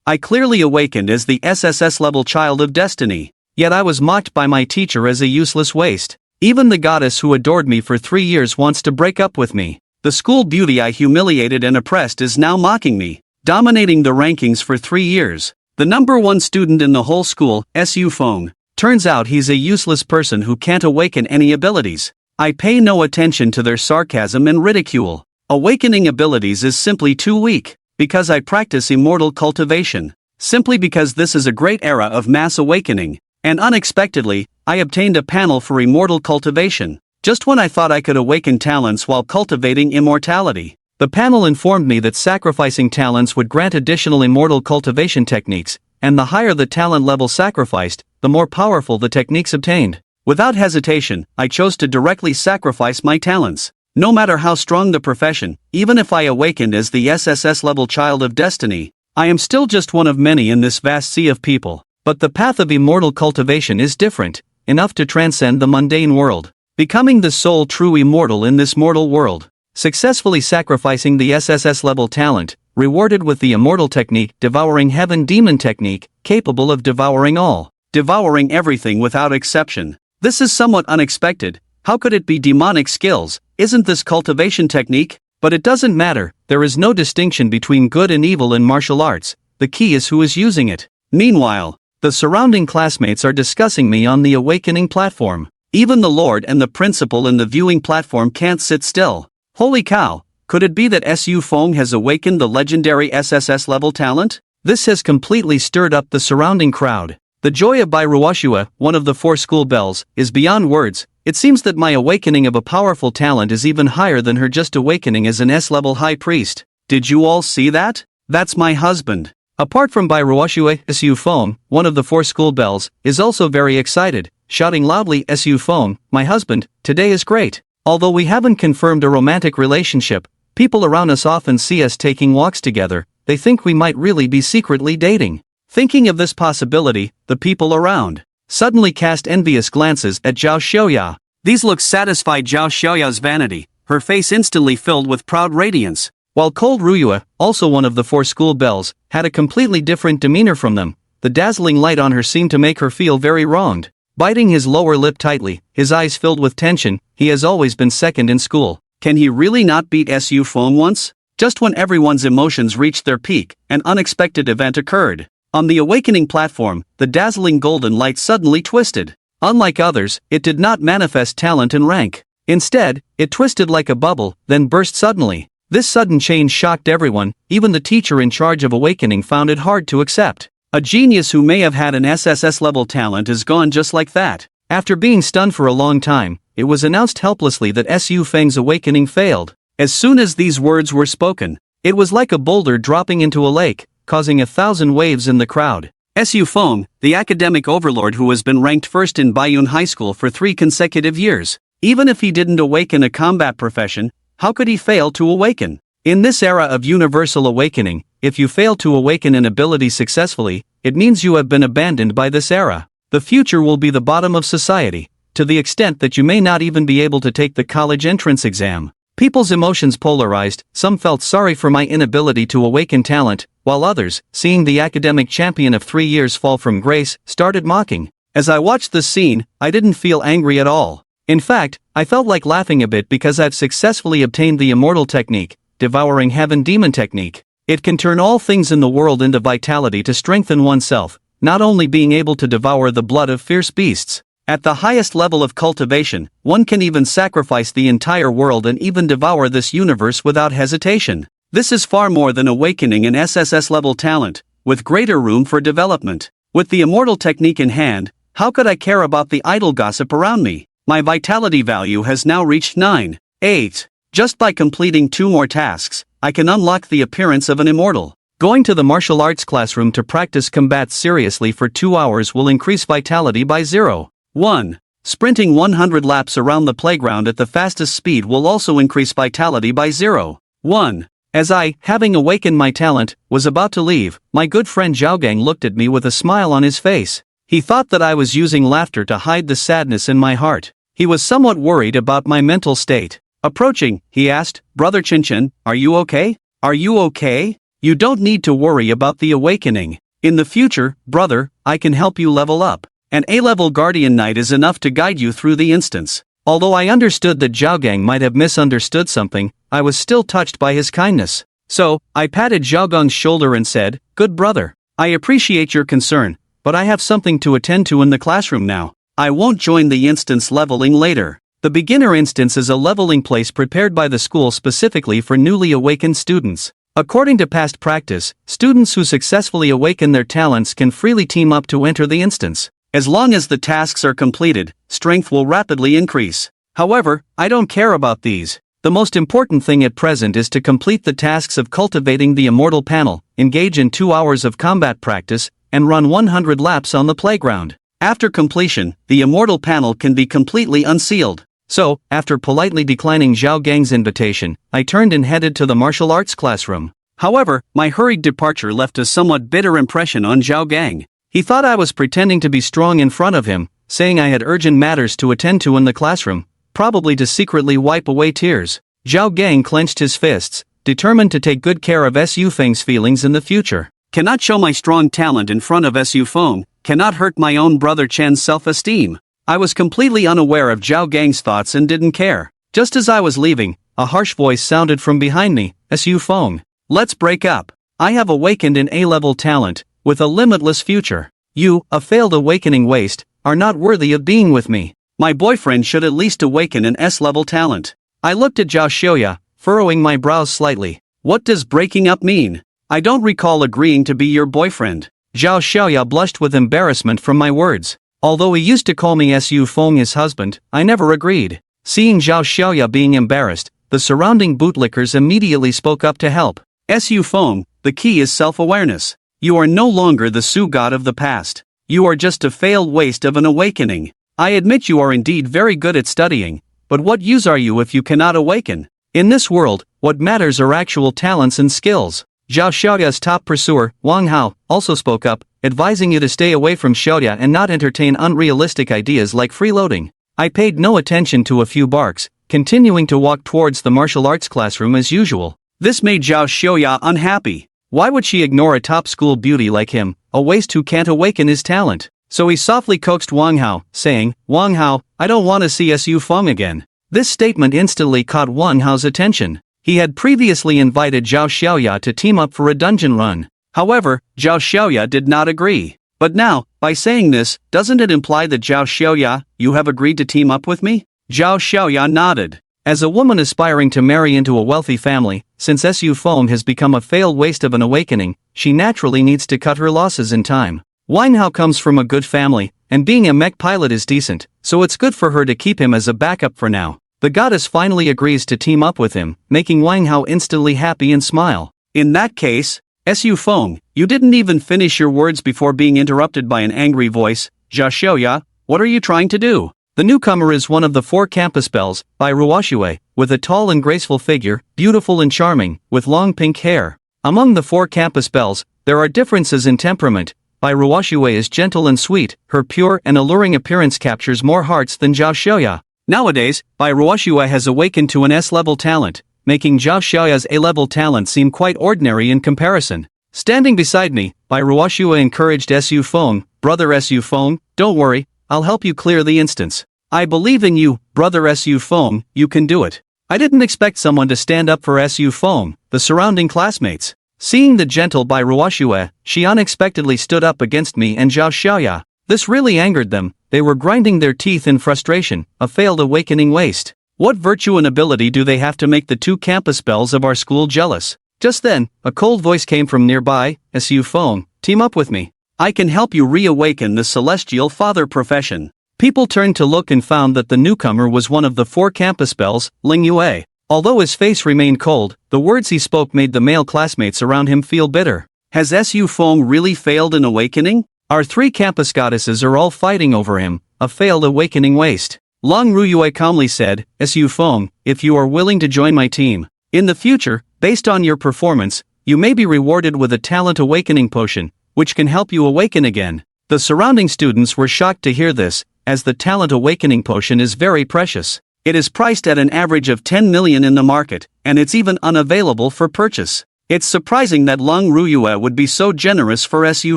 I clearly awakened as the SSS-level child of destiny. Yet I was mocked by my teacher as a useless waste. Even the goddess who adored me for 3 years wants to break up with me. The school beauty I humiliated and oppressed is now mocking me, dominating the rankings for 3 years. The #1 student in the whole school, Su Fong. Turns out he's a useless person who can't awaken any abilities. I pay no attention to their sarcasm and ridicule. Awakening abilities is simply too weak, because I practice Immortal Cultivation. Simply because this is a great era of mass awakening. And unexpectedly, I obtained a panel for Immortal Cultivation, just when I thought I could awaken talents while cultivating immortality. The panel informed me that sacrificing talents would grant additional Immortal Cultivation techniques, and the higher the talent level sacrificed, the more powerful the techniques obtained. Without hesitation, I chose to directly sacrifice my talents. No matter how strong the profession, even if I awakened as the SSS-level child of destiny, I am still just one of many in this vast sea of people. But the path of Immortal Cultivation is different, enough to transcend the mundane world. Becoming the sole true immortal in this mortal world. Successfully sacrificing the SSS-level talent, rewarded with the Immortal technique, Devouring Heaven Demon technique, capable of devouring all. Devouring everything without exception. This is somewhat unexpected. How could it be demonic skills? Isn't this cultivation technique? But it doesn't matter, there is no distinction between good and evil in martial arts. The key is who is using it. Meanwhile, the surrounding classmates are discussing me on the awakening platform. Even the Lord and the principal in the viewing platform can't sit still. Holy cow, could it be that Su Fong has awakened the legendary SSS level talent? This has completely stirred up the surrounding crowd. The joy of Bairuashua, one of the 4 school bells, is beyond words. It seems that my awakening of a powerful talent is even higher than her just awakening as an S-level high priest. Did you all see that? That's my husband. Apart from Bairuashua, Su Fong, one of the 4 school bells, is also very excited, shouting loudly, Su Fong, my husband, today is great. Although we haven't confirmed a romantic relationship, people around us often see us taking walks together. They think we might really be secretly dating. Thinking of this possibility, the people around suddenly cast envious glances at Zhao Shya. These looks satisfied Zhao Shya's vanity, her face instantly filled with proud radiance. While Cold Ruyua, also one of the 4 school bells, had a completely different demeanor from them. The dazzling light on her seemed to make her feel very wronged. Biting his lower lip tightly, his eyes filled with tension, he has always been second in school. Can he really not beat Su Fong once? Just when everyone's emotions reached their peak, an unexpected event occurred. On the awakening platform, the dazzling golden light suddenly twisted. Unlike others, it did not manifest talent and rank. Instead, it twisted like a bubble, then burst suddenly. This sudden change shocked everyone. Even the teacher in charge of awakening found it hard to accept. A genius who may have had an SSS-level talent is gone just like that. After being stunned for a long time, it was announced helplessly that Su Feng's awakening failed. As soon as these words were spoken, it was like a boulder dropping into a lake, causing 1,000 waves in the crowd. Su Feng, the academic overlord who has been ranked first in Baiyun High School for 3 consecutive years. Even if he didn't awaken a combat profession, how could he fail to awaken? In this era of universal awakening, if you fail to awaken an ability successfully, it means you have been abandoned by this era. The future will be the bottom of society, to the extent that you may not even be able to take the college entrance exam. People's emotions polarized. Some felt sorry for my inability to awaken talent, while others, seeing the academic champion of 3 years fall from grace, started mocking. As I watched this scene, I didn't feel angry at all. In fact, I felt like laughing a bit because I've successfully obtained the Immortal technique, Devouring Heaven Demon technique. It can turn all things in the world into vitality to strengthen oneself, not only being able to devour the blood of fierce beasts. At the highest level of cultivation, one can even sacrifice the entire world and even devour this universe without hesitation. This is far more than awakening an SSS level talent, with greater room for development. With the Immortal technique in hand, how could I care about the idle gossip around me? My vitality value has now reached 9. 8. Just by completing 2 more tasks, I can unlock the appearance of an immortal. Going to the martial arts classroom to practice combat seriously for 2 hours will increase vitality by 0.1. Sprinting 100 laps around the playground at the fastest speed will also increase vitality by 0.1. As I, having awakened my talent, was about to leave, my good friend Zhaogang looked at me with a smile on his face. He thought that I was using laughter to hide the sadness in my heart. He was somewhat worried about my mental state. Approaching, he asked, "Brother Qinchin, are you okay? Are you okay? You don't need to worry about the awakening. In the future, brother, I can help you level up. An A-level Guardian Knight is enough to guide you through the instance. Although I understood that Zhao Gang might have misunderstood something, I was still touched by his kindness. So, I patted Zhao Gang's shoulder and said, "Good brother. I appreciate your concern, but I have something to attend to in the classroom now. I won't join the instance leveling later." The beginner instance is a leveling place prepared by the school specifically for newly awakened students. According to past practice, students who successfully awaken their talents can freely team up to enter the instance. As long as the tasks are completed, strength will rapidly increase. However, I don't care about these. The most important thing at present is to complete the tasks of cultivating the Immortal panel, engage in 2 hours of combat practice, and run 100 laps on the playground. After completion, the Immortal panel can be completely unsealed. So, after politely declining Zhao Gang's invitation, I turned and headed to the martial arts classroom. However, my hurried departure left a somewhat bitter impression on Zhao Gang. He thought I was pretending to be strong in front of him, saying I had urgent matters to attend to in the classroom, probably to secretly wipe away tears. Zhao Gang clenched his fists, determined to take good care of Su Feng's feelings in the future. Cannot show my strong talent in front of Su Feng, cannot hurt my own brother Chen's self-esteem. I was completely unaware of Zhao Gang's thoughts and didn't care. Just as I was leaving, a harsh voice sounded from behind me, "Su Feng, let's break up. I have awakened an A-level talent, with a limitless future. You, a failed awakening waste, are not worthy of being with me. My boyfriend should at least awaken an S-level talent." I looked at Zhao Shya, furrowing my brows slightly. What does breaking up mean? I don't recall agreeing to be your boyfriend. Zhao Shya blushed with embarrassment from my words. Although he used to call me Su Feng his husband, I never agreed. Seeing Zhao Shya being embarrassed, the surrounding bootlickers immediately spoke up to help. Su Feng, the key is self-awareness. You are no longer the Su god of the past. You are just a failed waste of an awakening. I admit you are indeed very good at studying, but what use are you if you cannot awaken? In this world, what matters are actual talents and skills. Zhao Xiaoya's top pursuer, Wang Hao, also spoke up, advising you to stay away from Xiaoya and not entertain unrealistic ideas like freeloading. I paid no attention to a few barks, continuing to walk towards the martial arts classroom as usual. This made Zhao Xiaoya unhappy. Why would she ignore a top school beauty like him, a waste who can't awaken his talent? So he softly coaxed Wang Hao, saying, "Wang Hao, I don't want to see Su Feng again." This statement instantly caught Wang Hao's attention. He had previously invited Zhao Xiaoya to team up for a dungeon run. However, Zhao Xiaoya did not agree. But now, by saying this, doesn't it imply that Zhao Xiaoya, you have agreed to team up with me? Zhao Xiaoya nodded. As a woman aspiring to marry into a wealthy family, since Su Feng has become a failed waste of an awakening, she naturally needs to cut her losses in time. Wang Hao comes from a good family, and being a mech pilot is decent, so it's good for her to keep him as a backup for now. The goddess finally agrees to team up with him, making Wang Hao instantly happy and smile. In that case, Su Feng, you didn't even finish your words before being interrupted by an angry voice. Zhao Xiaoya, what are you trying to do? The newcomer is one of the 4 campus bells, by Ruoxue, with a tall and graceful figure, beautiful and charming, with long pink hair. Among the 4 campus bells, there are differences in temperament. Bai Ruoxue is gentle and sweet, her pure and alluring appearance captures more hearts than Zhao Xiaoya. Nowadays, Bai Ruoxue has awakened to an S-level talent, making Zhao Xiaoya's A-level talent seem quite ordinary in comparison. Standing beside me, Bai Ruoxue encouraged Su Feng, "Brother Su Feng, don't worry, I'll help you clear the instance. I believe in you, brother Su Feng, you can do it." I didn't expect someone to stand up for Su Feng, the surrounding classmates. Seeing the gentle Bai Ruoxue, she unexpectedly stood up against me and Zhao Xiaoya. This really angered them. They were grinding their teeth in frustration, a failed awakening waste. What virtue and ability do they have to make the 2 campus bells of our school jealous? Just then, a cold voice came from nearby. "Su Feng, team up with me. I can help you reawaken the celestial father profession." People turned to look and found that the newcomer was one of the 4 campus bells, Ling Yue. Although his face remained cold, the words he spoke made the male classmates around him feel bitter. Has Su Feng really failed in awakening? Our 3 campus goddesses are all fighting over him, a failed awakening waste. Long Ruyue calmly said, "Su Feng, if you are willing to join my team, in the future, based on your performance, you may be rewarded with a talent awakening potion, which can help you awaken again." The surrounding students were shocked to hear this, as the talent awakening potion is very precious. It is priced at an average of 10 million in the market, and it's even unavailable for purchase. It's surprising that Lang Ruyue would be so generous for Su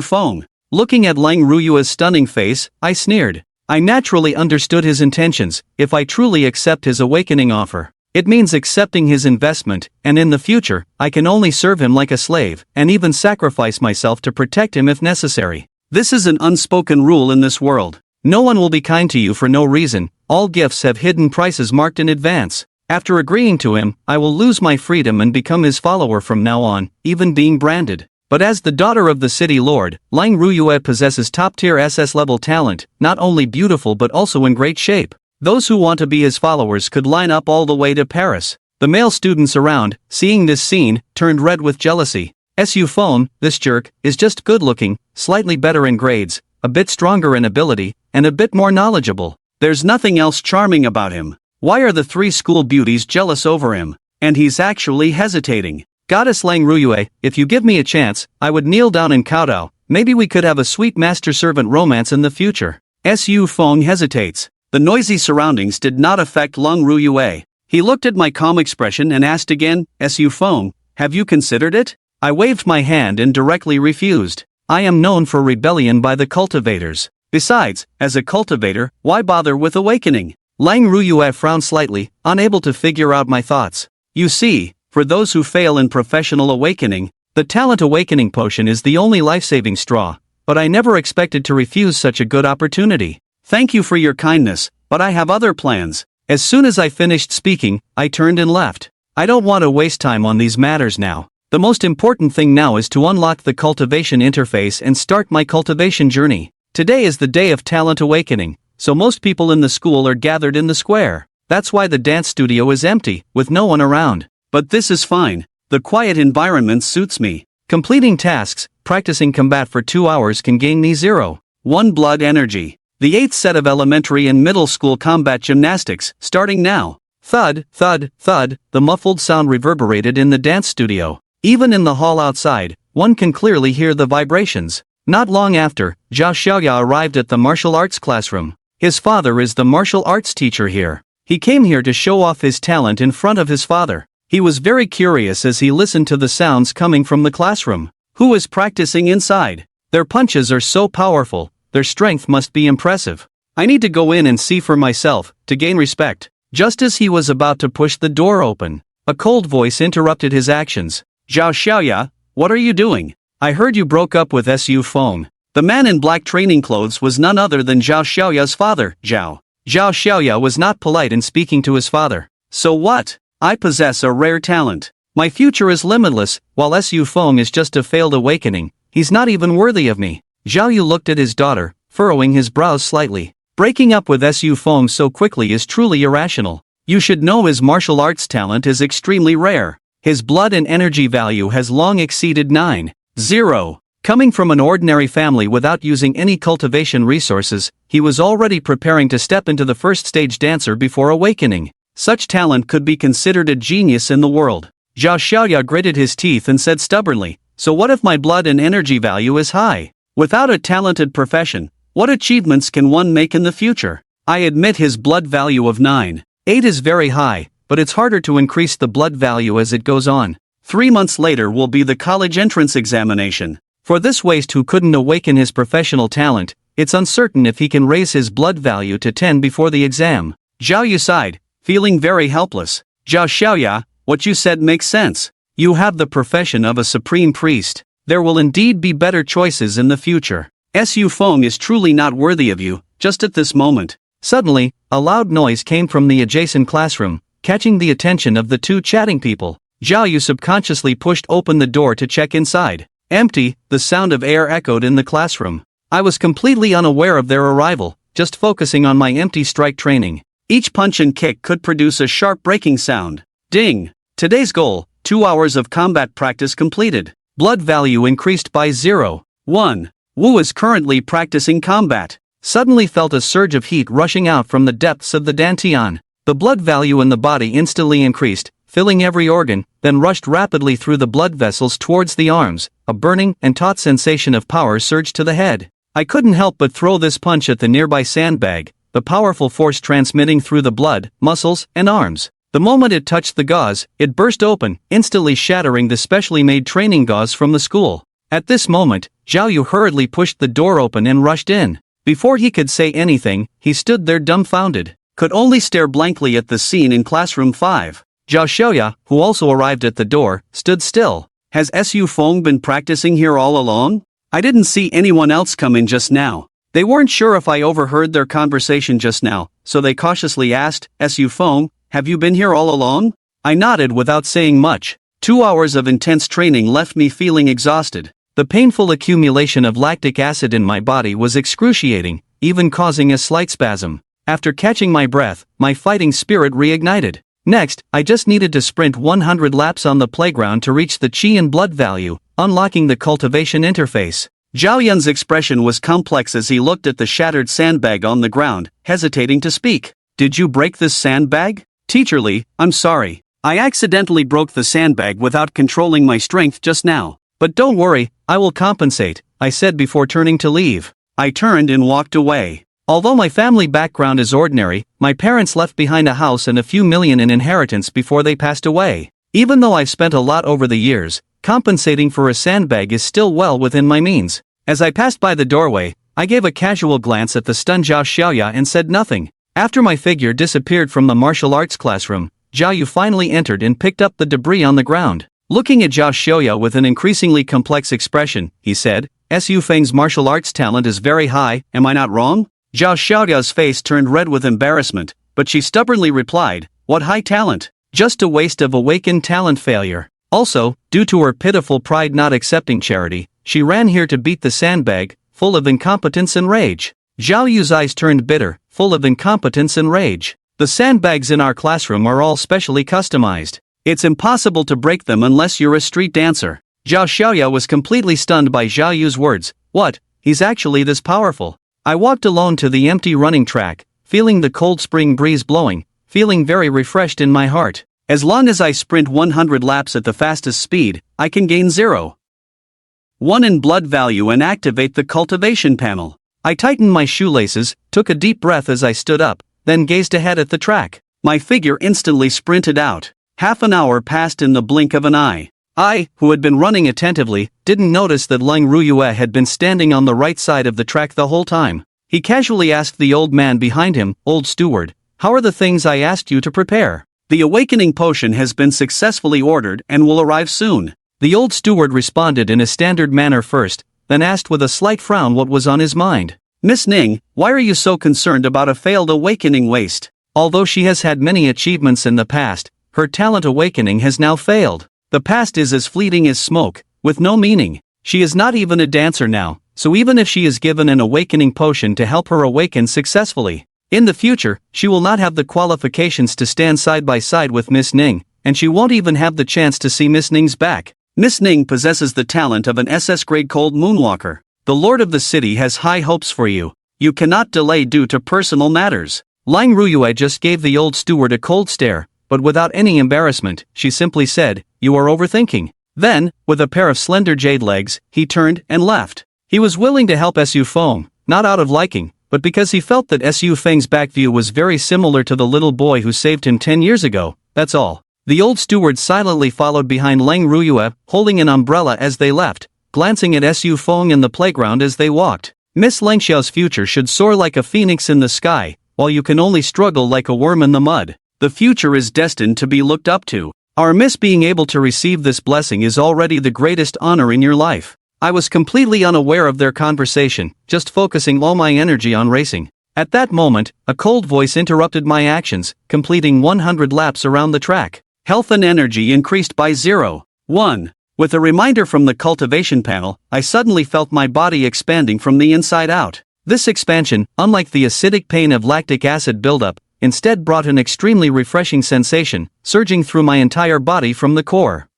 Fong. Looking at Lang Ruyue's stunning face, I sneered. I naturally understood his intentions. If I truly accept his awakening offer, it means accepting his investment, and in the future, I can only serve him like a slave, and even sacrifice myself to protect him if necessary. This is an unspoken rule in this world. No one will be kind to you for no reason. All gifts have hidden prices marked in advance. After agreeing to him, I will lose my freedom and become his follower from now on, even being branded. But as the daughter of the city lord, Lang Ruyue possesses top-tier SS-level talent, not only beautiful but also in great shape. Those who want to be his followers could line up all the way to Paris. The male students around, seeing this scene, turned red with jealousy. Su Fong, this jerk, is just good-looking, slightly better in grades, a bit stronger in ability, and a bit more knowledgeable. There's nothing else charming about him. Why are the three school beauties jealous over him? And he's actually hesitating. Goddess Lang Ruyue, if you give me a chance, I would kneel down and kowtow. Maybe we could have a sweet master-servant romance in the future. Su Fong hesitates. The noisy surroundings did not affect Lang Ruyue. He looked at my calm expression and asked again, Su Fong, have you considered it? I waved my hand and directly refused. I am known for rebellion by the cultivators. Besides, as a cultivator, why bother with awakening? Lang Ruyue frowned slightly, unable to figure out my thoughts. You see, for those who fail in professional awakening, the talent awakening potion is the only life-saving straw, but I never expected to refuse such a good opportunity. Thank you for your kindness, but I have other plans. As soon as I finished speaking, I turned and left. I don't want to waste time on these matters now. The most important thing now is to unlock the cultivation interface and start my cultivation journey. Today is the day of talent awakening, so most people in the school are gathered in the square. That's why the dance studio is empty, with no one around. But this is fine. The quiet environment suits me. Completing tasks, practicing combat for 2 hours can gain me 0.1 blood energy. The 8th set of elementary and middle school combat gymnastics, starting now. Thud, thud, thud, the muffled sound reverberated in the dance studio. Even in the hall outside, one can clearly hear the vibrations. Not long after, shya arrived at the martial arts classroom. His father is the martial arts teacher here. He came here to show off his talent in front of his father. He was very curious as he listened to the sounds coming from the classroom. Who is practicing inside? Their punches are so powerful, their strength must be impressive. I need to go in and see for myself, to gain respect. Just as he was about to push the door open, a cold voice interrupted his actions. Shya, what are you doing? I heard you broke up with Su Fong. The man in black training clothes was none other than Xiao's father, Zhao. Xiao was not polite in speaking to his father. So what? I possess a rare talent. My future is limitless, while Su Fong is just a failed awakening. He's not even worthy of me. Zhao Yu looked at his daughter, furrowing his brows slightly. Breaking up with Su Fong so quickly is truly irrational. You should know his martial arts talent is extremely rare. His blood and energy value has long exceeded 9.0. Coming from an ordinary family without using any cultivation resources, he was already preparing to step into the first stage dancer before awakening. Such talent could be considered a genius in the world. Xiaoya gritted his teeth and said stubbornly, so what if my blood and energy value is high? Without a talented profession, what achievements can one make in the future? I admit his blood value of 9.8 is very high, but it's harder to increase the blood value as it goes on. 3 months later will be the college entrance examination. For this waste who couldn't awaken his professional talent, it's uncertain if he can raise his blood value to 10 before the exam. Zhao Yu sighed, feeling very helpless. Xiaoya, what you said makes sense. You have the profession of a supreme priest. There will indeed be better choices in the future. Su Fong is truly not worthy of you, just at this moment. Suddenly, a loud noise came from the adjacent classroom, catching the attention of the two chatting people. Zhao Yu subconsciously pushed open the door to check inside. Empty, the sound of air echoed in the classroom. I was completely unaware of their arrival, just focusing on my empty strike training. Each punch and kick could produce a sharp breaking sound. Ding! Today's goal, 2 hours of combat practice completed. Blood value increased by 0.1. Wu is currently practicing combat. Suddenly felt a surge of heat rushing out from the depths of the dantian. The blood value in the body instantly increased, filling every organ, then rushed rapidly through the blood vessels towards the arms. A burning and taut sensation of power surged to the head. I couldn't help but throw this punch at the nearby sandbag, the powerful force transmitting through the blood, muscles, and arms. The moment it touched the gauze, it burst open, instantly shattering the specially made training gauze from the school. At this moment, Zhao Yu hurriedly pushed the door open and rushed in. Before he could say anything, he stood there dumbfounded, could only stare blankly at the scene in classroom 5. Zhao Xiaoya, who also arrived at the door, stood still. Has Su Fong been practicing here all along? I didn't see anyone else come in just now. They weren't sure if I overheard their conversation just now, so they cautiously asked, Su Fong, have you been here all along? I nodded without saying much. 2 hours of intense training left me feeling exhausted. The painful accumulation of lactic acid in my body was excruciating, even causing a slight spasm. After catching my breath, my fighting spirit reignited. Next, I just needed to sprint 100 laps on the playground to reach the chi and blood value, unlocking the cultivation interface. Zhao Yun's expression was complex as he looked at the shattered sandbag on the ground, hesitating to speak. Did you break this sandbag? Teacher Li, I'm sorry. I accidentally broke the sandbag without controlling my strength just now. But don't worry, I will compensate, I said before turning to leave. I turned and walked away. Although my family background is ordinary, my parents left behind a house and a few million in inheritance before they passed away. Even though I've spent a lot over the years, compensating for a sandbag is still well within my means. As I passed by the doorway, I gave a casual glance at the stunned Zhao Xiaoya and said nothing. After my figure disappeared from the martial arts classroom, Zhao Yu finally entered and picked up the debris on the ground. Looking at Zhao Xiaoya with an increasingly complex expression, he said, Su Feng's martial arts talent is very high, am I not wrong? Zhao Xiaoya's face turned red with embarrassment, but she stubbornly replied, what high talent? Just a waste of awakened talent failure. Also, due to her pitiful pride not accepting charity, she ran here to beat the sandbag, full of incompetence and rage. Zhao Yu's eyes turned bitter, full of incompetence and rage. The sandbags in our classroom are all specially customized. It's impossible to break them unless you're a street dancer. Zhao Xiaoya was completely stunned by Zhao Yu's words. What? He's actually this powerful? I walked alone to the empty running track, feeling the cold spring breeze blowing, feeling very refreshed in my heart. As long as I sprint 100 laps at the fastest speed, I can gain 0.1 in blood value and activate the cultivation panel. I tightened my shoelaces, took a deep breath as I stood up, then gazed ahead at the track. My figure instantly sprinted out. Half an hour passed in the blink of an eye. I, who had been running attentively, didn't notice that Leng Ruyue had been standing on the right side of the track the whole time. He casually asked the old man behind him, Old Steward, how are the things I asked you to prepare? The awakening potion has been successfully ordered and will arrive soon. The old steward responded in a standard manner first, then asked with a slight frown what was on his mind. Miss Ning, why are you so concerned about a failed awakening waste? Although she has had many achievements in the past, her talent awakening has now failed. The past is as fleeting as smoke, with no meaning. She is not even a dancer now, so even if she is given an awakening potion to help her awaken successfully, in the future, she will not have the qualifications to stand side by side with Miss Ning, and she won't even have the chance to see Miss Ning's back. Miss Ning possesses the talent of an SS-grade cold moonwalker. The Lord of the City has high hopes for you. You cannot delay due to personal matters. Lang Ruyue just gave the old steward a cold stare, but without any embarrassment, she simply said, You are overthinking. Then, with a pair of slender jade legs, he turned and left. He was willing to help Su Feng, not out of liking, but because he felt that Su Feng's back view was very similar to the little boy who saved him 10 years ago, that's all. The old steward silently followed behind Leng Ruyue, holding an umbrella as they left, glancing at Su Feng in the playground as they walked. Miss Lengxiao's future should soar like a phoenix in the sky, while you can only struggle like a worm in the mud. The future is destined to be looked up to. Our miss being able to receive this blessing is already the greatest honor in your life. I was completely unaware of their conversation, just focusing all my energy on racing. At that moment, a cold voice interrupted my actions, completing 100 laps around the track. Health and energy increased by 0.1. With a reminder from the cultivation panel, I suddenly felt my body expanding from the inside out. This expansion, unlike the acidic pain of lactic acid buildup, instead brought an extremely refreshing sensation, surging through my entire body from the core.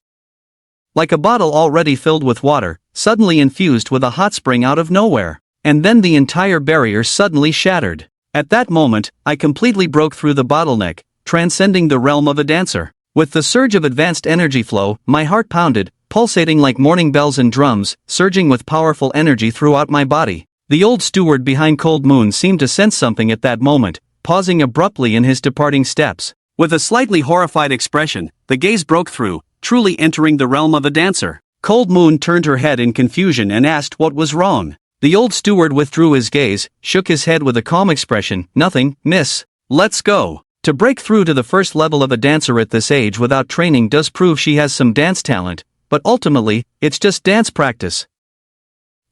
Like a bottle already filled with water, suddenly infused with a hot spring out of nowhere. And then the entire barrier suddenly shattered. At that moment, I completely broke through the bottleneck, transcending the realm of a dancer. With the surge of advanced energy flow, my heart pounded, pulsating like morning bells and drums, surging with powerful energy throughout my body. The old steward behind Cold Moon seemed to sense something at that moment, pausing abruptly in his departing steps. With a slightly horrified expression, the gaze broke through, truly entering the realm of a dancer. Cold Moon turned her head in confusion and asked what was wrong. The old steward withdrew his gaze, shook his head with a calm expression. Nothing, miss. Let's go. To break through to the first level of a dancer at this age without training does prove she has some dance talent, but ultimately, it's just dance practice.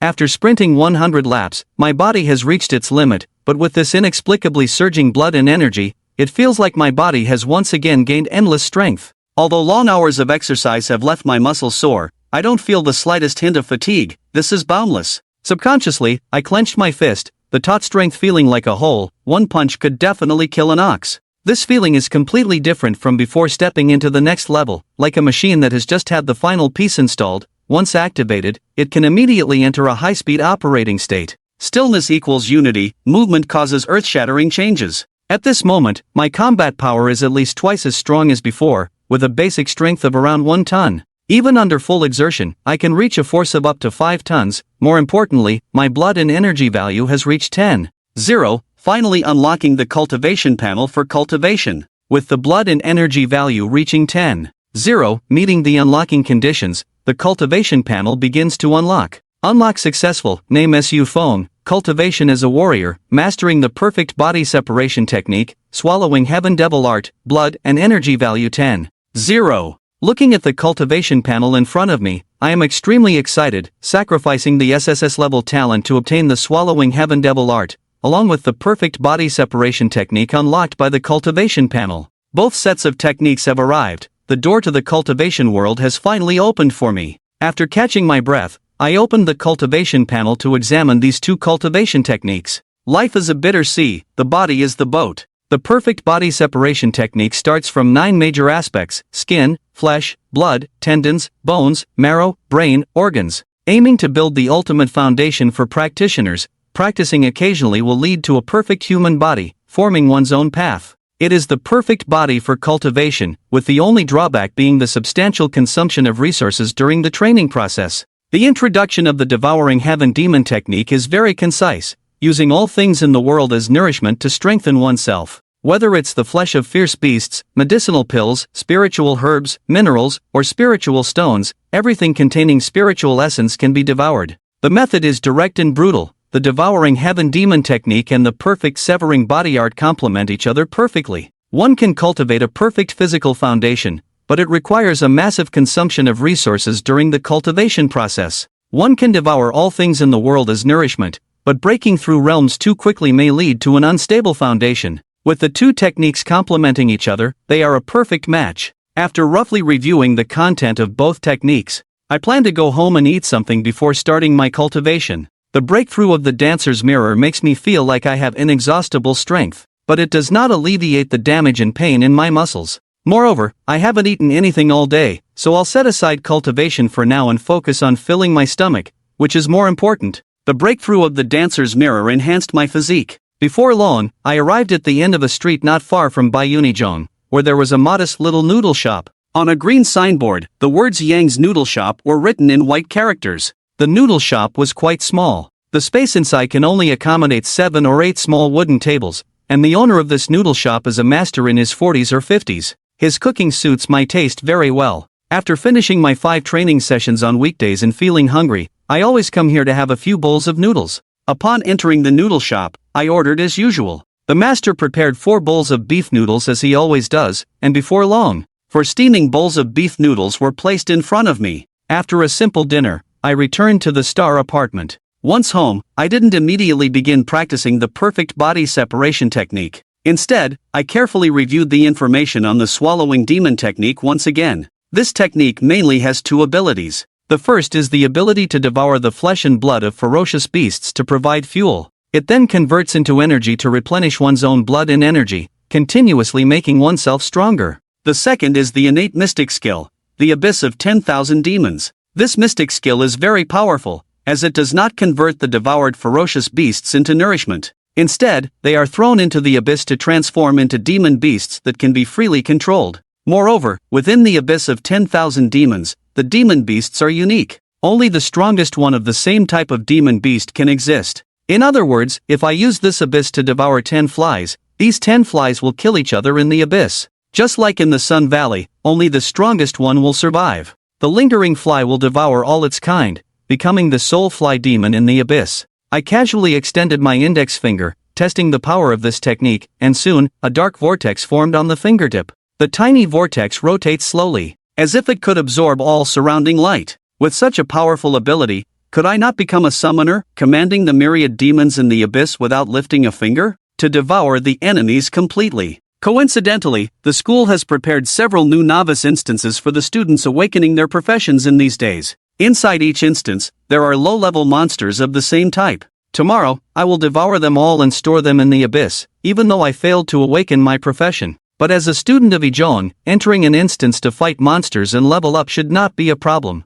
After sprinting 100 laps, my body has reached its limit, but with this inexplicably surging blood and energy, it feels like my body has once again gained endless strength. Although long hours of exercise have left my muscles sore, I don't feel the slightest hint of fatigue. This is boundless. Subconsciously, I clenched my fist, the taut strength feeling like a hole. One punch could definitely kill an ox. This feeling is completely different from before stepping into the next level, like a machine that has just had the final piece installed. Once activated, it can immediately enter a high-speed operating state. Stillness equals unity, movement causes earth-shattering changes. At this moment, my combat power is at least twice as strong as before, with a basic strength of around 1 ton. Even under full exertion, I can reach a force of up to 5 tons. More importantly, my blood and energy value has reached 10,0, finally unlocking the cultivation panel for cultivation. With the blood and energy value reaching 10,0, meeting the unlocking conditions, the cultivation panel begins to unlock. Unlock successful. Name SU Fong. Cultivation as a warrior, mastering the perfect body separation technique, swallowing heaven devil art, blood and energy value 10,0. Looking at the cultivation panel in front of me, I am extremely excited, sacrificing the SSS level talent to obtain the swallowing heaven devil art, along with the perfect body separation technique unlocked by the cultivation panel. Both sets of techniques have arrived. The door to the cultivation world has finally opened for me. After catching my breath, I opened the cultivation panel to examine these two cultivation techniques. Life is a bitter sea, the body is the boat. The perfect body separation technique starts from 9 major aspects: skin, flesh, blood, tendons, bones, marrow, brain, organs. Aiming to build the ultimate foundation for practitioners, practicing occasionally will lead to a perfect human body, forming one's own path. It is the perfect body for cultivation, with the only drawback being the substantial consumption of resources during the training process. The introduction of the Devouring Heaven Demon technique is very concise, using all things in the world as nourishment to strengthen oneself. Whether it's the flesh of fierce beasts, medicinal pills, spiritual herbs, minerals, or spiritual stones, everything containing spiritual essence can be devoured. The method is direct and brutal. The Devouring Heaven Demon technique and the perfect severing body art complement each other perfectly. One can cultivate a perfect physical foundation, but it requires a massive consumption of resources during the cultivation process. One can devour all things in the world as nourishment, but breaking through realms too quickly may lead to an unstable foundation. With the two techniques complementing each other, they are a perfect match. After roughly reviewing the content of both techniques, I plan to go home and eat something before starting my cultivation. The breakthrough of the dancer's mirror makes me feel like I have inexhaustible strength, but it does not alleviate the damage and pain in my muscles. Moreover, I haven't eaten anything all day, so I'll set aside cultivation for now and focus on filling my stomach, which is more important. The breakthrough of the dancer's mirror enhanced my physique. Before long, I arrived at the end of a street not far from Bayunijong, where there was a modest little noodle shop. On a green signboard, the words Yang's Noodle Shop were written in white characters. The noodle shop was quite small. The space inside can only accommodate 7 or 8 small wooden tables, and the owner of this noodle shop is a master in his 40s or 50s. His cooking suits my taste very well. After finishing my 5 training sessions on weekdays and feeling hungry, I always come here to have a few bowls of noodles. Upon entering the noodle shop, I ordered as usual. The master prepared 4 bowls of beef noodles as he always does, and before long, 4 steaming bowls of beef noodles were placed in front of me. After a simple dinner, I returned to the star apartment. Once home, I didn't immediately begin practicing the perfect body separation technique. Instead, I carefully reviewed the information on the swallowing demon technique once again. This technique mainly has 2 abilities. The first is the ability to devour the flesh and blood of ferocious beasts to provide fuel. It then converts into energy to replenish one's own blood and energy, continuously making oneself stronger. The second is the innate mystic skill, the Abyss of 10,000 Demons. This mystic skill is very powerful, as it does not convert the devoured ferocious beasts into nourishment. Instead, they are thrown into the abyss to transform into demon beasts that can be freely controlled. Moreover, within the Abyss of 10,000 Demons, the demon beasts are unique. Only the strongest one of the same type of demon beast can exist. In other words, if I use this abyss to devour 10 flies, these 10 flies will kill each other in the abyss. Just like in the Sun Valley, only the strongest one will survive. The lingering fly will devour all its kind, becoming the sole fly demon in the abyss. I casually extended my index finger, testing the power of this technique, and soon, a dark vortex formed on the fingertip. The tiny vortex rotates slowly, as if it could absorb all surrounding light. With such a powerful ability, could I not become a summoner, commanding the myriad demons in the abyss without lifting a finger? To devour the enemies completely. Coincidentally, the school has prepared several new novice instances for the students awakening their professions in these days. Inside each instance, there are low-level monsters of the same type. Tomorrow, I will devour them all and store them in the abyss, even though I failed to awaken my profession. But as a student of Ijon, entering an instance to fight monsters and level up should not be a problem.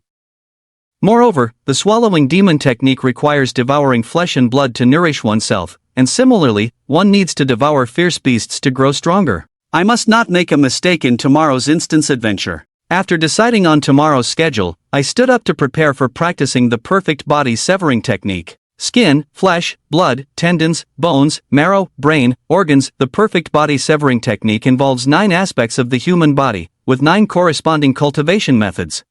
Moreover, the swallowing demon technique requires devouring flesh and blood to nourish oneself, and similarly, one needs to devour fierce beasts to grow stronger. I must not make a mistake in tomorrow's instance adventure. After deciding on tomorrow's schedule, I stood up to prepare for practicing the perfect body severing technique. Skin, flesh, blood, tendons, bones, marrow, brain, organs. The perfect body severing technique involves 9 aspects of the human body, with 9 corresponding cultivation methods.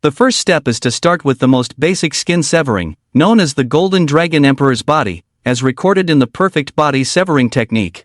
The first step is to start with the most basic skin severing, known as the Golden Dragon Emperor's body, as recorded in the perfect body severing technique.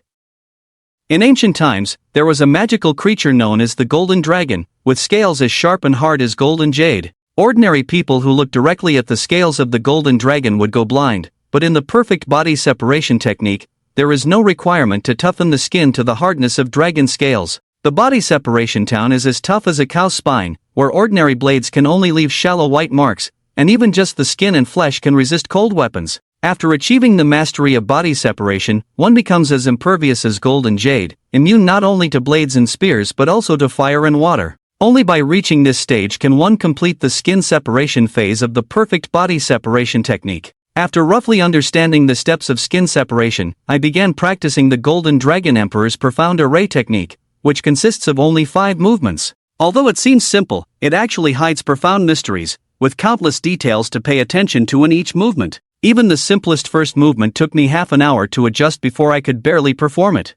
In ancient times, there was a magical creature known as the Golden Dragon, with scales as sharp and hard as golden jade. Ordinary people who looked directly at the scales of the Golden Dragon would go blind, but in the perfect body separation technique, there is no requirement to toughen the skin to the hardness of dragon scales. The body separation town is as tough as a cow's spine, where ordinary blades can only leave shallow white marks, and even just the skin and flesh can resist cold weapons. After achieving the mastery of body separation, one becomes as impervious as golden jade, immune not only to blades and spears but also to fire and water. Only by reaching this stage can one complete the skin separation phase of the perfect body separation technique. After roughly understanding the steps of skin separation, I began practicing the Golden Dragon Emperor's profound array technique, which consists of only 5 movements. Although it seems simple, it actually hides profound mysteries, with countless details to pay attention to in each movement. Even the simplest first movement took me half an hour to adjust before I could barely perform it.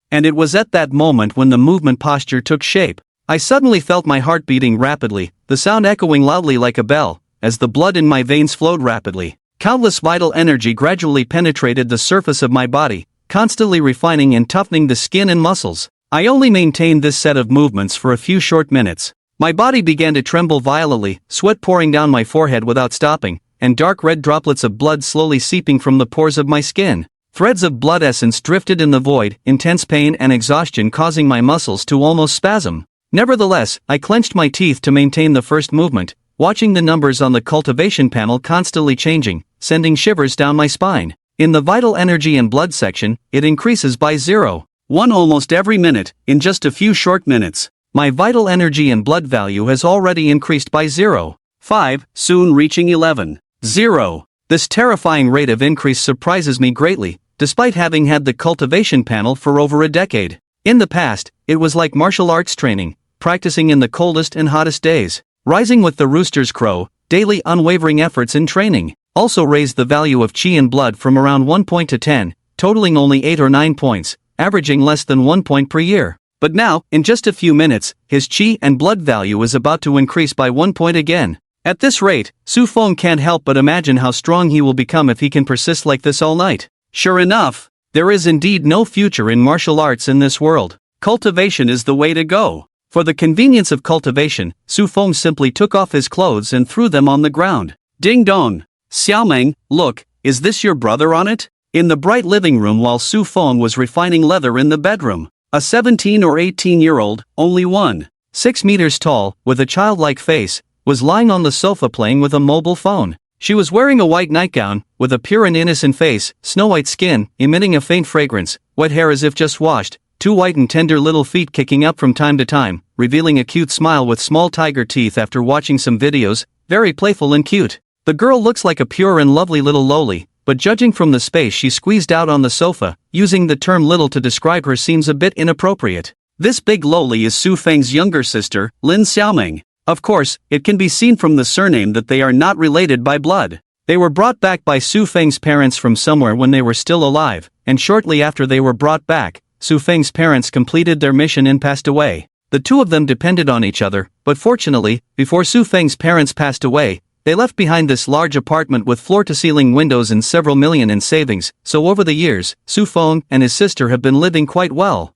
And it was at that moment when the movement posture took shape. I suddenly felt my heart beating rapidly, the sound echoing loudly like a bell, as the blood in my veins flowed rapidly. Countless vital energy gradually penetrated the surface of my body, constantly refining and toughening the skin and muscles. I only maintained this set of movements for a few short minutes. My body began to tremble violently, sweat pouring down my forehead without stopping, and dark red droplets of blood slowly seeping from the pores of my skin. Threads of blood essence drifted in the void, intense pain and exhaustion causing my muscles to almost spasm. Nevertheless, I clenched my teeth to maintain the first movement, watching the numbers on the cultivation panel constantly changing, sending shivers down my spine. In the vital energy and blood section, it increases by 0.1 almost every minute, in just a few short minutes. My vital energy and blood value has already increased by 0.5, soon reaching 11.0. This terrifying rate of increase surprises me greatly, despite having had the cultivation panel for over a decade. In the past, it was like martial arts training, practicing in the coldest and hottest days. Rising with the rooster's crow, daily unwavering efforts in training also raised the value of chi and blood from around 1 point to 10, totaling only 8 or 9 points, averaging less than 1 point per year. But now, in just a few minutes, his chi and blood value is about to increase by 1 point again. At this rate, Fong can't help but imagine how strong he will become if he can persist like this all night. Sure enough, there is indeed no future in martial arts in this world. Cultivation is the way to go. For the convenience of cultivation, Fong simply took off his clothes and threw them on the ground. Ding dong! Xiaomeng, look, is this your brother on it? In the bright living room while Fong was refining leather in the bedroom, a 17 or 18-year-old, only 1.6 meters tall, with a childlike face, was lying on the sofa playing with a mobile phone. She was wearing a white nightgown, with a pure and innocent face, snow-white skin, emitting a faint fragrance, wet hair as if just washed, 2 white and tender little feet kicking up from time to time, revealing a cute smile with small tiger teeth after watching some videos, very playful and cute. The girl looks like a pure and lovely little loli, but judging from the space she squeezed out on the sofa, using the term little to describe her seems a bit inappropriate. This big loli is Feng's younger sister, Lin Xiaomeng. Of course, it can be seen from the surname that they are not related by blood. They were brought back by Feng's parents from somewhere when they were still alive, and shortly after they were brought back, Su Feng's parents completed their mission and passed away. The two of them depended on each other, but fortunately, before Su Feng's parents passed away, they left behind this large apartment with floor-to-ceiling windows and several million in savings, so over the years, Su Feng and his sister have been living quite well.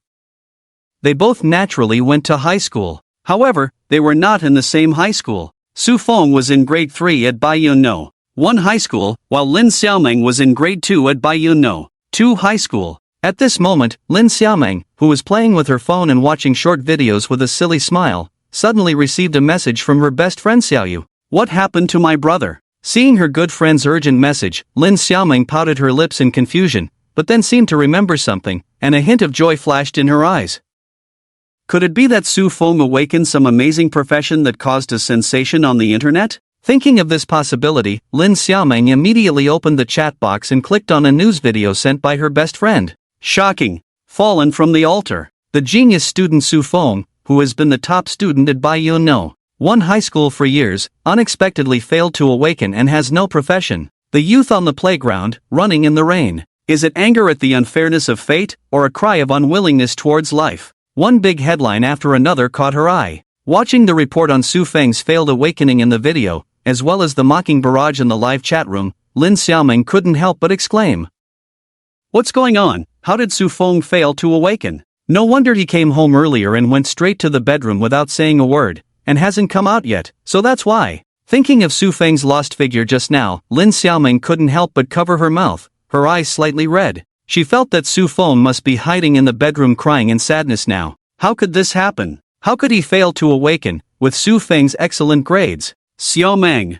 They both naturally went to high school. However, they were not in the same high school. Su Feng was in grade 3 at Baiyun No. 1 high school, while Lin Xiaomeng was in grade 2 at Baiyun No. 2 high school. At this moment, Lin Xiaomeng, who was playing with her phone and watching short videos with a silly smile, suddenly received a message from her best friend Xiaoyu. What happened to my brother? Seeing her good friend's urgent message, Lin Xiaomeng pouted her lips in confusion, but then seemed to remember something, and a hint of joy flashed in her eyes. Could it be that Su Feng awakened some amazing profession that caused a sensation on the internet? Thinking of this possibility, Lin Xiaomeng immediately opened the chat box and clicked on a news video sent by her best friend. Shocking! Fallen from the altar. The genius student Su Feng, who has been the top student at Baiyun No. 1 high school for years, unexpectedly failed to awaken and has no profession. The youth on the playground, running in the rain. Is it anger at the unfairness of fate, or a cry of unwillingness towards life? One big headline after another caught her eye. Watching the report on Su Feng's failed awakening in the video, as well as the mocking barrage in the live chat room, Lin Xiaomeng couldn't help but exclaim. What's going on? How did Su Feng fail to awaken? No wonder he came home earlier and went straight to the bedroom without saying a word, and hasn't come out yet, so that's why. Thinking of Su Feng's lost figure just now, Lin Xiaomeng couldn't help but cover her mouth, her eyes slightly red. She felt that Su Feng must be hiding in the bedroom crying in sadness now. How could this happen? How could he fail to awaken, with Su Feng's excellent grades? Xiaomeng,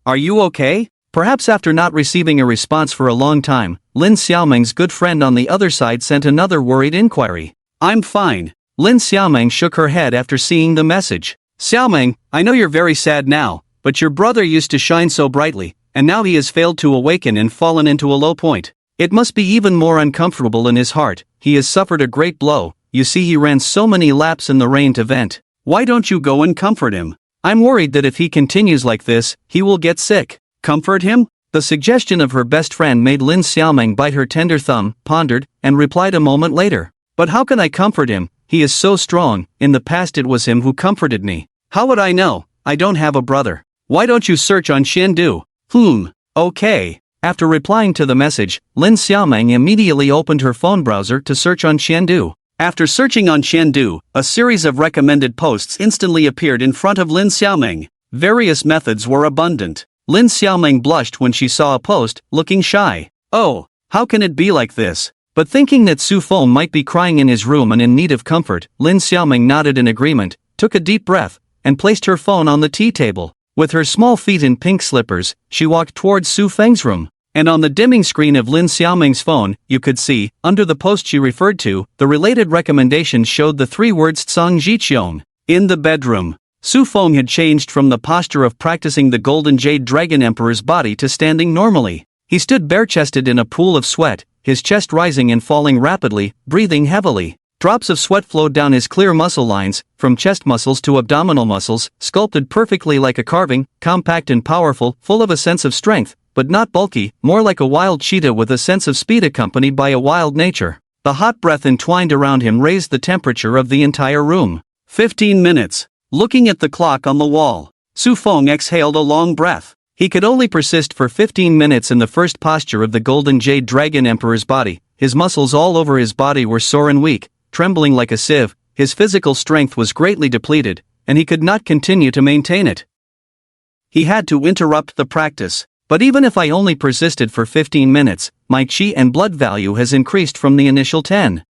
are you okay? Perhaps after not receiving a response for a long time, Lin Xiaomeng's good friend on the other side sent another worried inquiry. I'm fine. Lin Xiaomeng shook her head after seeing the message. Xiaomeng, I know you're very sad now, but your brother used to shine so brightly, and now he has failed to awaken and fallen into a low point. It must be even more uncomfortable in his heart. He has suffered a great blow. You see, he ran so many laps in the rain to vent. Why don't you go and comfort him? I'm worried that if he continues like this, he will get sick. Comfort him? The suggestion of her best friend made Lin Xiaomeng bite her tender thumb, pondered, and replied a moment later. But how can I comfort him? He is so strong. In the past it was him who comforted me. How would I know? I don't have a brother. Why don't you search on Xiandu? Okay. After replying to the message, Lin Xiaomeng immediately opened her phone browser to search on Xiandu. After searching on Xiandu, a series of recommended posts instantly appeared in front of Lin Xiaomeng. Various methods were abundant. Lin Xiaomeng blushed when she saw a post, looking shy. Oh, how can it be like this? But thinking that Su Feng might be crying in his room and in need of comfort, Lin Xiaomeng nodded in agreement, took a deep breath, and placed her phone on the tea table. With her small feet in pink slippers, she walked towards Su Feng's room. And on the dimming screen of Lin Xiaomeng's phone, you could see, under the post she referred to, the related recommendations showed the 3 words Tsang Jiqiong. In the bedroom. Su Feng had changed from the posture of practicing the Golden Jade Dragon Emperor's body to standing normally. He stood bare-chested in a pool of sweat, his chest rising and falling rapidly, breathing heavily. Drops of sweat flowed down his clear muscle lines, from chest muscles to abdominal muscles, sculpted perfectly like a carving, compact and powerful, full of a sense of strength, but not bulky, more like a wild cheetah with a sense of speed accompanied by a wild nature. The hot breath entwined around him raised the temperature of the entire room. 15 minutes. Looking at the clock on the wall, Su Feng exhaled a long breath. He could only persist for 15 minutes in the first posture of the Golden Jade Dragon Emperor's body. His muscles all over his body were sore and weak, trembling like a sieve. His physical strength was greatly depleted, and he could not continue to maintain it. He had to interrupt the practice. But even if I only persisted for 15 minutes, my chi and blood value has increased from the initial 10.0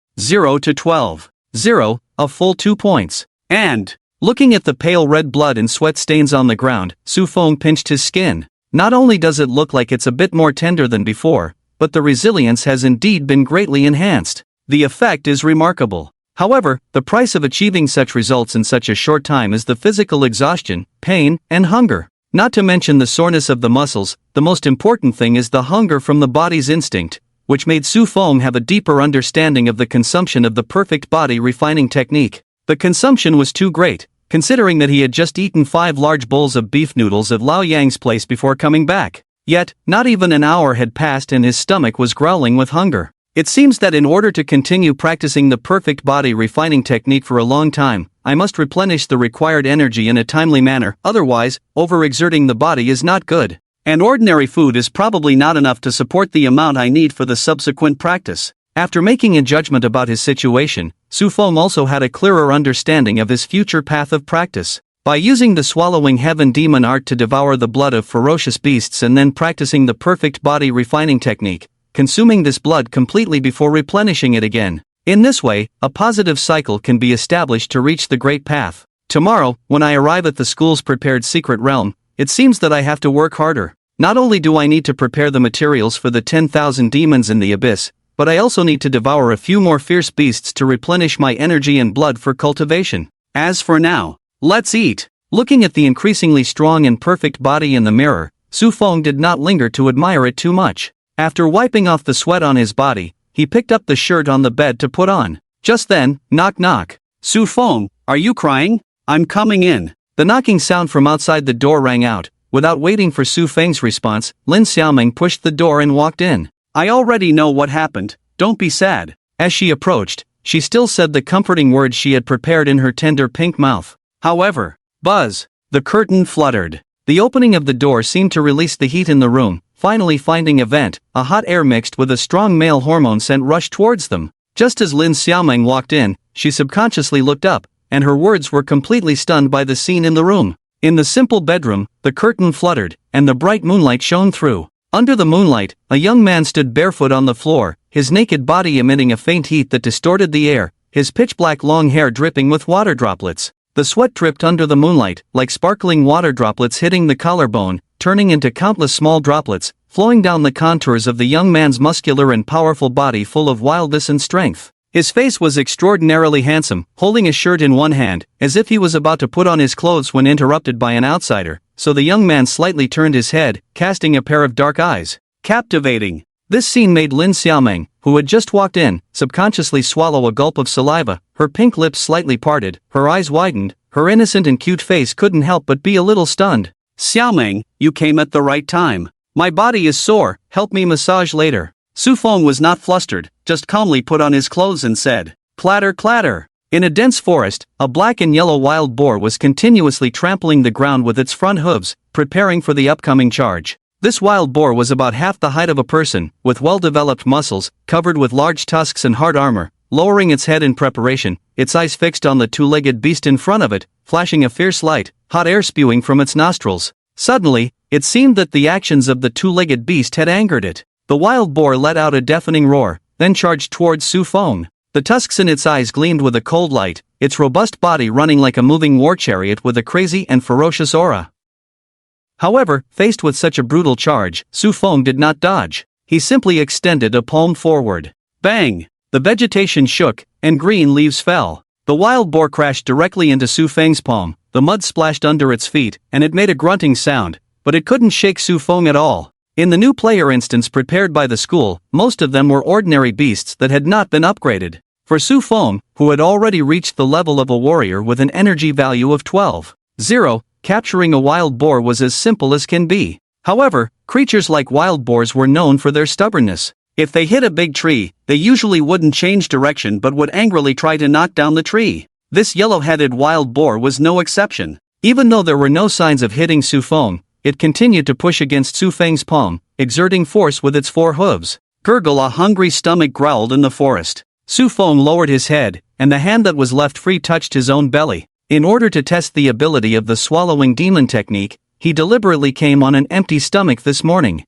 to 12.0, a full 2 points. And, looking at the pale red blood and sweat stains on the ground, Su Feng pinched his skin. Not only does it look like it's a bit more tender than before, but the resilience has indeed been greatly enhanced. The effect is remarkable. However, the price of achieving such results in such a short time is the physical exhaustion, pain, and hunger. Not to mention the soreness of the muscles. The most important thing is the hunger from the body's instinct, which made Su Feng have a deeper understanding of the consumption of the perfect body refining technique. The consumption was too great, considering that he had just eaten 5 large bowls of beef noodles at Lao Yang's place before coming back. Yet, not even an hour had passed and his stomach was growling with hunger. It seems that in order to continue practicing the perfect body refining technique for a long time, I must replenish the required energy in a timely manner, otherwise, overexerting the body is not good. And ordinary food is probably not enough to support the amount I need for the subsequent practice. After making a judgment about his situation, Su Fong also had a clearer understanding of his future path of practice. By using the swallowing heaven demon art to devour the blood of ferocious beasts and then practicing the perfect body refining technique, consuming this blood completely before replenishing it again. In this way, a positive cycle can be established to reach the great path. Tomorrow, when I arrive at the school's prepared secret realm, it seems that I have to work harder. Not only do I need to prepare the materials for the 10,000 demons in the abyss, but I also need to devour a few more fierce beasts to replenish my energy and blood for cultivation. As for now, let's eat. Looking at the increasingly strong and perfect body in the mirror, Su Fong did not linger to admire it too much. After wiping off the sweat on his body, he picked up the shirt on the bed to put on. Just then, knock knock. Su Fong, are you crying? I'm coming in. The knocking sound from outside the door rang out. Without waiting for Su Feng's response, Lin Xiaoming pushed the door and walked in. I already know what happened, don't be sad. As she approached, she still said the comforting words she had prepared in her tender pink mouth. However, buzz, the curtain fluttered. The opening of the door seemed to release the heat in the room, finally finding a vent. A hot air mixed with a strong male hormone scent rushed towards them. Just as Lin Xiaoming walked in, she subconsciously looked up, and her words were completely stunned by the scene in the room. In the simple bedroom, the curtain fluttered, and the bright moonlight shone through. Under the moonlight, a young man stood barefoot on the floor, his naked body emitting a faint heat that distorted the air, his pitch-black long hair dripping with water droplets. The sweat dripped under the moonlight, like sparkling water droplets hitting the collarbone, turning into countless small droplets, flowing down the contours of the young man's muscular and powerful body full of wildness and strength. His face was extraordinarily handsome, holding a shirt in one hand, as if he was about to put on his clothes when interrupted by an outsider, so the young man slightly turned his head, casting a pair of dark eyes. Captivating. This scene made Lin Xiaoming, who had just walked in, subconsciously swallow a gulp of saliva, her pink lips slightly parted, her eyes widened, her innocent and cute face couldn't help but be a little stunned. Xiaoming, you came at the right time. My body is sore, help me massage later. Su Fong was not flustered, just calmly put on his clothes and said, clatter clatter. In a dense forest, a black and yellow wild boar was continuously trampling the ground with its front hooves, preparing for the upcoming charge. This wild boar was about half the height of a person, with well-developed muscles, covered with large tusks and hard armor, lowering its head in preparation, its eyes fixed on the two-legged beast in front of it, flashing a fierce light, hot air spewing from its nostrils. Suddenly, it seemed that the actions of the two-legged beast had angered it. The wild boar let out a deafening roar, then charged towards Su Fong. The tusks in its eyes gleamed with a cold light, its robust body running like a moving war chariot with a crazy and ferocious aura. However, faced with such a brutal charge, Su Fong did not dodge. He simply extended a palm forward. Bang! The vegetation shook, and green leaves fell. The wild boar crashed directly into Su Feng's palm, the mud splashed under its feet, and it made a grunting sound, but it couldn't shake Su Fong at all. In the new player instance prepared by the school, most of them were ordinary beasts that had not been upgraded. For Su Fong, who had already reached the level of a warrior with an energy value of 12.0, capturing a wild boar was as simple as can be. However, creatures like wild boars were known for their stubbornness. If they hit a big tree, they usually wouldn't change direction but would angrily try to knock down the tree. This yellow-headed wild boar was no exception. Even though there were no signs of hitting Su Fong, it continued to push against Su Feng's palm, exerting force with its four hooves. Gurgle, a hungry stomach growled in the forest. Su Fong lowered his head, and the hand that was left free touched his own belly. In order to test the ability of the swallowing demon technique, he deliberately came on an empty stomach this morning.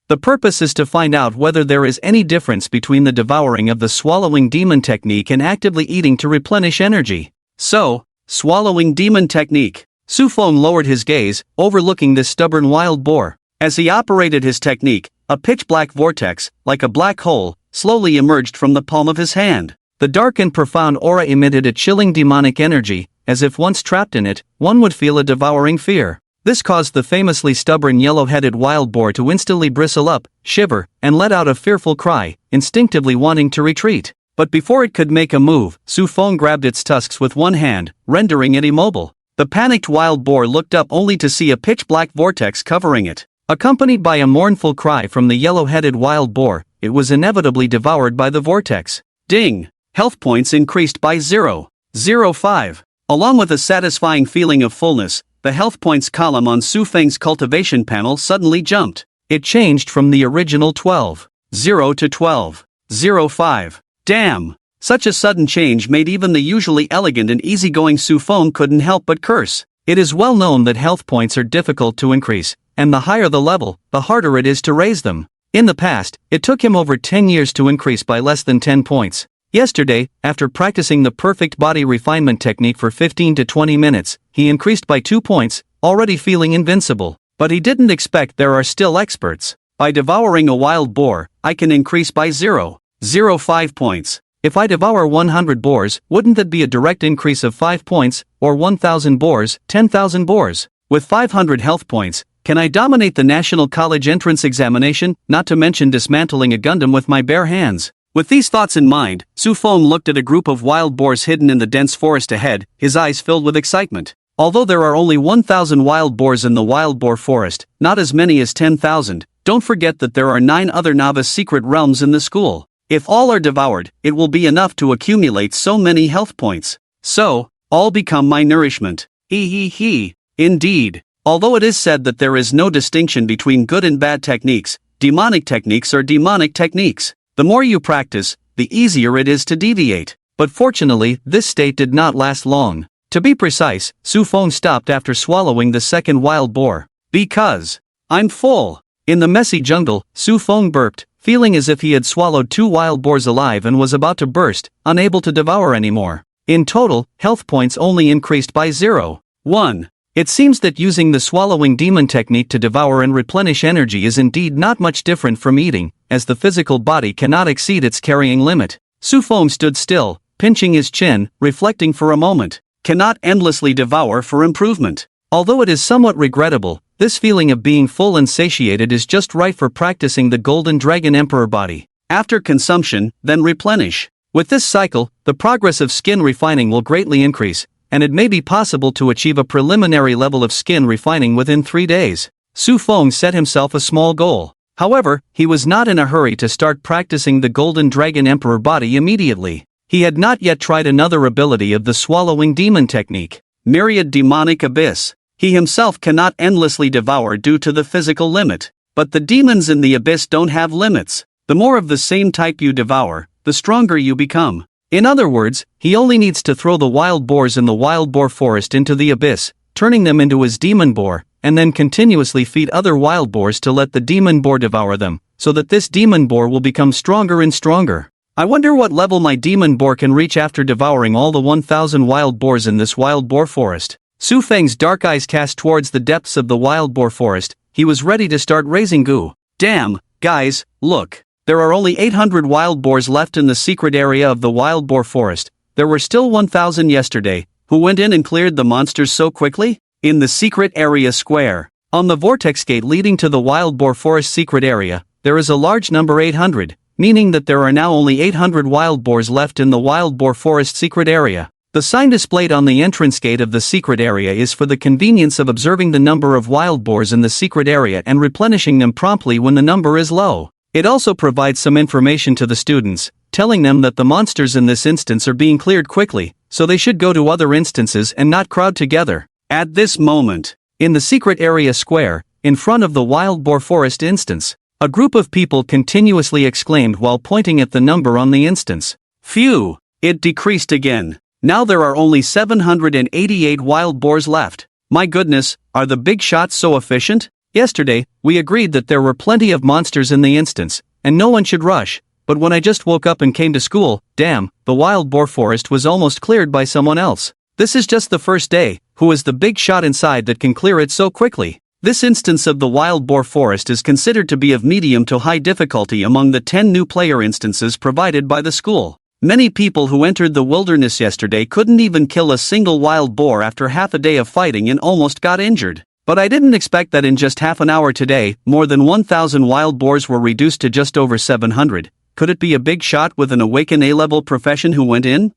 The purpose is to find out whether there is any difference between the devouring of the swallowing demon technique and actively eating to replenish energy. So, swallowing demon technique. Su Fong lowered his gaze, overlooking this stubborn wild boar. As he operated his technique, a pitch-black vortex, like a black hole, slowly emerged from the palm of his hand. The dark and profound aura emitted a chilling demonic energy, as if once trapped in it, one would feel a devouring fear. This caused the famously stubborn yellow-headed wild boar to instantly bristle up, shiver, and let out a fearful cry, instinctively wanting to retreat. But before it could make a move, Su Fong grabbed its tusks with one hand, rendering it immobile. The panicked wild boar looked up only to see a pitch-black vortex covering it. Accompanied by a mournful cry from the yellow-headed wild boar, it was inevitably devoured by the vortex. Ding! Health points increased by 0.05. Along with a satisfying feeling of fullness, the health points column on Su Feng's cultivation panel suddenly jumped. It changed from the original 12.0 to 12.05. Damn! Such a sudden change made even the usually elegant and easygoing Su Feng couldn't help but curse. It is well known that health points are difficult to increase, and the higher the level, the harder it is to raise them. In the past, it took him over 10 years to increase by less than 10 points. Yesterday, after practicing the perfect body refinement technique for 15 to 20 minutes, he increased by 2 points, already feeling invincible. But he didn't expect there are still experts. By devouring a wild boar, I can increase by 0.05 points. If I devour 100 boars, wouldn't that be a direct increase of 5 points, or 1,000 boars, 10,000 boars? With 500 health points, can I dominate the National College entrance examination, not to mention dismantling a Gundam with my bare hands? With these thoughts in mind, Su Feng looked at a group of wild boars hidden in the dense forest ahead, his eyes filled with excitement. Although there are only 1,000 wild boars in the wild boar forest, not as many as 10,000, don't forget that there are 9 other novice secret realms in the school. If all are devoured, it will be enough to accumulate so many health points. So, all become my nourishment. Indeed. Although it is said that there is no distinction between good and bad techniques, demonic techniques are demonic techniques. The more you practice, the easier it is to deviate. But fortunately, this state did not last long. To be precise, Su Feng stopped after swallowing the second wild boar. Because I'm full. In the messy jungle, Su Feng burped, feeling as if he had swallowed 2 wild boars alive and was about to burst, unable to devour anymore. In total, health points only increased by 0.1. It seems that using the swallowing demon technique to devour and replenish energy is indeed not much different from eating, as the physical body cannot exceed its carrying limit. Su Feng stood still, pinching his chin, reflecting for a moment. Cannot endlessly devour for improvement. Although it is somewhat regrettable, this feeling of being full and satiated is just right for practicing the Golden Dragon Emperor body. After consumption, then replenish. With this cycle, the progress of skin refining will greatly increase, and it may be possible to achieve a preliminary level of skin refining within 3 days. Su Feng set himself a small goal. However, he was not in a hurry to start practicing the Golden Dragon Emperor body immediately. He had not yet tried another ability of the swallowing demon technique, Myriad Demonic Abyss. He himself cannot endlessly devour due to the physical limit. But the demons in the abyss don't have limits. The more of the same type you devour, the stronger you become. In other words, he only needs to throw the wild boars in the wild boar forest into the abyss, turning them into his demon boar, and then continuously feed other wild boars to let the demon boar devour them, so that this demon boar will become stronger and stronger. I wonder what level my demon boar can reach after devouring all the 1,000 wild boars in this wild boar forest. Su Feng's dark eyes cast towards the depths of the wild boar forest. He was ready to start raising goo. Damn, guys, look. There are only 800 wild boars left in the secret area of the wild boar forest. There were still 1,000 yesterday. Who went in and cleared the monsters so quickly? In the secret area square. On the vortex gate leading to the wild boar forest secret area, there is a large number 800, meaning that there are now only 800 wild boars left in the wild boar forest secret area. The sign displayed on the entrance gate of the secret area is for the convenience of observing the number of wild boars in the secret area and replenishing them promptly when the number is low. It also provides some information to the students, telling them that the monsters in this instance are being cleared quickly, so they should go to other instances and not crowd together. At this moment, in the secret area square, in front of the wild boar forest instance, a group of people continuously exclaimed while pointing at the number on the instance. Phew! It decreased again. Now there are only 788 wild boars left. My goodness, are the big shots so efficient? Yesterday, we agreed that there were plenty of monsters in the instance, and no one should rush, but when I just woke up and came to school, damn, the wild boar forest was almost cleared by someone else. This is just the first day. Who is the big shot inside that can clear it so quickly? This instance of the wild boar forest is considered to be of medium to high difficulty among the 10 new player instances provided by the school. Many people who entered the wilderness yesterday couldn't even kill a single wild boar after half a day of fighting and almost got injured. But I didn't expect that in just half an hour today, more than 1,000 wild boars were reduced to just over 700. Could it be a big shot with an Awaken A-level profession who went in?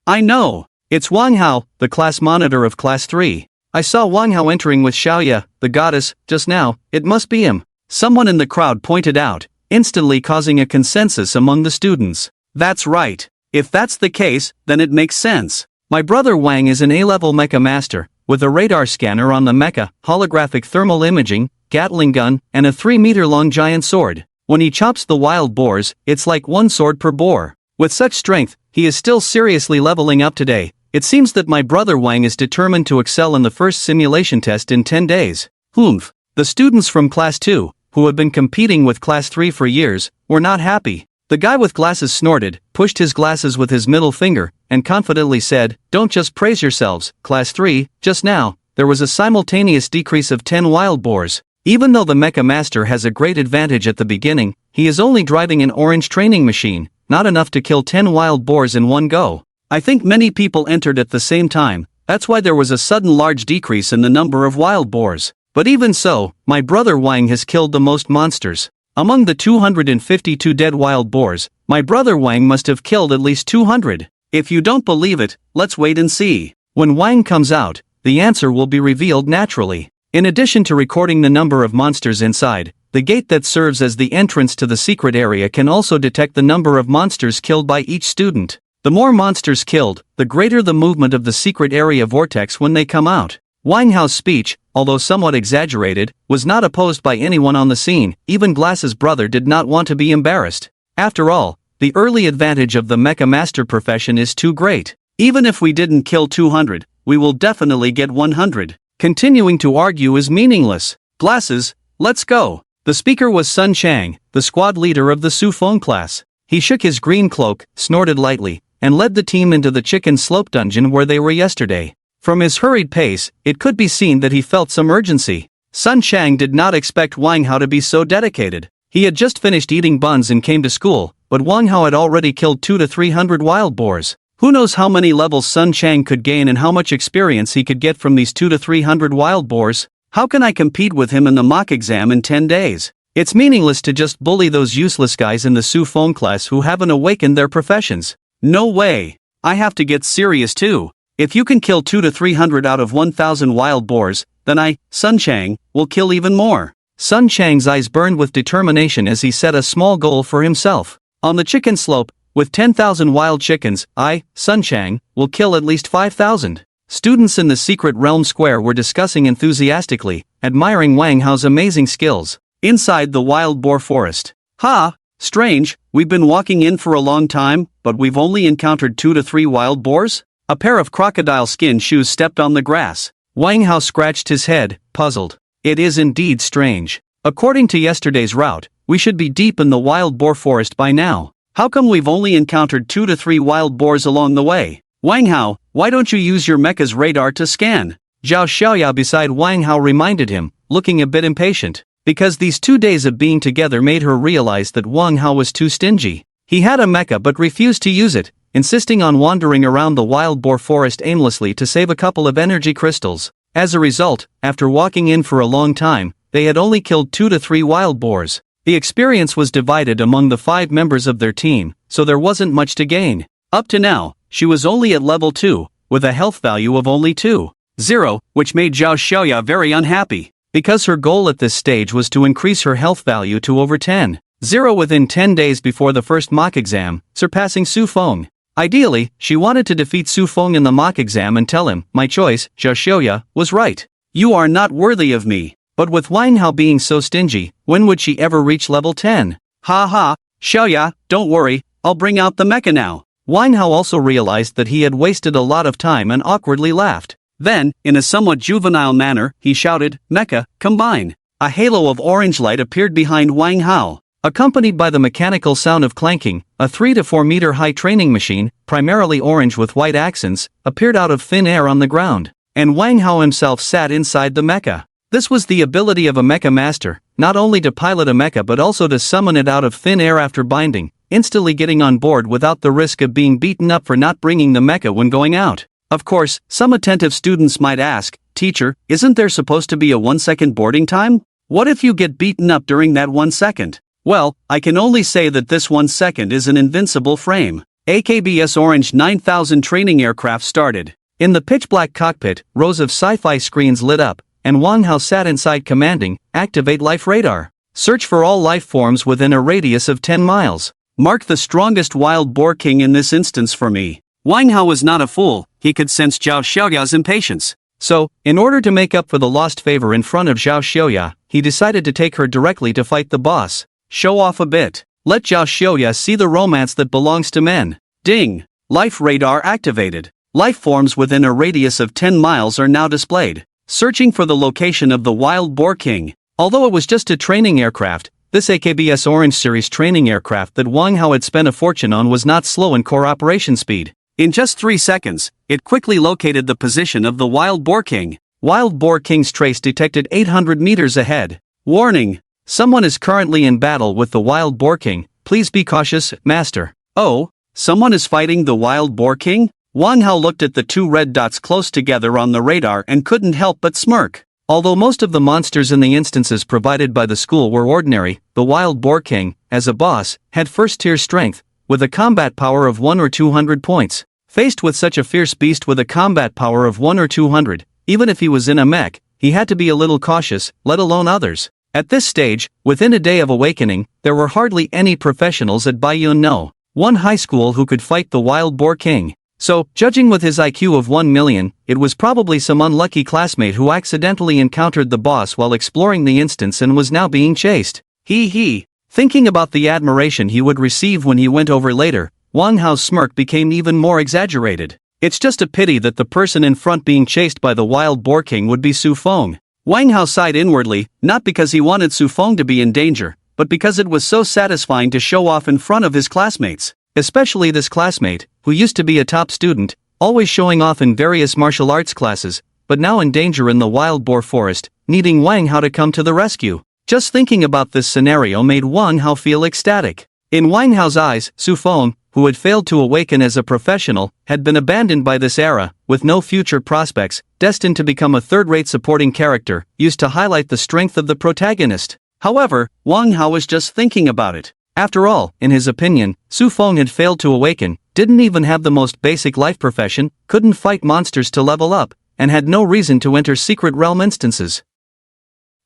I know. It's Wang Hao, the class monitor of Class 3. I saw Wang Hao entering with Shya, the goddess, just now. It must be him. Someone in the crowd pointed out. instantly causing a consensus among the students. That's right. If that's the case, then it makes sense. My brother Wang is an A-level mecha master, with a radar scanner on the mecha, holographic thermal imaging, Gatling gun, and a 3-meter-long giant sword. When he chops the wild boars, it's like one sword per boar. With such strength, he is still seriously leveling up today. It seems that my brother Wang is determined to excel in the first simulation test in 10 days. Humph. The students from Class 2, who have been competing with Class 3 for years, were not happy. The guy with glasses snorted, pushed his glasses with his middle finger, and confidently said, "Don't just praise yourselves, Class 3, just now, there was a simultaneous decrease of 10 wild boars. Even though the Mecha Master has a great advantage at the beginning, he is only driving an orange training machine, not enough to kill 10 wild boars in one go. I think many people entered at the same time, that's why there was a sudden large decrease in the number of wild boars. But even so, my brother Wang has killed the most monsters. Among the 252 dead wild boars, my brother Wang must have killed at least 200. If you don't believe it, let's wait and see. When Wang comes out, the answer will be revealed naturally. In addition to recording the number of monsters inside, the gate that serves as the entrance to the secret area can also detect the number of monsters killed by each student. The more monsters killed, the greater the movement of the secret area vortex when they come out. Wang Hao's speech, although somewhat exaggerated, was not opposed by anyone on the scene. Even Glass's brother did not want to be embarrassed. After all, the early advantage of the Mecha Master profession is too great. Even if we didn't kill 200, we will definitely get 100. Continuing to argue is meaningless. Glasses, let's go. The speaker was Sun Chang, the squad leader of the Su Fong class. He shook his green cloak, snorted lightly, and led the team into the chicken slope dungeon where they were yesterday. From his hurried pace, it could be seen that he felt some urgency. Sun Chang did not expect Wang Hao to be so dedicated. He had just finished eating buns and came to school, but Wang Hao had already killed 200 to 300 wild boars. Who knows how many levels Sun Chang could gain and how much experience he could get from these 200 to 300 wild boars? How can I compete with him in the mock exam in 10 days? It's meaningless to just bully those useless guys in the Su Fong class who haven't awakened their professions. No way. I have to get serious too. If you can kill 200 to 300 out of 1,000 wild boars, then I, Sun Chang, will kill even more. Sun Chang's eyes burned with determination as he set a small goal for himself. On the chicken slope, with 10,000 wild chickens, I, Sun Chang, will kill at least 5,000. Students in the secret realm square were discussing enthusiastically, admiring Wang Hao's amazing skills. Inside the wild boar forest. Ha! Strange, we've been walking in for a long time, but we've only encountered 2 to 3 wild boars? A pair of crocodile skin shoes stepped on the grass. Wang Hao scratched his head, puzzled. It is indeed strange. According to yesterday's route, we should be deep in the wild boar forest by now. How come we've only encountered 2 to 3 wild boars along the way? Wang Hao, why don't you use your mecha's radar to scan? Zhao Xiaoya beside Wang Hao reminded him, looking a bit impatient. Because these 2 days of being together made her realize that Wang Hao was too stingy. He had a mecha but refused to use it, insisting on wandering around the wild boar forest aimlessly to save a couple of energy crystals. As a result, after walking in for a long time, they had only killed 2 to 3 wild boars. The experience was divided among the 5 members of their team, so there wasn't much to gain. Up to now, she was only at level 2, with a health value of only 2.0, which made Zhao Xiaoya very unhappy, because her goal at this stage was to increase her health value to over 10.0 within 10 days before the first mock exam, surpassing Su Fong. Ideally, she wanted to defeat Su Fong in the mock exam and tell him, my choice, Zhao Xiaoya, was right. You are not worthy of me. But with Wang Hao being so stingy, when would she ever reach level 10? Ha ha, Xiaoya, don't worry, I'll bring out the mecha now. Wang Hao also realized that he had wasted a lot of time and awkwardly laughed. Then, in a somewhat juvenile manner, he shouted, Mecha, combine. A halo of orange light appeared behind Wang Hao. Accompanied by the mechanical sound of clanking, a 3 to 4 meter high training machine, primarily orange with white accents, appeared out of thin air on the ground. And Wang Hao himself sat inside the mecha. This was the ability of a mecha master, not only to pilot a mecha but also to summon it out of thin air after binding, instantly getting on board without the risk of being beaten up for not bringing the mecha when going out. Of course, some attentive students might ask, Teacher, isn't there supposed to be a 1-second boarding time? What if you get beaten up during that 1 second? Well, I can only say that this 1 second is an invincible frame. AKBS Orange 9000 training aircraft started. In the pitch-black cockpit, rows of sci-fi screens lit up, and Wang Hao sat inside commanding, activate life radar. Search for all life forms within a radius of 10 miles. Mark the strongest wild boar king in this instance for me. Wang Hao was not a fool, he could sense Zhao Xiaoya's impatience. So, in order to make up for the lost favor in front of Zhao Xiaoya, he decided to take her directly to fight the boss. Show off a bit. Let Zhao Xiaoya see the romance that belongs to men. Ding! Life radar activated. Life forms within a radius of 10 miles are now displayed. Searching for the location of the wild boar king. Although it was just a training aircraft, this AKBS Orange Series training aircraft that Wang Hao had spent a fortune on was not slow in core operation speed. In just 3 seconds, it quickly located the position of the Wild Boar King. Wild Boar King's trace detected 800 meters ahead. Warning! Someone is currently in battle with the Wild Boar King, please be cautious, Master. Oh? Someone is fighting the Wild Boar King? Wang Hao looked at the 2 red dots close together on the radar and couldn't help but smirk. Although most of the monsters in the instances provided by the school were ordinary, the Wild Boar King, as a boss, had first-tier strength, with a combat power of 1 or 200 points. Faced with such a fierce beast with a combat power of 1 or 200, even if he was in a mech, he had to be a little cautious, let alone others. At this stage, within a day of awakening, there were hardly any professionals at Baiyun No. 1 high school who could fight the Wild Boar King. So, judging with his IQ of 1 million, it was probably some unlucky classmate who accidentally encountered the boss while exploring the instance and was now being chased. Hee. Thinking about the admiration he would receive when he went over later, Wang Hao's smirk became even more exaggerated. It's just a pity that the person in front being chased by the Wild Boar King would be Su Fong. Wang Hao sighed inwardly, not because he wanted Su Fong to be in danger, but because it was so satisfying to show off in front of his classmates. Especially this classmate, who used to be a top student, always showing off in various martial arts classes, but now in danger in the wild boar forest, needing Wang Hao to come to the rescue. Just thinking about this scenario made Wang Hao feel ecstatic. In Wang Hao's eyes, Su Fong, who had failed to awaken as a professional, had been abandoned by this era, with no future prospects, destined to become a third-rate supporting character, used to highlight the strength of the protagonist. However, Wang Hao was just thinking about it. After all, in his opinion, Su Fong had failed to awaken, didn't even have the most basic life profession, couldn't fight monsters to level up, and had no reason to enter secret realm instances.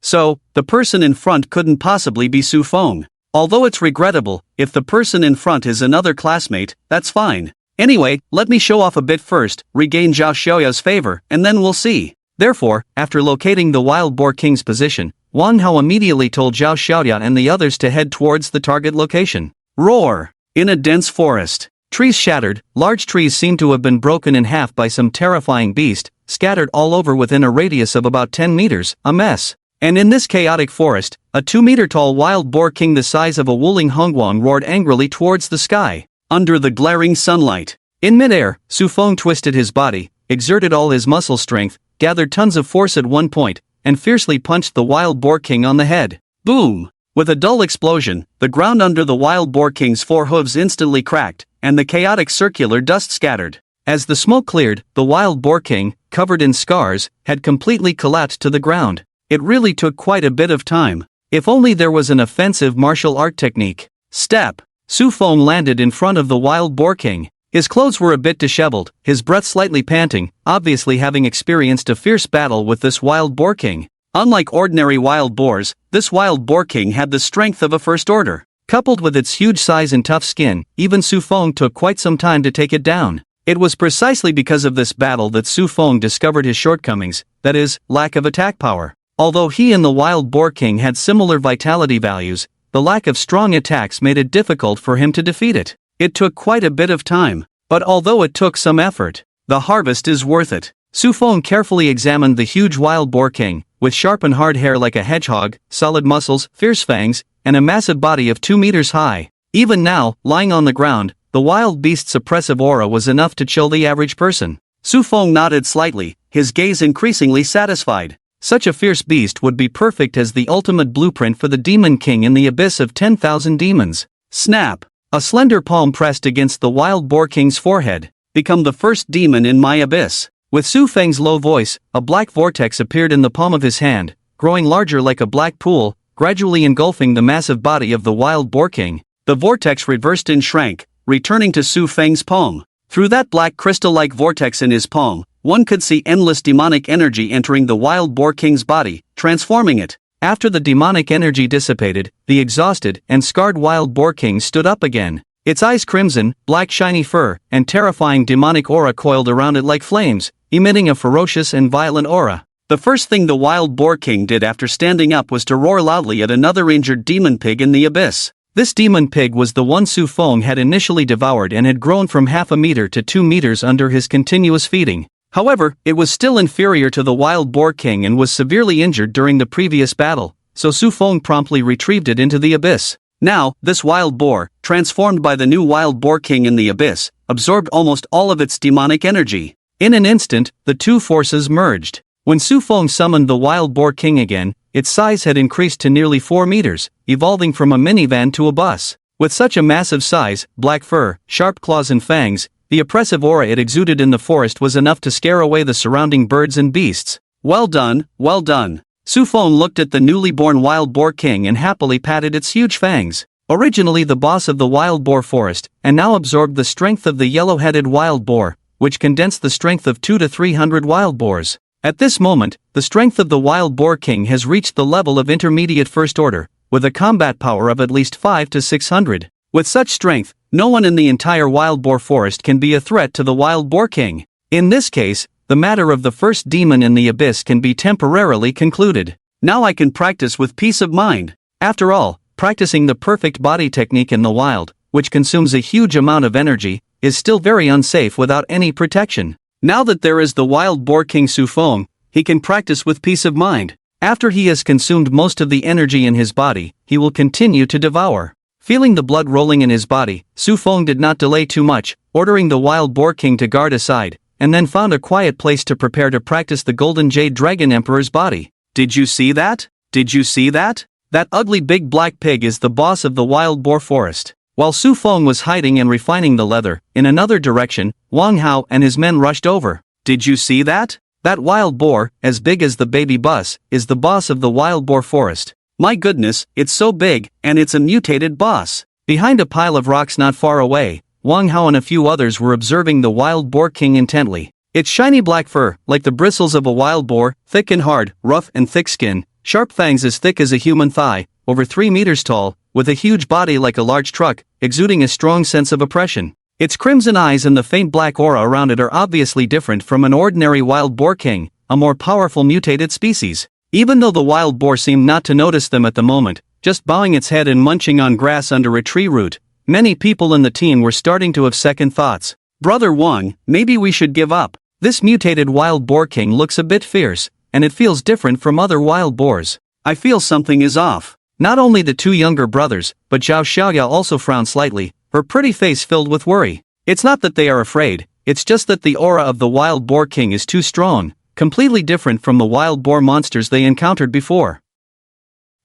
So, the person in front couldn't possibly be Su Fong. Although it's regrettable, if the person in front is another classmate, that's fine. Anyway, let me show off a bit first, regain Zhao Xiaoya's favor, and then we'll see. Therefore, after locating the Wild Boar King's position, Wang Hao immediately told Zhao Xiaoya and the others to head towards the target location. Roar! In a dense forest. Trees shattered, large trees seemed to have been broken in half by some terrifying beast, scattered all over within a radius of about 10 meters, a mess. And in this chaotic forest, a 2-meter-tall wild boar king the size of a Wuling Hongguang roared angrily towards the sky. Under the glaring sunlight. In midair, Su Fong twisted his body, exerted all his muscle strength, gathered tons of force at one point, and fiercely punched the wild boar king on the head. Boom! With a dull explosion, the ground under the wild boar king's 4 hooves instantly cracked, and the chaotic circular dust scattered. As the smoke cleared, the wild boar king, covered in scars, had completely collapsed to the ground. It really took quite a bit of time. If only there was an offensive martial art technique. Step! Su Fong landed in front of the wild boar king. His clothes were a bit disheveled, his breath slightly panting, obviously having experienced a fierce battle with this wild boar king. Unlike ordinary wild boars, this wild boar king had the strength of a first order. Coupled with its huge size and tough skin, even Su Fong took quite some time to take it down. It was precisely because of this battle that Su Fong discovered his shortcomings, that is, lack of attack power. Although he and the Wild Boar King had similar vitality values, the lack of strong attacks made it difficult for him to defeat it. It took quite a bit of time, but although it took some effort, the harvest is worth it. Su Fong carefully examined the huge Wild Boar King, with sharp and hard hair like a hedgehog, solid muscles, fierce fangs, and a massive body of 2 meters high. Even now, lying on the ground, the wild beast's oppressive aura was enough to chill the average person. Su Fong nodded slightly, his gaze increasingly satisfied. Such a fierce beast would be perfect as the ultimate blueprint for the Demon King in the abyss of 10,000 demons. Snap! A slender palm pressed against the Wild Boar King's forehead. Become the first demon in my abyss. With Su Feng's low voice, a black vortex appeared in the palm of his hand, growing larger like a black pool, gradually engulfing the massive body of the Wild Boar King. The vortex reversed and shrank, returning to Su Feng's palm. Through that black crystal-like vortex in his palm, one could see endless demonic energy entering the Wild Boar King's body, transforming it. After the demonic energy dissipated, the exhausted and scarred wild boar king stood up again. Its eyes crimson, black shiny fur, and terrifying demonic aura coiled around it like flames, emitting a ferocious and violent aura. The first thing the wild boar king did after standing up was to roar loudly at another injured demon pig in the abyss. This demon pig was the one Fong had initially devoured and had grown from half a meter to 2 meters under his continuous feeding. However, it was still inferior to the wild boar king and was severely injured during the previous battle, so Fong promptly retrieved it into the abyss. Now, this wild boar, transformed by the new wild boar king in the abyss, absorbed almost all of its demonic energy. In an instant, the two forces merged. When Fong summoned the wild boar king again, its size had increased to nearly 4 meters, evolving from a minivan to a bus. With such a massive size, black fur, sharp claws and fangs, the oppressive aura it exuded in the forest was enough to scare away the surrounding birds and beasts. Well done, well done. Fong looked at the newly born wild boar king and happily patted its huge fangs. Originally the boss of the wild boar forest, and now absorbed the strength of the yellow-headed wild boar, which condensed the strength of 200 to 300 wild boars. At this moment, the strength of the wild boar king has reached the level of intermediate first order, with a combat power of at least 500 to 600. With such strength, no one in the entire wild boar forest can be a threat to the wild boar king. In this case, the matter of the first demon in the abyss can be temporarily concluded. Now I can practice with peace of mind. After all, practicing the perfect body technique in the wild, which consumes a huge amount of energy, is still very unsafe without any protection. Now that there is the wild boar king Fong, he can practice with peace of mind. After he has consumed most of the energy in his body, he will continue to devour. Feeling the blood rolling in his body, Fong did not delay too much, ordering the wild boar king to guard aside, and then found a quiet place to prepare to practice the golden jade dragon emperor's body. Did you see that? Did you see that? That ugly big black pig is the boss of the wild boar forest. While Fong was hiding and refining the leather, in another direction, Wang Hao and his men rushed over. Did you see that? That wild boar, as big as the baby bus, is the boss of the wild boar forest. My goodness, it's so big, and it's a mutated boss. Behind a pile of rocks not far away, Wang Hao and a few others were observing the wild boar king intently. Its shiny black fur, like the bristles of a wild boar, thick and hard, rough and thick skin, sharp fangs as thick as a human thigh, over 3 meters tall, with a huge body like a large truck, exuding a strong sense of oppression. Its crimson eyes and the faint black aura around it are obviously different from an ordinary wild boar king, a more powerful mutated species. Even though the wild boar seemed not to notice them at the moment, just bowing its head and munching on grass under a tree root, many people in the team were starting to have second thoughts. Brother Wang, maybe we should give up. This mutated wild boar king looks a bit fierce, and it feels different from other wild boars. I feel something is off. Not only the two younger brothers, but Zhao Xiaoya also frowned slightly, her pretty face filled with worry. It's not that they are afraid, it's just that the aura of the wild boar king is too strong, completely different from the wild boar monsters they encountered before.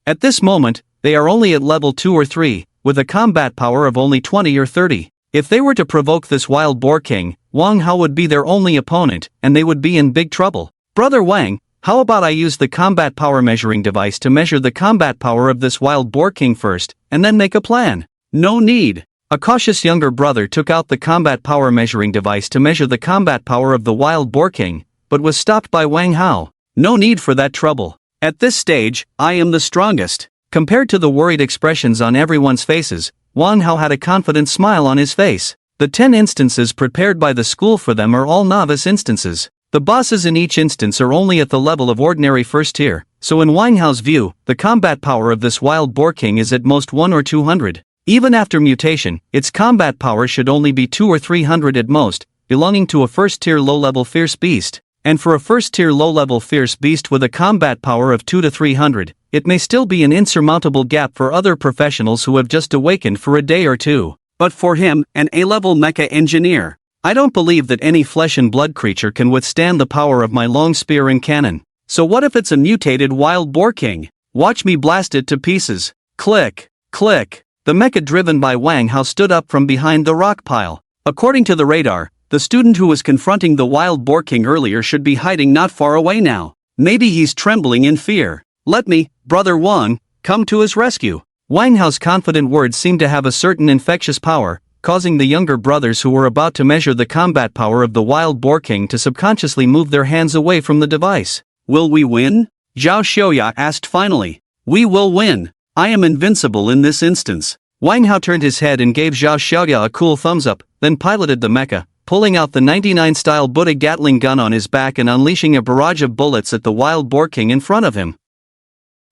At this moment, they are only at level 2 or 3, with a combat power of only 20 or 30. If they were to provoke this wild boar king, Wang Hao would be their only opponent, and they would be in big trouble. Brother Wang, how about I use the combat power measuring device to measure the combat power of this wild boar king first, and then make a plan? No need. A cautious younger brother took out the combat power measuring device to measure the combat power of the wild boar king, but was stopped by Wang Hao. No need for that trouble. At this stage, I am the strongest. Compared to the worried expressions on everyone's faces, Wang Hao had a confident smile on his face. The 10 instances prepared by the school for them are all novice instances. The bosses in each instance are only at the level of ordinary first tier, so in Wang Hao's view, the combat power of this wild boar king is at most 1 or 200. Even after mutation, its combat power should only be 200 or 300 at most, belonging to a first tier low-level fierce beast. And for a first tier low-level fierce beast with a combat power of 200 to 300, it may still be an insurmountable gap for other professionals who have just awakened for a day or two. But for him, an A-level mecha engineer, I don't believe that any flesh and blood creature can withstand the power of my long spear and cannon. So what if it's a mutated wild boar king? Watch me blast it to pieces. Click, click. The mecha driven by Wang Hao stood up from behind the rock pile. According to the radar, the student who was confronting the wild boar king earlier should be hiding not far away now. Maybe he's trembling in fear. Let me, Brother Wang, come to his rescue. Wang Hao's confident words seemed to have a certain infectious power, causing the younger brothers who were about to measure the combat power of the wild boar king to subconsciously move their hands away from the device. Will we win? Zhao Xiaoya asked finally. We will win. I am invincible in this instance. Wang Hao turned his head and gave Zhao Xiaoya a cool thumbs up, then piloted the mecha, pulling out the 99-style Buddha Gatling gun on his back and unleashing a barrage of bullets at the wild boar king in front of him.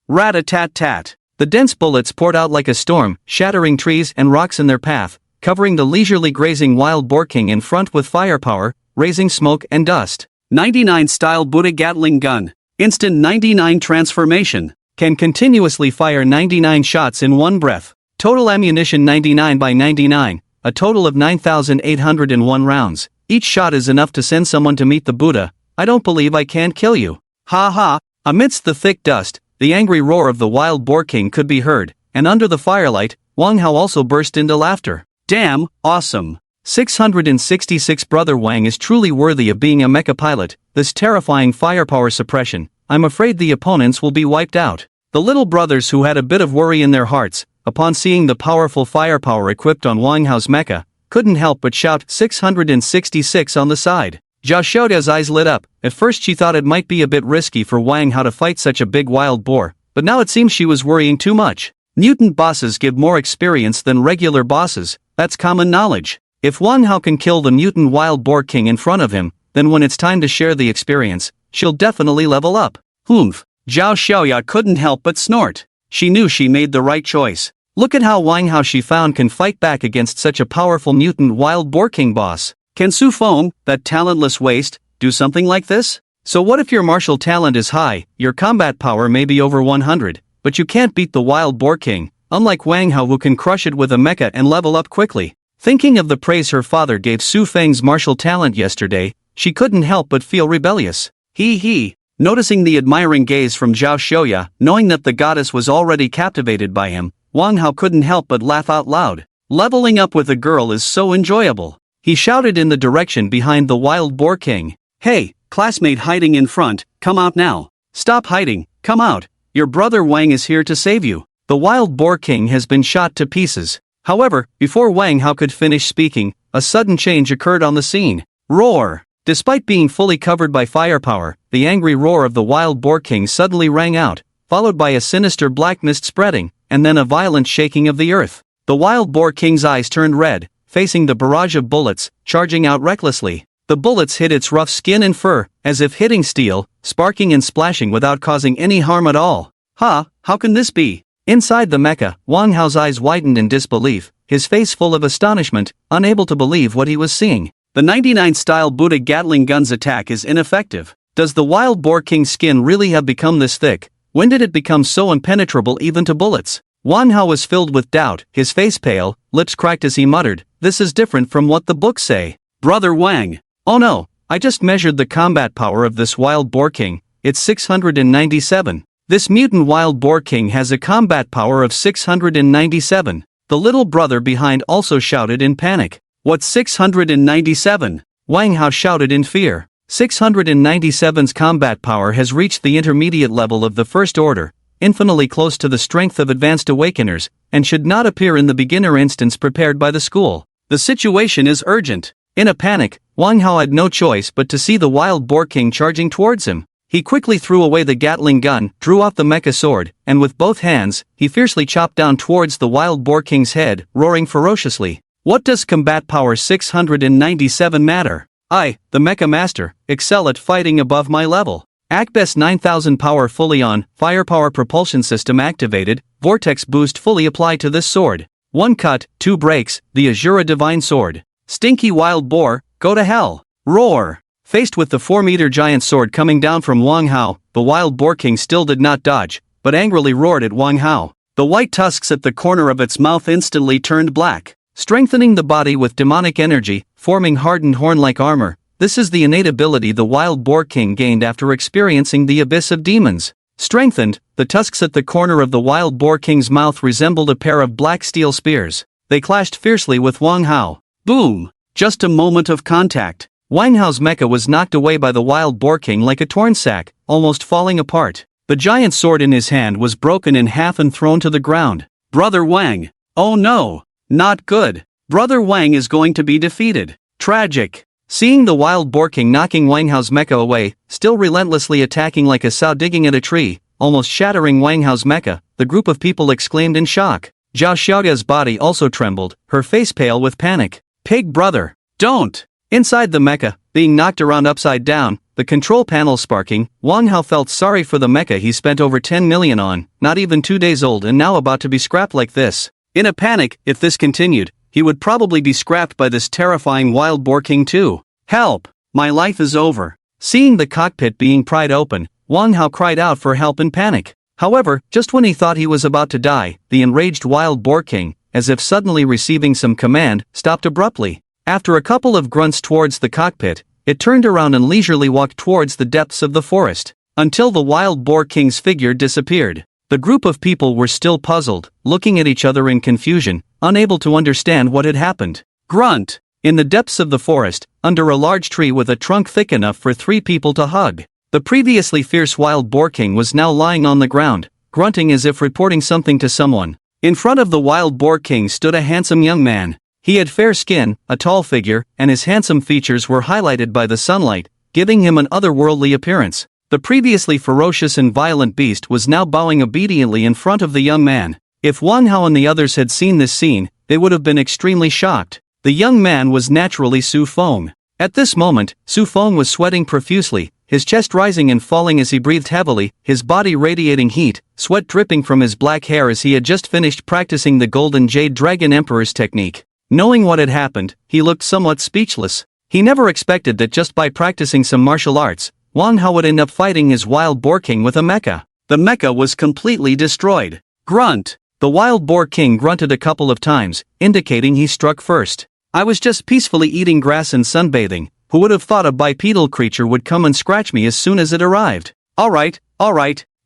Rat-a-tat-tat. The dense bullets poured out like a storm, shattering trees and rocks in their path, covering the leisurely grazing wild boar king in front with firepower, raising smoke and dust. 99-style Buddha Gatling gun. Instant 99 transformation. Can continuously fire 99 shots in one breath. Total ammunition 99 by 99, a total of 9,801 rounds. Each shot is enough to send someone to meet the Buddha. I don't believe I can't kill you. Ha ha. Amidst the thick dust, the angry roar of the wild boar king could be heard, and under the firelight, Wang Hao also burst into laughter. Damn, awesome. 666 Brother Wang is truly worthy of being a mecha pilot. This terrifying firepower suppression, I'm afraid the opponents will be wiped out. The little brothers who had a bit of worry in their hearts, upon seeing the powerful firepower equipped on Wang Hao's mecha, couldn't help but shout 666 on the side. Zhao Xiaoda's eyes lit up. At first she thought it might be a bit risky for Wang Hao to fight such a big wild boar, but now it seems she was worrying too much. Mutant bosses give more experience than regular bosses, that's common knowledge. If Wang Hao can kill the mutant wild boar king in front of him, then when it's time to share the experience, she'll definitely level up. Humph. Zhao Xiaoya couldn't help but snort. She knew she made the right choice. Look at how Wang Hao she found can fight back against such a powerful mutant wild boar king boss. Can Su Fong, that talentless waste, do something like this? So what if your martial talent is high, your combat power may be over 100, but you can't beat the wild boar king, unlike Wang Hao who can crush it with a mecha and level up quickly. Thinking of the praise her father gave Su Feng's martial talent yesterday, she couldn't help but feel rebellious. Hee. Noticing the admiring gaze from Zhao Xiaoya, knowing that the goddess was already captivated by him, Wang Hao couldn't help but laugh out loud. Leveling up with a girl is so enjoyable. He shouted in the direction behind the wild boar king. Hey, classmate hiding in front, come out now. Stop hiding, come out. Your brother Wang is here to save you. The wild boar king has been shot to pieces. However, before Wang Hao could finish speaking, a sudden change occurred on the scene. Roar! Despite being fully covered by firepower, the angry roar of the wild boar king suddenly rang out, followed by a sinister black mist spreading, and then a violent shaking of the earth. The wild boar king's eyes turned red, facing the barrage of bullets, charging out recklessly. The bullets hit its rough skin and fur, as if hitting steel, sparking and splashing without causing any harm at all. How can this be? Inside the mecha, Wang Hao's eyes widened in disbelief, his face full of astonishment, unable to believe what he was seeing. The 99-style Buddha Gatling gun's attack is ineffective. Does the wild boar king's skin really have become this thick? When did it become so impenetrable even to bullets? Wang Hao was filled with doubt, his face pale, lips cracked as he muttered, "This is different from what the books say. Brother Wang. Oh no, I just measured the combat power of this wild boar king, it's 697. This mutant wild boar king has a combat power of 697. The little brother behind also shouted in panic. What's 697? Wang Hao shouted in fear. 697's combat power has reached the intermediate level of the First Order, infinitely close to the strength of advanced awakeners, and should not appear in the beginner instance prepared by the school. The situation is urgent. In a panic, Wang Hao had no choice but to see the wild boar king charging towards him. He quickly threw away the Gatling gun, drew out the mecha sword, and with both hands, he fiercely chopped down towards the wild boar king's head, roaring ferociously. What does combat power 697 matter? I, the mecha master, excel at fighting above my level. Akbest 9000 power fully on, firepower propulsion system activated, vortex boost fully applied to this sword. 1 cut, 2 breaks, the Azura divine sword. Stinky wild boar, go to hell. Roar! Faced with the 4-meter giant sword coming down from Wang Hao, the wild boar king still did not dodge, but angrily roared at Wang Hao. The white tusks at the corner of its mouth instantly turned black. Strengthening the body with demonic energy, forming hardened horn-like armor, this is the innate ability the wild boar king gained after experiencing the abyss of demons. Strengthened, the tusks at the corner of the wild boar king's mouth resembled a pair of black steel spears. They clashed fiercely with Wang Hao. Boom! Just a moment of contact. Wang Hao's mecha was knocked away by the wild boar king like a torn sack, almost falling apart. The giant sword in his hand was broken in half and thrown to the ground. Brother Wang! Oh no! Not good. Brother Wang is going to be defeated. Tragic. Seeing the wild boar king knocking Wang Hao's mecha away, still relentlessly attacking like a sow digging at a tree, almost shattering Wang Hao's mecha. The group of people exclaimed in shock. Zhao Xiaoya's body also trembled, her face pale with panic. Pig brother! Don't! Inside the mecha, being knocked around upside down, the control panel sparking, Wang Hao felt sorry for the mecha he spent over 10 million on, not even 2 days old and now about to be scrapped like this. In a panic, if this continued, he would probably be scrapped by this terrifying wild boar king too. Help! My life is over. Seeing the cockpit being pried open, Wang Hao cried out for help in panic. However, just when he thought he was about to die, the enraged wild boar king, as if suddenly receiving some command, stopped abruptly. After a couple of grunts towards the cockpit, it turned around and leisurely walked towards the depths of the forest, until the wild boar king's figure disappeared. The group of people were still puzzled, looking at each other in confusion, unable to understand what had happened. Grunt! In the depths of the forest, under a large tree with a trunk thick enough for 3 people to hug, the previously fierce wild boar king was now lying on the ground, grunting as if reporting something to someone. In front of the wild boar king stood a handsome young man. He had fair skin, a tall figure, and his handsome features were highlighted by the sunlight, giving him an otherworldly appearance. The previously ferocious and violent beast was now bowing obediently in front of the young man. If Wang Hao and the others had seen this scene, they would have been extremely shocked. The young man was naturally Su Fong. At this moment, Su Fong was sweating profusely, his chest rising and falling as he breathed heavily, his body radiating heat, sweat dripping from his black hair as he had just finished practicing the Golden Jade Dragon Emperor's technique. Knowing what had happened, he looked somewhat speechless. He never expected that just by practicing some martial arts, Wang Hao would end up fighting his wild boar king with a mecha. The mecha was completely destroyed. Grunt! The wild boar king grunted a couple of times, indicating he struck first. I was just peacefully eating grass and sunbathing. Who would have thought a bipedal creature would come and scratch me as soon as it arrived? Alright.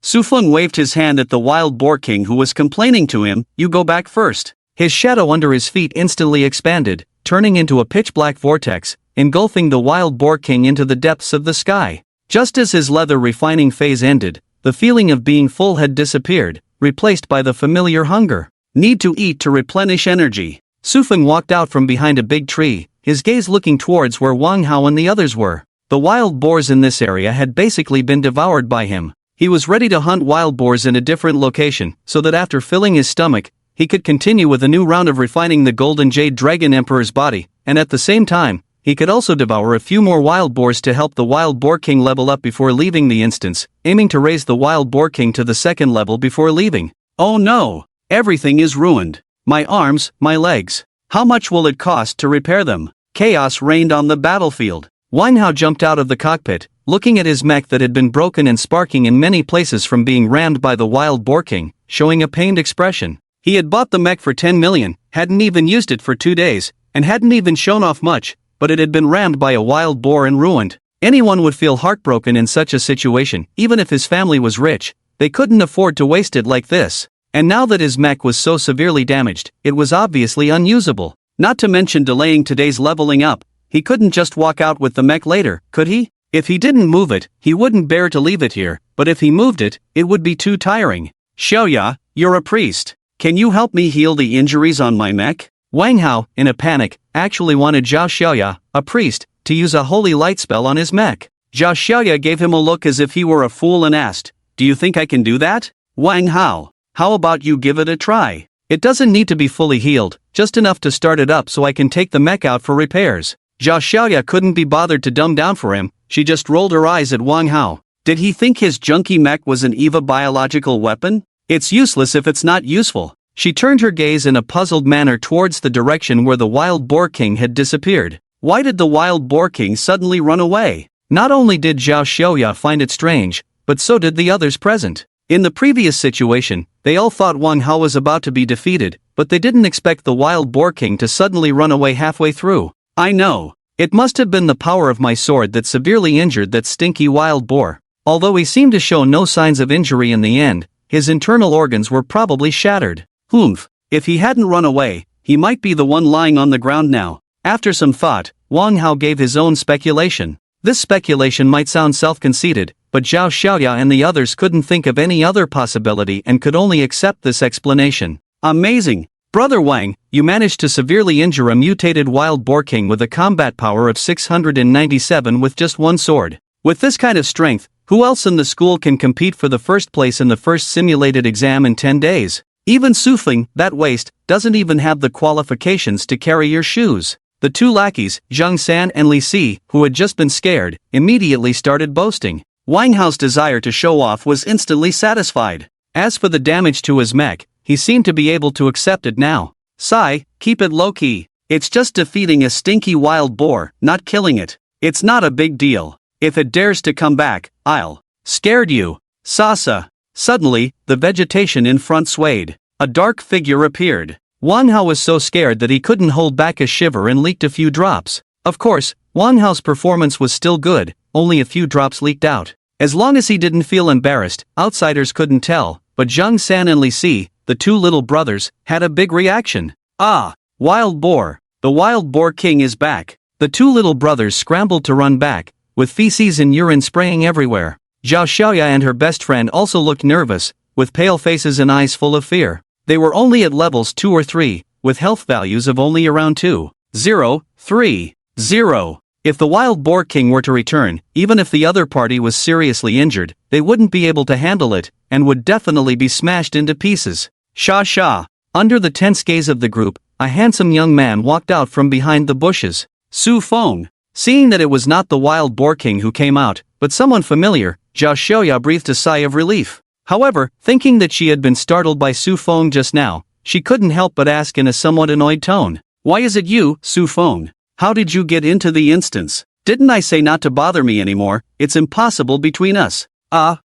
Su Feng waved his hand at the wild boar king who was complaining to him, you go back first. His shadow under his feet instantly expanded, turning into a pitch-black vortex, engulfing the wild boar king into the depths of the sky. Just as his leather refining phase ended, the feeling of being full had disappeared, replaced by the familiar hunger. Need to eat to replenish energy. Su Feng walked out from behind a big tree, his gaze looking towards where Wang Hao and the others were. The wild boars in this area had basically been devoured by him. He was ready to hunt wild boars in a different location, so that after filling his stomach, he could continue with a new round of refining the Golden Jade Dragon Emperor's body, and at the same time, he could also devour a few more wild boars to help the wild boar king level up before leaving the instance, aiming to raise the wild boar king to the 2nd level before leaving. Oh no! Everything is ruined. My arms, my legs. How much will it cost to repair them? Chaos reigned on the battlefield. Wang Hao jumped out of the cockpit, looking at his mech that had been broken and sparking in many places from being rammed by the wild boar king, showing a pained expression. He had bought the mech for 10 million, hadn't even used it for 2 days, and hadn't even shown off much, but it had been rammed by a wild boar and ruined. Anyone would feel heartbroken in such a situation, even if his family was rich. They couldn't afford to waste it like this. And now that his mech was so severely damaged, it was obviously unusable. Not to mention delaying today's leveling up, he couldn't just walk out with the mech later, could he? If he didn't move it, he wouldn't bear to leave it here, but if he moved it, it would be too tiring. Shya, you're a priest. Can you help me heal the injuries on my mech? Wang Hao, in a panic, actually wanted Zhao Xiaoya, a priest, to use a holy light spell on his mech. Zhao Xiaoya gave him a look as if he were a fool and asked, do you think I can do that? Wang Hao, how about you give it a try? It doesn't need to be fully healed, just enough to start it up so I can take the mech out for repairs. Zhao Xiaoya couldn't be bothered to dumb down for him, she just rolled her eyes at Wang Hao. Did he think his junky mech was an EVA biological weapon? It's useless if it's not useful. She turned her gaze in a puzzled manner towards the direction where the wild boar king had disappeared. Why did the wild boar king suddenly run away? Not only did Zhao Xiaoya find it strange, but so did the others present. In the previous situation, they all thought Wang Hao was about to be defeated, but they didn't expect the wild boar king to suddenly run away halfway through. I know. It must have been the power of my sword that severely injured that stinky wild boar. Although he seemed to show no signs of injury in the end, his internal organs were probably shattered. If he hadn't run away, he might be the one lying on the ground now. After some thought, Wang Hao gave his own speculation. This speculation might sound self-conceited, but Zhao Xiaoya and the others couldn't think of any other possibility and could only accept this explanation. Amazing! Brother Wang, you managed to severely injure a mutated wild boar king with a combat power of 697 with just one sword. With this kind of strength, Who else in the school can compete for the first place in the first simulated exam in 10 days? Even Sufeng, that waste, doesn't even have the qualifications to carry your shoes. The two lackeys, Zhang San and Li Si, who had just been scared, immediately started boasting. Wang Hao's desire to show off was instantly satisfied. As for the damage to his mech, he seemed to be able to accept it now. Sigh, keep it low-key. It's just defeating a stinky wild boar, not killing it. It's not a big deal. If it dares to come back, I'll. Scared you. Sasa. Suddenly, the vegetation in front swayed. A dark figure appeared. Wang Hao was so scared that he couldn't hold back a shiver and leaked a few drops. Of course, Wang Hao's performance was still good, only a few drops leaked out. As long as he didn't feel embarrassed, outsiders couldn't tell, but Zhang San and Li Si, the two little brothers, had a big reaction. Ah! Wild boar! The wild boar king is back! The two little brothers scrambled to run back, with feces and urine spraying everywhere. Zhao Xiaoya and her best friend also looked nervous, with pale faces and eyes full of fear. They were only at levels 2 or 3, with health values of only around 2, 0, 3, 0. If the wild boar king were to return, even if the other party was seriously injured, they wouldn't be able to handle it, and would definitely be smashed into pieces. Sha. Under the tense gaze of the group, a handsome young man walked out from behind the bushes. Su Fong. Seeing that it was not the wild boar king who came out, but someone familiar, Zhao Xiaoya breathed a sigh of relief. However, thinking that she had been startled by Su Fong just now, she couldn't help but ask in a somewhat annoyed tone. Why is it you, Su Fong? How did you get into the instance? Didn't I say not to bother me anymore? It's impossible between us.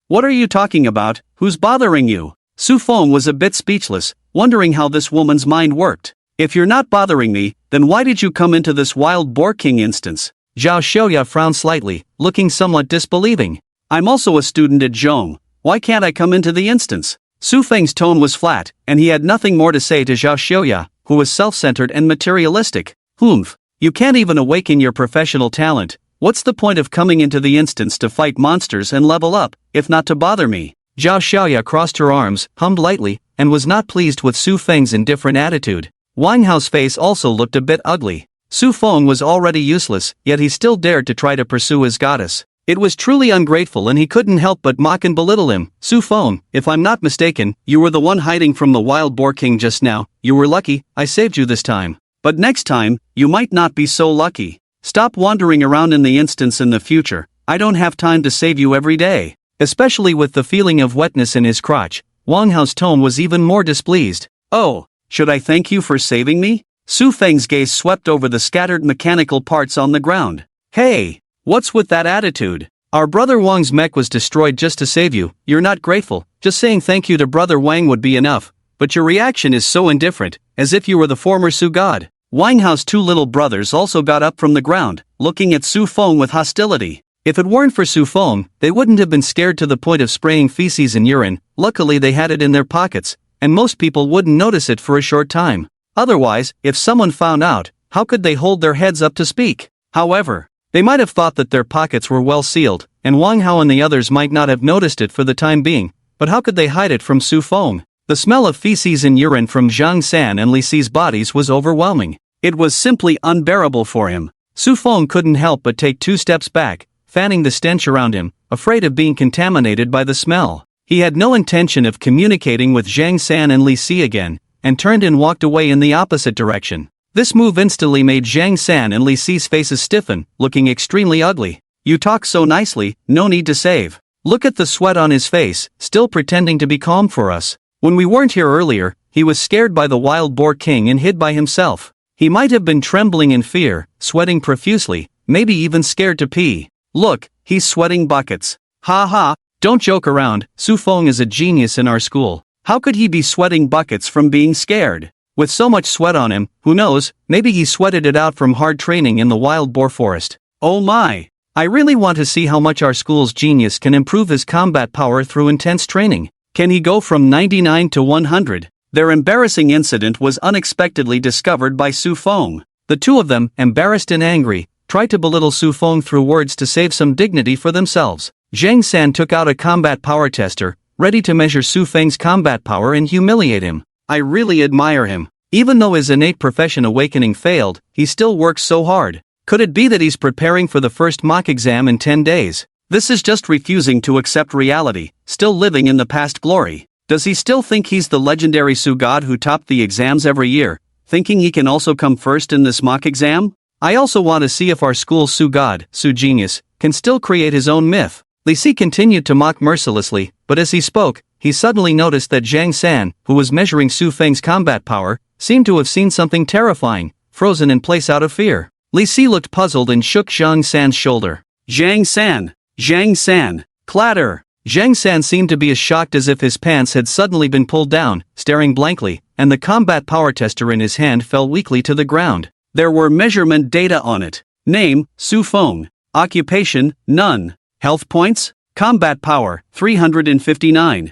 What are you talking about? Who's bothering you? Su Fong was a bit speechless, wondering how this woman's mind worked. If you're not bothering me, then why did you come into this wild boar king instance? Zhao Xiaoya frowned slightly, looking somewhat disbelieving. I'm also a student at Zhong. Why can't I come into the instance? Su Feng's tone was flat, and he had nothing more to say to Zhao Xiaoya, who was self-centered and materialistic. Humph. You can't even awaken your professional talent. What's the point of coming into the instance to fight monsters and level up, if not to bother me? Zhao Xiaoya crossed her arms, hummed lightly, and was not pleased with Su Feng's indifferent attitude. Wang Hao's face also looked a bit ugly. Su Feng was already useless, yet he still dared to try to pursue his goddess. It was truly ungrateful and he couldn't help but mock and belittle him. Su Feng, if I'm not mistaken, you were the one hiding from the wild boar king just now. You were lucky, I saved you this time. But next time, you might not be so lucky. Stop wandering around in the instance in the future. I don't have time to save you every day. Especially with the feeling of wetness in his crotch, Wang Hao's tone was even more displeased. Oh, should I thank you for saving me? Su Feng's gaze swept over the scattered mechanical parts on the ground. Hey, what's with that attitude? Our brother Wang's mech was destroyed just to save you. You're not grateful. Just saying thank you to brother Wang would be enough. But your reaction is so indifferent, as if you were the former Su god. Wang Hao's two little brothers also got up from the ground, looking at Su Feng with hostility. If it weren't for Su Feng, they wouldn't have been scared to the point of spraying feces and urine. Luckily they had it in their pockets, and most people wouldn't notice it for a short time. Otherwise, if someone found out, how could they hold their heads up to speak? However, they might have thought that their pockets were well sealed, and Wang Hao and the others might not have noticed it for the time being, but how could they hide it from Su Feng? The smell of feces and urine from Zhang San and Li Si's bodies was overwhelming. It was simply unbearable for him. Su Feng couldn't help but take 2 steps back, fanning the stench around him, afraid of being contaminated by the smell. He had no intention of communicating with Zhang San and Li Si again, and turned and walked away in the opposite direction. This move instantly made Zhang San and Li Si's faces stiffen, looking extremely ugly. You talk so nicely, no need to save. Look at the sweat on his face, still pretending to be calm for us. When we weren't here earlier, he was scared by the wild boar king and hid by himself. He might have been trembling in fear, sweating profusely, maybe even scared to pee. Look, he's sweating buckets. Ha ha, don't joke around. Su Feng is a genius in our school. How could he be sweating buckets from being scared? With so much sweat on him, who knows, maybe he sweated it out from hard training in the wild boar forest. Oh my! I really want to see how much our school's genius can improve his combat power through intense training. Can he go from 99 to 100? Their embarrassing incident was unexpectedly discovered by Su Feng. The two of them, embarrassed and angry, tried to belittle Su Feng through words to save some dignity for themselves. Zhang San took out a combat power tester, ready to measure Su Feng's combat power and humiliate him. I really admire him. Even though his innate profession awakening failed, he still works so hard. Could it be that he's preparing for the first mock exam in 10 days? This is just refusing to accept reality, still living in the past glory. Does he still think he's the legendary Su god who topped the exams every year, thinking he can also come first in this mock exam? I also want to see if our school's Su god, Su genius, can still create his own myth. Li Si continued to mock mercilessly, but as he spoke, he suddenly noticed that Zhang San, who was measuring Su Feng's combat power, seemed to have seen something terrifying, frozen in place out of fear. Li Si looked puzzled and shook Zhang San's shoulder. Zhang San! Zhang San! Clatter! Zhang San seemed to be as shocked as if his pants had suddenly been pulled down, staring blankly, and the combat power tester in his hand fell weakly to the ground. There were measurement data on it. Name, Su Fong. Occupation, none. Health points? Combat power, 359.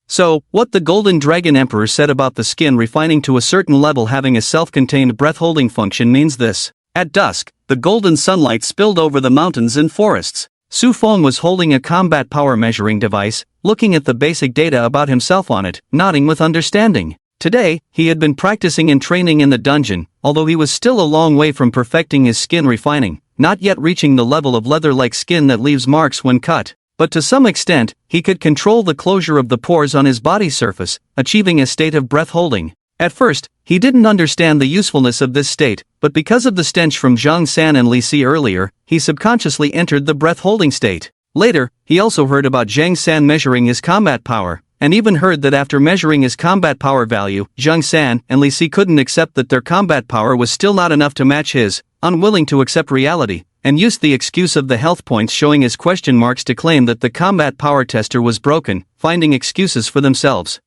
So, what the Golden Dragon Emperor said about the skin refining to a certain level having a self-contained breath-holding function means this. At dusk, the golden sunlight spilled over the mountains and forests. Su Fong was holding a combat power measuring device, looking at the basic data about himself on it, nodding with understanding. Today, he had been practicing and training in the dungeon, although he was still a long way from perfecting his skin refining, not yet reaching the level of leather-like skin that leaves marks when cut. But to some extent, he could control the closure of the pores on his body surface, achieving a state of breath-holding. At first, he didn't understand the usefulness of this state, but because of the stench from Zhang San and Li Si earlier, he subconsciously entered the breath-holding state. Later, he also heard about Zhang San measuring his combat power, and even heard that after measuring his combat power value, Zhang San and Li Si couldn't accept that their combat power was still not enough to match his, unwilling to accept reality, and used the excuse of the health points showing as question marks to claim that the combat power tester was broken, finding excuses for themselves.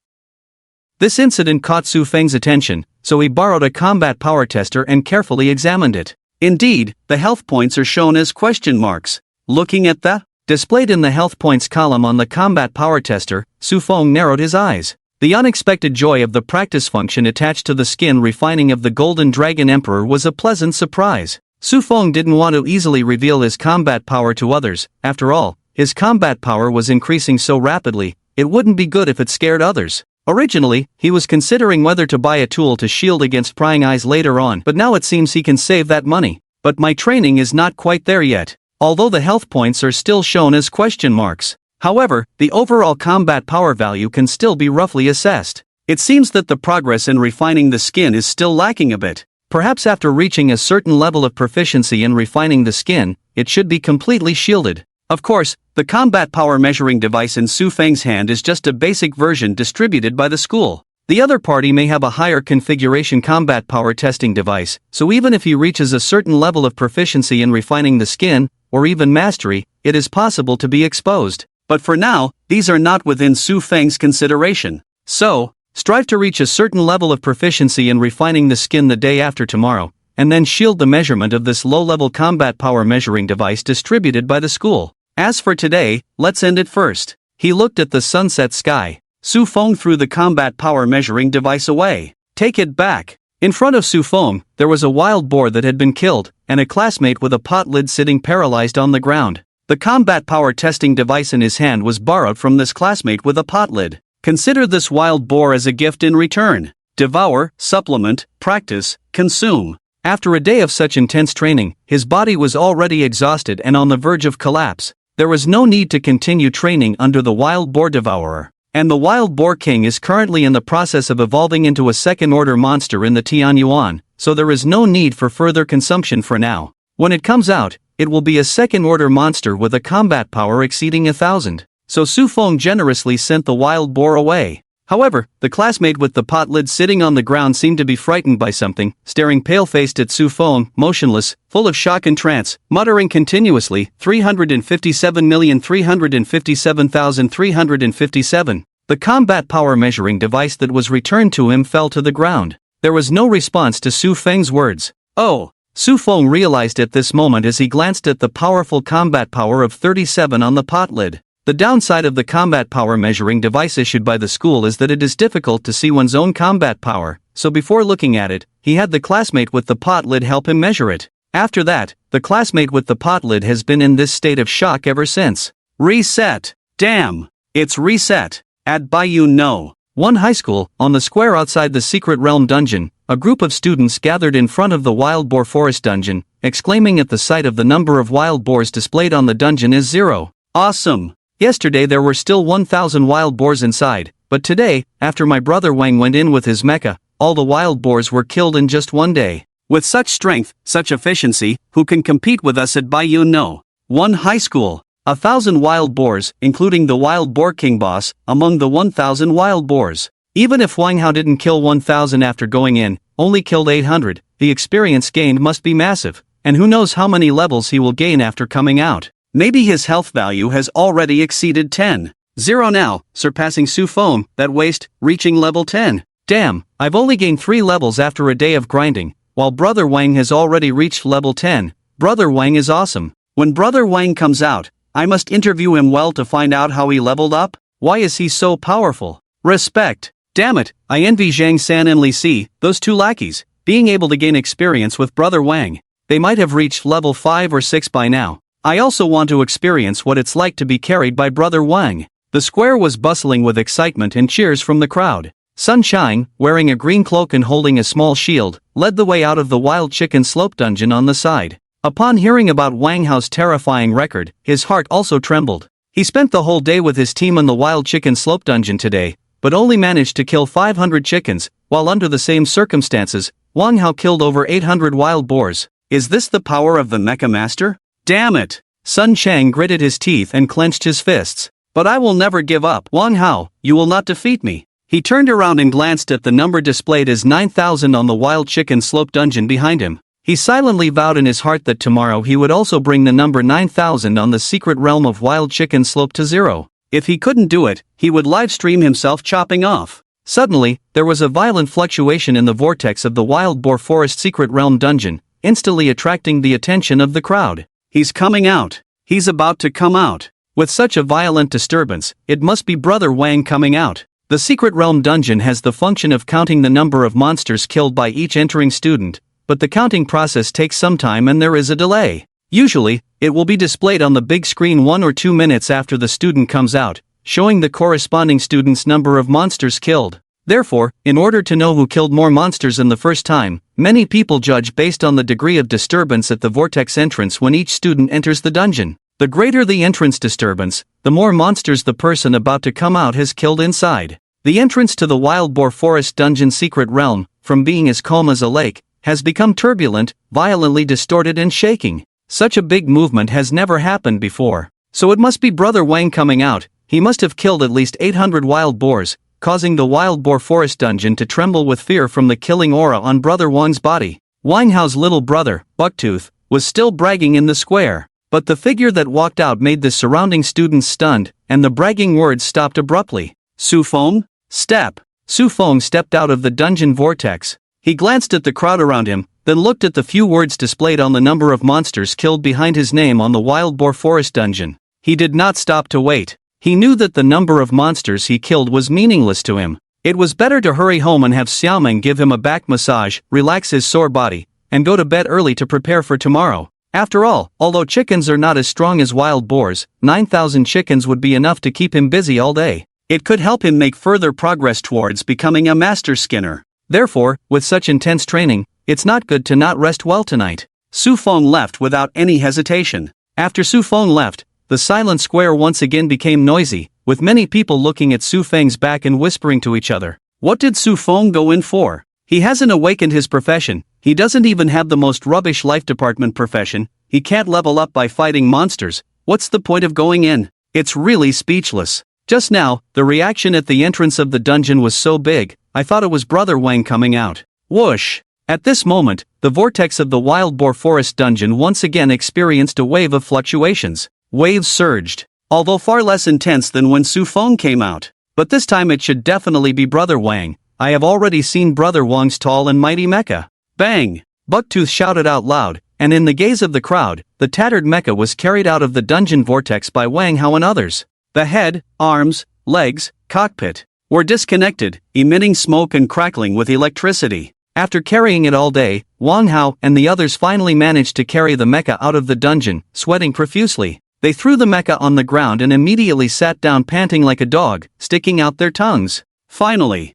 This incident caught Su Feng's attention, so he borrowed a combat power tester and carefully examined it. Indeed, the health points are shown as question marks. Looking at the displayed in the health points column on the combat power tester, Su Feng narrowed his eyes. The unexpected joy of the practice function attached to the skin refining of the Golden Dragon Emperor was a pleasant surprise. Su Feng didn't want to easily reveal his combat power to others. After all, his combat power was increasing so rapidly, it wouldn't be good if it scared others. Originally, he was considering whether to buy a tool to shield against prying eyes later on, but now it seems he can save that money. But my training is not quite there yet, although the health points are still shown as question marks. However, the overall combat power value can still be roughly assessed. It seems that the progress in refining the skin is still lacking a bit. Perhaps after reaching a certain level of proficiency in refining the skin, it should be completely shielded. Of course, the combat power measuring device in Su Feng's hand is just a basic version distributed by the school. The other party may have a higher configuration combat power testing device, so even if he reaches a certain level of proficiency in refining the skin, or even mastery, it is possible to be exposed. But for now, these are not within Su Feng's consideration. So, strive to reach a certain level of proficiency in refining the skin the day after tomorrow, and then shield the measurement of this low-level combat power measuring device distributed by the school. As for today, let's end it first. He looked at the sunset sky. Su Feng threw the combat power measuring device away. Take it back. In front of Su Feng, there was a wild boar that had been killed, and a classmate with a pot lid sitting paralyzed on the ground. The combat power testing device in his hand was borrowed from this classmate with a pot lid. Consider this wild boar as a gift in return. Devour, supplement, practice, consume. After a day of such intense training, his body was already exhausted and on the verge of collapse. There was no need to continue training under the wild boar devourer. And the wild boar king is currently in the process of evolving into a second-order monster in the Tianyuan, so there is no need for further consumption for now. When it comes out, it will be a second-order monster with a combat power exceeding 1,000. So Su Feng generously sent the wild boar away. However, the classmate with the pot lid sitting on the ground seemed to be frightened by something, staring pale-faced at Su Feng, motionless, full of shock and trance, muttering continuously, 357,357,357. The combat power measuring device that was returned to him fell to the ground. There was no response to Su Feng's words. Oh! Su Feng realized at this moment as he glanced at the powerful combat power of 37 on the pot lid. The downside of the combat power measuring device issued by the school is that it is difficult to see one's own combat power, so before looking at it, he had the classmate with the pot lid help him measure it. After that, the classmate with the pot lid has been in this state of shock ever since. Reset! Damn! It's reset! At Bayou No. One high school, on the square outside the Secret Realm dungeon, a group of students gathered in front of the Wild Boar Forest dungeon, exclaiming at the sight of the number of wild boars displayed on the dungeon is 0. Awesome! Yesterday there were still 1,000 wild boars inside, but today, after my brother Wang went in with his mecha, all the wild boars were killed in just one day. With such strength, such efficiency, who can compete with us at Baiyun No. 1 High School? 1,000 wild boars, including the wild boar king boss, among the 1,000 wild boars. Even if Wang Hao didn't kill 1,000 after going in, only killed 800, the experience gained must be massive, and who knows how many levels he will gain after coming out. Maybe his health value has already exceeded 10. 0 now, surpassing Su Fong, that waste, reaching level 10. Damn, I've only gained 3 levels after a day of grinding, while Brother Wang has already reached level 10. Brother Wang is awesome. When Brother Wang comes out, I must interview him well to find out how he leveled up. Why is he so powerful? Respect. Damn it, I envy Zhang San and Li Si, those 2 lackeys, being able to gain experience with Brother Wang. They might have reached level 5 or 6 by now. I also want to experience what it's like to be carried by Brother Wang. The square was bustling with excitement and cheers from the crowd. Sunshine, wearing a green cloak and holding a small shield, led the way out of the wild chicken slope dungeon on the side. Upon hearing about Wang Hao's terrifying record, his heart also trembled. He spent the whole day with his team in the wild chicken slope dungeon today, but only managed to kill 500 chickens, while under the same circumstances, Wang Hao killed over 800 wild boars. Is this the power of the Mecha Master? Damn it! Sun Chang gritted his teeth and clenched his fists. But I will never give up. Wang Hao, you will not defeat me. He turned around and glanced at the number displayed as 9,000 on the wild chicken slope dungeon behind him. He silently vowed in his heart that tomorrow he would also bring the number 9,000 on the secret realm of wild chicken slope to 0. If he couldn't do it, he would livestream himself chopping off. Suddenly, there was a violent fluctuation in the vortex of the wild boar forest secret realm dungeon, instantly attracting the attention of the crowd. He's coming out. He's about to come out. With such a violent disturbance, it must be Brother Wang coming out. The secret realm dungeon has the function of counting the number of monsters killed by each entering student, but the counting process takes some time and there is a delay. Usually, it will be displayed on the big screen 1 or 2 minutes after the student comes out, showing the corresponding student's number of monsters killed. Therefore, in order to know who killed more monsters in the first time, many people judge based on the degree of disturbance at the vortex entrance when each student enters the dungeon. The greater the entrance disturbance, the more monsters the person about to come out has killed inside. The entrance to the wild boar forest dungeon secret realm, from being as calm as a lake, has become turbulent, violently distorted and shaking. Such a big movement has never happened before. So it must be Brother Wang coming out. He must have killed at least 800 wild boars, causing the wild boar forest dungeon to tremble with fear from the killing aura on Brother Wang's body. Wang Hao's little brother, Bucktooth, was still bragging in the square. But the figure that walked out made the surrounding students stunned, and the bragging words stopped abruptly. Su Fong? Step. Su Fong stepped out of the dungeon vortex. He glanced at the crowd around him, then looked at the few words displayed on the number of monsters killed behind his name on the wild boar forest dungeon. He did not stop to wait. He knew that the number of monsters he killed was meaningless to him. It was better to hurry home and have Xiaoming give him a back massage, relax his sore body, and go to bed early to prepare for tomorrow. After all, although chickens are not as strong as wild boars, 9,000 chickens would be enough to keep him busy all day. It could help him make further progress towards becoming a master skinner. Therefore, with such intense training, it's not good to not rest well tonight. Su Fong left without any hesitation. After Su Fong left, the silent square once again became noisy, with many people looking at Su Feng's back and whispering to each other. What did Su Fong go in for? He hasn't awakened his profession. He doesn't even have the most rubbish life department profession. He can't level up by fighting monsters. What's the point of going in? It's really speechless. Just now, the reaction at the entrance of the dungeon was so big, I thought it was Brother Wang coming out. Whoosh! At this moment, the vortex of the wild boar forest dungeon once again experienced a wave of fluctuations. Waves surged, although far less intense than when Su Fong came out. But this time it should definitely be Brother Wang. I have already seen Brother Wang's tall and mighty mecha. Bang! Bucktooth shouted out loud, and in the gaze of the crowd, the tattered mecha was carried out of the dungeon vortex by Wang Hao and others. The head, arms, legs, cockpit were disconnected, emitting smoke and crackling with electricity. After carrying it all day, Wang Hao and the others finally managed to carry the mecha out of the dungeon, sweating profusely. They threw the mecha on the ground and immediately sat down panting like a dog, sticking out their tongues. Finally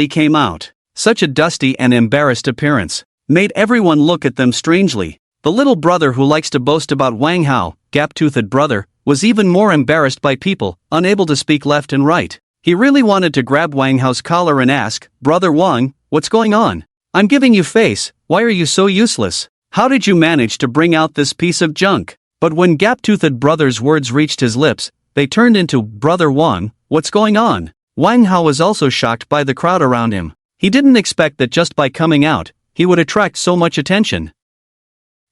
came out. Such a dusty and embarrassed appearance made everyone look at them strangely. The little brother who likes to boast about Wang Hao, gap-toothed brother, was even more embarrassed by people, unable to speak left and right. He really wanted to grab Wang Hao's collar and ask, "Brother Wang, what's going on? I'm giving you face, why are you so useless? How did you manage to bring out this piece of junk?" But when gap-toothed brother's words reached his lips, they turned into, "Brother Wang, what's going on?" Wang Hao was also shocked by the crowd around him. He didn't expect that just by coming out, he would attract so much attention.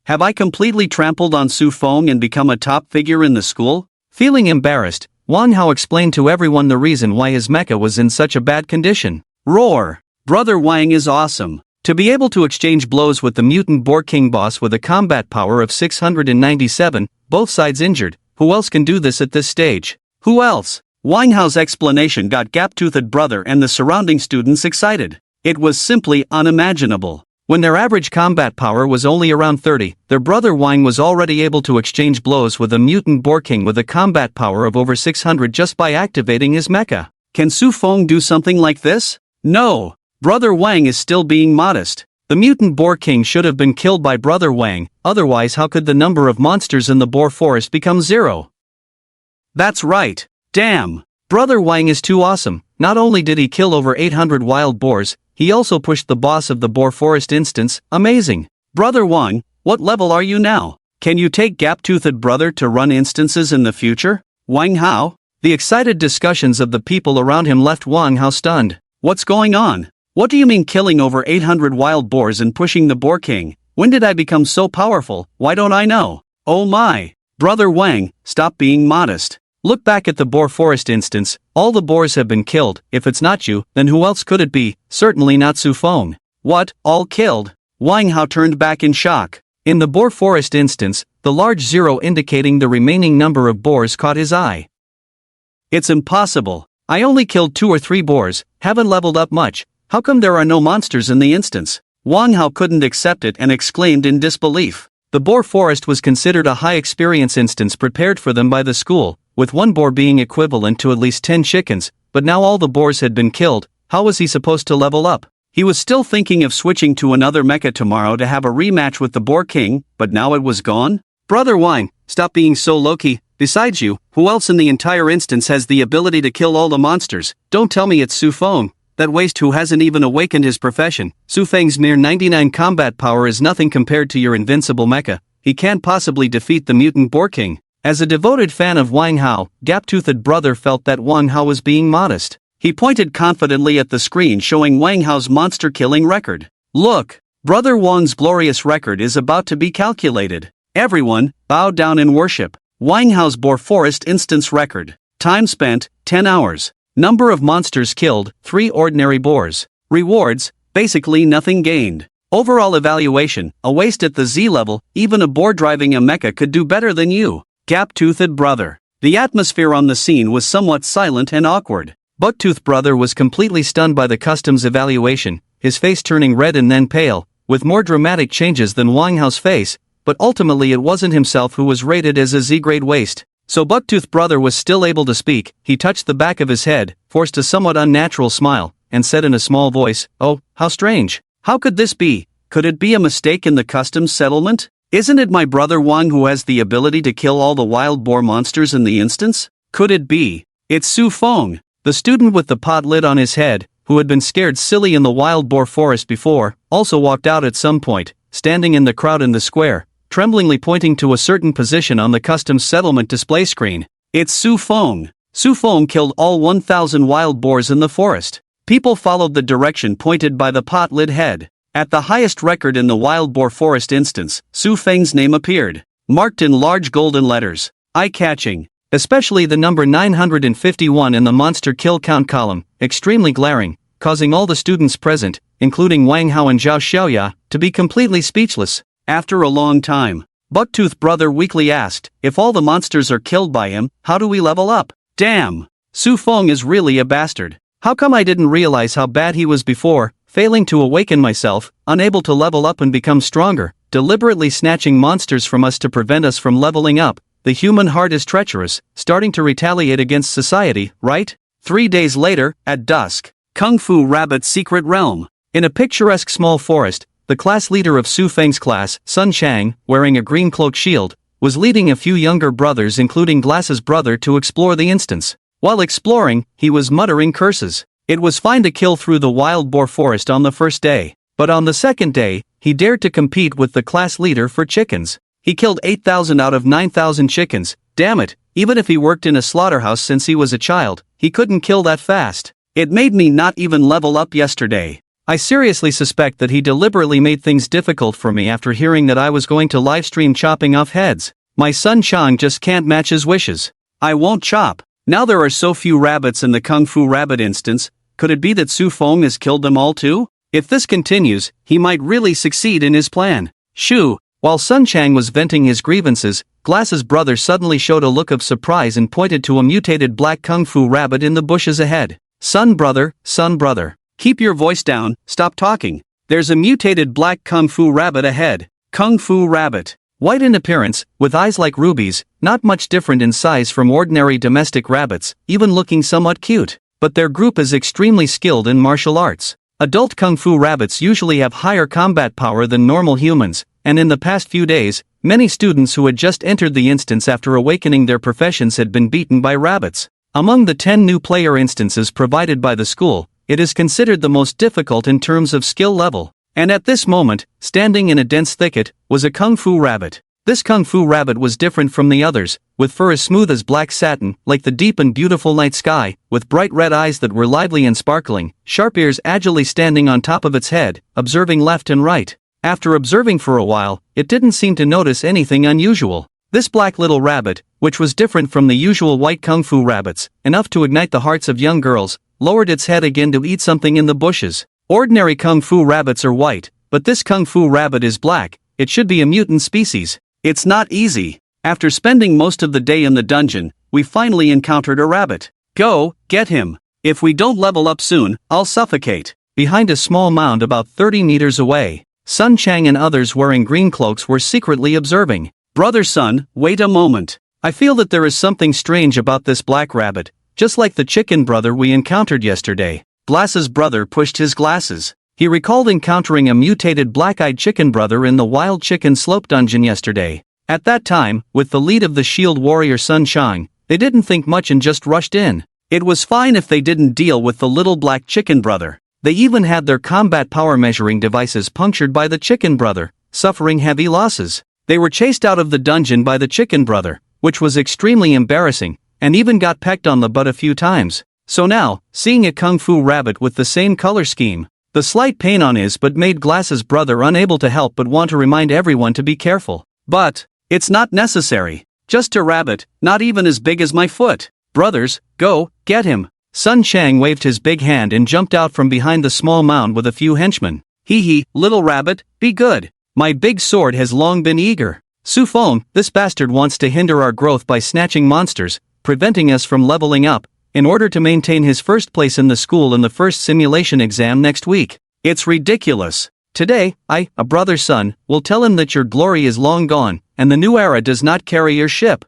"Have I completely trampled on Su Fong and become a top figure in the school?" Feeling embarrassed, Wang Hao explained to everyone the reason why his mecha was in such a bad condition. Roar! Brother Wang is awesome. To be able to exchange blows with the mutant Boar King boss with a combat power of 697, both sides injured, who else can do this at this stage? Who else? Wang Hao's explanation got gap-toothed brother and the surrounding students excited. It was simply unimaginable. When their average combat power was only around 30, their brother Wang was already able to exchange blows with a mutant Boar King with a combat power of over 600 just by activating his mecha. Can Su Fong do something like this? No. Brother Wang is still being modest. The mutant Boar King should have been killed by Brother Wang, otherwise how could the number of monsters in the Boar Forest become 0? That's right. Damn. Brother Wang is too awesome. Not only did he kill over 800 wild boars, he also pushed the boss of the Boar Forest instance. Amazing. Brother Wang, what level are you now? Can you take gap-toothed brother to run instances in the future? Wang Hao? The excited discussions of the people around him left Wang Hao stunned. What's going on? What do you mean killing over 800 wild boars and pushing the Boar King? When did I become so powerful? Why don't I know? Oh my. Brother Wang, stop being modest. Look back at the Boar Forest instance, all the boars have been killed. If it's not you, then who else could it be? Certainly not Su Fong. What, all killed? Wang Hao turned back in shock. In the Boar Forest instance, the large 0 indicating the remaining number of boars caught his eye. It's impossible. I only killed 2 or 3 boars, haven't leveled up much. How come there are no monsters in the instance? Wang Hao couldn't accept it and exclaimed in disbelief. The Boar Forest was considered a high experience instance prepared for them by the school, with 1 boar being equivalent to at least 10 chickens, but now all the boars had been killed. How was he supposed to level up? He was still thinking of switching to another mecha tomorrow to have a rematch with the Boar King, but now it was gone? Brother Wang, stop being so low-key. Besides you, who else in the entire instance has the ability to kill all the monsters? Don't tell me it's Su Fong. That waste who hasn't even awakened his profession. Su Feng's mere 99 combat power is nothing compared to your invincible mecha. He can't possibly defeat the mutant Boar King. As a devoted fan of Wang Hao, gap-toothed brother felt that Wang Hao was being modest. He pointed confidently at the screen showing Wang Hao's monster-killing record. Look, Brother Wang's glorious record is about to be calculated. Everyone, bow down in worship. Wang Hao's Boar Forest instance record. Time spent, 10 hours. Number of monsters killed, 3 ordinary boars. Rewards, basically nothing gained. Overall evaluation, a waste at the Z level. Even a boar driving a mecha could do better than you. Gap-toothed brother. The atmosphere on the scene was somewhat silent and awkward. Bucktooth brother was completely stunned by the customs evaluation, his face turning red and then pale, with more dramatic changes than Wang Hao's face, but ultimately it wasn't himself who was rated as a Z-grade waste. So Bucktooth brother was still able to speak. He touched the back of his head, forced a somewhat unnatural smile, and said in a small voice, "Oh, how strange. How could this be? Could it be a mistake in the customs settlement? Isn't it my brother Wang who has the ability to kill all the wild boar monsters in the instance? Could it be? It's Su Fong." The student with the pot lid on his head, who had been scared silly in the wild boar forest before, also walked out at some point, standing in the crowd in the square, tremblingly pointing to a certain position on the customs settlement display screen. It's Su Fong. Su Fong killed all 1,000 wild boars in the forest. People followed the direction pointed by the pot lid head. At the highest record in the wild boar forest instance, Su Feng's name appeared, marked in large golden letters. Eye-catching. Especially the number 951 in the monster kill count column, extremely glaring, causing all the students present, including Wang Hao and Zhao Xiaoya, to be completely speechless. After a long time, Bucktooth brother weakly asked, "If all the monsters are killed by him, how do we level up? Damn! Su Fong is really a bastard. How come I didn't realize how bad he was before, failing to awaken myself, unable to level up and become stronger, deliberately snatching monsters from us to prevent us from leveling up. The human heart is treacherous, starting to retaliate against society, right?" 3 days later, at dusk, Kung Fu Rabbit's secret realm. In a picturesque small forest, the class leader of Su Feng's class, Sun Chang, wearing a green cloak shield, was leading a few younger brothers including Glass's brother to explore the instance. While exploring, he was muttering curses. It was fine to kill through the wild boar forest on the first day, but on the second day, he dared to compete with the class leader for chickens. He killed 8,000 out of 9,000 chickens. Damn it, even if he worked in a slaughterhouse since he was a child, he couldn't kill that fast. It made me not even level up yesterday. I seriously suspect that he deliberately made things difficult for me after hearing that I was going to livestream chopping off heads. My son Chang just can't match his wishes. I won't chop. Now there are so few rabbits in the Kung Fu Rabbit instance, could it be that Su Fong has killed them all too? If this continues, he might really succeed in his plan. Shoo! While Sun Chang was venting his grievances, Glass's brother suddenly showed a look of surprise and pointed to a mutated black Kung Fu rabbit in the bushes ahead. Son brother, keep your voice down, stop talking. There's a mutated black Kung Fu rabbit ahead. Kung Fu rabbit. White in appearance, with eyes like rubies, not much different in size from ordinary domestic rabbits, even looking somewhat cute. But their group is extremely skilled in martial arts. Adult Kung Fu rabbits usually have higher combat power than normal humans, and in the past few days, many students who had just entered the instance after awakening their professions had been beaten by rabbits. Among the 10 new player instances provided by the school, it is considered the most difficult in terms of skill level. And at this moment, standing in a dense thicket, was a Kung Fu rabbit. This Kung Fu rabbit was different from the others, with fur as smooth as black satin, like the deep and beautiful night sky, with bright red eyes that were lively and sparkling, sharp ears agilely standing on top of its head, observing left and right. After observing for a while, it didn't seem to notice anything unusual. This black little rabbit, which was different from the usual white Kung Fu rabbits, enough to ignite the hearts of young girls, lowered its head again to eat something in the bushes. Ordinary Kung Fu rabbits are white, but this Kung Fu rabbit is black. It should be a mutant species. It's not easy. After spending most of the day in the dungeon, we finally encountered a rabbit. Go, get him. If we don't level up soon, I'll suffocate. Behind a small mound about 30 meters away, Sun Chang and others wearing green cloaks were secretly observing. Brother Sun, wait a moment. I feel that there is something strange about this black rabbit, just like the chicken brother we encountered yesterday. Glass's brother pushed his glasses. He recalled encountering a mutated black-eyed chicken brother in the Wild Chicken Slope dungeon yesterday. At that time, with the lead of the shield warrior Sun Chang, they didn't think much and just rushed in. It was fine if they didn't deal with the little black chicken brother. They even had their combat power measuring devices punctured by the chicken brother, suffering heavy losses. They were chased out of the dungeon by the chicken brother, which was extremely embarrassing, and even got pecked on the butt a few times. So now, seeing a Kung Fu rabbit with the same color scheme, the slight pain on his butt made Glass's brother unable to help but want to remind everyone to be careful. But it's not necessary. Just a rabbit, not even as big as my foot. Brothers, go, get him. Sun Chang waved his big hand and jumped out from behind the small mound with a few henchmen. Hee, little rabbit, be good. My big sword has long been eager. Su Fong, this bastard wants to hinder our growth by snatching monsters, preventing us from leveling up, in order to maintain his first place in the school in the first simulation exam next week. It's ridiculous. Today, a brother Sun, will tell him that your glory is long gone, and the new era does not carry your ship.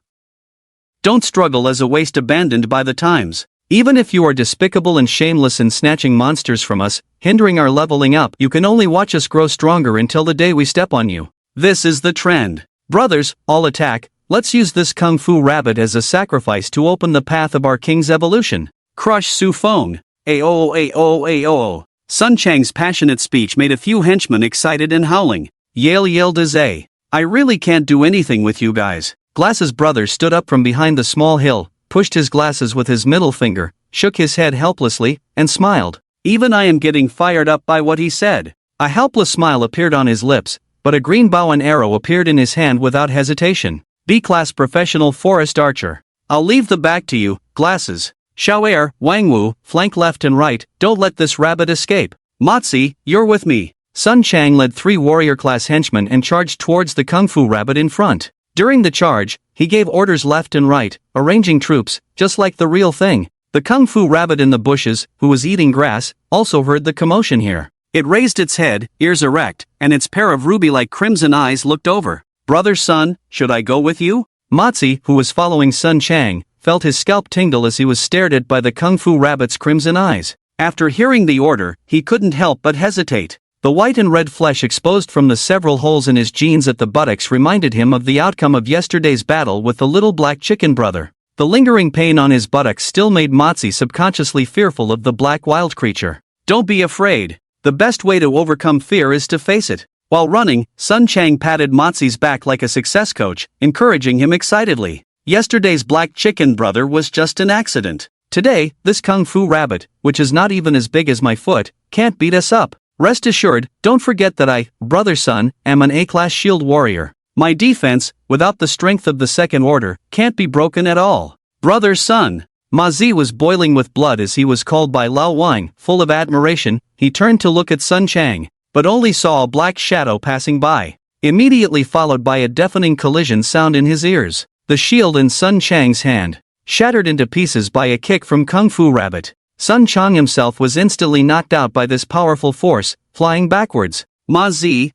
Don't struggle as a waste abandoned by the times. Even if you are despicable and shameless in snatching monsters from us, hindering our leveling up, you can only watch us grow stronger until the day we step on you. This is the trend. Brothers, all attack. Let's use this Kung Fu rabbit as a sacrifice to open the path of our king's evolution. Crush Su Fong. Ayo. Sun Chang's passionate speech made a few henchmen excited and howling. Yale Dazay. I really can't do anything with you guys. Glass's brother stood up from behind the small hill, pushed his glasses with his middle finger, shook his head helplessly, and smiled. Even I am getting fired up by what he said. A helpless smile appeared on his lips, but a green bow and arrow appeared in his hand without hesitation. B-class professional forest archer. I'll leave the back to you, Glasses. Xiaoer, Wangwu, flank left and right, don't let this rabbit escape. Motzi, you're with me. Sun Chang led 3 warrior-class henchmen and charged towards the Kung Fu rabbit in front. During the charge, he gave orders left and right, arranging troops, just like the real thing. The Kung Fu rabbit in the bushes, who was eating grass, also heard the commotion here. It raised its head, ears erect, and its pair of ruby-like crimson eyes looked over. Brother Sun, should I go with you? Motzi, who was following Sun Chang, felt his scalp tingle as he was stared at by the Kung Fu rabbit's crimson eyes. After hearing the order, he couldn't help but hesitate. The white and red flesh exposed from the several holes in his jeans at the buttocks reminded him of the outcome of yesterday's battle with the little black chicken brother. The lingering pain on his buttocks still made Motzi subconsciously fearful of the black wild creature. Don't be afraid. The best way to overcome fear is to face it. While running, Sun Chang patted Motzi's back like a success coach, encouraging him excitedly. Yesterday's black chicken brother was just an accident. Today, this kung fu rabbit, which is not even as big as my foot, can't beat us up. Rest assured, don't forget that I, Brother Sun, am an A-class shield warrior. My defense, without the strength of the second order, can't be broken at all. Brother Sun. Ma Zi was boiling with blood as he was called by Lao Wang. Full of admiration, he turned to look at Sun Chang, but only saw a black shadow passing by, immediately followed by a deafening collision sound in his ears. The shield in Sun Chang's hand shattered into pieces by a kick from Kung Fu Rabbit. Sun Chang himself was instantly knocked out by this powerful force, flying backwards. Ma Zi,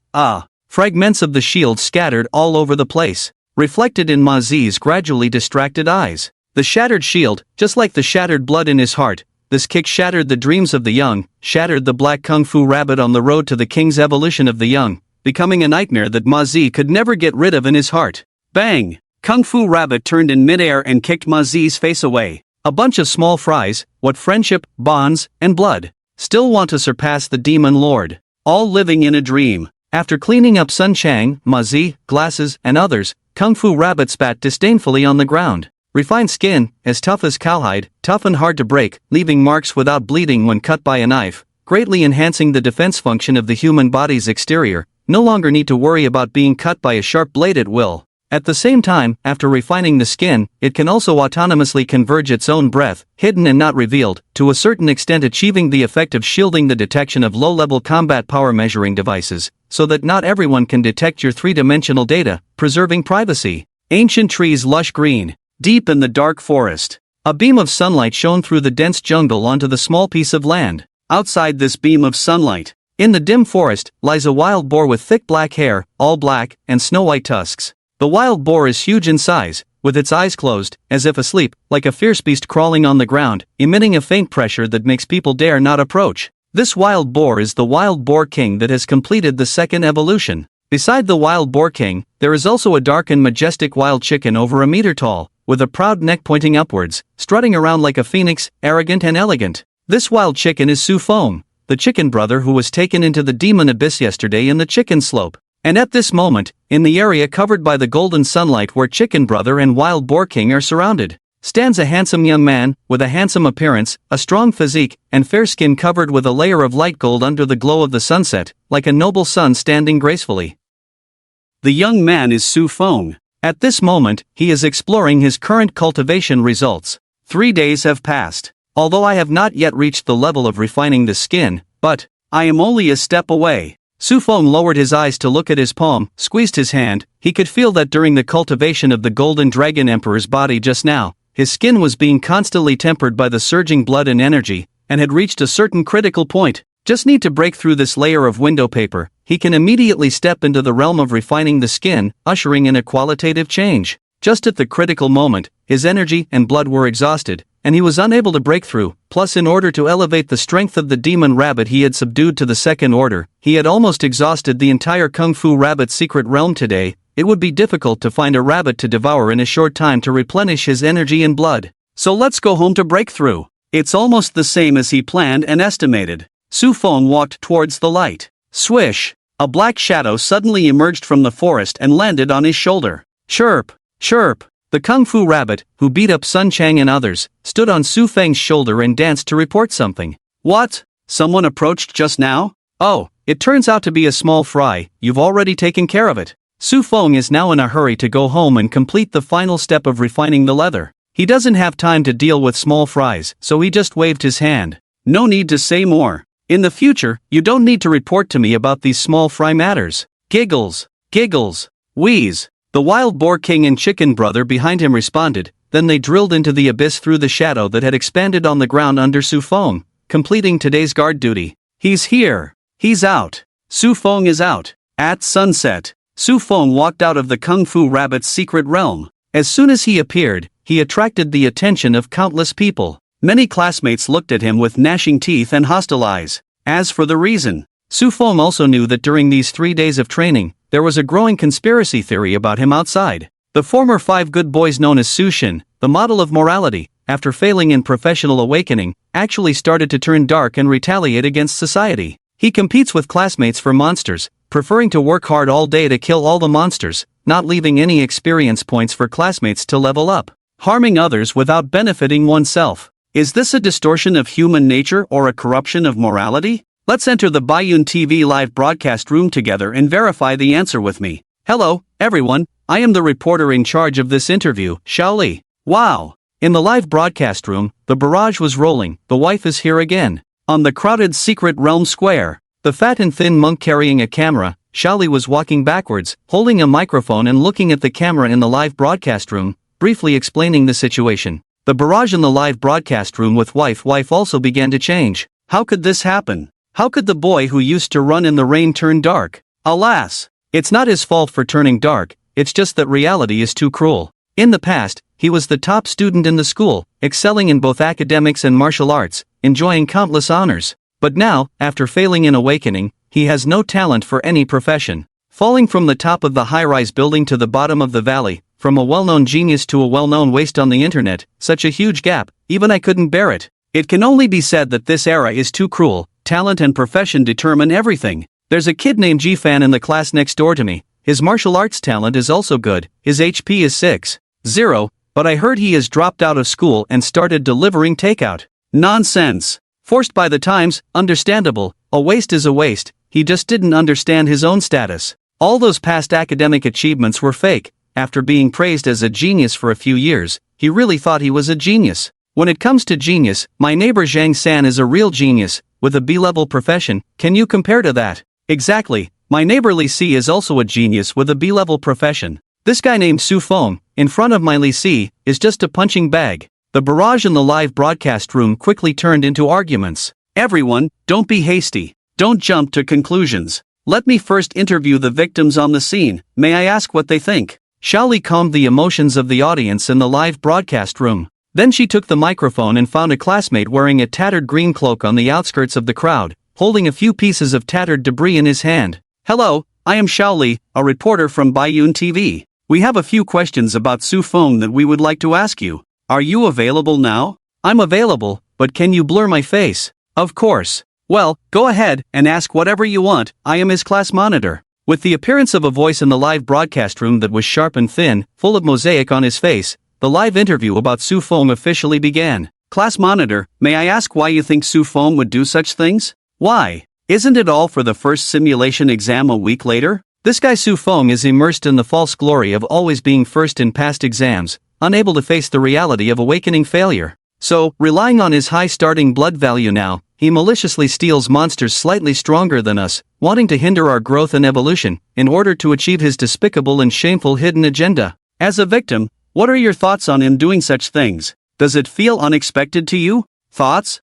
fragments of the shield scattered all over the place, reflected in Ma Zi's gradually distracted eyes. The shattered shield, just like the shattered blood in his heart, this kick shattered the dreams of the young, shattered the black Kung Fu Rabbit on the road to the king's evolution of the young, becoming a nightmare that Ma Zi could never get rid of in his heart. Bang! Kung Fu Rabbit turned in midair and kicked Ma Zi's face away. A bunch of small fries, what friendship, bonds, and blood, still want to surpass the Demon Lord. All living in a dream. After cleaning up Sun Chang, Ma Zi, glasses, and others, Kung Fu Rabbit spat disdainfully on the ground. Refined skin, as tough as cowhide, tough and hard to break, leaving marks without bleeding when cut by a knife, greatly enhancing the defense function of the human body's exterior, no longer need to worry about being cut by a sharp blade at will. At the same time, after refining the skin, it can also autonomously converge its own breath, hidden and not revealed, to a certain extent achieving the effect of shielding the detection of low-level combat power measuring devices, so that not everyone can detect your three-dimensional data, preserving privacy. Ancient trees lush green. Deep in the dark forest, a beam of sunlight shone through the dense jungle onto the small piece of land. Outside this beam of sunlight, in the dim forest, lies a wild boar with thick black hair, all black, and snow-white tusks. The wild boar is huge in size, with its eyes closed, as if asleep, like a fierce beast crawling on the ground, emitting a faint pressure that makes people dare not approach. This wild boar is the wild boar king that has completed the second evolution. Beside the wild boar king, there is also a dark and majestic wild chicken over a meter tall, with a proud neck pointing upwards, strutting around like a phoenix, arrogant and elegant. This wild chicken is Su Fong, the chicken brother who was taken into the demon abyss yesterday in the chicken slope. And at this moment, in the area covered by the golden sunlight where Chicken Brother and Wild Boar King are surrounded, stands a handsome young man, with a handsome appearance, a strong physique, and fair skin covered with a layer of light gold under the glow of the sunset, like a noble sun standing gracefully. The young man is Su Fong. At this moment, he is exploring his current cultivation results. 3 days have passed. Although I have not yet reached the level of refining the skin, but I am only a step away. Su Fong lowered his eyes to look at his palm, squeezed his hand. He could feel that during the cultivation of the Golden Dragon Emperor's body just now, his skin was being constantly tempered by the surging blood and energy, and had reached a certain critical point. Just need to break through this layer of window paper, he can immediately step into the realm of refining the skin, ushering in a qualitative change. Just at the critical moment, his energy and blood were exhausted, and he was unable to break through. Plus, in order to elevate the strength of the demon rabbit he had subdued to the second order, he had almost exhausted the entire Kung Fu Rabbit secret realm today. It would be difficult to find a rabbit to devour in a short time to replenish his energy and blood. So let's go home to break through. It's almost the same as he planned and estimated. Su Fong walked towards the light. Swish! A black shadow suddenly emerged from the forest and landed on his shoulder. Chirp! Chirp! The Kung Fu Rabbit, who beat up Sun Chang and others, stood on Su Feng's shoulder and danced to report something. What? Someone approached just now? Oh, it turns out to be a small fry. You've already taken care of it. Su Feng is now in a hurry to go home and complete the final step of refining the leather. He doesn't have time to deal with small fries, so he just waved his hand. No need to say more. In the future, you don't need to report to me about these small fry matters. Giggles. Giggles. Wheeze. The Wild Boar King and Chicken Brother behind him responded, then they drilled into the abyss through the shadow that had expanded on the ground under Su Feng, completing today's guard duty. He's here. He's out. Su Feng is out. At sunset, Su Feng walked out of the Kung Fu Rabbit's secret realm. As soon as he appeared, he attracted the attention of countless people. Many classmates looked at him with gnashing teeth and hostile eyes. As for the reason, Su Fong also knew that during these 3 days of training, there was a growing conspiracy theory about him outside. The former 5 good boys known as Su Shin, the model of morality, after failing in professional awakening, actually started to turn dark and retaliate against society. He competes with classmates for monsters, preferring to work hard all day to kill all the monsters, not leaving any experience points for classmates to level up, harming others without benefiting oneself. Is this a distortion of human nature or a corruption of morality? Let's enter the Bayun TV live broadcast room together and verify the answer with me. Hello, everyone, I am the reporter in charge of this interview, Xiaoli. Wow! In the live broadcast room, the barrage was rolling, the wife is here again. On the crowded Secret Realm Square, the fat and thin monk carrying a camera, Xiaoli was walking backwards, holding a microphone and looking at the camera in the live broadcast room, briefly explaining the situation. The barrage in the live broadcast room with wife also began to change. How could this happen? How could the boy who used to run in the rain turn dark? Alas! It's not his fault for turning dark, it's just that reality is too cruel. In the past, he was the top student in the school, excelling in both academics and martial arts, enjoying countless honors. But now, after failing in awakening, he has no talent for any profession. Falling from the top of the high-rise building to the bottom of the valley, from a well-known genius to a well-known waste on the internet, such a huge gap, even I couldn't bear it. It can only be said that this era is too cruel. Talent and profession determine everything. There's a kid named G-Fan in the class next door to me. His martial arts talent is also good, his HP is 6.0, but I heard he has dropped out of school and started delivering takeout. Nonsense. Forced by the times, understandable, a waste is a waste, he just didn't understand his own status. All those past academic achievements were fake. After being praised as a genius for a few years, he really thought he was a genius. When it comes to genius, my neighbor Zhang San is a real genius, with a B-level profession. Can you compare to that? Exactly, my neighbor Li Si is also a genius with a B-level profession. This guy named Su Fong, in front of my Li Si, is just a punching bag. The barrage in the live broadcast room quickly turned into arguments. Everyone, don't be hasty. Don't jump to conclusions. Let me first interview the victims on the scene. May I ask what they think? Xiaoli calmed the emotions of the audience in the live broadcast room. Then she took the microphone and found a classmate wearing a tattered green cloak on the outskirts of the crowd, holding a few pieces of tattered debris in his hand. Hello, I am Xiaoli, a reporter from Bayun TV. We have a few questions about Su Fong that we would like to ask you. Are you available now? I'm available, but can you blur my face? Of course. Well, go ahead and ask whatever you want, I am his class monitor. With the appearance of a voice in the live broadcast room that was sharp and thin, full of mosaic on his face, the live interview about Su Fong officially began. Class monitor, may I ask why you think Su Fong would do such things? Why? Isn't it all for the first simulation exam a week later? This guy Su Fong is immersed in the false glory of always being first in past exams, unable to face the reality of awakening failure. So, relying on his high starting blood value now, he maliciously steals monsters slightly stronger than us, wanting to hinder our growth and evolution, in order to achieve his despicable and shameful hidden agenda. As a victim, what are your thoughts on him doing such things? Does it feel unexpected to you? Thoughts?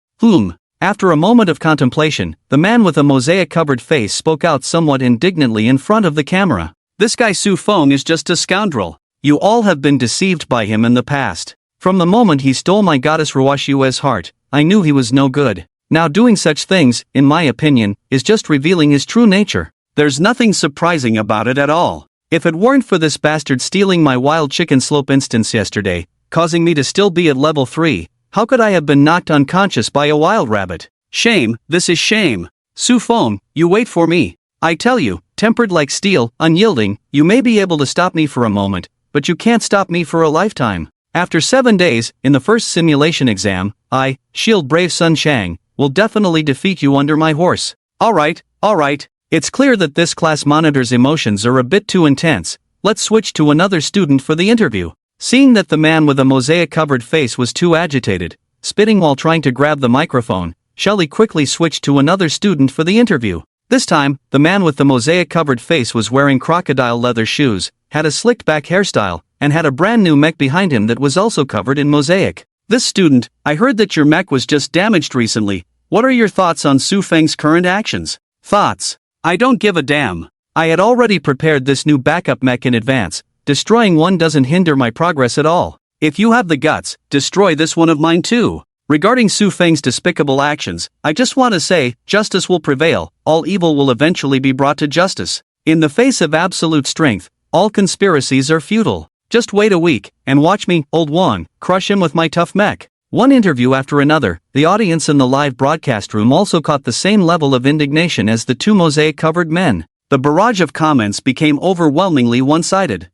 After a moment of contemplation, the man with a mosaic-covered face spoke out somewhat indignantly in front of the camera. This guy Su Fong is just a scoundrel. You all have been deceived by him in the past. From the moment he stole my goddess Ruashua's heart, I knew he was no good. Now doing such things, in my opinion, is just revealing his true nature. There's nothing surprising about it at all. If it weren't for this bastard stealing my wild chicken slope instance yesterday, causing me to still be at level 3, how could I have been knocked unconscious by a wild rabbit? Shame, this is shame. Su Fong, you wait for me. I tell you, tempered like steel, unyielding, you may be able to stop me for a moment, but you can't stop me for a lifetime. After 7 days, in the first simulation exam, I, Shield Brave Sun Chang, will definitely defeat you under my horse. Alright. It's clear that this class monitor's emotions are a bit too intense. Let's switch to another student for the interview. Seeing that the man with a mosaic-covered face was too agitated, spitting while trying to grab the microphone, Xiaoli quickly switched to another student for the interview. This time, the man with the mosaic-covered face was wearing crocodile leather shoes, had a slicked-back hairstyle, and had a brand-new mech behind him that was also covered in mosaic. This student, I heard that your mech was just damaged recently. What are your thoughts on Su Feng's current actions? Thoughts? I don't give a damn. I had already prepared this new backup mech in advance. Destroying one doesn't hinder my progress at all. If you have the guts, destroy this one of mine too. Regarding Su Feng's despicable actions, I just want to say, justice will prevail, all evil will eventually be brought to justice. In the face of absolute strength, all conspiracies are futile. Just wait a week, and watch me, old Wong, crush him with my tough mech. One interview after another, the audience in the live broadcast room also caught the same level of indignation as the two mosaic-covered men. The barrage of comments became overwhelmingly one-sided.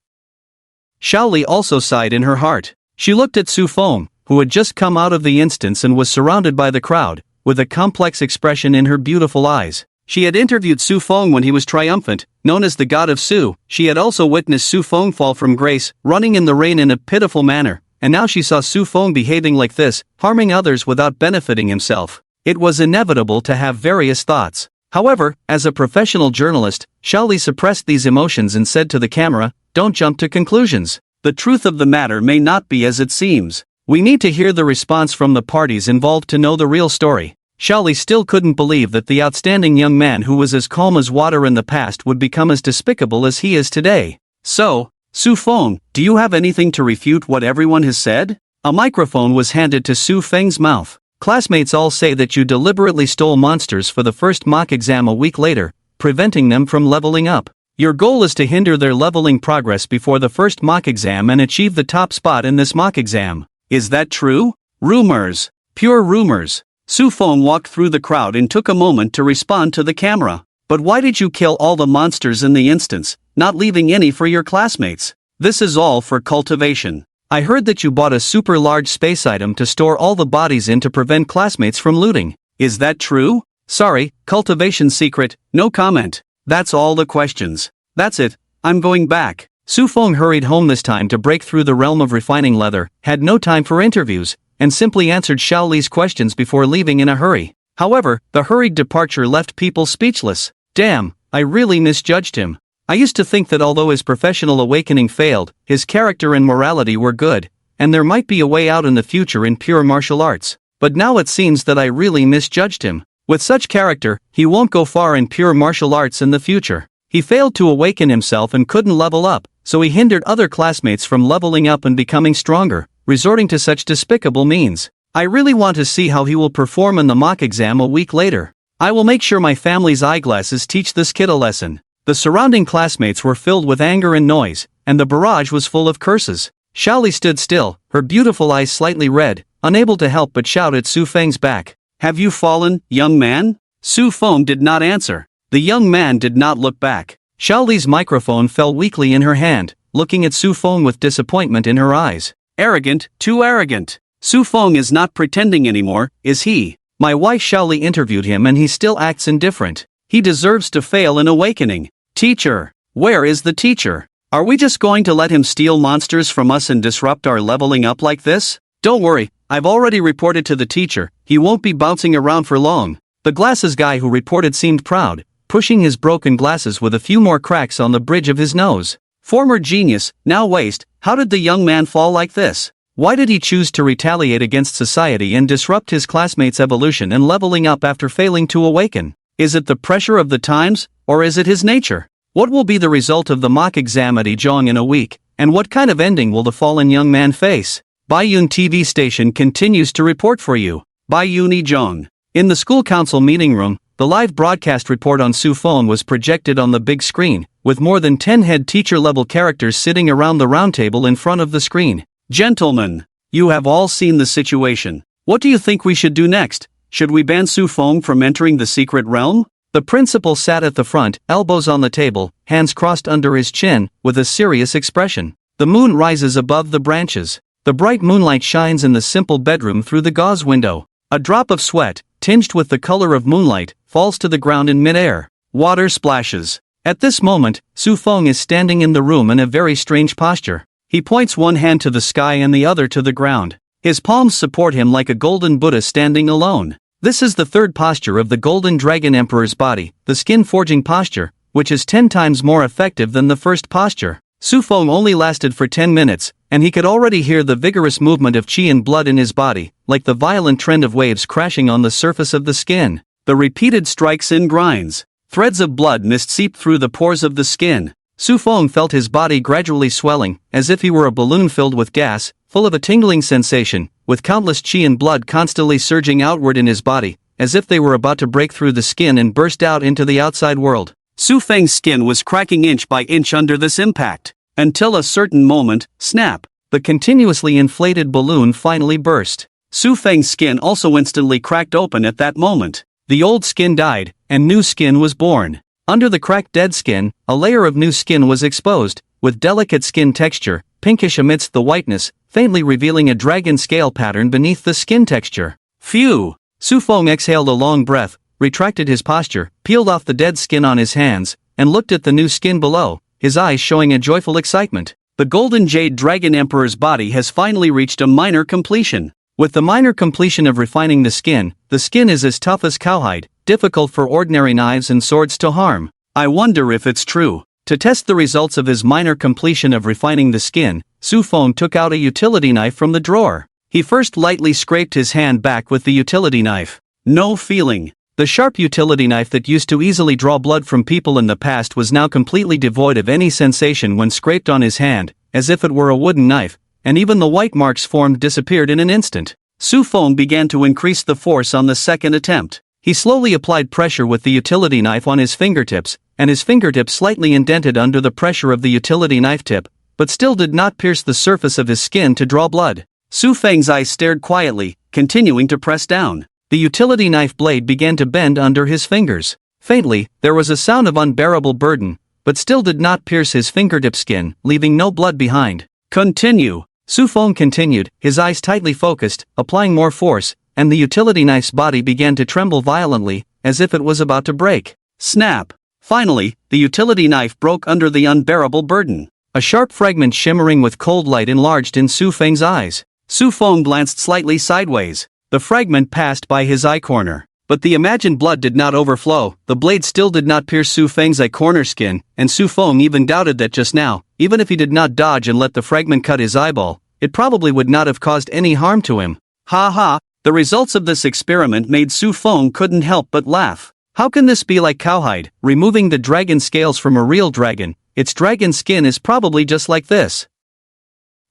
Xiaoli also sighed in her heart. She looked at Su Feng, who had just come out of the instance and was surrounded by the crowd, with a complex expression in her beautiful eyes. She had interviewed Su Feng when he was triumphant, known as the God of Su. She had also witnessed Su Feng fall from grace, running in the rain in a pitiful manner, and now she saw Su Feng behaving like this, harming others without benefiting himself. It was inevitable to have various thoughts. However, as a professional journalist, Xiaoli suppressed these emotions and said to the camera, "Don't jump to conclusions. The truth of the matter may not be as it seems. We need to hear the response from the parties involved to know the real story." Xiaoli still couldn't believe that the outstanding young man who was as calm as water in the past would become as despicable as he is today. "So, Su Feng, do you have anything to refute what everyone has said?" A microphone was handed to Su Feng's mouth. "Classmates all say that you deliberately stole monsters for the first mock exam a week later, preventing them from leveling up. Your goal is to hinder their leveling progress before the first mock exam and achieve the top spot in this mock exam. Is that true?" "Rumors. Pure rumors." Su Feng walked through the crowd and took a moment to respond to the camera. "But why did you kill all the monsters in the instance, not leaving any for your classmates?" "This is all for cultivation. I heard that you bought a super large space item to store all the bodies in to prevent classmates from looting. Is that true?" "Sorry, cultivation secret, no comment. That's all the questions. That's it, I'm going back." Su Feng hurried home this time to break through the realm of refining leather, had no time for interviews, and simply answered Xiaoli's questions before leaving in a hurry. However, the hurried departure left people speechless. Damn, I really misjudged him. I used to think that although his professional awakening failed, his character and morality were good, and there might be a way out in the future in pure martial arts. But now it seems that I really misjudged him. With such character, he won't go far in pure martial arts in the future. He failed to awaken himself and couldn't level up, so he hindered other classmates from leveling up and becoming stronger, resorting to such despicable means. I really want to see how he will perform in the mock exam a week later. I will make sure my family's eyeglasses teach this kid a lesson. The surrounding classmates were filled with anger and noise, and the barrage was full of curses. Xiaoli stood still, her beautiful eyes slightly red, unable to help but shout at Su Feng's back. "Have you fallen, young man?" Su Feng did not answer. The young man did not look back. Xiaoli's microphone fell weakly in her hand, looking at Su Feng with disappointment in her eyes. "Arrogant, too arrogant. Su Feng is not pretending anymore, is he? My wife Xiaoli interviewed him and he still acts indifferent. He deserves to fail in awakening. Teacher, where is the teacher? Are we just going to let him steal monsters from us and disrupt our leveling up like this? Don't worry, I've already reported to the teacher, he won't be bouncing around for long." The glasses guy who reported seemed proud, pushing his broken glasses with a few more cracks on the bridge of his nose. Former genius, now waste, how did the young man fall like this? Why did he choose to retaliate against society and disrupt his classmates' evolution and leveling up after failing to awaken? Is it the pressure of the times, or is it his nature? What will be the result of the mock exam at Zhejiang in a week, and what kind of ending will the fallen young man face? Baiyun TV station continues to report for you. Baiyun Zhejiang. In the school council meeting room, the live broadcast report on Su Feng was projected on the big screen, with more than 10 head teacher-level characters sitting around the round table in front of the screen. "Gentlemen, you have all seen the situation. What do you think we should do next? Should we ban Su Feng from entering the secret realm?" The principal sat at the front, elbows on the table, hands crossed under his chin, with a serious expression. The moon rises above the branches. The bright moonlight shines in the simple bedroom through the gauze window. A drop of sweat, tinged with the color of moonlight, falls to the ground in midair. Water splashes. At this moment, Su Feng is standing in the room in a very strange posture. He points one hand to the sky and the other to the ground. His palms support him like a golden Buddha standing alone. This is the third posture of the Golden Dragon Emperor's body, the skin-forging posture, which is 10 times more effective than the first posture. Su Feng only lasted for 10 minutes, and he could already hear the vigorous movement of qi and blood in his body, like the violent trend of waves crashing on the surface of the skin. The repeated strikes and grinds. Threads of blood mist seep through the pores of the skin. Su Feng felt his body gradually swelling, as if he were a balloon filled with gas, full of a tingling sensation, with countless chi and blood constantly surging outward in his body, as if they were about to break through the skin and burst out into the outside world. Su Feng's skin was cracking inch by inch under this impact, until a certain moment, snap, the continuously inflated balloon finally burst. Su Feng's skin also instantly cracked open at that moment. The old skin died, and new skin was born. Under the cracked dead skin, a layer of new skin was exposed, with delicate skin texture, pinkish amidst the whiteness, faintly revealing a dragon scale pattern beneath the skin texture. Phew! Su Feng exhaled a long breath, retracted his posture, peeled off the dead skin on his hands, and looked at the new skin below, his eyes showing a joyful excitement. The Golden Jade Dragon Emperor's body has finally reached a minor completion. With the minor completion of refining the skin is as tough as cowhide, difficult for ordinary knives and swords to harm. I wonder if it's true. To test the results of his minor completion of refining the skin, Su Feng took out a utility knife from the drawer. He first lightly scraped his hand back with the utility knife. No feeling. The sharp utility knife that used to easily draw blood from people in the past was now completely devoid of any sensation when scraped on his hand, as if it were a wooden knife, and even the white marks formed disappeared in an instant. Su Feng began to increase the force on the second attempt. He slowly applied pressure with the utility knife on his fingertips, and his fingertips slightly indented under the pressure of the utility knife tip, but still did not pierce the surface of his skin to draw blood. Su Feng's eyes stared quietly, continuing to press down. The utility knife blade began to bend under his fingers. Faintly, there was a sound of unbearable burden, but still did not pierce his fingertip skin, leaving no blood behind. Continue. Su Feng continued, his eyes tightly focused, applying more force, and the utility knife's body began to tremble violently, as if it was about to break. Snap! Finally, the utility knife broke under the unbearable burden. A sharp fragment shimmering with cold light enlarged in Su Feng's eyes. Su Feng glanced slightly sideways. The fragment passed by his eye corner. But the imagined blood did not overflow, the blade still did not pierce Su Feng's eye corner skin, and Su Feng even doubted that just now, even if he did not dodge and let the fragment cut his eyeball, it probably would not have caused any harm to him. Ha ha! The results of this experiment made Su Feng couldn't help but laugh. How can this be like cowhide, removing the dragon scales from a real dragon? Its dragon skin is probably just like this.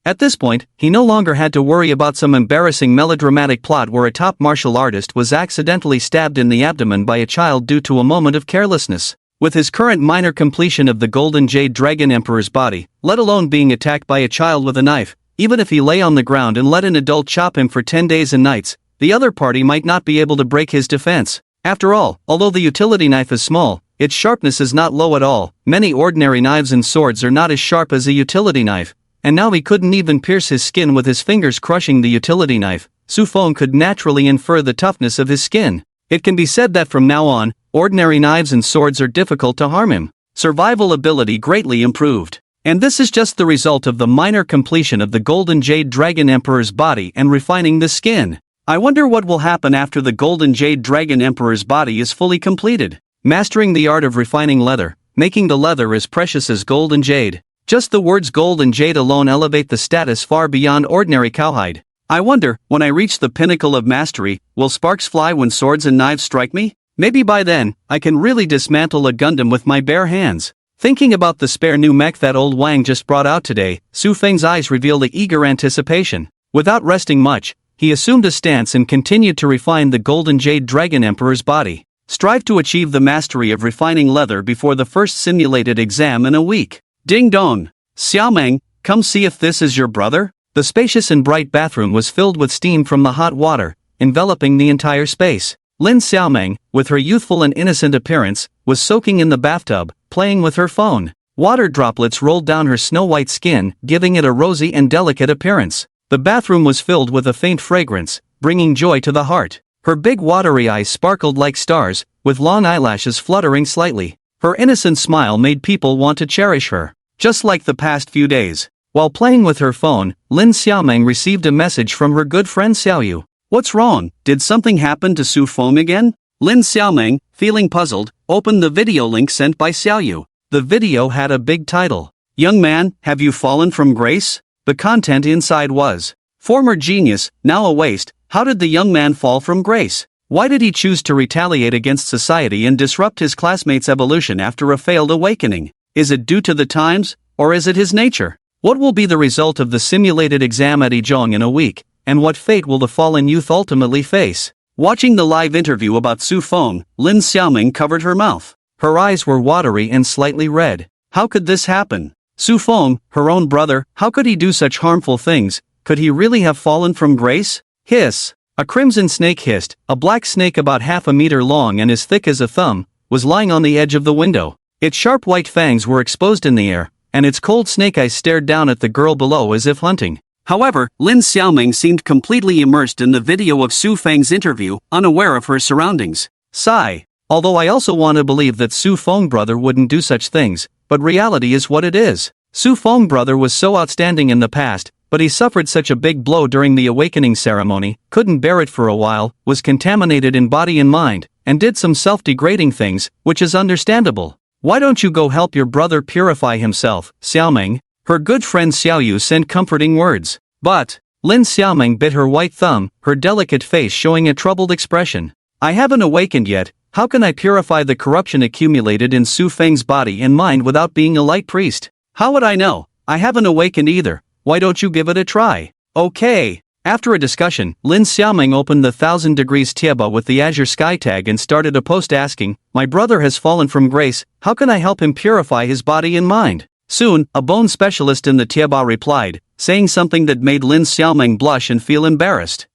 At this point, he no longer had to worry about some embarrassing melodramatic plot where a top martial artist was accidentally stabbed in the abdomen by a child due to a moment of carelessness. With his current minor completion of the Golden Jade Dragon Emperor's body, let alone being attacked by a child with a knife, even if he lay on the ground and let an adult chop him for 10 days and nights, the other party might not be able to break his defense. After all, although the utility knife is small, its sharpness is not low at all. Many ordinary knives and swords are not as sharp as a utility knife. And now he couldn't even pierce his skin with his fingers crushing the utility knife. Su Feng could naturally infer the toughness of his skin. It can be said that from now on, ordinary knives and swords are difficult to harm him. Survival ability greatly improved. And this is just the result of the minor completion of the Golden Jade Dragon Emperor's body and refining the skin. I wonder what will happen after the Golden Jade Dragon Emperor's body is fully completed. Mastering the art of refining leather, making the leather as precious as gold and jade. Just the words gold and jade alone elevate the status far beyond ordinary cowhide. I wonder, when I reach the pinnacle of mastery, will sparks fly when swords and knives strike me? Maybe by then, I can really dismantle a Gundam with my bare hands. Thinking about the spare new mech that old Wang just brought out today, Su Feng's eyes revealed a eager anticipation. Without resting much, he assumed a stance and continued to refine the Golden Jade Dragon Emperor's body. Strive to achieve the mastery of refining leather before the first simulated exam in a week. Ding dong! Xiaomeng, come see if this is your brother? The spacious and bright bathroom was filled with steam from the hot water, enveloping the entire space. Lin Xiaomeng, with her youthful and innocent appearance, was soaking in the bathtub, playing with her phone. Water droplets rolled down her snow-white skin, giving it a rosy and delicate appearance. The bathroom was filled with a faint fragrance, bringing joy to the heart. Her big watery eyes sparkled like stars, with long eyelashes fluttering slightly. Her innocent smile made people want to cherish her. Just like the past few days. While playing with her phone, Lin Xiaomeng received a message from her good friend Xiaoyu. What's wrong? Did something happen to Su Feng again? Lin Xiaomeng, feeling puzzled, opened the video link sent by Xiaoyu. The video had a big title. Young man, have you fallen from grace? The content inside was, former genius, now a waste, how did the young man fall from grace? Why did he choose to retaliate against society and disrupt his classmates' evolution after a failed awakening? Is it due to the times, or is it his nature? What will be the result of the simulated exam at Ijong in a week? and what fate will the fallen youth ultimately face? Watching the live interview about Su Fong, Lin Xiaoming covered her mouth. Her eyes were watery and slightly red. How could this happen? Su Fong, her own brother, how could he do such harmful things? Could he really have fallen from grace? Hiss! A crimson snake hissed. A black snake about half a meter long and as thick as a thumb was lying on the edge of the window. Its sharp white fangs were exposed in the air, and its cold snake eyes stared down at the girl below as if hunting. However, Lin Xiaoming seemed completely immersed in the video of Su Feng's interview, unaware of her surroundings. Sigh. Although I also want to believe that Su Fong brother wouldn't do such things, but reality is what it is. Su Fong brother was so outstanding in the past, but he suffered such a big blow during the awakening ceremony, couldn't bear it for a while, was contaminated in body and mind, and did some self-degrading things, which is understandable. Why don't you go help your brother purify himself, Xiaoming? Her good friend Xiaoyu sent comforting words. But Lin Xiaoming bit her white thumb, her delicate face showing a troubled expression. I haven't awakened yet. How can I purify the corruption accumulated in Su Feng's body and mind without being a light priest? How would I know? I haven't awakened either. Why don't you give it a try? Okay. After a discussion, Lin Xiaoming opened the 1000 Degrees Tieba with the Azure Sky tag and started a post asking, my brother has fallen from grace, how can I help him purify his body and mind? Soon, a bone specialist in the Tieba replied, saying something that made Lin Xiaoming blush and feel embarrassed.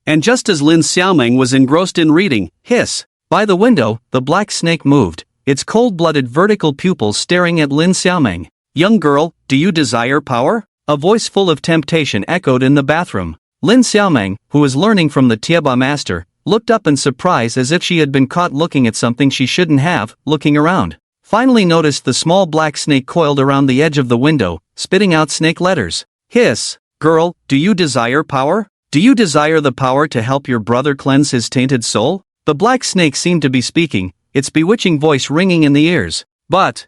And just as Lin Xiaoming was engrossed in reading, hiss! By the window, the black snake moved, its cold-blooded vertical pupils staring at Lin Xiaoming. Young girl, do you desire power? A voice full of temptation echoed in the bathroom. Lin Xiaoming, who was learning from the Tieba master, looked up in surprise as if she had been caught looking at something she shouldn't have, looking around. Finally noticed the small black snake coiled around the edge of the window, spitting out snake letters. Hiss! Girl, do you desire power? Do you desire the power to help your brother cleanse his tainted soul? The black snake seemed to be speaking, its bewitching voice ringing in the ears. But,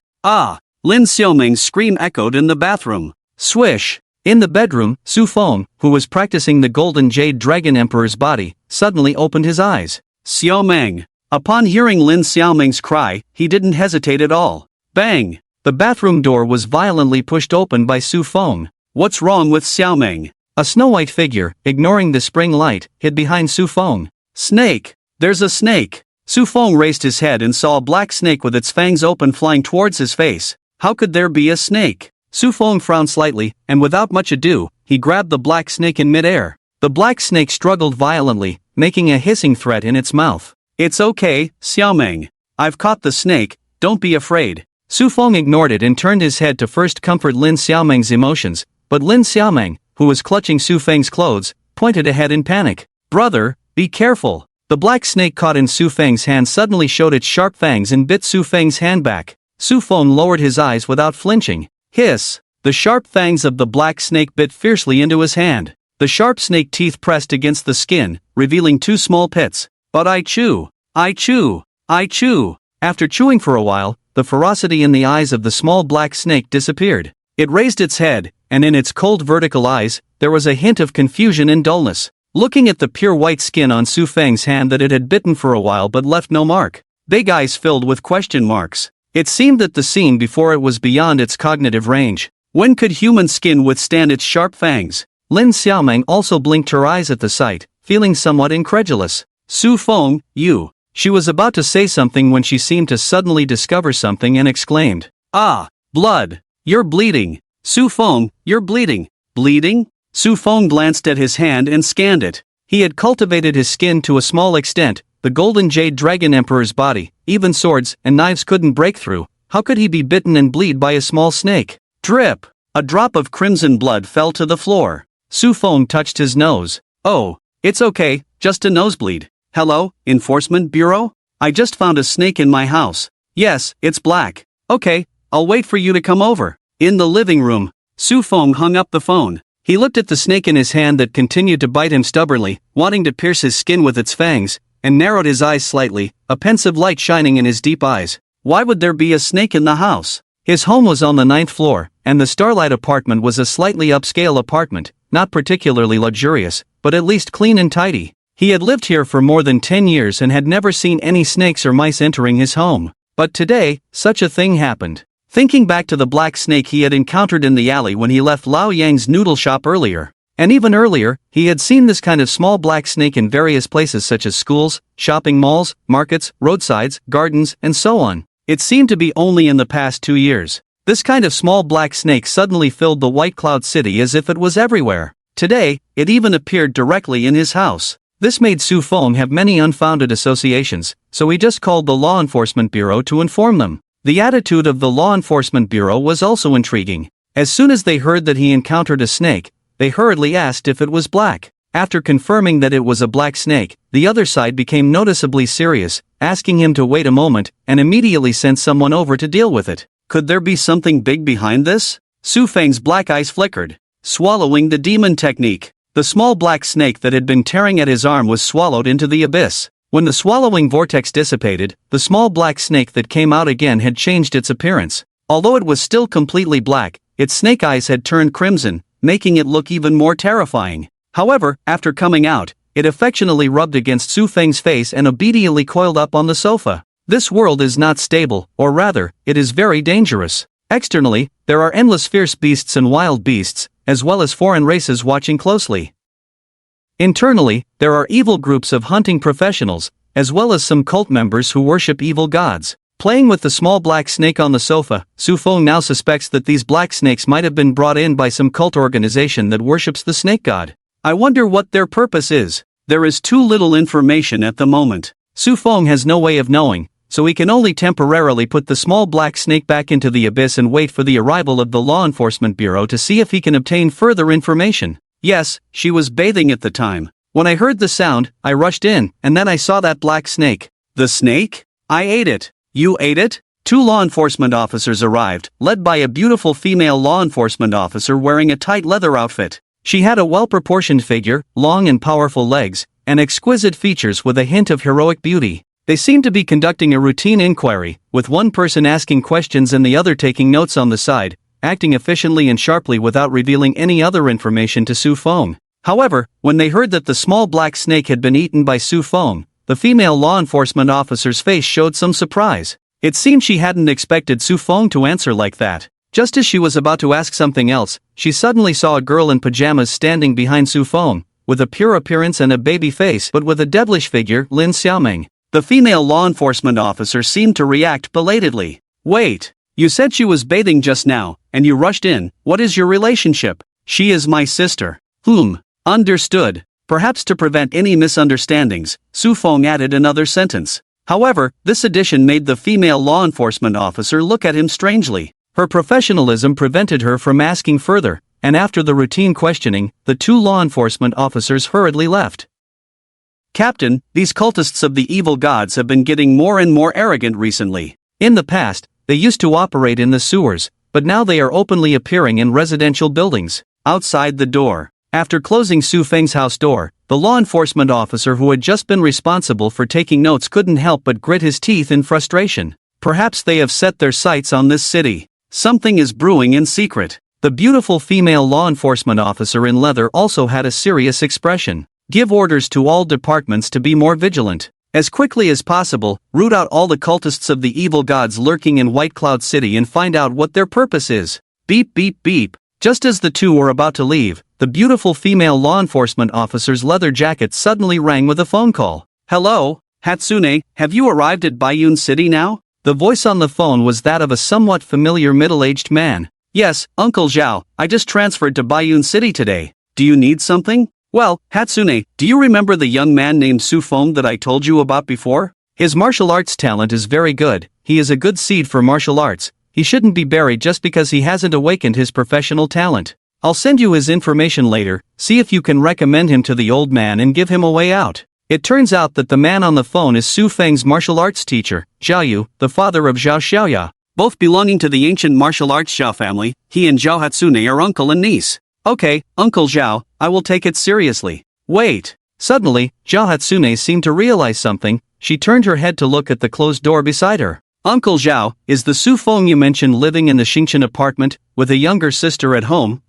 Lin Xiaoming's scream echoed in the bathroom. Swish! In the bedroom, Su Fong, who was practicing the Golden Jade Dragon Emperor's body, suddenly opened his eyes. Xiaoming! Upon hearing Lin Xiaoming's cry, he didn't hesitate at all. Bang! The bathroom door was violently pushed open by Su Fong. What's wrong with Xiaoming? A snow-white figure, ignoring the spring light, hid behind Su Fong. Snake! There's a snake! Su Fong raised his head and saw a black snake with its fangs open flying towards his face. How could there be a snake? Su Fong frowned slightly, and without much ado, he grabbed the black snake in midair. The black snake struggled violently, making a hissing threat in its mouth. It's okay, Xiaoming. I've caught the snake, don't be afraid. Su Fong ignored it and turned his head to first comfort Lin Xiaoming's emotions, but Lin Xiaoming, who was clutching Su Feng's clothes, pointed ahead in panic. Brother, be careful. The black snake caught in Su Feng's hand suddenly showed its sharp fangs and bit Su Feng's hand back. Su Feng lowered his eyes without flinching. Hiss! The sharp fangs of the black snake bit fiercely into his hand. The sharp snake teeth pressed against the skin, revealing two small pits. But I chew. I chew. I chew. After chewing for a while, the ferocity in the eyes of the small black snake disappeared. It raised its head, and in its cold vertical eyes, there was a hint of confusion and dullness. Looking at the pure white skin on Su Feng's hand that it had bitten for a while but left no mark. Big eyes filled with question marks. It seemed that the scene before it was beyond its cognitive range. When could human skin withstand its sharp fangs? Lin Xiaoming also blinked her eyes at the sight, feeling somewhat incredulous. Su Feng, you. She was about to say something when she seemed to suddenly discover something and exclaimed. Ah, blood. You're bleeding. Su Feng, you're bleeding. Bleeding? Su Feng glanced at his hand and scanned it. He had cultivated his skin to a small extent. The Golden Jade Dragon Emperor's body, even swords and knives couldn't break through. How could he be bitten and bleed by a small snake? Drip! A drop of crimson blood fell to the floor. Su Feng touched his nose. Oh, it's okay, just a nosebleed. Hello, Enforcement Bureau? I just found a snake in my house. Yes, it's black. Okay, I'll wait for you to come over. In the living room, Su Feng hung up the phone. He looked at the snake in his hand that continued to bite him stubbornly, wanting to pierce his skin with its fangs, and narrowed his eyes slightly, a pensive light shining in his deep eyes. Why would there be a snake in the house? His home was on the 9th floor, and the Starlight apartment was a slightly upscale apartment, not particularly luxurious, but at least clean and tidy. He had lived here for more than 10 years and had never seen any snakes or mice entering his home. But today, such a thing happened. Thinking back to the black snake he had encountered in the alley when he left Lao Yang's noodle shop earlier, And even earlier, he had seen this kind of small black snake in various places such as schools, shopping malls, markets, roadsides, gardens, and so on. It seemed to be only in the past 2 years. This kind of small black snake suddenly filled the White Cloud City as if it was everywhere. Today, it even appeared directly in his house. This made Su Fong have many unfounded associations, so he just called the Law Enforcement Bureau to inform them. The attitude of the Law Enforcement Bureau was also intriguing. As soon as they heard that he encountered a snake, they hurriedly asked if it was black. After confirming that it was a black snake, the other side became noticeably serious, asking him to wait a moment, and immediately sent someone over to deal with it. Could there be something big behind this? Su Feng's black eyes flickered. Swallowing the demon technique. The small black snake that had been tearing at his arm was swallowed into the abyss. When the swallowing vortex dissipated, the small black snake that came out again had changed its appearance. Although it was still completely black, its snake eyes had turned crimson, making it look even more terrifying. However, after coming out, it affectionately rubbed against Su Feng's face and obediently coiled up on the sofa. This world is not stable, or rather, it is very dangerous. Externally, there are endless fierce beasts and wild beasts, as well as foreign races watching closely. Internally, there are evil groups of hunting professionals, as well as some cult members who worship evil gods. Playing with the small black snake on the sofa, Su Fong now suspects that these black snakes might have been brought in by some cult organization that worships the snake god. I wonder what their purpose is. There is too little information at the moment. Su Fong has no way of knowing, so he can only temporarily put the small black snake back into the abyss and wait for the arrival of the Law Enforcement Bureau to see if he can obtain further information. Yes, she was bathing at the time. When I heard the sound, I rushed in, and then I saw that black snake. The snake? I ate it. You ate it? 2 law enforcement officers arrived, led by a beautiful female law enforcement officer wearing a tight leather outfit. She had a well-proportioned figure, long and powerful legs, and exquisite features with a hint of heroic beauty. They seemed to be conducting a routine inquiry, with one person asking questions and the other taking notes on the side, acting efficiently and sharply without revealing any other information to Su Fong. However, when they heard that the small black snake had been eaten by Su Fong, the female law enforcement officer's face showed some surprise. It seemed she hadn't expected Su Fong to answer like that. Just as she was about to ask something else, she suddenly saw a girl in pajamas standing behind Su Fong, with a pure appearance and a baby face but with a devilish figure, Lin Xiaoming. The female law enforcement officer seemed to react belatedly. Wait, you said she was bathing just now, and you rushed in. What is your relationship? She is my sister. Understood. Perhaps to prevent any misunderstandings, Su Fong added another sentence. However, this addition made the female law enforcement officer look at him strangely. Her professionalism prevented her from asking further, and after the routine questioning, the 2 law enforcement officers hurriedly left. Captain, these cultists of the evil gods have been getting more and more arrogant recently. In the past, they used to operate in the sewers, but now they are openly appearing in residential buildings. Outside the door. After closing Su Feng's house door, the law enforcement officer who had just been responsible for taking notes couldn't help but grit his teeth in frustration. Perhaps they have set their sights on this city. Something is brewing in secret. The beautiful female law enforcement officer in leather also had a serious expression. Give orders to all departments to be more vigilant. As quickly as possible, root out all the cultists of the evil gods lurking in White Cloud City and find out what their purpose is. Beep beep beep. Just as the 2 were about to leave, the beautiful female law enforcement officer's leather jacket suddenly rang with a phone call. Hello, Hatsune, have you arrived at Bayun City now? The voice on the phone was that of a somewhat familiar middle-aged man. Yes, Uncle Zhao, I just transferred to Bayun City today. Do you need something? Well, Hatsune, do you remember the young man named Su Fong that I told you about before? His martial arts talent is very good. He is a good seed for martial arts. He shouldn't be buried just because he hasn't awakened his professional talent. I'll send you his information later, see if you can recommend him to the old man and give him a way out. It turns out that the man on the phone is Su Feng's martial arts teacher, Zhao Yu, the father of Zhao Xiaoya. Both belonging to the ancient martial arts Zhao family, he and Zhao Hatsune are uncle and niece. Okay, Uncle Zhao, I will take it seriously. Wait. Suddenly, Zhao Hatsune seemed to realize something. She turned her head to look at the closed door beside her. Uncle Zhao, is the Su Fong you mentioned living in the Xingchen apartment, with a younger sister at home,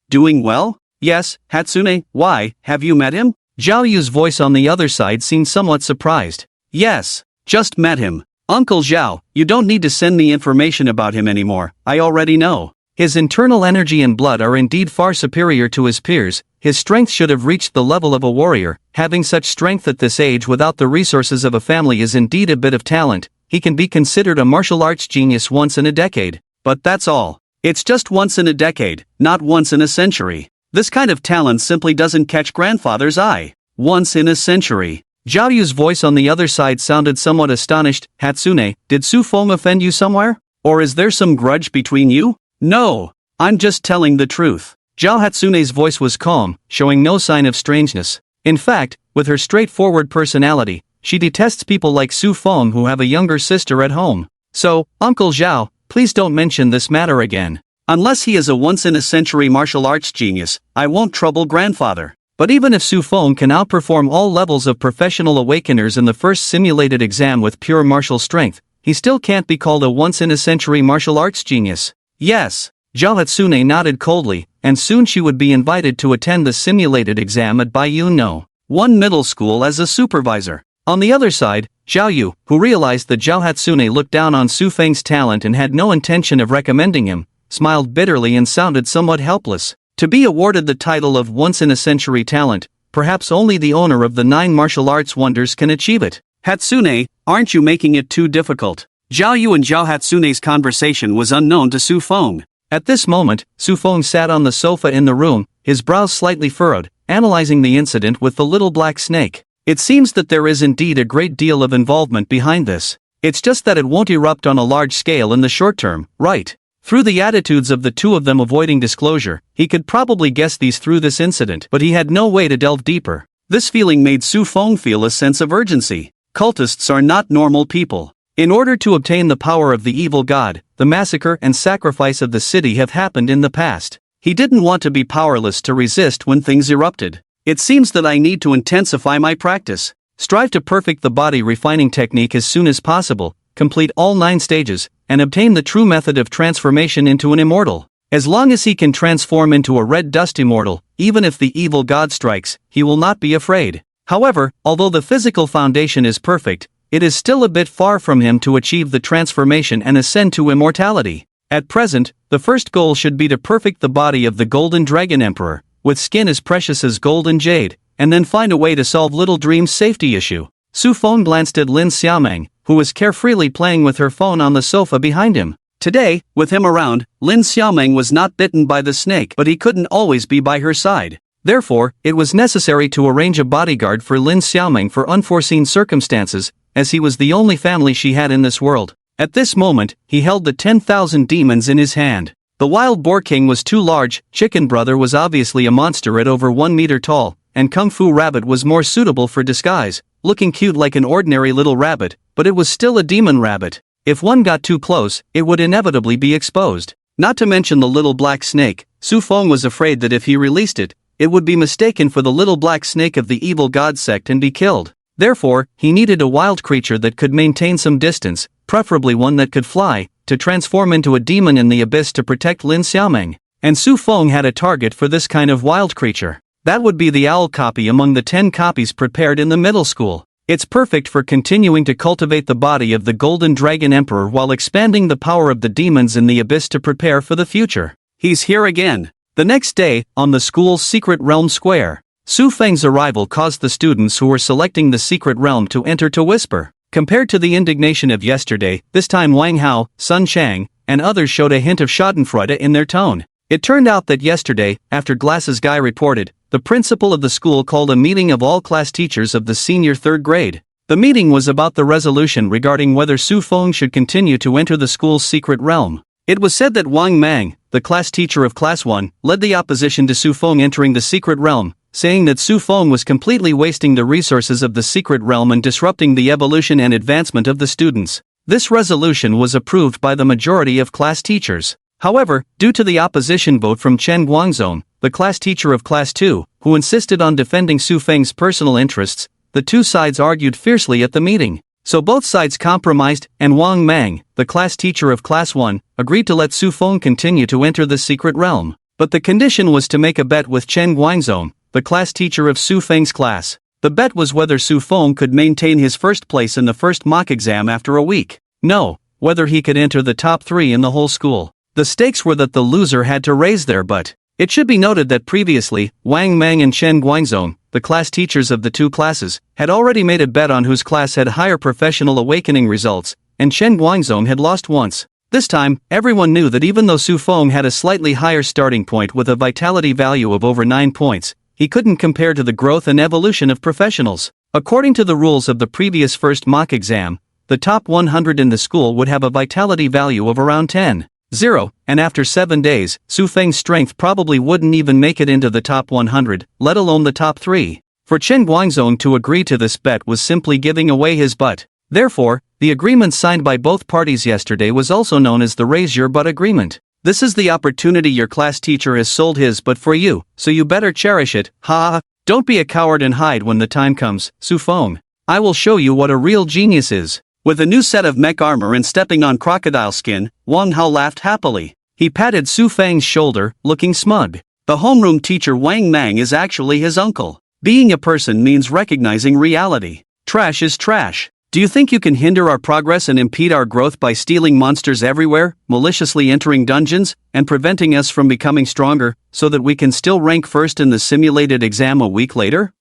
doing well? Yes, Hatsune, why, have you met him? Zhao Yu's voice on the other side seemed somewhat surprised. Yes, just met him. Uncle Zhao, you don't need to send me information about him anymore, I already know. His internal energy and blood are indeed far superior to his peers, his strength should have reached the level of a warrior. Having such strength at this age without the resources of a family is indeed a bit of talent. He can be considered a martial arts genius once in a decade. But that's all. It's just once in a decade, not once in a century. This kind of talent simply doesn't catch grandfather's eye. Once in a century. Zhao Yu's voice on the other side sounded somewhat astonished. Hatsune, did Su Fong offend you somewhere? Or is there some grudge between you? No. I'm just telling the truth. Zhao Hatsune's voice was calm, showing no sign of strangeness. In fact, with her straightforward personality, she detests people like Su Fong who have a younger sister at home. So, Uncle Zhao, please don't mention this matter again. Unless he is a once-in-a-century martial arts genius, I won't trouble grandfather. But even if Su Fong can outperform all levels of professional awakeners in the first simulated exam with pure martial strength, he still can't be called a once-in-a-century martial arts genius. Yes. Zhao Hatsune nodded coldly, and soon she would be invited to attend the simulated exam at Baiyun No. 1 middle school as a supervisor. On the other side, Zhao Yu, who realized that Zhao Hatsune looked down on Su Feng's talent and had no intention of recommending him, smiled bitterly and sounded somewhat helpless. To be awarded the title of once-in-a-century talent, perhaps only the owner of the 9 martial arts wonders can achieve it. Hatsune, aren't you making it too difficult? Zhao Yu and Zhao Hatsune's conversation was unknown to Su Fong. At this moment, Su Fong sat on the sofa in the room, his brows slightly furrowed, analyzing the incident with the little black snake. It seems that there is indeed a great deal of involvement behind this. It's just that it won't erupt on a large scale in the short term, right? Through the attitudes of the two of them avoiding disclosure, he could probably guess these through this incident, but he had no way to delve deeper. This feeling made Su Fong feel a sense of urgency. Cultists are not normal people. In order to obtain the power of the evil god, the massacre and sacrifice of the city have happened in the past. He didn't want to be powerless to resist when things erupted. It seems that I need to intensify my practice. Strive to perfect the body refining technique as soon as possible, complete all 9 stages, and obtain the true method of transformation into an immortal. As long as he can transform into a red dust immortal, even if the evil god strikes, he will not be afraid. However, although the physical foundation is perfect, it is still a bit far from him to achieve the transformation and ascend to immortality. At present, the first goal should be to perfect the body of the Golden Dragon Emperor, with skin as precious as gold and jade, and then find a way to solve Little Dream's safety issue. Su Fong glanced at Lin Xiaoming, who was carefreely playing with her phone on the sofa behind him. Today, with him around, Lin Xiaoming was not bitten by the snake, but he couldn't always be by her side. Therefore, it was necessary to arrange a bodyguard for Lin Xiaoming for unforeseen circumstances, as he was the only family she had in this world. At this moment, he held the 10,000 demons in his hand. The wild boar king was too large, Chicken Brother was obviously a monster at over 1 meter tall, and Kung Fu Rabbit was more suitable for disguise, looking cute like an ordinary little rabbit, but it was still a demon rabbit. If one got too close, it would inevitably be exposed. Not to mention the little black snake. Su Fong was afraid that if he released it, it would be mistaken for the little black snake of the evil god sect and be killed. Therefore, he needed a wild creature that could maintain some distance, preferably one that could fly, to transform into a demon in the abyss to protect Lin Xiaoming. And Su Fong had a target for this kind of wild creature. That would be the owl copy among the 10 copies prepared in the middle school. It's perfect for continuing to cultivate the body of the Golden Dragon Emperor while expanding the power of the demons in the abyss to prepare for the future. He's here again. The next day, on the school's secret realm square, Su Feng's arrival caused the students who were selecting the secret realm to enter to whisper. Compared to the indignation of yesterday, this time Wang Hao, Sun Chang, and others showed a hint of schadenfreude in their tone. It turned out that yesterday, after Glasses Guy reported, the principal of the school called a meeting of all class teachers of the senior 3rd grade. The meeting was about the resolution regarding whether Su Feng should continue to enter the school's secret realm. It was said that Wang Mang, the class teacher of Class 1, led the opposition to Su Feng entering the secret realm, saying that Su Feng was completely wasting the resources of the secret realm and disrupting the evolution and advancement of the students. This resolution was approved by the majority of class teachers. However, due to the opposition vote from Chen Guangzong, the class teacher of Class 2, who insisted on defending Su Feng's personal interests, the two sides argued fiercely at the meeting. So both sides compromised, and Wang Mang, the class teacher of Class 1, agreed to let Su Feng continue to enter the secret realm. But the condition was to make a bet with Chen Guangzong, the class teacher of Su Feng's class. The bet was whether Su Feng could maintain his first place in the first mock exam after a week. No, whether he could enter the top 3 in the whole school. The stakes were that the loser had to raise their butt. It should be noted that previously, Wang Mang and Chen Guangzong, the class teachers of the two classes, had already made a bet on whose class had higher professional awakening results, and Chen Guangzong had lost once. This time, everyone knew that even though Su Feng had a slightly higher starting point with a vitality value of over 9 points, he couldn't compare to the growth and evolution of professionals. According to the rules of the previous first mock exam, the top 100 in the school would have a vitality value of around 10.0, and after 7 days, Su Feng's strength probably wouldn't even make it into the top 100, let alone the top 3. For Chen Guangzong to agree to this bet was simply giving away his butt. Therefore, the agreement signed by both parties yesterday was also known as the Raise Your Butt Agreement. This is the opportunity your class teacher has sold his butt for you, so you better cherish it, ha. Don't be a coward and hide when the time comes, Su Feng. I will show you what a real genius is. With a new set of mech armor and stepping on crocodile skin, Wang Hao laughed happily. He patted Su Feng's shoulder, looking smug. The homeroom teacher Wang Mang is actually his uncle. Being a person means recognizing reality. Trash is trash. Do you think you can hinder our progress and impede our growth by stealing monsters everywhere, maliciously entering dungeons, and preventing us from becoming stronger, so that we can still rank first in the simulated exam a week later?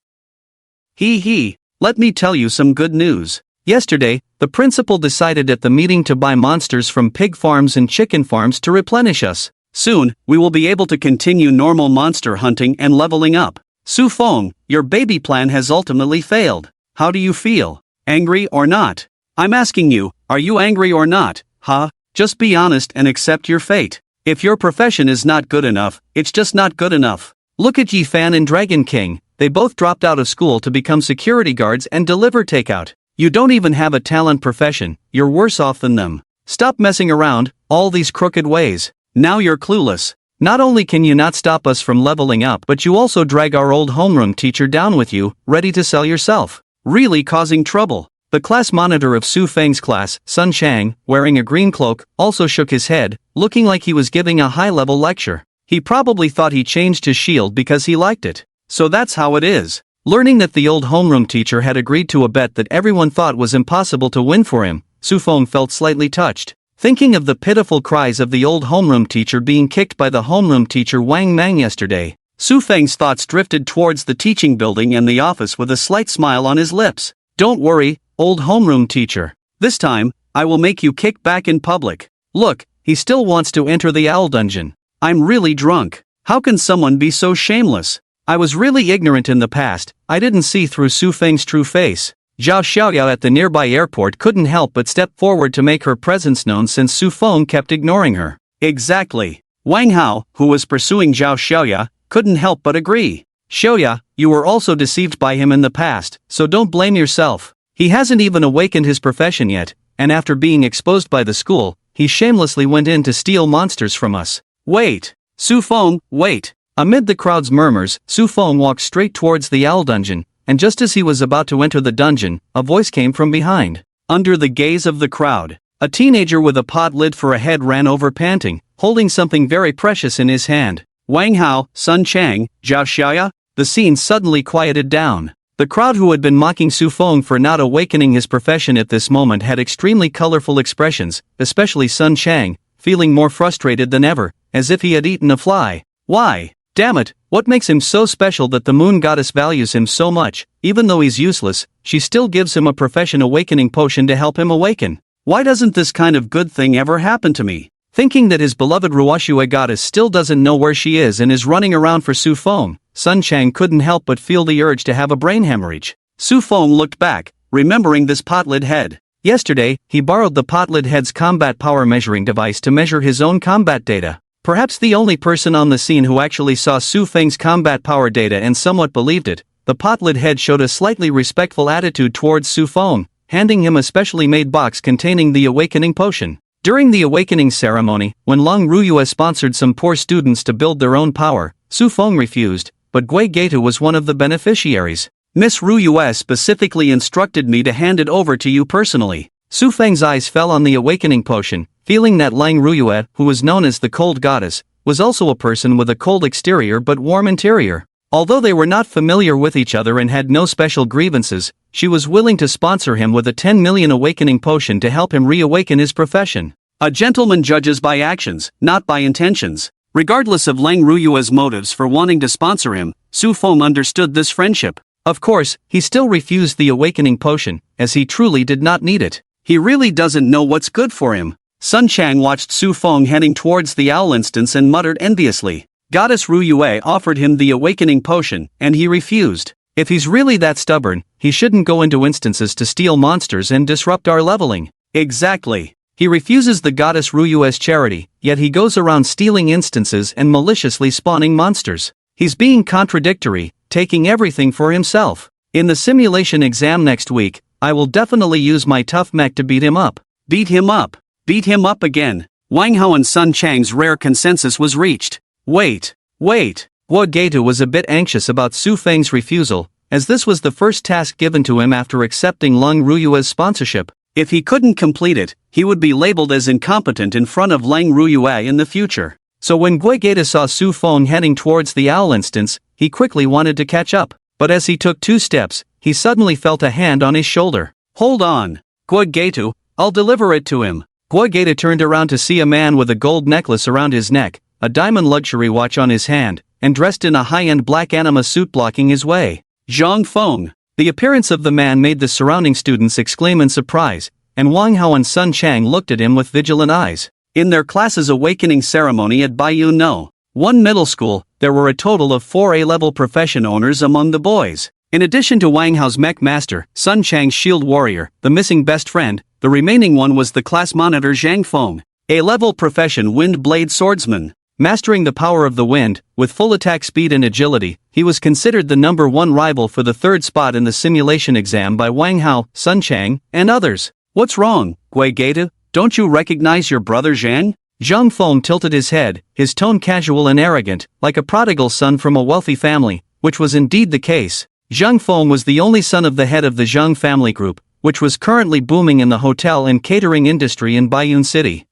Hee. Let me tell you some good news. Yesterday, the principal decided at the meeting to buy monsters from pig farms and chicken farms to replenish us. Soon, we will be able to continue normal monster hunting and leveling up. Su Feng, your baby plan has ultimately failed. How do you feel? Angry or not? I'm asking you, are you angry or not, huh? Just be honest and accept your fate. If your profession is not good enough, it's just not good enough. Look at Yi Fan and Dragon King, they both dropped out of school to become security guards and deliver takeout. You don't even have a talent profession, you're worse off than them. Stop messing around, all these crooked ways. Now you're clueless. Not only can you not stop us from leveling up, but you also drag our old homeroom teacher down with you, ready to sell yourself. Really causing trouble. The class monitor of Su Feng's class, Sun Chang, wearing a green cloak, also shook his head, looking like he was giving a high-level lecture. He probably thought he changed his shield because he liked it. So that's how it is. Learning that the old homeroom teacher had agreed to a bet that everyone thought was impossible to win for him, Su Feng felt slightly touched. Thinking of the pitiful cries of the old homeroom teacher being kicked by the homeroom teacher Wang Mang yesterday, Su Feng's thoughts drifted towards the teaching building and the office with a slight smile on his lips. Don't worry, old homeroom teacher. This time, I will make you kick back in public. Look, he still wants to enter the owl dungeon. I'm really drunk. How can someone be so shameless? I was really ignorant in the past, I didn't see through Su Feng's true face. Zhao Xiaoyao at the nearby airport couldn't help but step forward to make her presence known since Su Feng kept ignoring her. Exactly. Wang Hao, who was pursuing Zhao Xiaoya, couldn't help but agree. Xiaoya, you were also deceived by him in the past, so don't blame yourself. He hasn't even awakened his profession yet, and after being exposed by the school, he shamelessly went in to steal monsters from us. Wait! Su Feng, wait! Amid the crowd's murmurs, Su Feng walked straight towards the owl dungeon, and just as he was about to enter the dungeon, a voice came from behind. Under the gaze of the crowd, a teenager with a pot lid for a head ran over panting, holding something very precious in his hand. Wang Hao, Sun Chang, Zhao Xiaoya, the scene suddenly quieted down. The crowd who had been mocking Su Feng for not awakening his profession at this moment had extremely colorful expressions, especially Sun Chang, feeling more frustrated than ever, as if he had eaten a fly. Why? Damn it, what makes him so special that the moon goddess values him so much? Even though he's useless, she still gives him a profession awakening potion to help him awaken. Why doesn't this kind of good thing ever happen to me? Thinking that his beloved Ruoxue goddess still doesn't know where she is and is running around for Su Feng, Sun Chang couldn't help but feel the urge to have a brain hemorrhage. Su Feng looked back, remembering this potlid head. Yesterday, he borrowed the potlid head's combat power measuring device to measure his own combat data. Perhaps the only person on the scene who actually saw Su Feng's combat power data and somewhat believed it, the potlid head showed a slightly respectful attitude towards Su Feng, handing him a specially made box containing the awakening potion. During the awakening ceremony, when Long Ruyue sponsored some poor students to build their own power, Su Feng refused, but Gui Geta was one of the beneficiaries. Miss Ruyue specifically instructed me to hand it over to you personally. Su Feng's eyes fell on the awakening potion, feeling that Lang Ruyue, who was known as the cold goddess, was also a person with a cold exterior but warm interior. Although they were not familiar with each other and had no special grievances, she was willing to sponsor him with a 10 million awakening potion to help him reawaken his profession. A gentleman judges by actions, not by intentions. Regardless of Lang Ruyue's motives for wanting to sponsor him, Su Fong understood this friendship. Of course, he still refused the awakening potion, as he truly did not need it. He really doesn't know what's good for him. Sun Chang watched Su Fong heading towards the owl instance and muttered enviously. Goddess Ruyue offered him the awakening potion, and he refused. If he's really that stubborn, he shouldn't go into instances to steal monsters and disrupt our leveling. Exactly. He refuses the goddess Ruyue's charity, yet he goes around stealing instances and maliciously spawning monsters. He's being contradictory, taking everything for himself. In the simulation exam next week, I will definitely use my tough mech to beat him up. Beat him up. Beat him up again. Wang Hao and Sun Chang's rare consensus was reached. Wait. Guo Getu was a bit anxious about Su Feng's refusal, as this was the first task given to him after accepting Lang Ruyue's sponsorship. If he couldn't complete it, he would be labeled as incompetent in front of Lang Ruyue in the future. So when Guo Getu saw Su Fong heading towards the owl instance, he quickly wanted to catch up. But as he took 2 steps, he suddenly felt a hand on his shoulder. Hold on. Guo Getu, I'll deliver it to him. Guo Getu turned around to see a man with a gold necklace around his neck, a diamond luxury watch on his hand, and dressed in a high-end black anima suit blocking his way. Zhang Feng. The appearance of the man made the surrounding students exclaim in surprise, and Wang Hao and Sun Chang looked at him with vigilant eyes. In their class's awakening ceremony at Baiyu No 1 middle school, there were a total of 4 A-level profession owners among the boys. In addition to Wang Hao's mech master, Sun Chang's shield warrior, the missing best friend, the remaining one was the class monitor Zhang Feng, A-level profession wind blade swordsman. Mastering the power of the wind, with full attack speed and agility, he was considered the number 1 rival for the 3rd spot in the simulation exam by Wang Hao, Sun Chang, and others. What's wrong, Guo Getu? Don't you recognize your brother Zhang? Zhang Feng tilted his head, his tone casual and arrogant, like a prodigal son from a wealthy family, which was indeed the case. Zhang Feng was the only son of the head of the Zhang family group, which was currently booming in the hotel and catering industry in Baiyun City.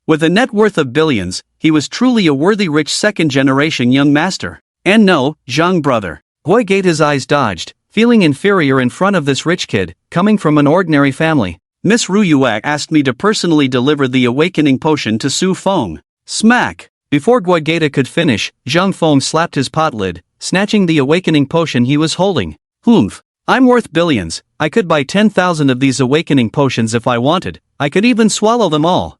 With a net worth of billions, he was truly a worthy rich second-generation young master. And no, Zhang brother. Guo Getu's eyes dodged, feeling inferior in front of this rich kid, coming from an ordinary family. Miss Ruyue asked me to personally deliver the awakening potion to Su Feng. Smack! Before Guo Getu could finish, Zhang Feng slapped his pot lid, snatching the awakening potion he was holding. Humph! I'm worth billions. I could buy 10,000 of these awakening potions if I wanted. I could even swallow them all.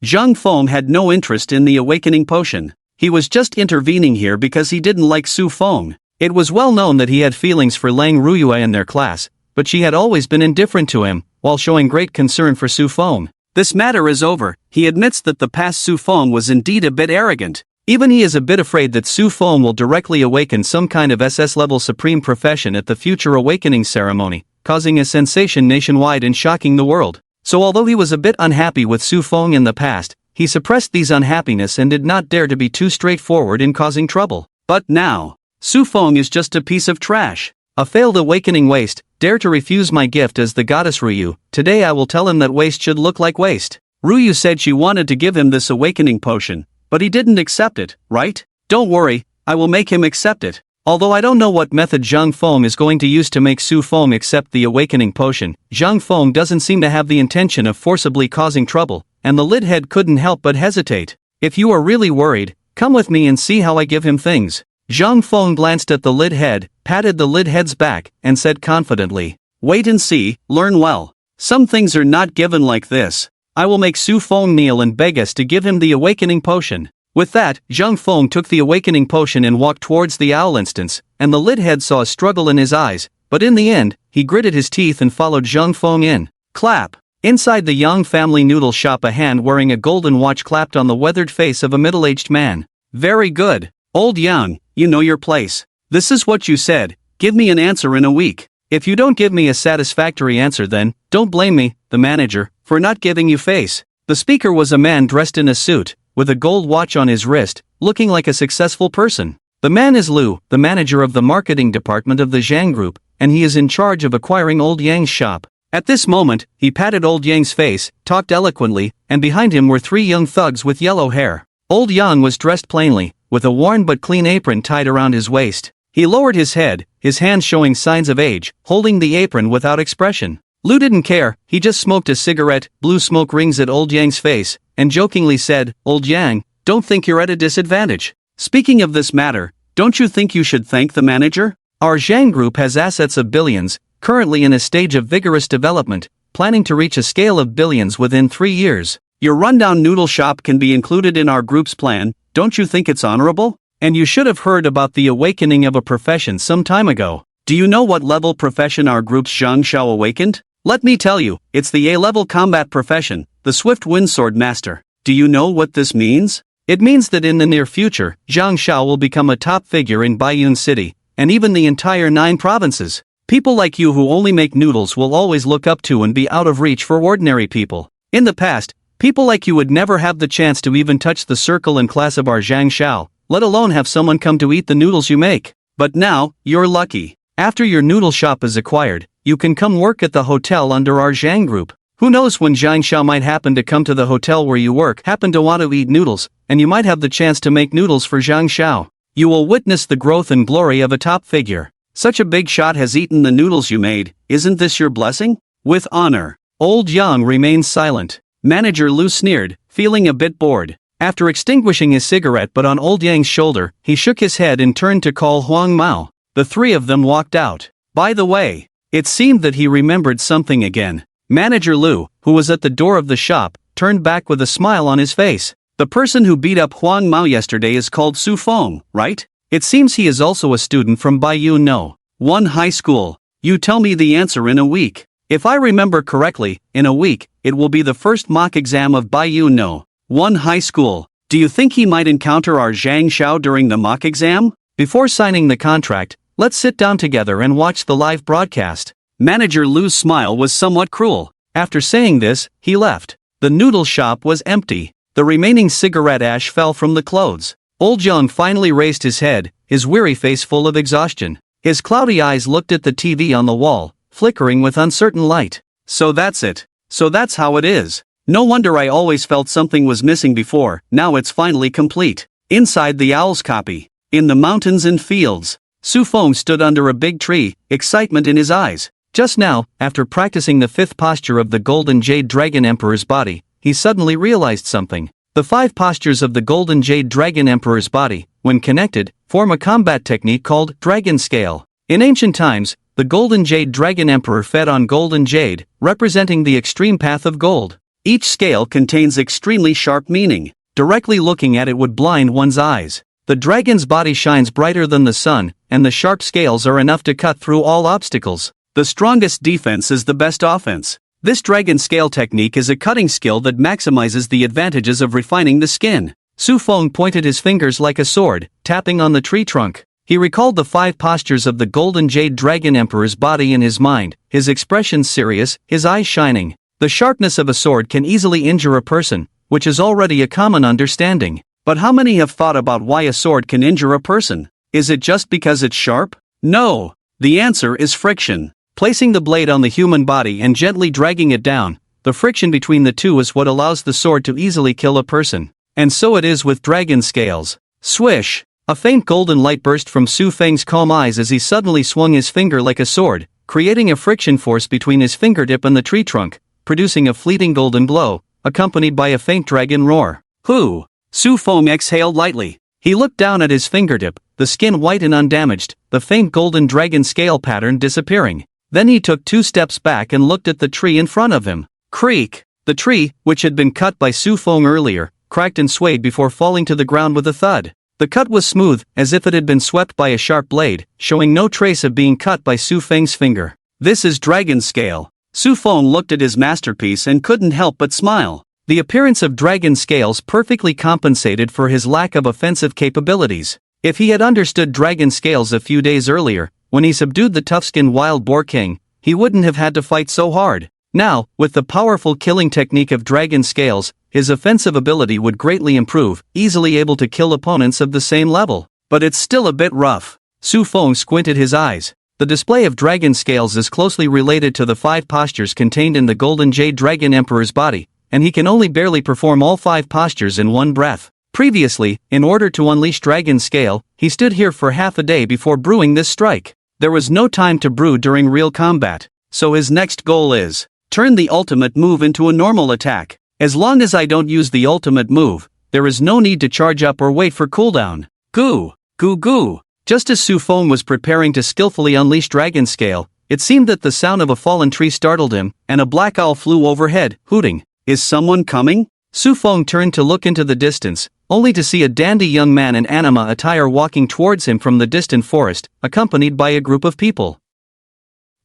Zhang Feng had no interest in the awakening potion. He was just intervening here because he didn't like Su Feng. It was well known that he had feelings for Lang Ruyue and their class, but she had always been indifferent to him, while showing great concern for Su Feng. This matter is over. He admits that the past Su Feng was indeed a bit arrogant. Even he is a bit afraid that Su Feng will directly awaken some kind of SS-level supreme profession at the future awakening ceremony, causing a sensation nationwide and shocking the world. So although he was a bit unhappy with Su Feng in the past, he suppressed these unhappiness and did not dare to be too straightforward in causing trouble. But now, Su Feng is just a piece of trash. A failed awakening waste, dare to refuse my gift as the goddess Ryu. Today I will tell him that waste should look like waste. Ryu said she wanted to give him this awakening potion, but he didn't accept it, right? Don't worry, I will make him accept it. Although I don't know what method Zhang Feng is going to use to make Su Feng accept the awakening potion, Zhang Feng doesn't seem to have the intention of forcibly causing trouble, and the lid head couldn't help but hesitate. If you are really worried, come with me and see how I give him things. Zhang Feng glanced at the lid head, patted the lid head's back, and said confidently, wait and see, learn well. Some things are not given like this. I will make Su Feng kneel and beg us to give him the awakening potion. With that, Zhang Feng took the awakening potion and walked towards the owl instance, and the lid head saw a struggle in his eyes, but in the end, he gritted his teeth and followed Zhang Feng in. Clap! Inside the Yang family noodle shop, a hand wearing a golden watch clapped on the weathered face of a middle-aged man. Very good. Old Yang, you know your place. This is what you said, give me an answer in a week. If you don't give me a satisfactory answer, then, don't blame me, the manager, for not giving you face. The speaker was a man dressed in a suit, with a gold watch on his wrist, looking like a successful person. The man is Lu, the manager of the marketing department of the Zhang Group, and he is in charge of acquiring Old Yang's shop. At this moment, he patted Old Yang's face, talked eloquently, and behind him were 3 young thugs with yellow hair. Old Yang was dressed plainly, with a worn but clean apron tied around his waist. He lowered his head, his hands showing signs of age, holding the apron without expression. Lu didn't care, he just smoked a cigarette, blew smoke rings at Old Yang's face, and jokingly said, Old Yang, don't think you're at a disadvantage. Speaking of this matter, don't you think you should thank the manager? Our Zhang group has assets of billions, currently in a stage of vigorous development, planning to reach a scale of billions within 3 years. Your rundown noodle shop can be included in our group's plan, don't you think it's honorable? And you should have heard about the awakening of a profession some time ago. Do you know what level profession our group's Zhang Xiao awakened? Let me tell you, it's the A-level combat profession, the Swift Windsword Master. Do you know what this means? It means that in the near future, Zhang Xiao will become a top figure in Baiyun City, and even the entire 9 provinces. People like you who only make noodles will always look up to and be out of reach for ordinary people. In the past, people like you would never have the chance to even touch the circle and class of our Zhang Xiao, let alone have someone come to eat the noodles you make. But now, you're lucky. After your noodle shop is acquired, you can come work at the hotel under our Zhang group. Who knows when Zhang Xiao might happen to come to the hotel where you work, happen to want to eat noodles, and you might have the chance to make noodles for Zhang Xiao. You will witness the growth and glory of a top figure. Such a big shot has eaten the noodles you made, isn't this your blessing? With honor. Old Yang remained silent. Manager Lu sneered, feeling a bit bored. After extinguishing his cigarette but on Old Yang's shoulder, he shook his head and turned to call Huang Mao. The 3 of them walked out. By the way, it seemed that he remembered something again. Manager Lu, who was at the door of the shop, turned back with a smile on his face. The person who beat up Huang Mao yesterday is called Su Fong, right? It seems he is also a student from Baiyun No. 1 high school. You tell me the answer in a week. If I remember correctly, in a week, it will be the first mock exam of Baiyun No. 1 high school. Do you think he might encounter our Zhang Xiao during the mock exam? Before signing the contract, let's sit down together and watch the live broadcast. Manager Lu's smile was somewhat cruel. After saying this, he left. The noodle shop was empty. The remaining cigarette ash fell from the clothes. Old Yang finally raised his head, his weary face full of exhaustion. His cloudy eyes looked at the TV on the wall, flickering with uncertain light. So that's it. So that's how it is. No wonder I always felt something was missing before, now it's finally complete. Inside the owl's copy. In the mountains and fields. Su Fong stood under a big tree, excitement in his eyes. Just now, after practicing the 5th posture of the Golden Jade Dragon Emperor's body, he suddenly realized something. The 5 postures of the Golden Jade Dragon Emperor's body, when connected, form a combat technique called Dragon Scale. In ancient times, the Golden Jade Dragon Emperor fed on golden jade, representing the extreme path of gold. Each scale contains extremely sharp meaning. Directly looking at it would blind one's eyes. The dragon's body shines brighter than the sun, and the sharp scales are enough to cut through all obstacles. The strongest defense is the best offense. This dragon scale technique is a cutting skill that maximizes the advantages of refining the skin. Su Fong pointed his fingers like a sword, tapping on the tree trunk. He recalled the 5 postures of the Golden Jade Dragon Emperor's body in his mind, his expression serious, his eyes shining. The sharpness of a sword can easily injure a person, which is already a common understanding. But how many have thought about why a sword can injure a person? Is it just because it's sharp? No. The answer is friction. Placing the blade on the human body and gently dragging it down, the friction between the two is what allows the sword to easily kill a person. And so it is with dragon scales. Swish! A faint golden light burst from Su Feng's calm eyes as he suddenly swung his finger like a sword, creating a friction force between his fingertip and the tree trunk, producing a fleeting golden glow, accompanied by a faint dragon roar. Hoo! Su Feng exhaled lightly. He looked down at his fingertip, the skin white and undamaged, the faint golden dragon scale pattern disappearing. Then he took 2 steps back and looked at the tree in front of him. Creak! The tree, which had been cut by Su Feng earlier, cracked and swayed before falling to the ground with a thud. The cut was smooth, as if it had been swept by a sharp blade, showing no trace of being cut by Su Feng's finger. This is dragon scale. Su Feng looked at his masterpiece and couldn't help but smile. The appearance of dragon scales perfectly compensated for his lack of offensive capabilities. If he had understood dragon scales a few days earlier, when he subdued the tough-skinned wild boar king, he wouldn't have had to fight so hard. Now, with the powerful killing technique of dragon scales, his offensive ability would greatly improve, easily able to kill opponents of the same level. But it's still a bit rough. Su Feng squinted his eyes. The display of dragon scales is closely related to the 5 postures contained in the Golden Jade Dragon Emperor's body, and he can only barely perform all 5 postures in one breath. Previously, in order to unleash Dragon Scale, he stood here for half a day before brewing this strike. There was no time to brew during real combat, so his next goal is turn the ultimate move into a normal attack. As long as I don't use the ultimate move, there is no need to charge up or wait for cooldown. Goo! Goo goo! Just as Su Fong was preparing to skillfully unleash Dragon Scale, it seemed that the sound of a fallen tree startled him, and a black owl flew overhead, hooting. Is someone coming? Su Fong turned to look into the distance, only to see a dandy young man in anima attire walking towards him from the distant forest, accompanied by a group of people.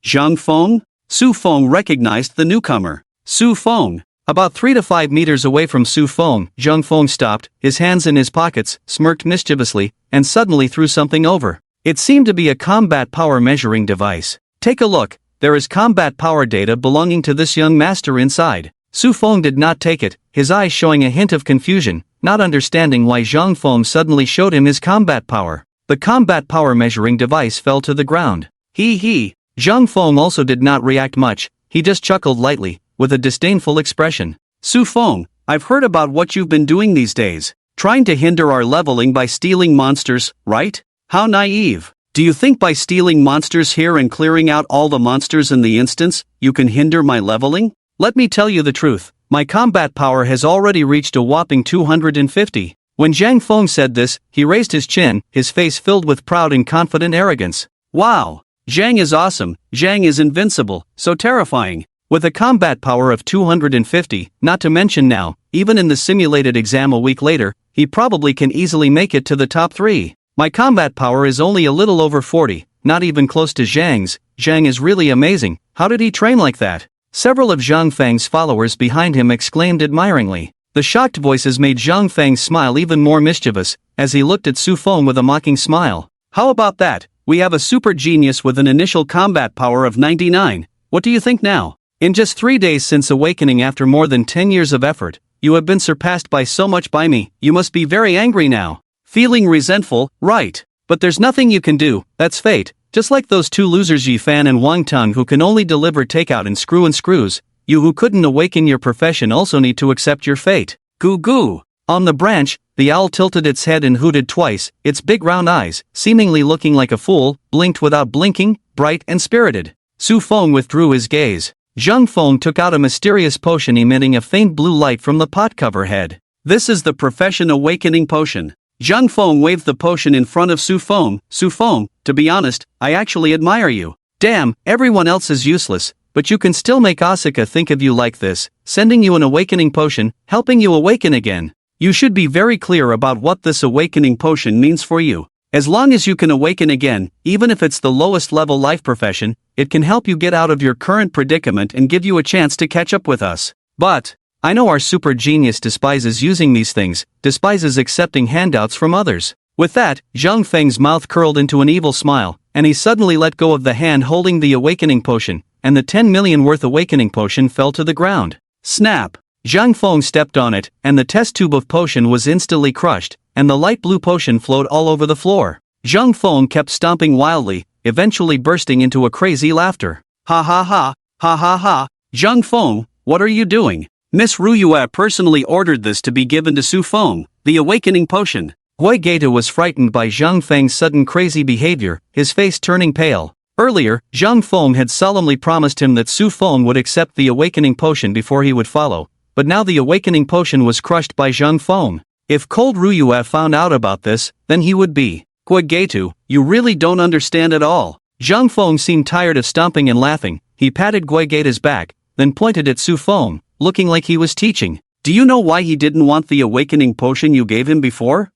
Zhang Fong? Su Fong recognized the newcomer. Su Fong. About 3 to 5 meters away from Su Fong, Zhang Fong stopped, his hands in his pockets, smirked mischievously, and suddenly threw something over. It seemed to be a combat power measuring device. Take a look, there is combat power data belonging to this young master inside. Su Fong did not take it, his eyes showing a hint of confusion, not understanding why Zhang Fong suddenly showed him his combat power. The combat power measuring device fell to the ground. He. Zhang Fong also did not react much, he just chuckled lightly, with a disdainful expression. Su Fong, I've heard about what you've been doing these days. Trying to hinder our leveling by stealing monsters, right? How naive. Do you think by stealing monsters here and clearing out all the monsters in the instance, you can hinder my leveling? Let me tell you the truth, my combat power has already reached a whopping 250. When Zhang Fong said this, he raised his chin, his face filled with proud and confident arrogance. Wow! Zhang is awesome, Zhang is invincible, so terrifying. With a combat power of 250, not to mention now, even in the simulated exam a week later, he probably can easily make it to the top 3. My combat power is only a little over 40, not even close to Zhang's. Zhang is really amazing, how did he train like that? Several of Zhang Fang's followers behind him exclaimed admiringly. The shocked voices made Zhang Fang smile even more mischievous, as he looked at Su Fong with a mocking smile. How about that? We have a super genius with an initial combat power of 99. What do you think now? In just 3 days since awakening after more than 10 years of effort, you have been surpassed by so much by me, you must be very angry now. Feeling resentful, right? But there's nothing you can do, that's fate, just like those two losers Yi Fan and Wang Tang who can only deliver takeout and screws, you who couldn't awaken your profession also need to accept your fate. Goo goo! On the branch, the owl tilted its head and hooted twice, its big round eyes, seemingly looking like a fool, blinked without blinking, bright and spirited. Su Fong withdrew his gaze. Zhang Fong took out a mysterious potion emitting a faint blue light from the pot cover head. This is the Profession Awakening Potion. Zhang Fong waved the potion in front of Su Fong. Su Fong, to be honest, I actually admire you. Damn, everyone else is useless, but you can still make Asuka think of you like this, sending you an awakening potion, helping you awaken again. You should be very clear about what this awakening potion means for you. As long as you can awaken again, even if it's the lowest level life profession, it can help you get out of your current predicament and give you a chance to catch up with us. But, I know our super genius despises using these things, despises accepting handouts from others. With that, Zhang Feng's mouth curled into an evil smile, and he suddenly let go of the hand holding the awakening potion, and the 10 million worth awakening potion fell to the ground. Snap! Zhang Feng stepped on it, and the test tube of potion was instantly crushed, and the light blue potion flowed all over the floor. Zhang Feng kept stomping wildly, eventually bursting into a crazy laughter. Ha ha ha, ha ha ha, Zhang Feng, what are you doing? Miss Ruyue personally ordered this to be given to Su Feng, the awakening potion. Hui Gaeta was frightened by Zhang Feng's sudden crazy behavior, his face turning pale. Earlier, Zhang Feng had solemnly promised him that Su Feng would accept the awakening potion before he would follow, but now the awakening potion was crushed by Zhang Feng. If Cold Ruyue found out about this, then he would be. Hui Gaeta, you really don't understand at all. Zhang Feng seemed tired of stomping and laughing, he patted Hui Gaeta's back, then pointed at Su Feng, looking like he was teaching. Do you know why he didn't want the awakening potion you gave him before?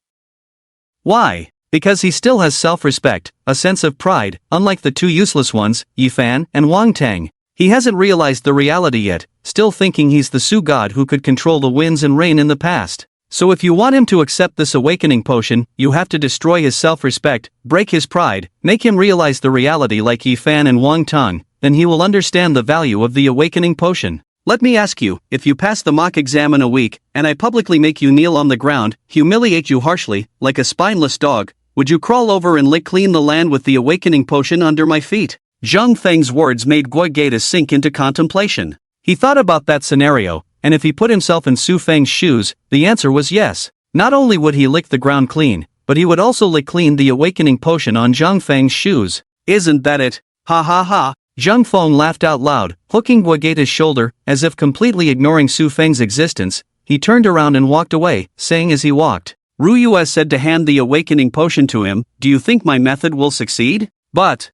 Why? Because he still has self-respect, a sense of pride, unlike the two useless ones, Yi Fan and Wang Tang. He hasn't realized the reality yet, still thinking he's the Su god who could control the winds and rain in the past. So if you want him to accept this awakening potion, you have to destroy his self-respect, break his pride, make him realize the reality like Yi Fan and Wang Tang, then he will understand the value of the awakening potion. Let me ask you, if you pass the mock exam in a week, and I publicly make you kneel on the ground, humiliate you harshly, like a spineless dog, would you crawl over and lick clean the land with the awakening potion under my feet? Zhang Feng's words made Hui Gaeta sink into contemplation. He thought about that scenario, and if he put himself in Su Feng's shoes, the answer was yes. Not only would he lick the ground clean, but he would also lick clean the awakening potion on Zhang Feng's shoes. Isn't that it? Ha ha ha. Zhang Feng laughed out loud, hooking Hui Gaeta's shoulder, as if completely ignoring Su Feng's existence. he turned around and walked away, saying as he walked, Ryuya said to hand the awakening potion to him, do you think my method will succeed? But,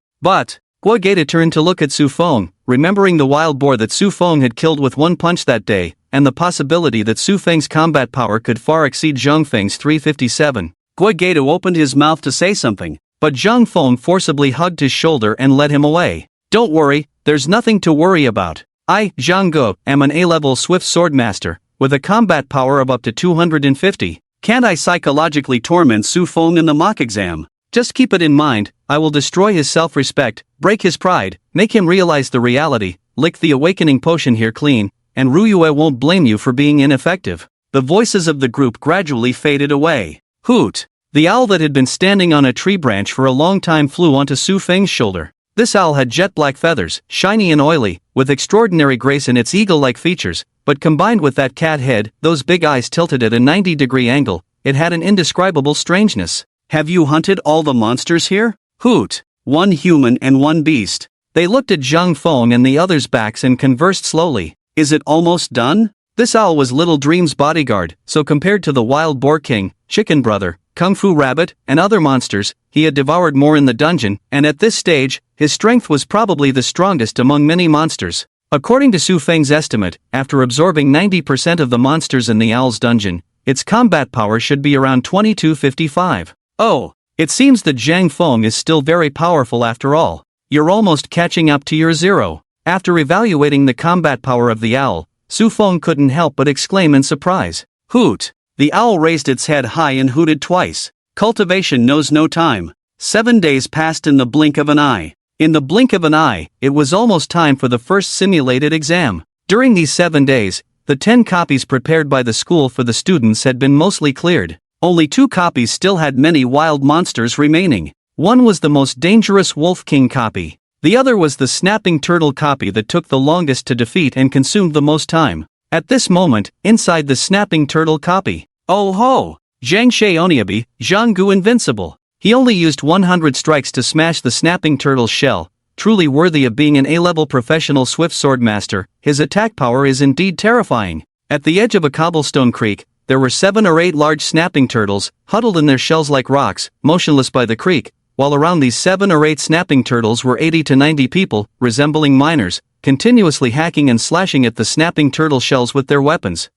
Guogeta turned to look at Su Feng, remembering the wild boar that Su Feng had killed with one punch that day, and the possibility that Su Feng's combat power could far exceed Zhang Feng's 357. Guogeta opened his mouth to say something, but Zhang Feng forcibly hugged his shoulder and led him away. Don't worry, there's nothing to worry about. I, Zhang Ge, am an A-level swift swordmaster, with a combat power of up to 250. Can't I psychologically torment Su Feng in the mock exam? Just keep it in mind, I will destroy his self-respect, break his pride, make him realize the reality, lick the awakening potion here clean, and Ryuya won't blame you for being ineffective. The voices of the group gradually faded away. Hoot! The owl that had been standing on a tree branch for a long time flew onto Su Feng's shoulder. This owl had jet-black feathers, shiny and oily, with extraordinary grace in its eagle-like features, but combined with that cat head, those big eyes tilted at a 90-degree angle, it had an indescribable strangeness. Have you hunted all the monsters here? Hoot! One human and one beast. They looked at Zhang Feng and the others' backs and conversed slowly. Is it almost done? This owl was Little Dream's bodyguard, so compared to the Wild Boar King, Chicken Brother, Kung Fu Rabbit, and other monsters, he had devoured more in the dungeon, and at this stage, his strength was probably the strongest among many monsters. According to Su Feng's estimate, after absorbing 90% of the monsters in the owl's dungeon, its combat power should be around 2255. Oh, it seems that Zhang Feng is still very powerful after all. You're almost catching up to your zero. After evaluating the combat power of the owl, Su Feng couldn't help but exclaim in surprise. Hoot! The owl raised its head high and hooted twice. Cultivation knows no time. 7 days passed in the blink of an eye. In the blink of an eye, it was almost time for the first simulated exam. During these 7 days, the 10 copies prepared by the school for the students had been mostly cleared. Only 2 copies still had many wild monsters remaining. One was the most dangerous Wolf King copy. The other was the Snapping Turtle copy that took the longest to defeat and consumed the most time. At this moment, inside the Snapping Turtle copy, oh ho! Zhang Xiaoniabi, Zhanggu Invincible. He only used 100 strikes to smash the Snapping Turtle's shell. Truly worthy of being an A-level professional swift swordmaster, his attack power is indeed terrifying. At the edge of a cobblestone creek, there were 7 or 8 large snapping turtles, huddled in their shells like rocks, motionless by the creek, while around these 7 or 8 snapping turtles were 80 to 90 people, resembling miners, continuously hacking and slashing at the snapping turtle shells with their weapons.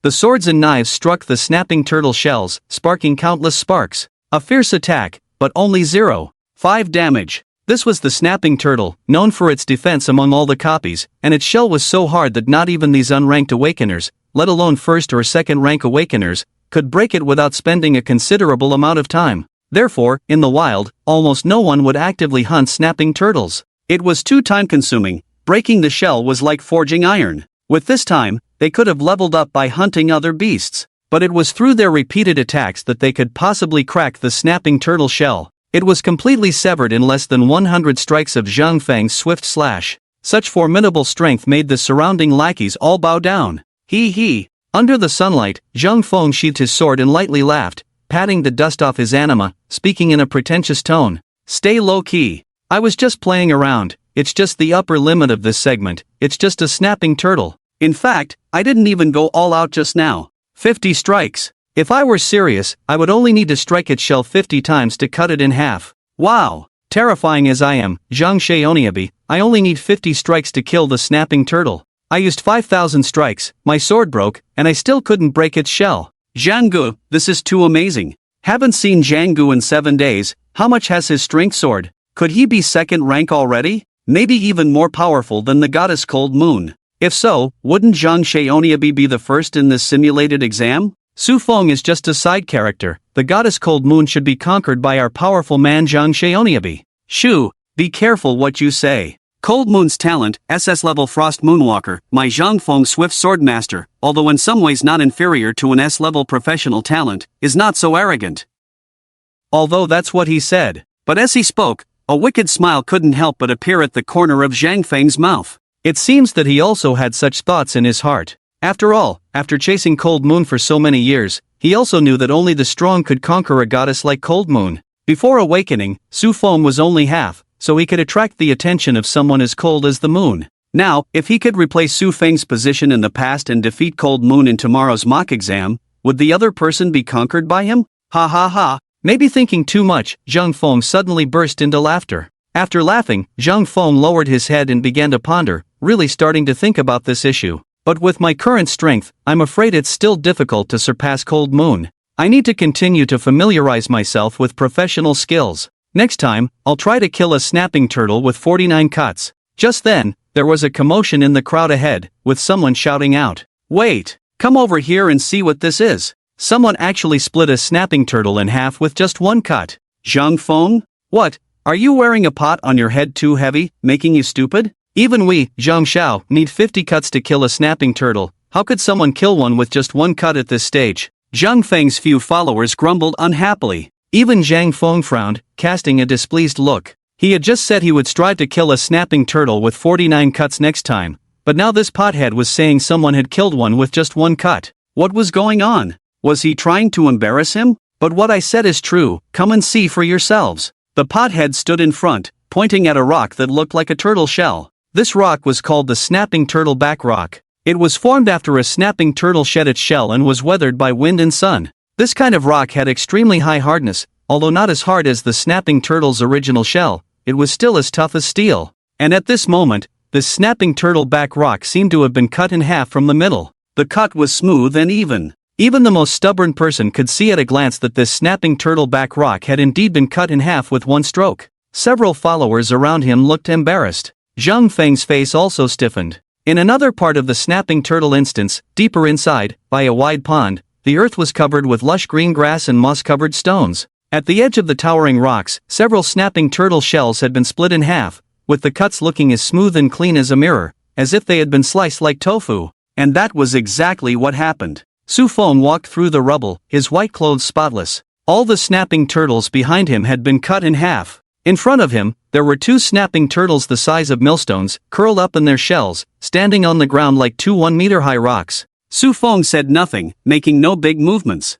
The swords and knives struck the snapping turtle shells, sparking countless sparks. A fierce attack, but only 0.5 damage. This was the snapping turtle, known for its defense among all the copies, and its shell was so hard that not even these unranked awakeners, let alone first or second rank awakeners, could break it without spending a considerable amount of time. Therefore, in the wild, almost no one would actively hunt snapping turtles. It was too time-consuming. Breaking the shell was like forging iron. With this time, they could have leveled up by hunting other beasts. But it was through their repeated attacks that they could possibly crack the snapping turtle shell. It was completely severed in less than 100 strikes of Zhang Feng's swift slash. Such formidable strength made the surrounding lackeys all bow down. He. Under the sunlight, Zhang Feng sheathed his sword and lightly laughed, patting the dust off his anima, speaking in a pretentious tone. Stay low-key. I was just playing around. It's just the upper limit of this segment. It's just a snapping turtle. In fact, I didn't even go all out just now. 50 strikes. If I were serious, I would only need to strike its shell 50 times to cut it in half. Wow! Terrifying as I am, Zhang Xiaoniabi, I only need 50 strikes to kill the snapping turtle. I used 5,000 strikes, my sword broke, and I still couldn't break its shell. Zhanggu, this is too amazing. Haven't seen Zhanggu in 7 days. How much has his strength sword? Could he be second rank already? Maybe even more powerful than the goddess Cold Moon. If so, wouldn't Zhang Xiaoniabi be the first in this simulated exam? Su Feng is just a side character. The goddess Cold Moon should be conquered by our powerful man Zhang Xiaoniabi. Shoo, be careful what you say. Cold Moon's talent, SS level Frost Moonwalker, my Zhang Feng Swift Swordmaster, although in some ways not inferior to an S-level professional talent, is not so arrogant. Although that's what he said. But as he spoke, a wicked smile couldn't help but appear at the corner of Zhang Feng's mouth. It seems that he also had such thoughts in his heart. After all, after chasing Cold Moon for so many years, he also knew that only the strong could conquer a goddess like Cold Moon. Before awakening, Su Feng was only half, so he could attract the attention of someone as cold as the moon. Now, if he could replace Su Feng's position in the past and defeat Cold Moon in tomorrow's mock exam, would the other person be conquered by him? Ha ha ha. Maybe thinking too much, Zhang Feng suddenly burst into laughter. After laughing, Zhang Feng lowered his head and began to ponder, really starting to think about this issue. But with my current strength, I'm afraid it's still difficult to surpass Cold Moon. I need to continue to familiarize myself with professional skills. Next time, I'll try to kill a snapping turtle with 49 cuts. Just then, there was a commotion in the crowd ahead, with someone shouting out, "Wait! Come over here and see what this is." Someone actually split a snapping turtle in half with just one cut. Zhang Feng? What? Are you wearing a pot on your head too heavy, making you stupid? Even we, Zhang Xiao, need 50 cuts to kill a snapping turtle. How could someone kill one with just one cut at this stage? Zhang Feng's few followers grumbled unhappily. Even Zhang Feng frowned, casting a displeased look. He had just said he would strive to kill a snapping turtle with 49 cuts next time, but now this pothead was saying someone had killed one with just one cut. What was going on? Was he trying to embarrass him? But what I said is true, come and see for yourselves. The pothead stood in front, pointing at a rock that looked like a turtle shell. This rock was called the snapping turtle back rock. It was formed after a snapping turtle shed its shell and was weathered by wind and sun. This kind of rock had extremely high hardness, although not as hard as the snapping turtle's original shell, it was still as tough as steel. And at this moment, this snapping turtle back rock seemed to have been cut in half from the middle. The cut was smooth and even. Even the most stubborn person could see at a glance that this snapping turtle back rock had indeed been cut in half with one stroke. Several followers around him looked embarrassed. Zhang Feng's face also stiffened. In another part of the snapping turtle instance, deeper inside, by a wide pond, the earth was covered with lush green grass and moss-covered stones. At the edge of the towering rocks, several snapping turtle shells had been split in half, with the cuts looking as smooth and clean as a mirror, as if they had been sliced like tofu. And that was exactly what happened. Su Feng walked through the rubble, his white clothes spotless. All the snapping turtles behind him had been cut in half. In front of him, there were two snapping turtles the size of millstones, curled up in their shells, standing on the ground like two 1-meter-high rocks. Su Feng said nothing, making no big movements.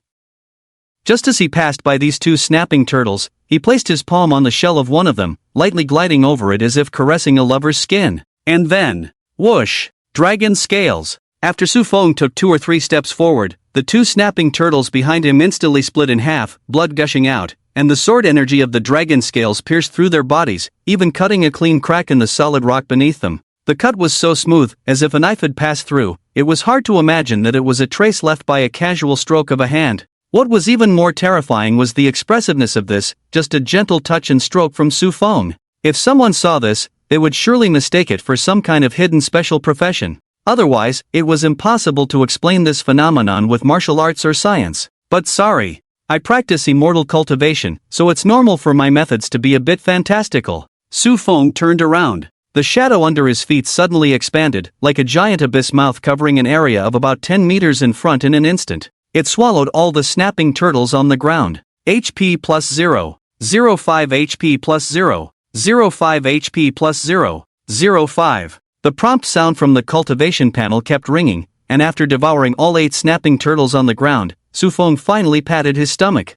Just as he passed by these two snapping turtles, he placed his palm on the shell of one of them, lightly gliding over it as if caressing a lover's skin. And then, whoosh! Dragon scales! After Su Feng took 2 or 3 steps forward, the two snapping turtles behind him instantly split in half, blood gushing out, and the sword energy of the dragon scales pierced through their bodies, even cutting a clean crack in the solid rock beneath them. The cut was so smooth, as if a knife had passed through, it was hard to imagine that it was a trace left by a casual stroke of a hand. What was even more terrifying was the expressiveness of this, just a gentle touch and stroke from Su Feng. If someone saw this, they would surely mistake it for some kind of hidden special profession. Otherwise, it was impossible to explain this phenomenon with martial arts or science. But sorry. I practice immortal cultivation, so it's normal for my methods to be a bit fantastical. Su Feng turned around. The shadow under his feet suddenly expanded, like a giant abyss mouth covering an area of about 10 meters in front in an instant. It swallowed all the snapping turtles on the ground. HP plus 0. 05 HP plus 0. 05 HP plus 0. 05. The prompt sound from the cultivation panel kept ringing, and after devouring all 8 snapping turtles on the ground, Su Feng finally patted his stomach.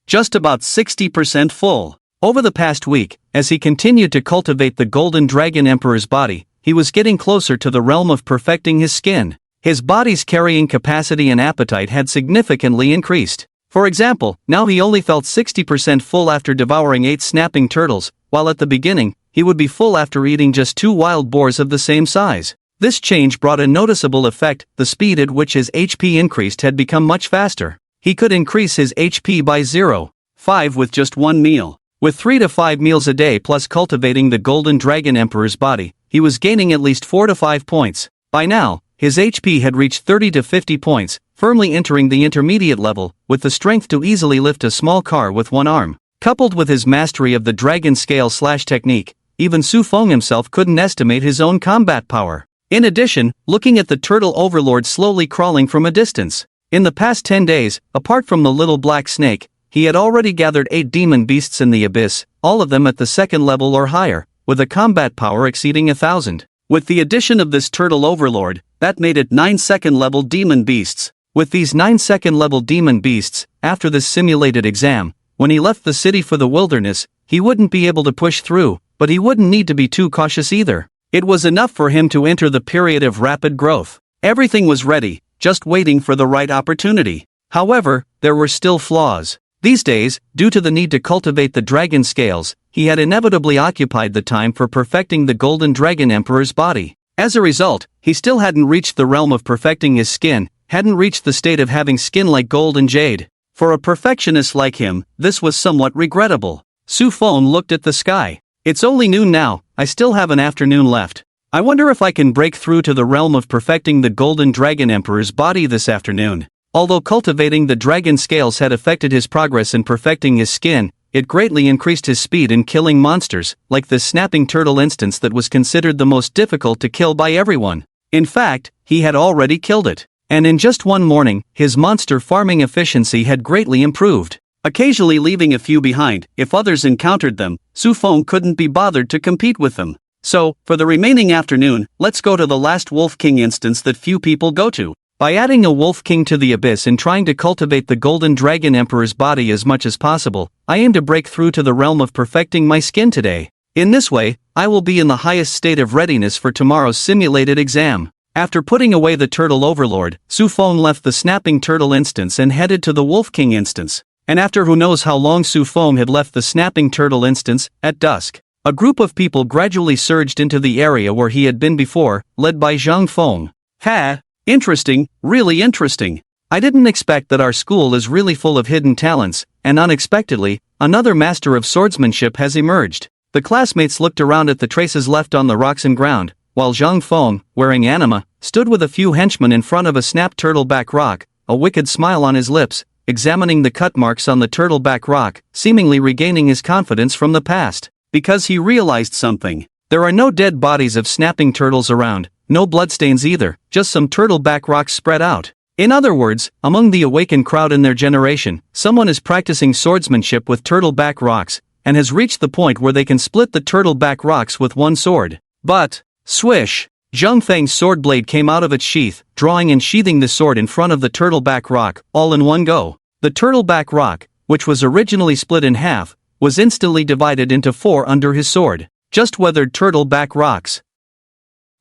Just about 60% full. Over the past week, as he continued to cultivate the Golden Dragon Emperor's body, he was getting closer to the realm of perfecting his skin. His body's carrying capacity and appetite had significantly increased. For example, now he only felt 60% full after devouring 8 snapping turtles, while at the beginning, he would be full after eating just 2 wild boars of the same size. This change brought a noticeable effect. The speed at which his HP increased had become much faster. He could increase his HP by 0.5 with just one meal. With 3 to 5 meals a day plus cultivating the Golden Dragon Emperor's body, he was gaining at least 4 to 5 points. By now, his HP had reached 30 to 50 points, firmly entering the intermediate level, with the strength to easily lift a small car with one arm. Coupled with his mastery of the dragon scale slash technique, even Su Feng himself couldn't estimate his own combat power. In addition, looking at the turtle overlord slowly crawling from a distance. In the past 10 days, apart from the little black snake, he had already gathered 8 demon beasts in the abyss, all of them at the 2nd level or higher, with a combat power exceeding 1,000. With the addition of this turtle overlord, that made it 9 2nd-level demon beasts. With these 9 2nd-level demon beasts, after this simulated exam, when he left the city for the wilderness, he wouldn't be able to push through, but he wouldn't need to be too cautious either. It was enough for him to enter the period of rapid growth. Everything was ready, just waiting for the right opportunity. However, there were still flaws. These days, due to the need to cultivate the dragon scales, he had inevitably occupied the time for perfecting the Golden Dragon Emperor's body. As a result, he still hadn't reached the realm of perfecting his skin, hadn't reached the state of having skin like gold and jade. For a perfectionist like him, this was somewhat regrettable. Su Fong looked at the sky. It's only noon now, I still have an afternoon left. I wonder if I can break through to the realm of perfecting the Golden Dragon Emperor's body this afternoon. Although cultivating the dragon scales had affected his progress in perfecting his skin, it greatly increased his speed in killing monsters, like the snapping turtle instance that was considered the most difficult to kill by everyone. In fact, he had already killed it. And in just one morning, his monster farming efficiency had greatly improved. Occasionally leaving a few behind, if others encountered them, Su Fong couldn't be bothered to compete with them. So, for the remaining afternoon, let's go to the last Wolf King instance that few people go to. By adding a Wolf King to the abyss and trying to cultivate the Golden Dragon Emperor's body as much as possible, I aim to break through to the realm of perfecting my skin today. In this way, I will be in the highest state of readiness for tomorrow's simulated exam. After putting away the Turtle Overlord, Su Fong left the Snapping Turtle instance and headed to the Wolf King instance. And after who knows how long Su Fong had left the Snapping Turtle instance, at dusk, a group of people gradually surged into the area where he had been before, led by Zhang Fong. Ha! Interesting, really interesting. I didn't expect that our school is really full of hidden talents, and unexpectedly, another master of swordsmanship has emerged. The classmates looked around at the traces left on the rocks and ground, while Zhang Fong, wearing anima, stood with a few henchmen in front of a snapped turtleback rock, a wicked smile on his lips, examining the cut marks on the turtleback rock, seemingly regaining his confidence from the past. Because he realized something. There are no dead bodies of snapping turtles around, no bloodstains either, just some turtleback rocks spread out. In other words, among the awakened crowd in their generation, someone is practicing swordsmanship with turtleback rocks, and has reached the point where they can split the turtleback rocks with one sword. But, swish! Zhang Feng's sword blade came out of its sheath, drawing and sheathing the sword in front of the turtleback rock, all in one go. The turtleback rock, which was originally split in half, was instantly divided into 4 under his sword. Just weathered turtleback rocks.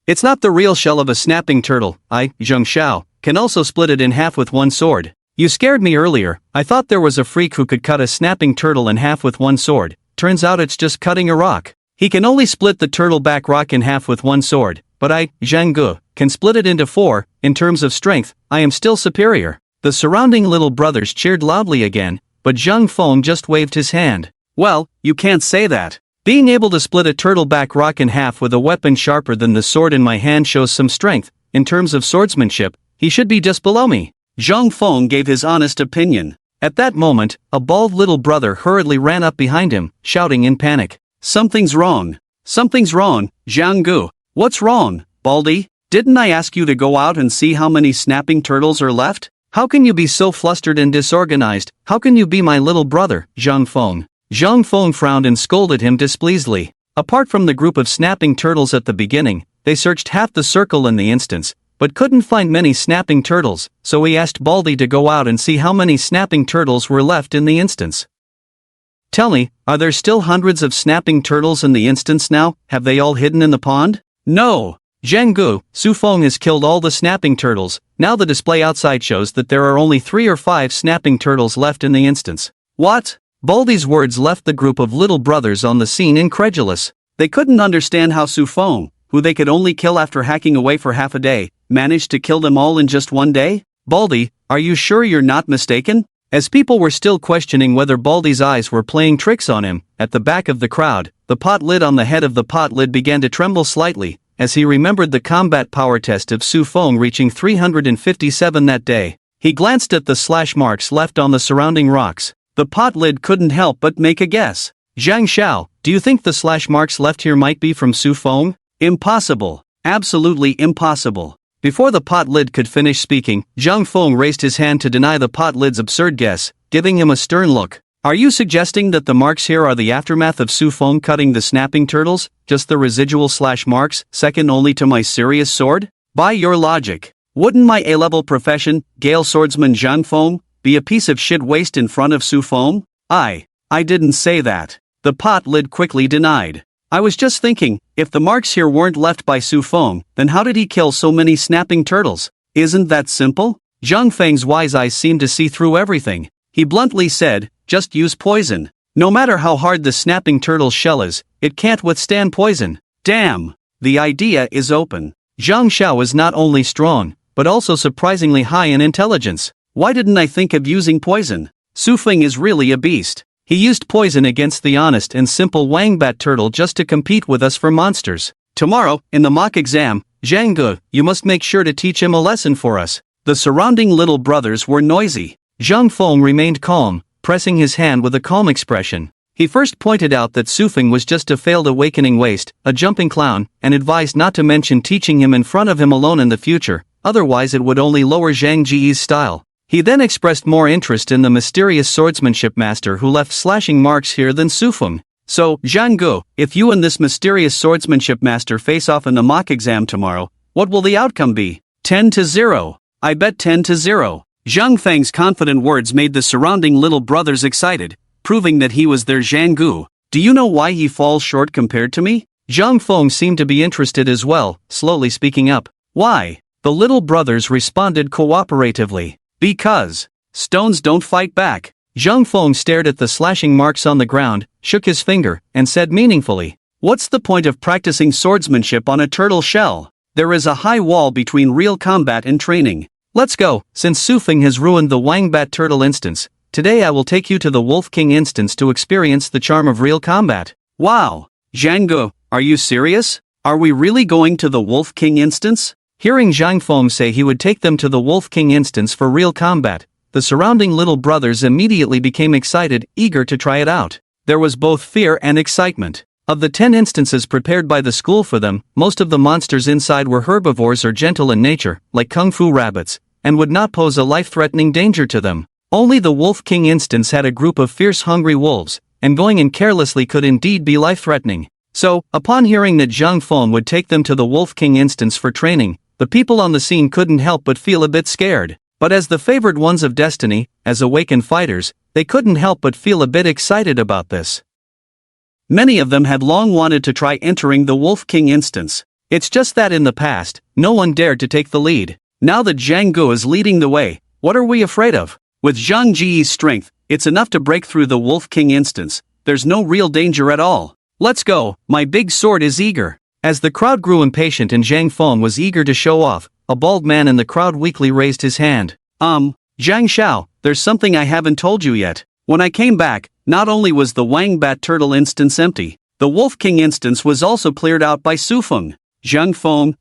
It's not the real shell of a snapping turtle. I, Zheng Xiao, can also split it in half with one sword. You scared me earlier. I thought there was a freak who could cut a snapping turtle in half with one sword. Turns out it's just cutting a rock. He can only split the turtleback rock in half with one sword, but I, Zhang Gu, can split it into 4. In terms of strength, I am still superior. The surrounding little brothers cheered loudly again, but Zhang Fong just waved his hand. Well, you can't say that. Being able to split a turtleback rock in half with a weapon sharper than the sword in my hand shows some strength. In terms of swordsmanship, he should be just below me. Zhang Fong gave his honest opinion. At that moment, a bald little brother hurriedly ran up behind him, shouting in panic. Something's wrong. Something's wrong, Zhang Gu. What's wrong, Baldy? Didn't I ask you to go out and see how many snapping turtles are left? How can you be so flustered and disorganized? How can you be my little brother, Zhang Fong? Zhang Fong frowned and scolded him displeasedly. Apart from the group of snapping turtles at the beginning, they searched half the circle in the instance, but couldn't find many snapping turtles, so he asked Baldy to go out and see how many snapping turtles were left in the instance. Tell me, are there still hundreds of snapping turtles in the instance now? Have they all hidden in the pond? No! Zhang Gu, Su Fong has killed all the snapping turtles. Now the display outside shows that there are only 3 or 5 snapping turtles left in the instance. What? Baldy's words left the group of little brothers on the scene incredulous. They couldn't understand how Su Fong, who they could only kill after hacking away for half a day, managed to kill them all in just one day? Baldy, are you sure you're not mistaken? As people were still questioning whether Baldy's eyes were playing tricks on him, at the back of the crowd, the pot lid on the head of the pot lid began to tremble slightly, as he remembered the combat power test of Su Fong reaching 357 that day. He glanced at the slash marks left on the surrounding rocks. The pot lid couldn't help but make a guess. Zhang Xiao, do you think the slash marks left here might be from Su Fong? Impossible. Absolutely impossible. Before the pot lid could finish speaking, Zhang Fong raised his hand to deny the pot lid's absurd guess, giving him a stern look. Are you suggesting that the marks here are the aftermath of Su Fong cutting the snapping turtles? Just the residual slash marks, second only to my serious sword? By your logic, wouldn't my A-level profession, Gale Swordsman Zhang Fong, be a piece of shit waste in front of Su Fong? I didn't say that. The pot lid quickly denied. I was just thinking, if the marks here weren't left by Su Fong, then how did he kill so many snapping turtles? Isn't that simple? Zhang Feng's wise eyes seemed to see through everything. He bluntly said, just use poison. No matter how hard the snapping turtle's shell is, it can't withstand poison. Damn! The idea is open. Zhang Xiao is not only strong, but also surprisingly high in intelligence. Why didn't I think of using poison? Su Feng is really a beast. He used poison against the honest and simple Wangbat turtle just to compete with us for monsters. Tomorrow, in the mock exam, Zhang Ge, you must make sure to teach him a lesson for us. The surrounding little brothers were noisy. Zhang Feng remained calm, pressing his hand with a calm expression. He first pointed out that Su Feng was just a failed awakening waste, a jumping clown, and advised not to mention teaching him in front of him alone in the future, otherwise it would only lower Zhang Ji's style. He then expressed more interest in the mysterious swordsmanship master who left slashing marks here than Su Feng. So, Zhang Ge, if you and this mysterious swordsmanship master face off in the mock exam tomorrow, what will the outcome be? 10-0. I bet 10-0. Zhang Feng's confident words made the surrounding little brothers excited, proving that he was their Zhang Ge. Do you know why he falls short compared to me? Zhang Feng seemed to be interested as well, slowly speaking up. Why? The little brothers responded cooperatively. Because stones don't fight back. Zhang Feng stared at the slashing marks on the ground, shook his finger, and said meaningfully, what's the point of practicing swordsmanship on a turtle shell? There is a high wall between real combat and training. Let's go. Since Su Feng has ruined the Wangbat turtle instance, today I will take you to the Wolf King instance to experience the charm of real combat. Wow! Zhang Ge, are you serious? Are we really going to the Wolf King instance? Hearing Zhang Feng say he would take them to the Wolf King instance for real combat, the surrounding little brothers immediately became excited, eager to try it out. There was both fear and excitement. Of the 10 instances prepared by the school for them, most of the monsters inside were herbivores or gentle in nature, like kung fu rabbits, and would not pose a life-threatening danger to them. Only the Wolf King instance had a group of fierce hungry wolves, and going in carelessly could indeed be life-threatening. So, upon hearing that Zhang Feng would take them to the Wolf King instance for training, the people on the scene couldn't help but feel a bit scared. But as the favored ones of destiny, as awakened fighters, they couldn't help but feel a bit excited about this. Many of them had long wanted to try entering the Wolf King instance. It's just that in the past, no one dared to take the lead. Now that Zhang Ge is leading the way, what are we afraid of? With Zhang Ji's strength, it's enough to break through the Wolf King instance. There's no real danger at all. Let's go, my big sword is eager. As the crowd grew impatient and Zhang Feng was eager to show off, a bald man in the crowd weakly raised his hand. Zhang Xiao, there's something I haven't told you yet. When I came back, not only was the Wangbat turtle instance empty, the Wolf King instance was also cleared out by Su Feng. Zhang Feng,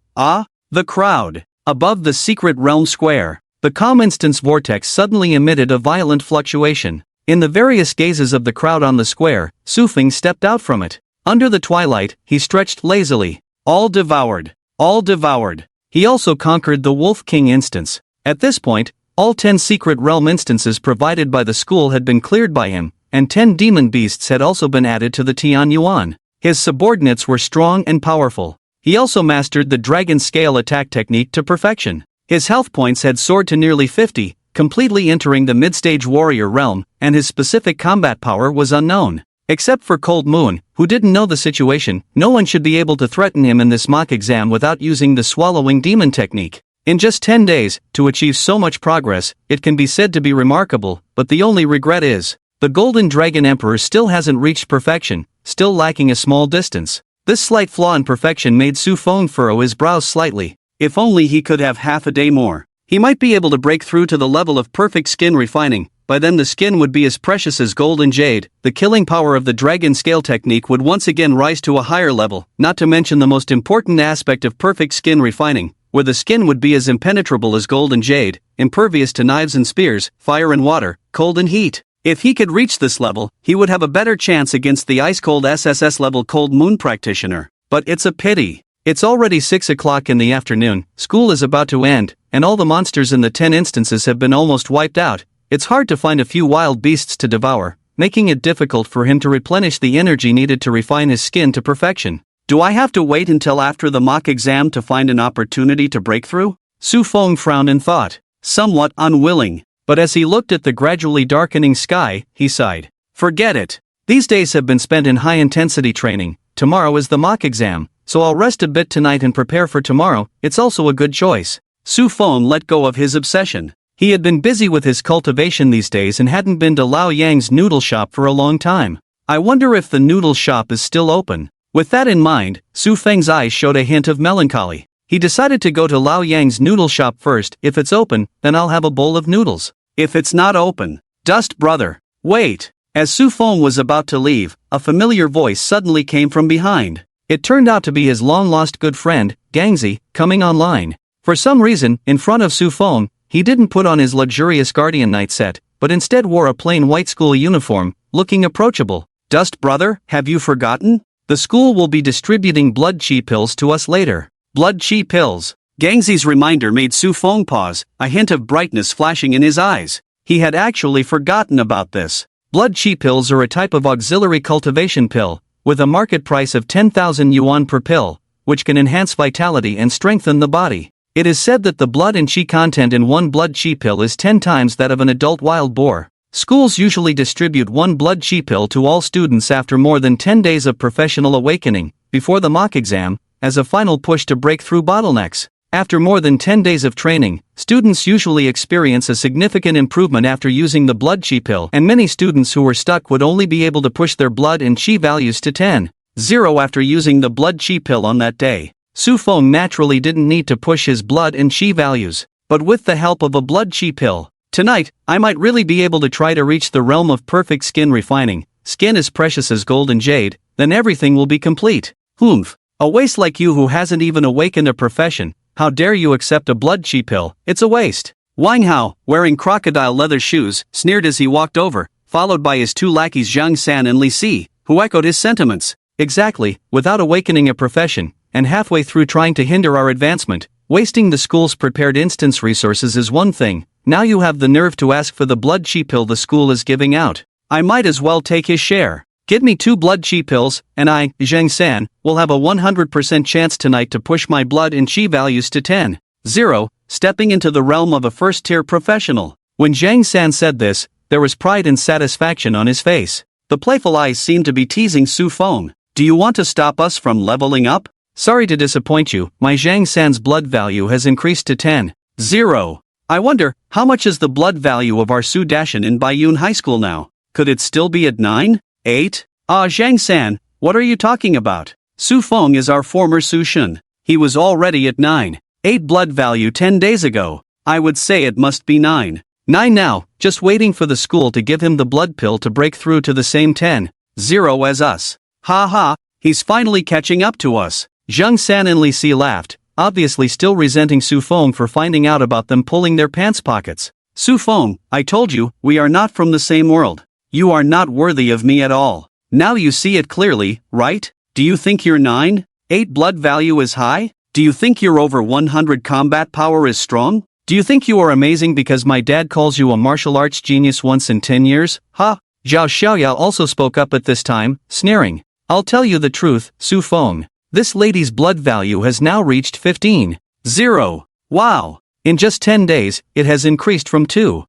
the crowd. Above the secret realm square, the calm instance vortex suddenly emitted a violent fluctuation. In the various gazes of the crowd on the square, Su Feng stepped out from it. Under the twilight, he stretched lazily. All devoured. All devoured. He also conquered the Wolf King instance. At this point, all 10 secret realm instances provided by the school had been cleared by him, and 10 demon beasts had also been added to the Tian Yuan. His subordinates were strong and powerful. He also mastered the dragon scale attack technique to perfection. His health points had soared to nearly 50, completely entering the mid-stage warrior realm, and his specific combat power was unknown. Except for Cold Moon, who didn't know the situation, no one should be able to threaten him in this mock exam without using the swallowing demon technique. In just 10 days, to achieve so much progress, it can be said to be remarkable, but the only regret is, the Golden Dragon Emperor still hasn't reached perfection, still lacking a small distance. This slight flaw in perfection made Su Feng furrow his brows slightly. If only he could have half a day more. He might be able to break through to the level of perfect skin refining. By then the skin would be as precious as gold and jade. The killing power of the dragon scale technique would once again rise to a higher level, not to mention the most important aspect of perfect skin refining, where the skin would be as impenetrable as gold and jade, impervious to knives and spears, fire and water, cold and heat. If he could reach this level, he would have a better chance against the ice-cold SSS level Cold Moon practitioner. But it's a pity. It's already 6 o'clock in the afternoon, school is about to end, and all the monsters in the 10 instances have been almost wiped out. It's hard to find a few wild beasts to devour, making it difficult for him to replenish the energy needed to refine his skin to perfection. Do I have to wait until after the mock exam to find an opportunity to break through? Su Feng frowned in thought, somewhat unwilling. But as he looked at the gradually darkening sky, he sighed. Forget it. These days have been spent in high-intensity training, tomorrow is the mock exam, so I'll rest a bit tonight and prepare for tomorrow. It's also a good choice. Su Fong let go of his obsession. He had been busy with his cultivation these days and hadn't been to Lao Yang's noodle shop for a long time. I wonder if the noodle shop is still open. With that in mind, Su Feng's eyes showed a hint of melancholy. He decided to go to Lao Yang's noodle shop first. If it's open, then I'll have a bowl of noodles. If it's not open, dust brother. Wait. As Su Fong was about to leave, a familiar voice suddenly came from behind. It turned out to be his long-lost good friend, Gangzi, coming online. For some reason, in front of Su Fong, he didn't put on his luxurious Guardian Knight set, but instead wore a plain white school uniform, looking approachable. Dust brother, have you forgotten? The school will be distributing blood chi pills to us later. Blood chi pills. Gangzi's reminder made Su Fong pause, a hint of brightness flashing in his eyes. He had actually forgotten about this. Blood chi pills are a type of auxiliary cultivation pill, with a market price of 10,000 yuan per pill, which can enhance vitality and strengthen the body. It is said that the blood and chi content in one blood chi pill is 10 times that of an adult wild boar. Schools usually distribute one blood chi pill to all students after more than 10 days of professional awakening, before the mock exam, as a final push to break through bottlenecks. After more than 10 days of training, students usually experience a significant improvement after using the blood chi pill, and many students who were stuck would only be able to push their blood and chi values to 10.0 after using the blood chi pill on that day. Su Fong naturally didn't need to push his blood and chi values, but with the help of a blood chi pill, tonight, I might really be able to try to reach the realm of perfect skin refining. Skin as precious as gold and jade, then everything will be complete. Humph. A waste like you who hasn't even awakened a profession, how dare you accept a blood chi pill? It's a waste. Wang Hao, wearing crocodile leather shoes, sneered as he walked over, followed by his two lackeys Zhang San and Li Si, who echoed his sentiments. Exactly, without awakening a profession, and halfway through trying to hinder our advancement, wasting the school's prepared instance resources is one thing. Now you have the nerve to ask for the blood chi pill the school is giving out. I might as well take his share. Give me 2 blood chi pills, and I, Zhang San, will have a 100% chance tonight to push my blood and chi values to 10.0, stepping into the realm of a first-tier professional. When Zhang San said this, there was pride and satisfaction on his face. The playful eyes seemed to be teasing Su Fong. Do you want to stop us from leveling up? Sorry to disappoint you, my Zhang San's blood value has increased to 10.0. I wonder, how much is the blood value of our Su Dashan in Baiyun High School now? Could it still be at 9.8? Ah, Zhang San, what are you talking about? Su Fong is our former Su Shun. He was already at 9.8 blood value 10 days ago. I would say it must be 9.9 now, just waiting for the school to give him the blood pill to break through to the same 10.0 as us. Ha ha, he's finally catching up to us. Zhang San and Li Si laughed, obviously still resenting Su Fong for finding out about them pulling their pants pockets. Su Fong, I told you, we are not from the same world. You are not worthy of me at all. Now you see it clearly, right? Do you think your 9.8 blood value is high? Do you think your over 100 combat power is strong? Do you think you are amazing because my dad calls you a martial arts genius once in 10 years? Ha! Zhao Xiaoya also spoke up at this time, sneering. I'll tell you the truth, Su Fong. This lady's blood value has now reached 15.0. Wow! In just 10 days, it has increased from 2.0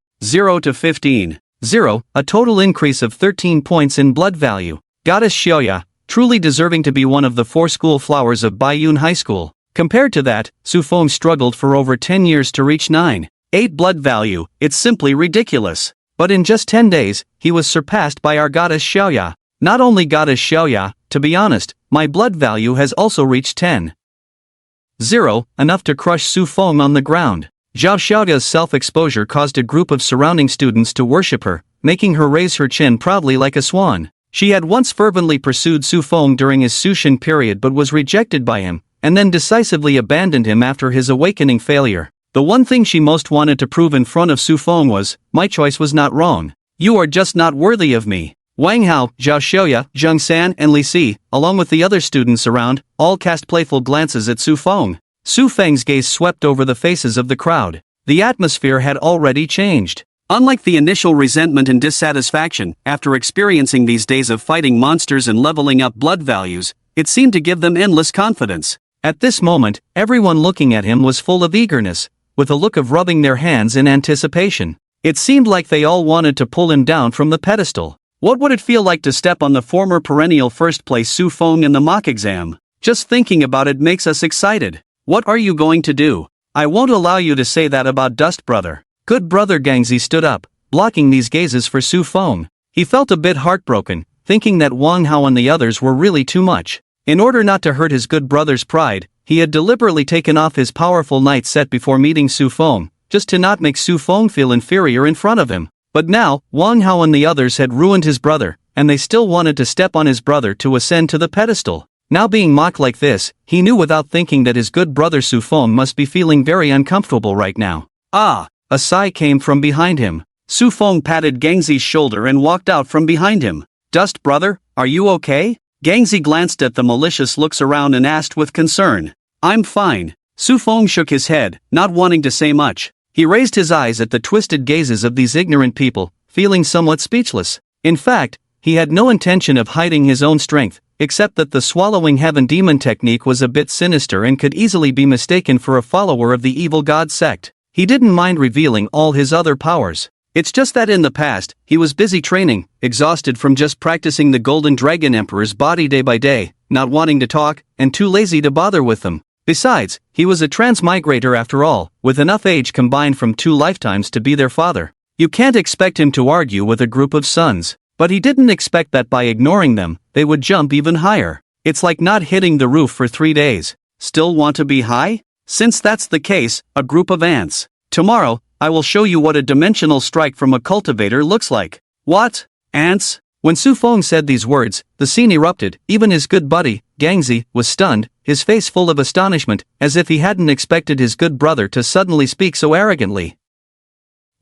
to 15.0, a total increase of 13 points in blood value. Goddess Shya, truly deserving to be one of the 4 school flowers of Baiyun High School. Compared to that, Su Fong struggled for over 10 years to reach 9.8 blood value. It's simply ridiculous. But in just 10 days, he was surpassed by our goddess Shya. Not only goddess Shya, to be honest, my blood value has also reached 10.0, enough to crush Su Fong on the ground. Zhao Xiaoya's self-exposure caused a group of surrounding students to worship her, making her raise her chin proudly like a swan. She had once fervently pursued Su Fong during his Sushin period but was rejected by him, and then decisively abandoned him after his awakening failure. The one thing she most wanted to prove in front of Su Fong was, my choice was not wrong. You are just not worthy of me. Wang Hao, Zhao Xiaoya, Zhang San and Li Si, along with the other students around, all cast playful glances at Su Fong. Su Feng's gaze swept over the faces of the crowd. The atmosphere had already changed. Unlike the initial resentment and dissatisfaction, after experiencing these days of fighting monsters and leveling up blood values, it seemed to give them endless confidence. At this moment, everyone looking at him was full of eagerness, with a look of rubbing their hands in anticipation. It seemed like they all wanted to pull him down from the pedestal. What would it feel like to step on the former perennial first-place Su Fong in the mock exam? Just thinking about it makes us excited. What are you going to do? I won't allow you to say that about Dust Brother. Good brother Gangzi stood up, blocking these gazes for Su Fong. He felt a bit heartbroken, thinking that Wang Hao and the others were really too much. In order not to hurt his good brother's pride, he had deliberately taken off his powerful knight set before meeting Su Fong, just to not make Su Fong feel inferior in front of him. But now, Wang Hao and the others had ruined his brother, and they still wanted to step on his brother to ascend to the pedestal. Now being mocked like this, he knew without thinking that his good brother Su Fong must be feeling very uncomfortable right now. Ah! A sigh came from behind him. Su Fong patted Gangzi's shoulder and walked out from behind him. Dust Brother, are you okay? Gangzi glanced at the malicious looks around and asked with concern. I'm fine. Su Fong shook his head, not wanting to say much. He raised his eyes at the twisted gazes of these ignorant people, feeling somewhat speechless. In fact, he had no intention of hiding his own strength, except that the swallowing heaven demon technique was a bit sinister and could easily be mistaken for a follower of the evil god sect. He didn't mind revealing all his other powers. It's just that in the past, he was busy training, exhausted from just practicing the Golden Dragon Emperor's body day by day, not wanting to talk, and too lazy to bother with them. Besides, he was a transmigrator after all, with enough age combined from 2 lifetimes to be their father. You can't expect him to argue with a group of sons. But he didn't expect that by ignoring them, they would jump even higher. It's like not hitting the roof for 3 days. Still want to be high? Since that's the case, a group of ants. Tomorrow, I will show you what a dimensional strike from a cultivator looks like. What? Ants? When Su Fong said these words, the scene erupted. Even his good buddy, Gangzi, was stunned, his face full of astonishment, as if he hadn't expected his good brother to suddenly speak so arrogantly.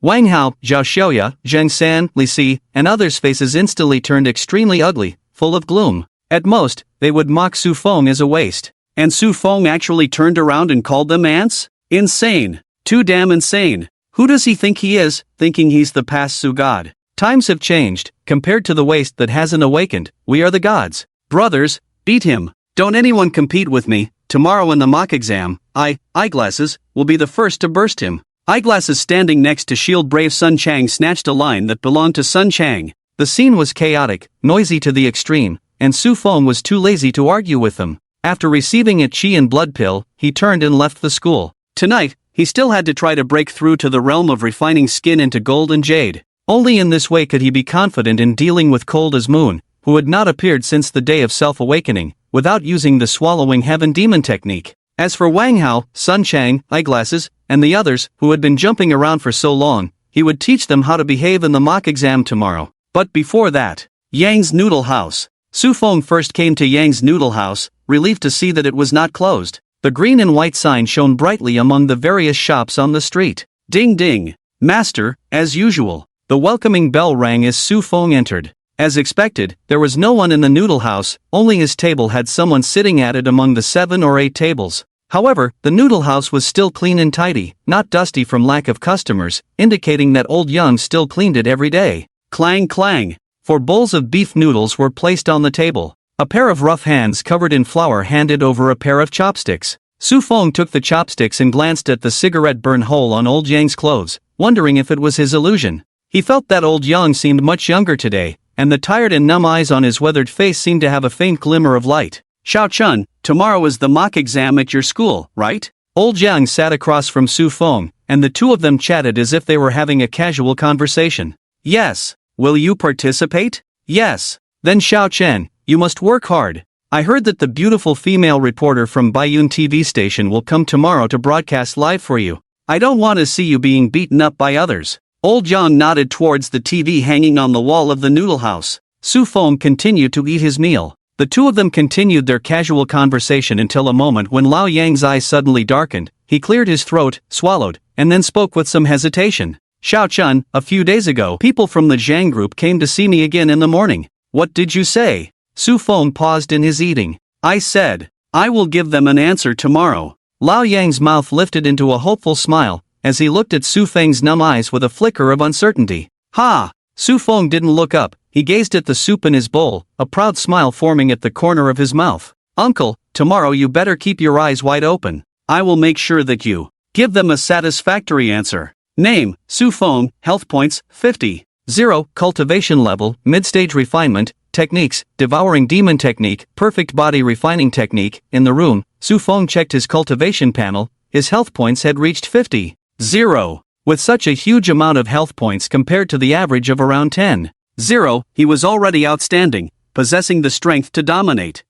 Wang Hao, Zhao Xiaoya, Zhang San, Li Si, and others' faces instantly turned extremely ugly, full of gloom. At most, they would mock Su Fong as a waste. And Su Fong actually turned around and called them ants? Insane. Too damn insane. Who does he think he is, thinking he's the past Su God? Times have changed. Compared to the waste that hasn't awakened, we are the gods. Brothers, beat him. Don't anyone compete with me. Tomorrow in the mock exam, Eyeglasses, will be the first to burst him. Eyeglasses standing next to shield brave Sun Chang snatched a line that belonged to Sun Chang. The scene was chaotic, noisy to the extreme, and Su Fong was too lazy to argue with them. After receiving a chi and blood pill, he turned and left the school. Tonight, he still had to try to break through to the realm of refining skin into gold and jade. Only in this way could he be confident in dealing with Cold as Moon, who had not appeared since the day of self-awakening, without using the swallowing heaven demon technique. As for Wang Hao, Sun Chang, Eyeglasses, and the others, who had been jumping around for so long, he would teach them how to behave in the mock exam tomorrow. But before that, Yang's Noodle House. Su Fong first came to Yang's Noodle House, relieved to see that it was not closed. The green and white sign shone brightly among the various shops on the street. Ding ding. Master, as usual. The welcoming bell rang as Su Fong entered. As expected, there was no one in the noodle house, only his table had someone sitting at it among the 7 or 8 tables. However, the noodle house was still clean and tidy, not dusty from lack of customers, indicating that old Young still cleaned it every day. Clang clang. 4 bowls of beef noodles were placed on the table. A pair of rough hands covered in flour handed over a pair of chopsticks. Su Fong took the chopsticks and glanced at the cigarette burn hole on old Yang's clothes, wondering if it was his illusion. He felt that old Yang seemed much younger today, and the tired and numb eyes on his weathered face seemed to have a faint glimmer of light. Xiao Chun, tomorrow is the mock exam at your school, right? Old Yang sat across from Su Fong, and the two of them chatted as if they were having a casual conversation. Yes. Will you participate? Yes. Then Xiao Chen, you must work hard. I heard that the beautiful female reporter from Baiyun TV station will come tomorrow to broadcast live for you. I don't want to see you being beaten up by others. Old Yang nodded towards the TV hanging on the wall of the noodle house. Su Fong continued to eat his meal. The two of them continued their casual conversation until a moment when Lao Yang's eyes suddenly darkened. He cleared his throat, swallowed, and then spoke with some hesitation. Xiao Chun, a few days ago, people from the Zhang group came to see me again in the morning. What did you say? Su Fong paused in his eating. I said, I will give them an answer tomorrow. Lao Yang's mouth lifted into a hopeful smile, as he looked at Su Feng's numb eyes with a flicker of uncertainty. Ha! Su Fong didn't look up, he gazed at the soup in his bowl, a proud smile forming at the corner of his mouth. Uncle, tomorrow you better keep your eyes wide open. I will make sure that you give them a satisfactory answer. Name, Su Fong, health points, 50. 0. Cultivation level, mid-stage refinement, techniques, devouring demon technique, perfect body refining technique. In the room, Fong checked his cultivation panel, his health points had reached 50. 0. With such a huge amount of health points compared to the average of around 10. 0, he was already outstanding, possessing the strength to dominate.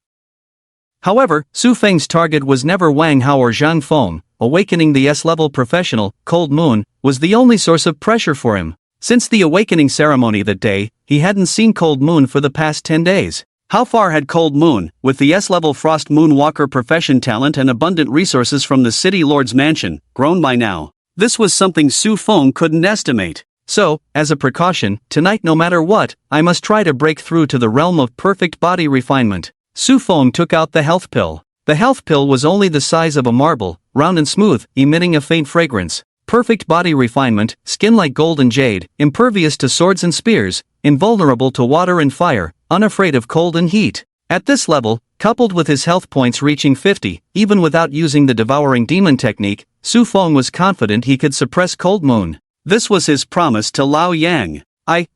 However, Feng's target was never Wang Hao or Zhang Feng. Awakening the S-level professional, Cold Moon, was the only source of pressure for him. Since the awakening ceremony that day, he hadn't seen Cold Moon for the past 10 days. How far had Cold Moon, with the S-level Frost Moonwalker profession talent and abundant resources from the City Lord's mansion, grown by now? This was something Feng couldn't estimate. So, as a precaution, tonight no matter what, I must try to break through to the realm of perfect body refinement. Feng took out the health pill. The health pill was only the size of a marble, round and smooth, emitting a faint fragrance. Perfect body refinement, skin like gold and jade, impervious to swords and spears, invulnerable to water and fire, unafraid of cold and heat. At this level, coupled with his health points reaching 50, even without using the devouring demon technique, Feng was confident he could suppress Cold Moon. This was his promise to Lao Yang.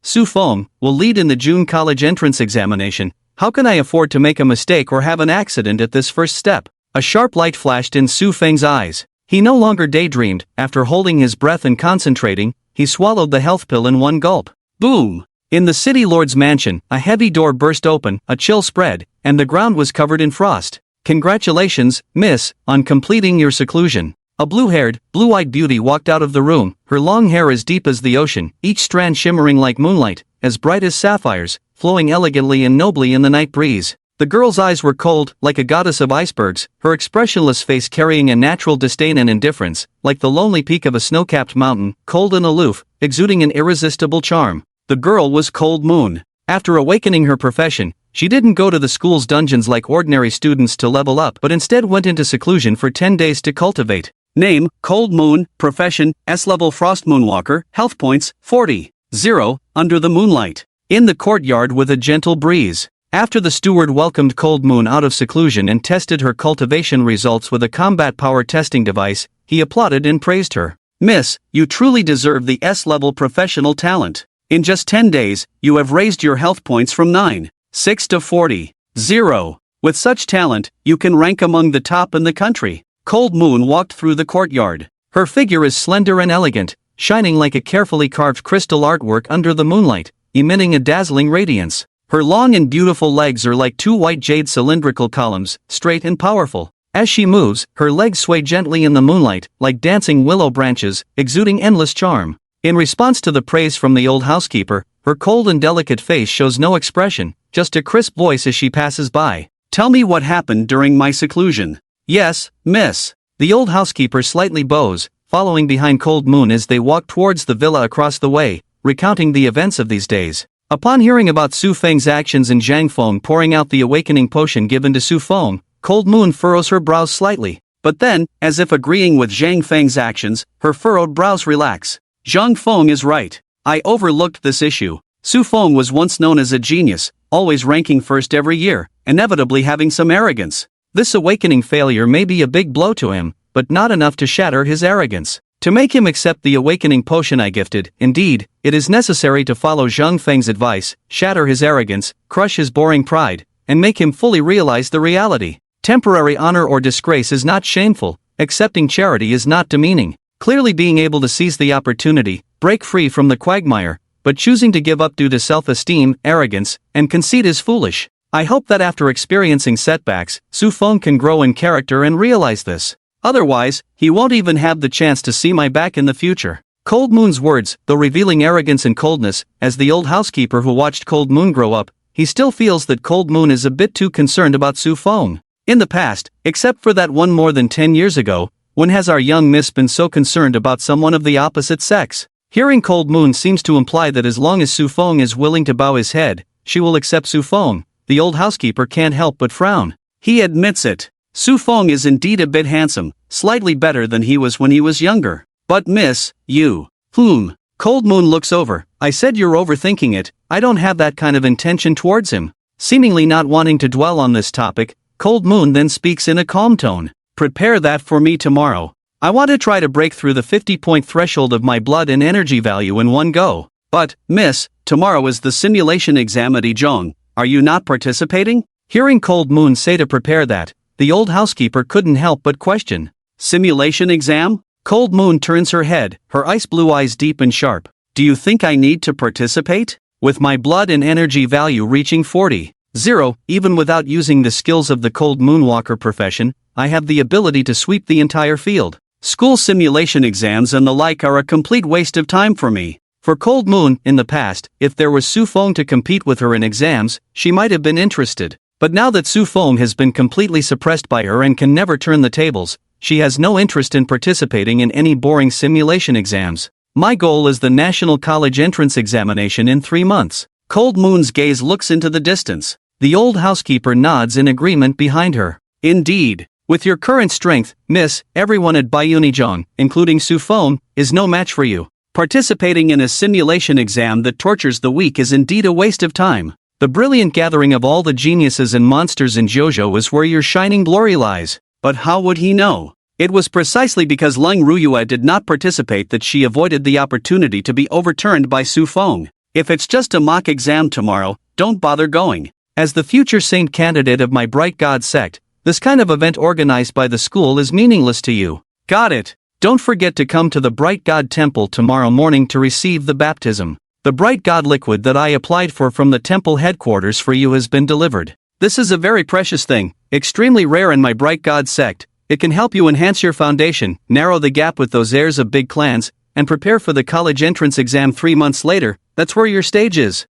Feng, will lead in the June college entrance examination. How can I afford to make a mistake or have an accident at this first step? A sharp light flashed in Feng's eyes. He no longer daydreamed. After holding his breath and concentrating, he swallowed the health pill in one gulp. Boom! In the City Lord's mansion, a heavy door burst open, a chill spread, and the ground was covered in frost. Congratulations, miss, on completing your seclusion. A blue-haired, blue-eyed beauty walked out of the room, her long hair as deep as the ocean, each strand shimmering like moonlight, as bright as sapphires, flowing elegantly and nobly in the night breeze. The girl's eyes were cold, like a goddess of icebergs, her expressionless face carrying a natural disdain and indifference, like the lonely peak of a snow-capped mountain, cold and aloof, exuding an irresistible charm. The girl was Cold Moon. After awakening her profession, she didn't go to the school's dungeons like ordinary students to level up, but instead went into seclusion for 10 days to cultivate. Name, Cold Moon, profession, S-level Frost Moonwalker, health points, 40. 0, under the moonlight. In the courtyard with a gentle breeze. After the steward welcomed Cold Moon out of seclusion and tested her cultivation results with a combat power testing device, he applauded and praised her. Miss, you truly deserve the S-level professional talent. In just 10 days, you have raised your health points from 9.6 to 40. 0. With such talent, you can rank among the top in the country. Cold Moon walked through the courtyard. Her figure is slender and elegant, shining like a carefully carved crystal artwork under the moonlight, emitting a dazzling radiance. Her long and beautiful legs are like two white jade cylindrical columns, straight and powerful. As she moves, her legs sway gently in the moonlight, like dancing willow branches, exuding endless charm. In response to the praise from the old housekeeper, her cold and delicate face shows no expression, just a crisp voice as she passes by. Tell me what happened during my seclusion. Yes, miss. The old housekeeper slightly bows, following behind Cold Moon as they walk towards the villa across the way, recounting the events of these days. Upon hearing about Feng's actions and Zhang Feng pouring out the awakening potion given to Feng, Cold Moon furrows her brows slightly. But then, as if agreeing with Zhang Feng's actions, her furrowed brows relax. Zhang Feng is right. I overlooked this issue. Feng was once known as a genius, always ranking first every year, inevitably having some arrogance. This awakening failure may be a big blow to him, but not enough to shatter his arrogance. To make him accept the awakening potion I gifted, indeed, it is necessary to follow Zhang Feng's advice, shatter his arrogance, crush his boring pride, and make him fully realize the reality. Temporary honor or disgrace is not shameful, accepting charity is not demeaning. Clearly being able to seize the opportunity, break free from the quagmire, but choosing to give up due to self-esteem, arrogance, and conceit is foolish. I hope that after experiencing setbacks, Feng can grow in character and realize this. Otherwise, he won't even have the chance to see my back in the future. Cold Moon's words, though revealing arrogance and coldness, as the old housekeeper who watched Cold Moon grow up, he still feels that Cold Moon is a bit too concerned about Feng. In the past, except for that one more than 10 years ago, when has our young miss been so concerned about someone of the opposite sex? Hearing Cold Moon seems to imply that as long as Feng is willing to bow his head, she will accept Feng. The old housekeeper can't help but frown. He admits it. Feng is indeed a bit handsome, slightly better than he was when he was younger. But miss, you. Cold Moon looks over. I said you're overthinking it, I don't have that kind of intention towards him. Seemingly not wanting to dwell on this topic, Cold Moon then speaks in a calm tone. Prepare that for me tomorrow. I want to try to break through the 50-point threshold of my blood and energy value in one go. But, miss, tomorrow is the simulation exam at Ijong. Are you not participating? Hearing Cold Moon say to prepare that, the old housekeeper couldn't help but question. Simulation exam? Cold Moon turns her head, her ice blue eyes deep and sharp. Do you think I need to participate? With my blood and energy value reaching 40. 0, even without using the skills of the Cold Moonwalker profession, I have the ability to sweep the entire field. School simulation exams and the like are a complete waste of time for me. For Cold Moon, in the past, if there was Su Fong to compete with her in exams, she might have been interested. But now that Su Fong has been completely suppressed by her and can never turn the tables, she has no interest in participating in any boring simulation exams. My goal is the National College Entrance Examination in 3 months. Cold Moon's gaze looks into the distance. The old housekeeper nods in agreement behind her. Indeed. With your current strength, miss, everyone at Bayunijong, including Su Fong, is no match for you. Participating in a simulation exam that tortures the weak is indeed a waste of time. The brilliant gathering of all the geniuses and monsters in JoJo is where your shining glory lies. But how would he know? It was precisely because Leng Ruyue did not participate that she avoided the opportunity to be overturned by Su Fong. If it's just a mock exam tomorrow, don't bother going. As the future saint candidate of my Bright God sect, this kind of event organized by the school is meaningless to you. Got it. Don't forget to come to the Bright God Temple tomorrow morning to receive the baptism. The Bright God liquid that I applied for from the temple headquarters for you has been delivered. This is a very precious thing, extremely rare in my Bright God sect. It can help you enhance your foundation, narrow the gap with those heirs of big clans, and prepare for the college entrance exam 3 months later. That's where your stage is.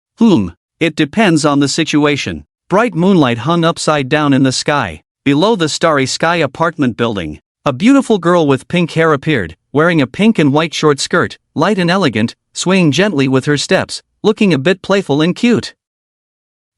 It depends on the situation. Bright moonlight hung upside down in the sky. Below the starry sky apartment building, a beautiful girl with pink hair appeared, wearing a pink and white short skirt, light and elegant, swaying gently with her steps, looking a bit playful and cute.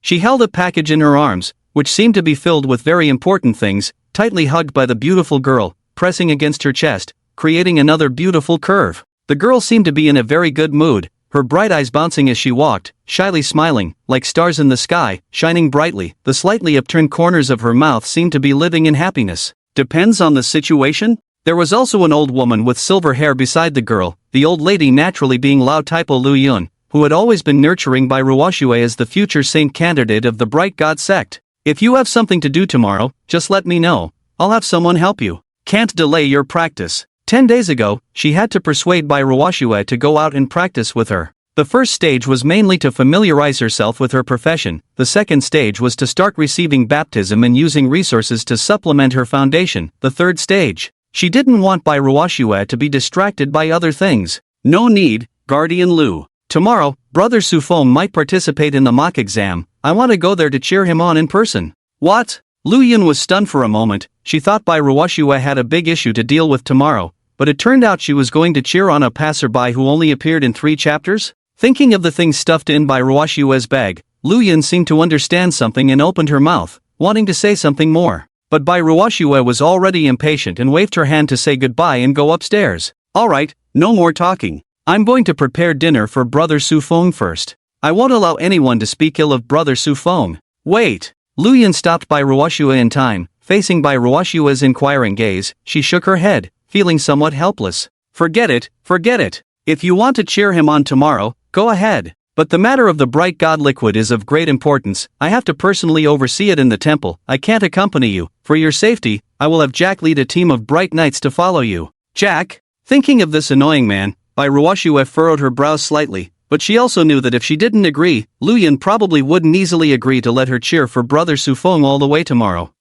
She held a package in her arms, which seemed to be filled with very important things, tightly hugged by the beautiful girl, pressing against her chest, creating another beautiful curve. The girl seemed to be in a very good mood, her bright eyes bouncing as she walked, shyly smiling, like stars in the sky, shining brightly. The slightly upturned corners of her mouth seemed to be living in happiness. Depends on the situation? There was also an old woman with silver hair beside the girl, the old lady naturally being Lao Taipo Lu Yun, who had always been nurturing by Ruoshue as the future saint candidate of the Bright God sect. If you have something to do tomorrow, just let me know. I'll have someone help you. Can't delay your practice. 10 days ago, she had to persuade Bai Ruoshue to go out and practice with her. The first stage was mainly to familiarize herself with her profession. The second stage was to start receiving baptism and using resources to supplement her foundation. The third stage, she didn't want Bai Ruoshue to be distracted by other things. No need, Guardian Lu. Tomorrow, Brother Su Fong might participate in the mock exam. I want to go there to cheer him on in person. What? Lu Yun was stunned for a moment. She thought Bai Ruoshue had a big issue to deal with tomorrow, but it turned out she was going to cheer on a passerby who only appeared in 3 chapters? Thinking of the things stuffed in Bai Ruoshue's bag, Lu Yun seemed to understand something and opened her mouth, wanting to say something more. But Bai Ruoshue was already impatient and waved her hand to say goodbye and go upstairs. Alright, no more talking. I'm going to prepare dinner for Brother Su Fong first. I won't allow anyone to speak ill of Brother Su Fong. Wait. Lu Yun stopped Bai Ruoshue in time. Facing Bai Ruoshue's inquiring gaze, she shook her head, feeling somewhat helpless. Forget it. If you want to cheer him on tomorrow, go ahead. But the matter of the Bright God liquid is of great importance. I have to personally oversee it in the temple. I can't accompany you. For your safety, I will have Jack lead a team of bright knights to follow you. Jack? Thinking of this annoying man, Bai Ruoshue furrowed her brows slightly, but she also knew that if she didn't agree, Lu Yun probably wouldn't easily agree to let her cheer for Brother Su Fong all the way tomorrow.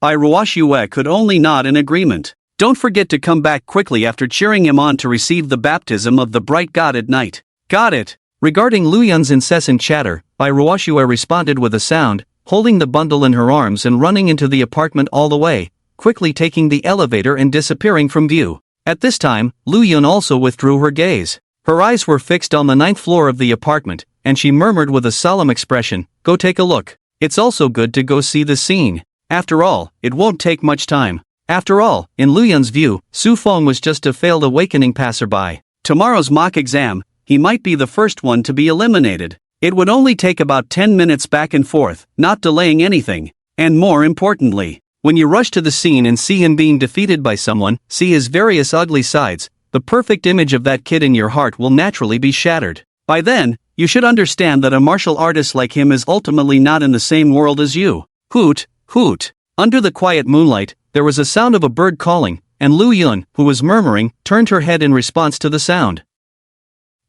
Bai Ruoshue could only nod in agreement. Don't forget to come back quickly after cheering him on to receive the baptism of the Bright God at night. Got it. Regarding Lu Yun's incessant chatter, Bai Ruoshue responded with a sound, holding the bundle in her arms and running into the apartment all the way, quickly taking the elevator and disappearing from view. At this time, Lu Yun also withdrew her gaze. Her eyes were fixed on the 9th floor of the apartment, and she murmured with a solemn expression, "Go take a look. It's also good to go see the scene. After all, it won't take much time." After all, in Lu Yun's view, Su Fong was just a failed awakening passerby. Tomorrow's mock exam, he might be the first one to be eliminated. It would only take about 10 minutes back and forth, not delaying anything. And more importantly, when you rush to the scene and see him being defeated by someone, see his various ugly sides, the perfect image of that kid in your heart will naturally be shattered. By then, you should understand that a martial artist like him is ultimately not in the same world as you. Hoot, hoot. Under the quiet moonlight, there was a sound of a bird calling, and Lu Yun, who was murmuring, turned her head in response to the sound.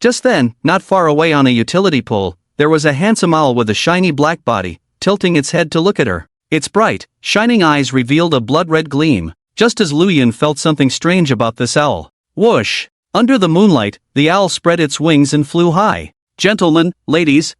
Just then, not far away on a utility pole, there was a handsome owl with a shiny black body, tilting its head to look at her. Its bright, shining eyes revealed a blood-red gleam, just as Lu Yun felt something strange about this owl. Whoosh! Under the moonlight, the owl spread its wings and flew high. Gentlemen, ladies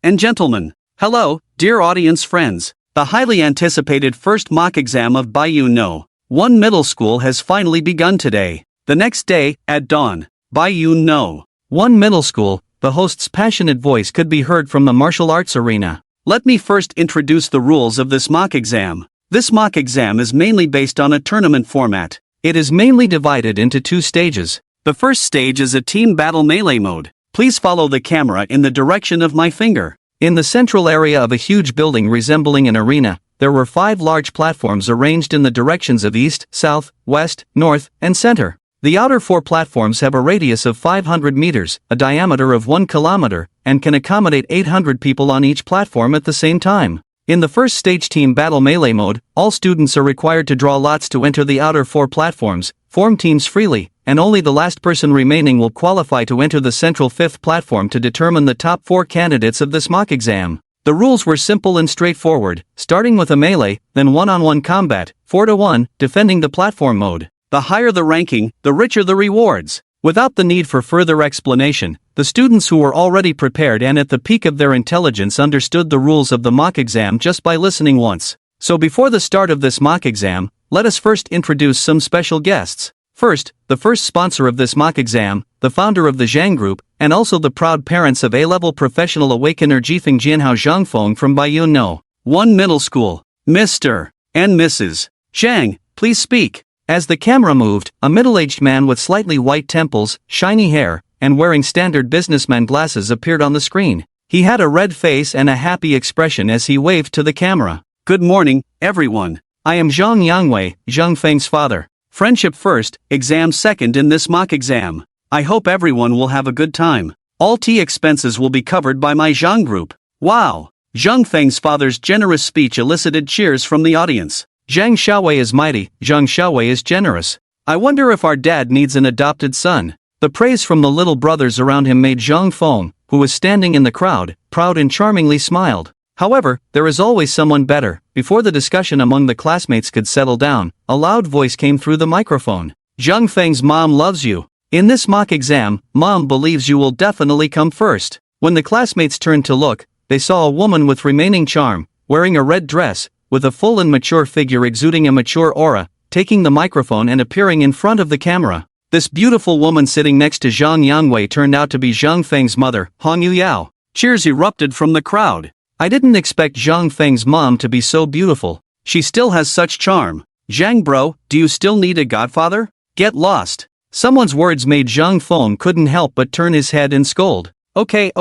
and gentlemen. Hello, dear audience friends. The highly anticipated first mock exam of Baiyun No. 1 Middle School has finally begun today. The next day, at dawn, Baiyun No. 1 Middle School, the host's passionate voice could be heard from the martial arts arena. Let me first introduce the rules of this mock exam. This mock exam is mainly based on a tournament format. It is mainly divided into 2 stages. The first stage is a team battle melee mode. Please follow the camera in the direction of my finger. In the central area of a huge building resembling an arena, there were 5 large platforms arranged in the directions of east, south, west, north, and center. The outer 4 platforms have a radius of 500 meters, a diameter of 1 kilometer, and can accommodate 800 people on each platform at the same time. In the first stage team battle melee mode, all students are required to draw lots to enter the outer 4 platforms, form teams freely, and only the last person remaining will qualify to enter the central 5th platform to determine the top 4 candidates of this mock exam. The rules were simple and straightforward, starting with a melee, then one-on-one combat, 4-to-1, defending the platform mode. The higher the ranking, the richer the rewards. Without the need for further explanation, the students who were already prepared and at the peak of their intelligence understood the rules of the mock exam just by listening once. So before the start of this mock exam, let us first introduce some special guests. First, the first sponsor of this mock exam, the founder of the Zhang Group, and also the proud parents of A-level professional awakener Jifeng Jianhao Zhang Fong from Baiyun No. 1 Middle School. Mr. and Mrs. Zhang, please speak. As the camera moved, a middle-aged man with slightly white temples, shiny hair, and wearing standard businessman glasses appeared on the screen. He had a red face and a happy expression as he waved to the camera. Good morning, everyone. I am Zhang Yangwei, Zhang Feng's father. Friendship first, exam second in this mock exam. I hope everyone will have a good time. All tea expenses will be covered by my Zhang Group. Wow! Zhang Feng's father's generous speech elicited cheers from the audience. Zhang Xiaowei is mighty, Zhang Xiaowei is generous. I wonder if our dad needs an adopted son. The praise from the little brothers around him made Zhang Fong, who was standing in the crowd, proud and charmingly smiled. However, there is always someone better. Before the discussion among the classmates could settle down, a loud voice came through the microphone. Zhang Feng's mom loves you. In this mock exam, mom believes you will definitely come first. When the classmates turned to look, they saw a woman with remaining charm, wearing a red dress, with a full and mature figure exuding a mature aura, taking the microphone and appearing in front of the camera. This beautiful woman sitting next to Zhang Yangwei turned out to be Zhang Feng's mother, Hong Yuyao. Cheers erupted from the crowd. I didn't expect Zhang Feng's mom to be so beautiful. She still has such charm. Zhang bro, do you still need a godfather? Get lost. Someone's words made Zhang Feng couldn't help but turn his head and scold. Okay.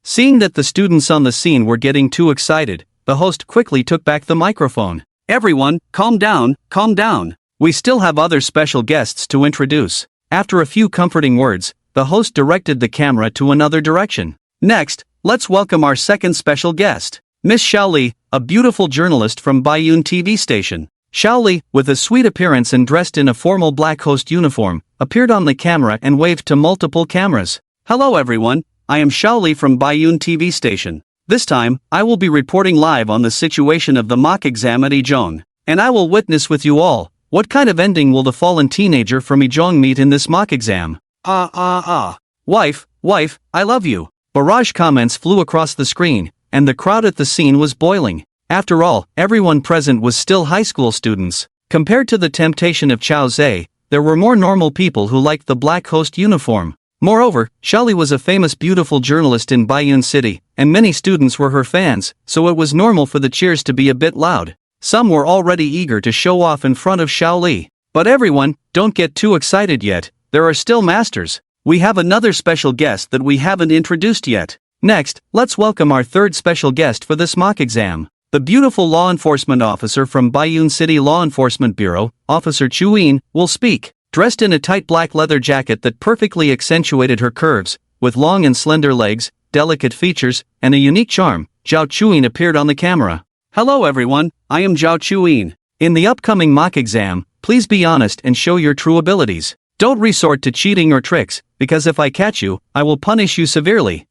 Seeing that the students on the scene were getting too excited, the host quickly took back the microphone. Everyone, calm down. We still have other special guests to introduce. After a few comforting words, the host directed the camera to another direction. Next, let's welcome our second special guest, Miss Xiaoli, a beautiful journalist from Baiyun TV station. Xiaoli, with a sweet appearance and dressed in a formal black host uniform, appeared on the camera and waved to multiple cameras. Hello everyone, I am Xiaoli from Baiyun TV station. This time, I will be reporting live on the situation of the mock exam at Izhong, and I will witness with you all, what kind of ending will the fallen teenager from Izhong meet in this mock exam? Wife, I love you. Barrage comments flew across the screen, and the crowd at the scene was boiling. After all, everyone present was still high school students. Compared to the temptation of Chao Zhe, there were more normal people who liked the black host uniform. Moreover, Xiaoli was a famous beautiful journalist in Baiyun City, and many students were her fans, so it was normal for the cheers to be a bit loud. Some were already eager to show off in front of Xiaoli. But everyone, don't get too excited yet, there are still masters. We have another special guest that we haven't introduced yet. Next, let's welcome our third special guest for this mock exam. The beautiful law enforcement officer from Baiyun City Law Enforcement Bureau, Officer Chuyin, will speak. Dressed in a tight black leather jacket that perfectly accentuated her curves, with long and slender legs, delicate features, and a unique charm. Zhao Chuyin appeared on the camera. Hello everyone, I am Zhao Chuyin. In the upcoming mock exam, please be honest and show your true abilities. Don't resort to cheating or tricks, because if I catch you, I will punish you severely.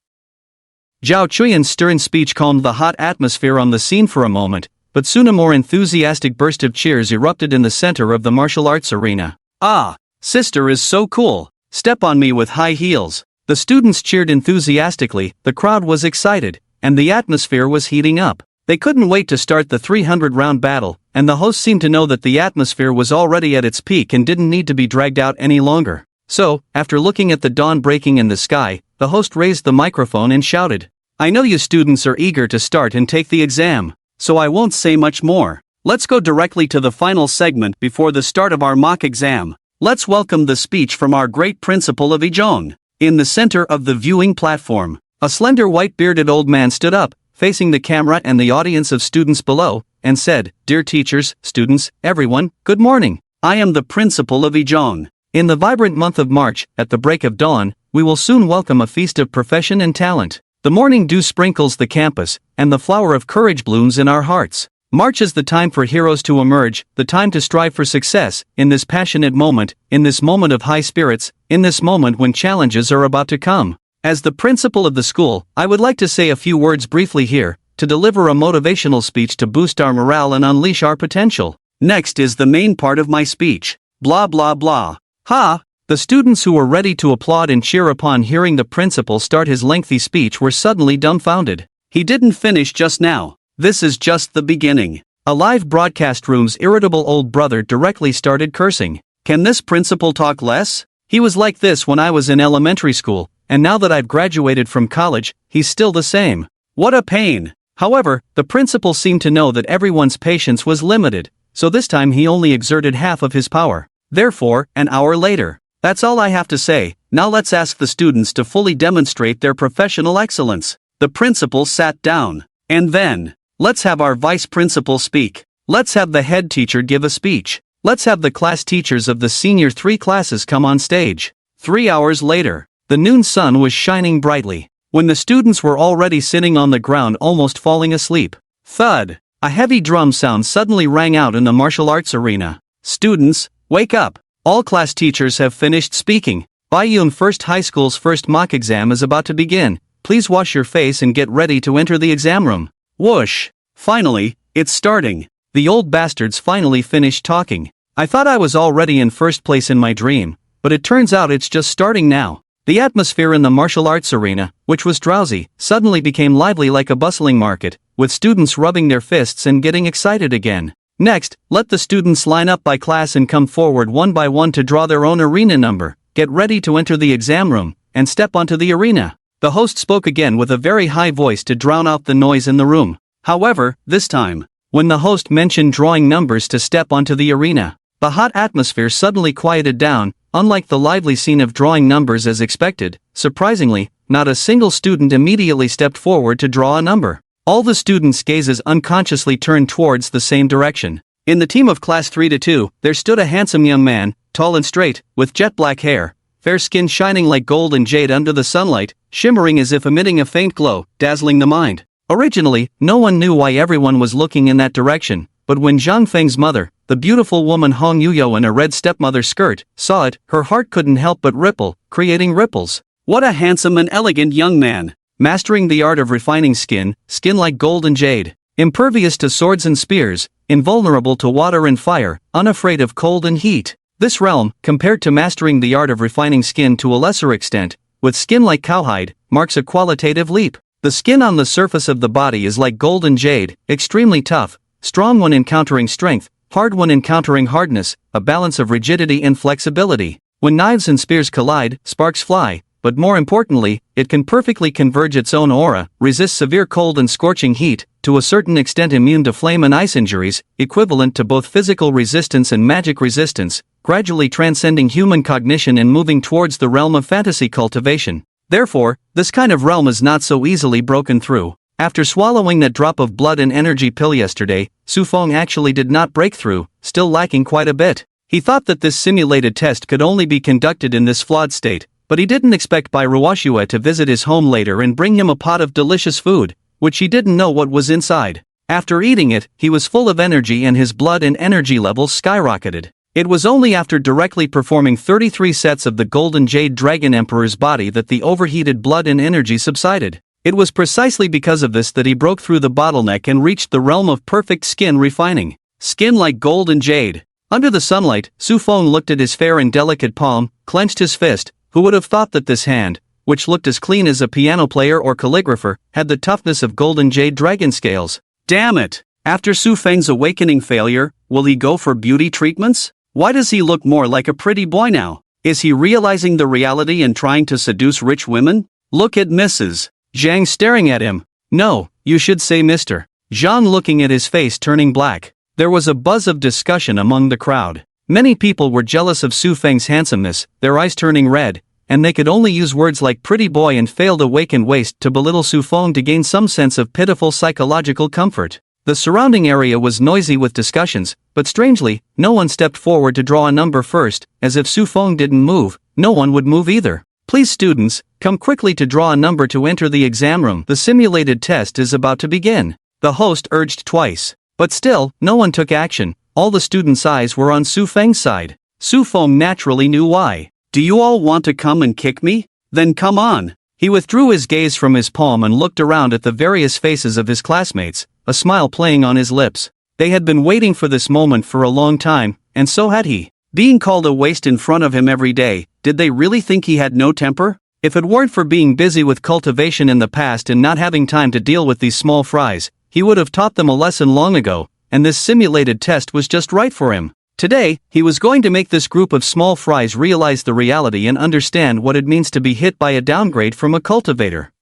Zhao Chuyin's stern speech calmed the hot atmosphere on the scene for a moment, but soon a more enthusiastic burst of cheers erupted in the center of the martial arts arena. Ah, sister is so cool. Step on me with high heels. The students cheered enthusiastically, the crowd was excited, and the atmosphere was heating up. They couldn't wait to start the 300-round battle, and the host seemed to know that the atmosphere was already at its peak and didn't need to be dragged out any longer. So, after looking at the dawn breaking in the sky, the host raised the microphone and shouted, "I know you students are eager to start and take the exam, so I won't say much more. Let's go directly to the final segment before the start of our mock exam. Let's welcome the speech from our great principal of Ijong." In the center of the viewing platform, a slender white-bearded old man stood up, facing the camera and the audience of students below, and said, "Dear teachers, students, everyone, good morning. I am the principal of Ijong. In the vibrant month of March, at the break of dawn, we will soon welcome a feast of profession and talent. The morning dew sprinkles the campus, and the flower of courage blooms in our hearts. March is the time for heroes to emerge, the time to strive for success, in this passionate moment, in this moment of high spirits, in this moment when challenges are about to come. As the principal of the school, I would like to say a few words briefly here, to deliver a motivational speech to boost our morale and unleash our potential. Next is the main part of my speech. Blah blah blah. Ha! The students who were ready to applaud and cheer upon hearing the principal start his lengthy speech were suddenly dumbfounded. He didn't finish just now. This is just the beginning. A live broadcast room's irritable old brother directly started cursing. Can this principal talk less? He was like this when I was in elementary school, and now that I've graduated from college, he's still the same. What a pain! However, the principal seemed to know that everyone's patience was limited, so this time he only exerted half of his power. Therefore, an hour later. That's all I have to say. Now let's ask the students to fully demonstrate their professional excellence. The principal sat down. And then, let's have our vice principal speak. Let's have the head teacher give a speech. Let's have the class teachers of the senior 3 classes come on stage. 3 hours later, the noon sun was shining brightly. When the students were already sitting on the ground almost falling asleep. Thud! A heavy drum sound suddenly rang out in the martial arts arena. Students, wake up! All class teachers have finished speaking. Baiyun First High School's first mock exam is about to begin. Please wash your face and get ready to enter the exam room. Whoosh! Finally, it's starting. The old bastards finally finished talking. I thought I was already in first place in my dream, but it turns out it's just starting now. The atmosphere in the martial arts arena, which was drowsy, suddenly became lively like a bustling market, with students rubbing their fists and getting excited again. Next, let the students line up by class and come forward one by one to draw their own arena number. Get ready to enter the exam room, and step onto the arena. The host spoke again with a very high voice to drown out the noise in the room. However, this time, when the host mentioned drawing numbers to step onto the arena, the hot atmosphere suddenly quieted down. Unlike the lively scene of drawing numbers as expected, surprisingly, not a single student immediately stepped forward to draw a number. All the students' gazes unconsciously turned towards the same direction. In the team of class 3-2, there stood a handsome young man, tall and straight, with jet black hair, fair skin shining like gold and jade under the sunlight, shimmering as if emitting a faint glow, dazzling the mind. Originally, no one knew why everyone was looking in that direction, but when Zhang Feng's mother, the beautiful woman Hong Yuyo in a red stepmother skirt, saw it, her heart couldn't help but ripple, creating ripples. What a handsome and elegant young man! Mastering the art of refining skin like gold and jade, impervious to swords and spears, invulnerable to water and fire, unafraid of cold and heat. This realm, compared to mastering the art of refining skin to a lesser extent, with skin like cowhide, marks a qualitative leap. The skin on the surface of the body is like gold and jade, extremely tough, strong when encountering strength, hard when encountering hardness, a balance of rigidity and flexibility. When knives and spears collide, sparks fly. But more importantly, it can perfectly converge its own aura, resist severe cold and scorching heat, to a certain extent immune to flame and ice injuries, equivalent to both physical resistance and magic resistance, gradually transcending human cognition and moving towards the realm of fantasy cultivation. Therefore, this kind of realm is not so easily broken through. After swallowing that drop of blood and energy pill yesterday, Fong actually did not break through, still lacking quite a bit. He thought that this simulated test could only be conducted in this flawed state, but he didn't expect Bai Ruoxue to visit his home later and bring him a pot of delicious food, which he didn't know what was inside. After eating it, he was full of energy and his blood and energy levels skyrocketed. It was only after directly performing 33 sets of the Golden Jade Dragon Emperor's body that the overheated blood and energy subsided. It was precisely because of this that he broke through the bottleneck and reached the realm of perfect skin refining. Skin like gold and jade. Under the sunlight, Su Fong looked at his fair and delicate palm, clenched his fist. Who would have thought that this hand, which looked as clean as a piano player or calligrapher, had the toughness of golden jade dragon scales? Damn it! After Su Feng's awakening failure, will he go for beauty treatments? Why does he look more like a pretty boy now? Is he realizing the reality and trying to seduce rich women? Look at Mrs. Zhang staring at him. No, you should say Mr. Zhang, looking at his face turning black. There was a buzz of discussion among the crowd. Many people were jealous of Su Feng's handsomeness, their eyes turning red, and they could only use words like pretty boy and failed awakened waist to belittle Su Feng to gain some sense of pitiful psychological comfort. The surrounding area was noisy with discussions, but strangely, no one stepped forward to draw a number first. As if Su Feng didn't move, no one would move either. Please students, come quickly to draw a number to enter the exam room. The simulated test is about to begin. The host urged twice. But still, no one took action. All the students' eyes were on Su Feng's side. Su Feng naturally knew why. Do you all want to come and kick me? Then come on. He withdrew his gaze from his palm and looked around at the various faces of his classmates, a smile playing on his lips. They had been waiting for this moment for a long time, and so had he. Being called a waste in front of him every day, did they really think he had no temper? If it weren't for being busy with cultivation in the past and not having time to deal with these small fries, he would have taught them a lesson long ago, and this simulated test was just right for him. Today, he was going to make this group of small fries realize the reality and understand what it means to be hit by a downgrade from a cultivator,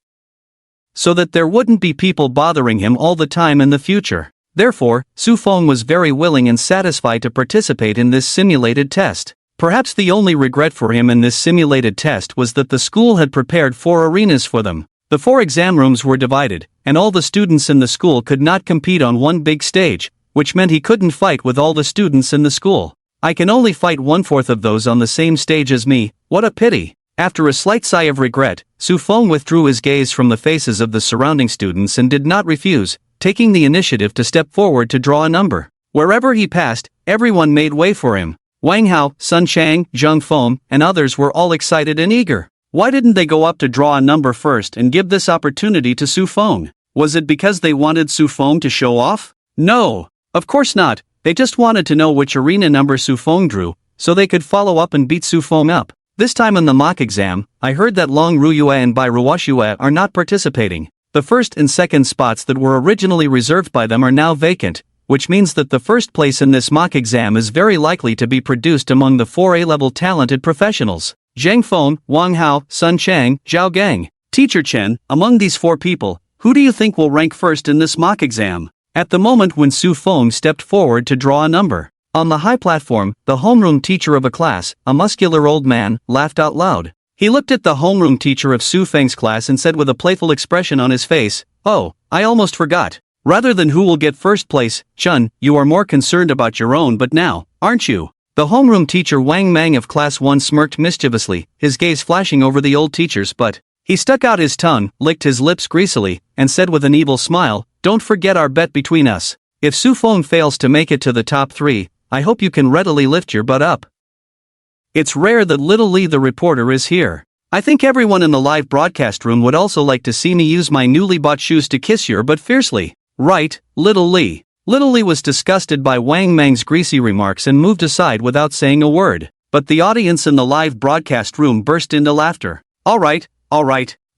so that there wouldn't be people bothering him all the time in the future. Therefore, Su Feng was very willing and satisfied to participate in this simulated test. Perhaps the only regret for him in this simulated test was that the school had prepared 4 arenas for them. The 4 exam rooms were divided, and all the students in the school could not compete on one big stage, which meant he couldn't fight with all the students in the school. I can only fight 1/4 of those on the same stage as me, what a pity. After a slight sigh of regret, Su Feng withdrew his gaze from the faces of the surrounding students and did not refuse, taking the initiative to step forward to draw a number. Wherever he passed, everyone made way for him. Wang Hao, Sun Chang, Zheng Feng, and others were all excited and eager. Why didn't they go up to draw a number first and give this opportunity to Su Feng? Was it because they wanted Su Feng to show off? No, of course not. They just wanted to know which arena number Su Feng drew, so they could follow up and beat Su Feng up. This time in the mock exam, I heard that Long Ruyue and Bai Ruoxue are not participating. The first and second spots that were originally reserved by them are now vacant, which means that the first place in this mock exam is very likely to be produced among the 4 A-level talented professionals. Zhang Feng, Wang Hao, Sun Chang, Zhao Gang. Teacher Chen, among these 4 people, who do you think will rank first in this mock exam? At the moment when Su Feng stepped forward to draw a number, on the high platform, the homeroom teacher of a class, a muscular old man, laughed out loud. He looked at the homeroom teacher of Su Feng's class and said with a playful expression on his face, "Oh, I almost forgot. Rather than who will get first place, Chun, you are more concerned about your own but now, aren't you?" The homeroom teacher Wang Mang of Class 1 smirked mischievously, his gaze flashing over the old teachers, but he stuck out his tongue, licked his lips greasily, and said with an evil smile, "Don't forget our bet between us. If Su Feng fails to make it to the top 3, I hope you can readily lift your butt up." It's rare that Little Lee the reporter is here. I think everyone in the live broadcast room would also like to see me use my newly bought shoes to kiss your butt fiercely. Right, Little Lee. Little Lee was disgusted by Wang Mang's greasy remarks and moved aside without saying a word. But the audience in the live broadcast room burst into laughter. All right.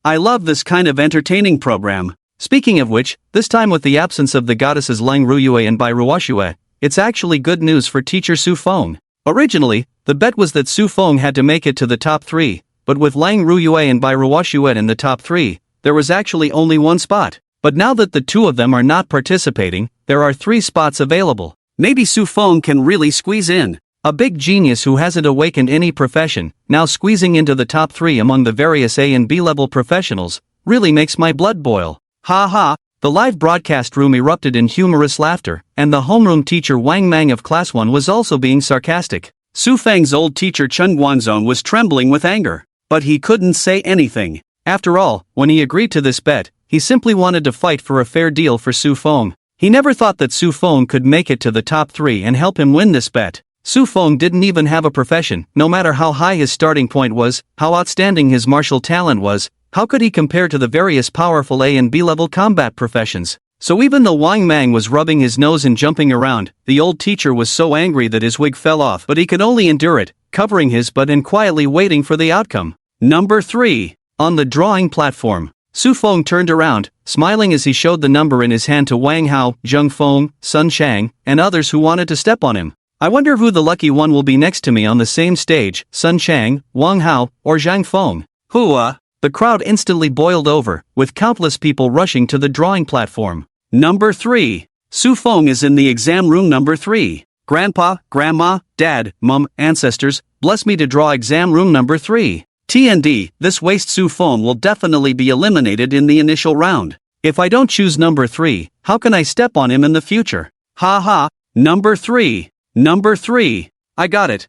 I love this kind of entertaining program. Speaking of which, this time with the absence of the goddesses Lang Ruyue and Bai Ruoxue, it's actually good news for teacher Su Feng. Originally, the bet was that Su Feng had to make it to the top 3, but with Lang Ruyue and Bai Ruoxue in the top 3, there was actually only 1 spot. But now that the 2 of them are not participating, there are 3 spots available. Maybe Su Feng can really squeeze in. A big genius who hasn't awakened any profession, now squeezing into the top 3 among the various A and B level professionals, really makes my blood boil. Ha ha! The live broadcast room erupted in humorous laughter, and the homeroom teacher Wang Mang of Class 1 was also being sarcastic. Su Feng's old teacher Chen Guanzong was trembling with anger. But he couldn't say anything. After all, when he agreed to this bet, he simply wanted to fight for a fair deal for Su Fong. He never thought that Su Fong could make it to the top 3 and help him win this bet. Su Fong didn't even have a profession. No matter how high his starting point was, how outstanding his martial talent was, how could he compare to the various powerful A and B level combat professions? So even though Wang Mang was rubbing his nose and jumping around, the old teacher was so angry that his wig fell off, but he could only endure it, covering his butt and quietly waiting for the outcome. Number 3. On the drawing platform. Su Fong turned around, smiling as he showed the number in his hand to Wang Hao, Zheng Feng, Sun Shang, and others who wanted to step on him. I wonder who the lucky one will be next to me on the same stage, Sun Shang, Wang Hao, or Zhang Feng. Hua! The crowd instantly boiled over, with countless people rushing to the drawing platform. Number 3. Su Fong is in the exam room number 3. Grandpa, Grandma, Dad, Mum, ancestors, bless me to draw exam room number 3. TND, this waste Su Fong will definitely be eliminated in the initial round. If I don't choose number 3, how can I step on him in the future? Ha ha. Number 3. Number 3. I got it.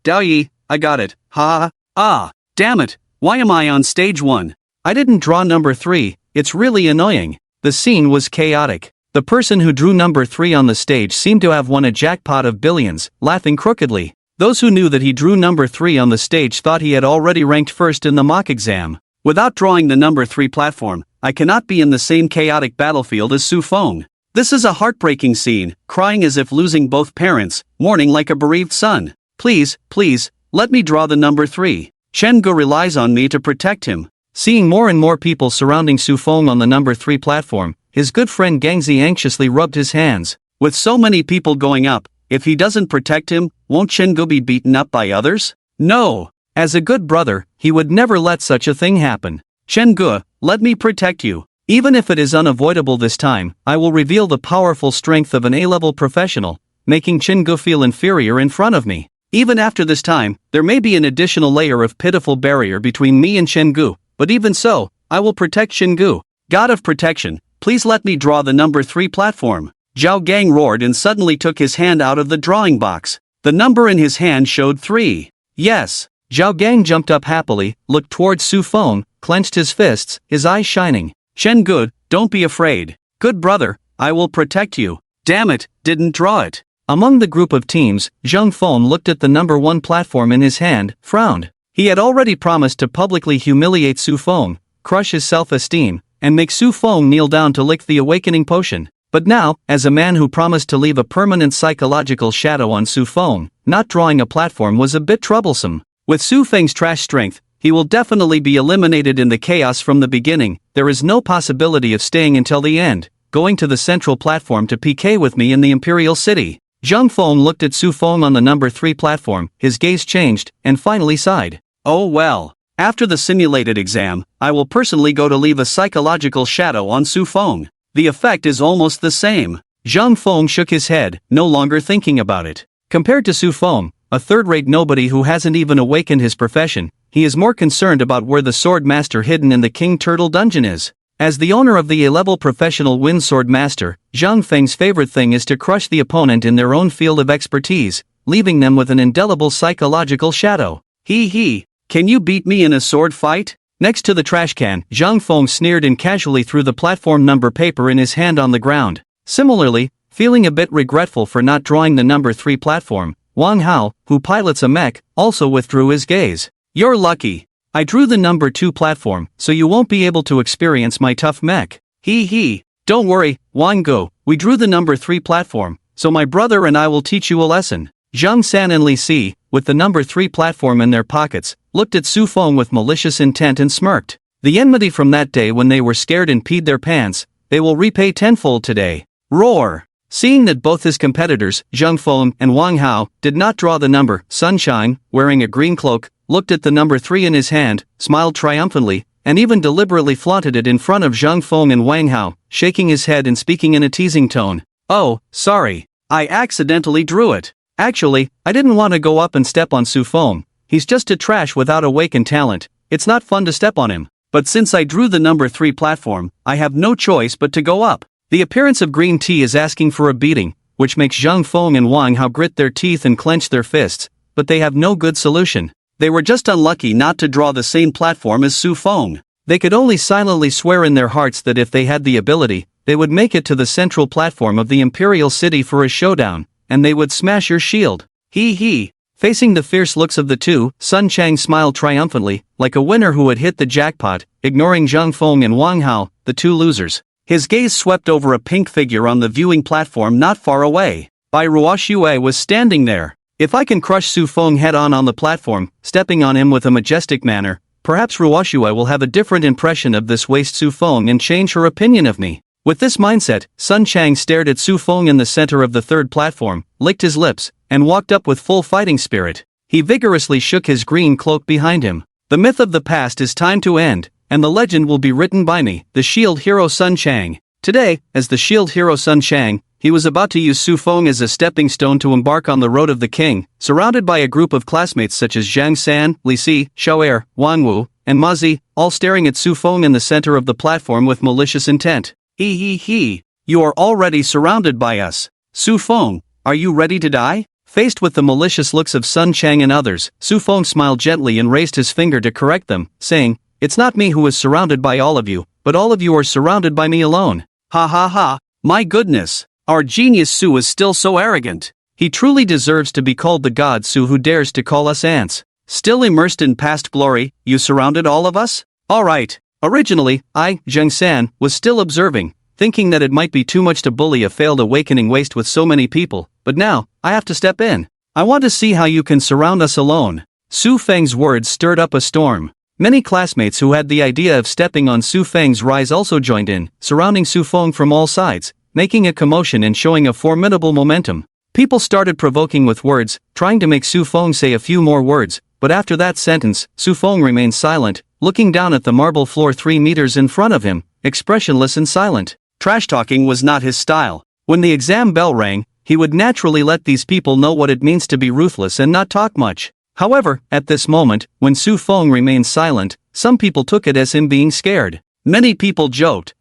Dao Yi, I got it. Ha ha. Ah, damn it. Why am I on stage 1? I didn't draw number 3, it's really annoying. The scene was chaotic. The person who drew number 3 on the stage seemed to have won a jackpot of billions, laughing crookedly. Those who knew that he drew number 3 on the stage thought he had already ranked first in the mock exam. Without drawing the number 3 platform, I cannot be in the same chaotic battlefield as Su Fong. This is a heartbreaking scene, crying as if losing both parents, mourning like a bereaved son. Please, let me draw the number 3. Chen Gu relies on me to protect him. Seeing more and more people surrounding Su Fong on the number 3 platform, his good friend Gangzi anxiously rubbed his hands. With so many people going up, if he doesn't protect him, won't Chen Gu be beaten up by others? No! As a good brother, he would never let such a thing happen. Chen Gu, let me protect you. Even if it is unavoidable this time, I will reveal the powerful strength of an A-level professional, making Chen Gu feel inferior in front of me. Even after this time, there may be an additional layer of pitiful barrier between me and Chen Gu, but even so, I will protect Chen Gu. God of protection, please let me draw the number 3 platform. Zhao Gang roared and suddenly took his hand out of the drawing box. The number in his hand showed 3. Yes. Zhao Gang jumped up happily, looked towards Su Fong, clenched his fists, his eyes shining. Chen Gu, don't be afraid. Good brother, I will protect you. Damn it, didn't draw it. Among the group of teams, Zheng Feng looked at the number 1 platform in his hand, frowned. He had already promised to publicly humiliate Su Fong, crush his self-esteem, and make Su Fong kneel down to lick the awakening potion. But now, as a man who promised to leave a permanent psychological shadow on Su Fong, not drawing a platform was a bit troublesome. With Su Feng's trash strength, he will definitely be eliminated in the chaos from the beginning. There is no possibility of staying until the end, going to the central platform to PK with me in the Imperial City. Zheng Feng looked at Su Fong on the number 3 platform, his gaze changed, and finally sighed. Oh well. After the simulated exam, I will personally go to leave a psychological shadow on Su Fong. The effect is almost the same. Zheng Feng shook his head, no longer thinking about it. Compared to Su Fong, a third-rate nobody who hasn't even awakened his profession, he is more concerned about where the sword master hidden in the King Turtle dungeon is. As the owner of the A-level professional wind sword master, Zhang Feng's favorite thing is to crush the opponent in their own field of expertise, leaving them with an indelible psychological shadow. Hee, can you beat me in a sword fight? Next to the trash can, Zhang Feng sneered and casually threw the platform number paper in his hand on the ground. Similarly, feeling a bit regretful for not drawing the number 3 platform, Wang Hao, who pilots a mech, also withdrew his gaze. You're lucky. I drew the number 2 platform, so you won't be able to experience my tough mech. Hee. Don't worry, Wang Go, we drew the number 3 platform, so my brother and I will teach you a lesson. Zhang San and Li Si, with the number 3 platform in their pockets, looked at Su Fong with malicious intent and smirked. The enmity from that day when they were scared and peed their pants, they will repay tenfold today. Roar! Seeing that both his competitors, Zheng Feng and Wang Hao, did not draw the number, Sunshine, wearing a green cloak, looked at the number 3 in his hand, smiled triumphantly, and even deliberately flaunted it in front of Zheng Feng and Wang Hao, shaking his head and speaking in a teasing tone. Oh, sorry. I accidentally drew it. Actually, I didn't want to go up and step on Su Feng. He's just a trash without awakened talent. It's not fun to step on him. But since I drew the number 3 platform, I have no choice but to go up. The appearance of green tea is asking for a beating, which makes Zheng Feng and Wang Hao grit their teeth and clench their fists, but they have no good solution. They were just unlucky not to draw the same platform as Su Fong. They could only silently swear in their hearts that if they had the ability, they would make it to the central platform of the Imperial City for a showdown, and they would smash your shield. Hee hee. Facing the fierce looks of the two, Sun Chang smiled triumphantly, like a winner who had hit the jackpot, ignoring Zhang Feng and Wang Hao, the two losers. His gaze swept over a pink figure on the viewing platform not far away. Bai Ruoxue was standing there. If I can crush Su Feng head-on on the platform, stepping on him with a majestic manner, perhaps Ruoxue will have a different impression of this waste Su Feng and change her opinion of me. With this mindset, Sun Chang stared at Su Feng in the center of the third platform, licked his lips, and walked up with full fighting spirit. He vigorously shook his green cloak behind him. The myth of the past is time to end, and the legend will be written by me, the Shield Hero Sun Chang. Today, as the Shield Hero Sun Chang, he was about to use Su Feng as a stepping stone to embark on the road of the king, surrounded by a group of classmates such as Zhang San, Li Si, Xiao'er, Wang Wu, and Ma Zi, all staring at Su Feng in the center of the platform with malicious intent. Hee hee hee. You are already surrounded by us. Su Feng, are you ready to die? Faced with the malicious looks of Sun Chang and others, Su Feng smiled gently and raised his finger to correct them, saying, "It's not me who is surrounded by all of you, but all of you are surrounded by me alone." Ha ha ha. My goodness. Our genius Su is still so arrogant. He truly deserves to be called the god Su who dares to call us ants. Still immersed in past glory, you surrounded all of us? Alright. Originally, I, Zheng San, was still observing, thinking that it might be too much to bully a failed awakening waste with so many people, but now, I have to step in. I want to see how you can surround us alone. Su Feng's words stirred up a storm. Many classmates who had the idea of stepping on Su Feng's rise also joined in, surrounding Su Feng from all sides, making a commotion and showing a formidable momentum. People started provoking with words, trying to make Su Feng say a few more words, but after that sentence, Su Feng remained silent, looking down at the marble floor 3 meters in front of him, expressionless and silent. Trash-talking was not his style. When the exam bell rang, he would naturally let these people know what it means to be ruthless and not talk much. However, at this moment, when Su Feng remained silent, some people took it as him being scared. Many people joked,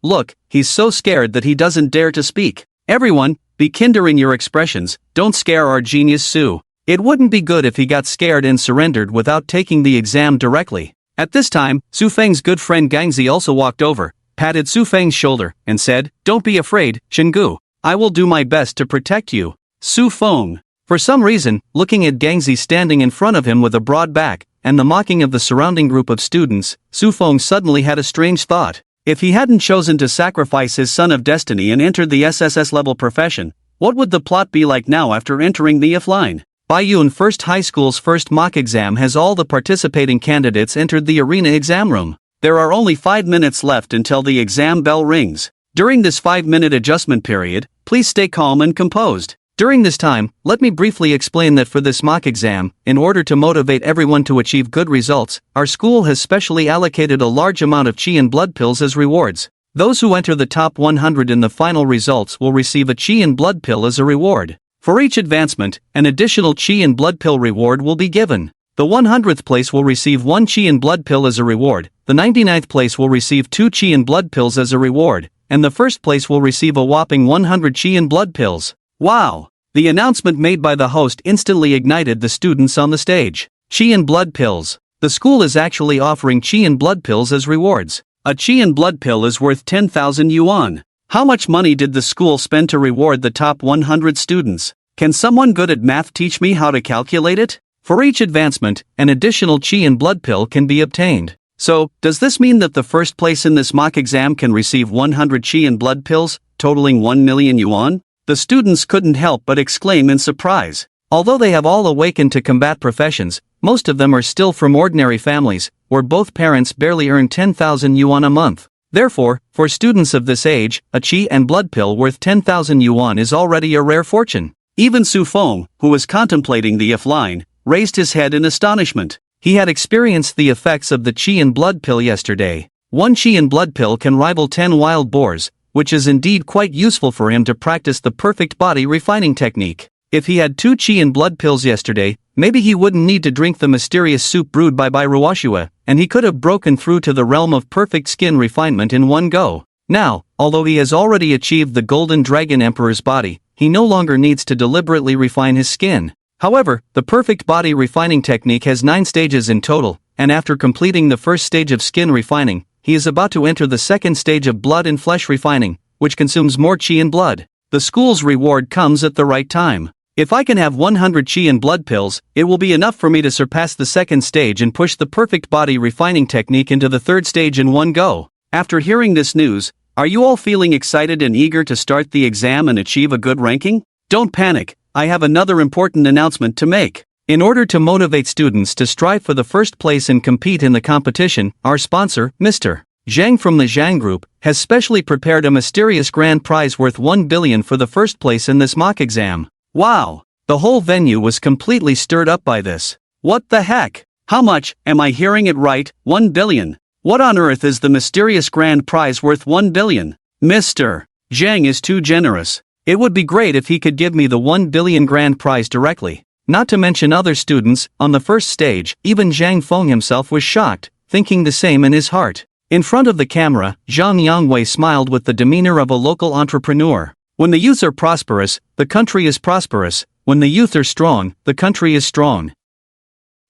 look, he's so scared that he doesn't dare to speak. Everyone, be kinder in your expressions, don't scare our genius Su. It wouldn't be good if he got scared and surrendered without taking the exam directly. At this time, Su Feng's good friend Gangzi also walked over, patted Su Feng's shoulder, and said, "Don't be afraid, Shingu. I will do my best to protect you." Su Feng. For some reason, looking at Gangzi standing in front of him with a broad back, and the mocking of the surrounding group of students, Su Feng suddenly had a strange thought. If he hadn't chosen to sacrifice his son of destiny and entered the SSS-level profession, what would the plot be like now after entering the offline? Baiyun First High School's first mock exam has all the participating candidates entered the arena exam room. There are only 5 minutes left until the exam bell rings. During this 5-minute adjustment period, please stay calm and composed. During this time, let me briefly explain that for this mock exam, in order to motivate everyone to achieve good results, our school has specially allocated a large amount of chi and blood pills as rewards. Those who enter the top 100 in the final results will receive a chi and blood pill as a reward. For each advancement, an additional chi and blood pill reward will be given. The 100th place will receive 1 chi and blood pill as a reward, the 99th place will receive 2 chi and blood pills as a reward, and the first place will receive a whopping 100 chi and blood pills. Wow! The announcement made by the host instantly ignited the students on the stage. Chi and blood pills. The school is actually offering chi and blood pills as rewards. A chi and blood pill is worth 10,000 yuan. How much money did the school spend to reward the top 100 students? Can someone good at math teach me how to calculate it? For each advancement, an additional chi and blood pill can be obtained. So, does this mean that the first place in this mock exam can receive 100 chi and blood pills, totaling 1 million yuan? The students couldn't help but exclaim in surprise. Although they have all awakened to combat professions, most of them are still from ordinary families, where both parents barely earn 10,000 yuan a month. Therefore, for students of this age, a chi and blood pill worth 10,000 yuan is already a rare fortune. Even Su Feng, who was contemplating the offline, raised his head in astonishment. He had experienced the effects of the chi and blood pill yesterday. 1 chi and blood pill can rival 10 wild boars, which is indeed quite useful for him to practice the perfect body refining technique. If he had 2 chi and blood pills yesterday, maybe he wouldn't need to drink the mysterious soup brewed by Bai Ruoxue, and he could have broken through to the realm of perfect skin refinement in one go. Now, although he has already achieved the Golden Dragon Emperor's body, he no longer needs to deliberately refine his skin. However, the perfect body refining technique has 9 stages in total, and after completing the first stage of skin refining, he is about to enter the second stage of blood and flesh refining, which consumes more chi and blood. The school's reward comes at the right time. If I can have 100 chi and blood pills, it will be enough for me to surpass the second stage and push the perfect body refining technique into the third stage in one go. After hearing this news, are you all feeling excited and eager to start the exam and achieve a good ranking? Don't panic, I have another important announcement to make. In order to motivate students to strive for the first place and compete in the competition, our sponsor, Mr. Zhang from the Zhang Group, has specially prepared a mysterious grand prize worth 1 billion for the first place in this mock exam. Wow! The whole venue was completely stirred up by this. What the heck? How much? Am I hearing it right? 1 billion. What on earth is the mysterious grand prize worth 1 billion? Mr. Zhang is too generous. It would be great if he could give me the 1 billion grand prize directly. Not to mention other students. On the first stage, even Zhang Fong himself was shocked, thinking the same in his heart. In front of the camera, Zhang Yangwei smiled with the demeanor of a local entrepreneur. When the youth are prosperous, the country is prosperous. When the youth are strong, the country is strong.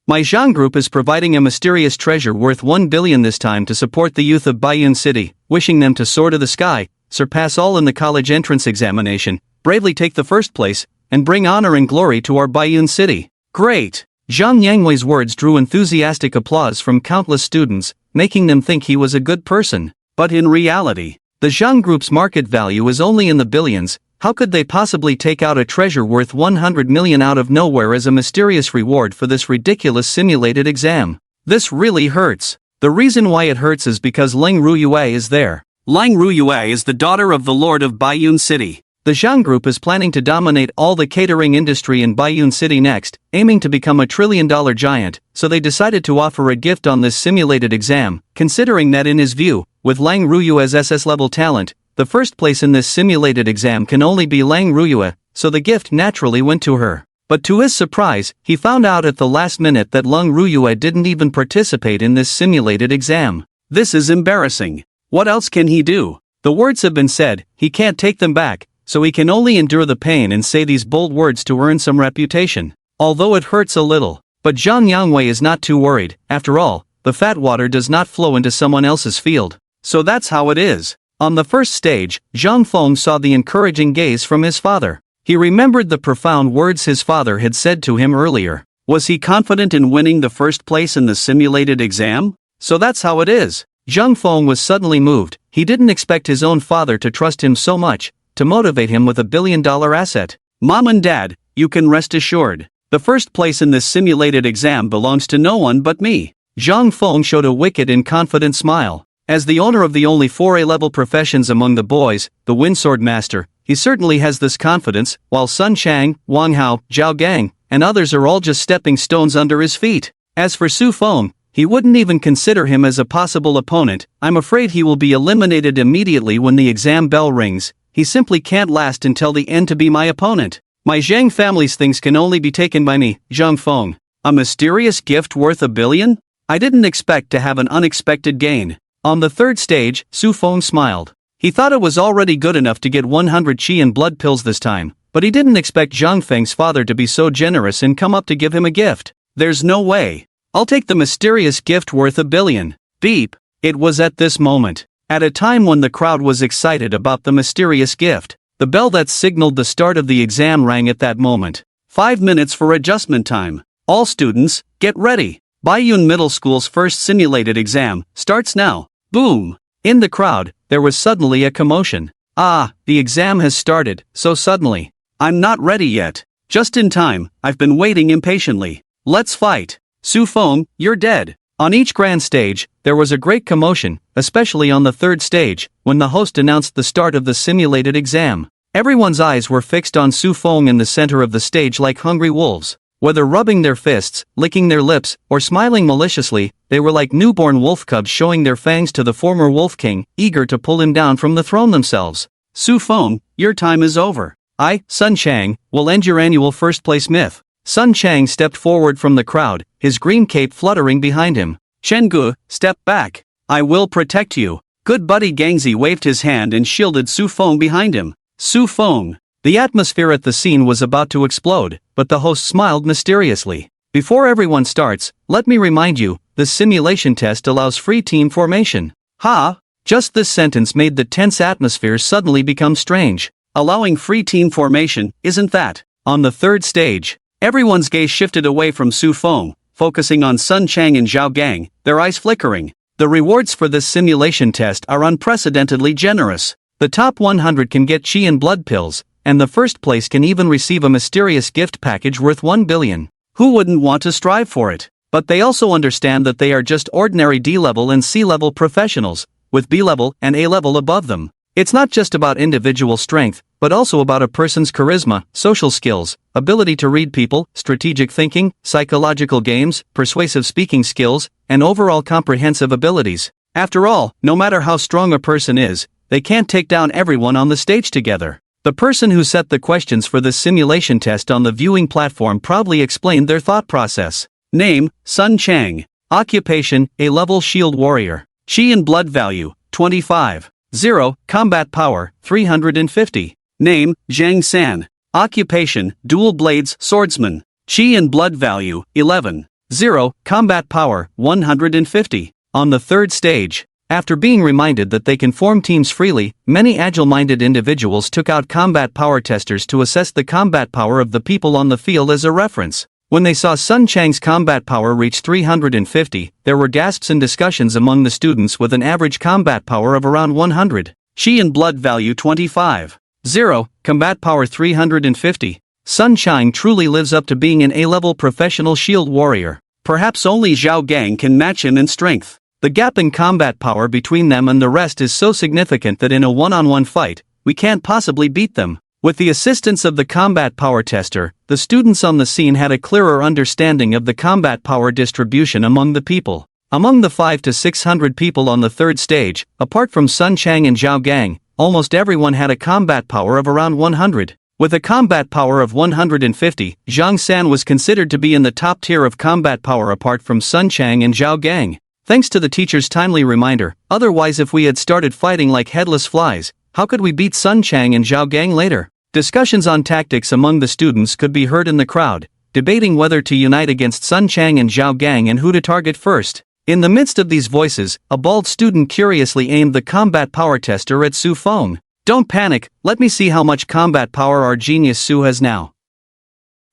My Zhang Group is providing a mysterious treasure worth 1 billion this time to support the youth of Baiyun City, wishing them to soar to the sky, surpass all in the college entrance examination, bravely take the first place, and bring honor and glory to our Baiyun City. Great! Zhang Yangwei's words drew enthusiastic applause from countless students, making them think he was a good person. But in reality, the Zhang Group's market value is only in the billions. How could they possibly take out a treasure worth 100 million out of nowhere as a mysterious reward for this ridiculous simulated exam? This really hurts. The reason why it hurts is because Lang Ruyue is there. Lang Ruyue is the daughter of the Lord of Baiyun City. The Zhang Group is planning to dominate all the catering industry in Baiyun City next, aiming to become a trillion-dollar giant, so they decided to offer a gift on this simulated exam, considering that in his view, with Lang Ruyue's SS-level talent, the first place in this simulated exam can only be Lang Ruyue, so the gift naturally went to her. But to his surprise, he found out at the last minute that Lang Ruyue didn't even participate in this simulated exam. This is embarrassing. What else can he do? The words have been said, he can't take them back, so he can only endure the pain and say these bold words to earn some reputation. Although it hurts a little, but Zhang Yangwei is not too worried. After all, the fat water does not flow into someone else's field. So that's how it is. On the first stage, Zhang Fong saw the encouraging gaze from his father. He remembered the profound words his father had said to him earlier. Was he confident in winning the first place in the simulated exam? So that's how it is. Zhang Fong was suddenly moved. He didn't expect his own father to trust him so much, to motivate him with a billion-dollar asset. Mom and Dad, you can rest assured. The first place in this simulated exam belongs to no one but me. Zhang Fong showed a wicked and confident smile. As the owner of the only 4 A-level professions among the boys, the Windsword Master, he certainly has this confidence, while Sun Chang, Wang Hao, Zhao Gang, and others are all just stepping stones under his feet. As for Su Feng, he wouldn't even consider him as a possible opponent. I'm afraid he will be eliminated immediately when the exam bell rings. He simply can't last until the end to be my opponent. My Zhang family's things can only be taken by me, Zhang Feng. A mysterious gift worth 1 billion? I didn't expect to have an unexpected gain. On the third stage, Su Feng smiled. He thought it was already good enough to get 100 chi and blood pills this time, but he didn't expect Zhang Feng's father to be so generous and come up to give him a gift. There's no way. I'll take the mysterious gift worth 1 billion. Beep. It was at this moment, at a time when the crowd was excited about the mysterious gift, the bell that signaled the start of the exam rang at that moment. 5 minutes for adjustment time. All students, get ready. Baiyun Middle School's first simulated exam starts now. Boom! In the crowd, there was suddenly a commotion. Ah, the exam has started, so suddenly. I'm not ready yet. Just in time, I've been waiting impatiently. Let's fight. Su Feng, you're dead. On each grand stage, there was a great commotion, especially on the third stage, when the host announced the start of the simulated exam. Everyone's eyes were fixed on Su Feng in the center of the stage like hungry wolves. Whether rubbing their fists, licking their lips, or smiling maliciously, they were like newborn wolf cubs showing their fangs to the former wolf king, eager to pull him down from the throne themselves. Su Feng, your time is over. I, Sun Chang, will end your annual first-place myth. Sun Chang stepped forward from the crowd, his green cape fluttering behind him. Chen Gu, step back. I will protect you. Good buddy Gangzi waved his hand and shielded Su Feng behind him. Su Feng, The atmosphere at the scene was about to explode, but the host smiled mysteriously. Before everyone starts, let me remind you, this simulation test allows free team formation. Ha! Just this sentence made the tense atmosphere suddenly become strange. Allowing free team formation, isn't that? On the third stage, everyone's gaze shifted away from Su Fong, focusing on Sun Chang and Zhao Gang, their eyes flickering. The rewards for this simulation test are unprecedentedly generous. The top 100 can get chi and blood pills, and the first place can even receive a mysterious gift package worth 1 billion. Who wouldn't want to strive for it? But they also understand that they are just ordinary D-level and C-level professionals, with B-level and A-level above them. It's not just about individual strength, but also about a person's charisma, social skills, ability to read people, strategic thinking, psychological games, persuasive speaking skills, and overall comprehensive abilities. After all, no matter how strong a person is, they can't take down everyone on the stage together. The person who set the questions for this simulation test on the viewing platform proudly explained their thought process. Name, Sun Chang. Occupation, A-level shield warrior. Chi and blood value, 25. 0, combat power, 350. Name, Zhang San. Occupation, dual blades swordsman. Chi and blood value, 11. 0, combat power, 150. On the third stage, after being reminded that they can form teams freely, many agile-minded individuals took out combat power testers to assess the combat power of the people on the field as a reference. When they saw Sun Chang's combat power reach 350, there were gasps and discussions among the students with an average combat power of around 100. Chi and blood value 25. 0, combat power 350. Sun Chang truly lives up to being an A-level professional shield warrior. Perhaps only Zhao Gang can match him in strength. The gap in combat power between them and the rest is so significant that in a one-on-one fight, we can't possibly beat them. With the assistance of the combat power tester, the students on the scene had a clearer understanding of the combat power distribution among the people. Among the 500 to 600 people on the third stage, apart from Sun Chang and Zhao Gang, almost everyone had a combat power of around 100. With a combat power of 150, Zhang San was considered to be in the top tier of combat power apart from Sun Chang and Zhao Gang. Thanks to the teacher's timely reminder, otherwise if we had started fighting like headless flies, how could we beat Sun Chang and Zhao Gang later? Discussions on tactics among the students could be heard in the crowd, debating whether to unite against Sun Chang and Zhao Gang and who to target first. In the midst of these voices, a bald student curiously aimed the combat power tester at Su Fong. Don't panic, let me see how much combat power our genius Su has now.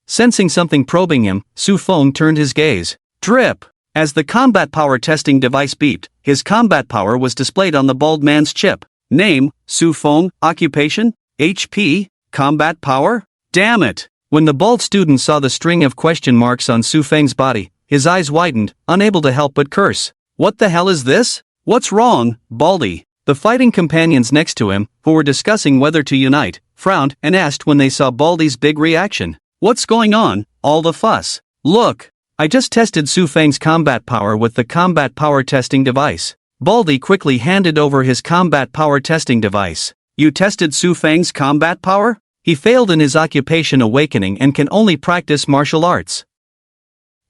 Sensing something probing him, Su Fong turned his gaze. Drip! As the combat power testing device beeped, his combat power was displayed on the bald man's chip. Name, Su Fong. Occupation, HP. Combat power? Damn it! When the bald student saw the string of question marks on Su Feng's body, his eyes widened, unable to help but curse. What the hell is this? What's wrong, Baldy? The fighting companions next to him, who were discussing whether to unite, frowned and asked when they saw Baldy's big reaction. What's going on, all the fuss? Look! I just tested Su Feng's combat power with the combat power testing device. Baldy quickly handed over his combat power testing device. You tested Su Feng's combat power? He failed in his occupation Awakening and can only practice martial arts.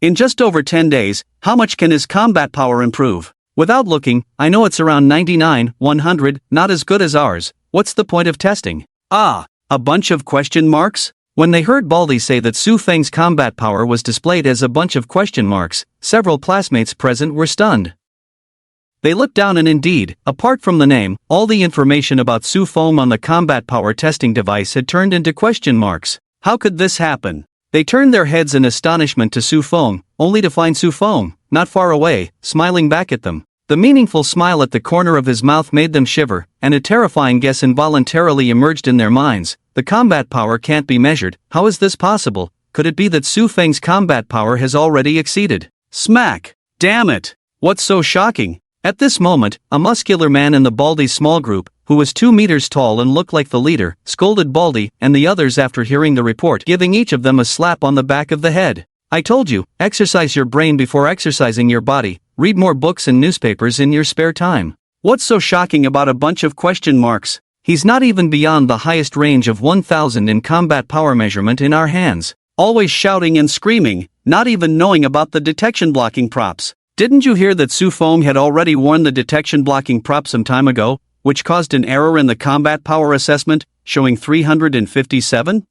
In just over 10 days, how much can his combat power improve? Without looking, I know it's around 99, 100, not as good as ours. What's the point of testing? Ah, a bunch of question marks? When they heard Baldy say that Su Feng's combat power was displayed as a bunch of question marks, several classmates present were stunned. They looked down and indeed, apart from the name, all the information about Su Feng on the combat power testing device had turned into question marks. How could this happen? They turned their heads in astonishment to Su Feng, only to find Su Feng, not far away, smiling back at them. The meaningful smile at the corner of his mouth made them shiver, and a terrifying guess involuntarily emerged in their minds. The combat power can't be measured. How is this possible? Could it be that Su Feng's combat power has already exceeded? Smack! Damn it! What's so shocking? At this moment, a muscular man in the Baldy's small group, who was 2 meters tall and looked like the leader, scolded Baldy and the others after hearing the report, giving each of them a slap on the back of the head. I told you, exercise your brain before exercising your body. Read more books and newspapers in your spare time. What's so shocking about a bunch of question marks? He's not even beyond the highest range of 1000 in combat power measurement in our hands. Always shouting and screaming, not even knowing about the detection blocking props. Didn't you hear that Su Feng had already worn the detection blocking prop some time ago, which caused an error in the combat power assessment? showing 357?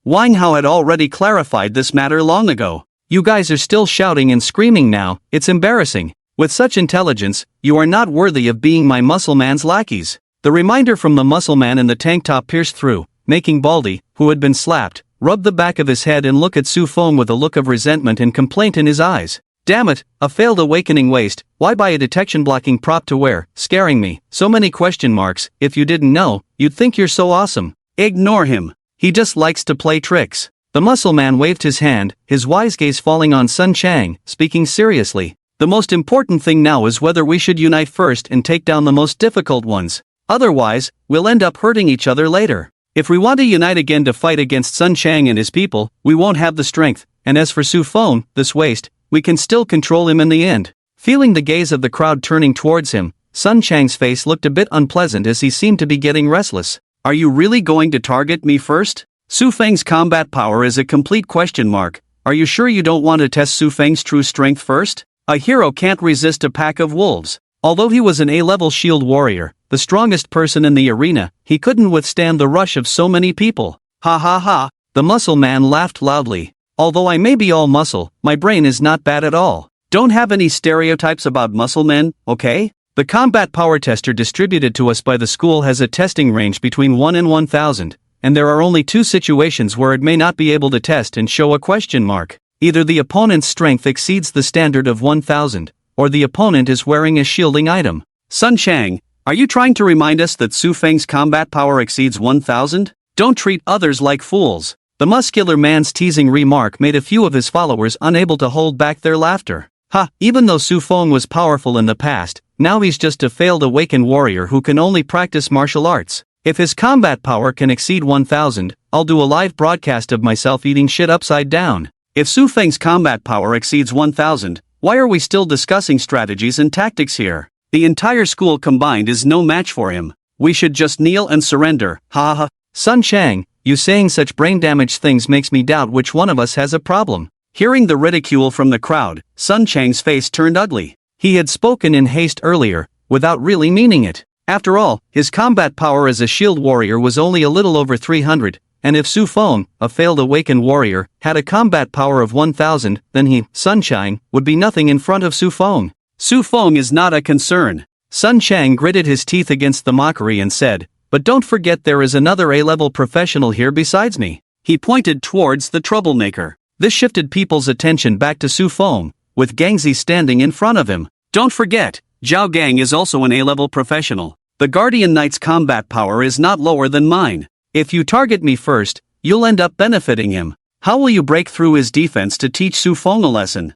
Wang Hao had already clarified this matter long ago. You guys are still shouting and screaming now, it's embarrassing. With such intelligence, you are not worthy of being my muscle man's lackeys. The reminder from the muscle man in the tank top pierced through, making Baldy, who had been slapped, rub the back of his head and look at Su Fong with a look of resentment and complaint in his eyes. Damn it, a failed awakening waste, why buy a detection blocking prop to wear, scaring me, so many question marks, if you didn't know, you'd think you're so awesome. Ignore him. He just likes to play tricks. The muscle man waved his hand, his wise gaze falling on Sun Chang, speaking seriously. The most important thing now is whether we should unite first and take down the most difficult ones. Otherwise, we'll end up hurting each other later. If we want to unite again to fight against Sun Chang and his people, we won't have the strength, and as for Su Fong, this waste, we can still control him in the end. Feeling the gaze of the crowd turning towards him, Sun Chang's face looked a bit unpleasant as he seemed to be getting restless. Are you really going to target me first? Su Feng's combat power is a complete question mark. Are you sure you don't want to test Su Feng's true strength first? A hero can't resist a pack of wolves. Although he was an A-level shield warrior, the strongest person in the arena, he couldn't withstand the rush of so many people. Ha ha ha, the muscle man laughed loudly. Although I may be all muscle, my brain is not bad at all. Don't have any stereotypes about muscle men, okay? The combat power tester distributed to us by the school has a testing range between 1 and 1000, and there are only 2 situations where it may not be able to test and show a question mark. Either the opponent's strength exceeds the standard of 1000, or the opponent is wearing a shielding item. Sun Chang, are you trying to remind us that Su Feng's combat power exceeds 1000? Don't treat others like fools. The muscular man's teasing remark made a few of his followers unable to hold back their laughter. Ha, even though Su Fong was powerful in the past, now he's just a failed awakened warrior who can only practice martial arts. If his combat power can exceed 1000, I'll do a live broadcast of myself eating shit upside down. If Su Feng's combat power exceeds 1000, why are we still discussing strategies and tactics here? The entire school combined is no match for him. We should just kneel and surrender, ha ha. Sun Chang, you saying such brain-damaged things makes me doubt which one of us has a problem. Hearing the ridicule from the crowd, Sun Chang's face turned ugly. He had spoken in haste earlier, without really meaning it. After all, his combat power as a shield warrior was only a little over 300, and if Su Fong, a failed awakened warrior, had a combat power of 1000, then he, Sunshine, would be nothing in front of Su Fong. Su Fong is not a concern. Sun Chang gritted his teeth against the mockery and said, but don't forget there is another A-level professional here besides me. He pointed towards the troublemaker. This shifted people's attention back to Su Fong, with Gangzi standing in front of him. Don't forget, Zhao Gang is also an A-level professional. The Guardian Knight's combat power is not lower than mine. If you target me first, you'll end up benefiting him. How will you break through his defense to teach Su Fong a lesson?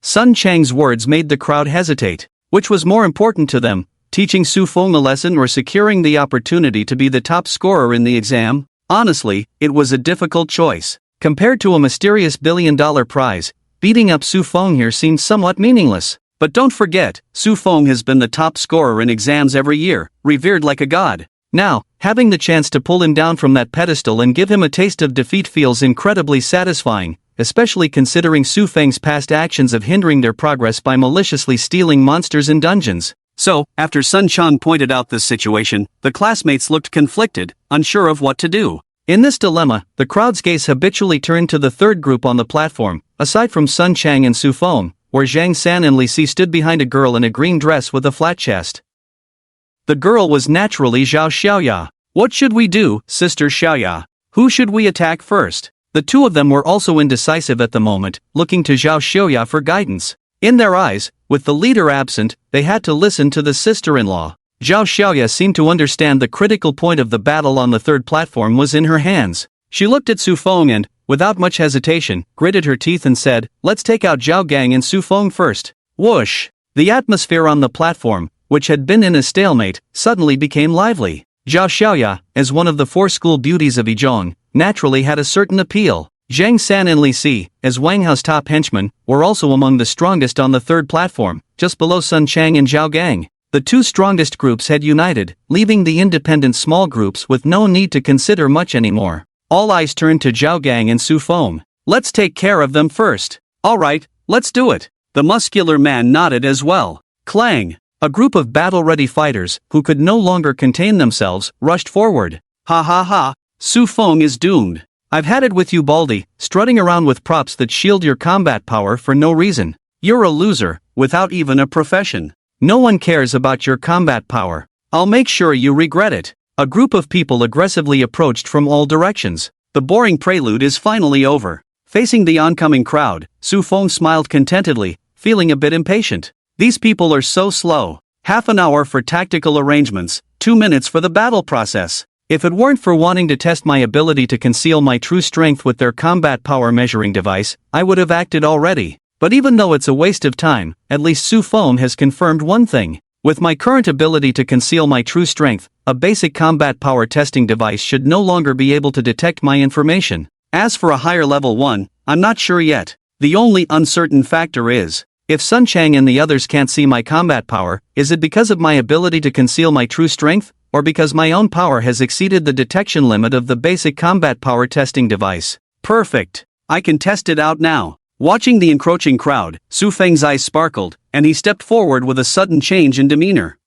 Sun Chang's words made the crowd hesitate. Which was more important to them, teaching Su Fong a lesson or securing the opportunity to be the top scorer in the exam? Honestly, it was a difficult choice. Compared to a mysterious billion-dollar prize, beating up Su Fong here seemed somewhat meaningless. But don't forget, Su Fong has been the top scorer in exams every year, revered like a god. Now, having the chance to pull him down from that pedestal and give him a taste of defeat feels incredibly satisfying, especially considering Su Feng's past actions of hindering their progress by maliciously stealing monsters in dungeons. So, after Sun Chang pointed out this situation, the classmates looked conflicted, unsure of what to do. In this dilemma, the crowd's gaze habitually turned to the third group on the platform, aside from Sun Chang and Su Fong, where Zhang San and Li Si stood behind a girl in a green dress with a flat chest. The girl was naturally Zhao Xiaoya. What should we do, Sister Xiaoya? Who should we attack first? The two of them were also indecisive at the moment, looking to Zhao Xiaoya for guidance. In their eyes, with the leader absent, they had to listen to the sister-in-law. Zhao Xiaoya seemed to understand the critical point of the battle on the third platform was in her hands. She looked at Su Fong and, without much hesitation, gritted her teeth and said, let's take out Zhao Gang and Su Fong first. Whoosh! The atmosphere on the platform, which had been in a stalemate, suddenly became lively. Zhao Xiaoya, as one of the 4 school beauties of Yizhong, naturally had a certain appeal. Zhang San and Li Si, as Wang Hao's top henchmen, were also among the strongest on the third platform, just below Sun Chang and Zhao Gang. The 2 strongest groups had united, leaving the independent small groups with no need to consider much anymore. All eyes turned to Zhao Gang and Su Fong. Let's take care of them first. Alright, let's do it. The muscular man nodded as well. Clang! A group of battle-ready fighters, who could no longer contain themselves, rushed forward. Ha ha ha, Su Fong is doomed. I've had it with you, Baldy, strutting around with props that shield your combat power for no reason. You're a loser, without even a profession. No one cares about your combat power. I'll make sure you regret it. A group of people aggressively approached from all directions. The boring prelude is finally over. Facing the oncoming crowd, Su Fong smiled contentedly, feeling a bit impatient. These people are so slow. Half an hour for tactical arrangements, 2 minutes for the battle process. If it weren't for wanting to test my ability to conceal my true strength with their combat power measuring device, I would have acted already. But even though it's a waste of time, at least Su Fong has confirmed one thing. With my current ability to conceal my true strength, a basic combat power testing device should no longer be able to detect my information. As for a higher level one, I'm not sure yet. The only uncertain factor is, if Sun Chang and the others can't see my combat power, is it because of my ability to conceal my true strength, or because my own power has exceeded the detection limit of the basic combat power testing device? Perfect. I can test it out now. Watching the encroaching crowd, Su Feng's eyes sparkled, and he stepped forward with a sudden change in demeanor.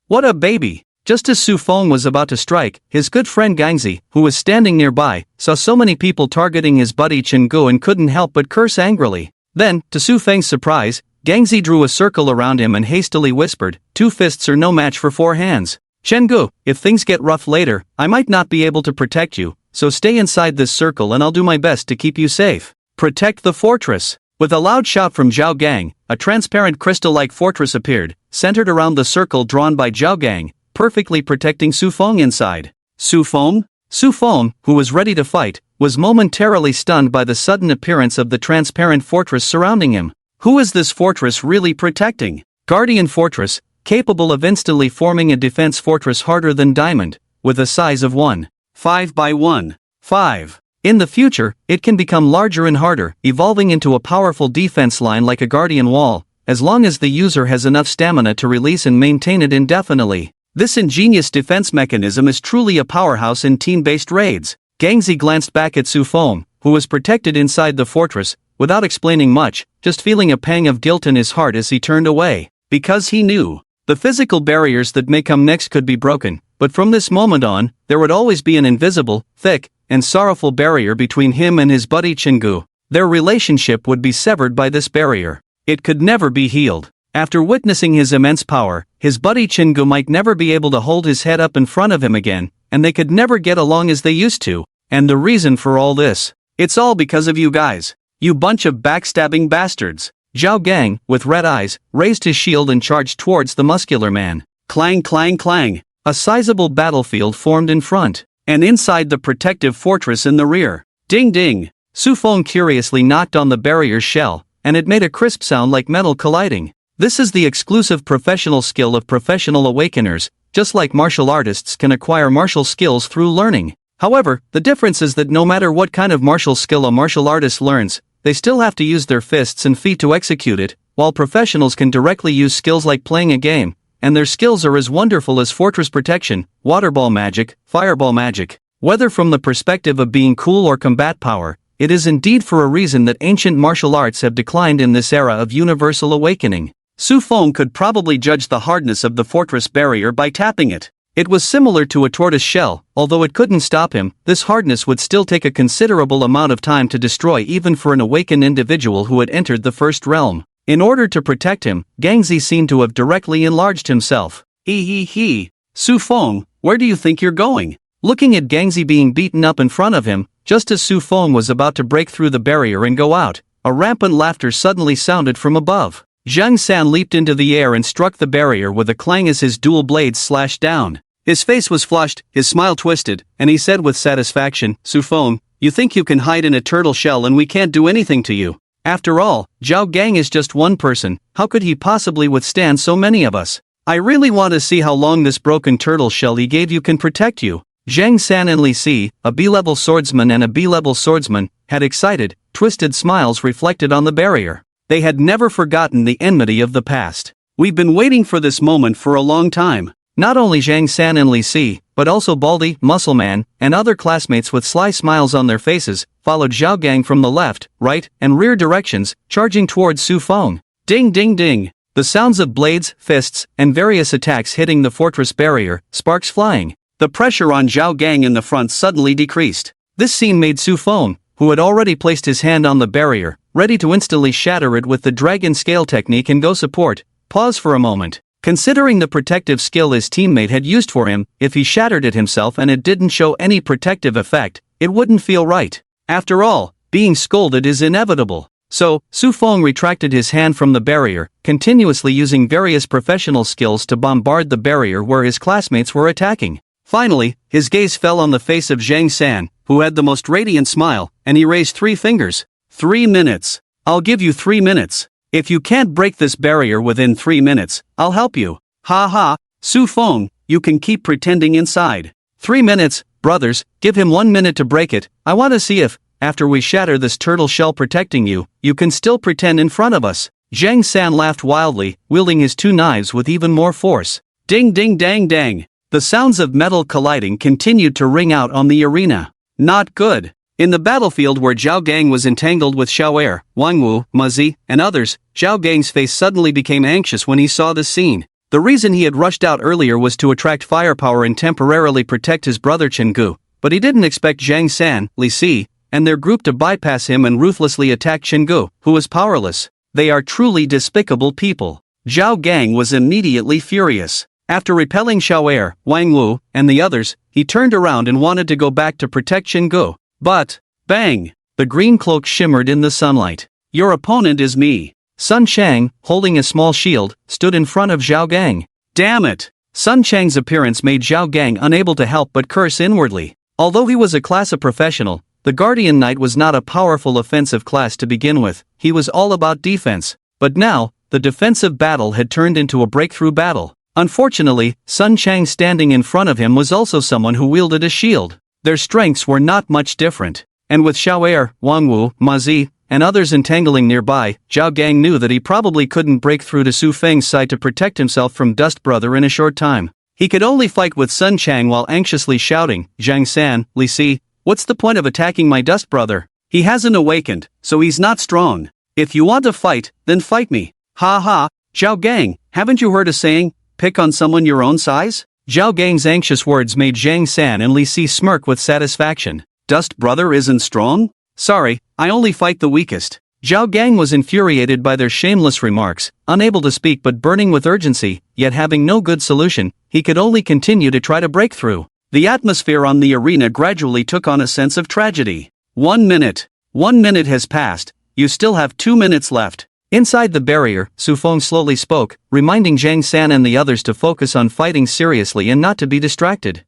What a baby! Just as Su Fong was about to strike, his good friend Gangzi, who was standing nearby, saw so many people targeting his buddy Chengu and couldn't help but curse angrily. Then, to Su Feng's surprise, Gangzi drew a circle around him and hastily whispered, 2 fists are no match for 4 hands. Chengu, if things get rough later, I might not be able to protect you, so stay inside this circle and I'll do my best to keep you safe. Protect the fortress. With a loud shout from Zhao Gang, a transparent crystal-like fortress appeared, centered around the circle drawn by Zhao Gang, perfectly protecting Su Fong inside. Su Fong? Su Fong, who was ready to fight, was momentarily stunned by the sudden appearance of the transparent fortress surrounding him. Who is this fortress really protecting? Guardian Fortress, capable of instantly forming a defense fortress harder than diamond, with a size of 1.5 by 1.5. In the future, it can become larger and harder, evolving into a powerful defense line like a guardian wall, as long as the user has enough stamina to release and maintain it indefinitely. This ingenious defense mechanism is truly a powerhouse in team-based raids. Gangzi glanced back at Su Fong, who was protected inside the fortress, without explaining much, just feeling a pang of guilt in his heart as he turned away. Because he knew, the physical barriers that may come next could be broken, but from this moment on, there would always be an invisible, thick, and sorrowful barrier between him and his buddy Chengu. Their relationship would be severed by this barrier. It could never be healed. After witnessing his immense power, his buddy Chengu might never be able to hold his head up in front of him again, and they could never get along as they used to. And the reason for all this? It's all because of you guys. You bunch of backstabbing bastards. Zhao Gang, with red eyes, raised his shield and charged towards the muscular man. Clang clang clang. A sizable battlefield formed in front, and inside the protective fortress in the rear. Ding ding. Su Fong curiously knocked on the barrier's shell, and it made a crisp sound like metal colliding. This is the exclusive professional skill of professional awakeners, just like martial artists can acquire martial skills through learning. However, the difference is that no matter what kind of martial skill a martial artist learns, they still have to use their fists and feet to execute it, while professionals can directly use skills like playing a game, and their skills are as wonderful as fortress protection, waterball magic, fireball magic. Whether from the perspective of being cool or combat power, it is indeed for a reason that ancient martial arts have declined in this era of universal awakening. Su Fong could probably judge the hardness of the fortress barrier by tapping it. It was similar to a tortoise shell, although it couldn't stop him. This hardness would still take a considerable amount of time to destroy even for an awakened individual who had entered the first realm. In order to protect him, Gangzi seemed to have directly enlarged himself. He. Su Fong, where do you think you're going? Looking at Gangzi being beaten up in front of him, just as Su Fong was about to break through the barrier and go out, a rampant laughter suddenly sounded from above. Zhang San leaped into the air and struck the barrier with a clang as his dual blades slashed down. His face was flushed, his smile twisted, and he said with satisfaction, Su Fong, you think you can hide in a turtle shell and we can't do anything to you? After all, Zhao Gang is just one person, how could he possibly withstand so many of us? I really want to see how long this broken turtle shell he gave you can protect you. Zhang San and Li Si, a B-level swordsman and a B-level swordsman, had excited, twisted smiles reflected on the barrier. They had never forgotten the enmity of the past. We've been waiting for this moment for a long time. Not only Zhang San and Li Si, but also Baldy, Muscleman, and other classmates with sly smiles on their faces, followed Zhao Gang from the left, right, and rear directions, charging towards Su Fong. Ding ding ding. The sounds of blades, fists, and various attacks hitting the fortress barrier, sparks flying. The pressure on Zhao Gang in the front suddenly decreased. This scene made Su Fong, who had already placed his hand on the barrier, ready to instantly shatter it with the dragon scale technique and go support, pause for a moment. Considering the protective skill his teammate had used for him, if he shattered it himself and it didn't show any protective effect, it wouldn't feel right. After all, being scolded is inevitable. So, Su Fong retracted his hand from the barrier, continuously using various professional skills to bombard the barrier where his classmates were attacking. Finally, his gaze fell on the face of Zhang San, who had the most radiant smile, and he raised 3 fingers. 3 minutes. I'll give you 3 minutes. If you can't break this barrier within 3 minutes, I'll help you. Ha ha, Su Fong, you can keep pretending inside. 3 minutes, brothers, give him 1 minute to break it. I want to see if, after we shatter this turtle shell protecting you, you can still pretend in front of us. Zhang San laughed wildly, wielding his 2 knives with even more force. Ding ding dang dang. The sounds of metal colliding continued to ring out on the arena. Not good. In the battlefield where Zhao Gang was entangled with Xiaoer, Wangwu, Mazi, and others, Zhao Gang's face suddenly became anxious when he saw this scene. The reason he had rushed out earlier was to attract firepower and temporarily protect his brother Chengu, but he didn't expect Zhang San, Li Si, and their group to bypass him and ruthlessly attack Chengu, who was powerless. They are truly despicable people. Zhao Gang was immediately furious. After repelling Xiaoer, Wangwu, and the others, he turned around and wanted to go back to protect Chengu. But, bang! The green cloak shimmered in the sunlight. Your opponent is me. Sun Chang, holding a small shield, stood in front of Zhao Gang. Damn it! Sun Chang's appearance made Zhao Gang unable to help but curse inwardly. Although he was a class of professional, the Guardian Knight was not a powerful offensive class to begin with. He was all about defense. But now, the defensive battle had turned into a breakthrough battle. Unfortunately, Sun Chang standing in front of him was also someone who wielded a shield. Their strengths were not much different. And with Xiaoer, Wangwu, Mazi, and others entangling nearby, Zhao Gang knew that he probably couldn't break through to Su Feng's side to protect himself from Dust Brother in a short time. He could only fight with Sun Chang while anxiously shouting, Zhang San, Li Si, what's the point of attacking my Dust Brother? He hasn't awakened, so he's not strong. If you want to fight, then fight me. Ha ha, Zhao Gang, haven't you heard a saying, pick on someone your own size? Zhao Gang's anxious words made Zhang San and Li Si smirk with satisfaction. Dust Brother isn't strong? Sorry, I only fight the weakest. Zhao Gang was infuriated by their shameless remarks, unable to speak but burning with urgency, yet having no good solution, he could only continue to try to break through. The atmosphere on the arena gradually took on a sense of tragedy. 1 minute. 1 minute has passed, you still have 2 minutes left. Inside the barrier, Su Fong slowly spoke, reminding Zhang San and the others to focus on fighting seriously and not to be distracted.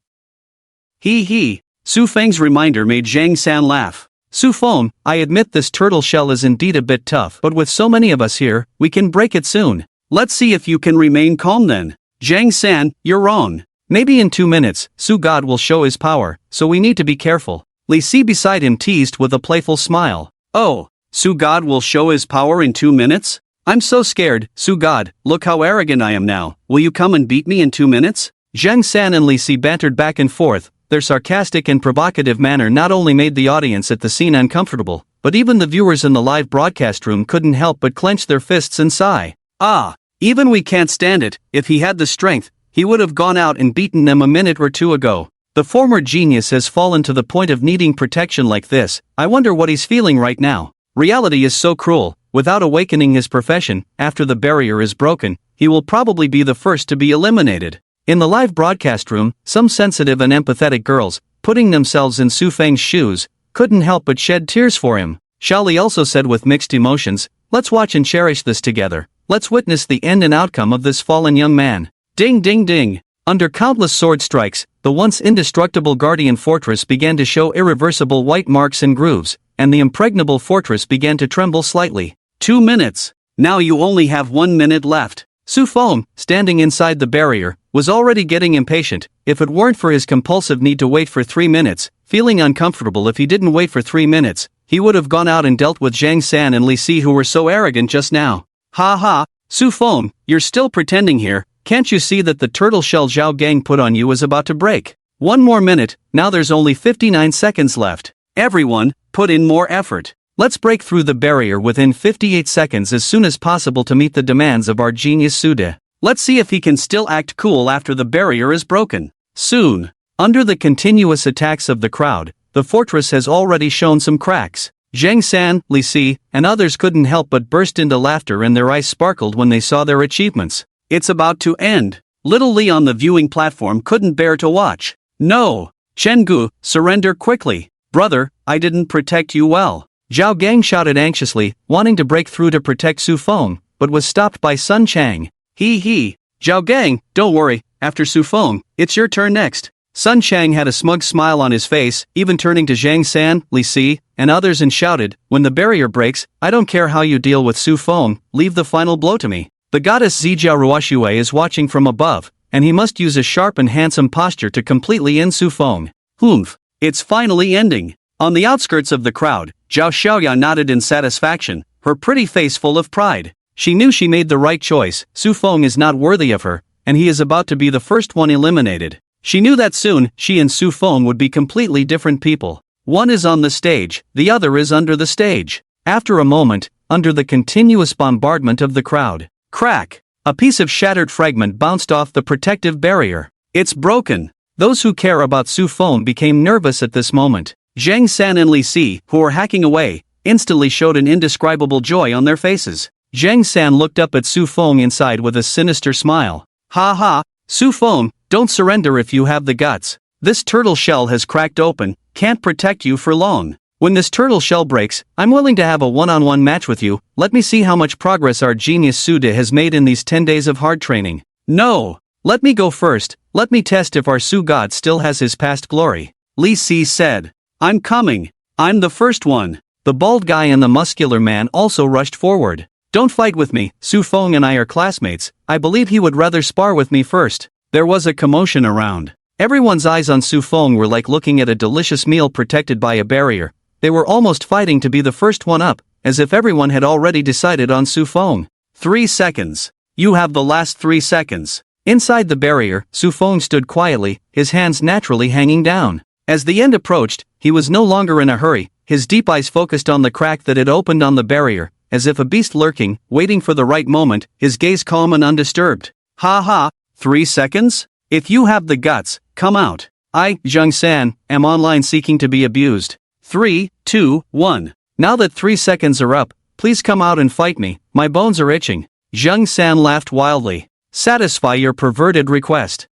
He. Su Feng's reminder made Zhang San laugh. Su Fong, I admit this turtle shell is indeed a bit tough, but with so many of us here, we can break it soon. Let's see if you can remain calm then. Zhang San, you're wrong. Maybe in 2 minutes, Su God will show his power, so we need to be careful. Li Si beside him teased with a playful smile. Oh. Su God will show his power in 2 minutes? I'm so scared, Su God, look how arrogant I am now. Will you come and beat me in 2 minutes? Zhang San and Li Si bantered back and forth. Their sarcastic and provocative manner not only made the audience at the scene uncomfortable, but even the viewers in the live broadcast room couldn't help but clench their fists and sigh. Even we can't stand it. If he had the strength, he would have gone out and beaten them a minute or two ago. The former genius has fallen to the point of needing protection like this. I wonder what he's feeling right now. Reality is so cruel. Without awakening his profession, after the barrier is broken, he will probably be the first to be eliminated. In the live broadcast room, some sensitive and empathetic girls, putting themselves in Su Feng's shoes, couldn't help but shed tears for him. Xiaoli also said with mixed emotions, let's watch and cherish this together. Let's witness the end and outcome of this fallen young man. Ding ding ding. Under countless sword strikes, the once indestructible Guardian Fortress began to show irreversible white marks and grooves, and the impregnable fortress began to tremble slightly. 2 minutes. Now you only have 1 minute left. Su Fong, standing inside the barrier, was already getting impatient. If it weren't for his compulsive need to wait for 3 minutes, feeling uncomfortable if he didn't wait for 3 minutes, he would have gone out and dealt with Zhang San and Li Si who were so arrogant just now. Ha ha, Su Fong, you're still pretending here. Can't you see that the turtle shell Zhao Gang put on you is about to break? 1 more minute, now there's only 59 seconds left. Everyone, put in more effort. Let's break through the barrier within 58 seconds as soon as possible to meet the demands of our genius Sude. Let's see if he can still act cool after the barrier is broken. Soon. Under the continuous attacks of the crowd, the fortress has already shown some cracks. Zhang San, Li Si, and others couldn't help but burst into laughter and their eyes sparkled when they saw their achievements. It's about to end. Little Li on the viewing platform couldn't bear to watch. No! Chenggu, surrender quickly. Brother, I didn't protect you well. Zhao Gang shouted anxiously, wanting to break through to protect Su Feng, but was stopped by Sun Chang. He. Zhao Gang, don't worry, after Su Feng, it's your turn next. Sun Chang had a smug smile on his face, even turning to Zhang San, Li Si, and others and shouted, when the barrier breaks, I don't care how you deal with Su Feng, leave the final blow to me. The goddess Zijia Ruoxue is watching from above, and he must use a sharp and handsome posture to completely end Su Feng. Humph, it's finally ending. On the outskirts of the crowd, Zhao Xiaoya nodded in satisfaction, her pretty face full of pride. She knew she made the right choice. Su Feng is not worthy of her, and he is about to be the first one eliminated. She knew that soon, she and Su Feng would be completely different people. One is on the stage, the other is under the stage. After a moment, under the continuous bombardment of the crowd, crack! A piece of shattered fragment bounced off the protective barrier. It's broken. Those who care about Su Feng became nervous at this moment. Zhang San and Li Si, who were hacking away, instantly showed an indescribable joy on their faces. Zhang San looked up at Su Feng inside with a sinister smile. Ha ha, Su Feng, don't surrender if you have the guts. This turtle shell has cracked open, can't protect you for long. When this turtle shell breaks, I'm willing to have a one-on-one match with you. Let me see how much progress our genius Sude has made in these 10 days of hard training. No! Let me go first, let me test if our Su god still has his past glory. Li Si said. I'm coming. I'm the first one. The bald guy and the muscular man also rushed forward. Don't fight with me, Su Feng and I are classmates. I believe he would rather spar with me first. There was a commotion around. Everyone's eyes on Su Feng were like looking at a delicious meal protected by a barrier. They were almost fighting to be the first one up, as if everyone had already decided on Su Feng. 3 seconds. You have the last 3 seconds. Inside the barrier, Su Feng stood quietly, his hands naturally hanging down. As the end approached, he was no longer in a hurry, his deep eyes focused on the crack that had opened on the barrier, as if a beast lurking, waiting for the right moment, his gaze calm and undisturbed. Ha ha, 3 seconds? If you have the guts, come out. I, Zhang San, am online seeking to be abused. 3, 2, 1. Now that 3 seconds are up, please come out and fight me, my bones are itching. Zhang San laughed wildly. Satisfy your perverted request.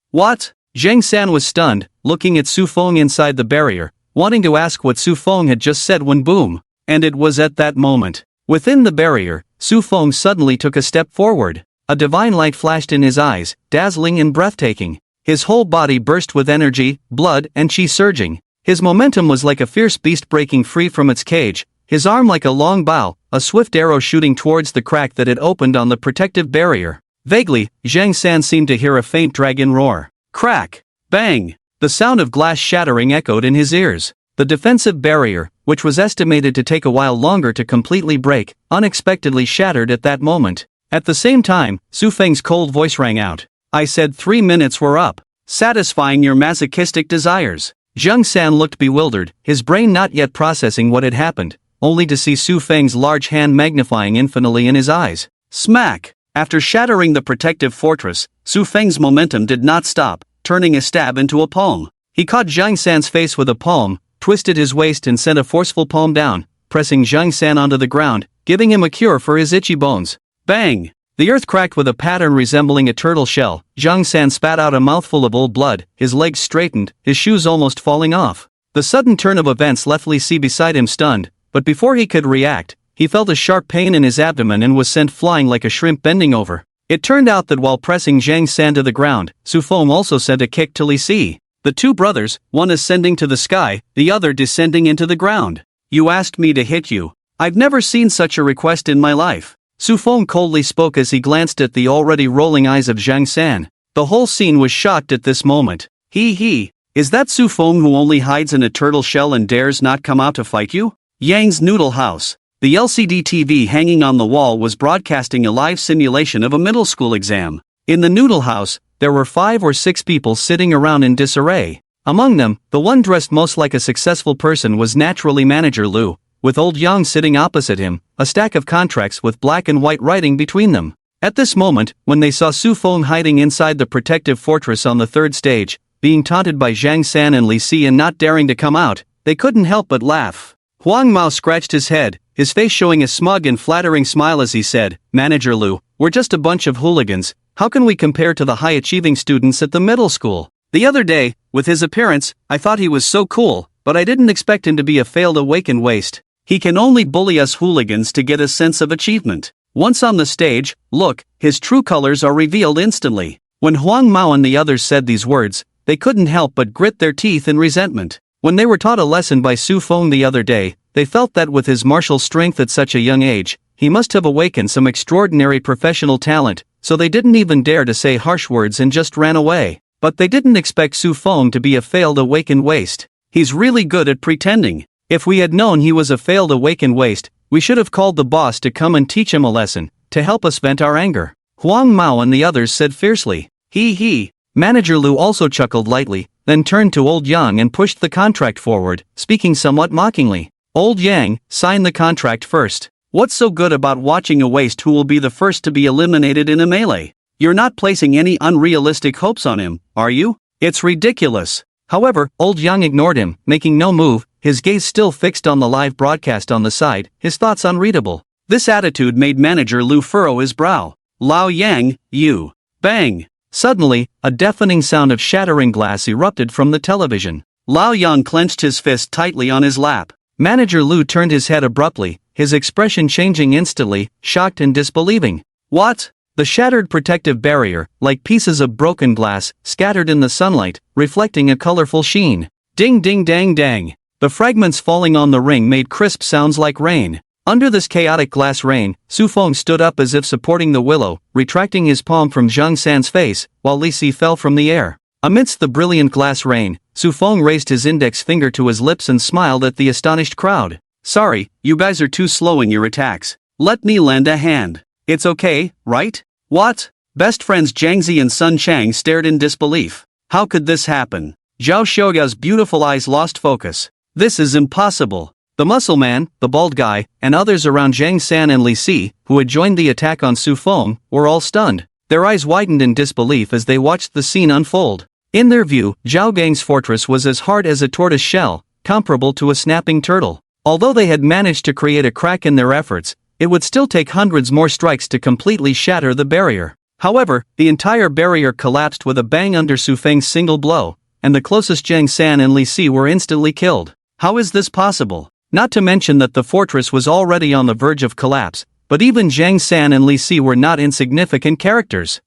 What? Zhang San was stunned, looking at Su Feng inside the barrier, wanting to ask what Su Feng had just said when boom. And it was at that moment. Within the barrier, Su Feng suddenly took a step forward. A divine light flashed in his eyes, dazzling and breathtaking. His whole body burst with energy, blood, and chi surging. His momentum was like a fierce beast breaking free from its cage, his arm like a long bow, a swift arrow shooting towards the crack that had opened on the protective barrier. Vaguely, Zhang San seemed to hear a faint dragon roar. Crack! Bang! The sound of glass shattering echoed in his ears. The defensive barrier, which was estimated to take a while longer to completely break, unexpectedly shattered at that moment. At the same time, Su Feng's cold voice rang out. I said 3 minutes were up. Satisfying your masochistic desires. Zhang San looked bewildered, his brain not yet processing what had happened, only to see Su Feng's large hand magnifying infinitely in his eyes. Smack! After shattering the protective fortress, Su Feng's momentum did not stop, turning a stab into a palm. He caught Zhang San's face with a palm, twisted his waist and sent a forceful palm down, pressing Zhang San onto the ground, giving him a cure for his itchy bones. Bang! The earth cracked with a pattern resembling a turtle shell. Zhang San spat out a mouthful of old blood, his legs straightened, his shoes almost falling off. The sudden turn of events left Li Si beside him stunned, but before he could react, he felt a sharp pain in his abdomen and was sent flying like a shrimp bending over. It turned out that while pressing Zhang San to the ground, Su Feng also sent a kick to Li Si. The two brothers, one ascending to the sky, the other descending into the ground. You asked me to hit you. I've never seen such a request in my life. Su Feng coldly spoke as he glanced at the already rolling eyes of Zhang San. The whole scene was shocked at this moment. Is that Su Feng who only hides in a turtle shell and dares not come out to fight you? Yang's Noodle House. The LCD TV hanging on the wall was broadcasting a live simulation of a middle school exam. In the Noodle House, there were 5 or 6 people sitting around in disarray. Among them, the one dressed most like a successful person was naturally Manager Lu, with old Yang sitting opposite him, a stack of contracts with black and white writing between them. At this moment, when they saw Su Fong hiding inside the protective fortress on the third stage, being taunted by Zhang San and Li Si and not daring to come out, they couldn't help but laugh. Huang Mao scratched his head, his face showing a smug and flattering smile as he said, "Manager Lu, we're just a bunch of hooligans, how can we compare to the high-achieving students at the middle school? The other day, with his appearance, I thought he was so cool, but I didn't expect him to be a failed Awaken waste. He can only bully us hooligans to get a sense of achievement. Once on the stage, look, his true colors are revealed instantly." When Huang Mao and the others said these words, they couldn't help but grit their teeth in resentment. When they were taught a lesson by Su Fong the other day, they felt that with his martial strength at such a young age, he must have awakened some extraordinary professional talent, so they didn't even dare to say harsh words and just ran away. But they didn't expect Su Fong to be a failed Awaken waste. He's really good at pretending. If we had known he was a failed Awaken waste, we should have called the boss to come and teach him a lesson, to help us vent our anger. Huang Mao and the others said fiercely. He. Manager Lu also chuckled lightly, then turned to old Yang and pushed the contract forward, speaking somewhat mockingly. Old Yang, sign the contract first. What's so good about watching a waste who will be the first to be eliminated in a melee? You're not placing any unrealistic hopes on him, are you? It's ridiculous. However, old Yang ignored him, making no move, his gaze still fixed on the live broadcast on the side, his thoughts unreadable. This attitude made Manager Lu furrow his brow. Lao Yang, you. Bang! Suddenly, a deafening sound of shattering glass erupted from the television. Lao Yang clenched his fist tightly on his lap. Manager Lu turned his head abruptly, his expression changing instantly, shocked and disbelieving. What? The shattered protective barrier, like pieces of broken glass, scattered in the sunlight, reflecting a colorful sheen. Ding ding dang dang. The fragments falling on the ring made crisp sounds like rain. Under this chaotic glass rain, Su Fong stood up as if supporting the willow, retracting his palm from Zhang San's face, while Li Si fell from the air. Amidst the brilliant glass rain, Su Fong raised his index finger to his lips and smiled at the astonished crowd. Sorry, you guys are too slow in your attacks. Let me lend a hand. It's okay, right? What? Best friends Jiangzi and Sun Chang stared in disbelief. How could this happen? Zhao Xiaoya's beautiful eyes lost focus. This is impossible. The muscle man, the bald guy, and others around Zhang San and Li Si, who had joined the attack on Su Fong, were all stunned. Their eyes widened in disbelief as they watched the scene unfold. In their view, Zhao Gang's fortress was as hard as a tortoise shell, comparable to a snapping turtle. Although they had managed to create a crack in their efforts, it would still take hundreds more strikes to completely shatter the barrier. However, the entire barrier collapsed with a bang under Su Feng's single blow, and the closest Zhang San and Li Si were instantly killed. How is this possible? Not to mention that the fortress was already on the verge of collapse, but even Zhang San and Li Si were not insignificant characters.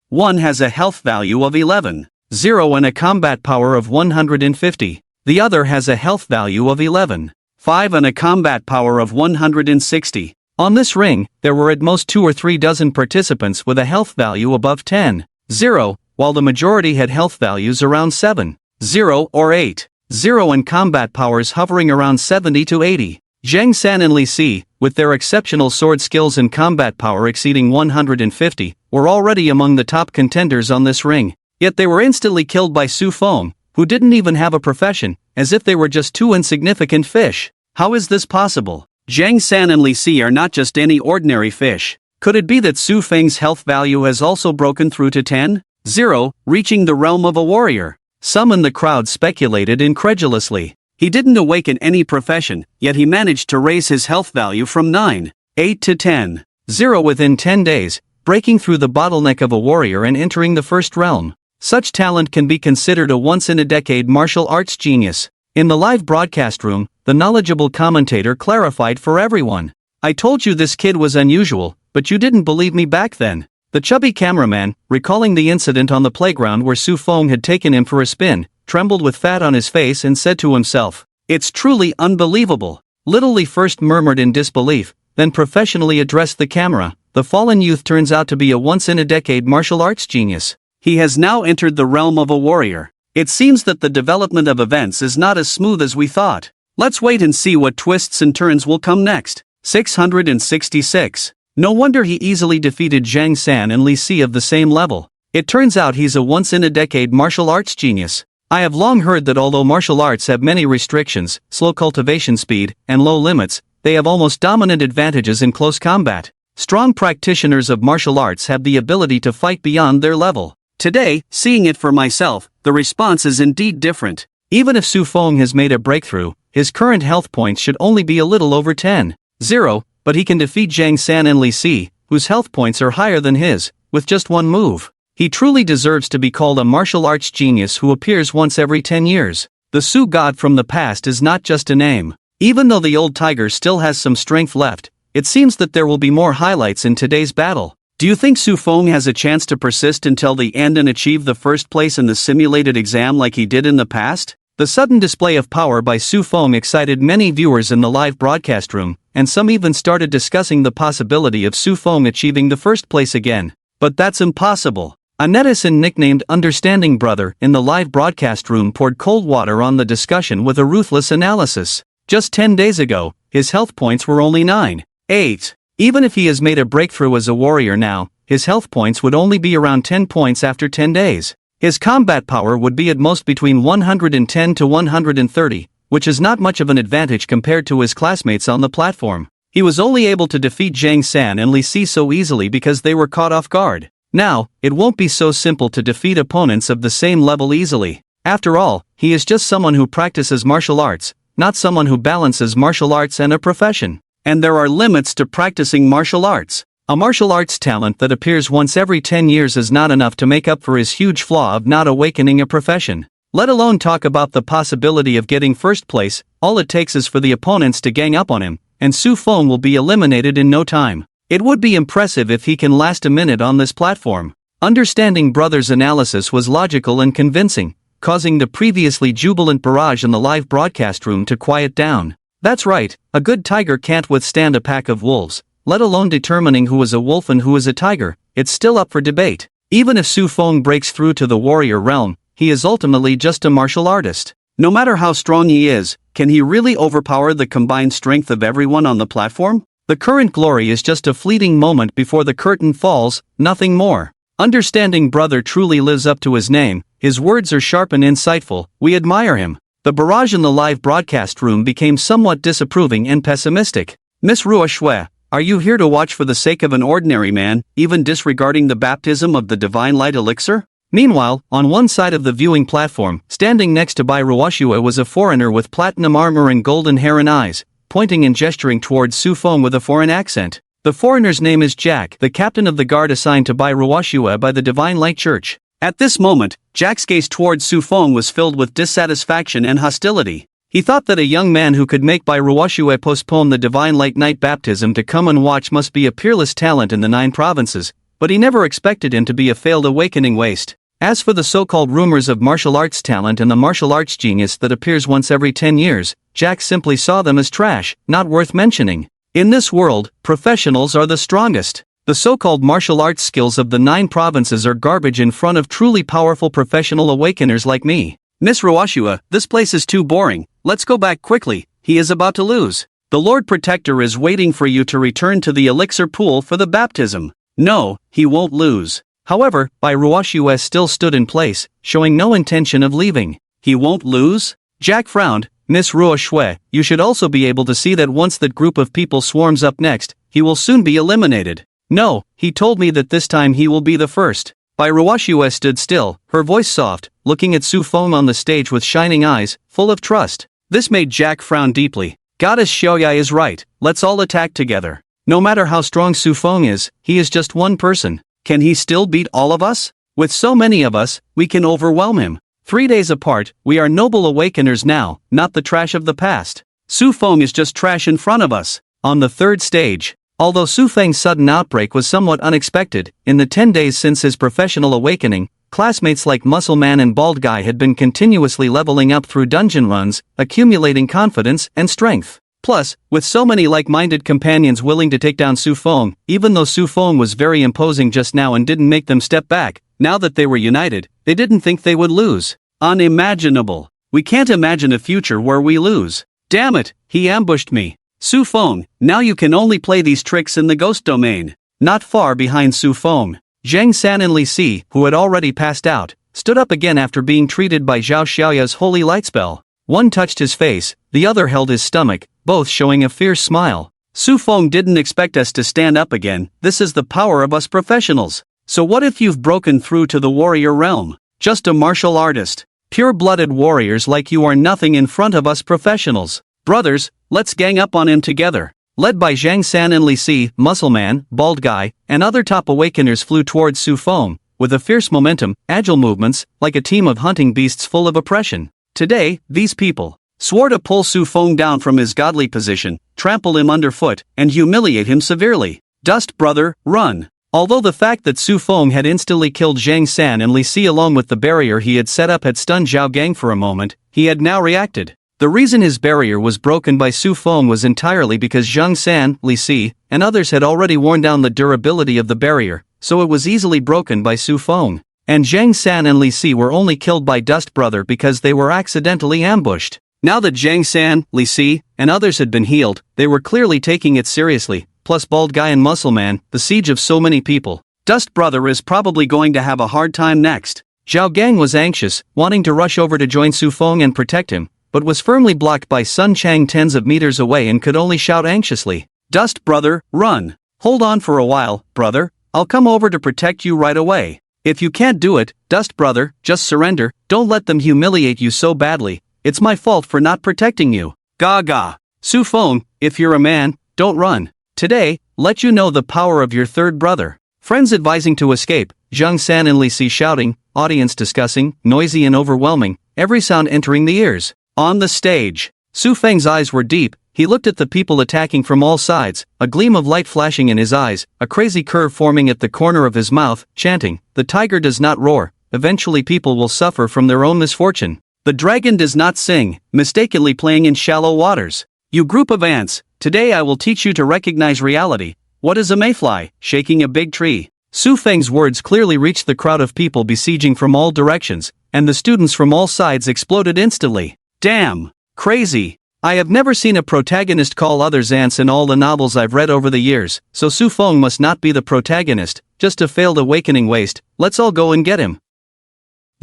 One has a health value of 11, 0 and a combat power of 150. The other has a health value of 11, 5 and a combat power of 160. On this ring, there were at most 2 or 3 dozen participants with a health value above 10, 0, while the majority had health values around 7, 0 or 8. 0 and combat powers hovering around 70 to 80. Zhang San and Li Si, with their exceptional sword skills and combat power exceeding 150, were already among the top contenders on this ring. Yet they were instantly killed by Su Fong, who didn't even have a profession, as if they were just 2 insignificant fish. How is this possible? Zhang San and Li Si are not just any ordinary fish. Could it be that Su Feng's health value has also broken through to 10, 0, reaching the realm of a warrior? Some in the crowd speculated incredulously. He didn't awaken any profession, yet he managed to raise his health value from 9, 8 to 10, 0 within 10 days, breaking through the bottleneck of a warrior and entering the first realm. Such talent can be considered a once-in-a-decade martial arts genius. In the live broadcast room, the knowledgeable commentator clarified for everyone. I told you this kid was unusual, but you didn't believe me back then. The chubby cameraman, recalling the incident on the playground where Su Fong had taken him for a spin, trembled with fat on his face and said to himself, "It's truly unbelievable." Little Lee first murmured in disbelief, then professionally addressed the camera. The fallen youth turns out to be a once-in-a-decade martial arts genius. He has now entered the realm of a warrior. It seems that the development of events is not as smooth as we thought. Let's wait and see what twists and turns will come next. 666. No wonder he easily defeated Zhang San and Li Si of the same level. It turns out he's a once-in-a-decade martial arts genius. I have long heard that although martial arts have many restrictions, slow cultivation speed, and low limits, they have almost dominant advantages in close combat. Strong practitioners of martial arts have the ability to fight beyond their level. Today, seeing it for myself, the response is indeed different. Even if Su Fong has made a breakthrough, his current health points should only be a little over 10,0, but he can defeat Zhang San and Li Si, whose health points are higher than his, with just one move. He truly deserves to be called a martial arts genius who appears once every 10 years. The Su god from the past is not just a name. Even though the old tiger still has some strength left, it seems that there will be more highlights in today's battle. Do you think Su Fong has a chance to persist until the end and achieve the first place in the simulated exam like he did in the past? The sudden display of power by Su Fong excited many viewers in the live broadcast room, and some even started discussing the possibility of Su Fong achieving the first place again. But that's impossible. A netizen nicknamed Understanding Brother in the live broadcast room poured cold water on the discussion with a ruthless analysis. Just 10 days ago, his health points were only 9.8. Even if he has made a breakthrough as a warrior now, his health points would only be around 10 points after 10 days. His combat power would be at most between 110 to 130, which is not much of an advantage compared to his classmates on the platform. He was only able to defeat Zhang San and Li Si so easily because they were caught off guard. Now, it won't be so simple to defeat opponents of the same level easily. After all, he is just someone who practices martial arts, not someone who balances martial arts and a profession. And there are limits to practicing martial arts. A martial arts talent that appears once every 10 years is not enough to make up for his huge flaw of not awakening a profession. Let alone talk about the possibility of getting first place. All it takes is for the opponents to gang up on him, and Su Fong will be eliminated in no time. It would be impressive if he can last a minute on this platform. Understanding Brother's analysis was logical and convincing, causing the previously jubilant barrage in the live broadcast room to quiet down. That's right, a good tiger can't withstand a pack of wolves, let alone determining who is a wolf and who is a tiger. It's still up for debate. Even if Su Fong breaks through to the warrior realm, he is ultimately just a martial artist. No matter how strong he is, can he really overpower the combined strength of everyone on the platform? The current glory is just a fleeting moment before the curtain falls, nothing more. Understanding Brother truly lives up to his name, his words are sharp and insightful, we admire him. The barrage in the live broadcast room became somewhat disapproving and pessimistic. Miss Rua Shue, are you here to watch for the sake of an ordinary man, even disregarding the baptism of the divine light elixir? Meanwhile, on one side of the viewing platform, standing next to Bai Ruoshua was a foreigner with platinum armor and golden hair and eyes, pointing and gesturing towards Su Fong with a foreign accent. The foreigner's name is Jack, the captain of the guard assigned to Bai Ruoshua by the Divine Light Church. At this moment, Jack's gaze towards Su Fong was filled with dissatisfaction and hostility. He thought that a young man who could make Bai Ruoshua postpone the Divine Light Night baptism to come and watch must be a peerless talent in the 9 provinces, but he never expected him to be a failed awakening waste. As for the so-called rumors of martial arts talent and the martial arts genius that appears once every 10 years, Jack simply saw them as trash, not worth mentioning. In this world, professionals are the strongest. The so-called martial arts skills of the 9 provinces are garbage in front of truly powerful professional awakeners like me. Miss Ruoshua, this place is too boring, let's go back quickly, he is about to lose. The Lord Protector is waiting for you to return to the elixir pool for the baptism. No, he won't lose. However, Bai Ruoshua still stood in place, showing no intention of leaving. He won't lose? Jack frowned. Miss Ruoshua, you should also be able to see that once that group of people swarms up next, he will soon be eliminated. No, he told me that this time he will be the first. Bai Ruoshua stood still, her voice soft, looking at Su Fong on the stage with shining eyes, full of trust. This made Jack frown deeply. Goddess Shya is right, let's all attack together. No matter how strong Su Fong is, he is just one person. Can he still beat all of us? With so many of us, we can overwhelm him. 3 days apart, we are noble awakeners now, not the trash of the past. Su Fong is just trash in front of us. On the 3rd stage. Although Su Feng's sudden outbreak was somewhat unexpected, in the 10 days since his professional awakening, classmates like Muscle Man and Bald Guy had been continuously leveling up through dungeon runs, accumulating confidence and strength. Plus, with so many like-minded companions willing to take down Su Fong, even though Su Fong was very imposing just now and didn't make them step back, now that they were united, they didn't think they would lose. Unimaginable. We can't imagine a future where we lose. Damn it, he ambushed me. Su Fong, now you can only play these tricks in the ghost domain. Not far behind Su Fong, Zhang San and Li Si, who had already passed out, stood up again after being treated by Zhao Xiaoya's holy light spell. One touched his face, the other held his stomach, both showing a fierce smile. Su Fong didn't expect us to stand up again. This is the power of us professionals. So what if you've broken through to the warrior realm? Just a martial artist. Pure-blooded warriors like you are nothing in front of us professionals. Brothers, let's gang up on him together. Led by Zhang San and Li Si, Muscle Man, Bald Guy, and other top awakeners flew towards Su Fong, with a fierce momentum, agile movements, like a team of hunting beasts full of oppression. Today, these people swore to pull Su Fong down from his godly position, trample him underfoot, and humiliate him severely. Dust brother, run! Although the fact that Su Fong had instantly killed Zhang San and Li Si along with the barrier he had set up had stunned Zhao Gang for a moment, he had now reacted. The reason his barrier was broken by Su Fong was entirely because Zhang San, Li Si, and others had already worn down the durability of the barrier, so it was easily broken by Su Fong. And Zhang San and Li Si were only killed by Dust Brother because they were accidentally ambushed. Now that Zhang San, Li Si, and others had been healed, they were clearly taking it seriously, plus Bald Guy and Muscle Man, the siege of so many people. Dust Brother is probably going to have a hard time next. Zhao Gang was anxious, wanting to rush over to join Su Fong and protect him, but was firmly blocked by Sun Chang tens of meters away and could only shout anxiously, "Dust brother, run! Hold on for a while, brother, I'll come over to protect you right away. If you can't do it, Dust brother, just surrender, don't let them humiliate you so badly, it's my fault for not protecting you." Gaga. Su Fong, if you're a man, don't run. Today, let you know the power of your third brother. Friends advising to escape, Zhang San and Li Si shouting, audience discussing, noisy and overwhelming, every sound entering the ears. On the stage, Su Feng's eyes were deep, he looked at the people attacking from all sides, a gleam of light flashing in his eyes, a crazy curve forming at the corner of his mouth, chanting, "The tiger does not roar, eventually people will suffer from their own misfortune. The dragon does not sing, mistakenly playing in shallow waters. You group of ants, today I will teach you to recognize reality. What is a mayfly, shaking a big tree?" Su Feng's words clearly reached the crowd of people besieging from all directions, and the students from all sides exploded instantly. Damn! Crazy! I have never seen a protagonist call others ants in all the novels I've read over the years, so Su Fong must not be the protagonist, just a failed awakening waste. Let's all go and get him.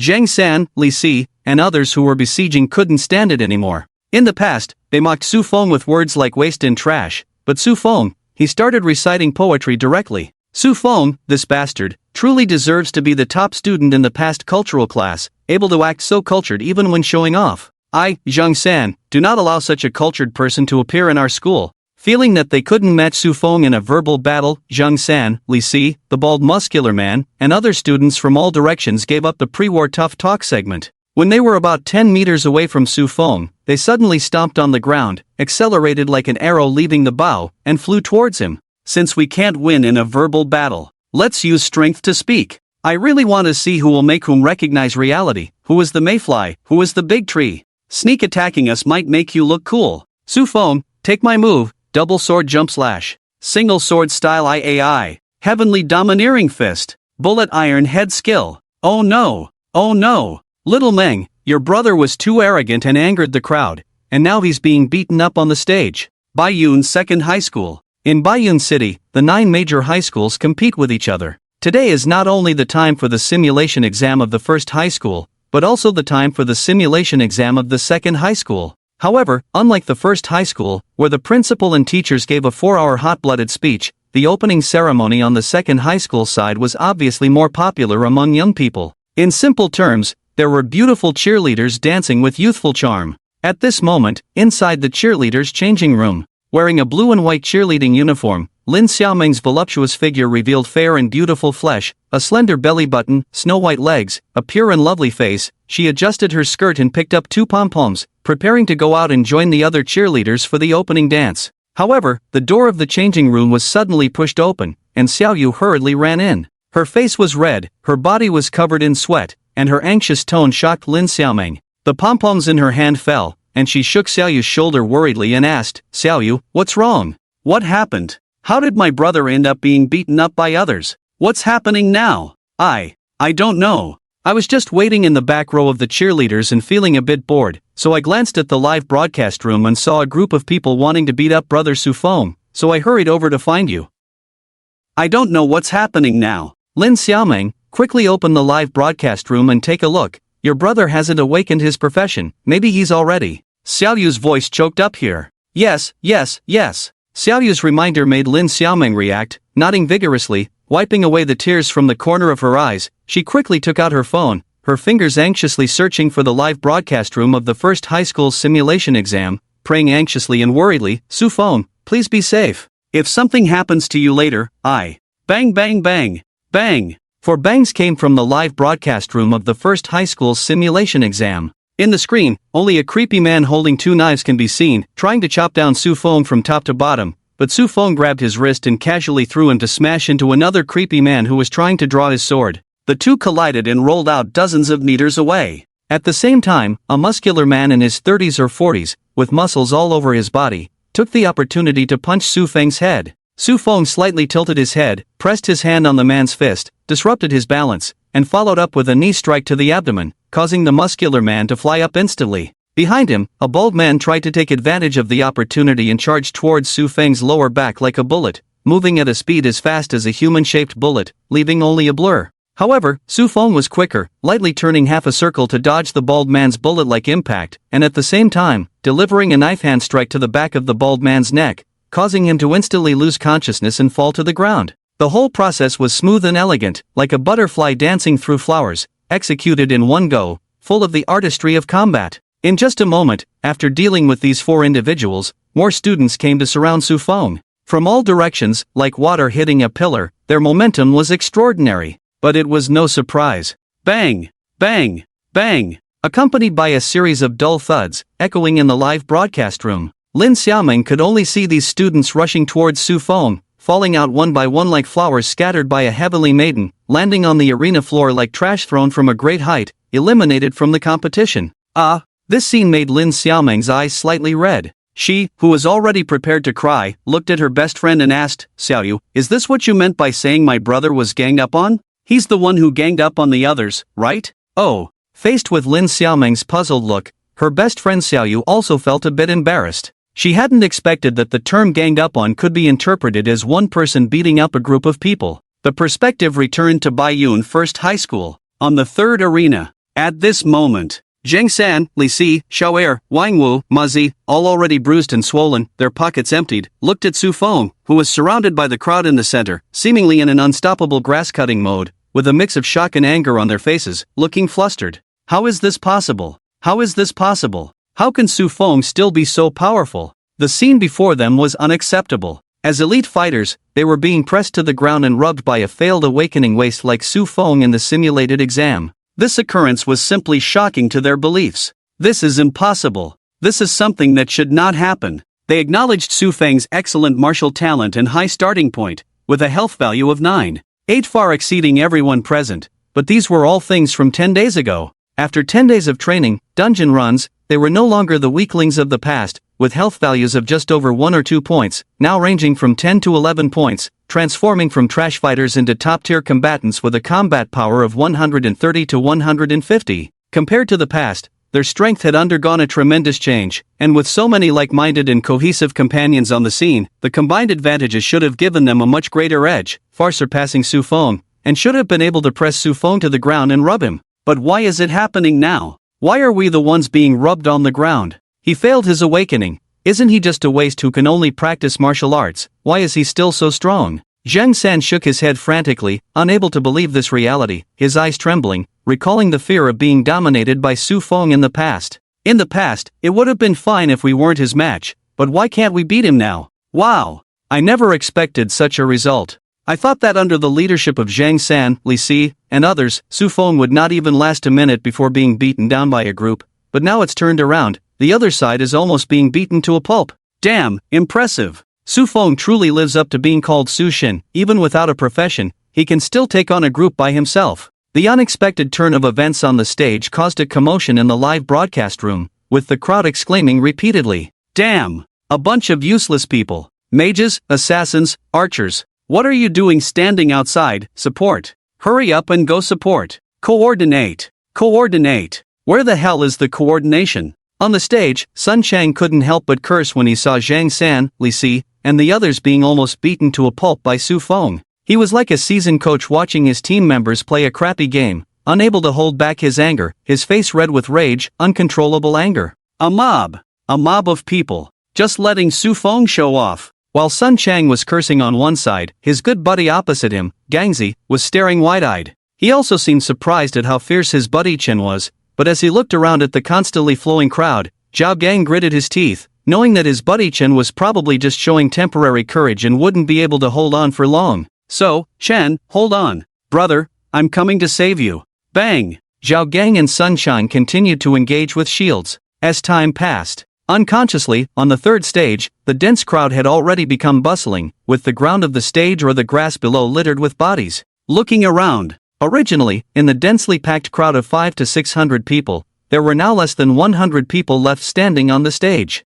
Zhang San, Li Si, and others who were besieging couldn't stand it anymore. In the past, they mocked Su Fong with words like waste and trash, but Su Fong, he started reciting poetry directly. Su Fong, this bastard, truly deserves to be the top student in the past cultural class, able to act so cultured even when showing off. I, Zhang San, do not allow such a cultured person to appear in our school. Feeling that they couldn't match Su Fong in a verbal battle, Zhang San, Li Si, the bald muscular man, and other students from all directions gave up the pre-war tough talk segment. When they were about 10 meters away from Su Fong, they suddenly stomped on the ground, accelerated like an arrow leaving the bow, and flew towards him. Since we can't win in a verbal battle, let's use strength to speak. I really want to see who will make whom recognize reality, who is the mayfly, who is the big tree. Sneak attacking us might make you look cool. Su Fong, take my move, double sword jump slash. Single sword style IAI. Heavenly domineering fist. Bullet iron head skill. Oh no. Oh no. Little Meng, your brother was too arrogant and angered the crowd, and now he's being beaten up on the stage. Baiyun Second High School. In Baiyun City, the 9 major high schools compete with each other. Today is not only the time for the simulation exam of the first high school, but also the time for the simulation exam of the second high school. However, unlike the first high school, where the principal and teachers gave a 4-hour hot-blooded speech, the opening ceremony on the second high school side was obviously more popular among young people. In simple terms, there were beautiful cheerleaders dancing with youthful charm. At this moment, inside the cheerleaders' changing room, wearing a blue and white cheerleading uniform, Lin Xiaoming's voluptuous figure revealed fair and beautiful flesh, a slender belly button, snow-white legs, a pure and lovely face. She adjusted her skirt and picked up 2 pom-poms, preparing to go out and join the other cheerleaders for the opening dance. However, the door of the changing room was suddenly pushed open, and Xiao Yu hurriedly ran in. Her face was red, her body was covered in sweat, and her anxious tone shocked Lin Xiaoming. The pom-poms in her hand fell, and she shook Xiao Yu's shoulder worriedly and asked, "Xiao Yu, what's wrong? What happened? How did my brother end up being beaten up by others? What's happening now?" I don't know. I was just waiting in the back row of the cheerleaders and feeling a bit bored, so I glanced at the live broadcast room and saw a group of people wanting to beat up brother Su Fong, so I hurried over to find you. I don't know what's happening now. Lin Xiaoming, quickly open the live broadcast room and take a look. Your brother hasn't awakened his profession, maybe he's already. Xiaoyu's voice choked up here. Yes, yes, yes. Xiaoyu's reminder made Lin Xiaoming react, nodding vigorously, wiping away the tears from the corner of her eyes. She quickly took out her phone, her fingers anxiously searching for the live broadcast room of the first high school simulation exam, praying anxiously and worriedly, Su Fong, please be safe. If something happens to you later, I. Bang bang bang. Bang. Four bangs came from the live broadcast room of the first high school's simulation exam. In the screen, only a creepy man holding two knives can be seen, trying to chop down Su Fong from top to bottom, but Su Fong grabbed his wrist and casually threw him to smash into another creepy man who was trying to draw his sword. The two collided and rolled out dozens of meters away. At the same time, a muscular man in his 30s or 40s, with muscles all over his body, took the opportunity to punch Su Feng's head. Su Fong slightly tilted his head, pressed his hand on the man's fist, disrupted his balance, and followed up with a knee strike to the abdomen, causing the muscular man to fly up instantly. Behind him, a bald man tried to take advantage of the opportunity and charged towards Su Feng's lower back like a bullet, moving at a speed as fast as a human-shaped bullet, leaving only a blur. However, Su Fong was quicker, lightly turning half a circle to dodge the bald man's bullet-like impact, and at the same time, delivering a knife hand strike to the back of the bald man's neck, causing him to instantly lose consciousness and fall to the ground. The whole process was smooth and elegant, like a butterfly dancing through flowers, executed in one go, full of the artistry of combat. In just a moment, after dealing with these four individuals, more students came to surround Su Fong. From all directions, like water hitting a pillar, their momentum was extraordinary. But it was no surprise. Bang! Bang! Bang! Accompanied by a series of dull thuds, echoing in the live broadcast room. Lin Xiaoming could only see these students rushing towards Su Fong, falling out one by one like flowers scattered by a heavenly maiden, landing on the arena floor like trash thrown from a great height, eliminated from the competition. This scene made Lin Xiaoming's eyes slightly red. She, who was already prepared to cry, looked at her best friend and asked, Xiaoyu, is this what you meant by saying my brother was ganged up on? He's the one who ganged up on the others, right? Oh. Faced with Lin Xiaoming's puzzled look, her best friend Xiaoyu also felt a bit embarrassed. She hadn't expected that the term ganged up on could be interpreted as one person beating up a group of people. The perspective returned to Baiyun First High School. On the third arena. At this moment, Zheng San, Li Si, Xiaoer, Wang Wu, Ma Zi, all already bruised and swollen, their pockets emptied, looked at Su Fong, who was surrounded by the crowd in the center, seemingly in an unstoppable grass-cutting mode, with a mix of shock and anger on their faces, looking flustered. How is this possible? How is this possible? How can Su Fong still be so powerful? The scene before them was unacceptable. As elite fighters, they were being pressed to the ground and rubbed by a failed awakening waste like Su Fong in the simulated exam. This occurrence was simply shocking to their beliefs. This is impossible. This is something that should not happen. They acknowledged Su Feng's excellent martial talent and high starting point, with a health value of 9.8 far exceeding everyone present, but these were all things from 10 days ago. After 10 days of training, dungeon runs, they were no longer the weaklings of the past, with health values of just over 1 or 2 points, now ranging from 10 to 11 points, transforming from trash fighters into top-tier combatants with a combat power of 130 to 150. Compared to the past, their strength had undergone a tremendous change, and with so many like-minded and cohesive companions on the scene, the combined advantages should have given them a much greater edge, far surpassing Su Fong, and should have been able to press Su Fong to the ground and rub him. But why is it happening now? Why are we the ones being rubbed on the ground? He failed his awakening. Isn't he just a waste who can only practice martial arts? Why is he still so strong? Zheng San shook his head frantically, unable to believe this reality, his eyes trembling, recalling the fear of being dominated by Su Fong in the past. In the past, it would have been fine if we weren't his match, but why can't we beat him now? Wow! I never expected such a result. I thought that under the leadership of Zheng San, Li Si, and others, Su Fong would not even last a minute before being beaten down by a group, but now it's turned around, the other side is almost being beaten to a pulp. Damn, impressive! Su Fong truly lives up to being called Su Shin. Even without a profession, he can still take on a group by himself. The unexpected turn of events on the stage caused a commotion in the live broadcast room, with the crowd exclaiming repeatedly, "Damn! A bunch of useless people! Mages, assassins, archers! What are you doing standing outside? Support! Hurry up and go support! Coordinate! Coordinate! Where the hell is the coordination?" On the stage, Sun Chang couldn't help but curse when he saw Zhang San, Li Si, and the others being almost beaten to a pulp by Su Fong. He was like a seasoned coach watching his team members play a crappy game, unable to hold back his anger, his face red with rage, uncontrollable anger. A mob of people, just letting Su Fong show off. While Sun Chang was cursing on one side, his good buddy opposite him, Gangzi, was staring wide-eyed. He also seemed surprised at how fierce his buddy Chen was, but as he looked around at the constantly flowing crowd, Zhao Gang gritted his teeth, knowing that his buddy Chen was probably just showing temporary courage and wouldn't be able to hold on for long. So, Chen, hold on. Brother, I'm coming to save you. Bang! Zhao Gang and Sunshine continued to engage with shields. As time passed, unconsciously, on the third stage, the dense crowd had already become bustling, with the ground of the stage or the grass below littered with bodies. Looking around, originally, in the densely packed crowd of 500 to 600 people, there were now less than 100 people left standing on the stage.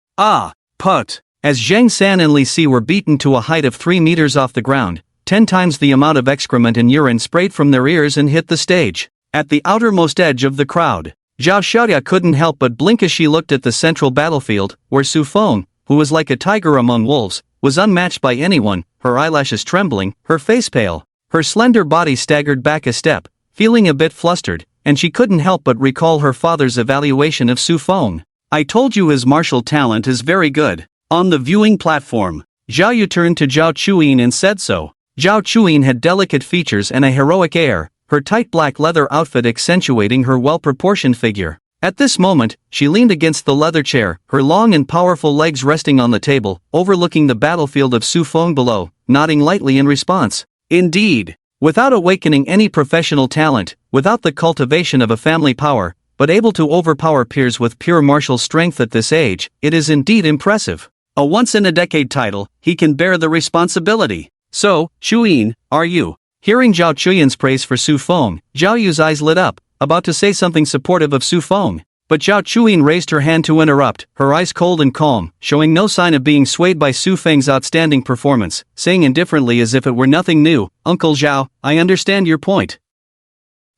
Put! As Zhang San and Li Si were beaten to a height of 3 meters off the ground, 10 times the amount of excrement and urine sprayed from their ears and hit the stage. At the outermost edge of the crowd, Zhao Xiaoya couldn't help but blink as she looked at the central battlefield, where Su Fong, who was like a tiger among wolves, was unmatched by anyone, her eyelashes trembling, her face pale. Her slender body staggered back a step, feeling a bit flustered, and she couldn't help but recall her father's evaluation of Su Fong. I told you his martial talent is very good. On the viewing platform, Zhao Yu turned to Zhao Chuyin and said so. Zhao Chuyin had delicate features and a heroic air, her tight black leather outfit accentuating her well-proportioned figure. At this moment, she leaned against the leather chair, her long and powerful legs resting on the table, overlooking the battlefield of Su Fong below, nodding lightly in response. Indeed, without awakening any professional talent, without the cultivation of a family power, but able to overpower peers with pure martial strength at this age, it is indeed impressive. A once-in-a-decade title, he can bear the responsibility. So, Chuyin, are you? Hearing Zhao Chuyin's praise for Su Fong, Zhao Yu's eyes lit up, about to say something supportive of Su Fong. But Zhao Chuyin raised her hand to interrupt, her eyes cold and calm, showing no sign of being swayed by Su Feng's outstanding performance, saying indifferently as if it were nothing new, Uncle Zhao, I understand your point.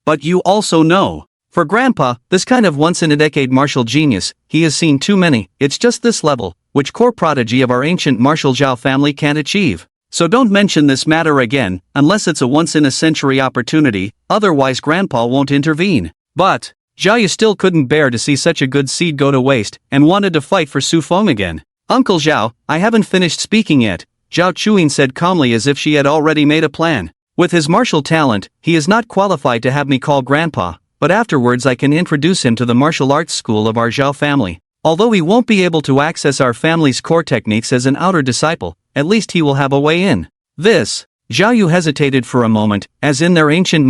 But you also know. For Grandpa, this kind of once-in-a-decade martial genius, he has seen too many, it's just this level, which core prodigy of our ancient martial Zhao family can't achieve. So don't mention this matter again, unless it's a once-in-a-century opportunity, otherwise Grandpa won't intervene. But Zhao Yu still couldn't bear to see such a good seed go to waste, and wanted to fight for Su Fong again. Uncle Zhao, I haven't finished speaking yet, Zhao Chuyin said calmly as if she had already made a plan. With his martial talent, he is not qualified to have me call Grandpa, but afterwards I can introduce him to the martial arts school of our Zhao family. Although he won't be able to access our family's core techniques as an outer disciple, at least he will have a way in. This, Zhao Yu hesitated for a moment, as in their ancient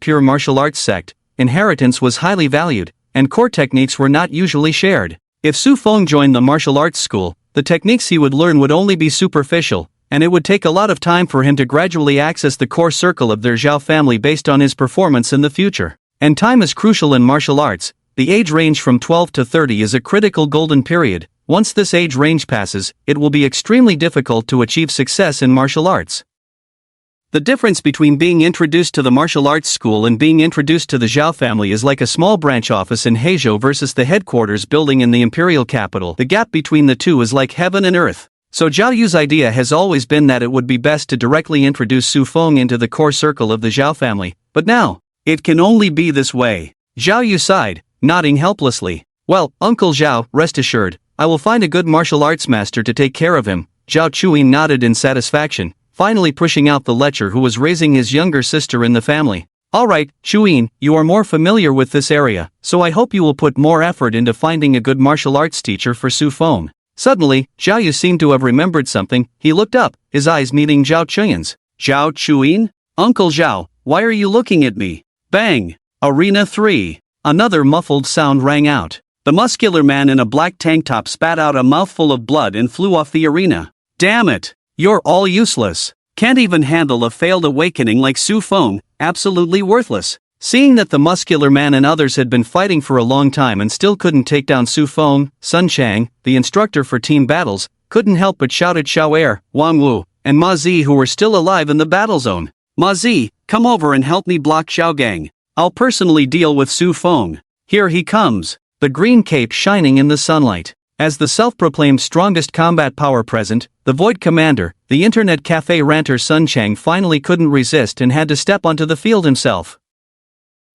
pure martial arts sect, inheritance was highly valued, and core techniques were not usually shared. If Su Fong joined the martial arts school, the techniques he would learn would only be superficial, and it would take a lot of time for him to gradually access the core circle of their Zhao family based on his performance in the future. And time is crucial in martial arts. The age range from 12 to 30 is a critical golden period. Once this age range passes, it will be extremely difficult to achieve success in martial arts. The difference between being introduced to the martial arts school and being introduced to the Zhao family is like a small branch office in Heizhou versus the headquarters building in the imperial capital. The gap between the two is like heaven and earth. So Zhao Yu's idea has always been that it would be best to directly introduce Su Fong into the core circle of the Zhao family, but now, it can only be this way. Zhao Yu sighed, nodding helplessly. Well, Uncle Zhao, rest assured, I will find a good martial arts master to take care of him. Zhao Chuyin nodded in satisfaction, finally pushing out the lecher who was raising his younger sister in the family. Alright, Chuyin, you are more familiar with this area, so I hope you will put more effort into finding a good martial arts teacher for Su Fong. Suddenly, Zhao Yu seemed to have remembered something. He looked up, his eyes meeting Zhao Chuyin's. Zhao Chuyin? Uncle Zhao, why are you looking at me? Bang! Arena 3. Another muffled sound rang out. The muscular man in a black tank top spat out a mouthful of blood and flew off the arena. Damn it! You're all useless. Can't even handle a failed awakening like Su Fong, absolutely worthless. Seeing that the muscular man and others had been fighting for a long time and still couldn't take down Su Fong, Sun Chang, the instructor for team battles, couldn't help but shout at Xiao Er, Wang Wu, and Ma Zi who were still alive in the battle zone. Ma Zi, come over and help me block Xiao Gang. I'll personally deal with Su Fong. Here he comes. The green cape shining in the sunlight. As the self-proclaimed strongest combat power present, the Void Commander, the internet cafe ranter Sun Chang finally couldn't resist and had to step onto the field himself.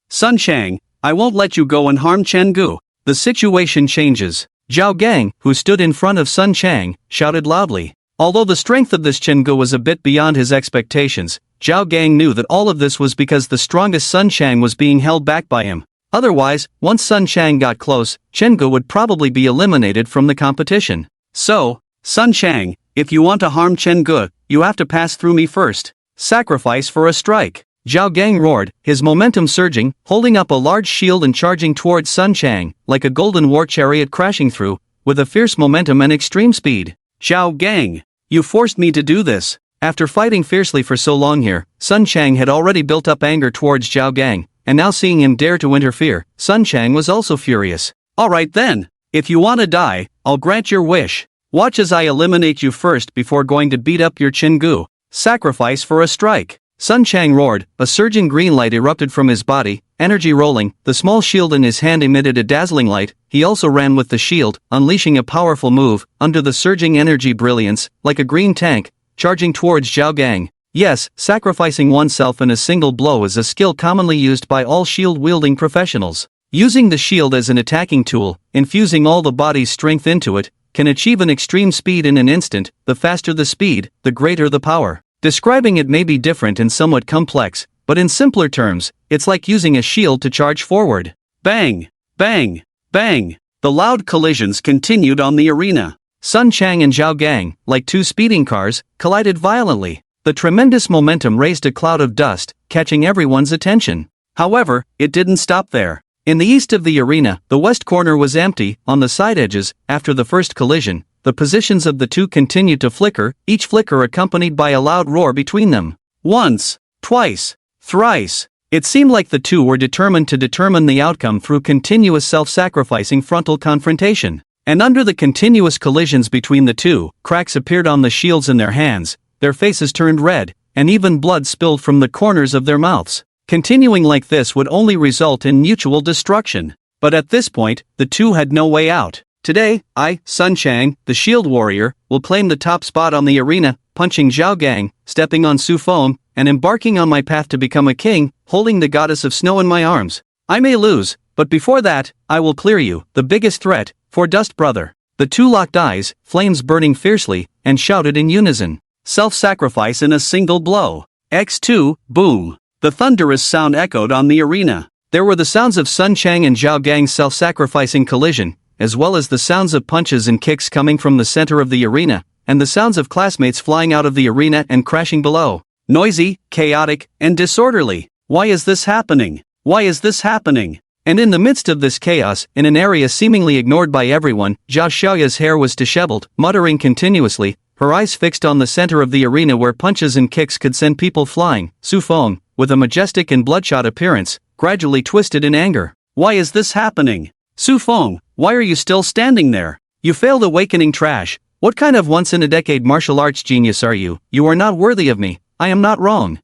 Sun Chang, I won't let you go and harm Chen Gu. The situation changes. Zhao Gang, who stood in front of Sun Chang, shouted loudly. Although the strength of this Chen Gu was a bit beyond his expectations, Zhao Gang knew that all of this was because the strongest Sun Chang was being held back by him. Otherwise, once Sun Chang got close, Chen Gu would probably be eliminated from the competition. So, Sun Chang, if you want to harm Chen Gu, you have to pass through me first. Sacrifice for a strike. Zhao Gang roared, his momentum surging, holding up a large shield and charging towards Sun Chang, like a golden war chariot crashing through, with a fierce momentum and extreme speed. Zhao Gang, you forced me to do this. After fighting fiercely for so long here, Sun Chang had already built up anger towards Zhao Gang, and now seeing him dare to interfere, Sun Chang was also furious. Alright then, if you wanna die, I'll grant your wish. Watch as I eliminate you first before going to beat up your Chen Gu. Sacrifice for a strike. Sun Chang roared, a surging green light erupted from his body, energy rolling, the small shield in his hand emitted a dazzling light. He also ran with the shield, unleashing a powerful move, under the surging energy brilliance, like a green tank, charging towards Zhao Gang. Yes, sacrificing oneself in a single blow is a skill commonly used by all shield-wielding professionals. Using the shield as an attacking tool, infusing all the body's strength into it, can achieve an extreme speed in an instant. The faster the speed, the greater the power. Describing it may be different and somewhat complex, but in simpler terms, it's like using a shield to charge forward. Bang! Bang! Bang! The loud collisions continued on the arena. Sun Chang and Zhao Gang, like two speeding cars, collided violently. The tremendous momentum raised a cloud of dust, catching everyone's attention. However, it didn't stop there. In the east of the arena, the west corner was empty. On the side edges, after the first collision, the positions of the two continued to flicker, each flicker accompanied by a loud roar between them. Once, twice, thrice. It seemed like the two were determined to determine the outcome through continuous self-sacrificing frontal confrontation. And under the continuous collisions between the two, cracks appeared on the shields in their hands, their faces turned red, and even blood spilled from the corners of their mouths. Continuing like this would only result in mutual destruction. But at this point, the two had no way out. Today, I, Sun Chang, the shield warrior, will claim the top spot on the arena, punching Zhao Gang, stepping on Su Fong, and embarking on my path to become a king, holding the goddess of snow in my arms. I may lose, but before that, I will clear you, the biggest threat, for Dust Brother. The two locked eyes, flames burning fiercely, and shouted in unison. Self-sacrifice in a single blow. X2, boom. The thunderous sound echoed on the arena. There were the sounds of Sun Chang and Zhao Gang's self-sacrificing collision, as well as the sounds of punches and kicks coming from the center of the arena, and the sounds of classmates flying out of the arena and crashing below. Noisy, chaotic, and disorderly. Why is this happening? Why is this happening? And in the midst of this chaos, in an area seemingly ignored by everyone, Zhao Xiaoya's hair was disheveled, muttering continuously, her eyes fixed on the center of the arena where punches and kicks could send people flying. Su Fong, with a majestic and bloodshot appearance, gradually twisted in anger. Why is this happening? Su Fong, why are you still standing there? You failed awakening trash. What kind of once-in-a-decade martial arts genius are you? You are not worthy of me. I am not wrong.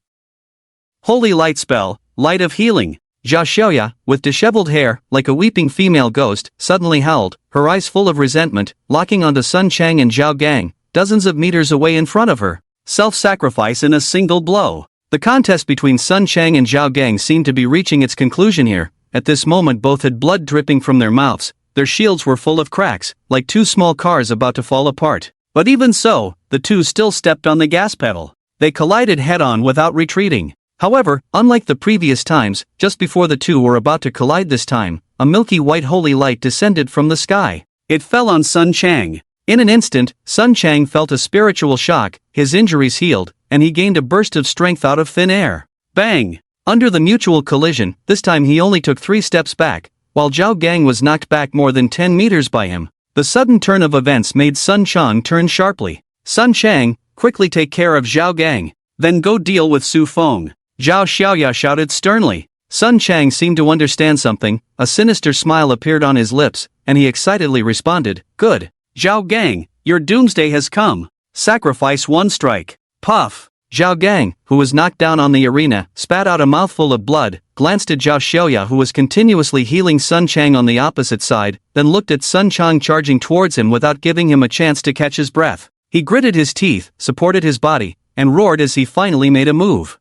Holy light spell, light of healing. Zhao Xiaoya, with disheveled hair, like a weeping female ghost, suddenly howled, her eyes full of resentment, locking onto Sun Chang and Zhao Gang, dozens of meters away in front of her. Self-sacrifice in a single blow. The contest between Sun Chang and Zhao Gang seemed to be reaching its conclusion here. At this moment both had blood dripping from their mouths, their shields were full of cracks, like two small cars about to fall apart. But even so, the two still stepped on the gas pedal. They collided head-on without retreating. However, unlike the previous times, just before the two were about to collide this time, a milky white holy light descended from the sky. It fell on Sun Chang. In an instant, Sun Chang felt a spiritual shock, his injuries healed, and he gained a burst of strength out of thin air. Bang! Under the mutual collision, this time he only took 3 steps back, while Zhao Gang was knocked back more than 10 meters by him. The sudden turn of events made Sun Chang turn sharply. Sun Chang, quickly take care of Zhao Gang, then go deal with Su Fong. Zhao Xiaoya shouted sternly. Sun Chang seemed to understand something, a sinister smile appeared on his lips, and he excitedly responded, good. Zhao Gang, your doomsday has come. Sacrifice one strike. Puff. Zhao Gang, who was knocked down on the arena, spat out a mouthful of blood, glanced at Zhao Shya who was continuously healing Sun Chang on the opposite side, then looked at Sun Chang charging towards him without giving him a chance to catch his breath. He gritted his teeth, supported his body, and roared as he finally made a move.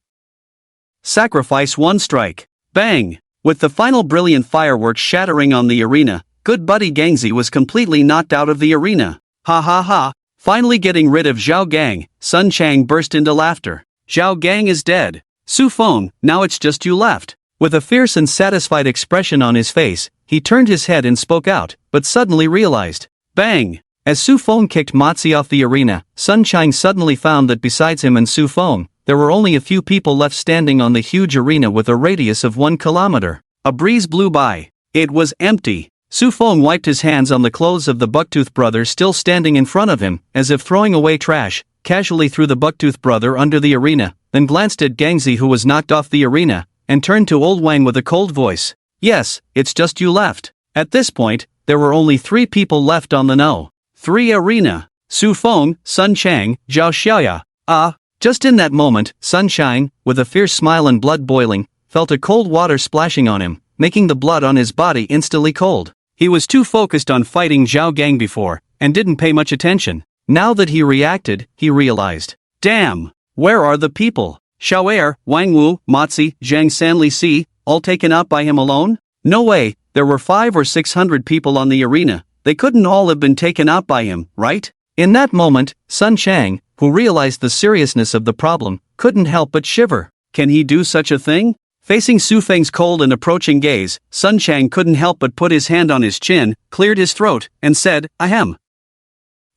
Sacrifice one strike. Bang! With the final brilliant fireworks shattering on the arena, good buddy Gangzi was completely knocked out of the arena. Ha ha ha! Finally getting rid of Zhao Gang, Sun Chang burst into laughter. Zhao Gang is dead. Su Fong, now it's just you left. With a fierce and satisfied expression on his face, he turned his head and spoke out, but suddenly realized. Bang! As Su Fong kicked Mozi off the arena, Sun Chang suddenly found that besides him and Su Fong, there were only a few people left standing on the huge arena with a radius of 1 kilometer. A breeze blew by. It was empty. Su Fong wiped his hands on the clothes of the Bucktooth brother still standing in front of him, as if throwing away trash, casually threw the Bucktooth brother under the arena, then glanced at Gangzi who was knocked off the arena, and turned to Old Wang with a cold voice. Yes, it's just you left. At this point, there were only 3 people left on the no. 3 arena. Su Fong, Sun Chang, Zhao Shya. Just in that moment, Sun Chang, with a fierce smile and blood boiling, felt a cold water splashing on him, making the blood on his body instantly cold. He was too focused on fighting Zhao Gang before, and didn't pay much attention. Now that he reacted, he realized. Damn! Where are the people? Xiaoer, Wang Wu, Mozi, Zhang Sanli Si, all taken up by him alone? No way, there were 500 or 600 people on the arena, they couldn't all have been taken out by him, right? In that moment, Sun Chang, who realized the seriousness of the problem, couldn't help but shiver. Can he do such a thing? Facing Su Feng's cold and approaching gaze, Sun Chang couldn't help but put his hand on his chin, cleared his throat, and said, Ahem.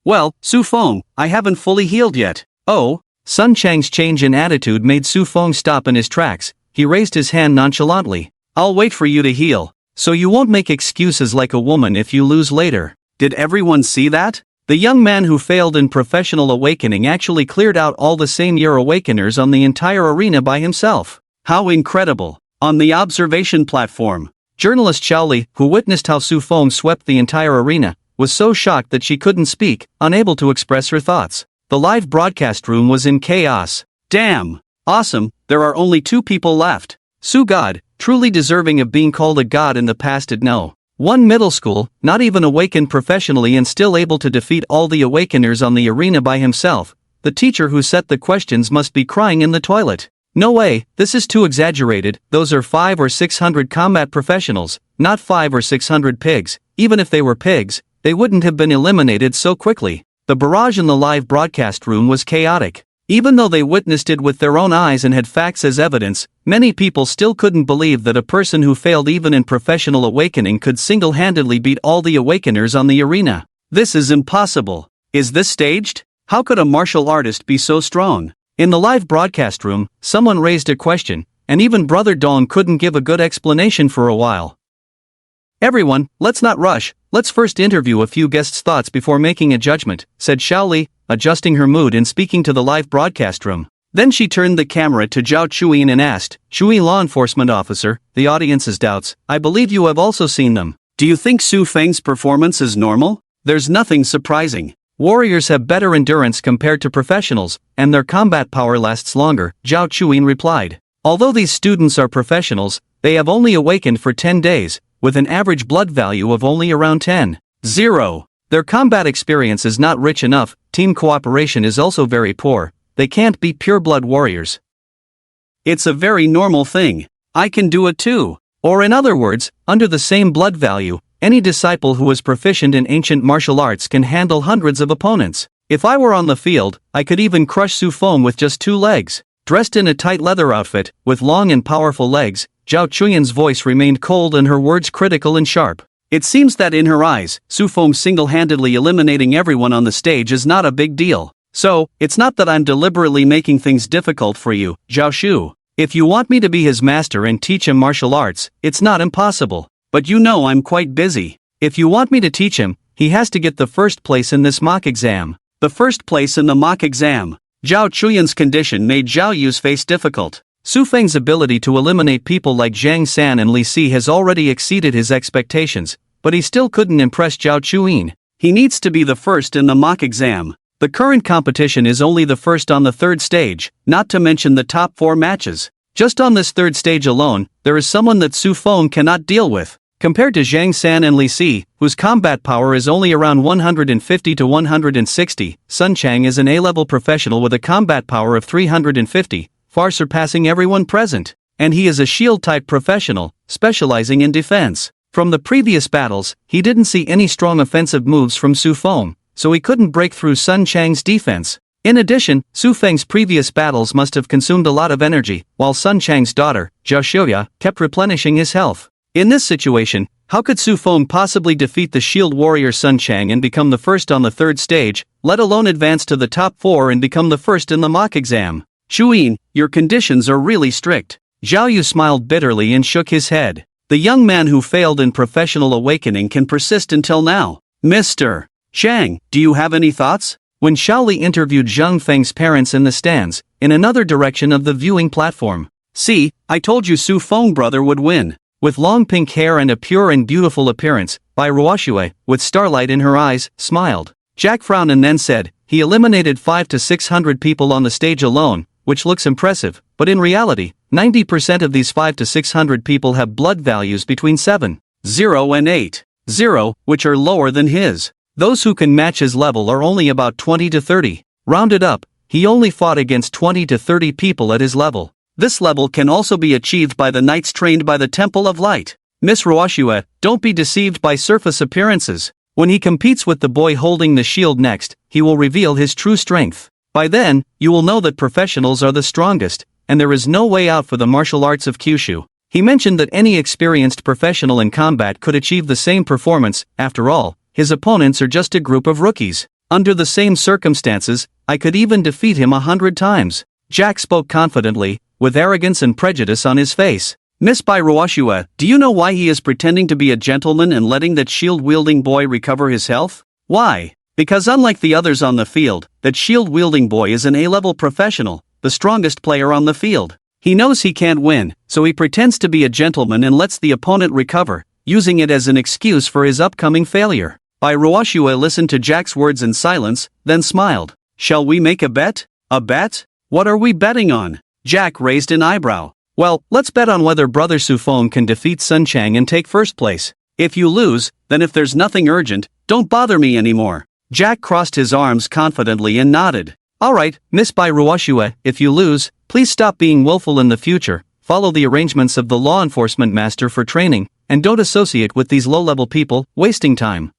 Well, Su Feng, I haven't fully healed yet. Oh? Sun Chang's change in attitude made Su Feng stop in his tracks. He raised his hand nonchalantly. I'll wait for you to heal. So you won't make excuses like a woman if you lose later. Did everyone see that? The young man who failed in professional awakening actually cleared out all the same-year awakeners on the entire arena by himself. How incredible! On the observation platform, journalist Xiaoli, who witnessed how Su Feng swept the entire arena, was so shocked that she couldn't speak, unable to express her thoughts. The live broadcast room was in chaos. Damn! Awesome, there are only 2 people left. Su God, truly deserving of being called a god in the past at no. 1 middle school, not even awakened professionally and still able to defeat all the awakeners on the arena by himself. The teacher who set the questions must be crying in the toilet. No way, this is too exaggerated, those are 500 or 600 combat professionals, not 500 or 600 pigs. Even if they were pigs, they wouldn't have been eliminated so quickly. The barrage in the live broadcast room was chaotic. Even though they witnessed it with their own eyes and had facts as evidence, many people still couldn't believe that a person who failed even in professional awakening could single-handedly beat all the awakeners on the arena. This is impossible. Is this staged? How could a martial artist be so strong? In the live broadcast room, someone raised a question, and even Brother Dong couldn't give a good explanation for a while. Everyone, let's not rush, let's first interview a few guests' thoughts before making a judgment, said Xiaoli, adjusting her mood and speaking to the live broadcast room. Then she turned the camera to Zhao Chuyin and asked, Chui law enforcement officer, the audience's doubts, I believe you have also seen them. Do you think Su Feng's performance is normal? There's nothing surprising. Warriors have better endurance compared to professionals, and their combat power lasts longer, Zhao Chuyin replied. Although these students are professionals, they have only awakened for 10 days, with an average blood value of only around 10.0. Their combat experience is not rich enough, team cooperation is also very poor, they can't be pure-blood warriors. It's a very normal thing. I can do it too. Or in other words, under the same blood value, any disciple who is proficient in ancient martial arts can handle hundreds of opponents. If I were on the field, I could even crush Su Feng with just 2 legs. Dressed in a tight leather outfit, with long and powerful legs, Zhao Chuyin's voice remained cold and her words critical and sharp. It seems that in her eyes, Su Feng single-handedly eliminating everyone on the stage is not a big deal. So, it's not that I'm deliberately making things difficult for you, Zhao Shu. If you want me to be his master and teach him martial arts, it's not impossible. But you know I'm quite busy. If you want me to teach him, he has to get the first place in this mock exam. The first place in the mock exam. Zhao Chuyin's condition made Zhao Yu's face difficult. Su Feng's ability to eliminate people like Zhang San and Li Si has already exceeded his expectations, but he still couldn't impress Zhao Chuyin. He needs to be the first in the mock exam. The current competition is only the first on the third stage, not to mention the top 4 matches. Just on this third stage alone, there is someone that Su Fong cannot deal with. Compared to Zhang San and Li Si, whose combat power is only around 150 to 160, Sun Chang is an A-level professional with a combat power of 350, far surpassing everyone present. And he is a shield-type professional, specializing in defense. From the previous battles, he didn't see any strong offensive moves from Su Fong, so he couldn't break through Sun Chang's defense. In addition, Su Feng's previous battles must have consumed a lot of energy, while Sun Chang's daughter, Zhao Shya, kept replenishing his health. In this situation, how could Su Feng possibly defeat the shield warrior Sun Chang and become the first on the third stage, let alone advance to the top 4 and become the first in the mock exam? Shuyin, your conditions are really strict. Zhao Yu smiled bitterly and shook his head. The young man who failed in professional awakening can persist until now. Mr. Chang, do you have any thoughts? When Shaoli interviewed Zhang Feng's parents in the stands, in another direction of the viewing platform. See, I told you Su Feng brother would win. With long pink hair and a pure and beautiful appearance, Bai Ruoxue, with starlight in her eyes, smiled. Jack frowned and then said, he eliminated 500 to 600 people on the stage alone, which looks impressive, but in reality, 90% of these 500 to 600 people have blood values between 7, 0 and 8, 0, which are lower than his. Those who can match his level are only about 20 to 30. Rounded up, he only fought against 20 to 30 people at his level. This level can also be achieved by the knights trained by the Temple of Light. Miss Ruoxue, don't be deceived by surface appearances. When he competes with the boy holding the shield next, he will reveal his true strength. By then, you will know that professionals are the strongest, and there is no way out for the martial arts of Kyushu. He mentioned that any experienced professional in combat could achieve the same performance. After all, his opponents are just a group of rookies. Under the same circumstances, I could even defeat him 100 times. Jack spoke confidently, with arrogance and prejudice on his face. Miss Bai Ruoxue, do you know why he is pretending to be a gentleman and letting that shield-wielding boy recover his health? Why? Because unlike the others on the field, that shield-wielding boy is an A-level professional, the strongest player on the field. He knows he can't win, so he pretends to be a gentleman and lets the opponent recover, using it as an excuse for his upcoming failure. Bai Ruoxue listened to Jack's words in silence, then smiled. Shall we make a bet? A bet? What are we betting on? Jack raised an eyebrow. Well, let's bet on whether Brother Su Feng can defeat Sun Chang and take first place. If you lose, then if there's nothing urgent, don't bother me anymore. Jack crossed his arms confidently and nodded. Alright, Miss Bai Ruoxue, if you lose, please stop being willful in the future, follow the arrangements of the law enforcement master for training, and don't associate with these low-level people, wasting time.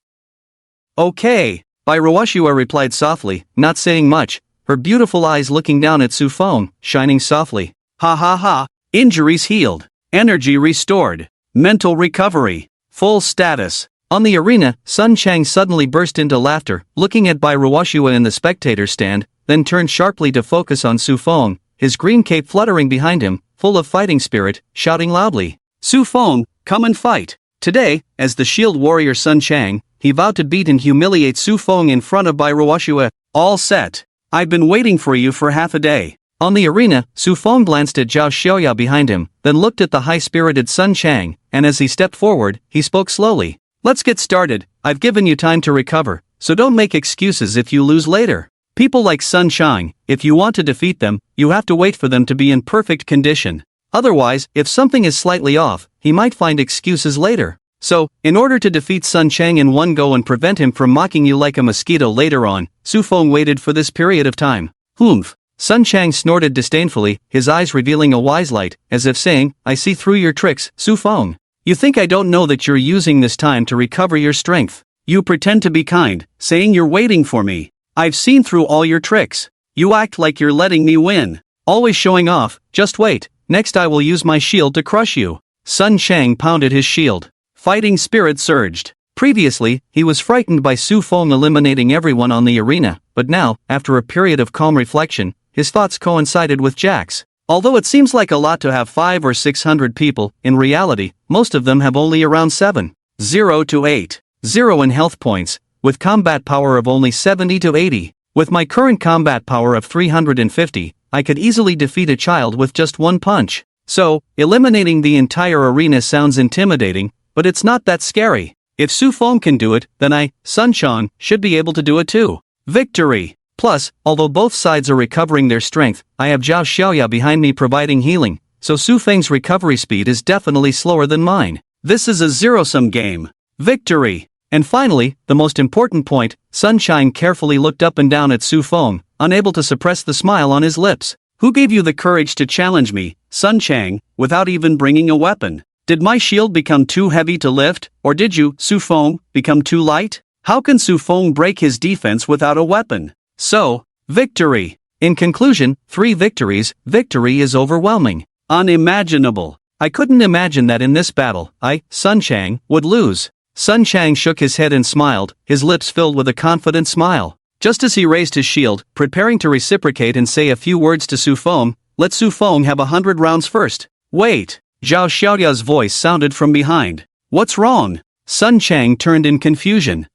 Okay, Bai Ruoxue replied softly, not saying much, her beautiful eyes looking down at Su Feng, shining softly. Ha ha ha, injuries healed, energy restored, mental recovery, full status. On the arena, Sun Chang suddenly burst into laughter, looking at Bai Ruoxue in the spectator stand, then turned sharply to focus on Su Feng, his green cape fluttering behind him, full of fighting spirit, shouting loudly. Su Feng, come and fight. Today, as the shield warrior Sun Chang, he vowed to beat and humiliate Su Feng in front of Bai Ruoxue. All set. I've been waiting for you for half a day. On the arena, Su Feng glanced at Zhao Shya behind him, then looked at the high-spirited Sun Chang, and as he stepped forward, he spoke slowly. Let's get started. I've given you time to recover, so don't make excuses if you lose later. People like Sun Chang, if you want to defeat them, you have to wait for them to be in perfect condition. Otherwise, if something is slightly off, he might find excuses later. So, in order to defeat Sun Chang in one go and prevent him from mocking you like a mosquito later on, Su Feng waited for this period of time. Humph. Sun Chang snorted disdainfully, his eyes revealing a wise light, as if saying, I see through your tricks, Su Feng. You think I don't know that you're using this time to recover your strength? You pretend to be kind, saying you're waiting for me. I've seen through all your tricks. You act like you're letting me win. Always showing off, just wait, next I will use my shield to crush you. Sun Chang pounded his shield. Fighting spirit surged. Previously, he was frightened by Su Feng eliminating everyone on the arena, but now, after a period of calm reflection, his thoughts coincided with Jack's. Although it seems like a lot to have 500 or 600 people, in reality, most of them have only around 7, 0 to 8, 0 in health points, with combat power of only 70 to 80. With my current combat power of 350, I could easily defeat a child with just one punch. So, eliminating the entire arena sounds intimidating, but it's not that scary. If Su Feng can do it, then I, Sun Chang, should be able to do it too. Victory! Plus, although both sides are recovering their strength, I have Zhao Xiaoya behind me providing healing, so Su Feng's recovery speed is definitely slower than mine. This is a zero-sum game. Victory! And finally, the most important point, Sunshine carefully looked up and down at Su Feng, unable to suppress the smile on his lips. Who gave you the courage to challenge me, Sun Chang, without even bringing a weapon? Did my shield become too heavy to lift, or did you, Su Feng, become too light? How can Su Feng break his defense without a weapon? So, victory! In conclusion, 3 victories, victory is overwhelming. Unimaginable. I couldn't imagine that in this battle, I, Sun Chang, would lose. Sun Chang shook his head and smiled, his lips filled with a confident smile. Just as he raised his shield, preparing to reciprocate and say a few words to Su Feng, let Su Feng have 100 rounds first. Wait! Zhao Xiaoya's voice sounded from behind. What's wrong? Sun Chang turned in confusion.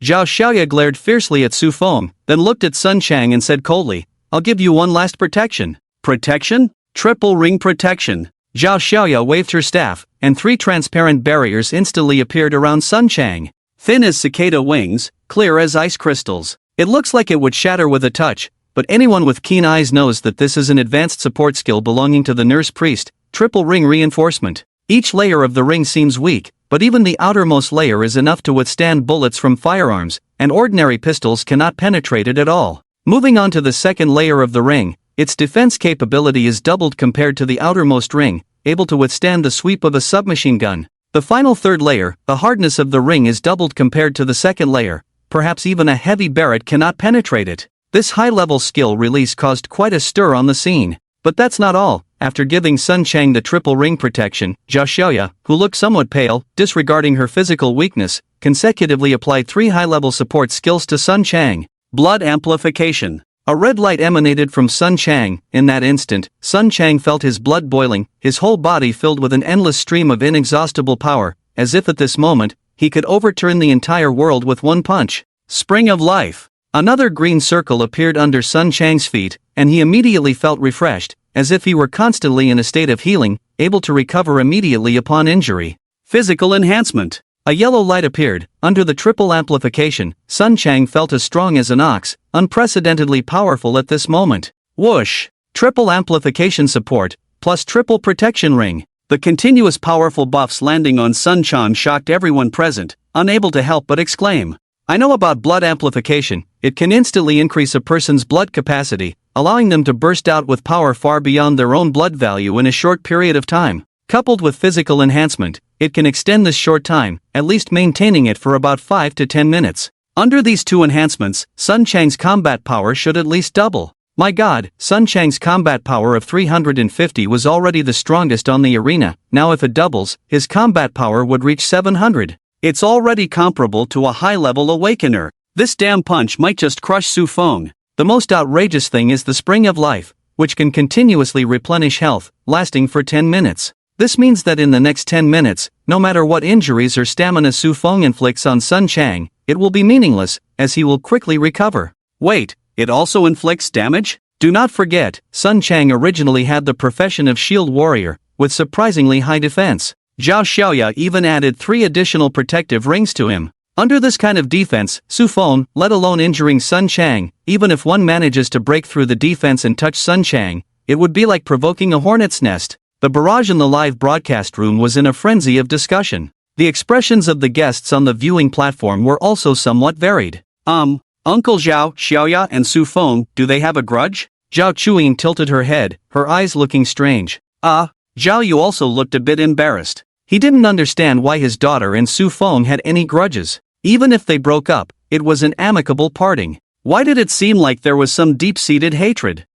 Zhao Xiaoya glared fiercely at Su Feng, then looked at Sun Chang and said coldly, I'll give you one last protection. Protection? Triple ring protection. Zhao Xiaoya waved her staff, and 3 transparent barriers instantly appeared around Sun Chang. Thin as cicada wings, clear as ice crystals. It looks like it would shatter with a touch, but anyone with keen eyes knows that this is an advanced support skill belonging to the nurse priest, triple ring reinforcement. Each layer of the ring seems weak, but even the outermost layer is enough to withstand bullets from firearms, and ordinary pistols cannot penetrate it at all. Moving on to the second layer of the ring, its defense capability is doubled compared to the outermost ring, able to withstand the sweep of a submachine gun. The final third layer, the hardness of the ring is doubled compared to the second layer, perhaps even a heavy barret cannot penetrate it. This high-level skill release caused quite a stir on the scene. But that's not all. After giving Sun Chang the triple ring protection, Zhao Xiaoya, who looked somewhat pale, disregarding her physical weakness, consecutively applied 3 high-level support skills to Sun Chang. Blood amplification. A red light emanated from Sun Chang. In that instant, Sun Chang felt his blood boiling, his whole body filled with an endless stream of inexhaustible power, as if at this moment, he could overturn the entire world with one punch. Spring of life. Another green circle appeared under Sun Chang's feet, and he immediately felt refreshed, as if he were constantly in a state of healing, able to recover immediately upon injury. Physical enhancement. A yellow light appeared. Under the triple amplification, Sun Chang felt as strong as an ox, unprecedentedly powerful at this moment. Whoosh! Triple amplification support, plus triple protection ring. The continuous powerful buffs landing on Sun Chang shocked everyone present, unable to help but exclaim. I know about blood amplification. It can instantly increase a person's blood capacity, allowing them to burst out with power far beyond their own blood value in a short period of time. Coupled with physical enhancement, it can extend this short time, at least maintaining it for about 5 to 10 minutes. Under these 2 enhancements, Sun Chang's combat power should at least double. My god, Sun Chang's combat power of 350 was already the strongest on the arena. Now if it doubles, his combat power would reach 700. It's already comparable to a high-level awakener. This damn punch might just crush Su Feng. The most outrageous thing is the Spring of Life, which can continuously replenish health, lasting for 10 minutes. This means that in the next 10 minutes, no matter what injuries or stamina Su Feng inflicts on Sun Chang, it will be meaningless, as he will quickly recover. Wait, it also inflicts damage? Do not forget, Sun Chang originally had the profession of shield warrior, with surprisingly high defense. Zhao Xiaoya even added 3 additional protective rings to him. Under this kind of defense, Su Feng, let alone injuring Sun Chang, even if one manages to break through the defense and touch Sun Chang, it would be like provoking a hornet's nest. The barrage in the live broadcast room was in a frenzy of discussion. The expressions of the guests on the viewing platform were also somewhat varied. Uncle Zhao, Xiaoya and Su Feng, do they have a grudge? Zhao Chuing tilted her head, her eyes looking strange. Zhao Yu also looked a bit embarrassed. He didn't understand why his daughter and Su Feng had any grudges. Even if they broke up, it was an amicable parting. Why did it seem like there was some deep-seated hatred?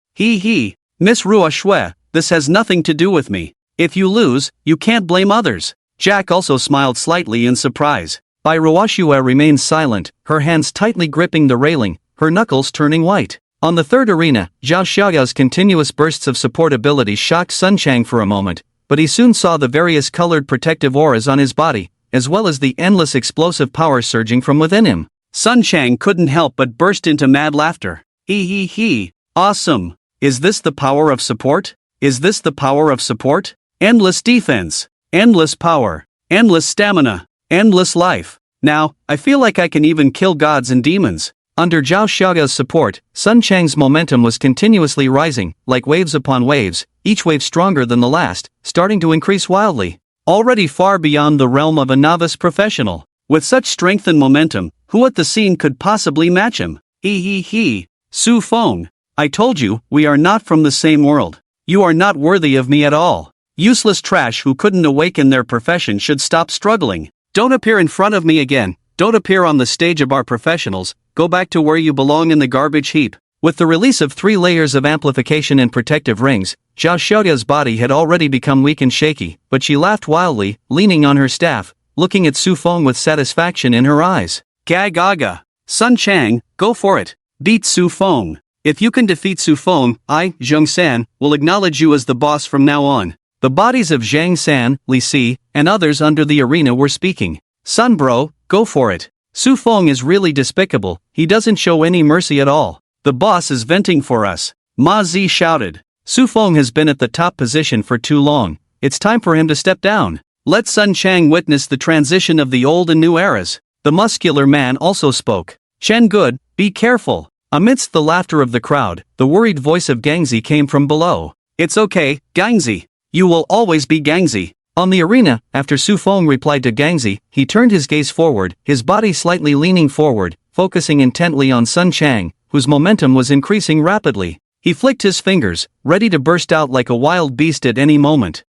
Miss Rua Shui, this has nothing to do with me. If you lose, you can't blame others. Jack also smiled slightly in surprise. Bai Ruoxue remained silent, her hands tightly gripping the railing, her knuckles turning white. On the third arena, Zhao Xiaoya's continuous bursts of support ability shocked Sun Chang for a moment, but he soon saw the various colored protective auras on his body, as well as the endless explosive power surging from within him. Sun Chang couldn't help but burst into mad laughter. Awesome! Is this the power of support? Is this the power of support? Endless defense, endless power, endless stamina, endless life. Now, I feel like I can even kill gods and demons. Under Zhao Xiaoya's support, Sun Chang's momentum was continuously rising, like waves upon waves, each wave stronger than the last, starting to increase wildly. Already far beyond the realm of a novice professional. With such strength and momentum, who at the scene could possibly match him? Su Fong. I told you, we are not from the same world. You are not worthy of me at all. Useless trash who couldn't awaken their profession should stop struggling. Don't appear in front of me again. Don't appear on the stage of our professionals. Go back to where you belong in the garbage heap. With the release of 3 layers of amplification and protective rings, Zhao Xiaoya's body had already become weak and shaky, but she laughed wildly, leaning on her staff, looking at Su Fong with satisfaction in her eyes. Gaga. Sun Chang, go for it. Beat Su Fong. If you can defeat Su Fong, I, Zheng San, will acknowledge you as the boss from now on. The bodies of Zhang San, Li Si, and others under the arena were speaking. Sun bro, go for it. Su Fong is really despicable, he doesn't show any mercy at all. The boss is venting for us. Ma Zi shouted. Su Fong has been at the top position for too long, it's time for him to step down. Let Sun Chang witness the transition of the old and new eras. The muscular man also spoke. Chen Good, be careful. Amidst the laughter of the crowd, the worried voice of Gangzi came from below. It's okay, Gangzi. You will always be Gangzi. On the arena, after Su Fong replied to Gangzi, he turned his gaze forward, his body slightly leaning forward, focusing intently on Sun Chang, whose momentum was increasing rapidly. He flicked his fingers, ready to burst out like a wild beast at any moment.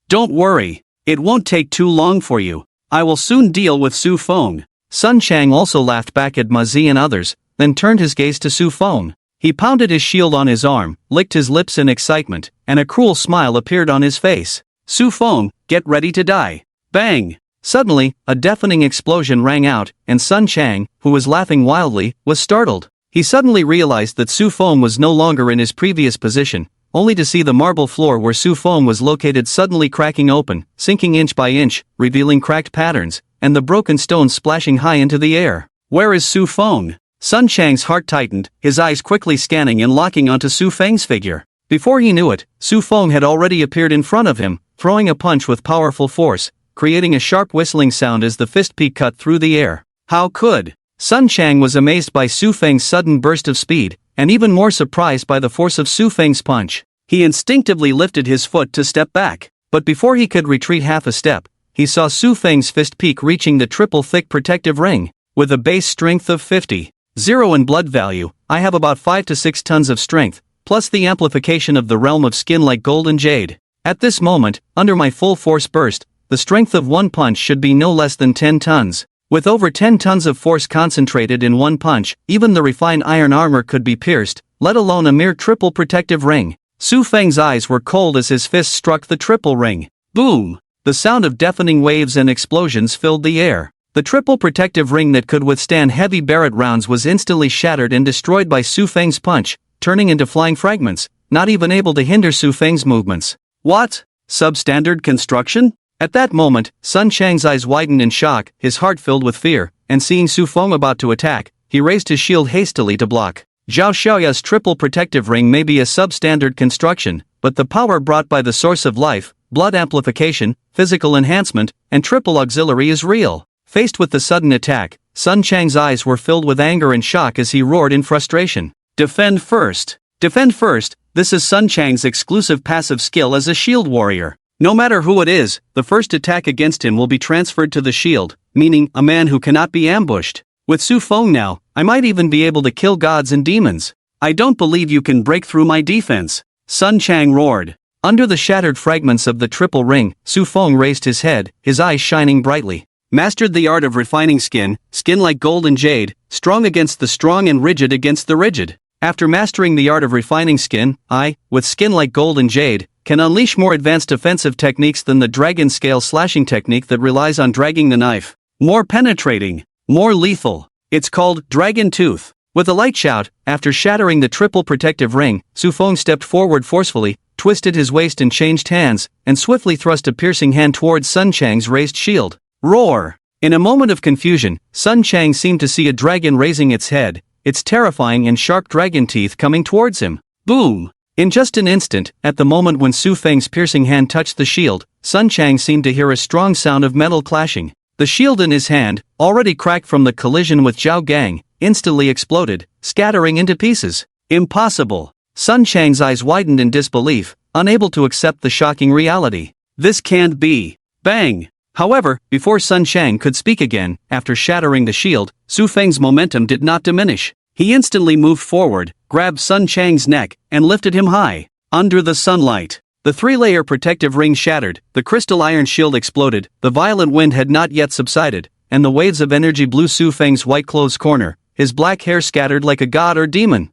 Don't worry. It won't take too long for you. I will soon deal with Su Fong. Sun Chang also laughed back at Ma Zi and others, then turned his gaze to Su Fong. He pounded his shield on his arm, licked his lips in excitement, and a cruel smile appeared on his face. Su Fong, get ready to die. Bang! Suddenly, a deafening explosion rang out, and Sun Chang, who was laughing wildly, was startled. He suddenly realized that Su Fong was no longer in his previous position, only to see the marble floor where Su Fong was located suddenly cracking open, sinking inch by inch, revealing cracked patterns, and the broken stones splashing high into the air. Where is Su Fong? Sun Chang's heart tightened, his eyes quickly scanning and locking onto Su Feng's figure. Before he knew it, Su Fong had already appeared in front of him, throwing a punch with powerful force, creating a sharp whistling sound as the fist peak cut through the air. How could? Sun Chang was amazed by Su Feng's sudden burst of speed, and even more surprised by the force of Su Feng's punch. He instinctively lifted his foot to step back, but before he could retreat half a step, he saw Su Feng's fist peak reaching the triple thick protective ring. With a base strength of 50, 0 in blood value, I have about 5 to 6 tons of strength, plus the amplification of the realm of skin like gold and jade. At this moment, under my full force burst, the strength of one punch should be no less than 10 tons. With over 10 tons of force concentrated in one punch, even the refined iron armor could be pierced, let alone a mere triple protective ring. Su Feng's eyes were cold as his fist struck the triple ring. Boom! The sound of deafening waves and explosions filled the air. The triple protective ring that could withstand heavy Barrett rounds was instantly shattered and destroyed by Su Feng's punch, turning into flying fragments, not even able to hinder Su Feng's movements. What? Substandard construction? At that moment, Sun Chang's eyes widened in shock, his heart filled with fear, and seeing Su Fong about to attack, he raised his shield hastily to block. Zhao Xiaoya's triple protective ring may be a substandard construction, but the power brought by the source of life, blood amplification, physical enhancement, and triple auxiliary is real. Faced with the sudden attack, Sun Chang's eyes were filled with anger and shock as he roared in frustration. Defend first! Defend first! This is Sun Chang's exclusive passive skill as a shield warrior. No matter who it is, the first attack against him will be transferred to the shield, meaning a man who cannot be ambushed. With Su Fong now, I might even be able to kill gods and demons. I don't believe you can break through my defense. Sun Chang roared. Under the shattered fragments of the triple ring, Su Fong raised his head, his eyes shining brightly. Mastered the art of refining skin, skin like gold and jade, strong against the strong and rigid against the rigid. After mastering the art of refining skin, I, with skin like gold and jade, can unleash more advanced offensive techniques than the dragon scale slashing technique that relies on dragging the knife. More penetrating, more lethal. It's called Dragon Tooth. With a light shout, after shattering the triple protective ring, Su Fong stepped forward forcefully, twisted his waist and changed hands, and swiftly thrust a piercing hand towards Sun Chang's raised shield. Roar! In a moment of confusion, Sun Chang seemed to see a dragon raising its head, its terrifying and sharp dragon teeth coming towards him. Boom! In just an instant, at the moment when Su Feng's piercing hand touched the shield, Sun Chang seemed to hear a strong sound of metal clashing. The shield in his hand, already cracked from the collision with Zhao Gang, instantly exploded, scattering into pieces. Impossible. Sun Chang's eyes widened in disbelief, unable to accept the shocking reality. This can't be. Bang! However, before Sun Chang could speak again, after shattering the shield, Su Feng's momentum did not diminish. He instantly moved forward, grabbed Sun Chang's neck, and lifted him high. Under the sunlight, the three-layer protective ring shattered, the crystal iron shield exploded, the violent wind had not yet subsided, and the waves of energy blew Su Feng's white clothes corner, his black hair scattered like a god or demon.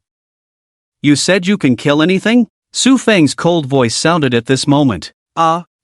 You said you can kill anything? Su Feng's cold voice sounded at this moment.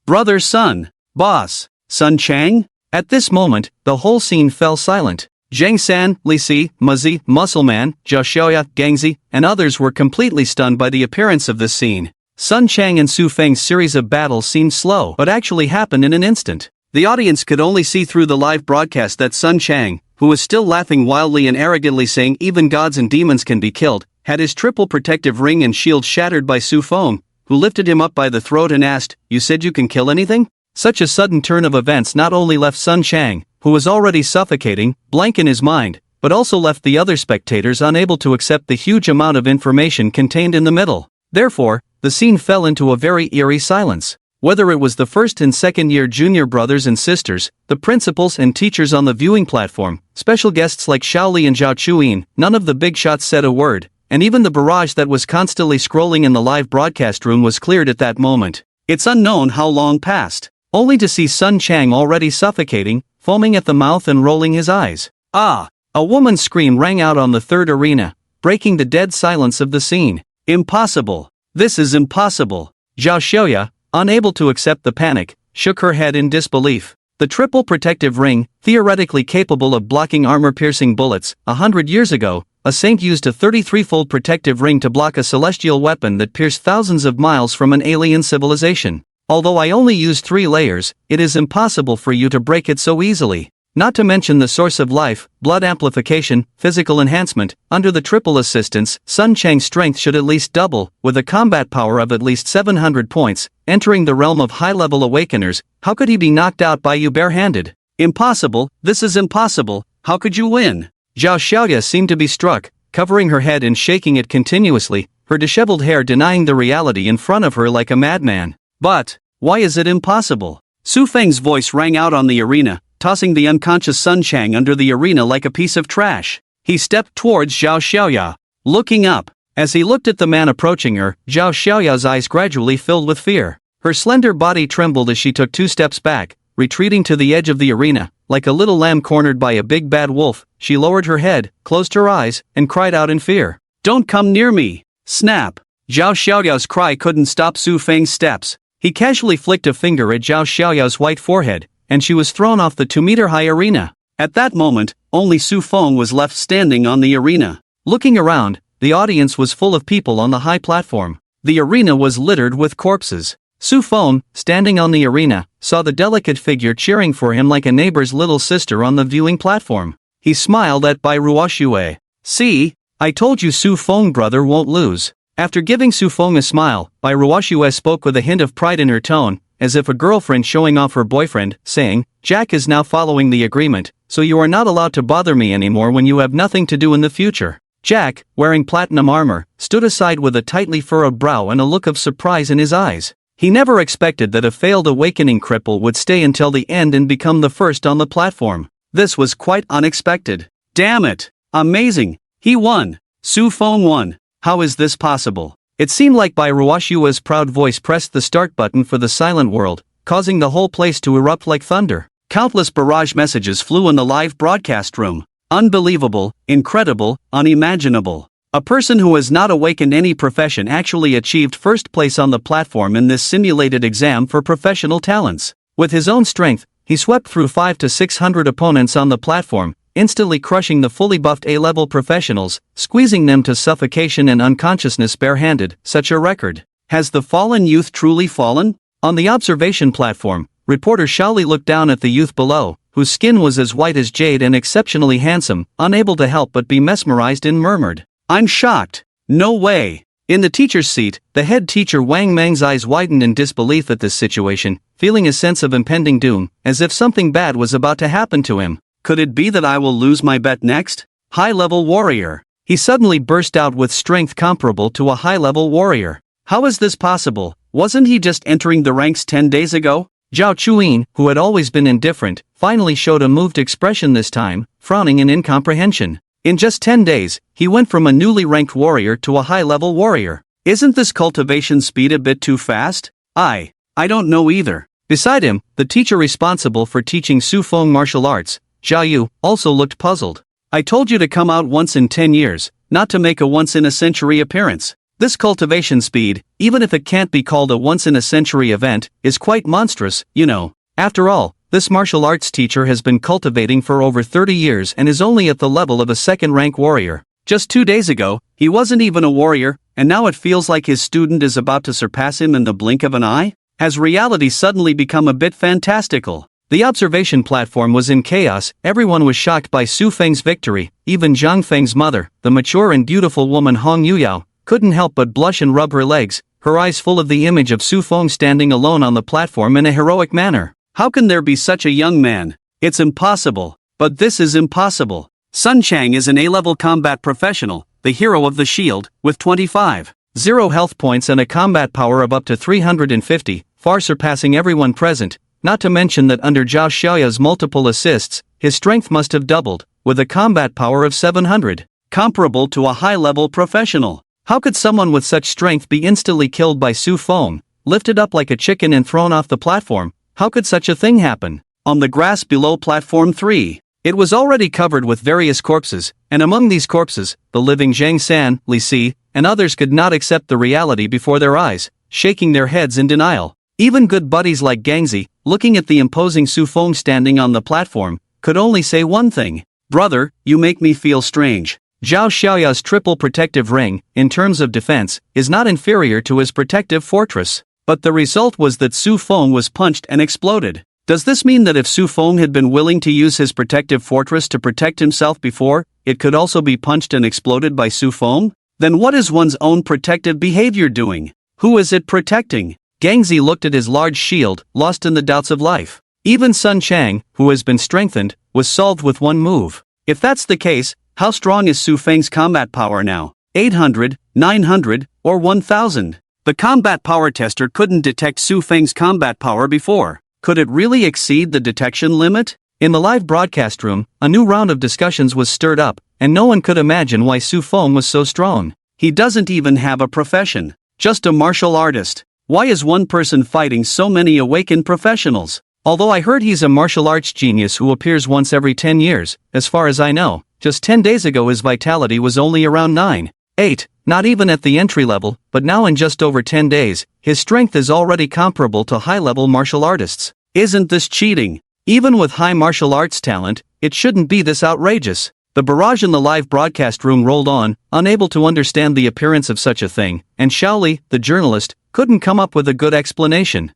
Brother Sun. Boss. Sun Chang? At this moment, the whole scene fell silent. Zhang San, Li Si, Muzzy, Muscleman, Zhao Xiaoya, Gangzi, and others were completely stunned by the appearance of this scene. Sun Chang and Su Feng's series of battles seemed slow but actually happened in an instant. The audience could only see through the live broadcast that Sun Chang, who was still laughing wildly and arrogantly saying even gods and demons can be killed, had his triple protective ring and shield shattered by Su Feng, who lifted him up by the throat and asked, "You said you can kill anything?" Such a sudden turn of events not only left Sun Chang, who was already suffocating, blank in his mind, but also left the other spectators unable to accept the huge amount of information contained in the middle. Therefore, the scene fell into a very eerie silence. Whether it was the first and second year junior brothers and sisters, the principals and teachers on the viewing platform, special guests like Shaoli and Zhao Chuyin, none of the big shots said a word, and even the barrage that was constantly scrolling in the live broadcast room was cleared at that moment. It's unknown how long passed, only to see Sun Chang already suffocating, foaming at the mouth and rolling his eyes. A woman's scream rang out on the third arena, breaking the dead silence of the scene. Impossible. This is impossible. Zhao Xiaoya, unable to accept the panic, shook her head in disbelief. The triple protective ring, theoretically capable of blocking armor-piercing bullets, 100 years ago, a saint used a 33-fold protective ring to block a celestial weapon that pierced thousands of miles from an alien civilization. Although I only used 3 layers, it is impossible for you to break it so easily. Not to mention the source of life, blood amplification, physical enhancement. Under the triple assistance, Sun Chang's strength should at least double, with a combat power of at least 700 points, entering the realm of high-level awakeners. How could he be knocked out by you barehanded? Impossible, this is impossible, how could you win? Zhao Xiaoya seemed to be struck, covering her head and shaking it continuously, her disheveled hair denying the reality in front of her like a madman. But, why is it impossible? Su Feng's voice rang out on the arena, tossing the unconscious Sun Chang under the arena like a piece of trash. He stepped towards Zhao Xiaoya, looking up. As he looked at the man approaching her, Zhao Xiaoya's eyes gradually filled with fear. Her slender body trembled as she took 2 steps back, retreating to the edge of the arena. Like a little lamb cornered by a big bad wolf, she lowered her head, closed her eyes, and cried out in fear. "Don't come near me!" Snap! Zhao Xiaoya's cry couldn't stop Su Feng's steps. He casually flicked a finger at Zhao Xiaoya's white forehead, and she was thrown off the 2-meter-high arena. At that moment, only Su Feng was left standing on the arena. Looking around, the audience was full of people on the high platform. The arena was littered with corpses. Su Feng, standing on the arena, saw the delicate figure cheering for him like a neighbor's little sister on the viewing platform. He smiled at Bai Ruoxue. "See, I told you Su Feng brother won't lose." After giving Su Feng a smile, Bai Ruoxue spoke with a hint of pride in her tone, as if a girlfriend showing off her boyfriend, saying, "Jack is now following the agreement, so you are not allowed to bother me anymore when you have nothing to do in the future." Jack, wearing platinum armor, stood aside with a tightly furrowed brow and a look of surprise in his eyes. He never expected that a failed awakening cripple would stay until the end and become the first on the platform. This was quite unexpected. Damn it! Amazing! He won! Su Feng won! How is this possible? It seemed like Bai Ruoxue's proud voice pressed the start button for the silent world, causing the whole place to erupt like thunder. Countless barrage messages flew in the live broadcast room. Unbelievable, incredible, unimaginable. A person who has not awakened any profession actually achieved first place on the platform in this simulated exam for professional talents. With his own strength, he swept through 500 to 600 opponents on the platform, instantly crushing the fully buffed A-level professionals, squeezing them to suffocation and unconsciousness barehanded. Such a record. Has the fallen youth truly fallen? On the observation platform, reporter Shaoli looked down at the youth below, whose skin was as white as jade and exceptionally handsome, unable to help but be mesmerized, and murmured, "I'm shocked. No way." In the teacher's seat, the head teacher Wang Meng's eyes widened in disbelief at this situation, feeling a sense of impending doom, as if something bad was about to happen to him. Could it be that I will lose my bet next? High-level warrior. He suddenly burst out with strength comparable to a high-level warrior. How is this possible? Wasn't he just entering the ranks 10 days ago? Zhao Chuyin, who had always been indifferent, finally showed a moved expression this time, frowning in incomprehension. In just 10 days, he went from a newly ranked warrior to a high-level warrior. Isn't this cultivation speed a bit too fast? I don't know either. Beside him, the teacher responsible for teaching Su Fong martial arts, Zhao Yu, also looked puzzled. I told you to come out once in 10 years, not to make a once-in-a-century appearance. This cultivation speed, even if it can't be called a once-in-a-century event, is quite monstrous, you know. After all, this martial arts teacher has been cultivating for over 30 years and is only at the level of a second-rank warrior. Just 2 days ago, he wasn't even a warrior, and now it feels like his student is about to surpass him in the blink of an eye? Has reality suddenly become a bit fantastical? The observation platform was in chaos. Everyone was shocked by Su Feng's victory. Even Zhang Feng's mother, the mature and beautiful woman Hong Yuyao, couldn't help but blush and rub her legs, her eyes full of the image of Su Feng standing alone on the platform in a heroic manner. How can there be such a young man? It's impossible. But this is impossible. Sun Chang is an A-level combat professional, the hero of the shield, with 25,000 health points and a combat power of up to 350, far surpassing everyone present, not to mention that under Zhao Xiaoya's multiple assists, his strength must have doubled, with a combat power of 700, comparable to a high-level professional. How could someone with such strength be instantly killed by Su Feng, lifted up like a chicken and thrown off the platform? How could such a thing happen? On the grass below platform 3, it was already covered with various corpses, and among these corpses, the living Zhang San, Li Si, and others could not accept the reality before their eyes, shaking their heads in denial. Even good buddies like Gangzi, looking at the imposing Su Feng standing on the platform, could only say one thing: "Brother, you make me feel strange." Zhao Xiaoya's triple protective ring, in terms of defense, is not inferior to his protective fortress. But the result was that Su Feng was punched and exploded. Does this mean that if Su Feng had been willing to use his protective fortress to protect himself before, it could also be punched and exploded by Su Feng? Then what is one's own protective behavior doing? Who is it protecting? Gangzi looked at his large shield, lost in the doubts of life. Even Sun Chang, who has been strengthened, was solved with one move. If that's the case, how strong is Su Feng's combat power now? 800, 900, or 1000? The combat power tester couldn't detect Su Feng's combat power before. Could it really exceed the detection limit? In the live broadcast room, a new round of discussions was stirred up, and no one could imagine why Su Feng was so strong. He doesn't even have a profession. Just a martial artist. Why is one person fighting so many awakened professionals? Although I heard he's a martial arts genius who appears once every 10 years, as far as I know. Just 10 days ago his vitality was only around 9, 8, not even at the entry level, but now in just over 10 days, his strength is already comparable to high-level martial artists. Isn't this cheating? Even with high martial arts talent, it shouldn't be this outrageous. The barrage in the live broadcast room rolled on, unable to understand the appearance of such a thing, and Shaoli, the journalist, couldn't come up with a good explanation.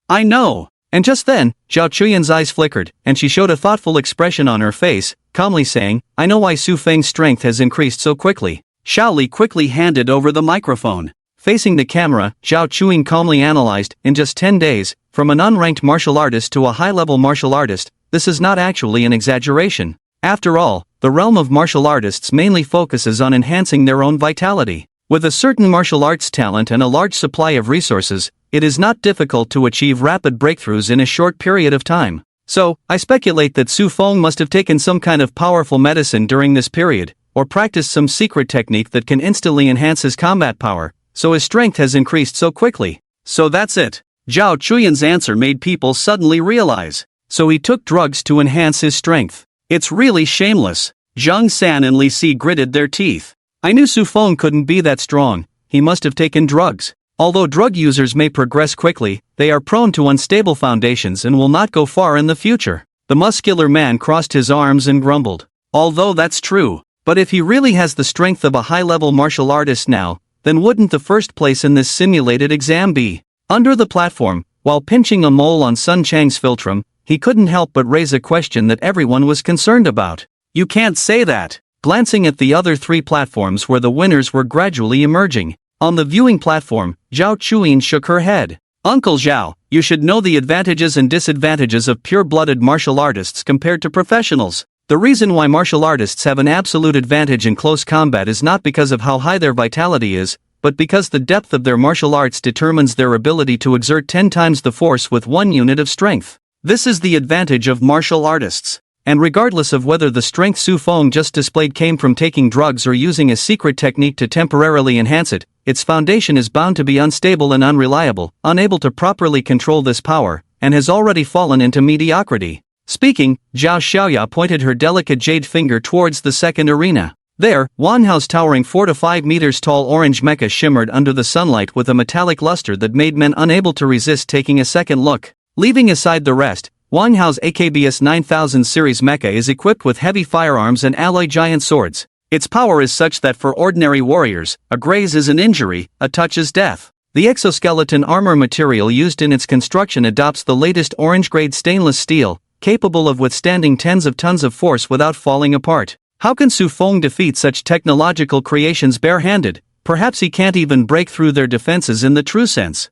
I know. And just then, Zhao Chuyan's eyes flickered, and she showed a thoughtful expression on her face, calmly saying, "I know why Su Feng's strength has increased so quickly." Shaoli quickly handed over the microphone. Facing the camera, Zhao Chuyan calmly analyzed, in just 10 days, from an unranked martial artist to a high-level martial artist, this is not actually an exaggeration. After all, the realm of martial artists mainly focuses on enhancing their own vitality. With a certain martial arts talent and a large supply of resources, it is not difficult to achieve rapid breakthroughs in a short period of time. So, I speculate that Su Feng must have taken some kind of powerful medicine during this period, or practiced some secret technique that can instantly enhance his combat power, so his strength has increased so quickly. So that's it. Zhao Chuyan's answer made people suddenly realize. So he took drugs to enhance his strength. It's really shameless. Zhang San and Li Si gritted their teeth. I knew Su Feng couldn't be that strong. He must have taken drugs. Although drug users may progress quickly, they are prone to unstable foundations and will not go far in the future. The muscular man crossed his arms and grumbled. Although that's true, but if he really has the strength of a high-level martial artist now, then wouldn't the first place in this simulated exam be? Under the platform, while pinching a mole on Sun Chang's philtrum, he couldn't help but raise a question that everyone was concerned about. You can't say that. Glancing at the other 3 platforms where the winners were gradually emerging. On the viewing platform, Zhao Chuyin shook her head. Uncle Zhao, you should know the advantages and disadvantages of pure-blooded martial artists compared to professionals. The reason why martial artists have an absolute advantage in close combat is not because of how high their vitality is, but because the depth of their martial arts determines their ability to exert 10 times the force with 1 unit of strength. This is the advantage of martial artists. And regardless of whether the strength Su Fong just displayed came from taking drugs or using a secret technique to temporarily enhance it, its foundation is bound to be unstable and unreliable, unable to properly control this power, and has already fallen into mediocrity. Speaking, Zhao Xiaoya pointed her delicate jade finger towards the second arena. There, Wan Hao's towering 4 to 5 meters tall orange mecha shimmered under the sunlight with a metallic luster that made men unable to resist taking a second look. Leaving aside the rest, Wang Hao's AKBS 9000 series mecha is equipped with heavy firearms and alloy giant swords. Its power is such that for ordinary warriors, a graze is an injury, a touch is death. The exoskeleton armor material used in its construction adopts the latest orange-grade stainless steel, capable of withstanding tens of tons of force without falling apart. How can Su Fong defeat such technological creations barehanded? Perhaps he can't even break through their defenses in the true sense.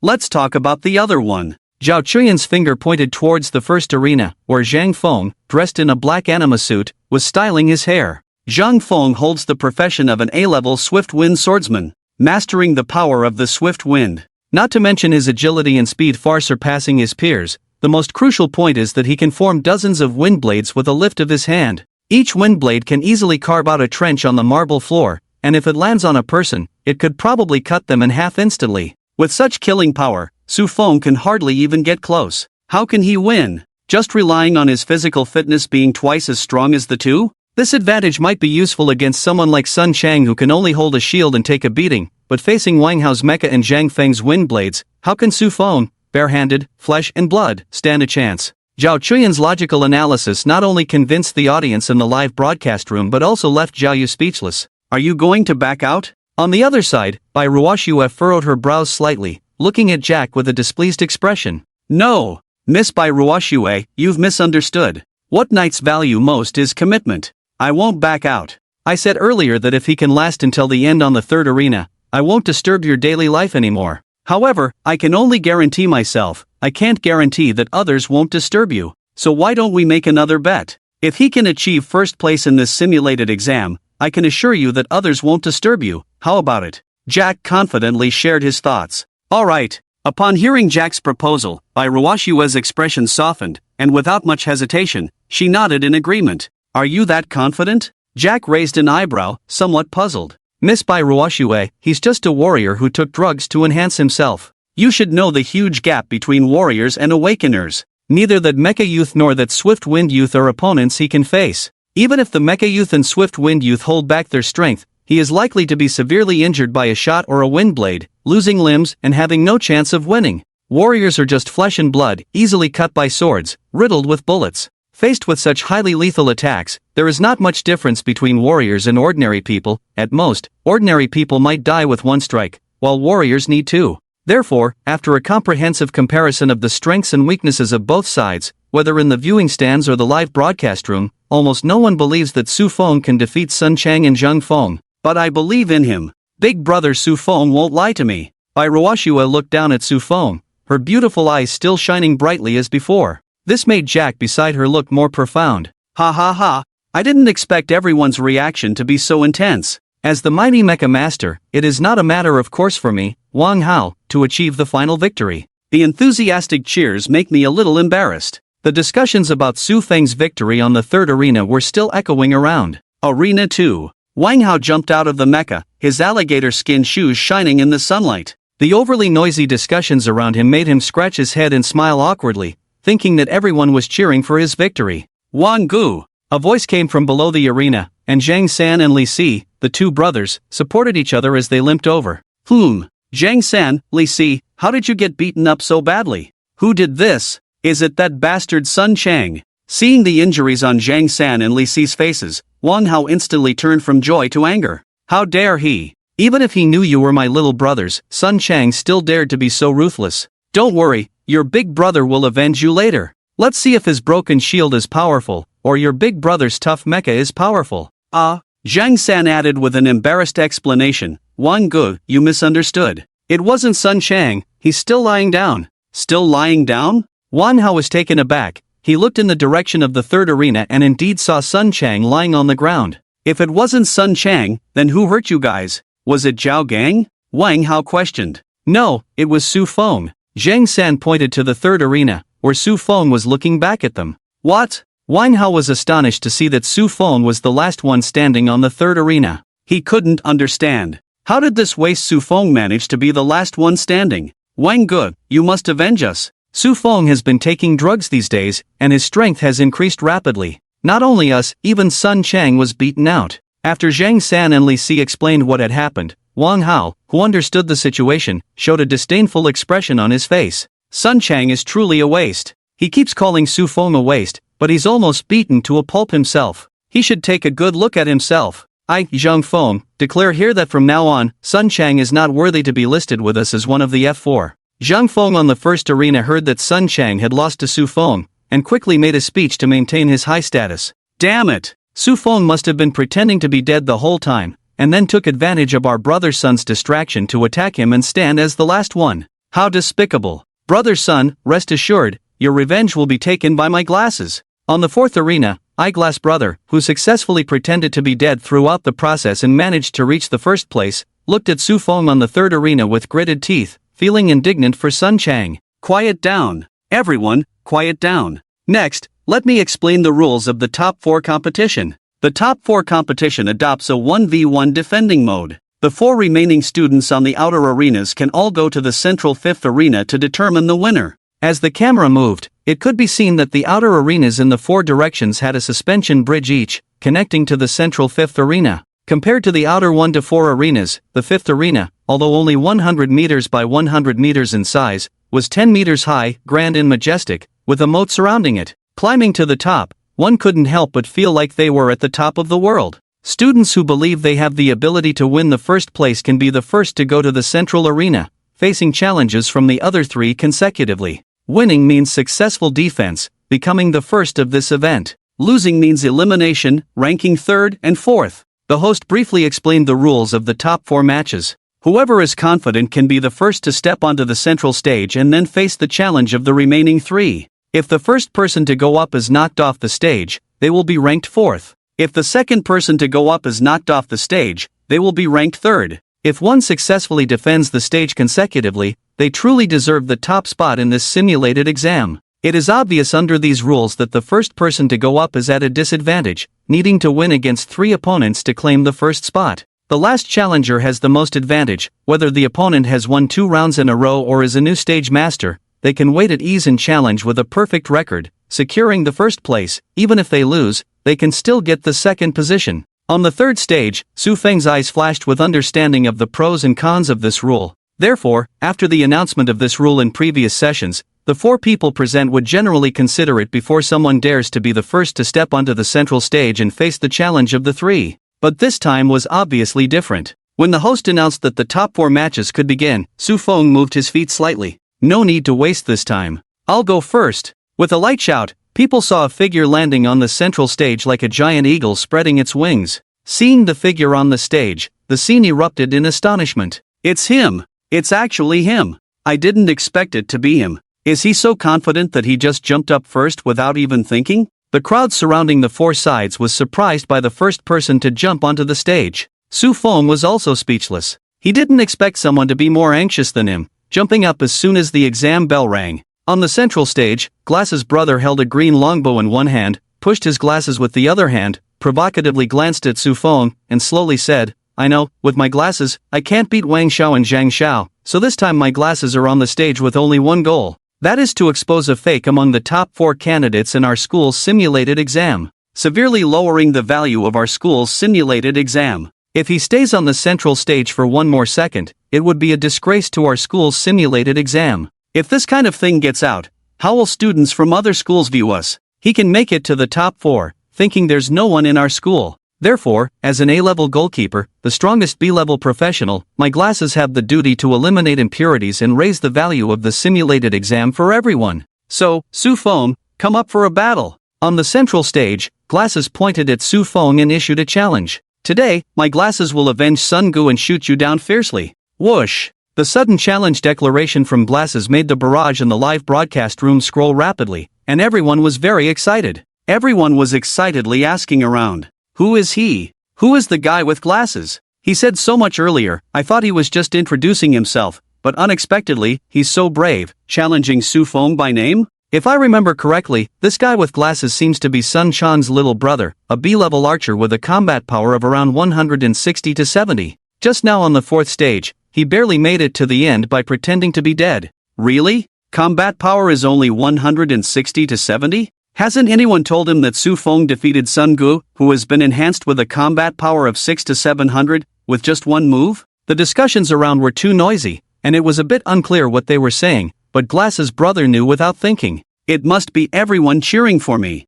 Let's talk about the other one. Zhao Chuyan's finger pointed towards the first arena, where Zhang Feng, dressed in a black anima suit, was styling his hair. Zhang Feng holds the profession of an A-level swift wind swordsman, mastering the power of the swift wind. Not to mention his agility and speed far surpassing his peers, the most crucial point is that he can form dozens of wind blades with a lift of his hand. Each wind blade can easily carve out a trench on the marble floor, and if it lands on a person, it could probably cut them in half instantly. With such killing power, Su Fong can hardly even get close. How can he win? Just relying on his physical fitness being twice as strong as the two? This advantage might be useful against someone like Sun Chang who can only hold a shield and take a beating, but facing Wang Hao's mecha and Zhang Feng's wind blades, how can Su Fong, barehanded, flesh and blood, stand a chance? Zhao Chuyan's logical analysis not only convinced the audience in the live broadcast room but also left Zhao Yu speechless. Are you going to back out? On the other side, Bai Ruoxue furrowed her brows slightly, looking at Jack with a displeased expression. No, Miss Bai Ruoxue, you've misunderstood. What knights value most is commitment. I won't back out. I said earlier that if he can last until the end on the third arena, I won't disturb your daily life anymore. However, I can only guarantee myself, I can't guarantee that others won't disturb you. So why don't we make another bet? If he can achieve first place in this simulated exam, I can assure you that others won't disturb you. How about it? Jack confidently shared his thoughts. All right. Upon hearing Jack's proposal, Bai Ruoxue's expression softened, and without much hesitation, she nodded in agreement. Are you that confident? Jack raised an eyebrow, somewhat puzzled. Miss Bai Ruoxue, he's just a warrior who took drugs to enhance himself. You should know the huge gap between warriors and awakeners. Neither that Mecha Youth nor that Swift Wind Youth are opponents he can face. Even if the Mecha Youth and Swift Wind Youth hold back their strength, he is likely to be severely injured by a shot or a wind blade, losing limbs and having no chance of winning. Warriors are just flesh and blood, easily cut by swords, riddled with bullets. Faced with such highly lethal attacks, there is not much difference between warriors and ordinary people. At most, ordinary people might die with one strike, while warriors need two. Therefore, after a comprehensive comparison of the strengths and weaknesses of both sides, whether in the viewing stands or the live broadcast room, almost no one believes that Su Fong can defeat Sun Chang and Zhang Feng. But I believe in him. Big brother Su Fong won't lie to me. Bai Ruoxue looked down at Su Fong, her beautiful eyes still shining brightly as before. This made Jack beside her look more profound. Ha ha ha, I didn't expect everyone's reaction to be so intense. As the mighty Mecha Master, it is not a matter of course for me, Wang Hao, to achieve the final victory. The enthusiastic cheers make me a little embarrassed. The discussions about Su Feng's victory on the third arena were still echoing around. Arena 2. Wang Hao jumped out of the mecha, his alligator skin shoes shining in the sunlight. The overly noisy discussions around him made him scratch his head and smile awkwardly, thinking that everyone was cheering for his victory. Wang Gu! A voice came from below the arena, and Zhang San and Li Si, the two brothers, supported each other as they limped over. Zhang San, Li Si, how did you get beaten up so badly? Who did this? Is it that bastard Sun Chang? Seeing the injuries on Zhang San and Li Si's faces, Wang Hao instantly turned from joy to anger. How dare he? Even if he knew you were my little brothers, Sun Chang still dared to be so ruthless. Don't worry, your big brother will avenge you later. Let's see if his broken shield is powerful, or your big brother's tough mecha is powerful. Zhang San added with an embarrassed explanation. Wang Gu, you misunderstood. It wasn't Sun Chang, he's still lying down. Still lying down? Wang Hao was taken aback, He looked in the direction of the third arena and indeed saw Sun Chang lying on the ground. If it wasn't Sun Chang, then who hurt you guys? Was it Zhao Gang? Wang Hao questioned. No, it was Su Fong. Zhang San pointed to the third arena, where Su Fong was looking back at them. What? Wang Hao was astonished to see that Su Fong was the last one standing on the third arena. He couldn't understand. How did this waste Su Fong manage to be the last one standing? Wang Ge, you must avenge us. Su Fong has been taking drugs these days, and his strength has increased rapidly. Not only us, even Sun Chang was beaten out. After Zhang San and Li Si explained what had happened, Wang Hao, who understood the situation, showed a disdainful expression on his face. Sun Chang is truly a waste. He keeps calling Su Fong a waste, but he's almost beaten to a pulp himself. He should take a good look at himself. I, Zhang Fong, declare here that from now on, Sun Chang is not worthy to be listed with us as one of the F4. Zhang Fong on the first arena heard that Sun Chang had lost to Su Fong, and quickly made a speech to maintain his high status. Damn it! Su Fong must have been pretending to be dead the whole time, and then took advantage of our brother Sun's distraction to attack him and stand as the last one. How despicable! Brother Sun, rest assured, your revenge will be taken by my glasses. On the fourth arena, Eyeglass Brother, who successfully pretended to be dead throughout the process and managed to reach the first place, looked at Su Fong on the third arena with gritted teeth, feeling indignant for Sun Chang. Quiet down. Everyone, quiet down. Next, let me explain the rules of the top 4 competition. The top 4 competition adopts a 1v1 defending mode. The 4 remaining students on the outer arenas can all go to the central 5th arena to determine the winner. As the camera moved, it could be seen that the outer arenas in the 4 directions had a suspension bridge each, connecting to the central 5th arena. Compared to the outer 1 to 4 arenas, the 5th arena, although only 100 meters by 100 meters in size, was 10 meters high, grand and majestic, with a moat surrounding it. Climbing to the top, one couldn't help but feel like they were at the top of the world. Students who believe they have the ability to win the first place can be the first to go to the central arena, facing challenges from the other 3 consecutively. Winning means successful defense, becoming the first of this event. Losing means elimination, ranking 3rd and 4th. The host briefly explained the rules of the top 4 matches. Whoever is confident can be the first to step onto the central stage and then face the challenge of the remaining 3. If the first person to go up is knocked off the stage, they will be ranked 4th. If the second person to go up is knocked off the stage, they will be ranked 3rd. If one successfully defends the stage consecutively, they truly deserve the top spot in this simulated exam. It is obvious under these rules that the first person to go up is at a disadvantage, needing to win against 3 opponents to claim the first spot. The last challenger has the most advantage, whether the opponent has won 2 rounds in a row or is a new stage master. They can wait at ease and challenge with a perfect record, securing the first place. Even if they lose, they can still get the second position. On the third stage, Su Feng's eyes flashed with understanding of the pros and cons of this rule. Therefore, after the announcement of this rule in previous sessions, the 4 people present would generally consider it before someone dares to be the first to step onto the central stage and face the challenge of the 3. But this time was obviously different. When the host announced that the top 4 matches could begin, Su Fong moved his feet slightly. No need to waste this time. I'll go first. With a light shout, people saw a figure landing on the central stage like a giant eagle spreading its wings. Seeing the figure on the stage, the scene erupted in astonishment. It's him! It's actually him! I didn't expect it to be him. Is he so confident that he just jumped up first without even thinking? The crowd surrounding the 4 sides was surprised by the first person to jump onto the stage. Su Fong was also speechless. He didn't expect someone to be more anxious than him, jumping up as soon as the exam bell rang. On the central stage, Glass's brother held a green longbow in one hand, pushed his glasses with the other hand, provocatively glanced at Su Fong, and slowly said, I know, with my glasses, I can't beat Wang Xiao and Zhang Xiao, so this time my glasses are on the stage with only one goal. That is to expose a fake among the top 4 candidates in our school's simulated exam, severely lowering the value of our school's simulated exam. If he stays on the central stage for one more second, it would be a disgrace to our school's simulated exam. If this kind of thing gets out, how will students from other schools view us? He can make it to the top 4, thinking there's no one in our school. Therefore, as an A-level goalkeeper, the strongest B-level professional, my glasses have the duty to eliminate impurities and raise the value of the simulated exam for everyone. So, Su Fong, come up for a battle. On the central stage, Glasses pointed at Su Fong and issued a challenge. Today, my glasses will avenge Sun Gu and shoot you down fiercely. Whoosh! The sudden challenge declaration from Glasses made the barrage in the live broadcast room scroll rapidly, and everyone was very excited. Everyone was excitedly asking around, "Who is he? Who is the guy with glasses? He said so much earlier, I thought he was just introducing himself, but unexpectedly, he's so brave, challenging Su Fong by name?" If I remember correctly, this guy with glasses seems to be Sun Chan's little brother, a B-level archer with a combat power of around 160 to 70. Just now on the 4th stage, he barely made it to the end by pretending to be dead. Really? Combat power is only 160 to 70? Hasn't anyone told him that Su Fong defeated Sun Gu, who has been enhanced with a combat power of 6 to 700, with just one move? The discussions around were too noisy, and it was a bit unclear what they were saying, but Glasses' brother knew without thinking. It must be everyone cheering for me.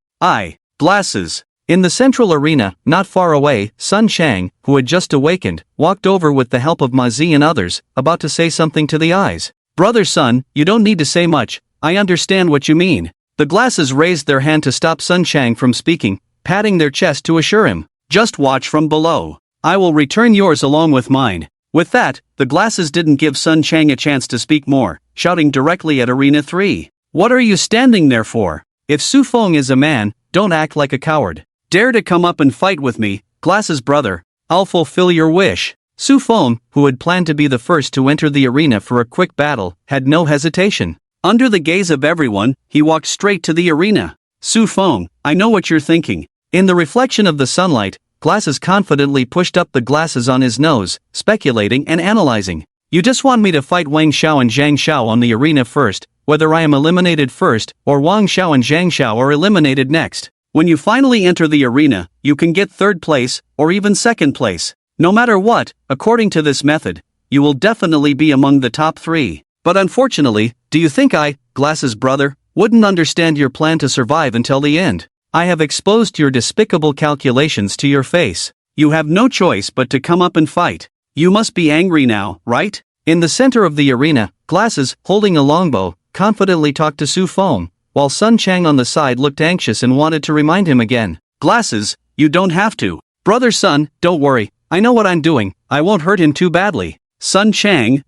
Glasses. In the central arena, not far away, Sun Chang, who had just awakened, walked over with the help of Ma Zi and others, about to say something to the eyes. "Brother Sun, you don't need to say much, I understand what you mean." The Glasses raised their hand to stop Sun Chang from speaking, patting their chest to assure him, "Just watch from below. I will return yours along with mine." With that, the Glasses didn't give Sun Chang a chance to speak more, shouting directly at Arena 3. "What are you standing there for? If Su Fong is a man, don't act like a coward. Dare to come up and fight with me, Glasses' brother. I'll fulfill your wish." Su Fong, who had planned to be the first to enter the arena for a quick battle, had no hesitation. Under the gaze of everyone, he walked straight to the arena. "Su Fong, I know what you're thinking." In the reflection of the sunlight, Glasses confidently pushed up the glasses on his nose, speculating and analyzing. "You just want me to fight Wang Xiao and Zhang Xiao on the arena first, whether I am eliminated first, or Wang Xiao and Zhang Xiao are eliminated next. When you finally enter the arena, you can get 3rd place, or even 2nd place. No matter what, according to this method, you will definitely be among the top 3. But unfortunately, do you think I, Glasses' brother, wouldn't understand your plan to survive until the end? I have exposed your despicable calculations to your face. You have no choice but to come up and fight. You must be angry now, right?" In the center of the arena, Glasses, holding a longbow, confidently talked to Su Fong, while Sun Chang on the side looked anxious and wanted to remind him again. "Glasses, you don't have to. Brother Sun, don't worry, I know what I'm doing, I won't hurt him too badly." Sun Chang,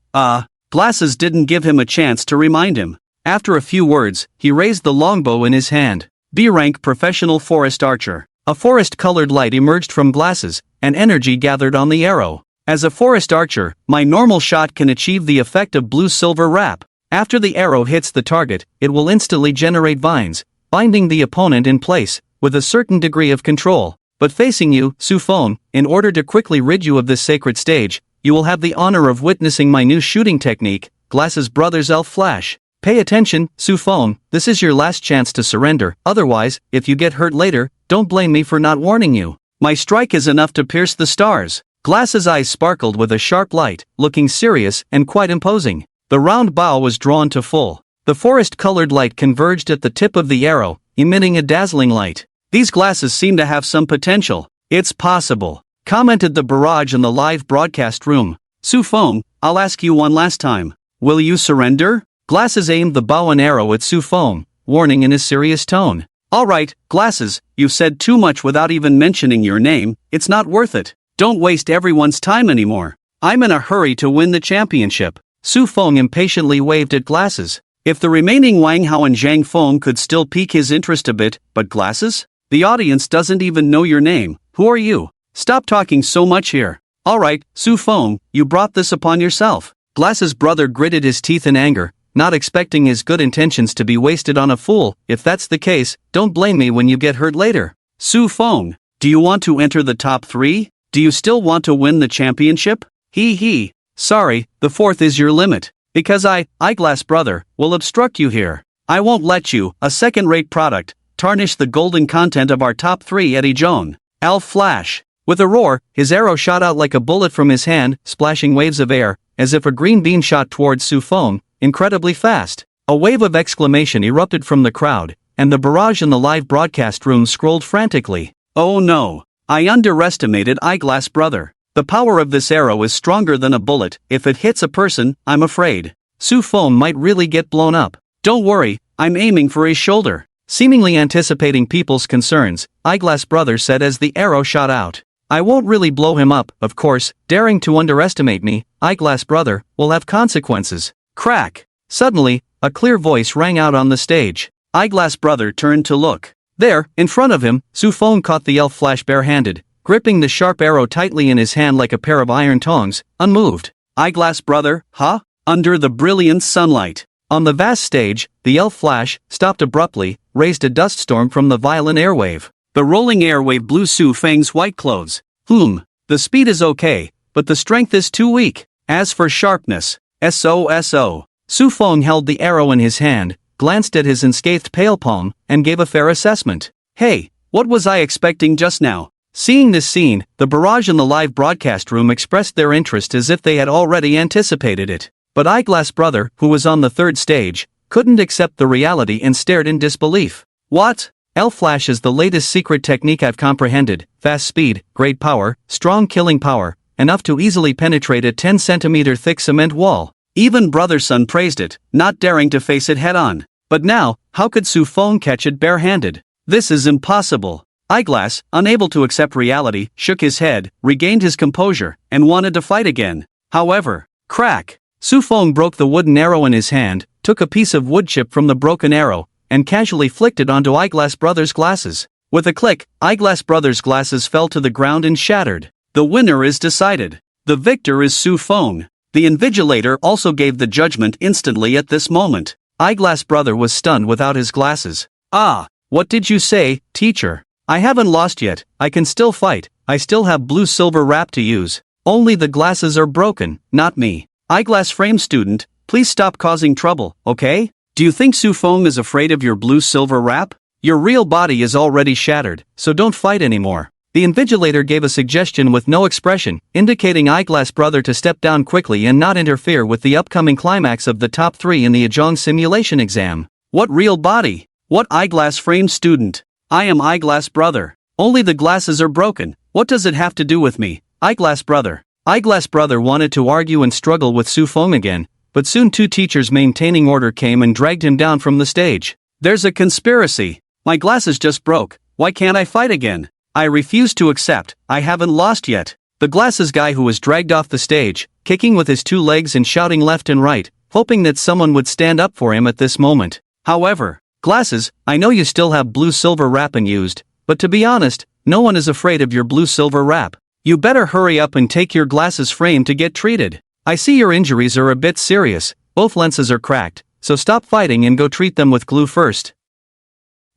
Glasses didn't give him a chance to remind him. After a few words, he raised the longbow in his hand. B-rank professional forest archer. A forest-colored light emerged from Glasses, and energy gathered on the arrow. As a forest archer, my normal shot can achieve the effect of blue-silver wrap. After the arrow hits the target, it will instantly generate vines, binding the opponent in place, with a certain degree of control. But facing you, Su Fong, in order to quickly rid you of this sacred stage, you will have the honor of witnessing my new shooting technique, Glasses' brother's elf flash. Pay attention, Su Fong, this is your last chance to surrender, otherwise, if you get hurt later, don't blame me for not warning you. My strike is enough to pierce the stars. Glasses' eyes sparkled with a sharp light, looking serious and quite imposing. The round bow was drawn to full. The forest-colored light converged at the tip of the arrow, emitting a dazzling light. "These glasses seem to have some potential." "It's possible," commented the barrage in the live broadcast room. "Su Fong, I'll ask you one last time. Will you surrender?" Glasses aimed the bow and arrow at Su Fong, warning in his serious tone. "All right, Glasses, you've said too much without even mentioning your name, it's not worth it. Don't waste everyone's time anymore. I'm in a hurry to win the championship." Su Fong impatiently waved at Glasses. If the remaining Wang Hao and Zhang Feng could still pique his interest a bit, but Glasses? The audience doesn't even know your name. Who are you? Stop talking so much here. All right, Su Fong, you brought this upon yourself. Glasses' brother gritted his teeth in anger, not expecting his good intentions to be wasted on a fool. "If that's the case, don't blame me when you get hurt later." "Su Fong, do you want to enter the top 3? Do you still want to win the championship?" He. "Sorry, the 4th is your limit. Because Eyeglass brother, will obstruct you here. I won't let you, a second-rate product, tarnish the golden content of our top 3 at Ijon." Elf flash. With a roar, his arrow shot out like a bullet from his hand, splashing waves of air, as if a green beam shot towards Su Fong, incredibly fast. A wave of exclamation erupted from the crowd, and the barrage in the live broadcast room scrolled frantically. "Oh no! I underestimated Eyeglass brother. The power of this arrow is stronger than a bullet. If it hits a person, I'm afraid Su Fong might really get blown up." "Don't worry, I'm aiming for his shoulder." Seemingly anticipating people's concerns, Eyeglass brother said as the arrow shot out. "I won't really blow him up, of course. Daring to underestimate me, Eyeglass brother, will have consequences." Crack! Suddenly, a clear voice rang out on the stage. Eyeglass brother turned to look. There, in front of him, Fong caught the elf flash barehanded, gripping the sharp arrow tightly in his hand like a pair of iron tongs, unmoved. Eyeglass brother, huh? Under the brilliant sunlight. On the vast stage, the elf flash stopped abruptly, raised a dust storm from the violent airwave. The rolling airwave blew Su Feng's white clothes. The speed is okay, but the strength is too weak. As for sharpness, SOSO. Su Feng held the arrow in his hand, glanced at his unscathed pale palm, and gave a fair assessment. Hey, what was I expecting just now? Seeing this scene, the barrage in the live broadcast room expressed their interest as if they had already anticipated it. But Eyeglass brother, who was on the third stage, couldn't accept the reality and stared in disbelief. What? Elf Flash is the latest secret technique I've comprehended. Fast speed, great power, strong killing power, enough to easily penetrate a 10-centimeter thick cement wall. Even Brother Sun praised it, not daring to face it head-on. But now, how could Su Feng catch it barehanded? This is impossible. Eyeglass, unable to accept reality, shook his head, regained his composure, and wanted to fight again. However, crack! Su Feng broke the wooden arrow in his hand, took a piece of wood chip from the broken arrow, and casually flicked it onto Eyeglass brother's glasses. With a click, Eyeglass brother's glasses fell to the ground and shattered. The winner is decided. The victor is Su Feng. The Invigilator also gave the judgment instantly at this moment. Eyeglass brother was stunned without his glasses. Ah, what did you say, teacher? I haven't lost yet, I can still fight, I still have blue-silver wrap to use. Only the glasses are broken, not me. Eyeglass frame student, please stop causing trouble, okay? Do you think Su Feng is afraid of your blue-silver wrap? Your real body is already shattered, so don't fight anymore. The Invigilator gave a suggestion with no expression, indicating Eyeglass brother to step down quickly and not interfere with the upcoming climax of the top 3 in the Ajong simulation exam. What real body? What Eyeglass frame student? I am Eyeglass brother. Only the glasses are broken. What does it have to do with me? Eyeglass brother. Eyeglass brother wanted to argue and struggle with Su Feng again, but soon 2 teachers maintaining order came and dragged him down from the stage. There's a conspiracy. My glasses just broke. Why can't I fight again? I refuse to accept. I haven't lost yet. The glasses guy who was dragged off the stage, kicking with his 2 legs and shouting left and right, hoping that someone would stand up for him at this moment. However, glasses, I know you still have blue-silver wrap unused, but to be honest, no one is afraid of your blue-silver wrap. You better hurry up and take your glasses frame to get treated. I see your injuries are a bit serious, both lenses are cracked, so stop fighting and go treat them with glue first.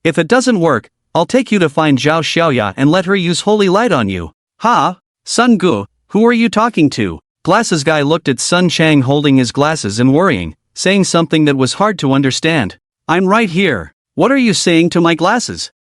If it doesn't work, I'll take you to find Zhao Xiaoya and let her use holy light on you. Ha? Sun Gu, who are you talking to? Glasses guy looked at Sun Chang holding his glasses and worrying, saying something that was hard to understand. I'm right here. What are you saying to my glasses?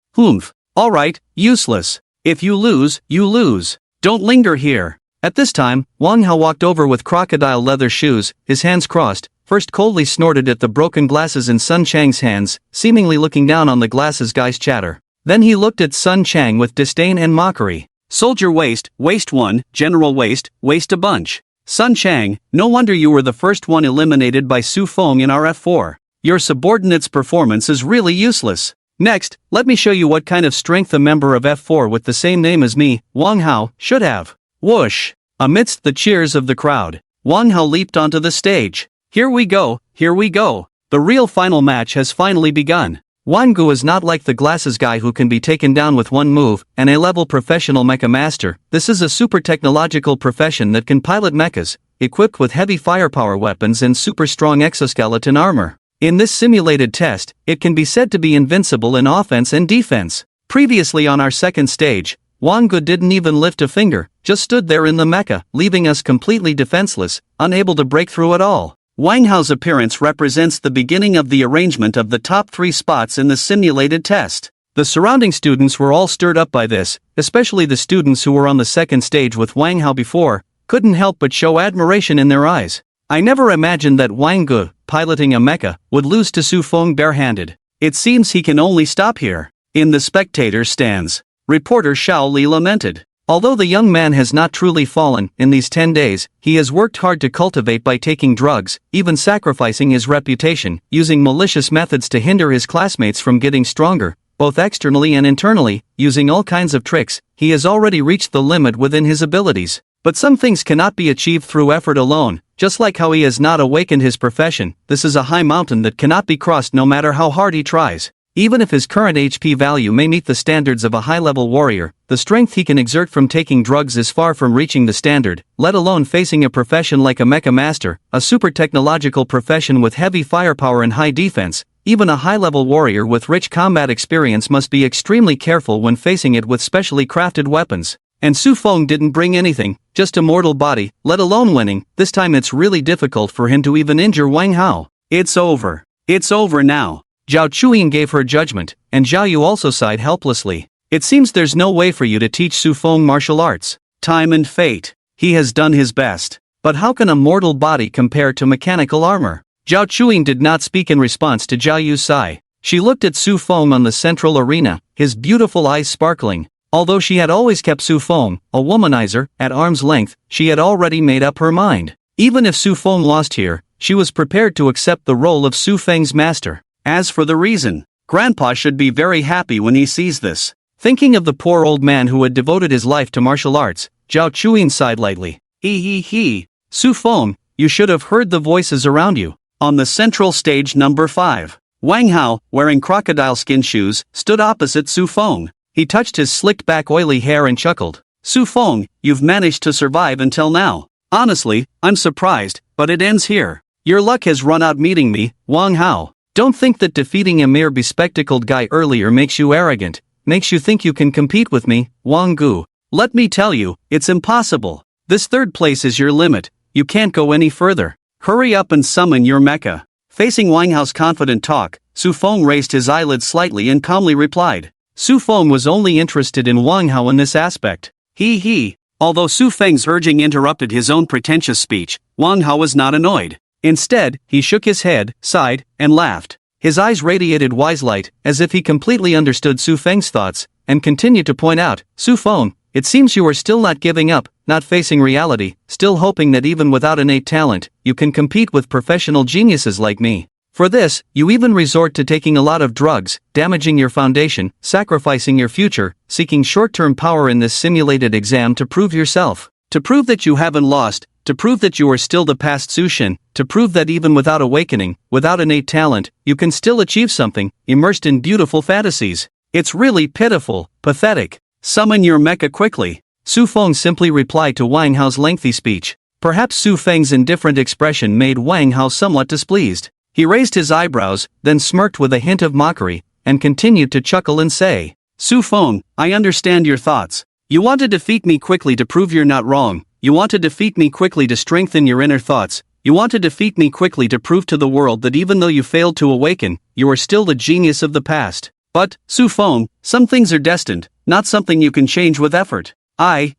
Alright, useless. If you lose, you lose. Don't linger here. At this time, Wang Hao walked over with crocodile leather shoes, his hands crossed, first coldly snorted at the broken glasses in Sun Chang's hands, seemingly looking down on the glasses guy's chatter. Then he looked at Sun Chang with disdain and mockery. Soldier waste 1, general waste a bunch. Sun Chang, no wonder you were the first one eliminated by Su Feng in our F4. Your subordinate's performance is really useless. Next, let me show you what kind of strength a member of F4 with the same name as me, Wang Hao, should have. Whoosh! Amidst the cheers of the crowd, Wang Hao leaped onto the stage. Here we go, here we go. The real final match has finally begun. Wang Gu is not like the glasses guy who can be taken down with one move, an A-level professional mecha master. This is a super technological profession that can pilot mechas, equipped with heavy firepower weapons and super strong exoskeleton armor. In this simulated test, it can be said to be invincible in offense and defense. Previously on our second stage, Wang Gu didn't even lift a finger, just stood there in the mecha, leaving us completely defenseless, unable to break through at all. Wang Hao's appearance represents the beginning of the arrangement of the top 3 spots in the simulated test. The surrounding students were all stirred up by this, especially the students who were on the second stage with Wang Hao before, couldn't help but show admiration in their eyes. I never imagined that Wang Gu, piloting a mecha, would lose to Su Feng barehanded. It seems he can only stop here. In the spectator stands, reporter Xiao Li lamented. Although the young man has not truly fallen in these 10 days, he has worked hard to cultivate by taking drugs, even sacrificing his reputation, using malicious methods to hinder his classmates from getting stronger, both externally and internally, using all kinds of tricks. He has already reached the limit within his abilities. But some things cannot be achieved through effort alone. Just like how he has not awakened his profession, this is a high mountain that cannot be crossed no matter how hard he tries. Even if his current HP value may meet the standards of a high-level warrior, the strength he can exert from taking drugs is far from reaching the standard, let alone facing a profession like a mecha master, a super technological profession with heavy firepower and high defense. Even a high-level warrior with rich combat experience must be extremely careful when facing it with specially crafted weapons. And Su Fong didn't bring anything, just a mortal body, let alone winning. This time it's really difficult for him to even injure Wang Hao. It's over. It's over now. Zhao Chuyin gave her judgment, and Zhao Yu also sighed helplessly. It seems there's no way for you to teach Su Fong martial arts. Time and fate. He has done his best. But how can a mortal body compare to mechanical armor? Zhao Chuyin did not speak in response to Zhao Yu's sigh. She looked at Su Fong on the central arena, his beautiful eyes sparkling. Although she had always kept Su Fong, a womanizer, at arm's length, she had already made up her mind. Even if Su Fong lost here, she was prepared to accept the role of Su Feng's master. As for the reason, Grandpa should be very happy when he sees this. Thinking of the poor old man who had devoted his life to martial arts, Zhao Chuyin sighed lightly. He. Su Fong, you should have heard the voices around you. On the central stage number 5, Wang Hao, wearing crocodile skin shoes, stood opposite Su Fong. He touched his slicked back oily hair and chuckled. Su Fong, you've managed to survive until now. Honestly, I'm surprised, but it ends here. Your luck has run out meeting me, Wang Hao. Don't think that defeating a mere bespectacled guy earlier makes you arrogant, makes you think you can compete with me, Wang Gu. Let me tell you, it's impossible. This third place is your limit, you can't go any further. Hurry up and summon your mecha. Facing Wang Hao's confident talk, Su Fong raised his eyelids slightly and calmly replied. Su Fong was only interested in Wang Hao in this aspect. He. Although Su Feng's urging interrupted his own pretentious speech, Wang Hao was not annoyed. Instead, he shook his head, sighed, and laughed. His eyes radiated wise light, as if he completely understood Su Feng's thoughts, and continued to point out, Su Fong, it seems you are still not giving up, not facing reality, still hoping that even without innate talent, you can compete with professional geniuses like me. For this, you even resort to taking a lot of drugs, damaging your foundation, sacrificing your future, seeking short-term power in this simulated exam to prove yourself, to prove that you haven't lost, to prove that you are still the past Sushin, to prove that even without awakening, without innate talent, you can still achieve something, immersed in beautiful fantasies. It's really pitiful, pathetic. Summon your mecha quickly. Su Fong simply replied to Wang Hao's lengthy speech. Perhaps Su Feng's indifferent expression made Wang Hao somewhat displeased. He raised his eyebrows, then smirked with a hint of mockery, and continued to chuckle and say, Su Fong, I understand your thoughts. You want to defeat me quickly to prove you're not wrong. You want to defeat me quickly to strengthen your inner thoughts. You want to defeat me quickly to prove to the world that even though you failed to awaken, you are still the genius of the past. But, Su Fong, some things are destined, not something you can change with effort.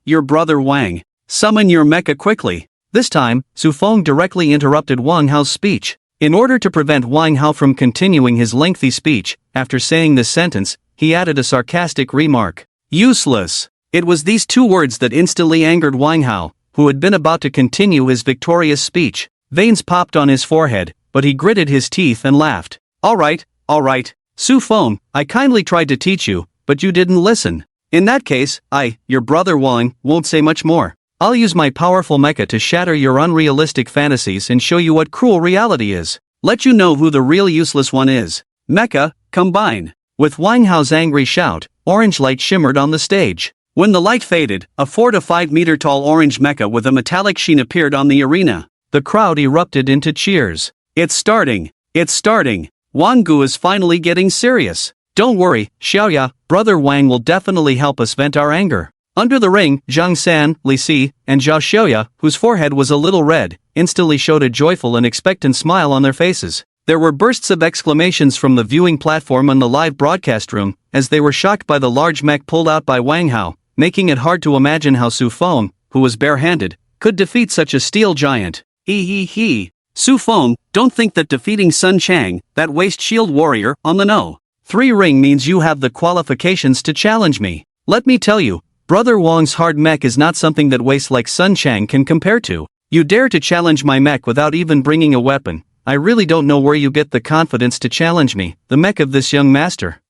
Your brother Wang. Summon your mecha quickly. This time, Su Fong directly interrupted Wang Hao's speech. In order to prevent Wang Hao from continuing his lengthy speech, after saying this sentence, he added a sarcastic remark. Useless. It was these two words that instantly angered Wang Hao, who had been about to continue his victorious speech. Veins popped on his forehead, but he gritted his teeth and laughed. All right. Su Fong, I kindly tried to teach you, but you didn't listen. In that case, your brother Wang, won't say much more. I'll use my powerful mecha to shatter your unrealistic fantasies and show you what cruel reality is. Let you know who the real useless one is. Mecha, combine. With Wang Hao's angry shout, orange light shimmered on the stage. When the light faded, a 4 to 5 meter tall orange mecha with a metallic sheen appeared on the arena. The crowd erupted into cheers. It's starting. Wang Gu is finally getting serious. Don't worry, shya, brother Wang will definitely help us vent our anger. Under the ring, Zhang San, Li Si, and Zhao Shya, whose forehead was a little red, instantly showed a joyful and expectant smile on their faces. There were bursts of exclamations from the viewing platform and the live broadcast room, as they were shocked by the large mech pulled out by Wang Hao, making it hard to imagine how Su Fong, who was barehanded, could defeat such a steel giant. Su Fong, don't think that defeating Sun Chang, that waist shield warrior, on the no. 3 ring means you have the qualifications to challenge me. Let me tell you, Brother Wang's hard mech is not something that waste like Sun Chang can compare to. You dare to challenge my mech without even bringing a weapon. I really don't know where you get the confidence to challenge me, the mech of this young master.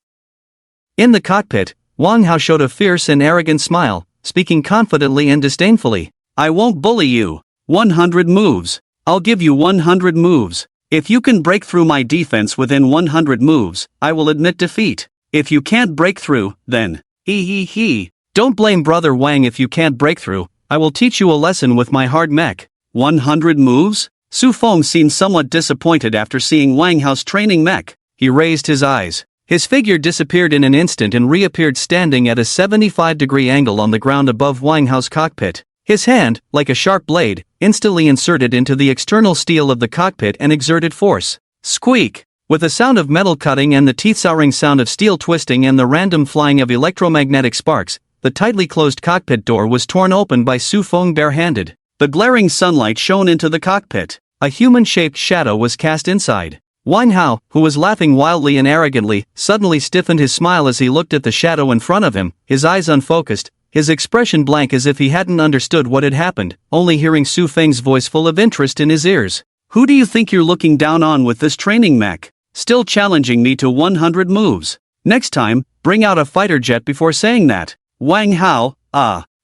In the cockpit, Wang Hao showed a fierce and arrogant smile, speaking confidently and disdainfully. I won't bully you. 100 moves. I'll give you 100 moves. If you can break through my defense within 100 moves, I will admit defeat. If you can't break through, then, he. Don't blame Brother Wang if you can't break through, I will teach you a lesson with my hard mech. 100 moves? Su Fong seemed somewhat disappointed after seeing Wang Hao's training mech. He raised his eyes. His figure disappeared in an instant and reappeared standing at a 75-degree angle on the ground above Wang Hao's cockpit. His hand, like a sharp blade, instantly inserted into the external steel of the cockpit and exerted force. Squeak! With a sound of metal cutting and the teeth-souring sound of steel twisting and the random flying of electromagnetic sparks, the tightly closed cockpit door was torn open by Su Fong barehanded. The glaring sunlight shone into the cockpit. A human-shaped shadow was cast inside. Wang Hao, who was laughing wildly and arrogantly, suddenly stiffened his smile as he looked at the shadow in front of him, his eyes unfocused, his expression blank as if he hadn't understood what had happened, only hearing Su Feng's voice full of interest in his ears. Who do you think you're looking down on with this training mech? Still challenging me to 100 moves. Next time, bring out a fighter jet before saying that. Wang Hao,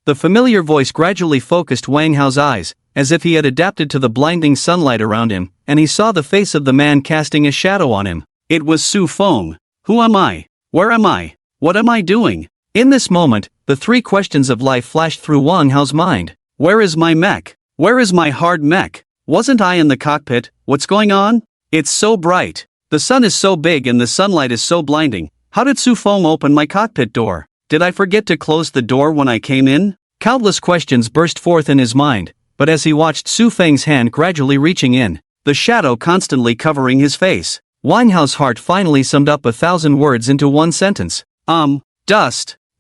The familiar voice gradually focused Wang Hao's eyes, as if he had adapted to the blinding sunlight around him, and he saw the face of the man casting a shadow on him. It was Su Fong. Who am I? Where am I? What am I doing? In this moment, the three questions of life flashed through Wang Hao's mind. Where is my mech? Where is my hard mech? Wasn't I in the cockpit? What's going on? It's so bright. The sun is so big and the sunlight is so blinding. How did Su Fong open my cockpit door? Did I forget to close the door when I came in? Countless questions burst forth in his mind, but as he watched Su Feng's hand gradually reaching in, the shadow constantly covering his face, Wang Hao's heart finally summed up 1,000 words into one sentence.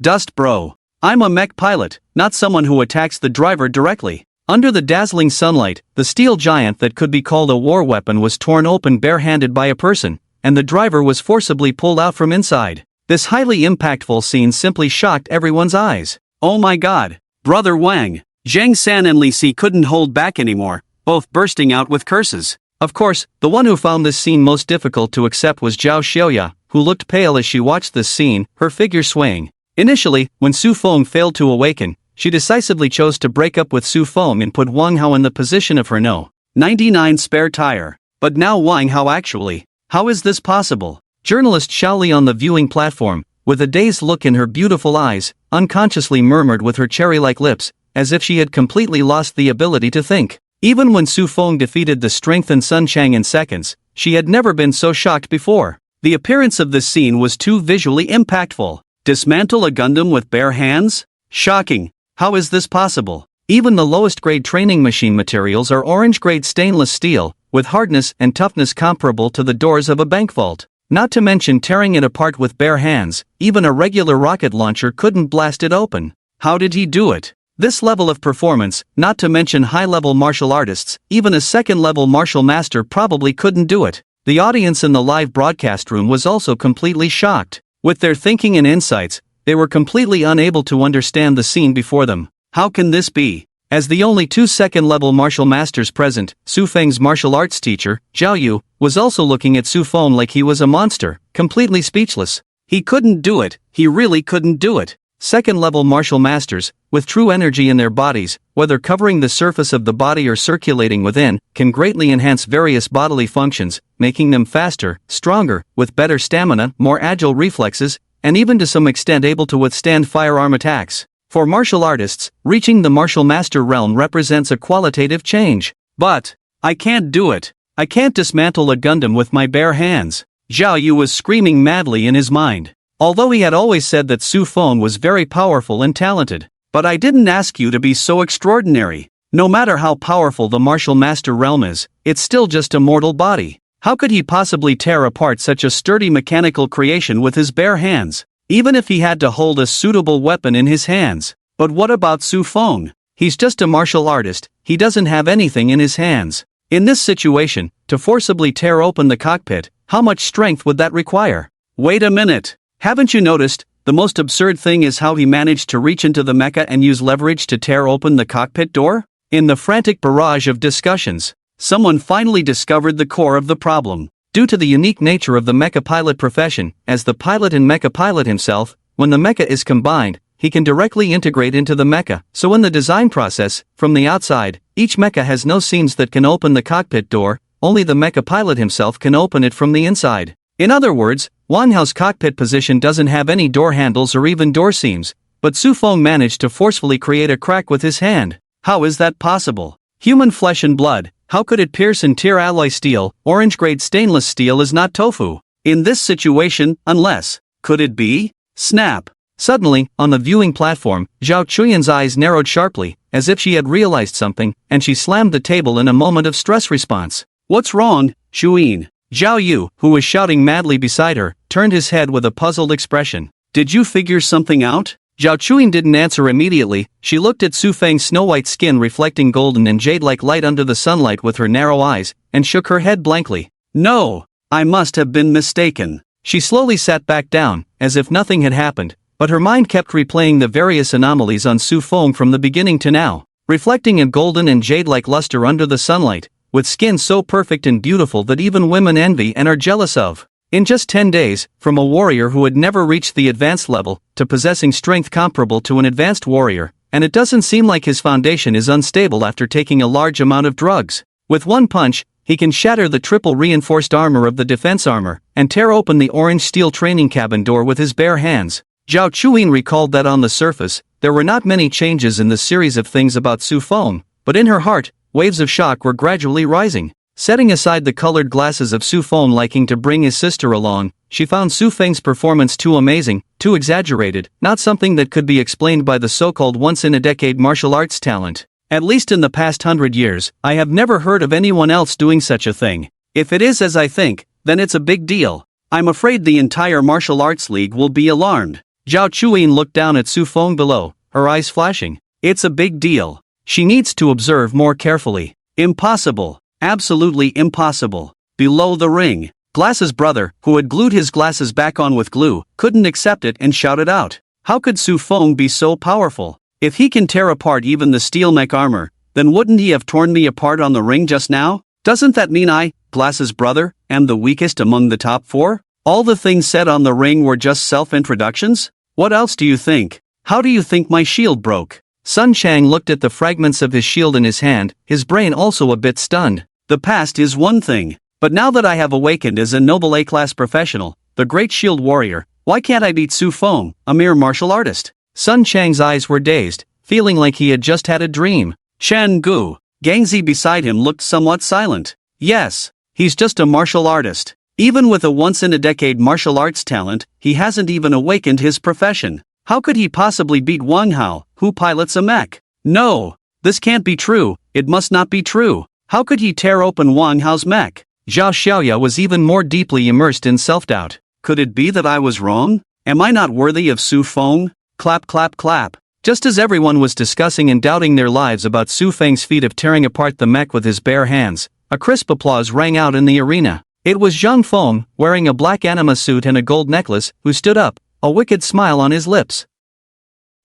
Dust bro. I'm a mech pilot, not someone who attacks the driver directly. Under the dazzling sunlight, the steel giant that could be called a war weapon was torn open barehanded by a person, and the driver was forcibly pulled out from inside. This highly impactful scene simply shocked everyone's eyes. Oh my god. Brother Wang. Zhang San and Li Si couldn't hold back anymore, both bursting out with curses. Of course, the one who found this scene most difficult to accept was Zhao Xiaoya, who looked pale as she watched this scene, her figure swaying. Initially, when Su Fong failed to awaken, she decisively chose to break up with Su Fong and put Wang Hao in the position of her No. 99 spare tire. But now Wang Hao actually. How is this possible? Journalist Xiao Li on the viewing platform, with a dazed look in her beautiful eyes, unconsciously murmured with her cherry-like lips, as if she had completely lost the ability to think. Even when Su Fong defeated the strengthened Sun Chang in seconds, she had never been so shocked before. The appearance of this scene was too visually impactful. Dismantle a Gundam with bare hands? Shocking. How is this possible? Even the lowest grade training machine materials are orange grade stainless steel, with hardness and toughness comparable to the doors of a bank vault. Not to mention tearing it apart with bare hands, even a regular rocket launcher couldn't blast it open. How did he do it? This level of performance, not to mention high-level martial artists, even a second-level martial master probably couldn't do it. The audience in the live broadcast room was also completely shocked. With their thinking and insights, they were completely unable to understand the scene before them. How can this be? As the only two second-level martial masters present, Su Feng's martial arts teacher, Zhao Yu, was also looking at Su Fong like he was a monster, completely speechless. He couldn't do it, he really couldn't do it. Second-level martial masters, with true energy in their bodies, whether covering the surface of the body or circulating within, can greatly enhance various bodily functions, making them faster, stronger, with better stamina, more agile reflexes, and even to some extent able to withstand firearm attacks. For martial artists, reaching the martial master realm represents a qualitative change. But, I can't do it. I can't dismantle a Gundam with my bare hands. Zhao Yu was screaming madly in his mind. Although he had always said that Su Fong was very powerful and talented. But I didn't ask you to be so extraordinary. No matter how powerful the martial master realm is, it's still just a mortal body. How could he possibly tear apart such a sturdy mechanical creation with his bare hands? Even if he had to hold a suitable weapon in his hands. But what about Su Fong? He's just a martial artist, he doesn't have anything in his hands. In this situation, to forcibly tear open the cockpit, how much strength would that require? Wait a minute. Haven't you noticed? The most absurd thing is how he managed to reach into the mecha and use leverage to tear open the cockpit door? In the frantic barrage of discussions, someone finally discovered the core of the problem. Due to the unique nature of the mecha pilot profession, as the pilot and mecha pilot himself, when the mecha is combined, he can directly integrate into the mecha. So in the design process, from the outside, each mecha has no seams that can open the cockpit door, only the mecha pilot himself can open it from the inside. In other words, Wang Hao's cockpit position doesn't have any door handles or even door seams, but Su Fong managed to forcefully create a crack with his hand. How is that possible? Human flesh and blood, how could it pierce and tear alloy steel? Orange-grade stainless steel is not tofu. In this situation, unless, could it be? Snap. Suddenly, on the viewing platform, Zhao Chuyan's eyes narrowed sharply, as if she had realized something, and she slammed the table in a moment of stress response. What's wrong, Chuyin? Zhao Yu, who was shouting madly beside her, turned his head with a puzzled expression. Did you figure something out? Zhao Chuyin didn't answer immediately. She looked at Su Feng's snow-white skin reflecting golden and jade-like light under the sunlight with her narrow eyes, and shook her head blankly. No, I must have been mistaken. She slowly sat back down, as if nothing had happened, but her mind kept replaying the various anomalies on Su Feng from the beginning to now, reflecting a golden and jade-like luster under the sunlight, with skin so perfect and beautiful that even women envy and are jealous of. In just 10 days, from a warrior who had never reached the advanced level, to possessing strength comparable to an advanced warrior, and it doesn't seem like his foundation is unstable after taking a large amount of drugs. With one punch, he can shatter the triple reinforced armor of the defense armor, and tear open the orange steel training cabin door with his bare hands. Zhao Chuyin recalled that on the surface, there were not many changes in the series of things about Su Feng, but in her heart, waves of shock were gradually rising. Setting aside the colored glasses of Su Feng liking to bring his sister along, she found Su Feng's performance too amazing, too exaggerated, not something that could be explained by the so-called once-in-a-decade martial arts talent. At least in the past 100 years, I have never heard of anyone else doing such a thing. If it is as I think, then it's a big deal. I'm afraid the entire martial arts league will be alarmed. Zhao Chuyin looked down at Su Feng below, her eyes flashing. It's a big deal. She needs to observe more carefully. Impossible. Absolutely impossible. Below the ring, Glass's brother, who had glued his glasses back on with glue, couldn't accept it and shouted out. How could Su Feng be so powerful? If he can tear apart even the steel mech armor, then wouldn't he have torn me apart on the ring just now? Doesn't that mean I, Glass's brother, am the weakest among the top 4? All the things said on the ring were just self-introductions? What else do you think? How do you think my shield broke? Sun Chang looked at the fragments of his shield in his hand, his brain also a bit stunned. The past is one thing, but now that I have awakened as a noble A-class professional, the great shield warrior, why can't I beat Su Feng, a mere martial artist? Sun Chang's eyes were dazed, feeling like he had just had a dream. Shan Gu, Gangzi beside him looked somewhat silent. Yes, he's just a martial artist. Even with a once-in-a-decade martial arts talent, he hasn't even awakened his profession. How could he possibly beat Wang Hao, who pilots a mech? No, this can't be true, it must not be true. How could he tear open Wang Hao's mech? Zhao Xiaoya was even more deeply immersed in self-doubt. Could it be that I was wrong? Am I not worthy of Su Feng? Clap clap clap. Just as everyone was discussing and doubting their lives about Su Feng's feat of tearing apart the mech with his bare hands, a crisp applause rang out in the arena. It was Zhang Feng, wearing a black anima suit and a gold necklace, who stood up, a wicked smile on his lips.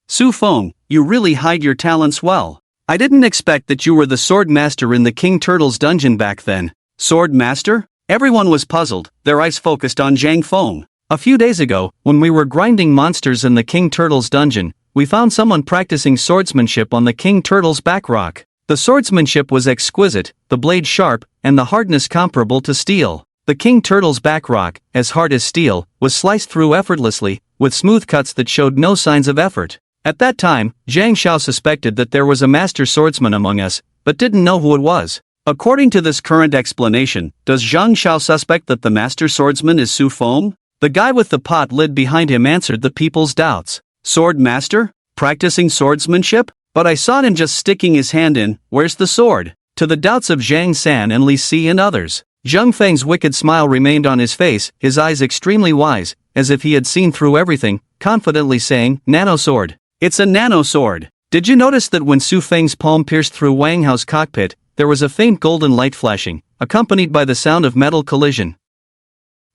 Su Feng, you really hide your talents well. I didn't expect that you were the sword master in the King Turtle's dungeon back then. Sword master? Everyone was puzzled, their eyes focused on Zhang Feng. A few days ago, when we were grinding monsters in the King Turtle's dungeon, we found someone practicing swordsmanship on the King Turtle's back rock. The swordsmanship was exquisite, the blade sharp, and the hardness comparable to steel. The King Turtle's back rock, as hard as steel, was sliced through effortlessly, with smooth cuts that showed no signs of effort. At that time, Zhang Xiao suspected that there was a master swordsman among us, but didn't know who it was. According to this current explanation, does Zhang Xiao suspect that the master swordsman is Su Feng? The guy with the pot lid behind him answered the people's doubts. Sword master? Practicing swordsmanship? But I saw him just sticking his hand in, where's the sword? To the doubts of Zhang San and Li Si and others, Zhang Feng's wicked smile remained on his face, his eyes extremely wise, as if he had seen through everything, confidently saying, nano sword. It's a nano sword. Did you notice that when Su Feng's palm pierced through Wang Hao's cockpit, there was a faint golden light flashing, accompanied by the sound of metal collision?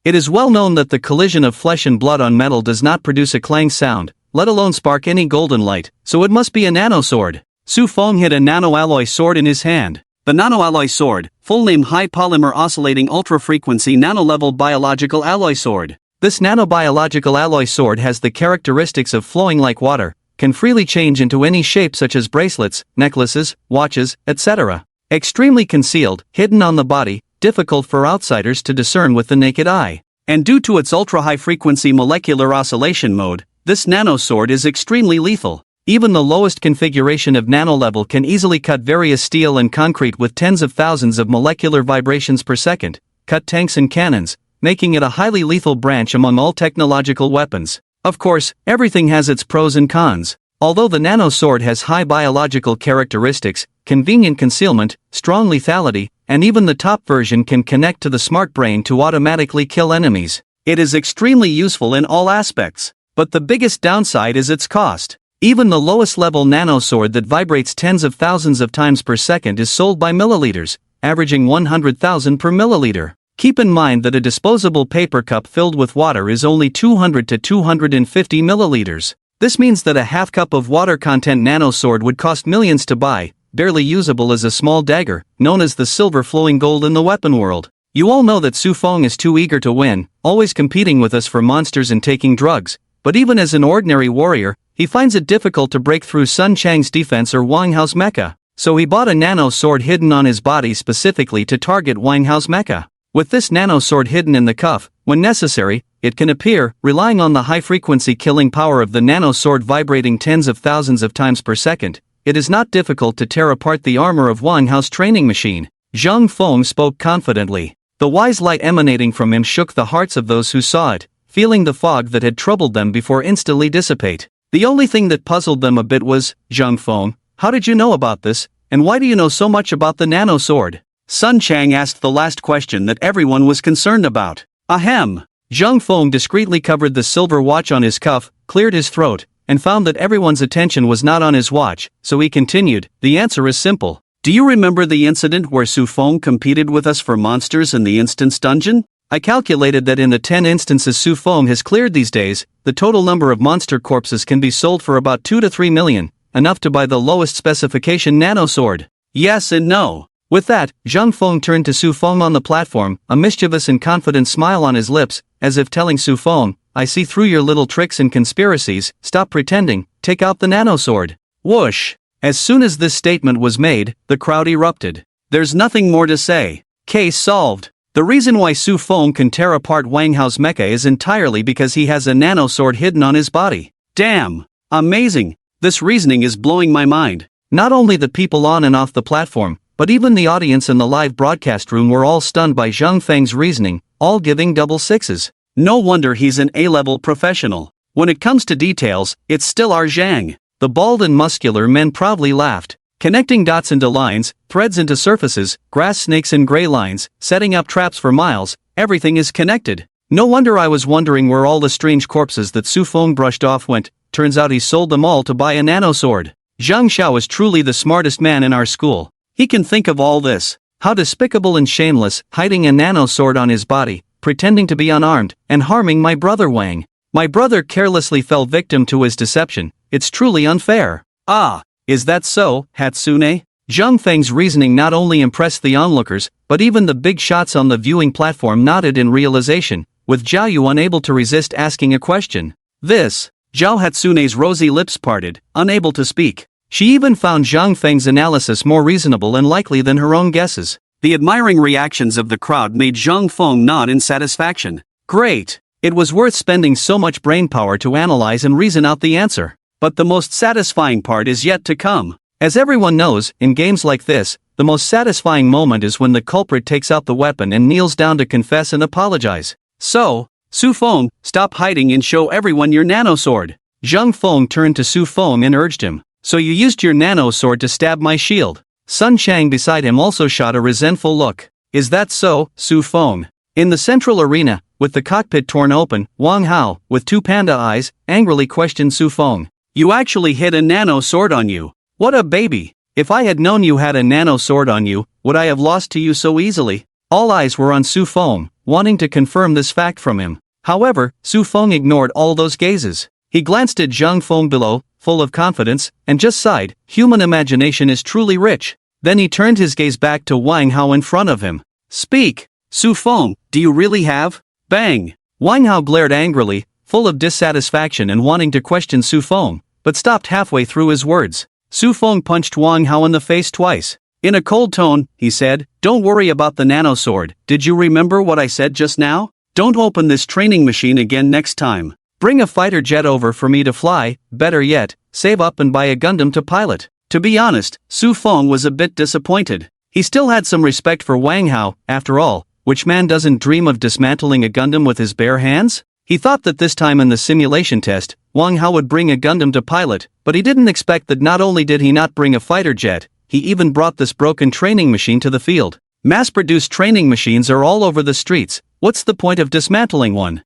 It is well known that the collision of flesh and blood on metal does not produce a clang sound, let alone spark any golden light, so it must be a nano sword. Su Feng had a nano-alloy sword in his hand. The nano-alloy sword, full name High Polymer Oscillating Ultra-Frequency Nano-Level Biological Alloy Sword. This nanobiological alloy sword has the characteristics of flowing like water, can freely change into any shape such as bracelets, necklaces, watches, etc. Extremely concealed, hidden on the body, difficult for outsiders to discern with the naked eye. And due to its ultra-high-frequency molecular oscillation mode, this nanosword is extremely lethal. Even the lowest configuration of nano-level can easily cut various steel and concrete with tens of thousands of molecular vibrations per second, cut tanks and cannons, making it a highly lethal branch among all technological weapons. Of course, everything has its pros and cons. Although the nanosword has high biological characteristics, convenient concealment, strong lethality, and even the top version can connect to the smart brain to automatically kill enemies, it is extremely useful in all aspects. But the biggest downside is its cost. Even the lowest level nanosword that vibrates tens of thousands of times per second is sold by milliliters, averaging 100,000 per milliliter. Keep in mind that a disposable paper cup filled with water is only 200 to 250 milliliters. This means that a half cup of water content nanosword would cost millions to buy, barely usable as a small dagger, known as the silver flowing gold in the weapon world. You all know that Fong is too eager to win, always competing with us for monsters and taking drugs, but even as an ordinary warrior, he finds it difficult to break through Sun Chang's defense or Wang Hao's mecha. So he bought a nanosword hidden on his body specifically to target Wang Hao's mecha. With this nanosword hidden in the cuff, when necessary, it can appear, relying on the high-frequency killing power of the nanosword vibrating tens of thousands of times per second. It is not difficult to tear apart the armor of Wang Hao's training machine. Zhang Feng spoke confidently. The wise light emanating from him shook the hearts of those who saw it, feeling the fog that had troubled them before instantly dissipate. The only thing that puzzled them a bit was, Zhang Feng, how did you know about this, and why do you know so much about the nanosword? Sun Chang asked the last question that everyone was concerned about. Ahem. Zhang Feng discreetly covered the silver watch on his cuff, cleared his throat, and found that everyone's attention was not on his watch, so he continued, the answer is simple. Do you remember the incident where Fong competed with us for monsters in the instance dungeon? I calculated that in the 10 instances Fong has cleared these days, the total number of monster corpses can be sold for about 2 to 3 million, enough to buy the lowest specification nanosword. Yes and no. With that, Zhang Feng turned to Fong on the platform, a mischievous and confident smile on his lips, as if telling Fong, I see through your little tricks and conspiracies, stop pretending, take out the nanosword. Whoosh! As soon as this statement was made, the crowd erupted. There's nothing more to say. Case solved. The reason why Fong can tear apart Wang Hao's mecha is entirely because he has a nanosword hidden on his body. Damn! Amazing! This reasoning is blowing my mind. Not only the people on and off the platform, but even the audience in the live broadcast room were all stunned by Zhang Feng's reasoning, all giving double sixes. No wonder he's an A-level professional. When it comes to details, it's still our Zhang. The bald and muscular men proudly laughed. Connecting dots into lines, threads into surfaces, grass snakes and gray lines, setting up traps for miles, everything is connected. No wonder I was wondering where all the strange corpses that Fong brushed off went. Turns out he sold them all to buy a nanosword. Zhang Xiao is truly the smartest man in our school. He can think of all this. How despicable and shameless, hiding a nanosword on his body, pretending to be unarmed, and harming my brother Wang. My brother carelessly fell victim to his deception. It's truly unfair. Ah, is that so, Hatsune? Zhang Feng's reasoning not only impressed the onlookers, but even the big shots on the viewing platform nodded in realization, with Zhao Yu unable to resist asking a question. This. Zhao Hatsune's rosy lips parted, unable to speak. She even found Zhang Feng's analysis more reasonable and likely than her own guesses. The admiring reactions of the crowd made Zhang Feng nod in satisfaction. Great! It was worth spending so much brainpower to analyze and reason out the answer. But the most satisfying part is yet to come. As everyone knows, in games like this, the most satisfying moment is when the culprit takes out the weapon and kneels down to confess and apologize. So, Fong, stop hiding and show everyone your nanosword. Zhang Feng turned to Fong and urged him. So you used your nanosword to stab my shield. Sun Chang beside him also shot a resentful look. Is that so, Fong? In the central arena, with the cockpit torn open, Wang Hao, with two panda eyes, angrily questioned Fong. You actually hid a nanosword on you. What a baby. If I had known you had a nanosword on you, would I have lost to you so easily? All eyes were on Fong, wanting to confirm this fact from him. However, Fong ignored all those gazes. He glanced at Zhang Feng below, full of confidence, and just sighed, human imagination is truly rich. Then he turned his gaze back to Wang Hao in front of him. Speak! Fong, do you really have? Bang! Wang Hao glared angrily, full of dissatisfaction and wanting to question Fong, but stopped halfway through his words. Fong punched Wang Hao in the face twice. In a cold tone, he said, "Don't worry about the nano sword. Did you remember what I said just now? Don't open this training machine again next time. Bring a fighter jet over for me to fly, better yet, save up and buy a Gundam to pilot." To be honest, Su Fong was a bit disappointed. He still had some respect for Wang Hao, after all, which man doesn't dream of dismantling a Gundam with his bare hands? He thought that this time in the simulation test, Wang Hao would bring a Gundam to pilot, but he didn't expect that not only did he not bring a fighter jet, he even brought this broken training machine to the field. Mass-produced training machines are all over the streets, what's the point of dismantling one?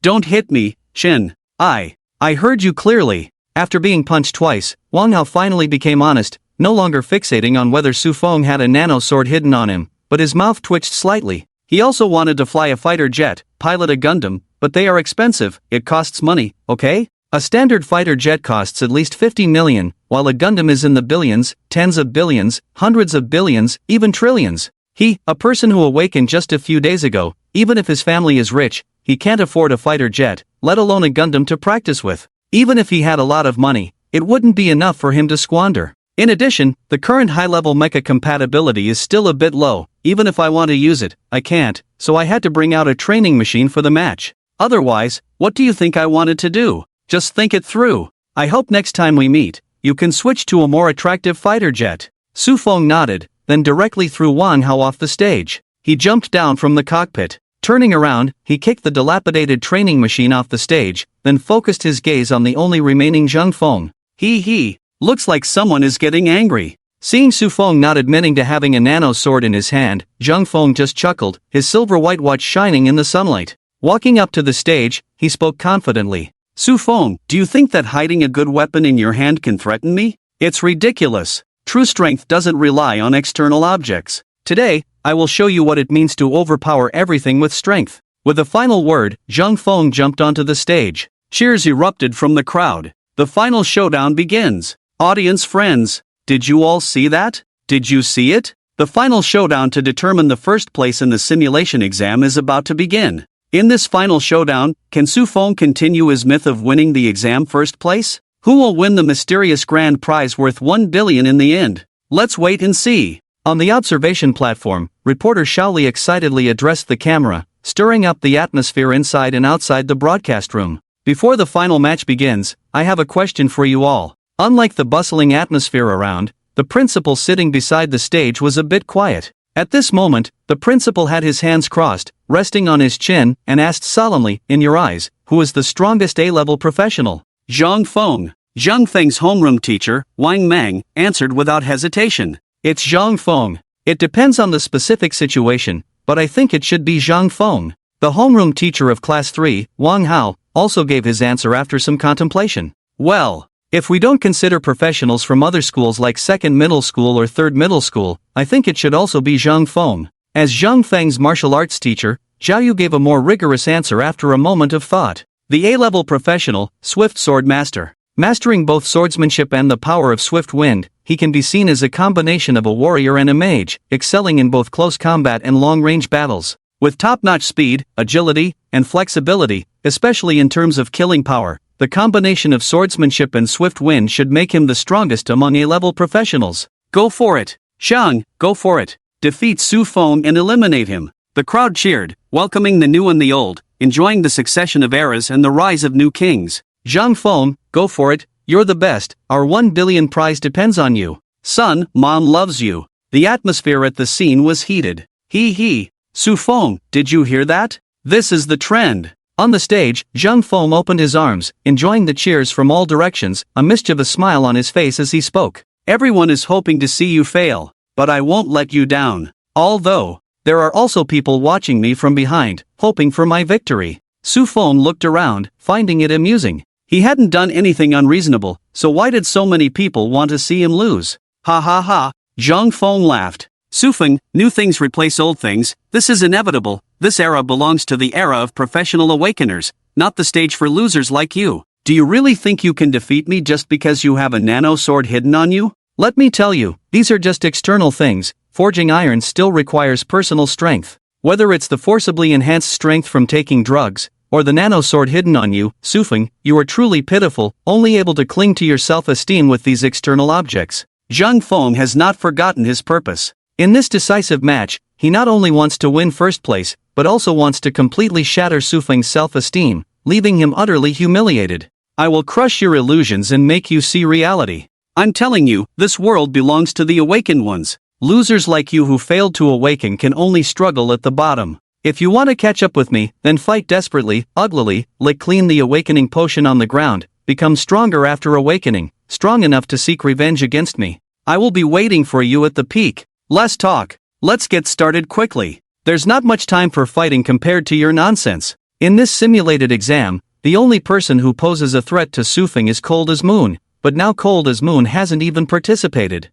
Don't hit me, Shin. I heard you clearly. After being punched twice, Wang Hao finally became honest, no longer fixating on whether Su Fong had a nano sword hidden on him, but his mouth twitched slightly. He also wanted to fly a fighter jet, pilot a Gundam, but they are expensive, it costs money, okay? A standard fighter jet costs at least 50 million, while a Gundam is in the billions, tens of billions, hundreds of billions, even trillions. A person who awakened just a few days ago, even if his family is rich, he can't afford a fighter jet, let alone a Gundam to practice with. Even if he had a lot of money, it wouldn't be enough for him to squander. In addition, the current high-level mecha compatibility is still a bit low. Even if I want to use it, I can't, so I had to bring out a training machine for the match. Otherwise, what do you think I wanted to do? Just think it through. I hope next time we meet, you can switch to a more attractive fighter jet. Su Fong nodded, then directly threw Wang Hao off the stage. He jumped down from the cockpit. Turning around, he kicked the dilapidated training machine off the stage, then focused his gaze on the only remaining Zhang Fong. Looks like someone is getting angry. Seeing Su Fong not admitting to having a nano sword in his hand, Zhang Fong just chuckled, his silver white watch shining in the sunlight. Walking up to the stage, he spoke confidently. "Su Fong, do you think that hiding a good weapon in your hand can threaten me? It's ridiculous. True strength doesn't rely on external objects. Today, I will show you what it means to overpower everything with strength." With a final word, Zhang Fong jumped onto the stage. Cheers erupted from the crowd. The final showdown begins. Audience friends, did you all see that? Did you see it? The final showdown to determine the first place in the simulation exam is about to begin. In this final showdown, can Su Fong continue his myth of winning the exam first place? Who will win the mysterious grand prize worth 1 billion in the end? Let's wait and see. On the observation platform, reporter Shaoli excitedly addressed the camera, stirring up the atmosphere inside and outside the broadcast room. Before the final match begins, I have a question for you all. Unlike the bustling atmosphere around, the principal sitting beside the stage was a bit quiet. At this moment, the principal had his hands crossed, resting on his chin, and asked solemnly, "In your eyes, who is the strongest A-level professional?" Zhang Feng. Zhang Feng's homeroom teacher, Wang Mang, answered without hesitation. "It's Zhang Feng. It depends on the specific situation, but I think it should be Zhang Feng." The homeroom teacher of Class 3, Wang Hao, also gave his answer after some contemplation. "Well, if we don't consider professionals from other schools like 2nd middle school or 3rd middle school, I think it should also be Zhang Feng." As Zhang Feng's martial arts teacher, Zhao Yu gave a more rigorous answer after a moment of thought. The A-level professional, Swift Sword Master. Mastering both swordsmanship and the power of swift wind, he can be seen as a combination of a warrior and a mage, excelling in both close combat and long-range battles. With top-notch speed, agility, and flexibility, especially in terms of killing power, the combination of swordsmanship and swift wind should make him the strongest among A-level professionals. Go for it! Shang, go for it! Defeat Su Fong and eliminate him. The crowd cheered, welcoming the new and the old, enjoying the succession of eras and the rise of new kings. Zhang Feng, go for it, you're the best, our 1 billion prize depends on you. Son, mom loves you. The atmosphere at the scene was heated. Su Fong, did you hear that? This is the trend. On the stage, Zhang Feng opened his arms, enjoying the cheers from all directions, a mischievous smile on his face as he spoke. Everyone is hoping to see you fail, but I won't let you down. Although, there are also people watching me from behind, hoping for my victory. Su Feng looked around, finding it amusing. He hadn't done anything unreasonable, so why did so many people want to see him lose? Ha ha ha, Zhang Feng laughed. Su Feng, new things replace old things, this is inevitable, this era belongs to the era of professional awakeners, not the stage for losers like you. Do you really think you can defeat me just because you have a nano sword hidden on you? Let me tell you, these are just external things, forging iron still requires personal strength. Whether it's the forcibly enhanced strength from taking drugs, or the nano sword hidden on you, Su Feng, you are truly pitiful, only able to cling to your self-esteem with these external objects. Zhang Feng has not forgotten his purpose. In this decisive match, he not only wants to win first place, but also wants to completely shatter Su Feng's self-esteem, leaving him utterly humiliated. I will crush your illusions and make you see reality. I'm telling you, this world belongs to the awakened ones. Losers like you who failed to awaken can only struggle at the bottom. If you want to catch up with me, then fight desperately, uglily, lick clean the awakening potion on the ground, become stronger after awakening, strong enough to seek revenge against me. I will be waiting for you at the peak. Less talk. Let's get started quickly. There's not much time for fighting compared to your nonsense. In this simulated exam, the only person who poses a threat to Su Feng is Cold as Moon, but now Cold as Moon hasn't even participated.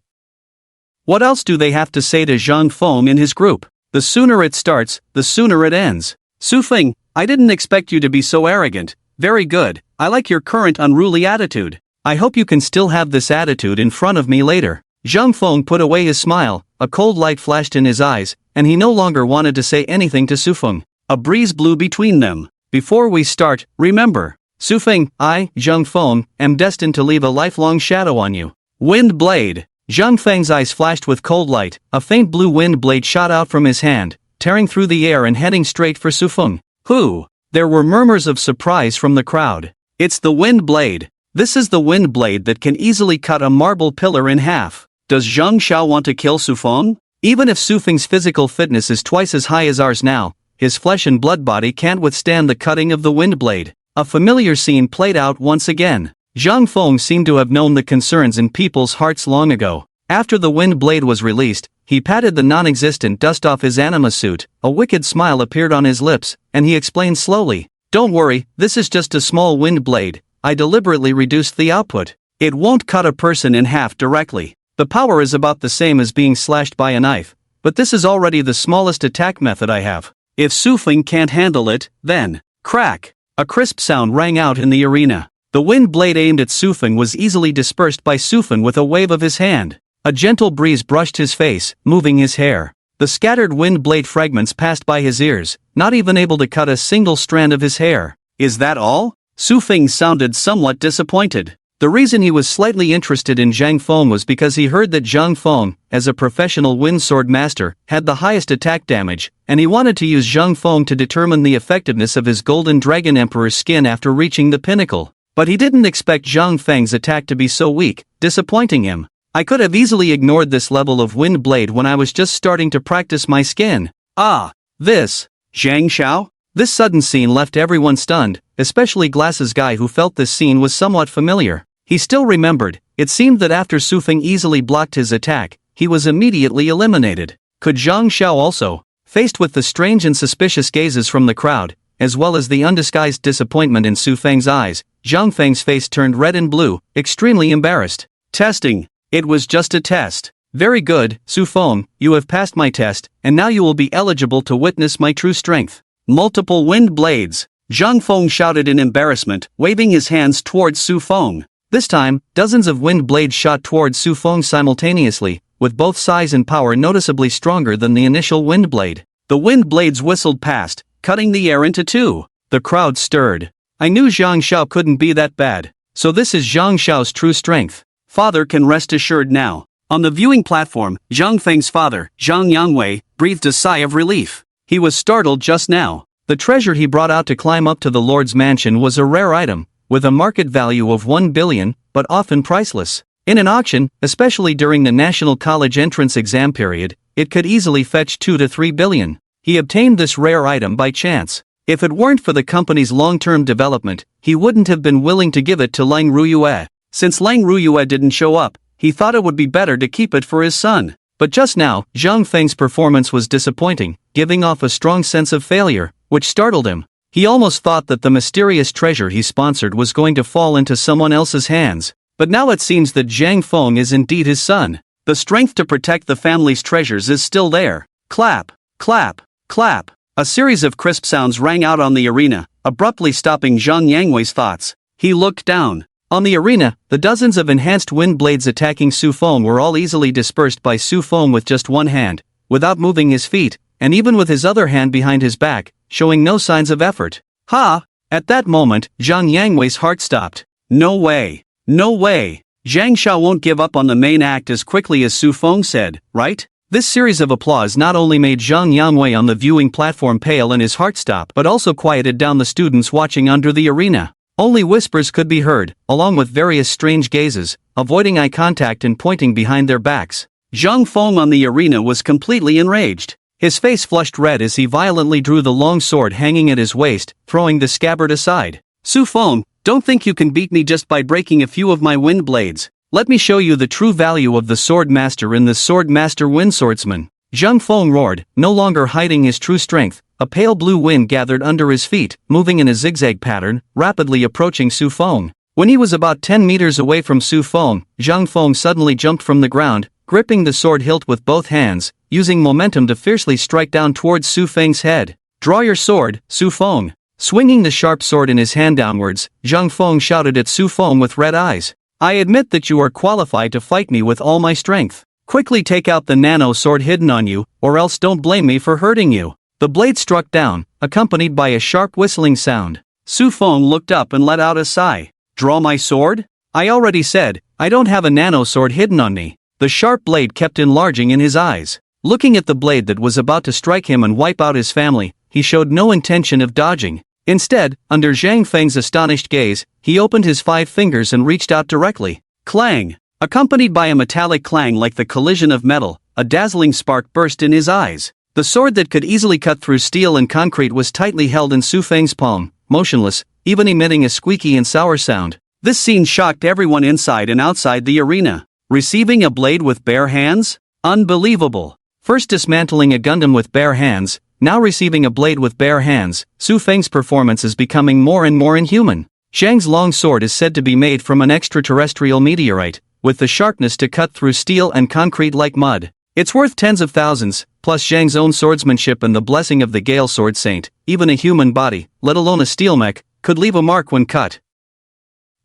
What else do they have to say to Zhang Feng and his group? The sooner it starts, the sooner it ends. Su Feng, I didn't expect you to be so arrogant. Very good, I like your current unruly attitude. I hope you can still have this attitude in front of me later. Zhang Feng put away his smile, a cold light flashed in his eyes, and he no longer wanted to say anything to Su Feng. A breeze blew between them. Before we start, remember, Su Feng, I, Zhang Feng, am destined to leave a lifelong shadow on you. Wind blade. Zhang Feng's eyes flashed with cold light, a faint blue wind blade shot out from his hand, tearing through the air and heading straight for Su Feng. Who? There were murmurs of surprise from the crowd. It's the wind blade. This is the wind blade that can easily cut a marble pillar in half. Does Zhang Xiao want to kill Su Feng? Even if Su Feng's physical fitness is twice as high as ours now, his flesh and blood body can't withstand the cutting of the wind blade. A familiar scene played out once again. Zhang Feng seemed to have known the concerns in people's hearts long ago. After the wind blade was released, he patted the non-existent dust off his anima suit, a wicked smile appeared on his lips, and he explained slowly, "Don't worry, this is just a small wind blade. I deliberately reduced the output. It won't cut a person in half directly. The power is about the same as being slashed by a knife, but this is already the smallest attack method I have. If Su Feng can't handle it, then..." Crack! A crisp sound rang out in the arena. The wind blade aimed at Su Feng was easily dispersed by Su Feng with a wave of his hand. A gentle breeze brushed his face, moving his hair. The scattered wind blade fragments passed by his ears, not even able to cut a single strand of his hair. Is that all? Su Feng sounded somewhat disappointed. The reason he was slightly interested in Zhang Feng was because he heard that Zhang Feng, as a professional wind sword master, had the highest attack damage, and he wanted to use Zhang Feng to determine the effectiveness of his Golden Dragon Emperor's skin after reaching the pinnacle. But he didn't expect Zhang Feng's attack to be so weak, disappointing him. I could have easily ignored this level of wind blade when I was just starting to practice my skin. Ah, this. Zhang Xiao? This sudden scene left everyone stunned, especially Glasses Guy who felt this scene was somewhat familiar. He still remembered, it seemed that after Su Feng easily blocked his attack, he was immediately eliminated. Could Zhang Xiao also? Faced with the strange and suspicious gazes from the crowd, as well as the undisguised disappointment in Su Feng's eyes, Zhang Feng's face turned red and blue, extremely embarrassed. Testing. It was just a test. Very good, Su Feng, you have passed my test, and now you will be eligible to witness my true strength. Multiple wind blades. Zhang Feng shouted in embarrassment, waving his hands towards Su Feng. This time, dozens of wind blades shot towards Su Feng simultaneously, with both size and power noticeably stronger than the initial wind blade. The wind blades whistled past, cutting the air into two. The crowd stirred. I knew Zhang Xiao couldn't be that bad. So this is Zhang Xiao's true strength. Father can rest assured now. On the viewing platform, Zhang Feng's father, Zhang Yangwei, breathed a sigh of relief. He was startled just now. The treasure he brought out to climb up to the Lord's mansion was a rare item, with a market value of 1 billion, but often priceless. In an auction, especially during the National College entrance exam period, it could easily fetch 2 to 3 billion. He obtained this rare item by chance. If it weren't for the company's long-term development, he wouldn't have been willing to give it to Lang Ruyue. Since Lang Ruyue didn't show up, he thought it would be better to keep it for his son. But just now, Zhang Feng's performance was disappointing, giving off a strong sense of failure, which startled him. He almost thought that the mysterious treasure he sponsored was going to fall into someone else's hands. But now it seems that Zhang Feng is indeed his son. The strength to protect the family's treasures is still there. Clap, clap, clap. A series of crisp sounds rang out on the arena, abruptly stopping Zhang Yangwei's thoughts. He looked down. On the arena, the dozens of enhanced wind blades attacking Su Feng were all easily dispersed by Su Feng with just one hand, without moving his feet, and even with his other hand behind his back, showing no signs of effort. Ha! At that moment, Zhang Yangwei's heart stopped. No way! No way! Zhang Xia won't give up on the main act as quickly as Su Fong said, right? This series of applause not only made Zhang Yangwei on the viewing platform pale and his heart stop but also quieted down the students watching under the arena. Only whispers could be heard, along with various strange gazes, avoiding eye contact and pointing behind their backs. Zhang Fong on the arena was completely enraged. His face flushed red as he violently drew the long sword hanging at his waist, throwing the scabbard aside. Su Fong, don't think you can beat me just by breaking a few of my wind blades. Let me show you the true value of the Sword Master in the Sword Master Wind Swordsman. Zhang Fong roared, no longer hiding his true strength. A pale blue wind gathered under his feet, moving in a zigzag pattern, rapidly approaching Su Fong. When he was about 10 meters away from Su Fong, Zhang Fong suddenly jumped from the ground, gripping the sword hilt with both hands, using momentum to fiercely strike down towards Su Feng's head. Draw your sword, Su Fong. Swinging the sharp sword in his hand downwards, Zhang Fong shouted at Su Fong with red eyes. I admit that you are qualified to fight me with all my strength. Quickly take out the nano sword hidden on you, or else don't blame me for hurting you. The blade struck down, accompanied by a sharp whistling sound. Su Fong looked up and let out a sigh. Draw my sword? I already said, I don't have a nano sword hidden on me. The sharp blade kept enlarging in his eyes. Looking at the blade that was about to strike him and wipe out his family, he showed no intention of dodging. Instead, under Zhang Feng's astonished gaze, he opened his 5 fingers and reached out directly. Clang! Accompanied by a metallic clang like the collision of metal, a dazzling spark burst in his eyes. The sword that could easily cut through steel and concrete was tightly held in Su Feng's palm, motionless, even emitting a squeaky and sour sound. This scene shocked everyone inside and outside the arena. Receiving a blade with bare hands? Unbelievable! First dismantling a Gundam with bare hands, now receiving a blade with bare hands, Su Feng's performance is becoming more and more inhuman. Zhang's long sword is said to be made from an extraterrestrial meteorite, with the sharpness to cut through steel and concrete like mud. It's worth tens of thousands, plus Zhang's own swordsmanship and the blessing of the Gale Sword Saint. Even a human body, let alone a steel mech, could leave a mark when cut.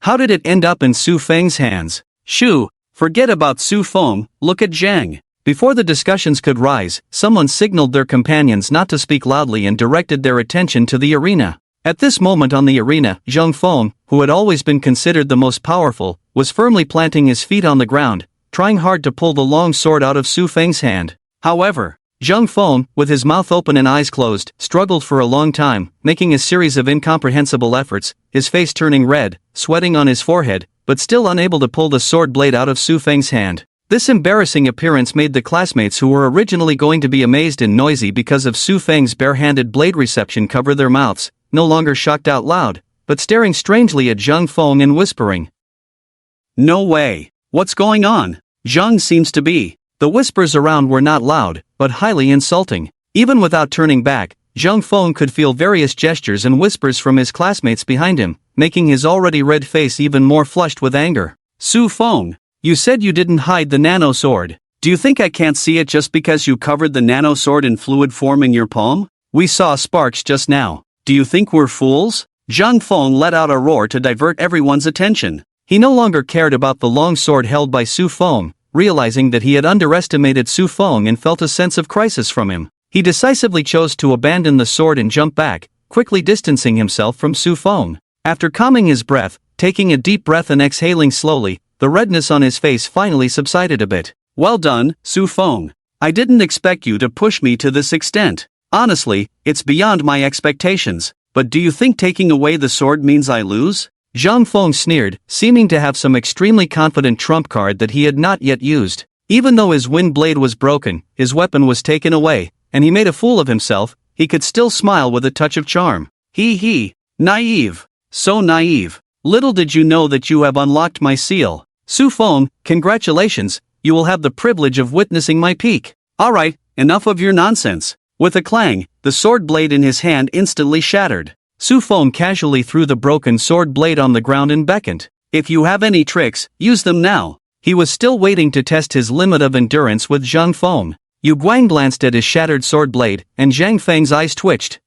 How did it end up in Su Feng's hands? Shoo! Forget about Su Feng, look at Zhang. Before the discussions could rise, someone signaled their companions not to speak loudly and directed their attention to the arena. At this moment on the arena, Zhang Feng, who had always been considered the most powerful, was firmly planting his feet on the ground, trying hard to pull the long sword out of Su Feng's hand. However, Zhang Feng, with his mouth open and eyes closed, struggled for a long time, making a series of incomprehensible efforts, his face turning red, sweating on his forehead, but still unable to pull the sword blade out of Su Feng's hand. This embarrassing appearance made the classmates who were originally going to be amazed and noisy because of Su Feng's bare-handed blade reception cover their mouths, no longer shocked out loud, but staring strangely at Zhang Feng and whispering. No way! What's going on? Zhang seems to be. The whispers around were not loud, but highly insulting. Even without turning back, Zhang Feng could feel various gestures and whispers from his classmates behind him, making his already red face even more flushed with anger. Su Feng! You said you didn't hide the nano sword. Do you think I can't see it just because you covered the nano sword in fluid form in your palm? We saw sparks just now. Do you think we're fools? Zhang Feng let out a roar to divert everyone's attention. He no longer cared about the long sword held by Su Feng, realizing that he had underestimated Su Feng and felt a sense of crisis from him. He decisively chose to abandon the sword and jump back, quickly distancing himself from Su Feng. After calming his breath, taking a deep breath and exhaling slowly, the redness on his face finally subsided a bit. Well done, Su Feng. I didn't expect you to push me to this extent. Honestly, it's beyond my expectations. But do you think taking away the sword means I lose? Zhang Feng sneered, seeming to have some extremely confident trump card that he had not yet used. Even though his wind blade was broken, his weapon was taken away, and he made a fool of himself, he could still smile with a touch of charm. He. Naive. So naive. Little did you know that you have unlocked my seal. Su Feng, congratulations, you will have the privilege of witnessing my peak. Alright, enough of your nonsense. With a clang, the sword blade in his hand instantly shattered. Su Feng casually threw the broken sword blade on the ground and beckoned. If you have any tricks, use them now. He was still waiting to test his limit of endurance with Zhang Feng. Yu Guang glanced at his shattered sword blade, and Zhang Feng's eyes twitched.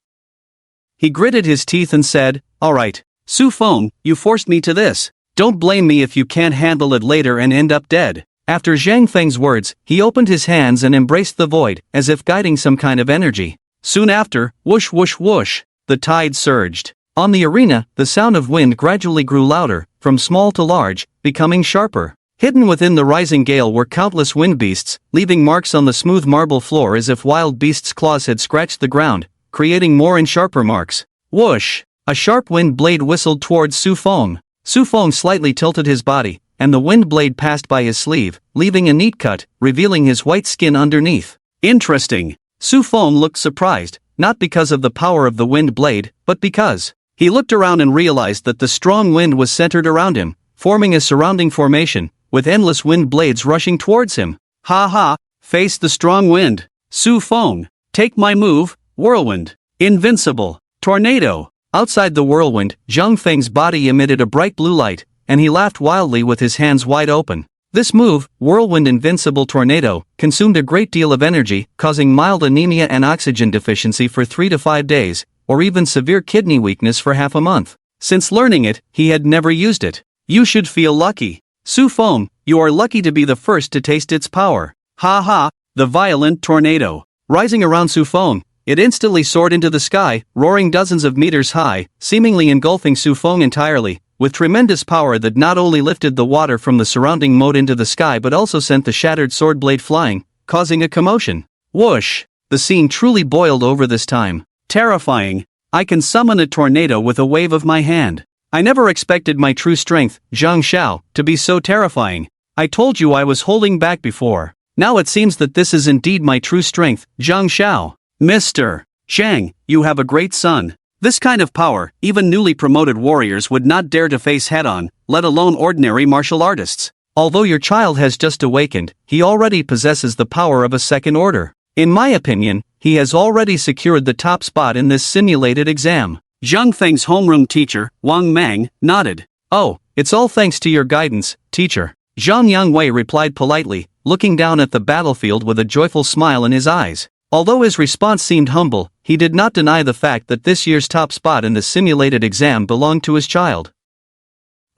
He gritted his teeth and said, Alright, Su Feng, you forced me to this. Don't blame me if you can't handle it later and end up dead. After Zhang Feng's words, he opened his hands and embraced the void, as if guiding some kind of energy. Soon after, whoosh whoosh whoosh, the tide surged. On the arena, the sound of wind gradually grew louder, from small to large, becoming sharper. Hidden within the rising gale were countless wind beasts, leaving marks on the smooth marble floor as if wild beasts' claws had scratched the ground, creating more and sharper marks. Whoosh! A sharp wind blade whistled towards Su Fong. Su Fong slightly tilted his body, and the wind blade passed by his sleeve, leaving a neat cut, revealing his white skin underneath. Interesting. Su Fong looked surprised, not because of the power of the wind blade, but because he looked around and realized that the strong wind was centered around him, forming a surrounding formation, with endless wind blades rushing towards him. Ha ha, face the strong wind. Su Fong, take my move, whirlwind. Invincible. Tornado. Outside the whirlwind, Zhang Feng's body emitted a bright blue light, and he laughed wildly with his hands wide open. This move, Whirlwind Invincible Tornado, consumed a great deal of energy, causing mild anemia and oxygen deficiency for 3 to 5 days, or even severe kidney weakness for half a month. Since learning it, he had never used it. You should feel lucky. Su Fong, you are lucky to be the first to taste its power. Ha ha, the violent tornado. Rising around Su Fong, it instantly soared into the sky, roaring dozens of meters high, seemingly engulfing Su Fong entirely, with tremendous power that not only lifted the water from the surrounding moat into the sky but also sent the shattered sword blade flying, causing a commotion. Whoosh! The scene truly boiled over this time. Terrifying. I can summon a tornado with a wave of my hand. I never expected my true strength, Zhang Xiao, to be so terrifying. I told you I was holding back before. Now it seems that this is indeed my true strength, Zhang Xiao. Mr. Zhang, you have a great son. This kind of power, even newly promoted warriors would not dare to face head-on, let alone ordinary martial artists. Although your child has just awakened, he already possesses the power of a second order. In my opinion, he has already secured the top spot in this simulated exam. Zhang Feng's homeroom teacher, Wang Mang, nodded. Oh, it's all thanks to your guidance, teacher. Zhang Yangwei replied politely, looking down at the battlefield with a joyful smile in his eyes. Although his response seemed humble, he did not deny the fact that this year's top spot in the simulated exam belonged to his child.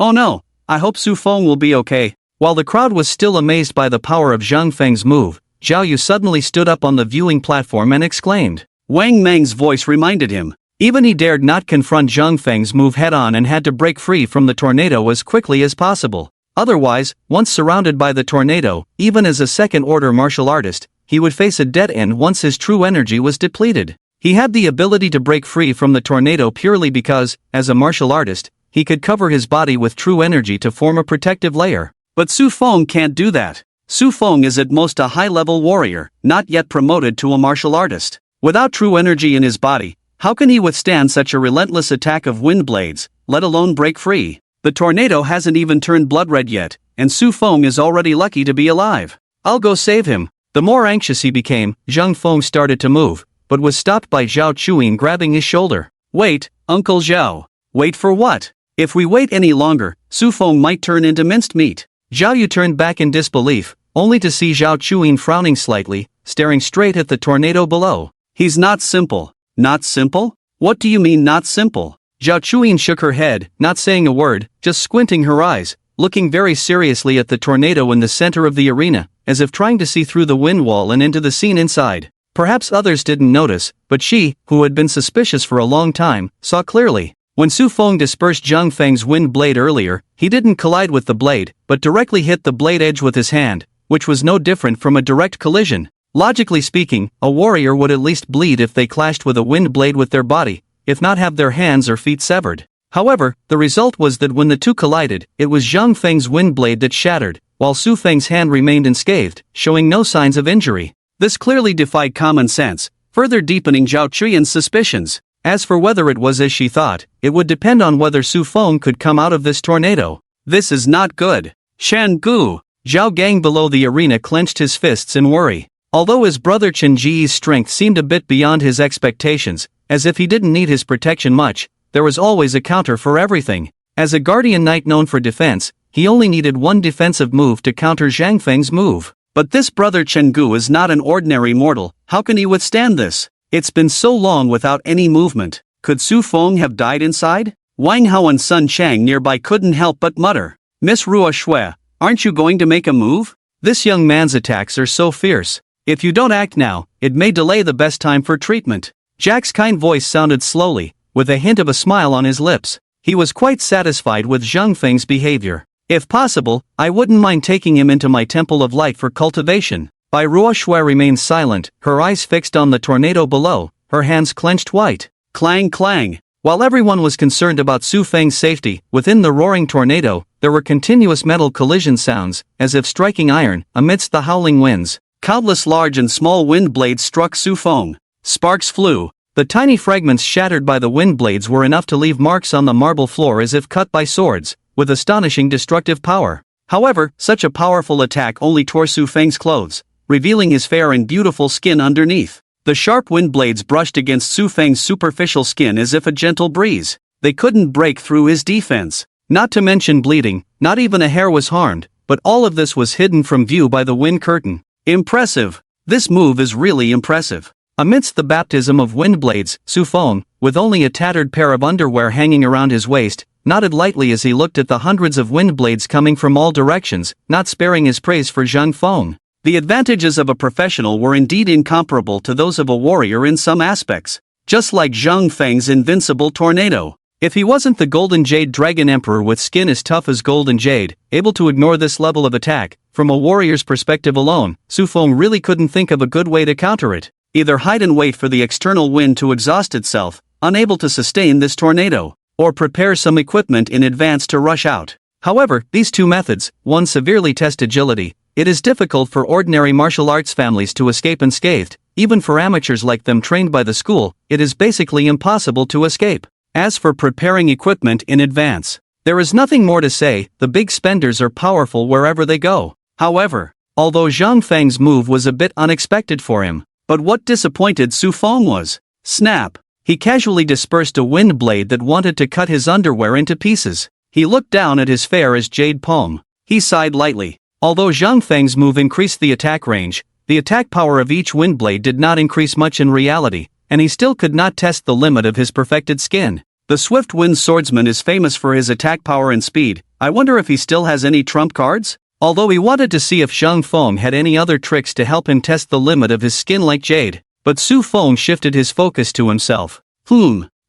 Oh no, I hope Su Fong will be okay. While the crowd was still amazed by the power of Zhang Feng's move, Zhao Yu suddenly stood up on the viewing platform and exclaimed. Wang Meng's voice reminded him. Even he dared not confront Zhang Feng's move head-on and had to break free from the tornado as quickly as possible. Otherwise, once surrounded by the tornado, even as a second-order martial artist, he would face a dead end once his true energy was depleted. He had the ability to break free from the tornado purely because, as a martial artist, he could cover his body with true energy to form a protective layer. But Su Fong can't do that. Su Fong is at most a high-level warrior, not yet promoted to a martial artist. Without true energy in his body, how can he withstand such a relentless attack of wind blades, let alone break free? The tornado hasn't even turned blood red yet, and Su Fong is already lucky to be alive. I'll go save him. The more anxious he became, Zhang Feng started to move, but was stopped by Zhao Chuyin grabbing his shoulder. Wait, Uncle Zhao. Wait for what? If we wait any longer, Su Feng might turn into minced meat. Zhao Yu turned back in disbelief, only to see Zhao Chuyin frowning slightly, staring straight at the tornado below. He's not simple. Not simple? What do you mean not simple? Zhao Chuyin shook her head, not saying a word, just squinting her eyes, looking very seriously at the tornado in the center of the arena, as if trying to see through the wind wall and into the scene inside. Perhaps others didn't notice, but she, who had been suspicious for a long time, saw clearly. When Su Feng dispersed Zhang Feng's wind blade earlier, he didn't collide with the blade, but directly hit the blade edge with his hand, which was no different from a direct collision. Logically speaking, a warrior would at least bleed if they clashed with a wind blade with their body, if not have their hands or feet severed. However, the result was that when the two collided, it was Zhang Feng's wind blade that shattered, while Su Feng's hand remained unscathed, showing no signs of injury. This clearly defied common sense, further deepening Zhao Chuyin's suspicions. As for whether it was as she thought, it would depend on whether Su Feng could come out of this tornado. This is not good. Shan Gu. Zhao Gang below the arena clenched his fists in worry. Although his brother Chen Ji's strength seemed a bit beyond his expectations, as if he didn't need his protection much, there was always a counter for everything. As a guardian knight known for defense, he only needed one defensive move to counter Zhang Feng's move. But this brother Chen Gu is not an ordinary mortal. How can he withstand this? It's been so long without any movement. Could Su Feng have died inside? Wang Hao and Sun Chang nearby couldn't help but mutter. Miss Rua Shui, aren't you going to make a move? This young man's attacks are so fierce. If you don't act now, it may delay the best time for treatment. Jack's kind voice sounded slowly, with a hint of a smile on his lips. He was quite satisfied with Zhang Feng's behavior. If possible, I wouldn't mind taking him into my temple of light for cultivation. Bai Ruoxue remained silent, her eyes fixed on the tornado below, her hands clenched white. Clang clang. While everyone was concerned about Su Feng's safety, within the roaring tornado, there were continuous metal collision sounds, as if striking iron, amidst the howling winds. Countless large and small wind blades struck Su Feng. Sparks flew. The tiny fragments shattered by the wind blades were enough to leave marks on the marble floor as if cut by swords, with astonishing destructive power. However, such a powerful attack only tore Su Feng's clothes, revealing his fair and beautiful skin underneath. The sharp wind blades brushed against Su Feng's superficial skin as if a gentle breeze. They couldn't break through his defense. Not to mention bleeding, not even a hair was harmed, but all of this was hidden from view by the wind curtain. Impressive. This move is really impressive. Amidst the baptism of wind blades, Su Feng, with only a tattered pair of underwear hanging around his waist, nodded lightly as he looked at the hundreds of wind blades coming from all directions, not sparing his praise for Zhang Feng. The advantages of a professional were indeed incomparable to those of a warrior in some aspects. Just like Zhang Feng's invincible tornado. If he wasn't the Golden Jade Dragon Emperor with skin as tough as golden jade, able to ignore this level of attack, from a warrior's perspective alone, Su Feng really couldn't think of a good way to counter it. Either hide and wait for the external wind to exhaust itself, unable to sustain this tornado, or prepare some equipment in advance to rush out. However, these two methods, one severely test agility. It is difficult for ordinary martial arts families to escape unscathed. Even for amateurs like them trained by the school, it is basically impossible to escape. As for preparing equipment in advance, there is nothing more to say. The big spenders are powerful wherever they go. However, although Zhang Feng's move was a bit unexpected for him, but what disappointed Su Feng was, snap, he casually dispersed a wind blade that wanted to cut his underwear into pieces. He looked down at his fair as jade palm. He sighed lightly. Although Zhang Feng's move increased the attack range, the attack power of each wind blade did not increase much in reality, and he still could not test the limit of his perfected skin. The swift wind swordsman is famous for his attack power and speed. I wonder if he still has any trump cards? Although he wanted to see if Zhang Feng had any other tricks to help him test the limit of his skin like jade, but Su Feng shifted his focus to himself.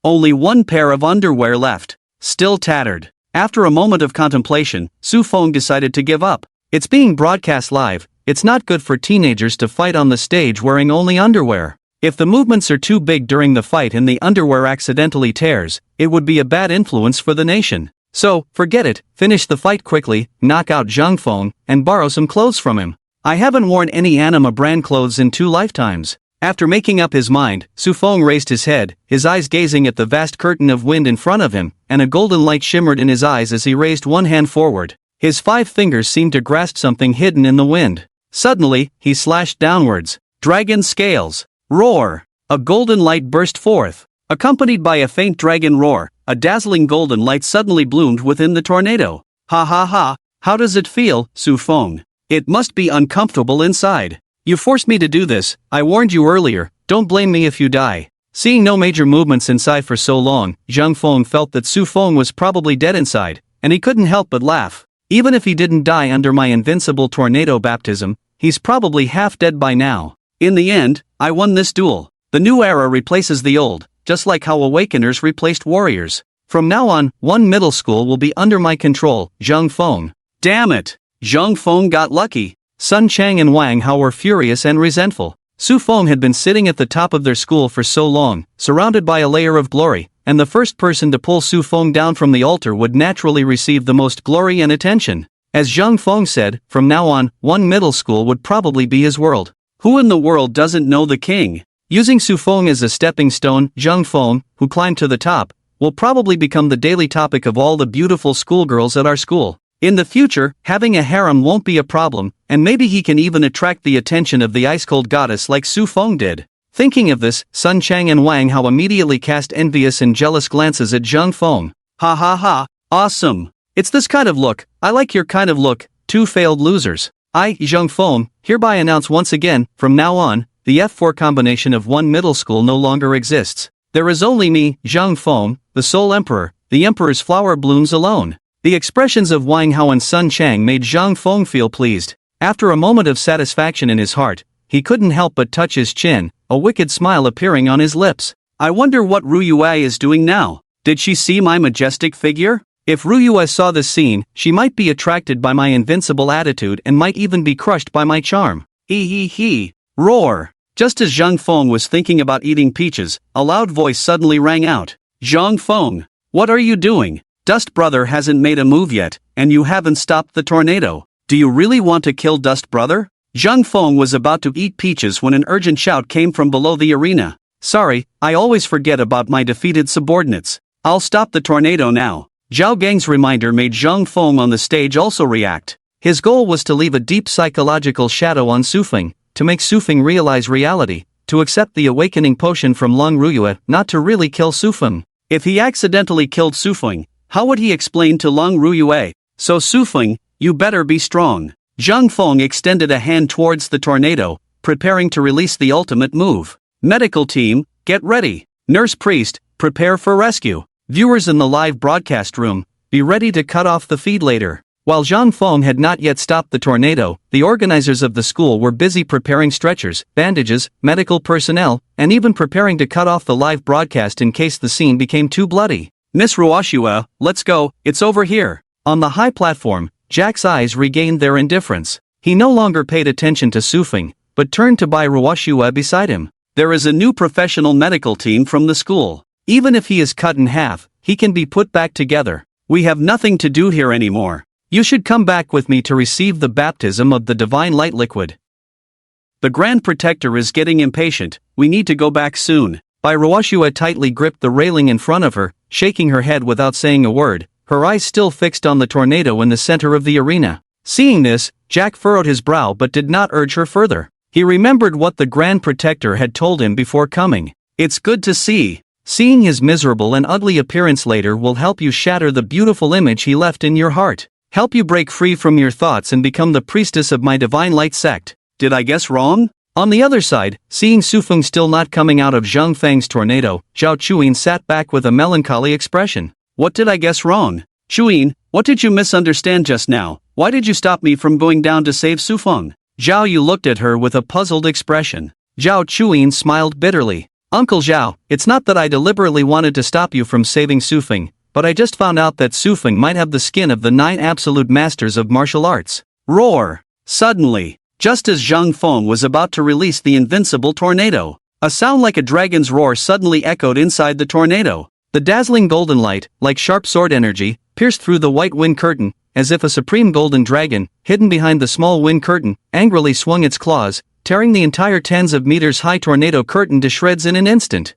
Only one pair of underwear left. Still tattered. After a moment of contemplation, Su Feng decided to give up. It's being broadcast live. It's not good for teenagers to fight on the stage wearing only underwear. If the movements are too big during the fight and the underwear accidentally tears, it would be a bad influence for the nation. So, forget it, finish the fight quickly, knock out Zhang Feng, and borrow some clothes from him. I haven't worn any anima brand clothes in 2 lifetimes. After making up his mind, Su Feng raised his head, his eyes gazing at the vast curtain of wind in front of him, and a golden light shimmered in his eyes as he raised one hand forward. His 5 fingers seemed to grasp something hidden in the wind. Suddenly, he slashed downwards. Dragon scales. Roar! A golden light burst forth. Accompanied by a faint dragon roar, a dazzling golden light suddenly bloomed within the tornado. Ha ha ha, how does it feel, Su Feng? It must be uncomfortable inside. You forced me to do this. I warned you earlier. Don't blame me if you die. Seeing no major movements inside for so long, Zhang Feng felt that Su Feng was probably dead inside, and he couldn't help but laugh. Even if he didn't die under my invincible tornado baptism, he's probably half dead by now. In the end, I won this duel. The new era replaces the old, just like how Awakeners replaced warriors. From now on, one middle school will be under my control, Zhang Feng. Damn it! Zhang Feng got lucky. Sun Chang and Wang Hao were furious and resentful. Su Feng had been sitting at the top of their school for so long, surrounded by a layer of glory, and the first person to pull Su Feng down from the altar would naturally receive the most glory and attention. As Zhang Feng said, from now on, one middle school would probably be his world. Who in the world doesn't know the king? Using Su Feng as a stepping stone, Zhang Feng, who climbed to the top, will probably become the daily topic of all the beautiful schoolgirls at our school. In the future, having a harem won't be a problem, and maybe he can even attract the attention of the ice-cold goddess like Su Feng did. Thinking of this, Sun Chang and Wang Hao immediately cast envious and jealous glances at Zhang Feng. Ha ha ha, awesome. It's this kind of look, I like your kind of look, 2 failed losers. I, Zhang Feng, hereby announce once again, from now on, the F4 combination of one middle school no longer exists. There is only me, Zhang Feng, the sole emperor, the emperor's flower blooms alone. The expressions of Wang Hao and Sun Chang made Zhang Feng feel pleased. After a moment of satisfaction in his heart, he couldn't help but touch his chin, a wicked smile appearing on his lips. I wonder what Ru Yue is doing now. Did she see my majestic figure? If Ryue saw this scene, she might be attracted by my invincible attitude and might even be crushed by my charm. Hee. Roar. Just as Zhang Feng was thinking about eating peaches, a loud voice suddenly rang out. Zhang Feng, what are you doing? Dust Brother hasn't made a move yet, and you haven't stopped the tornado. Do you really want to kill Dust Brother? Zhang Feng was about to eat peaches when an urgent shout came from below the arena. Sorry, I always forget about my defeated subordinates. I'll stop the tornado now. Zhao Gang's reminder made Zhang Feng on the stage also react. His goal was to leave a deep psychological shadow on Sufeng, to make Sufeng realize reality, to accept the awakening potion from Long Ryue, not to really kill Sufeng. If he accidentally killed Sufeng, how would he explain to Long Ryue? So Sufeng, you better be strong. Zhang Feng extended a hand towards the tornado, preparing to release the ultimate move. Medical team, get ready. Nurse Priest, prepare for rescue. Viewers in the live broadcast room, be ready to cut off the feed later. While Zhang Feng had not yet stopped the tornado, the organizers of the school were busy preparing stretchers, bandages, medical personnel, and even preparing to cut off the live broadcast in case the scene became too bloody. Miss Ruoshua, let's go, it's over here. On the high platform, Jack's eyes regained their indifference. He no longer paid attention to Sufeng, but turned to Bai Ruoshua beside him. There is a new professional medical team from the school. Even if he is cut in half, he can be put back together. We have nothing to do here anymore. You should come back with me to receive the baptism of the divine light liquid. The Grand Protector is getting impatient, we need to go back soon. Bai Ruoshua tightly gripped the railing in front of her, shaking her head without saying a word, her eyes still fixed on the tornado in the center of the arena. Seeing this, Jack furrowed his brow but did not urge her further. He remembered what the Grand Protector had told him before coming. It's good to see. Seeing his miserable and ugly appearance later will help you shatter the beautiful image he left in your heart. Help you break free from your thoughts and become the priestess of my divine light sect. Did I guess wrong? On the other side, seeing Sufeng still not coming out of Zhang Feng's tornado, Zhao Chuyin sat back with a melancholy expression. What did I guess wrong? Chuyin, what did you misunderstand just now? Why did you stop me from going down to save Sufeng? Zhao Yu looked at her with a puzzled expression. Zhao Chuyin smiled bitterly. Uncle Zhao, it's not that I deliberately wanted to stop you from saving Sufeng, but I just found out that Sufeng might have the skin of the 9 absolute masters of martial arts. Roar! Suddenly, just as Zhang Feng was about to release the invincible tornado, a sound like a dragon's roar suddenly echoed inside the tornado. The dazzling golden light, like sharp sword energy, pierced through the white wind curtain, as if a supreme golden dragon, hidden behind the small wind curtain, angrily swung its claws, tearing the entire tens of meters high tornado curtain to shreds in an instant.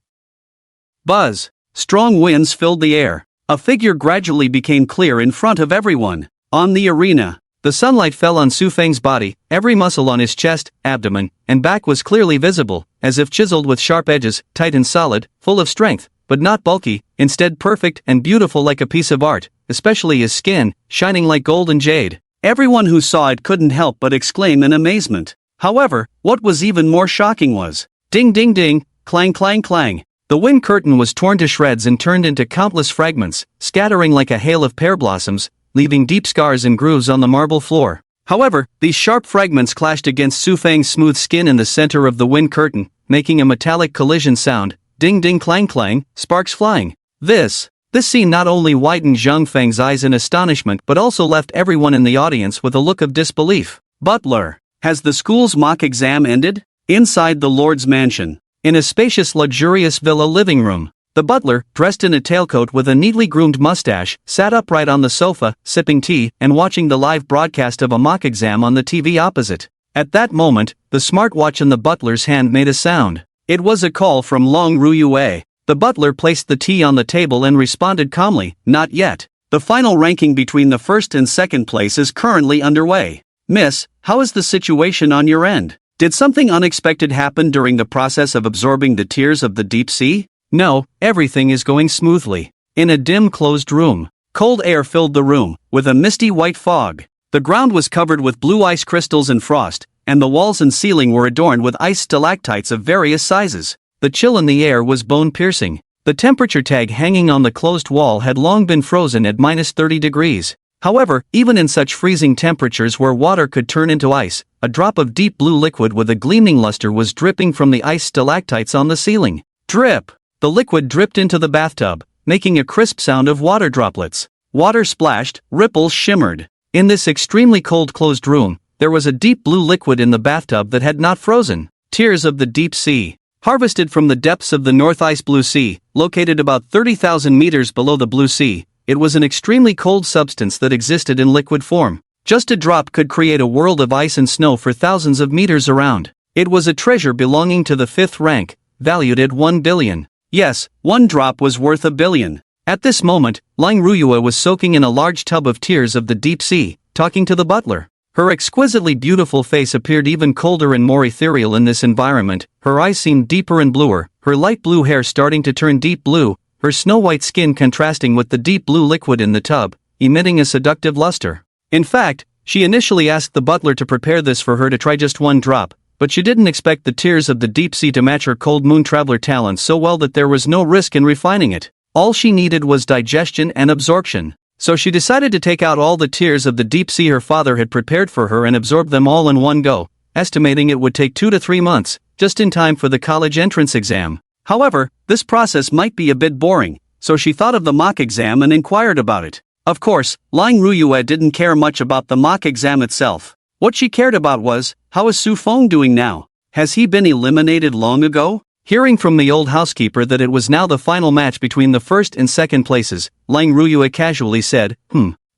Buzz! Strong winds filled the air. A figure gradually became clear in front of everyone. On the arena, the sunlight fell on Sufeng's body, every muscle on his chest, abdomen, and back was clearly visible, as if chiseled with sharp edges, tight and solid, full of strength, but not bulky, instead perfect and beautiful like a piece of art, especially his skin, shining like gold and jade. Everyone who saw it couldn't help but exclaim in amazement. However, what was even more shocking was, ding ding ding, clang clang clang. The wind curtain was torn to shreds and turned into countless fragments, scattering like a hail of pear blossoms, leaving deep scars and grooves on the marble floor. However, these sharp fragments clashed against Sufeng's smooth skin in the center of the wind curtain, making a metallic collision sound, ding ding clang clang, sparks flying. This scene not only widened Zhang Feng's eyes in astonishment but also left everyone in the audience with a look of disbelief. Butler, has the school's mock exam ended? Inside the Lord's mansion, in a spacious luxurious villa living room, the butler, dressed in a tailcoat with a neatly groomed mustache, sat upright on the sofa, sipping tea and watching the live broadcast of a mock exam on the TV opposite. At that moment, the smartwatch in the butler's hand made a sound. It was a call from Long Ryue. The butler placed the tea on the table and responded calmly, "Not yet. The final ranking between the first and second place is currently underway. Miss, how is the situation on your end? Did something unexpected happen during the process of absorbing the tears of the deep sea?" "No, everything is going smoothly." In a dim closed room, cold air filled the room, with a misty white fog. The ground was covered with blue ice crystals and frost, and the walls and ceiling were adorned with ice stalactites of various sizes. The chill in the air was bone-piercing. The temperature tag hanging on the closed wall had long been frozen at -30 degrees. However, even in such freezing temperatures where water could turn into ice, a drop of deep blue liquid with a gleaming luster was dripping from the ice stalactites on the ceiling. Drip! The liquid dripped into the bathtub, making a crisp sound of water droplets. Water splashed, ripples shimmered. In this extremely cold closed room, there was a deep blue liquid in the bathtub that had not frozen. Tears of the deep sea. Harvested from the depths of the North Ice Blue Sea, located about 30,000 meters below the Blue Sea, it was an extremely cold substance that existed in liquid form. Just a drop could create a world of ice and snow for thousands of meters around. It was a treasure belonging to the 5th rank, valued at 1 billion. Yes, one drop was worth $1 billion. At this moment, Lang Ruyue was soaking in a large tub of tears of the deep sea, talking to the butler. Her exquisitely beautiful face appeared even colder and more ethereal in this environment, her eyes seemed deeper and bluer, her light blue hair starting to turn deep blue, her snow-white skin contrasting with the deep blue liquid in the tub, emitting a seductive luster. In fact, she initially asked the butler to prepare this for her to try just one drop, but she didn't expect the tears of the deep sea to match her cold moon traveler talent so well that there was no risk in refining it. All she needed was digestion and absorption. So she decided to take out all the tears of the deep sea her father had prepared for her and absorb them all in one go, estimating it would take 2 to 3 months, just in time for the college entrance exam. However, this process might be a bit boring, so she thought of the mock exam and inquired about it. Of course, Lang Ruyue didn't care much about the mock exam itself. What she cared about was, how is Su Fong doing now? Has he been eliminated long ago? Hearing from the old housekeeper that it was now the final match between the first and second places, Lang Ruyue casually said,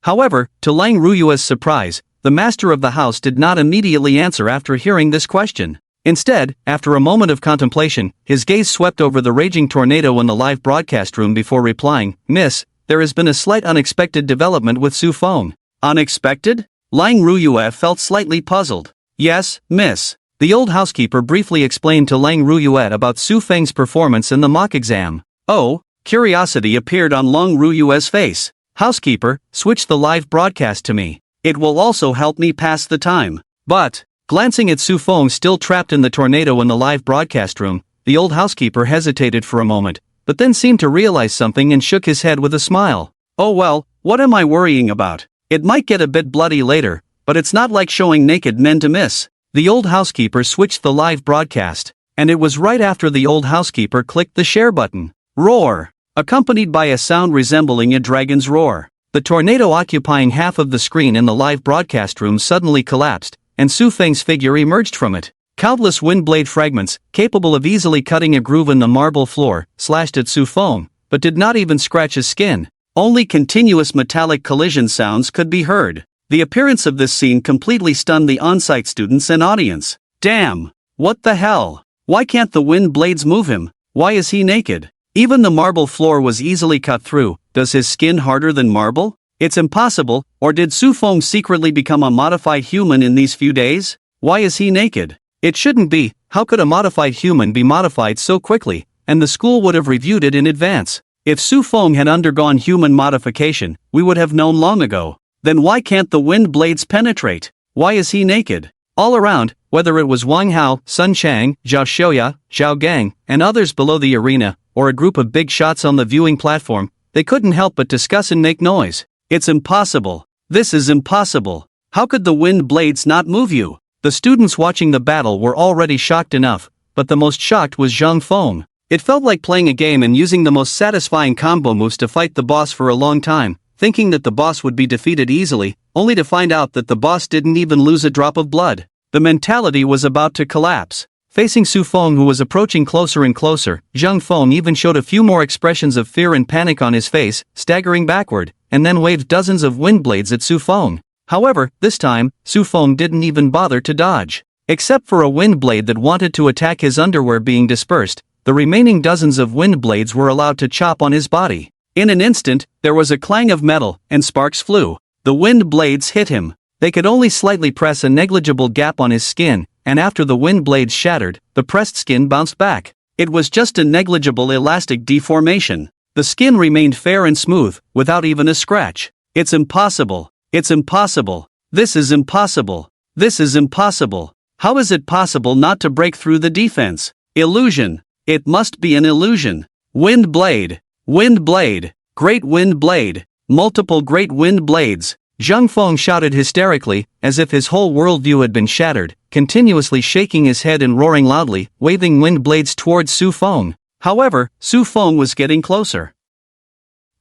However, to Lang Ruyue's surprise, the master of the house did not immediately answer after hearing this question. Instead, after a moment of contemplation, his gaze swept over the raging tornado in the live broadcast room before replying, Miss, there has been a slight unexpected development with Su Fong. Unexpected? Lang Ruyue felt slightly puzzled. Yes, miss. The old housekeeper briefly explained to Lang Ruyue about Su Feng's performance in the mock exam. Oh, curiosity appeared on Lang Ruyue's face. Housekeeper, switch the live broadcast to me. It will also help me pass the time. But, glancing at Su Feng still trapped in the tornado in the live broadcast room, the old housekeeper hesitated for a moment, but then seemed to realize something and shook his head with a smile. Oh well, what am I worrying about? It might get a bit bloody later, but it's not like showing naked men to miss. The old housekeeper switched the live broadcast, and it was right after the old housekeeper clicked the share button. Roar! Accompanied by a sound resembling a dragon's roar. The tornado occupying half of the screen in the live broadcast room suddenly collapsed, and Su Feng's figure emerged from it. Countless wind blade fragments, capable of easily cutting a groove in the marble floor, slashed at Su Feng, but did not even scratch his skin. Only continuous metallic collision sounds could be heard. The appearance of this scene completely stunned the on-site students and audience. Damn! What the hell? Why can't the wind blades move him? Why is he naked? Even the marble floor was easily cut through. Does his skin harder than marble? It's impossible, or did Su Feng secretly become a modified human in these few days? Why is he naked? It shouldn't be. How could a modified human be modified so quickly? And the school would have reviewed it in advance. If Su Feng had undergone human modification, we would have known long ago. Then why can't the wind blades penetrate? Why is he naked? All around, whether it was Wang Hao, Sun Chang, Zhao Xiaoya, Zhao Gang, and others below the arena, or a group of big shots on the viewing platform, they couldn't help but discuss and make noise. It's impossible. This is impossible. How could the wind blades not move you? The students watching the battle were already shocked enough, but the most shocked was Zhang Feng. It felt like playing a game and using the most satisfying combo moves to fight the boss for a long time, thinking that the boss would be defeated easily, only to find out that the boss didn't even lose a drop of blood. The mentality was about to collapse. Facing Su Feng, who was approaching closer and closer, Zhang Feng even showed a few more expressions of fear and panic on his face, staggering backward, and then waved dozens of wind blades at Su Feng. However, this time, Su Feng didn't even bother to dodge. Except for a wind blade that wanted to attack his underwear being dispersed, the remaining dozens of wind blades were allowed to chop on his body. In an instant, there was a clang of metal, and sparks flew. The wind blades hit him. They could only slightly press a negligible gap on his skin, and after the wind blades shattered, the pressed skin bounced back. It was just a negligible elastic deformation. The skin remained fair and smooth, without even a scratch. It's impossible. It's impossible. This is impossible. This is impossible. How is it possible not to break through the defense? Illusion. It must be an illusion. Wind blade. Wind blade. Great wind blade. Multiple great wind blades. Zhang Feng shouted hysterically, as if his whole worldview had been shattered, continuously shaking his head and roaring loudly, waving wind blades towards Su Feng. However, Su Feng was getting closer.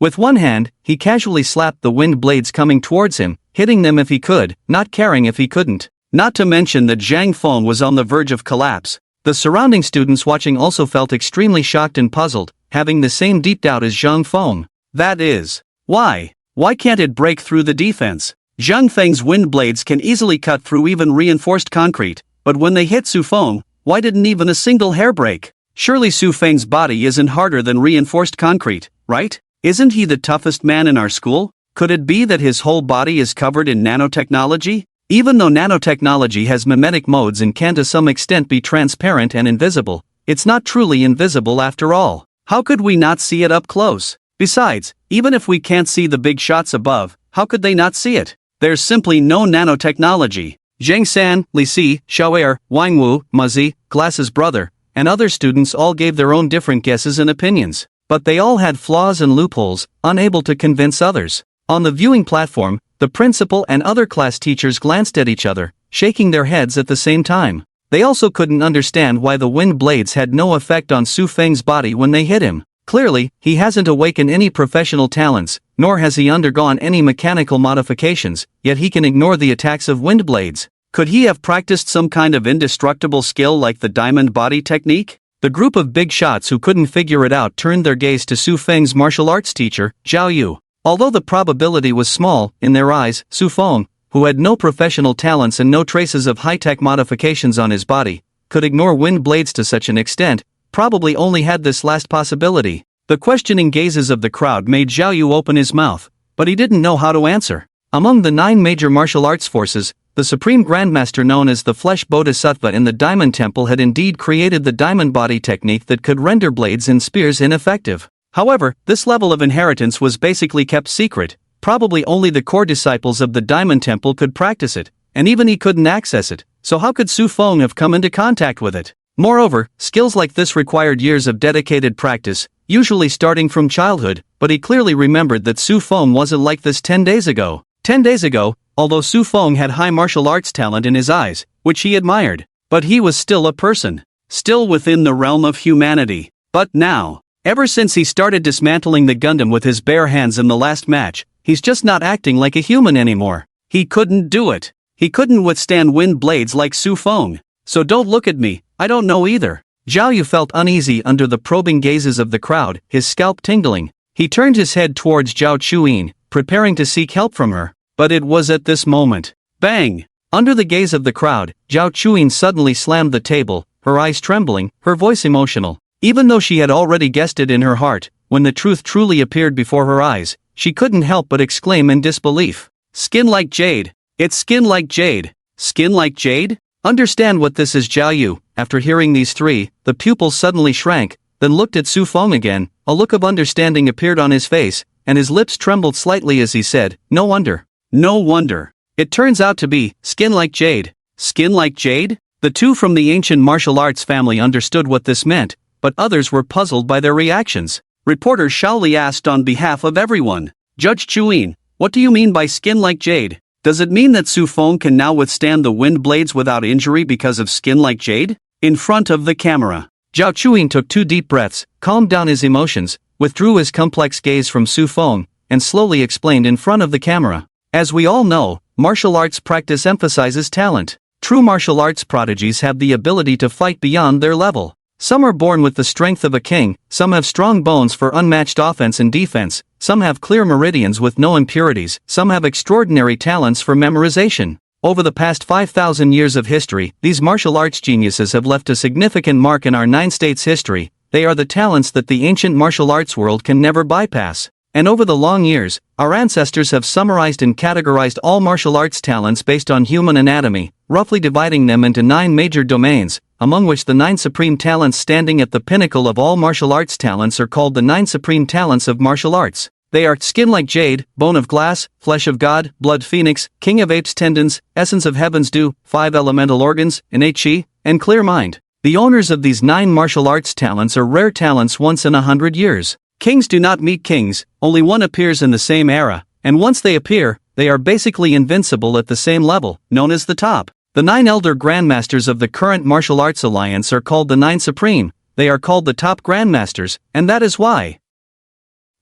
With one hand, he casually slapped the wind blades coming towards him, hitting them if he could, not caring if he couldn't. Not to mention that Zhang Fong was on the verge of collapse. The surrounding students watching also felt extremely shocked and puzzled, having the same deep doubt as Zhang Fong. That is, why? Why can't it break through the defense? Zhang Feng's wind blades can easily cut through even reinforced concrete, but when they hit Su Feng, why didn't even a single hair break? Surely Su Feng's body isn't harder than reinforced concrete, right? Isn't he the toughest man in our school? Could it be that his whole body is covered in nanotechnology? Even though nanotechnology has mimetic modes and can to some extent be transparent and invisible, it's not truly invisible after all. How could we not see it up close? Besides, even if we can't see the big shots above, how could they not see it? There's simply no nanotechnology. Zhang San, Li Si, Xiaoer, Wang Wu, Mazi, Glass's brother, and other students all gave their own different guesses and opinions, but they all had flaws and loopholes, unable to convince others. On the viewing platform, the principal and other class teachers glanced at each other, shaking their heads at the same time. They also couldn't understand why the wind blades had no effect on Su Feng's body when they hit him. Clearly, he hasn't awakened any professional talents, nor has he undergone any mechanical modifications, yet he can ignore the attacks of wind blades. Could he have practiced some kind of indestructible skill like the diamond body technique? The group of big shots who couldn't figure it out turned their gaze to Su Feng's martial arts teacher, Zhao Yu. Although the probability was small, in their eyes, Su Feng, who had no professional talents and no traces of high-tech modifications on his body, could ignore wind blades to such an extent, probably only had this last possibility. The questioning gazes of the crowd made Zhao Yu open his mouth, but he didn't know how to answer. Among the 9 major martial arts forces, the supreme grandmaster known as the Flesh Bodhisattva in the Diamond Temple had indeed created the diamond body technique that could render blades and spears ineffective. However, this level of inheritance was basically kept secret. Probably only the core disciples of the Diamond Temple could practice it, and even he couldn't access it, so how could Su Feng have come into contact with it? Moreover, skills like this required years of dedicated practice, usually starting from childhood, but he clearly remembered that Su Feng wasn't like this 10 days ago. 10 days ago, although Su Feng had high martial arts talent in his eyes, which he admired, but he was still a person, still within the realm of humanity. But now, ever since he started dismantling the Gundam with his bare hands in the last match, he's just not acting like a human anymore. He couldn't do it. He couldn't withstand wind blades like Su Feng. So don't look at me, I don't know either. Zhao Yu felt uneasy under the probing gazes of the crowd, his scalp tingling. He turned his head towards Zhao Chuyin, preparing to seek help from her. But it was at this moment. Bang! Under the gaze of the crowd, Zhao Chuyin suddenly slammed the table, her eyes trembling, her voice emotional. Even though she had already guessed it in her heart, when the truth truly appeared before her eyes, she couldn't help but exclaim in disbelief. Skin like jade! It's skin like jade! Skin like jade? Understand what this is, Zhao Yu. After hearing these 3, the pupils suddenly shrank, then looked at Su Feng again. A look of understanding appeared on his face, and his lips trembled slightly as he said, "No wonder. No wonder. It turns out to be skin like jade." Skin like jade? The 2 from the ancient martial arts family understood what this meant, but others were puzzled by their reactions. Reporter Shaoli asked on behalf of everyone, "Judge Chuyin, what do you mean by skin like jade? Does it mean that Su Feng can now withstand the wind blades without injury because of skin like jade?" In front of the camera, Zhao Chuyin took 2 deep breaths, calmed down his emotions, withdrew his complex gaze from Su Feng, and slowly explained in front of the camera. As we all know, martial arts practice emphasizes talent. True martial arts prodigies have the ability to fight beyond their level. Some are born with the strength of a king, some have strong bones for unmatched offense and defense, some have clear meridians with no impurities, some have extraordinary talents for memorization. Over the past 5,000 years of history, these martial arts geniuses have left a significant mark in our 9 states' history. They are the talents that the ancient martial arts world can never bypass. And over the long years, our ancestors have summarized and categorized all martial arts talents based on human anatomy, roughly dividing them into 9 major domains, among which the 9 supreme talents standing at the pinnacle of all martial arts talents are called the 9 supreme talents of martial arts. They are skin like jade, bone of glass, flesh of God, blood phoenix, king of apes tendons, essence of heaven's dew, 5 elemental organs, innate chi, and clear mind. The owners of these 9 martial arts talents are rare talents once in 100 years. Kings do not meet kings, only one appears in the same era, and once they appear, they are basically invincible at the same level, known as the top. The 9 elder grandmasters of the current martial arts alliance are called the 9 supreme. They are called the top grandmasters, and that is why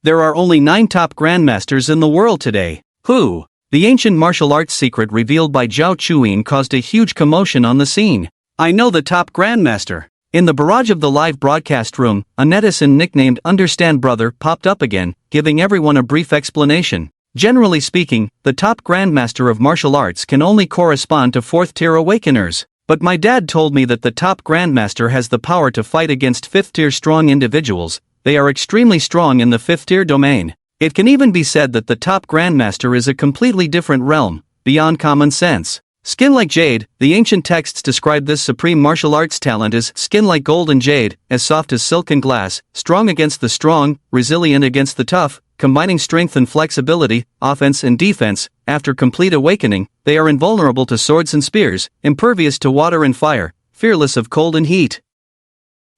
There are only 9 top grandmasters in the world today. Who? The ancient martial arts secret revealed by Zhao Chuyin caused a huge commotion on the scene. I know the top grandmaster. In the barrage of the live broadcast room, a netizen nicknamed Understand Brother popped up again, giving everyone a brief explanation. Generally speaking, the top grandmaster of martial arts can only correspond to 4th-tier awakeners. But my dad told me that the top grandmaster has the power to fight against 5th-tier strong individuals. They are extremely strong in the 5th-tier domain. It can even be said that the top grandmaster is a completely different realm, beyond common sense. Skin like jade, the ancient texts describe this supreme martial arts talent as skin like gold and jade, as soft as silk and glass, strong against the strong, resilient against the tough, combining strength and flexibility, offense and defense. After complete awakening, they are invulnerable to swords and spears, impervious to water and fire, fearless of cold and heat.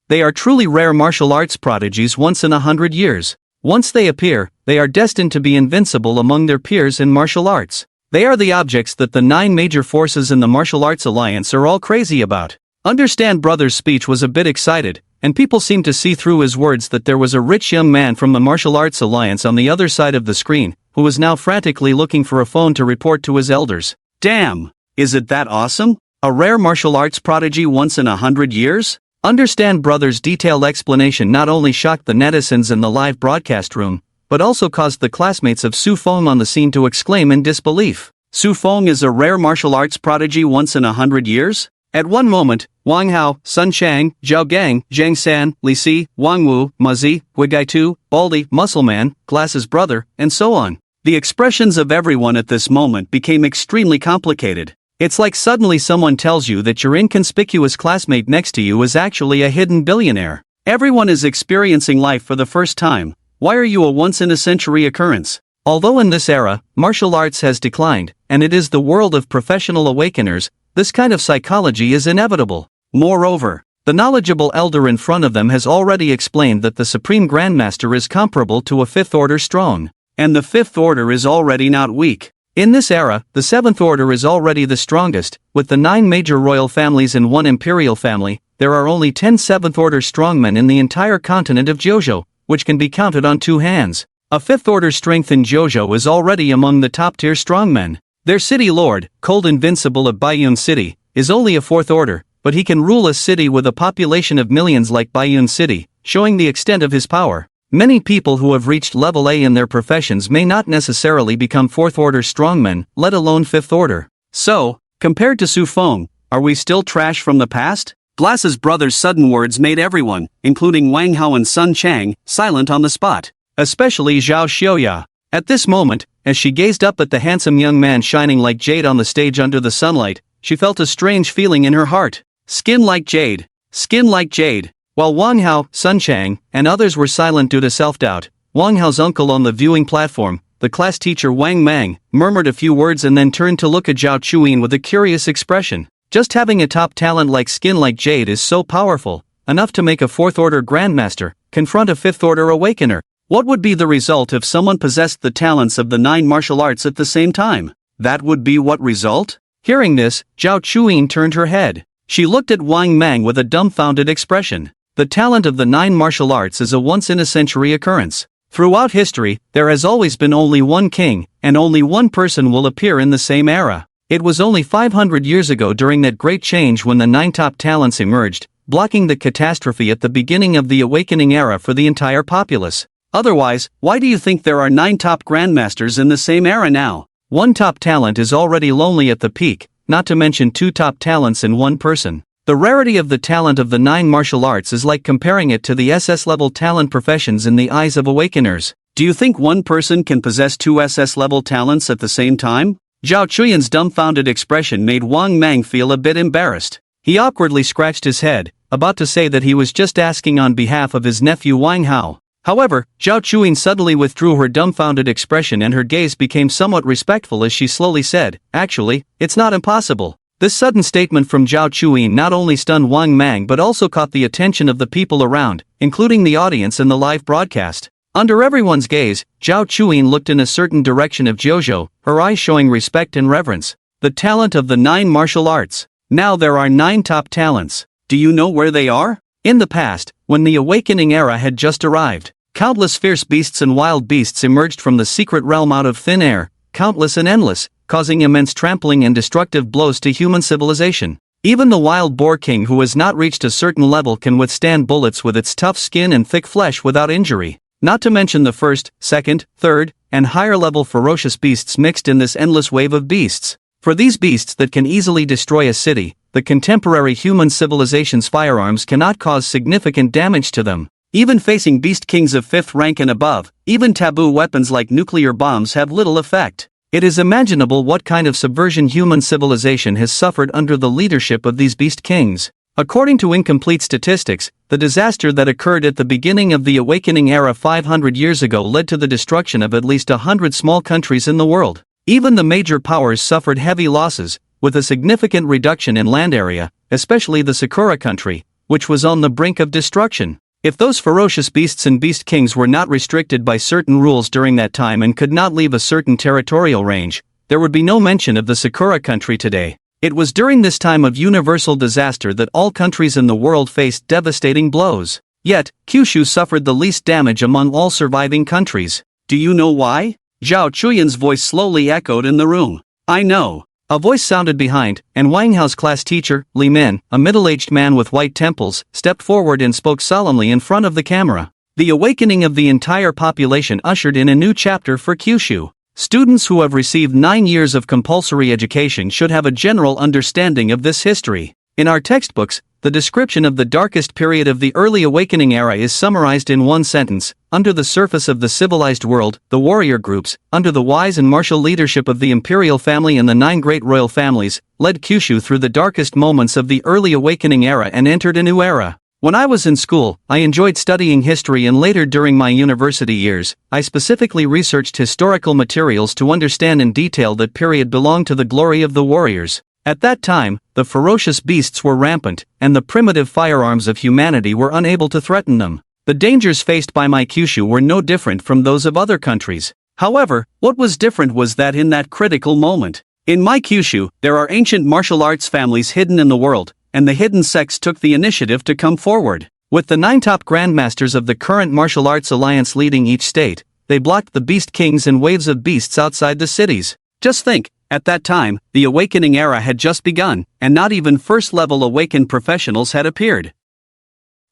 They are truly rare martial arts prodigies once in 100 years. Once they appear, they are destined to be invincible among their peers in martial arts. They are the objects that the 9 major forces in the Martial Arts Alliance are all crazy about. Understand Brother's speech was a bit excited, and people seemed to see through his words that there was a rich young man from the Martial Arts Alliance on the other side of the screen, who was now frantically looking for a phone to report to his elders. Damn! Is it that awesome? A rare martial arts prodigy once in 100 years? Understand Brother's detailed explanation not only shocked the netizens in the live broadcast room, but also caused the classmates of Su Fong on the scene to exclaim in disbelief. Su Fong is a rare martial arts prodigy once in 100 years? At one moment, Wang Hao, Sun Chang, Zhao Gang, Zhang San, Li Si, Wang Wu, Ma Zi, Gai Tu, Baldy, Muscleman, Glass's brother, and so on. The expressions of everyone at this moment became extremely complicated. It's like suddenly someone tells you that your inconspicuous classmate next to you is actually a hidden billionaire. Everyone is experiencing life for the first time. Why are you a once-in-a-century occurrence? Although in this era, martial arts has declined, and it is the world of professional awakeners, this kind of psychology is inevitable. Moreover, the knowledgeable elder in front of them has already explained that the Supreme Grandmaster is comparable to a 5th Order strong. And the 5th Order is already not weak. In this era, the 7th Order is already the strongest. With the 9 major royal families and 1 imperial family, there are only 10 7th Order strongmen in the entire continent of Jojo, which can be counted on 2 hands. A 5th Order strength in Jojo is already among the top-tier strongmen. Their city lord, Cold Invincible of Baiyun City, is only a 4th Order, but he can rule a city with a population of millions like Baiyun City, showing the extent of his power. Many people who have reached level A in their professions may not necessarily become 4th Order strongmen, let alone 5th Order. So, compared to Su Fong, are we still trash from the past? Glass's brother's sudden words made everyone, including Wang Hao and Sun Chang, silent on the spot. Especially Zhao Xiaoya. At this moment, as she gazed up at the handsome young man shining like jade on the stage under the sunlight, she felt a strange feeling in her heart. Skin like jade. Skin like jade. While Wang Hao, Sun Chang, and others were silent due to self-doubt, Wang Hao's uncle on the viewing platform, the class teacher Wang Mang, murmured a few words and then turned to look at Zhao Chuyin with a curious expression. Just having a top talent like skin like jade is so powerful, enough to make a 4th Order Grandmaster confront a 5th Order Awakener. What would be the result if someone possessed the talents of the 9 martial arts at the same time? That would be what result? Hearing this, Zhao Chuyin turned her head. She looked at Wang Mang with a dumbfounded expression. The talent of the 9 martial arts is a once-in-a-century occurrence. Throughout history, there has always been only one king, and only one person will appear in the same era. It was only 500 years ago during that great change when the 9 top talents emerged, blocking the catastrophe at the beginning of the awakening era for the entire populace. Otherwise, why do you think there are 9 top grandmasters in the same era now? One top talent is already lonely at the peak, not to mention 2 top talents in one person. The rarity of the talent of the 9 martial arts is like comparing it to the SS-level talent professions in the eyes of awakeners. Do you think one person can possess 2 SS-level talents at the same time? Zhao Chuyin's dumbfounded expression made Wang Mang feel a bit embarrassed. He awkwardly scratched his head, about to say that he was just asking on behalf of his nephew Wang Hao. However, Zhao Chuyin suddenly withdrew her dumbfounded expression and her gaze became somewhat respectful as she slowly said, "Actually, it's not impossible." This sudden statement from Zhao Chuyin not only stunned Wang Mang but also caught the attention of the people around, including the audience in the live broadcast. Under everyone's gaze, Zhao Chuyin looked in a certain direction of Jojo, her eyes showing respect and reverence. The talent of the 9 martial arts. Now there are 9 top talents. Do you know where they are? In the past, when the awakening era had just arrived, Countless fierce beasts and wild beasts emerged from the secret realm out of thin air, countless and endless, causing immense trampling and destructive blows to human civilization. Even the wild boar king who has not reached a certain level can withstand bullets with its tough skin and thick flesh without injury. Not to mention the first, second, third, and higher level ferocious beasts mixed in this endless wave of beasts. For these beasts that can easily destroy a city, the contemporary human civilization's firearms cannot cause significant damage to them. Even facing beast kings of 5th rank and above, even taboo weapons like nuclear bombs have little effect. It is imaginable what kind of subversion human civilization has suffered under the leadership of these beast kings. According to incomplete statistics, the disaster that occurred at the beginning of the Awakening era 500 years ago led to the destruction of at least 100 small countries in the world. Even the major powers suffered heavy losses, with a significant reduction in land area, especially the Sakura country, which was on the brink of destruction. If those ferocious beasts and beast kings were not restricted by certain rules during that time and could not leave a certain territorial range, there would be no mention of the Sakura country today. It was during this time of universal disaster that all countries in the world faced devastating blows. Yet, Kyushu suffered the least damage among all surviving countries. Do you know why? Zhao Chuyan's voice slowly echoed in the room. I know. A voice sounded behind, and Wanghao's class teacher, Li Min, a middle-aged man with white temples, stepped forward and spoke solemnly in front of the camera. The awakening of the entire population ushered in a new chapter for Kyushu. Students who have received 9 years of compulsory education should have a general understanding of this history. In our textbooks, the description of the darkest period of the early awakening era is summarized in one sentence: under the surface of the civilized world, the warrior groups, under the wise and martial leadership of the imperial family and the 9 great royal families, led Kyushu through the darkest moments of the early awakening era and entered a new era. When I was in school, I enjoyed studying history, and later during my university years, I specifically researched historical materials to understand in detail that period belonged to the glory of the warriors. At that time, the ferocious beasts were rampant, and the primitive firearms of humanity were unable to threaten them. The dangers faced by my Kyushu were no different from those of other countries. However, what was different was that in that critical moment, in my Kyushu, there are ancient martial arts families hidden in the world, and the hidden sects took the initiative to come forward. With the 9 top grandmasters of the current martial arts alliance leading each state, they blocked the beast kings and waves of beasts outside the cities. Just think, at that time, the awakening era had just begun, and not even first-level awakened professionals had appeared.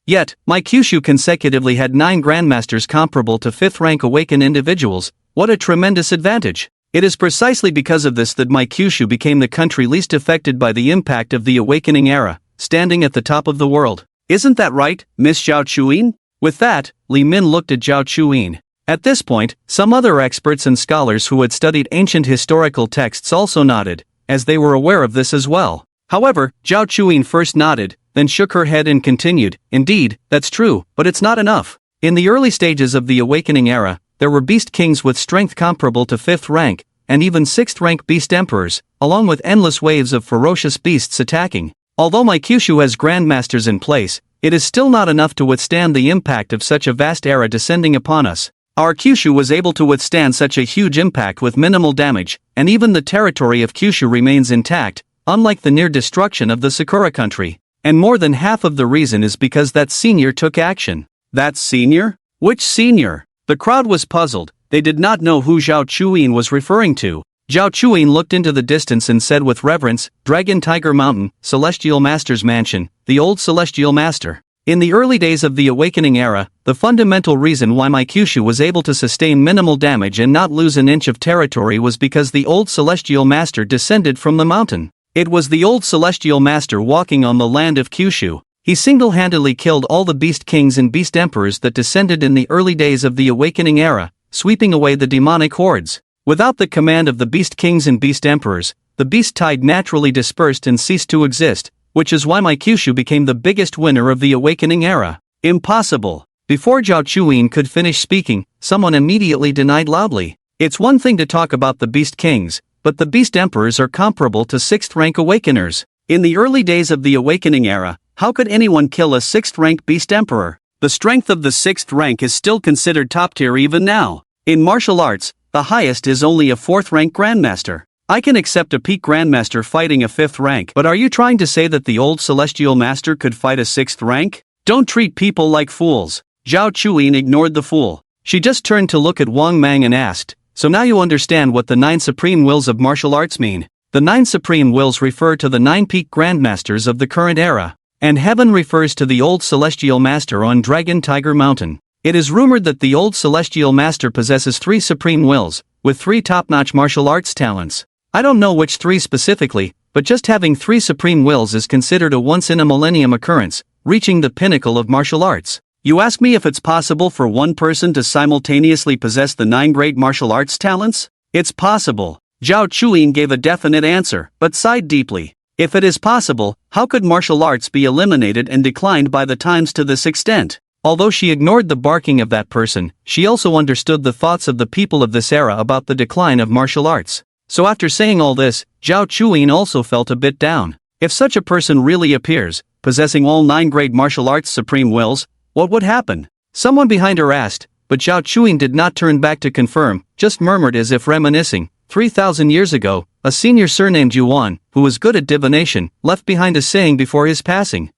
Yet, my Kyushu consecutively had 9 grandmasters comparable to 5th rank awakened individuals. What a tremendous advantage! It is precisely because of this that my Kyushu became the country least affected by the impact of the awakening era, standing at the top of the world. Isn't that right, Miss Zhao Chuyin? With that, Li Min looked at Zhao Chuyin. At this point, some other experts and scholars who had studied ancient historical texts also nodded, as they were aware of this as well. However, Zhao Chuyin first nodded, then shook her head and continued, "Indeed, that's true, but it's not enough. In the early stages of the awakening era, there were beast kings with strength comparable to 5th rank, and even 6th rank beast emperors, along with endless waves of ferocious beasts attacking. Although my Kyushu has grandmasters in place, it is still not enough to withstand the impact of such a vast era descending upon us. Our Kyushu was able to withstand such a huge impact with minimal damage, and even the territory of Kyushu remains intact, unlike the near destruction of the Sakura country. And more than half of the reason is because that senior took action." That senior? Which senior? The crowd was puzzled. They did not know who Zhao Chuyin was referring to. Zhao Chuyin looked into the distance and said with reverence, "Dragon Tiger Mountain, Celestial Master's Mansion, the old Celestial Master." In the early days of the awakening era, the fundamental reason why my Kyushu was able to sustain minimal damage and not lose an inch of territory was because the old Celestial Master descended from the mountain. It was the old Celestial Master walking on the land of Kyushu. He single-handedly killed all the beast kings and beast emperors that descended in the early days of the awakening era, sweeping away the demonic hordes. Without the command of the beast kings and beast emperors, the beast tide naturally dispersed and ceased to exist, which is why my Kyushu became the biggest winner of the awakening era. Impossible! Before Zhao Chuyin could finish speaking, someone immediately denied loudly. It's one thing to talk about the beast kings, but the beast emperors are comparable to 6th rank awakeners. In the early days of the awakening era, how could anyone kill a 6th rank beast emperor? The strength of the 6th rank is still considered top tier even now. In martial arts, the highest is only a 4th rank grandmaster. I can accept a peak grandmaster fighting a 5th rank, but are you trying to say that the old Celestial Master could fight a 6th rank? Don't treat people like fools. Zhao Chuyin ignored the fool. She just turned to look at Wang Mang and asked, "So now you understand what the 9 supreme wills of martial arts mean?" The 9 supreme wills refer to the 9 peak grandmasters of the current era, and heaven refers to the old celestial master on Dragon Tiger Mountain. It is rumored that the old celestial master possesses 3 supreme wills, with 3 top-notch martial arts talents. I don't know which 3 specifically, but just having 3 supreme wills is considered a once-in-a-millennium occurrence, reaching the pinnacle of martial arts. You ask me if it's possible for one person to simultaneously possess the 9 great martial arts talents? It's possible. Zhao Chuyin gave a definite answer, but sighed deeply. If it is possible, how could martial arts be eliminated and declined by the times to this extent? Although she ignored the barking of that person, she also understood the thoughts of the people of this era about the decline of martial arts. So after saying all this, Zhao Chuyin also felt a bit down. If such a person really appears, possessing all 9 great martial arts supreme wills, what would happen? Someone behind her asked, but Zhao Chuyin did not turn back to confirm, just murmured as if reminiscing. 3,000 years ago, a senior surnamed Yuan, who was good at divination, left behind a saying before his passing.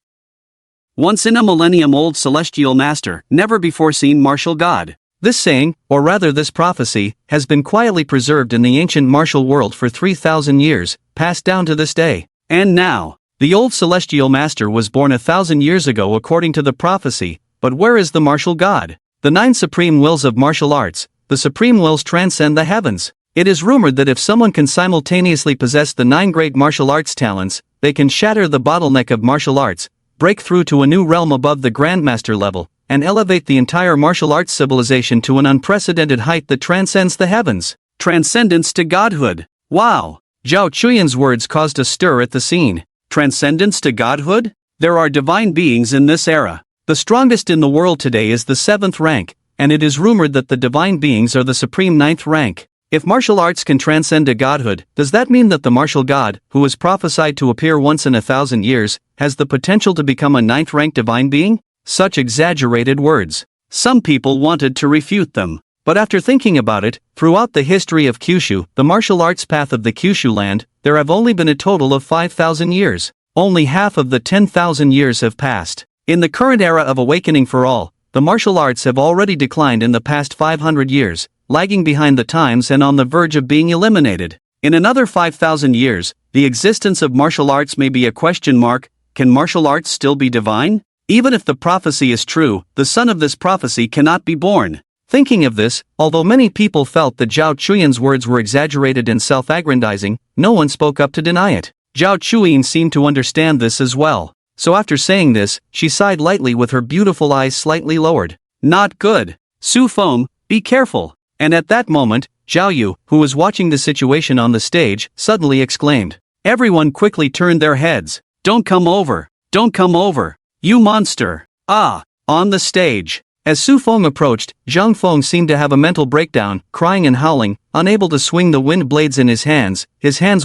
Once in a millennium old celestial master, never before seen martial god. This saying, or rather this prophecy, has been quietly preserved in the ancient martial world for 3,000 years, passed down to this day. And now, the old celestial master was born 1,000 years ago according to the prophecy, but where is the martial god? The 9 supreme wills of martial arts, the supreme wills transcend the heavens. It is rumored that if someone can simultaneously possess the 9 great martial arts talents, they can shatter the bottleneck of martial arts, break through to a new realm above the grandmaster level, and elevate the entire martial arts civilization to an unprecedented height that transcends the heavens. Transcendence to godhood. Wow! Zhao Chuyin's words caused a stir at the scene. Transcendence to godhood? There are divine beings in this era. The strongest in the world today is the 7th rank, and it is rumored that the divine beings are the supreme 9th rank. If martial arts can transcend to godhood, does that mean that the martial god, who was prophesied to appear once in 1,000 years, has the potential to become a 9th-ranked divine being? Such exaggerated words. Some people wanted to refute them. But after thinking about it, throughout the history of Kyushu, the martial arts path of the Kyushu land, there have only been a total of 5,000 years. Only half of the 10,000 years have passed. In the current era of Awakening for All, the martial arts have already declined in the past 500 years. Lagging behind the times and on the verge of being eliminated. In another 5,000 years, the existence of martial arts may be a question mark. Can martial arts still be divine? Even if the prophecy is true, the son of this prophecy cannot be born. Thinking of this, although many people felt that Zhao Chuyin's words were exaggerated and self-aggrandizing, no one spoke up to deny it. Zhao Chuyin seemed to understand this as well. So after saying this, she sighed lightly with her beautiful eyes slightly lowered. Not good. Su Fong, be careful. And at that moment, Zhao Yu, who was watching the situation on the stage, suddenly exclaimed. Everyone quickly turned their heads. Don't come over! Don't come over! You monster! Ah! On the stage. As Su Fong approached, Zhang Feng seemed to have a mental breakdown, crying and howling, unable to swing the wind blades in his hands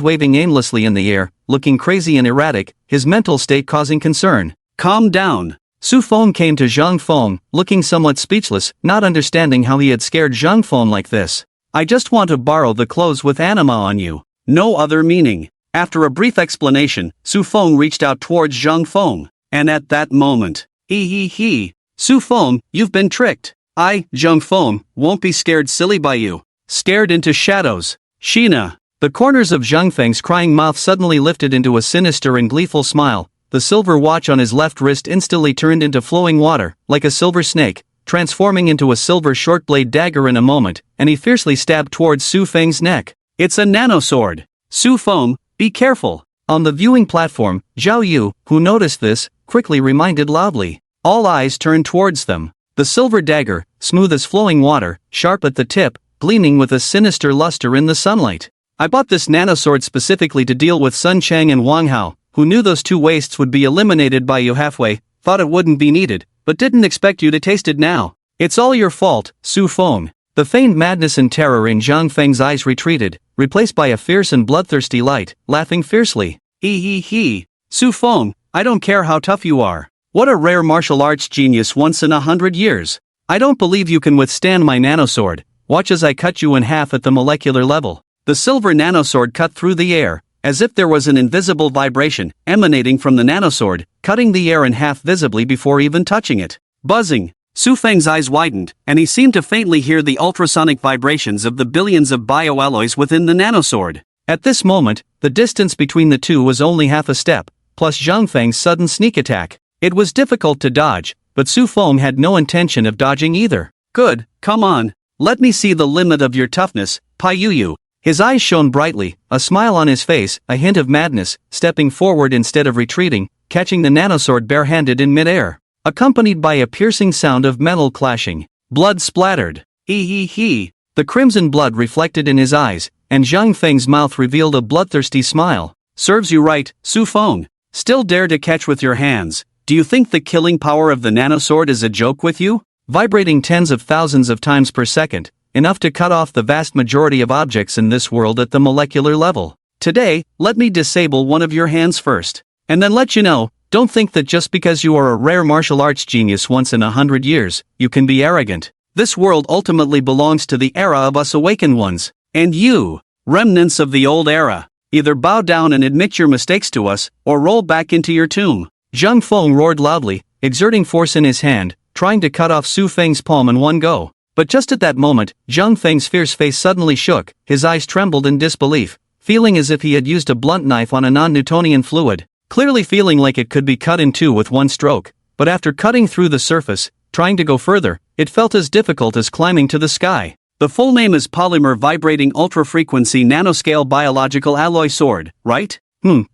waving aimlessly in the air, looking crazy and erratic, his mental state causing concern. Calm down. Su Feng came to Zhang Feng, looking somewhat speechless, not understanding how he had scared Zhang Feng like this. I just want to borrow the clothes with anima on you. No other meaning. After a brief explanation, Su Feng reached out towards Zhang Feng. And at that moment, he. Su Feng, you've been tricked. I, Zhang Feng, won't be scared silly by you. Scared into shadows. Sheena. The corners of Zhang Feng's crying mouth suddenly lifted into a sinister and gleeful smile. The silver watch on his left wrist instantly turned into flowing water, like a silver snake, transforming into a silver short-blade dagger in a moment, and he fiercely stabbed towards Su Feng's neck. It's a nanosword. Su Feng, be careful. On the viewing platform, Zhao Yu, who noticed this, quickly reminded loudly. All eyes turned towards them. The silver dagger, smooth as flowing water, sharp at the tip, gleaming with a sinister luster in the sunlight. I bought this nanosword specifically to deal with Sun Chang and Wang Hao, who knew those 2 wastes would be eliminated by you halfway, thought it wouldn't be needed, but didn't expect you to taste it now. It's all your fault, Su Feng. The feigned madness and terror in Zhang Feng's eyes retreated, replaced by a fierce and bloodthirsty light, laughing fiercely. He. Su Feng, I don't care how tough you are. What a rare martial arts genius once in 100 years. I don't believe you can withstand my nanosword. Watch as I cut you in half at the molecular level. The silver nanosword cut through the air, as if there was an invisible vibration emanating from the nanosword, cutting the air in half visibly before even touching it. Buzzing, Su Feng's eyes widened, and he seemed to faintly hear the ultrasonic vibrations of the billions of bioalloys within the nanosword. At this moment, the distance between the two was only half a step, plus Zhang Feng's sudden sneak attack. It was difficult to dodge, but Su Feng had no intention of dodging either. Good, come on. Let me see the limit of your toughness, Pai Yu. His eyes shone brightly, a smile on his face, a hint of madness, stepping forward instead of retreating, catching the nanosword barehanded in midair, accompanied by a piercing sound of metal clashing. Blood splattered. He. The crimson blood reflected in his eyes, and Zhang Feng's mouth revealed a bloodthirsty smile. Serves you right, Su Feng. Still dare to catch with your hands. Do you think the killing power of the nanosword is a joke with you? Vibrating tens of thousands of times per second, enough to cut off the vast majority of objects in this world at the molecular level. Today, let me disable one of your hands first. And then let you know, don't think that just because you are a rare martial arts genius once in 100 years, you can be arrogant. This world ultimately belongs to the era of us awakened ones. And you, remnants of the old era, either bow down and admit your mistakes to us, or roll back into your tomb. Zhang Feng roared loudly, exerting force in his hand, trying to cut off Su Feng's palm in one go. But just at that moment, Zhang Feng's fierce face suddenly shook, his eyes trembled in disbelief, feeling as if he had used a blunt knife on a non-Newtonian fluid, clearly feeling like it could be cut in two with one stroke. But after cutting through the surface, trying to go further, it felt as difficult as climbing to the sky. The full name is Polymer Vibrating Ultra-Frequency Nanoscale Biological Alloy Sword, right?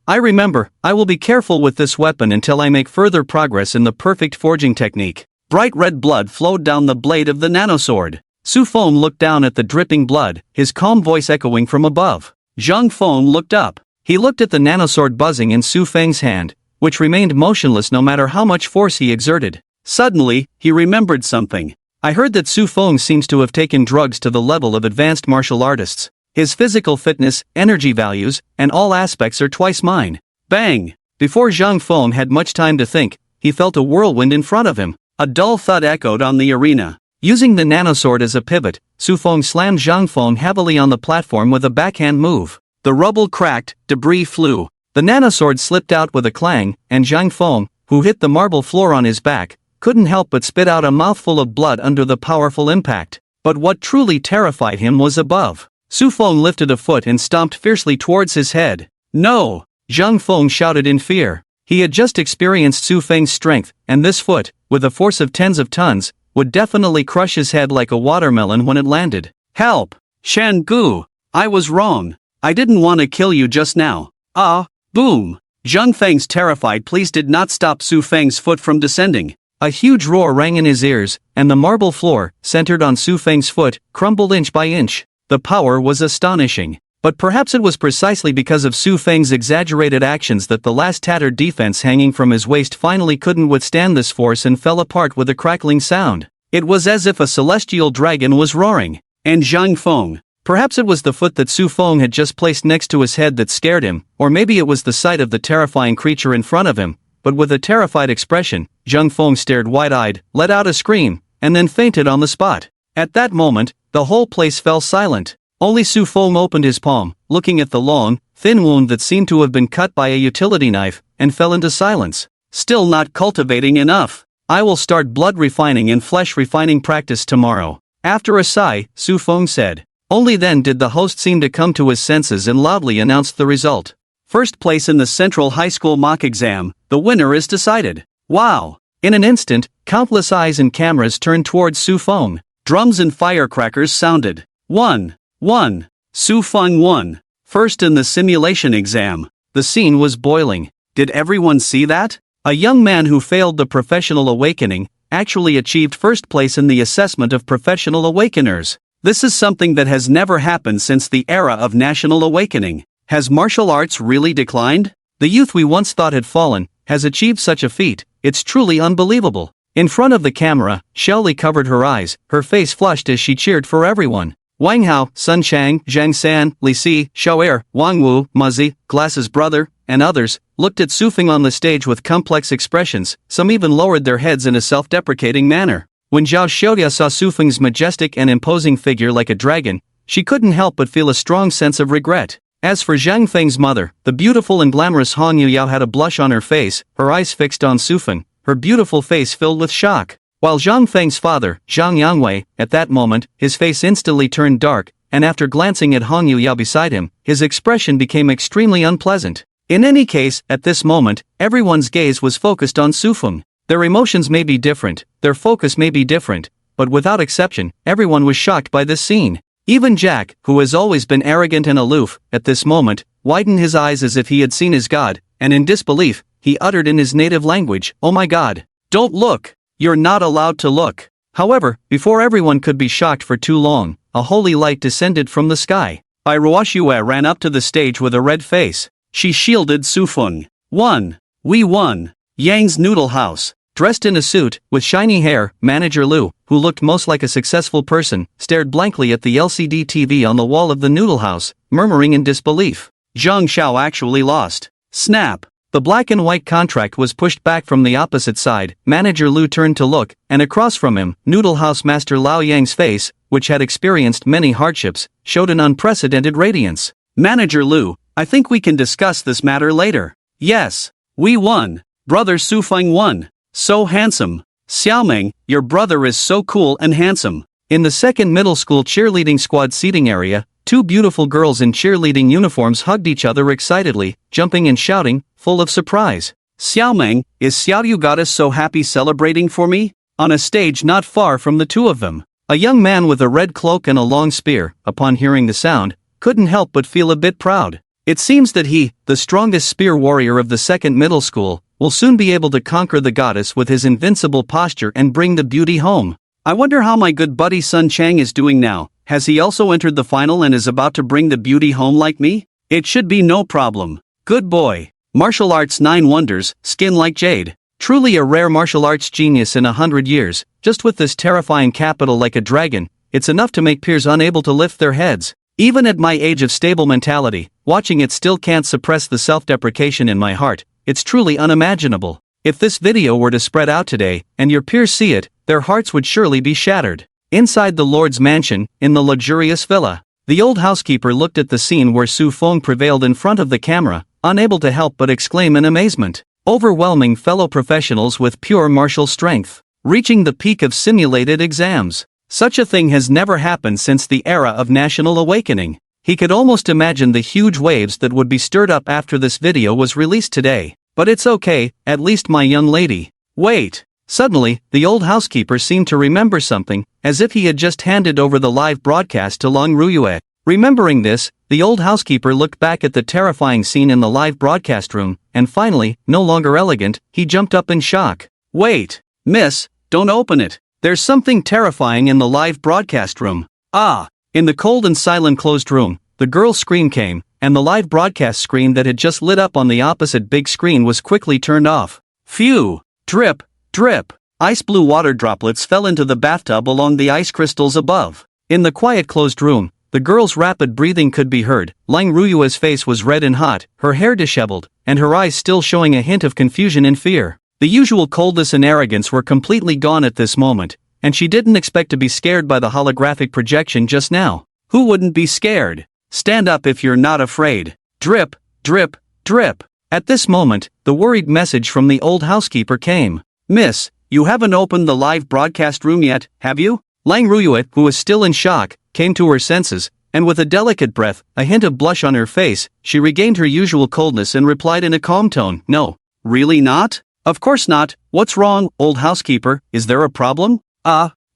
I remember. I will be careful with this weapon until I make further progress in the perfect forging technique. Bright red blood flowed down the blade of the nanosword. Su Feng looked down at the dripping blood, his calm voice echoing from above. Zhang Feng looked up. He looked at the nanosword buzzing in Su Feng's hand, which remained motionless no matter how much force he exerted. Suddenly, he remembered something. I heard that Su Feng seems to have taken drugs to the level of advanced martial artists. His physical fitness, energy values, and all aspects are twice mine. Bang! Before Zhang Feng had much time to think, he felt a whirlwind in front of him. A dull thud echoed on the arena. Using the nanosword as a pivot, Su Feng slammed Zhang Feng heavily on the platform with a backhand move. The rubble cracked, debris flew. The nanosword slipped out with a clang, and Zhang Feng, who hit the marble floor on his back, couldn't help but spit out a mouthful of blood under the powerful impact. But what truly terrified him was above. Su Feng lifted a foot and stomped fiercely towards his head. No! Zhang Feng shouted in fear. He had just experienced Su Feng's strength, and this foot, with a force of tens of tons, would definitely crush his head like a watermelon when it landed. Help! Shan Gu! I was wrong. I didn't want to kill you just now. Boom! Zhang Feng's terrified pleas did not stop Su Feng's foot from descending. A huge roar rang in his ears, and the marble floor, centered on Su Feng's foot, crumbled inch by inch. The power was astonishing. But perhaps it was precisely because of Su Feng's exaggerated actions that the last tattered defense hanging from his waist finally couldn't withstand this force and fell apart with a crackling sound. It was as if a celestial dragon was roaring. And Zhang Feng. Perhaps it was the foot that Su Feng had just placed next to his head that scared him, or maybe it was the sight of the terrifying creature in front of him. But with a terrified expression, Zhang Feng stared wide-eyed, let out a scream, and then fainted on the spot. At that moment, the whole place fell silent. Only Su Feng opened his palm, looking at the long, thin wound that seemed to have been cut by a utility knife, and fell into silence. Still not cultivating enough. I will start blood refining and flesh refining practice tomorrow. After a sigh, Su Feng said. Only then did the host seem to come to his senses and loudly announced the result. First place in the Central High School mock exam, the winner is decided. Wow! In an instant, countless eyes and cameras turned towards Su Feng. Drums and firecrackers sounded. 1. Su Feng won. First in the simulation exam. The scene was boiling. Did everyone see that? A young man who failed the professional awakening actually achieved first place in the assessment of professional awakeners. This is something that has never happened since the era of national awakening. Has martial arts really declined? The youth we once thought had fallen has achieved such a feat. It's truly unbelievable. In front of the camera, Xiaoli covered her eyes, her face flushed as she cheered for everyone. Wang Hao, Sun Chang, Zhang San, Li Si, Xiao'er, Wang Wu, Muzzy, Glass's brother, and others, looked at Su Feng on the stage with complex expressions. Some even lowered their heads in a self-deprecating manner. When Zhao Xiaodia saw Su Feng's majestic and imposing figure like a dragon, she couldn't help but feel a strong sense of regret. As for Zhang Feng's mother, the beautiful and glamorous Han Yuyao had a blush on her face, her eyes fixed on Su Feng, her beautiful face filled with shock. While Zhang Feng's father, Zhang Yangwei, at that moment, his face instantly turned dark, and after glancing at Hong Yuyao beside him, his expression became extremely unpleasant. In any case, at this moment, everyone's gaze was focused on Su Feng. Their emotions may be different, their focus may be different, but without exception, everyone was shocked by this scene. Even Jack, who has always been arrogant and aloof, at this moment, widened his eyes as if he had seen his god, and in disbelief, he uttered in his native language, "Oh my god! Don't look! You're not allowed to look!" However, before everyone could be shocked for too long, a holy light descended from the sky. Ruoxue ran up to the stage with a red face. She shielded Su Feng. 1. We won. Yang's Noodle House. Dressed in a suit, with shiny hair, Manager Lu, who looked most like a successful person, stared blankly at the LCD TV on the wall of the noodle house, murmuring in disbelief. Zhang Xiao actually lost. Snap! The black and white contract was pushed back from the opposite side. Manager Lu turned to look, and across from him, Noodle House Master Lao Yang's face, which had experienced many hardships, showed an unprecedented radiance. Manager Lu, I think we can discuss this matter later. Yes. We won. Brother Su Feng won. So handsome. Xiaoming, your brother is so cool and handsome. In the second middle school cheerleading squad seating area, two beautiful girls in cheerleading uniforms hugged each other excitedly, jumping and shouting, full of surprise. Xiaoming, is Xiaoyu goddess so happy celebrating for me? On a stage not far from the two of them, a young man with a red cloak and a long spear, upon hearing the sound, couldn't help but feel a bit proud. It seems that he, the strongest spear warrior of the second middle school, will soon be able to conquer the goddess with his invincible posture and bring the beauty home. I wonder how my good buddy Sun Chang is doing now. Has he also entered the final and is about to bring the beauty home like me? It should be no problem. Good boy. Martial arts 9 wonders, skin like jade. Truly a rare martial arts genius in 100 years, just with this terrifying capital like a dragon, it's enough to make peers unable to lift their heads. Even at my age of stable mentality, watching it still can't suppress the self-deprecation in my heart. It's truly unimaginable. If this video were to spread out today, and your peers see it, their hearts would surely be shattered. Inside the Lord's mansion, in the luxurious villa, the old housekeeper looked at the scene where Su Feng prevailed in front of the camera, unable to help but exclaim in amazement. Overwhelming fellow professionals with pure martial strength, reaching the peak of simulated exams. Such a thing has never happened since the era of national awakening. He could almost imagine the huge waves that would be stirred up after this video was released today. But it's okay, at least my young lady. Wait! Suddenly, the old housekeeper seemed to remember something, as if he had just handed over the live broadcast to Long Ruyue. Remembering this, the old housekeeper looked back at the terrifying scene in the live broadcast room, and finally, no longer elegant, he jumped up in shock. Wait! Miss, don't open it! There's something terrifying in the live broadcast room. Ah! In the cold and silent closed room, the girl's scream came, and the live broadcast screen that had just lit up on the opposite big screen was quickly turned off. Phew! Drip! Drip! Ice blue water droplets fell into the bathtub along the ice crystals above. In the quiet closed room, the girl's rapid breathing could be heard. Lang Ruyue's face was red and hot, her hair disheveled, and her eyes still showing a hint of confusion and fear. The usual coldness and arrogance were completely gone at this moment, and she didn't expect to be scared by the holographic projection just now. Who wouldn't be scared? Stand up if you're not afraid. Drip, drip, drip. At this moment, the worried message from the old housekeeper came. Miss, you haven't opened the live broadcast room yet, have you? Lang Ruyue, who was still in shock, came to her senses, and with a delicate breath, a hint of blush on her face, she regained her usual coldness and replied in a calm tone, No. Really not? Of course not. What's wrong, old housekeeper? Is there a problem?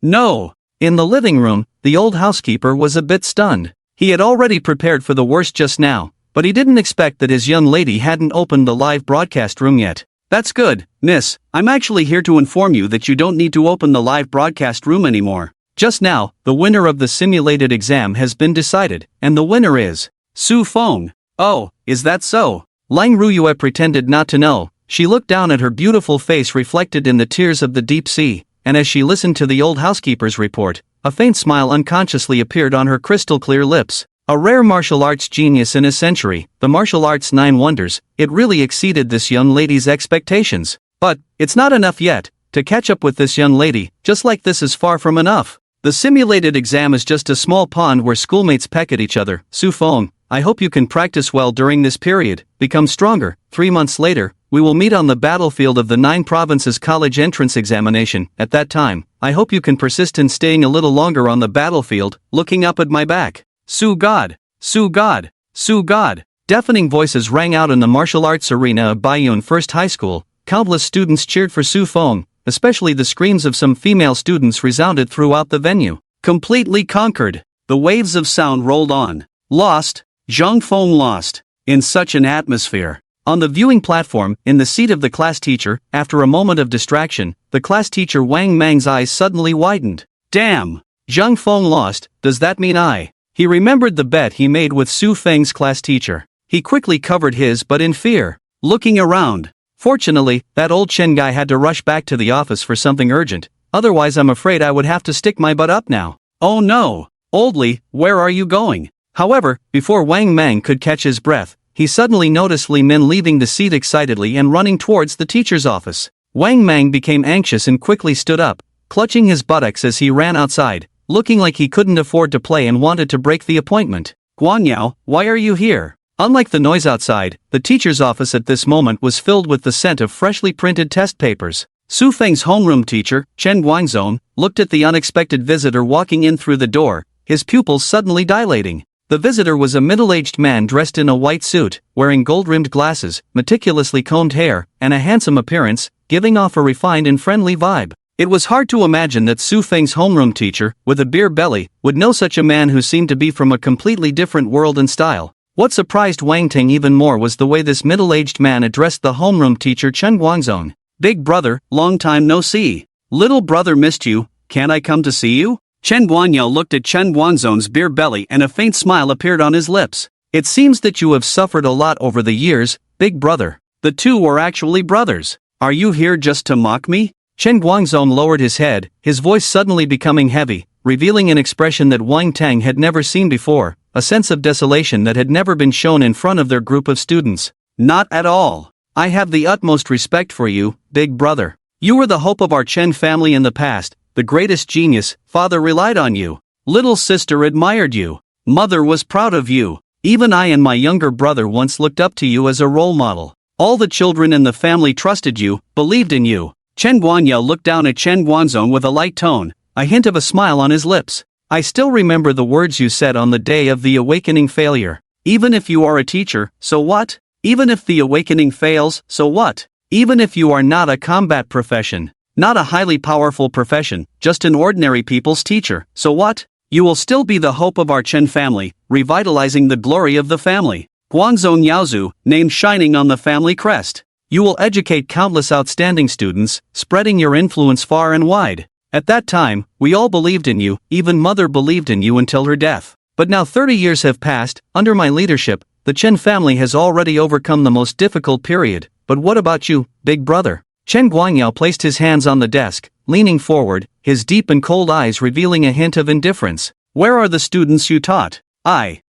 No. In the living room, the old housekeeper was a bit stunned. He had already prepared for the worst just now, but he didn't expect that his young lady hadn't opened the live broadcast room yet. That's good, miss. I'm actually here to inform you that you don't need to open the live broadcast room anymore. Just now, the winner of the simulated exam has been decided, and the winner is Su Feng. Oh, is that so? Lang Ruyue pretended not to know. She looked down at her beautiful face reflected in the tears of the deep sea, and as she listened to the old housekeeper's report, a faint smile unconsciously appeared on her crystal-clear lips. A rare martial arts genius in a century, the martial arts 9 wonders, it really exceeded this young lady's expectations. But, it's not enough yet. To catch up with this young lady, just like this is far from enough. The simulated exam is just a small pond where schoolmates peck at each other. Su Feng, I hope you can practice well during this period, become stronger. 3 months later, we will meet on the battlefield of the 9 provinces college entrance examination. At that time, I hope you can persist in staying a little longer on the battlefield, looking up at my back. Sue God! Sue God! Sue God! Deafening voices rang out in the martial arts arena of Bayonne First High School. Countless students cheered for Su Fong, especially the screams of some female students resounded throughout the venue. Completely conquered, the waves of sound rolled on. Lost, Zhang Fong lost. In such an atmosphere. On the viewing platform, in the seat of the class teacher, after a moment of distraction, the class teacher Wang Mang's eyes suddenly widened. Damn! Zhang Fong lost, does that mean I? He remembered the bet he made with Su Feng's class teacher. He quickly covered his butt in fear, looking around. Fortunately, that old Chen guy had to rush back to the office for something urgent, otherwise I'm afraid I would have to stick my butt up now. Oh no! Oldly, where are you going? However, before Wang Mang could catch his breath, he suddenly noticed Li Min leaving the seat excitedly and running towards the teacher's office. Wang Mang became anxious and quickly stood up, clutching his buttocks as he ran outside, looking like he couldn't afford to play and wanted to break the appointment. Guanyao, why are you here? Unlike the noise outside, the teacher's office at this moment was filled with the scent of freshly printed test papers. Su Feng's homeroom teacher, Chen Guangzong, looked at the unexpected visitor walking in through the door, his pupils suddenly dilating. The visitor was a middle-aged man dressed in a white suit, wearing gold-rimmed glasses, meticulously combed hair, and a handsome appearance, giving off a refined and friendly vibe. It was hard to imagine that Su Feng's homeroom teacher, with a beer belly, would know such a man who seemed to be from a completely different world and style. What surprised Wang Ting even more was the way this middle-aged man addressed the homeroom teacher Chen Guangzong. Big brother, long time no see. Little brother missed you, can't I come to see you? Chen Guanyao looked at Chen Guangzong's beer belly and a faint smile appeared on his lips. It seems that you have suffered a lot over the years, big brother. The two were actually brothers. Are you here just to mock me? Chen Guangzong lowered his head, his voice suddenly becoming heavy, revealing an expression that Wang Tang had never seen before, a sense of desolation that had never been shown in front of their group of students. Not at all. I have the utmost respect for you, big brother. You were the hope of our Chen family in the past, the greatest genius. Father relied on you. Little sister admired you. Mother was proud of you. Even I and my younger brother once looked up to you as a role model. All the children in the family trusted you, believed in you. Chen Guanyao looked down at Chen Guangzong with a light tone, a hint of a smile on his lips. I still remember the words you said on the day of the awakening failure. Even if you are a teacher, so what? Even if the awakening fails, so what? Even if you are not a combat profession, not a highly powerful profession, just an ordinary people's teacher, so what? You will still be the hope of our Chen family, revitalizing the glory of the family. Guangzong Yaozu, name shining on the family crest. You will educate countless outstanding students, spreading your influence far and wide. At that time, we all believed in you, even mother believed in you until her death. But now 30 years have passed, under my leadership, the Chen family has already overcome the most difficult period. But what about you, big brother? Chen Guanyao placed his hands on the desk, leaning forward, his deep and cold eyes revealing a hint of indifference. Where are the students you taught? I.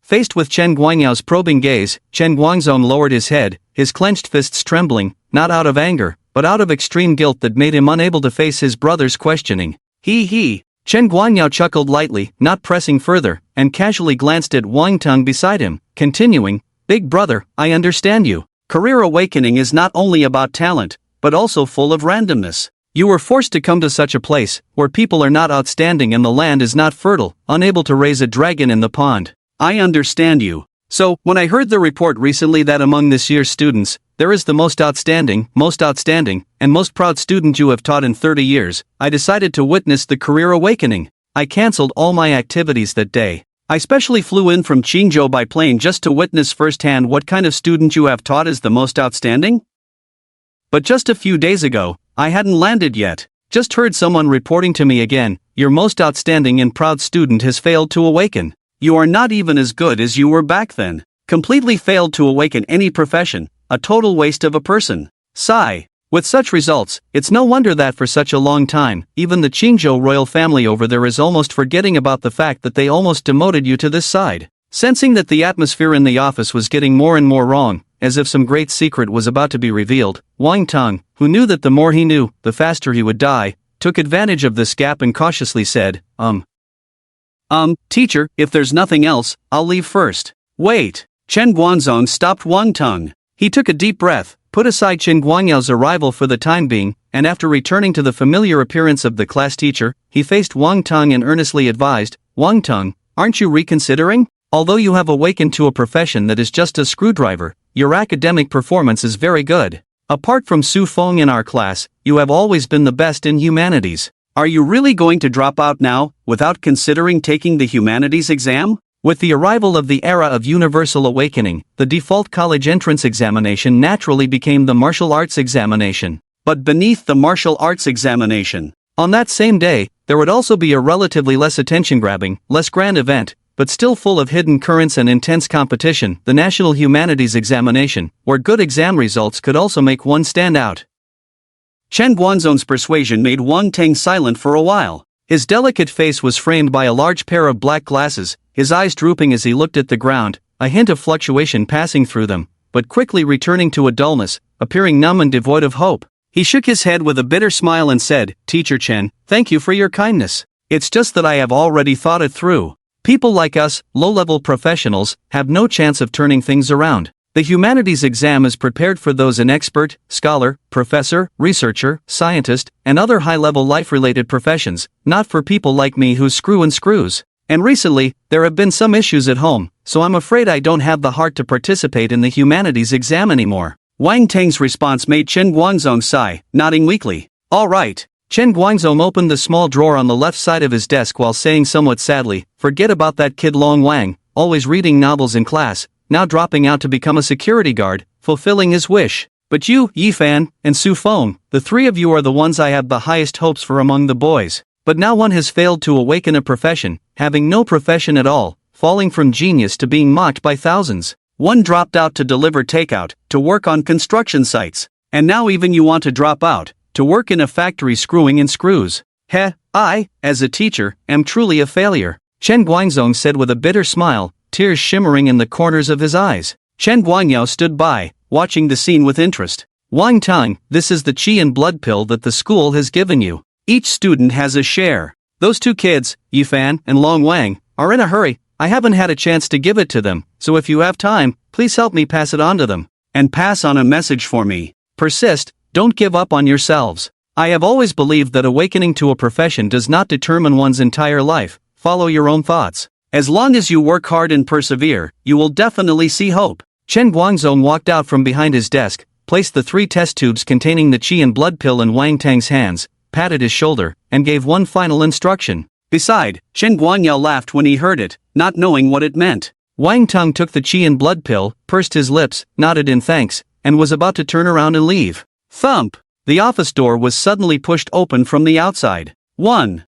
Faced with Chen Guanyao's probing gaze, Chen Guangzong lowered his head, his clenched fists trembling, not out of anger, but out of extreme guilt that made him unable to face his brother's questioning. He. Chen Guanyao chuckled lightly, not pressing further, and casually glanced at Wang Tang beside him, continuing, Big brother, I understand you. Career awakening is not only about talent, but also full of randomness. You were forced to come to such a place, where people are not outstanding and the land is not fertile, unable to raise a dragon in the pond. I understand you. So, when I heard the report recently that among this year's students, there is the most outstanding, and most proud student you have taught in 30 years, I decided to witness the career awakening. I cancelled all my activities that day. I specially flew in from Qingzhou by plane just to witness firsthand what kind of student you have taught is the most outstanding. But just a few days ago, I hadn't landed yet. Just heard someone reporting to me again, your most outstanding and proud student has failed to awaken. You are not even as good as you were back then. Completely failed to awaken any profession, a total waste of a person. Sigh. With such results, it's no wonder that for such a long time, even the Qingzhou royal family over there is almost forgetting about the fact that they almost demoted you to this side. Sensing that the atmosphere in the office was getting more and more wrong, as if some great secret was about to be revealed, Wang Tang, who knew that the more he knew, the faster he would die, took advantage of this gap and cautiously said, teacher, if there's nothing else, I'll leave first. Wait. Chen Guangzong stopped Wang Teng. He took a deep breath, put aside Chen Guangyao's arrival for the time being, and after returning to the familiar appearance of the class teacher, he faced Wang Teng and earnestly advised, Wang Teng, aren't you reconsidering? Although you have awakened to a profession that is just a screwdriver, your academic performance is very good. Apart from Su Fong in our class, you have always been the best in humanities. Are you really going to drop out now, without considering taking the humanities exam? With the arrival of the era of universal awakening, the default college entrance examination naturally became the martial arts examination. But beneath the martial arts examination, on that same day, there would also be a relatively less attention-grabbing, less grand event, but still full of hidden currents and intense competition, the National Humanities Examination, where good exam results could also make one stand out. Chen Guangzong's persuasion made Wang Teng silent for a while. His delicate face was framed by a large pair of black glasses, his eyes drooping as he looked at the ground, a hint of fluctuation passing through them, but quickly returning to a dullness, appearing numb and devoid of hope. He shook his head with a bitter smile and said, Teacher Chen, thank you for your kindness. It's just that I have already thought it through. People like us, low-level professionals, have no chance of turning things around. The humanities exam is prepared for those an expert, scholar, professor, researcher, scientist, and other high-level life-related professions, not for people like me who screw and screws. And recently, there have been some issues at home, so I'm afraid I don't have the heart to participate in the humanities exam anymore. Wang Teng's response made Chen Guangzong sigh, nodding weakly. All right. Chen Guangzong opened the small drawer on the left side of his desk while saying somewhat sadly, forget about that kid Long Wang, always reading novels in class, now dropping out to become a security guard, fulfilling his wish. But you, Yifan, and Su Fong, the three of you are the ones I have the highest hopes for among the boys. But now one has failed to awaken a profession, having no profession at all, falling from genius to being mocked by thousands. One dropped out to deliver takeout, to work on construction sites. And now even you want to drop out, to work in a factory screwing in screws. I, as a teacher, am truly a failure. Chen Guangzong said with a bitter smile, tears shimmering in the corners of his eyes. Chen Guangyao stood by, watching the scene with interest. Wang Teng, this is the qi and blood pill that the school has given you. Each student has a share. Those two kids, Yifan and Long Wang, are in a hurry. I haven't had a chance to give it to them, so if you have time, please help me pass it on to them. And pass on a message for me. Persist, don't give up on yourselves. I have always believed that awakening to a profession does not determine one's entire life. Follow your own thoughts. As long as you work hard and persevere, you will definitely see hope. Chen Guangzong walked out from behind his desk, placed the 3 test tubes containing the qi and blood pill in Wang Teng's hands, patted his shoulder, and gave one final instruction. Beside, Chen Guangyao laughed when he heard it, not knowing what it meant. Wang Teng took the qi and blood pill, pursed his lips, nodded in thanks, and was about to turn around and leave. Thump! The office door was suddenly pushed open from the outside. One.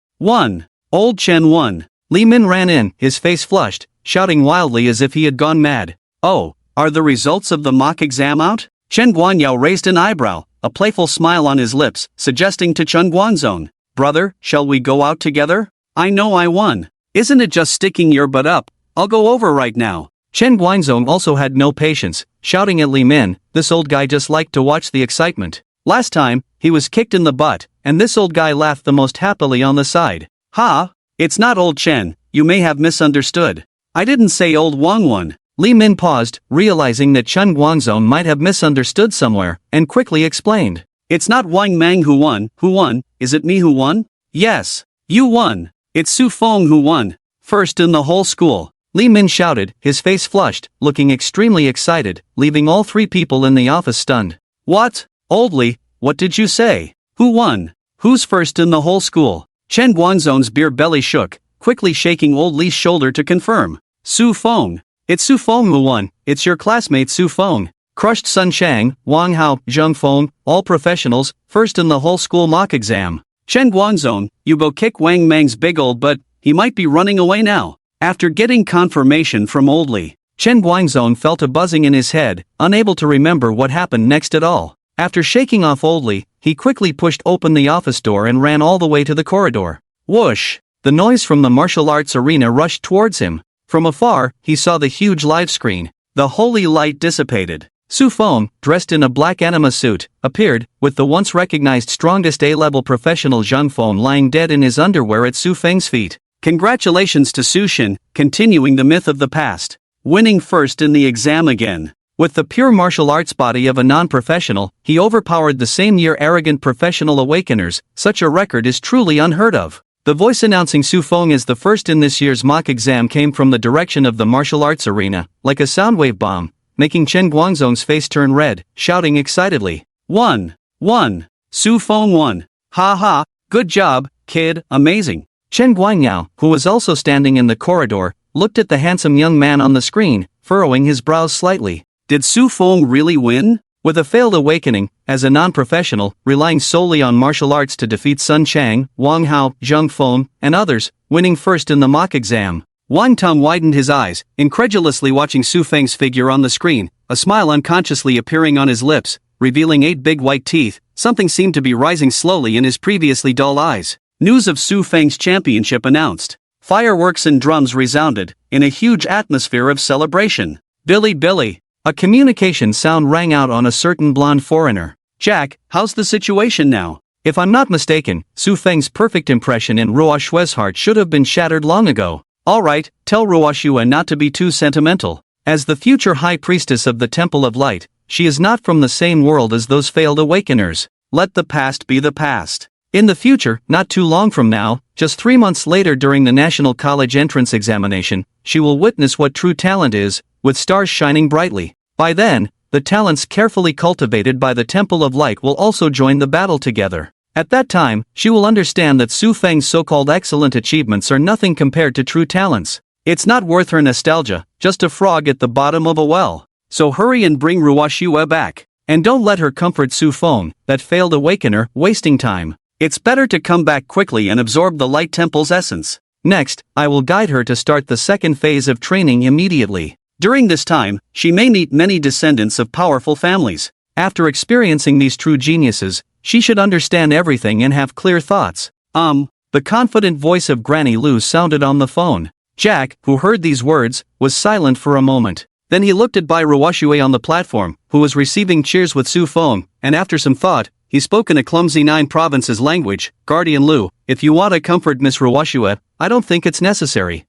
Old Chen won. Li Min ran in, his face flushed, shouting wildly as if he had gone mad. Oh, are the results of the mock exam out? Chen Guangyao raised an eyebrow, a playful smile on his lips, suggesting to Chen Guangzong, brother, shall we go out together? I know I won. Isn't it just sticking your butt up? I'll go over right now. Chen Guangzong also had no patience, shouting at Li Min, this old guy just liked to watch the excitement. Last time, he was kicked in the butt, and this old guy laughed the most happily on the side. Ha! It's not old Chen, you may have misunderstood. I didn't say old Wang won. Li Min paused, realizing that Chen Guangzong might have misunderstood somewhere, and quickly explained. It's not Wang Mang who won, is it me who won? Yes, you won. It's Su Fong who won. First in the whole school. Li Min shouted, his face flushed, looking extremely excited, leaving all 3 people in the office stunned. What? Old Li, what did you say? Who won? Who's first in the whole school? Chen Guangzong's beer belly shook, quickly shaking old Li's shoulder to confirm. Su Fong. It's Su Fong who won, it's your classmate Su Fong. Crushed Sun Chang, Wang Hao, Zheng Fong, all professionals, first in the whole school mock exam. Chen Guangzong, you go kick Wang Mang's big old butt, he might be running away now. After getting confirmation from old Li, Chen Guangzong felt a buzzing in his head, unable to remember what happened next at all. After shaking off old Li, he quickly pushed open the office door and ran all the way to the corridor. Whoosh! The noise from the martial arts arena rushed towards him. From afar, he saw the huge live screen. The holy light dissipated. Su Fong, dressed in a black anima suit, appeared, with the once recognized strongest A-level professional Zheng Fong lying dead in his underwear at Su Feng's feet. Congratulations to Su Shin, continuing the myth of the past. winning first in the exam again. With the pure martial arts body of a non-professional, he overpowered the same year arrogant professional awakeners. Such a record is truly unheard of. The voice announcing Su Fong as the first in this year's mock exam came from the direction of the martial arts arena, like a soundwave bomb, making Chen Guangzong's face turn red, shouting excitedly, "Won! Won! Su Fong won! Ha ha! Good job, kid, amazing!" Chen Guangyao, who was also standing in the corridor, looked at the handsome young man on the screen, furrowing his brows slightly. Did Su Fong really win? With a failed awakening, as a non-professional, relying solely on martial arts to defeat Sun Chang, Wang Hao, Zheng Feng, and others, winning first in the mock exam. Wang Tong widened his eyes, incredulously watching Su Feng's figure on the screen, a smile unconsciously appearing on his lips, revealing 8 big white teeth. Something seemed to be rising slowly in his previously dull eyes. News of Su Feng's championship announced. Fireworks and drums resounded, in a huge atmosphere of celebration. "Billy Billy!" A communication sound rang out on a certain blonde foreigner. "Jack, how's the situation now?" If I'm not mistaken, Su Feng's perfect impression in Ruo Shue's heart should have been shattered long ago. Alright, tell Ruo Shue not to be too sentimental. As the future high priestess of the Temple of Light, she is not from the same world as those failed awakeners. Let the past be the past. In the future, not too long from now, just 3 months later during the National College Entrance Examination, she will witness what true talent is, with stars shining brightly. By then, the talents carefully cultivated by the Temple of Light will also join the battle together. At that time, she will understand that Su Feng's so-called excellent achievements are nothing compared to true talents. It's not worth her nostalgia, just a frog at the bottom of a well. So hurry and bring Ruo Shue back. And don't let her comfort Su Feng, that failed awakener, wasting time. It's better to come back quickly and absorb the Light Temple's essence. Next, I will guide her to start the second phase of training immediately. During this time, she may meet many descendants of powerful families. After experiencing these true geniuses, she should understand everything and have clear thoughts. The confident voice of Granny Lu sounded on the phone. Jack, who heard these words, was silent for a moment. Then he looked at Bai Ruoshue on the platform, who was receiving cheers with Su Feng, and after some thought, he spoke in a clumsy 9 provinces language. "Guardian Lu, if you want to comfort Miss Ruoshue, I don't think it's necessary.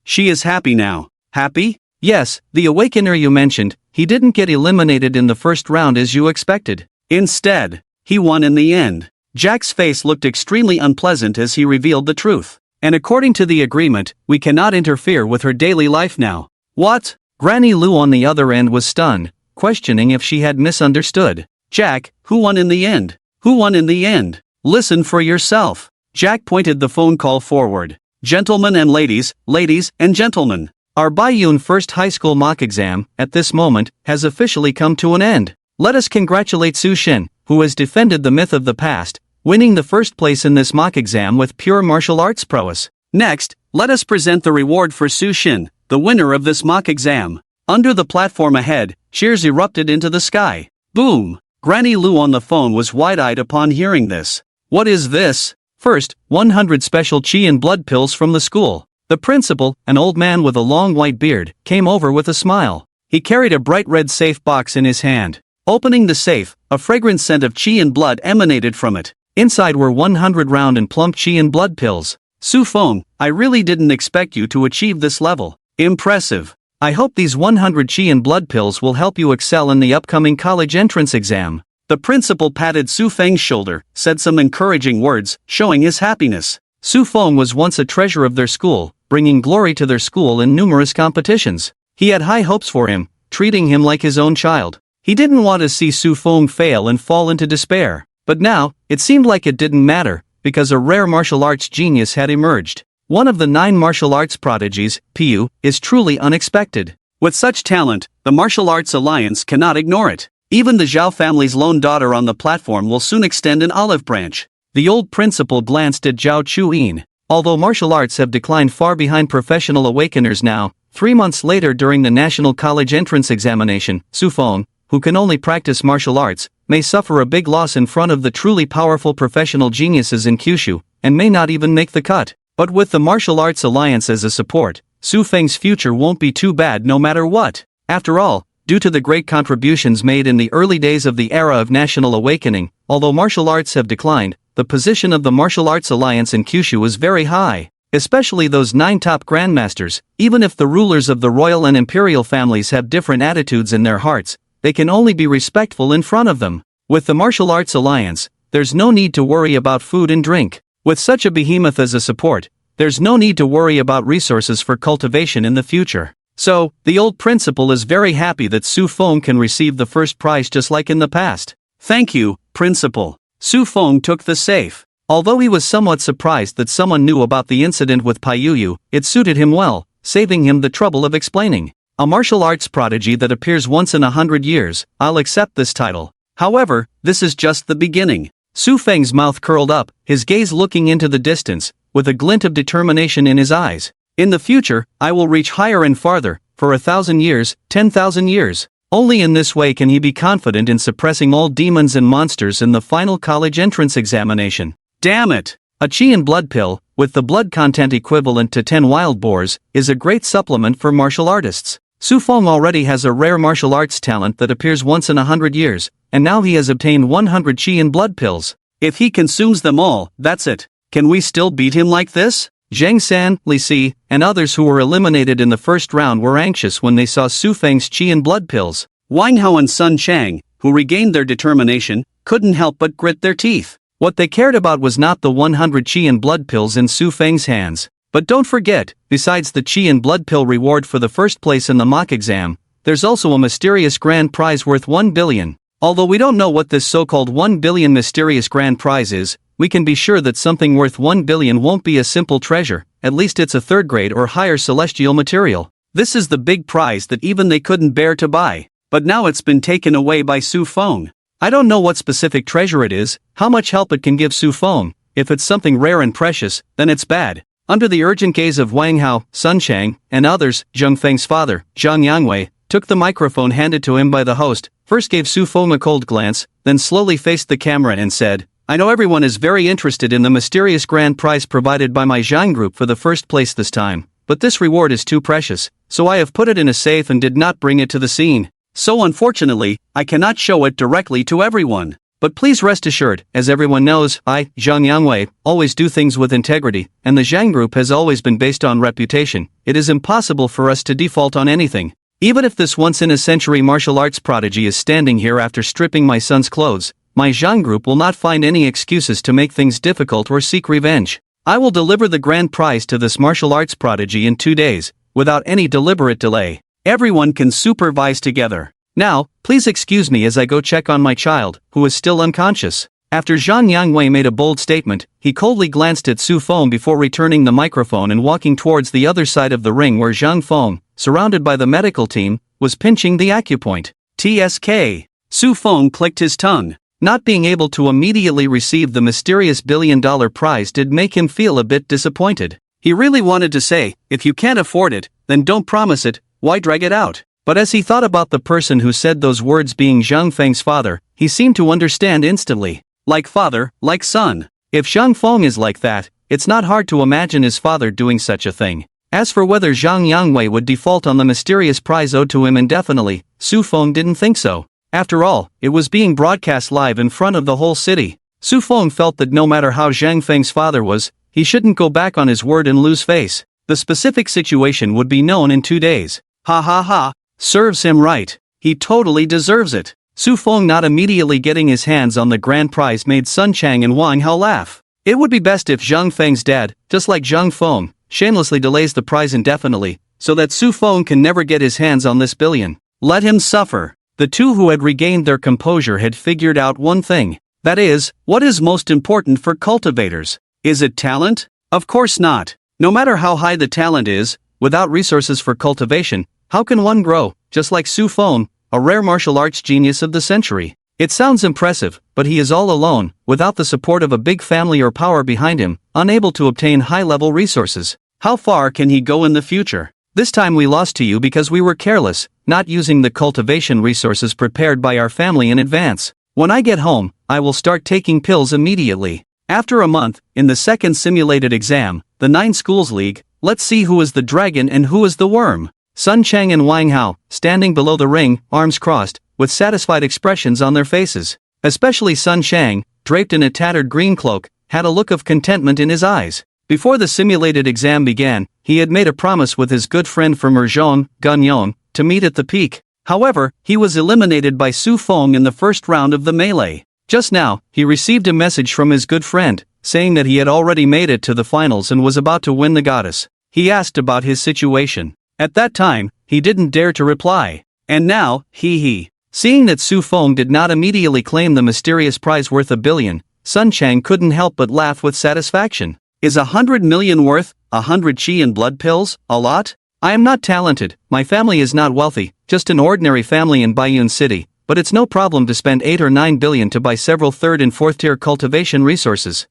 She is happy now." "Happy?" "Yes, the awakener you mentioned, he didn't get eliminated in the first round as you expected. Instead, he won in the end." Jack's face looked extremely unpleasant as he revealed the truth. "And according to the agreement, we cannot interfere with her daily life now." "What?" Granny Lu on the other end was stunned, questioning if she had misunderstood. "Jack, who won in the end? Who won in the end? Listen for yourself." Jack pointed the phone call forward. "Gentlemen and ladies, ladies and gentlemen. Our Baiyun first high school mock exam, at this moment, has officially come to an end. Let us congratulate Su Shen, who has defended the myth of the past, winning the first place in this mock exam with pure martial arts prowess. Next, let us present the reward for Su Shen, the winner of this mock exam." Under the platform ahead, cheers erupted into the sky. Boom! Granny Lu on the phone was wide-eyed upon hearing this. "What is this?" First, 100 special chi and blood pills from the school. The principal, an old man with a long white beard, came over with a smile. He carried a bright red safe box in his hand. Opening the safe, a fragrant scent of chi and blood emanated from it. Inside were 100 round and plump chi and blood pills. "Su Feng, I really didn't expect you to achieve this level. Impressive. I hope these 100 chi and blood pills will help you excel in the upcoming college entrance exam." The principal patted Su Feng's shoulder, said some encouraging words, showing his happiness. Su Feng was once a treasure of their school, bringing glory to their school in numerous competitions. He had high hopes for him, treating him like his own child. He didn't want to see Su Feng fail and fall into despair. But now, it seemed like it didn't matter, because a rare martial arts genius had emerged. One of the 9 martial arts prodigies, Piu, is truly unexpected. With such talent, the Martial Arts Alliance cannot ignore it. Even the Zhao family's lone daughter on the platform will soon extend an olive branch. The old principal glanced at Zhao Chuyin. Although martial arts have declined far behind professional awakeners now, 3 months later during the National College Entrance Examination, Su Feng, who can only practice martial arts, may suffer a big loss in front of the truly powerful professional geniuses in Kyushu, and may not even make the cut. But with the Martial Arts Alliance as a support, Su Feng's future won't be too bad no matter what. After all, due to the great contributions made in the early days of the era of national awakening, although martial arts have declined, the position of the Martial Arts Alliance in Kyushu is very high. especially those 9 top grandmasters. Even if the rulers of the royal and imperial families have different attitudes in their hearts, they can only be respectful in front of them. With the martial arts alliance, there's no need to worry about food and drink. With such a behemoth as a support, there's no need to worry about resources for cultivation in the future. So, the old principal is very happy that Su Fong can receive the first prize just like in the past. Thank you, principal. Su Fong took the safe. Although he was somewhat surprised that someone knew about the incident with Paiuyu, it suited him well, saving him the trouble of explaining. A martial arts prodigy that appears once in 100 years, I'll accept this title. However, this is just the beginning. Su Feng's mouth curled up, his gaze looking into the distance, with a glint of determination in his eyes. In the future, I will reach higher and farther, for 1,000 years, 10,000 years. Only in this way can he be confident in suppressing all demons and monsters in the final college entrance examination. Damn it! A chi and blood pill, with the blood content equivalent to 10 wild boars, is a great supplement for martial artists. Su Fong already has a rare martial arts talent that appears once in 100 years, and now he has obtained 100 chi and blood pills. If he consumes them all, that's it. Can we still beat him like this? Zhang San, Li Si, and others who were eliminated in the first round were anxious when they saw Su Feng's chi and blood pills. Wang Hao and Sun Chang, who regained their determination, couldn't help but grit their teeth. What they cared about was not the 100 chi and blood pills in Su Feng's hands. But don't forget, besides the chi and blood pill reward for the first place in the mock exam, there's also a mysterious grand prize worth 1 billion. Although we don't know what this so-called 1 billion mysterious grand prize is, we can be sure that something worth 1 billion won't be a simple treasure, at least it's a third-grade or higher celestial material. This is the big prize that even they couldn't bear to buy. But now it's been taken away by Su Fong. I don't know what specific treasure it is, how much help it can give Su Fong. If it's something rare and precious, then it's bad. Under the urgent gaze of Wang Hao, Sun Chang, and others, Zheng Feng's father, Zhang Yangwei, took the microphone handed to him by the host, first gave Su Fong a cold glance, then slowly faced the camera and said, I know everyone is very interested in the mysterious grand prize provided by my Zhang group for the first place this time, but this reward is too precious, so I have put it in a safe and did not bring it to the scene. So unfortunately, I cannot show it directly to everyone. But please rest assured, as everyone knows, I, Zhang Yangwei, always do things with integrity, and the Zhang group has always been based on reputation. It is impossible for us to default on anything. Even if this once-in-a-century martial arts prodigy is standing here after stripping my son's clothes, my Zhang group will not find any excuses to make things difficult or seek revenge. I will deliver the grand prize to this martial arts prodigy in 2 days, without any deliberate delay. Everyone can supervise together. Now, please excuse me as I go check on my child, who is still unconscious. After Zhang Yangwei made a bold statement, he coldly glanced at Su Fong before returning the microphone and walking towards the other side of the ring where Zhang Fong, surrounded by the medical team, was pinching the acupoint. TSK. Su Fong clicked his tongue. Not being able to immediately receive the mysterious billion-dollar prize did make him feel a bit disappointed. He really wanted to say, if you can't afford it, then don't promise it, why drag it out? But as he thought about the person who said those words being Zhang Feng's father, he seemed to understand instantly. Like father, like son. If Zhang Fong is like that, it's not hard to imagine his father doing such a thing. As for whether Zhang Yangwei would default on the mysterious prize owed to him indefinitely, Su Fong didn't think so. After all, it was being broadcast live in front of the whole city. Su Fong felt that no matter how Zhang Feng's father was, he shouldn't go back on his word and lose face. The specific situation would be known in 2 days. Ha ha ha. Serves him right. He totally deserves it. Su Fong not immediately getting his hands on the grand prize made Sun Chang and Wang Hao laugh. It would be best if Zhang Feng's dad, just like Zhang Fong, shamelessly delays the prize indefinitely, so that Su Fong can never get his hands on this billion. Let him suffer. The two who had regained their composure had figured out one thing. That is, what is most important for cultivators? Is it talent? Of course not. No matter how high the talent is, without resources for cultivation, how can one grow, just like Su Fong, a rare martial arts genius of the century? It sounds impressive, but he is all alone, without the support of a big family or power behind him, unable to obtain high-level resources. How far can he go in the future? This time we lost to you because we were careless, not using the cultivation resources prepared by our family in advance. When I get home, I will start taking pills immediately. After a month, in the second simulated exam, the 9 schools league, let's see who is the dragon and who is the worm. Sun Chang and Wang Hao, standing below the ring, arms crossed, with satisfied expressions on their faces. Especially Sun Chang, draped in a tattered green cloak, had a look of contentment in his eyes. Before the simulated exam began, he had made a promise with his good friend from Urjeon, Gunyeon, to meet at the peak. However, he was eliminated by Su Fong in the first round of the melee. Just now, he received a message from his good friend, saying that he had already made it to the finals and was about to win the goddess. He asked about his situation. At that time, he didn't dare to reply. And now, seeing that Su Fong did not immediately claim the mysterious prize worth $1 billion, Sun Chang couldn't help but laugh with satisfaction. Is 100 million worth 100 chi and blood pills a lot? I am not talented, my family is not wealthy, just an ordinary family in Baiyun City, but it's no problem to spend 8 or 9 billion to buy several 3rd and 4th tier cultivation resources.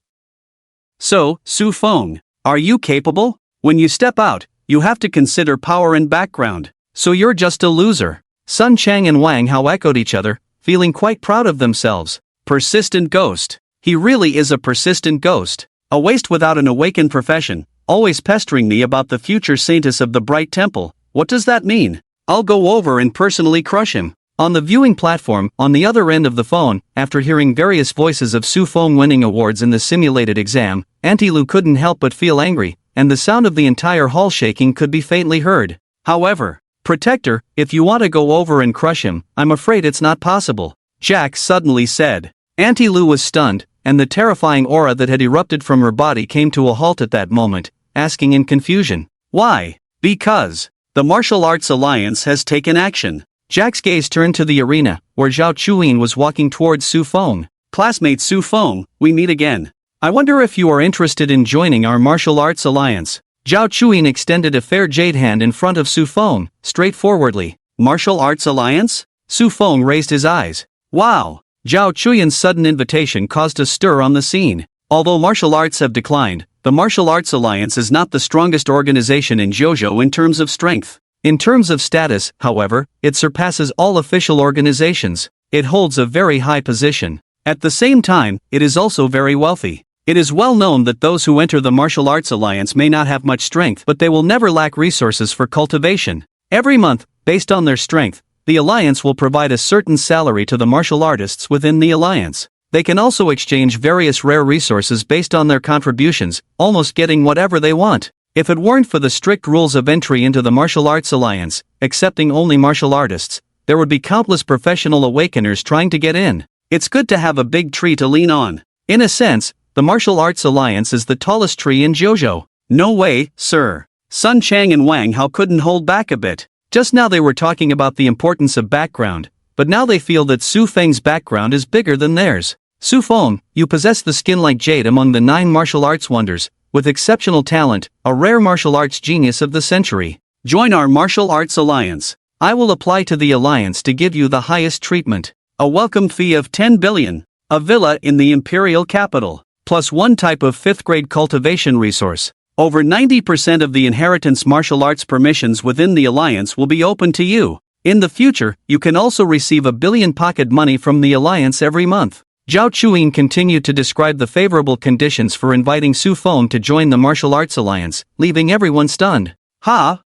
So, Su Fong, are you capable? When you step out, you have to consider power and background. So you're just a loser. Sun Chang and Wang Hao echoed each other, feeling quite proud of themselves. Persistent ghost. He really is a persistent ghost. A waste without an awakened profession, always pestering me about the future saintess of the Bright Temple. What does that mean? I'll go over and personally crush him. On the viewing platform, on the other end of the phone, after hearing various voices of Su Fong winning awards in the simulated exam, Auntie Lu couldn't help but feel angry, and the sound of the entire hall shaking could be faintly heard. However, Protector, if you want to go over and crush him, I'm afraid it's not possible, Jack suddenly said. Auntie Lu was stunned, and the terrifying aura that had erupted from her body came to a halt at that moment, asking in confusion, why? Because the Martial Arts Alliance has taken action. Jack's gaze turned to the arena, where Zhao Chuyin was walking towards Su Fong. Classmate Su Fong, we meet again. I wonder if you are interested in joining our Martial Arts Alliance. Zhao Chuyin extended a fair jade hand in front of Su Fong, straightforwardly. Martial Arts Alliance? Su Fong raised his eyes. Wow! Zhao Chuyin's sudden invitation caused a stir on the scene. Although martial arts have declined, the Martial Arts Alliance is not the strongest organization in JoJo in terms of strength. In terms of status, however, it surpasses all official organizations. It holds a very high position. At the same time, it is also very wealthy. It is well known that those who enter the Martial Arts Alliance may not have much strength, but they will never lack resources for cultivation. Every month, based on their strength, the Alliance will provide a certain salary to the martial artists within the Alliance. They can also exchange various rare resources based on their contributions, almost getting whatever they want. If it weren't for the strict rules of entry into the Martial Arts Alliance, accepting only martial artists, there would be countless professional awakeners trying to get in. It's good to have a big tree to lean on. In a sense, the Martial Arts Alliance is the tallest tree in JoJo. No way, sir. Sun Chang and Wang Hao couldn't hold back a bit. Just now they were talking about the importance of background, but now they feel that Su Feng's background is bigger than theirs. Su Feng, you possess the skin like jade among the 9 martial arts wonders, with exceptional talent, a rare martial arts genius of the century. Join our Martial Arts Alliance. I will apply to the Alliance to give you the highest treatment. A welcome fee of 10 billion. A villa in the imperial capital. Plus 1 type of 5th grade cultivation resource. Over 90% of the inheritance martial arts permissions within the Alliance will be open to you. In the future, you can also receive $1 billion pocket money from the Alliance every month. Zhao Chuyin continued to describe the favorable conditions for inviting Su Feng to join the Martial Arts Alliance, leaving everyone stunned. Ha!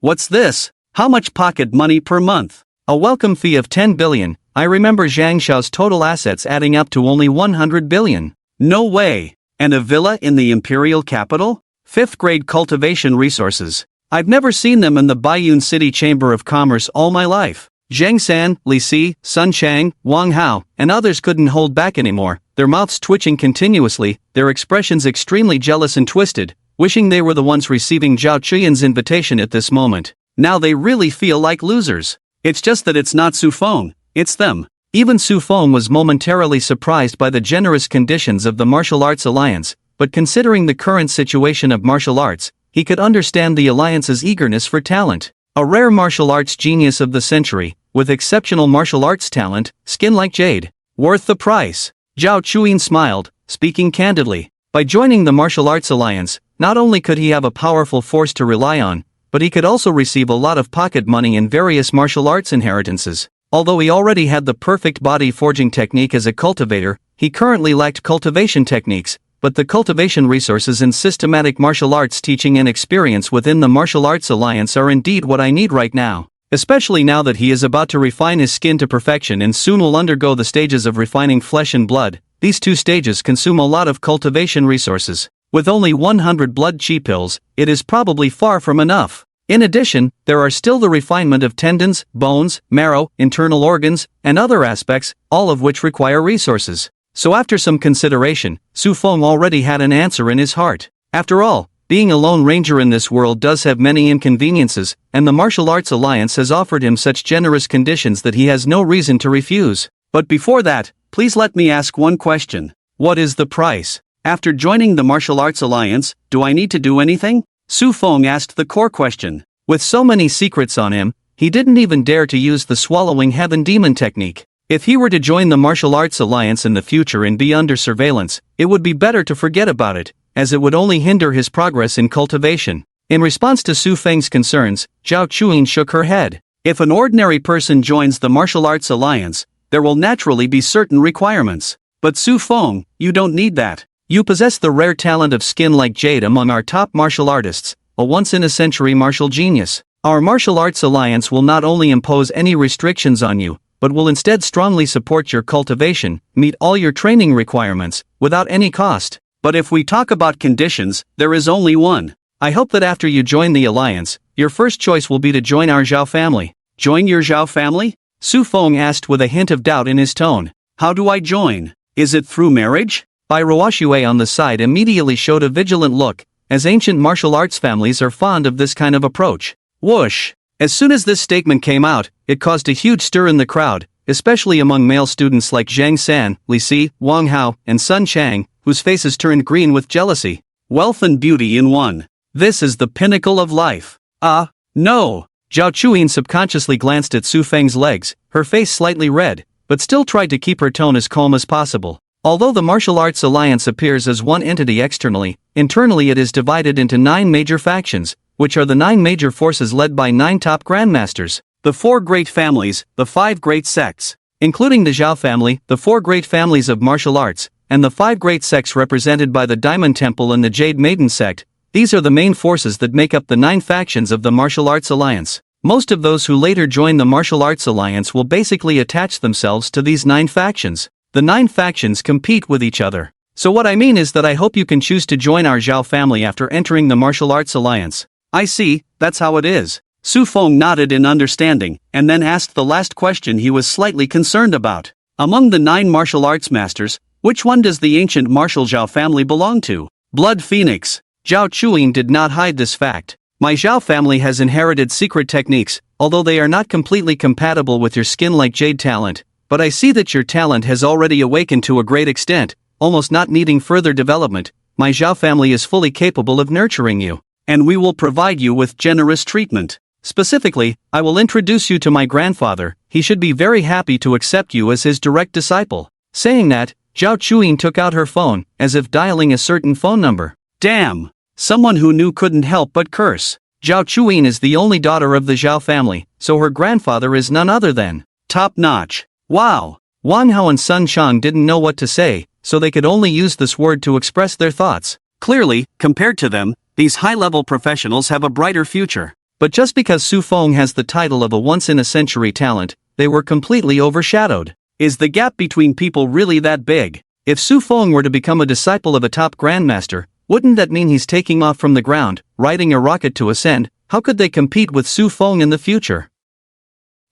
What's this? How much pocket money per month? A welcome fee of 10 billion. I remember Zhang Xiao's total assets adding up to only 100 billion. No way! And a villa in the imperial capital? 5th grade cultivation resources. I've never seen them in the Baiyun City Chamber of Commerce all my life. Zhang San, Li Si, Sun Chang, Wang Hao, and others couldn't hold back anymore, their mouths twitching continuously, their expressions extremely jealous and twisted, wishing they were the ones receiving Zhao Chuyin's invitation at this moment. Now they really feel like losers. It's just that it's not Su Feng, it's them. Even Su Feng was momentarily surprised by the generous conditions of the Martial Arts Alliance, but considering the current situation of martial arts, he could understand the Alliance's eagerness for talent. A rare martial arts genius of the century, with exceptional martial arts talent, skin like jade. Worth the price. Zhao Chuyin smiled, speaking candidly. By joining the Martial Arts Alliance, not only could he have a powerful force to rely on, but he could also receive a lot of pocket money and various martial arts inheritances. Although he already had the perfect body forging technique as a cultivator, he currently lacked cultivation techniques, but the cultivation resources and systematic martial arts teaching and experience within the Martial Arts Alliance are indeed what I need right now. Especially now that he is about to refine his skin to perfection and soon will undergo the stages of refining flesh and blood. These 2 stages consume a lot of cultivation resources. With only 100 blood chi pills, it is probably far from enough. In addition, there are still the refinement of tendons, bones, marrow, internal organs, and other aspects, all of which require resources. So after some consideration, Su Feng already had an answer in his heart. After all, being a lone ranger in this world does have many inconveniences, and the Martial Arts Alliance has offered him such generous conditions that he has no reason to refuse. But before that, please let me ask one question. What is the price? After joining the Martial Arts Alliance, do I need to do anything? Su Feng asked the core question. With so many secrets on him, he didn't even dare to use the swallowing heaven demon technique. If he were to join the Martial Arts Alliance in the future and be under surveillance, it would be better to forget about it, as it would only hinder his progress in cultivation. In response to Su Feng's concerns, Zhao Chuyin shook her head. If an ordinary person joins the Martial Arts Alliance, there will naturally be certain requirements. But Su Feng, you don't need that. You possess the rare talent of skin like jade among our top martial artists, a once-in-a-century martial genius. Our Martial Arts Alliance will not only impose any restrictions on you, but will instead strongly support your cultivation, meet all your training requirements, without any cost. But if we talk about conditions, there is only one. I hope that after you join the Alliance, your first choice will be to join our Zhao family. Join your Zhao family? Su Feng asked with a hint of doubt in his tone. How do I join? Is it through marriage? Bai Ruoxue on the side immediately showed a vigilant look, as ancient martial arts families are fond of this kind of approach. Whoosh! As soon as this statement came out, it caused a huge stir in the crowd, especially among male students like Zhang San, Li Si, Wang Hao, and Sun Chang, whose faces turned green with jealousy. Wealth and beauty in one. This is the pinnacle of life. No! Zhao Chuyin subconsciously glanced at Su Feng's legs, her face slightly red, but still tried to keep her tone as calm as possible. Although the Martial Arts Alliance appears as one entity externally, internally it is divided into 9 major factions, which are the 9 major forces led by 9 top grandmasters, the 4 great families, the 5 great sects, including the Zhao family, the 4 great families of martial arts, and the 5 great sects represented by the Diamond Temple and the Jade Maiden sect. These are the main forces that make up the 9 factions of the Martial Arts Alliance. Most of those who later join the Martial Arts Alliance will basically attach themselves to these 9 factions. The 9 factions compete with each other. So what I mean is that I hope you can choose to join our Zhao family after entering the Martial Arts Alliance. I see, that's how it is. Su Feng nodded in understanding, and then asked the last question he was slightly concerned about. Among the 9 martial arts masters, which one does the ancient martial Zhao family belong to? Blood Phoenix. Zhao Chuyin did not hide this fact. My Zhao family has inherited secret techniques, although they are not completely compatible with your skin-like jade talent. But I see that your talent has already awakened to a great extent, almost not needing further development. My Zhao family is fully capable of nurturing you, and we will provide you with generous treatment. Specifically, I will introduce you to my grandfather. He should be very happy to accept you as his direct disciple. Saying that, Zhao Chuyin took out her phone, as if dialing a certain phone number. Damn! Someone who knew couldn't help but curse. Zhao Chuyin is the only daughter of the Zhao family, so her grandfather is none other than top-notch. Wow! Wang Hao and Sun Chang didn't know what to say, so they could only use this word to express their thoughts. Clearly, compared to them, these high-level professionals have a brighter future. But just because Su Feng has the title of a once-in-a-century talent, they were completely overshadowed. Is the gap between people really that big? If Su Feng were to become a disciple of a top grandmaster, wouldn't that mean he's taking off from the ground, riding a rocket to ascend? How could they compete with Su Feng in the future?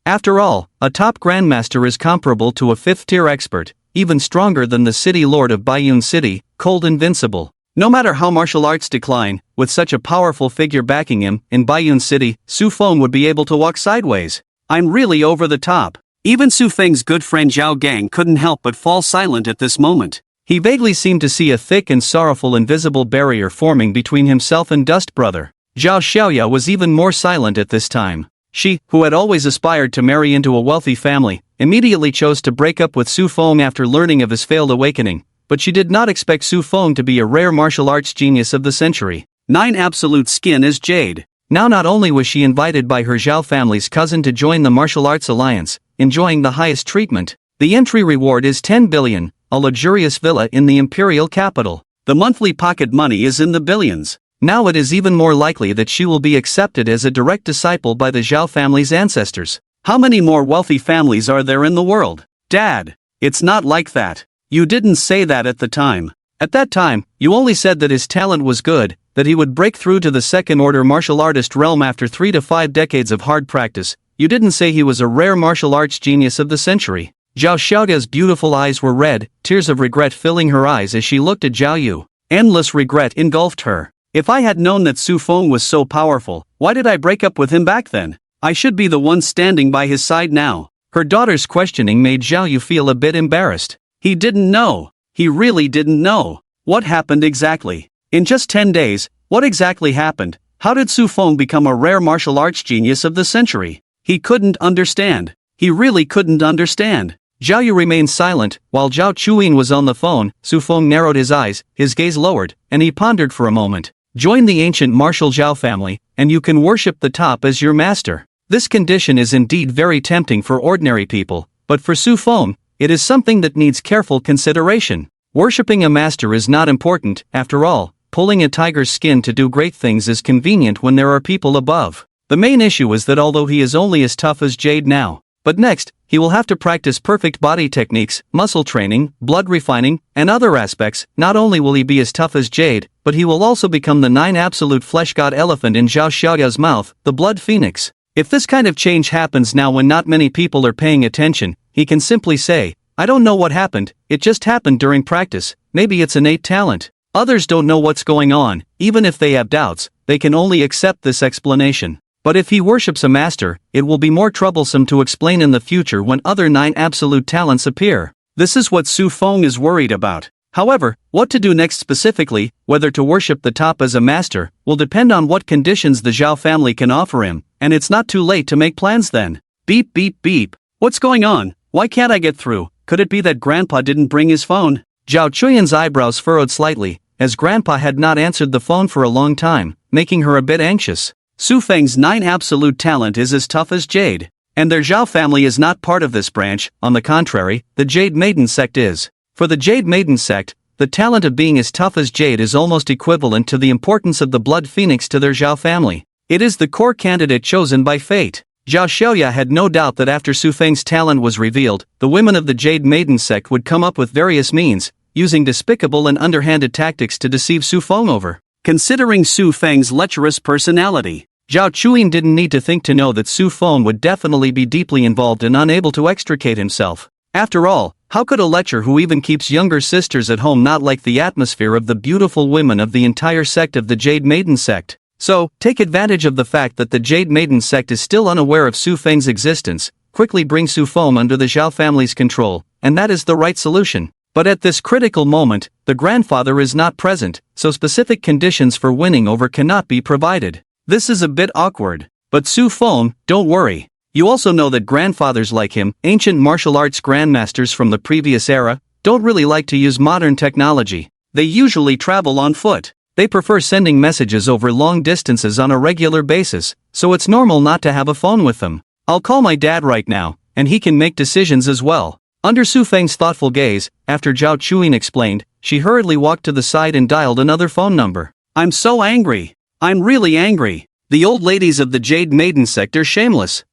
After all, a top grandmaster is comparable to a 5th-tier expert, even stronger than the city lord of Baiyun City, called Invincible. No matter how martial arts decline, with such a powerful figure backing him, in Baiyun City, Su Feng would be able to walk sideways. I'm really over the top. Even Su Feng's good friend Zhao Gang couldn't help but fall silent at this moment. He vaguely seemed to see a thick and sorrowful invisible barrier forming between himself and Dust Brother. Zhao Xiaoya was even more silent at this time. She, who had always aspired to marry into a wealthy family, immediately chose to break up with Su Feng after learning of his failed awakening, but she did not expect Su Feng to be a rare martial arts genius of the century. 9 absolute skin as jade. Now not only was she invited by her Zhao family's cousin to join the Martial Arts Alliance, enjoying the highest treatment, the entry reward is 10 billion, a luxurious villa in the imperial capital. The monthly pocket money is in the billions. Now it is even more likely that she will be accepted as a direct disciple by the Zhao family's ancestors. How many more wealthy families are there in the world? Dad, it's not like that. You didn't say that at the time. At that time, you only said that his talent was good, that he would break through to the second-order martial artist realm after 3 to 5 decades of hard practice. You didn't say he was a rare martial arts genius of the century. Zhao Xiaoga's beautiful eyes were red, tears of regret filling her eyes as she looked at Zhao Yu. Endless regret engulfed her. If I had known that Su Feng was so powerful, why did I break up with him back then? I should be the one standing by his side now. Her daughter's questioning made Zhao Yu feel a bit embarrassed. He didn't know. He really didn't know. What happened exactly? In just 10 days, what exactly happened? How did Su Feng become a rare martial arts genius of the century? He couldn't understand. He really couldn't understand. Zhao Yu remained silent, while Zhao Chuyin was on the phone. Su Feng narrowed his eyes, his gaze lowered, and he pondered for a moment. Join the ancient martial Zhao family, and you can worship the top as your master. This condition is indeed very tempting for ordinary people, but for Su Feng, it is something that needs careful consideration. Worshipping a master is not important, after all. Pulling a tiger's skin to do great things is convenient when there are people above. The main issue is that although he is only as tough as Jade now, but next, he will have to practice perfect body techniques, muscle training, blood refining, and other aspects. Not only will he be as tough as Jade, but he will also become the 9 absolute flesh god elephant in Zhao Xiaoga's mouth, the blood phoenix. If this kind of change happens now when not many people are paying attention, he can simply say, I don't know what happened, it just happened during practice, maybe it's innate talent. Others don't know what's going on. Even if they have doubts, they can only accept this explanation. But if he worships a master, it will be more troublesome to explain in the future when other 9 absolute talents appear. This is what Su Feng is worried about. However, what to do next specifically, whether to worship the top as a master, will depend on what conditions the Zhao family can offer him, and it's not too late to make plans then. Beep beep beep. What's going on? Why can't I get through? Could it be that Grandpa didn't bring his phone? Zhao Chuyin's eyebrows furrowed slightly, as Grandpa had not answered the phone for a long time, making her a bit anxious. Su Feng's 9 absolute talent is as tough as Jade, and their Zhao family is not part of this branch. On the contrary, the Jade Maiden sect is. For the Jade Maiden sect, the talent of being as tough as Jade is almost equivalent to the importance of the blood phoenix to their Zhao family. It is the core candidate chosen by fate. Zhao Xiaoya had no doubt that after Su Feng's talent was revealed, the women of the Jade Maiden sect would come up with various means, using despicable and underhanded tactics to deceive Su Feng over. Considering Su Feng's lecherous personality, Zhao Chuyin didn't need to think to know that Su Feng would definitely be deeply involved and unable to extricate himself. After all, how could a lecher who even keeps younger sisters at home not like the atmosphere of the beautiful women of the entire sect of the Jade Maiden sect? So, take advantage of the fact that the Jade Maiden sect is still unaware of Su Feng's existence, quickly bring Su Feng under the Zhao family's control, and that is the right solution. But at this critical moment, the grandfather is not present, so specific conditions for winning over cannot be provided. This is a bit awkward. But Su Feng, don't worry. You also know that grandfathers like him, ancient martial arts grandmasters from the previous era, don't really like to use modern technology. They usually travel on foot. They prefer sending messages over long distances on a regular basis, so it's normal not to have a phone with them. I'll call my dad right now, and he can make decisions as well. Under Su Feng's thoughtful gaze, after Zhao Chuyin explained, she hurriedly walked to the side and dialed another phone number. I'm so angry. I'm really angry. The old ladies of the Jade Maiden sect are shameless.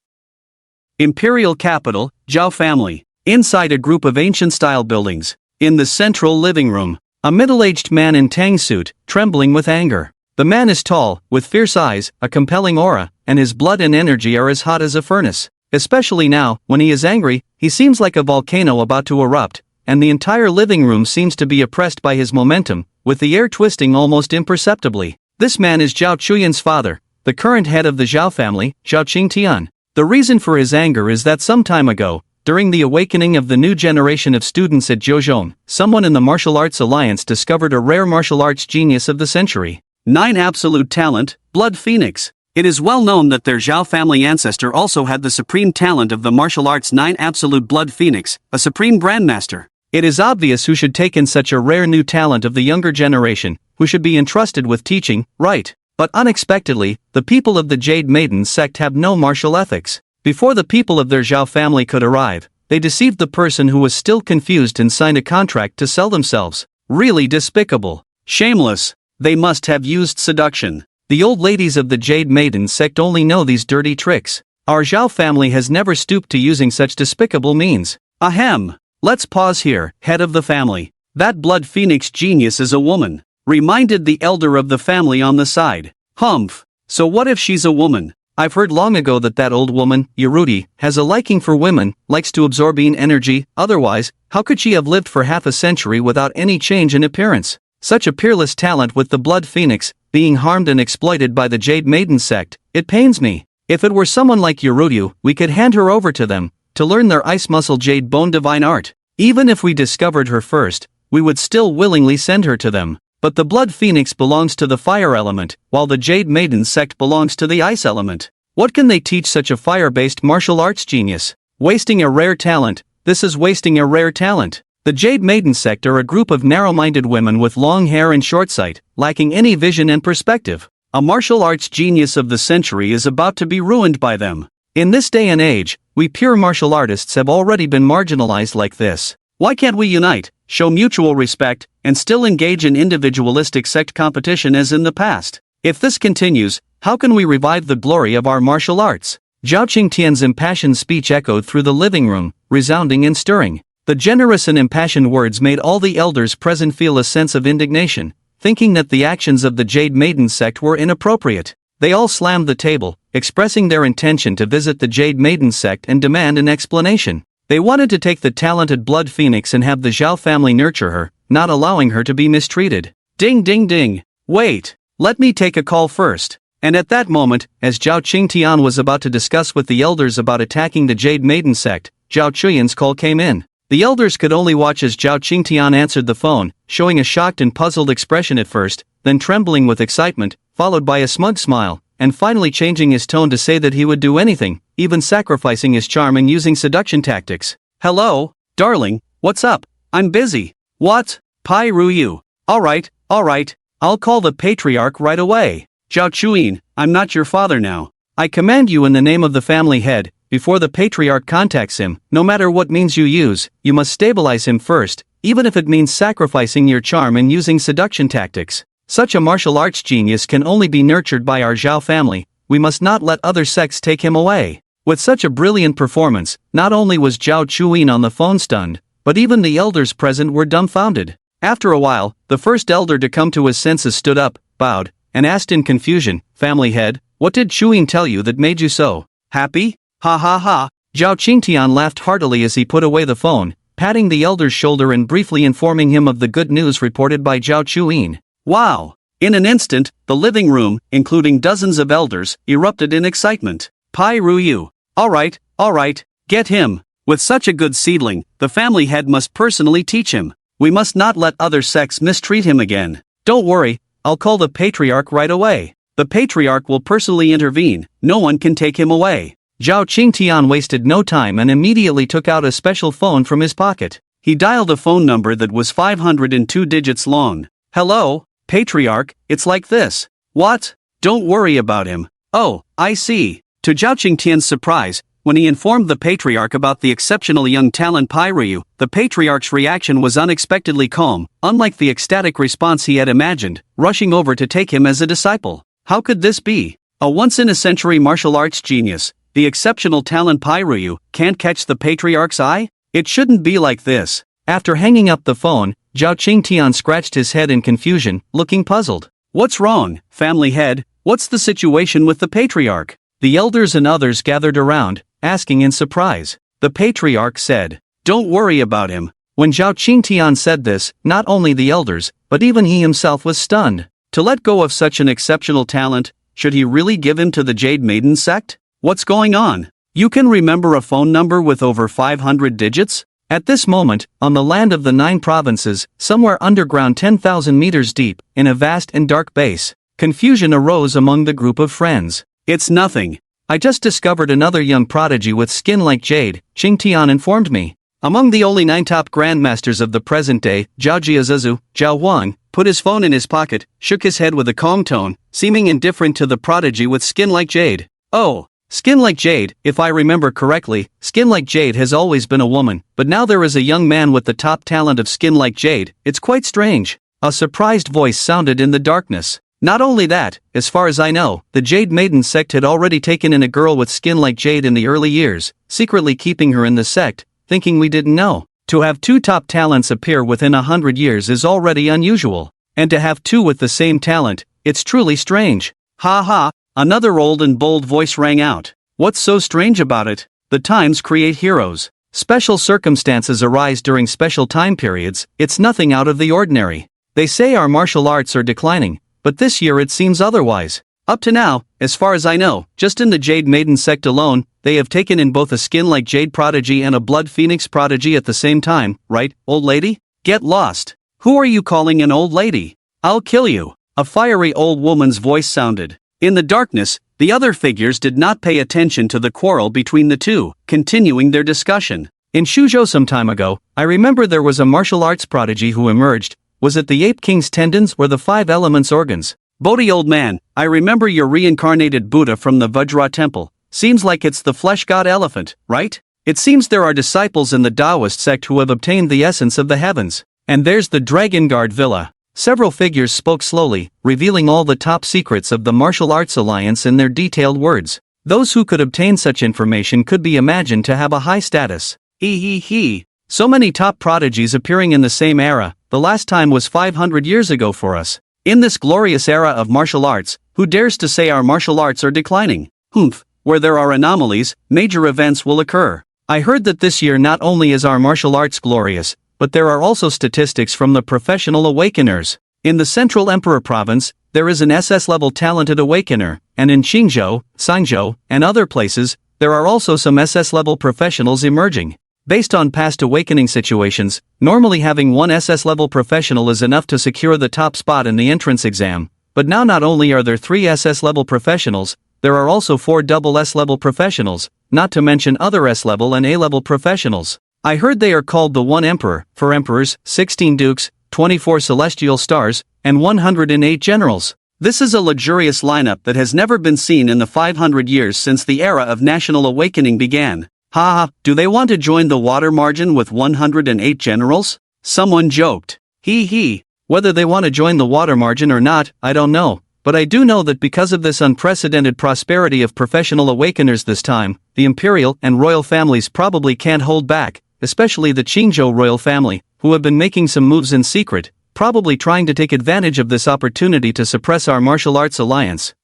Imperial capital, Zhao family. Inside a group of ancient-style buildings. In the central living room, a middle-aged man in tang suit, trembling with anger. The man is tall, with fierce eyes, a compelling aura, and his blood and energy are as hot as a furnace. Especially now, when he is angry, he seems like a volcano about to erupt, and the entire living room seems to be oppressed by his momentum, with the air twisting almost imperceptibly. This man is Zhao Chuyin's father, the current head of the Zhao family, Zhao Qingtian. The reason for his anger is that some time ago, during the awakening of the new generation of students at Zhouzhong, someone in the Martial Arts Alliance discovered a rare martial arts genius of the century. 9 absolute talent, Blood Phoenix. It is well known that their Zhao family ancestor also had the supreme talent of the martial arts 9 absolute Blood Phoenix, a supreme grandmaster. It is obvious who should take in such a rare new talent of the younger generation, who should be entrusted with teaching, right? But unexpectedly, the people of the Jade Maiden sect have no martial ethics. Before the people of their Zhao family could arrive, they deceived the person who was still confused and signed a contract to sell themselves. Really despicable. Shameless. They must have used seduction. The old ladies of the Jade Maiden sect only know these dirty tricks. Our Zhao family has never stooped to using such despicable means. Ahem. Let's pause here, head of the family. That blood phoenix genius is a woman, reminded the elder of the family on the side. Humph. So what if she's a woman? I've heard long ago that old woman, Yurudi, has a liking for women, likes to absorb energy, otherwise, how could she have lived for half a century without any change in appearance? Such a peerless talent with the blood phoenix, being harmed and exploited by the Jade Maiden sect, it pains me. If it were someone like Yurudi, we could hand her over to them, to learn their ice muscle jade bone divine art. Even if we discovered her first, we would still willingly send her to them. But the blood phoenix belongs to the fire element, while the Jade Maiden sect belongs to the ice element. What can they teach such a fire-based martial arts genius? Wasting a rare talent. This is wasting a rare talent. The Jade Maiden sect are a group of narrow-minded women with long hair and short sight, lacking any vision and perspective. A martial arts genius of the century is about to be ruined by them. In this day and age, we pure martial artists have already been marginalized like this. Why can't we unite, show mutual respect, and still engage in individualistic sect competition as in the past? If this continues, how can we revive the glory of our martial arts? Zhao Qingtian's impassioned speech echoed through the living room, resounding and stirring. The generous and impassioned words made all the elders present feel a sense of indignation, thinking that the actions of the Jade Maiden sect were inappropriate. They all slammed the table, expressing their intention to visit the Jade Maiden sect and demand an explanation. They wanted to take the talented blood phoenix and have the Zhao family nurture her, not allowing her to be mistreated. Ding ding ding. Wait. Let me take a call first. And at that moment, as Zhao Qingtian was about to discuss with the elders about attacking the Jade Maiden sect, Zhao Chuyan's call came in. The elders could only watch as Zhao Qingtian answered the phone, showing a shocked and puzzled expression at first, then trembling with excitement, followed by a smug smile, and finally changing his tone to say that he would do anything, even sacrificing his charm and using seduction tactics. Hello, darling, what's up? I'm busy. What? Pai Ruyu. Alright, I'll call the patriarch right away. Zhao Chuyin, I'm not your father now. I command you in the name of the family head, before the patriarch contacts him, no matter what means you use, you must stabilize him first, even if it means sacrificing your charm and using seduction tactics. Such a martial arts genius can only be nurtured by our Zhao family, we must not let other sects take him away. With such a brilliant performance, not only was Zhao Chuyin on the phone stunned, but even the elders present were dumbfounded. After a while, the first elder to come to his senses stood up, bowed, and asked in confusion, "Family head, what did Chuyin tell you that made you so happy?" Ha ha ha. Zhao Qingtian laughed heartily as he put away the phone, patting the elder's shoulder and briefly informing him of the good news reported by Zhao Chuyin. Wow! In an instant, the living room, including dozens of elders, erupted in excitement. Pai Ruyu. Alright, get him. With such a good seedling, the family head must personally teach him. We must not let other sects mistreat him again. Don't worry, I'll call the patriarch right away. The patriarch will personally intervene, no one can take him away. Zhao Qingtian wasted no time and immediately took out a special phone from his pocket. He dialed a phone number that was 502 digits long. Hello, patriarch, it's like this. What? Don't worry about him. Oh, I see. To Zhao Qingtian's surprise, when he informed the patriarch about the exceptional young talent Pai Ryu, the patriarch's reaction was unexpectedly calm, unlike the ecstatic response he had imagined, rushing over to take him as a disciple. How could this be? A once-in-a-century martial arts genius, the exceptional talent Pai Ryu, can't catch the patriarch's eye? It shouldn't be like this. After hanging up the phone, Zhao Qingtian scratched his head in confusion, looking puzzled. What's wrong, family head? What's the situation with the patriarch? The elders and others gathered around, asking in surprise. The patriarch said, "Don't worry about him." When Zhao Qingtian said this, not only the elders, but even he himself was stunned. To let go of such an exceptional talent, should he really give him to the Jade Maiden sect? What's going on? You can remember a phone number with over 500 digits? At this moment, on the land of the 9 provinces, somewhere underground 10,000 meters deep, in a vast and dark base, confusion arose among the group of friends. It's nothing. I just discovered another young prodigy with skin like jade, Qingtian informed me. Among the only 9 top grandmasters of the present day, Zhao Jiazuzu, Zhao Huang, put his phone in his pocket, shook his head with a calm tone, seeming indifferent to the prodigy with skin like jade. Oh, skin like jade, if I remember correctly, skin like jade has always been a woman, but now there is a young man with the top talent of skin like jade, it's quite strange. A surprised voice sounded in the darkness. Not only that, as far as I know, the Jade Maiden sect had already taken in a girl with skin like jade in the early years, secretly keeping her in the sect, thinking we didn't know. To have two top talents appear within 100 years is already unusual. And to have two with the same talent, it's truly strange. Ha ha, another old and bold voice rang out. What's so strange about it? The times create heroes. Special circumstances arise during special time periods, it's nothing out of the ordinary. They say our martial arts are declining, but this year it seems otherwise. Up to now, as far as I know, just in the Jade Maiden sect alone, they have taken in both a skin-like Jade Prodigy and a Blood Phoenix Prodigy at the same time, right, old lady? Get lost. Who are you calling an old lady? I'll kill you. A fiery old woman's voice sounded. In the darkness, the other figures did not pay attention to the quarrel between the two, continuing their discussion. In Shujo some time ago, I remember there was a martial arts prodigy who emerged. Was it the Ape King's tendons or the five elements organs? Bodhi, old man, I remember your reincarnated Buddha from the Vajra temple. Seems like it's the flesh god elephant, right? It seems there are disciples in the Taoist sect who have obtained the essence of the heavens. And there's the Dragon Guard Villa. Several figures spoke slowly, revealing all the top secrets of the Martial Arts Alliance in their detailed words. Those who could obtain such information could be imagined to have a high status. He. So many top prodigies appearing in the same era, the last time was 500 years ago for us. In this glorious era of martial arts, who dares to say our martial arts are declining? Humph, where there are anomalies, major events will occur. I heard that this year not only is our martial arts glorious, but there are also statistics from the professional awakeners. In the Central Emperor Province, there is an SS-level talented awakener, and in Qingzhou, Sangzhou, and other places, there are also some SS-level professionals emerging. Based on past awakening situations, normally having one SS-level professional is enough to secure the top spot in the entrance exam, but now not only are there 3 SS-level professionals, there are also 4 double S-level professionals, not to mention other S-level and A-level professionals. I heard they are called the 1 Emperor, 4 Emperors, 16 Dukes, 24 Celestial Stars, and 108 Generals. This is a luxurious lineup that has never been seen in the 500 years since the era of national awakening began. Ha, do they want to join the water margin with 108 generals? Someone joked. He. Whether they want to join the water margin or not, I don't know, but I do know that because of this unprecedented prosperity of professional awakeners this time, the imperial and royal families probably can't hold back, especially the Qingzhou royal family, who have been making some moves in secret, probably trying to take advantage of this opportunity to suppress our martial arts alliance.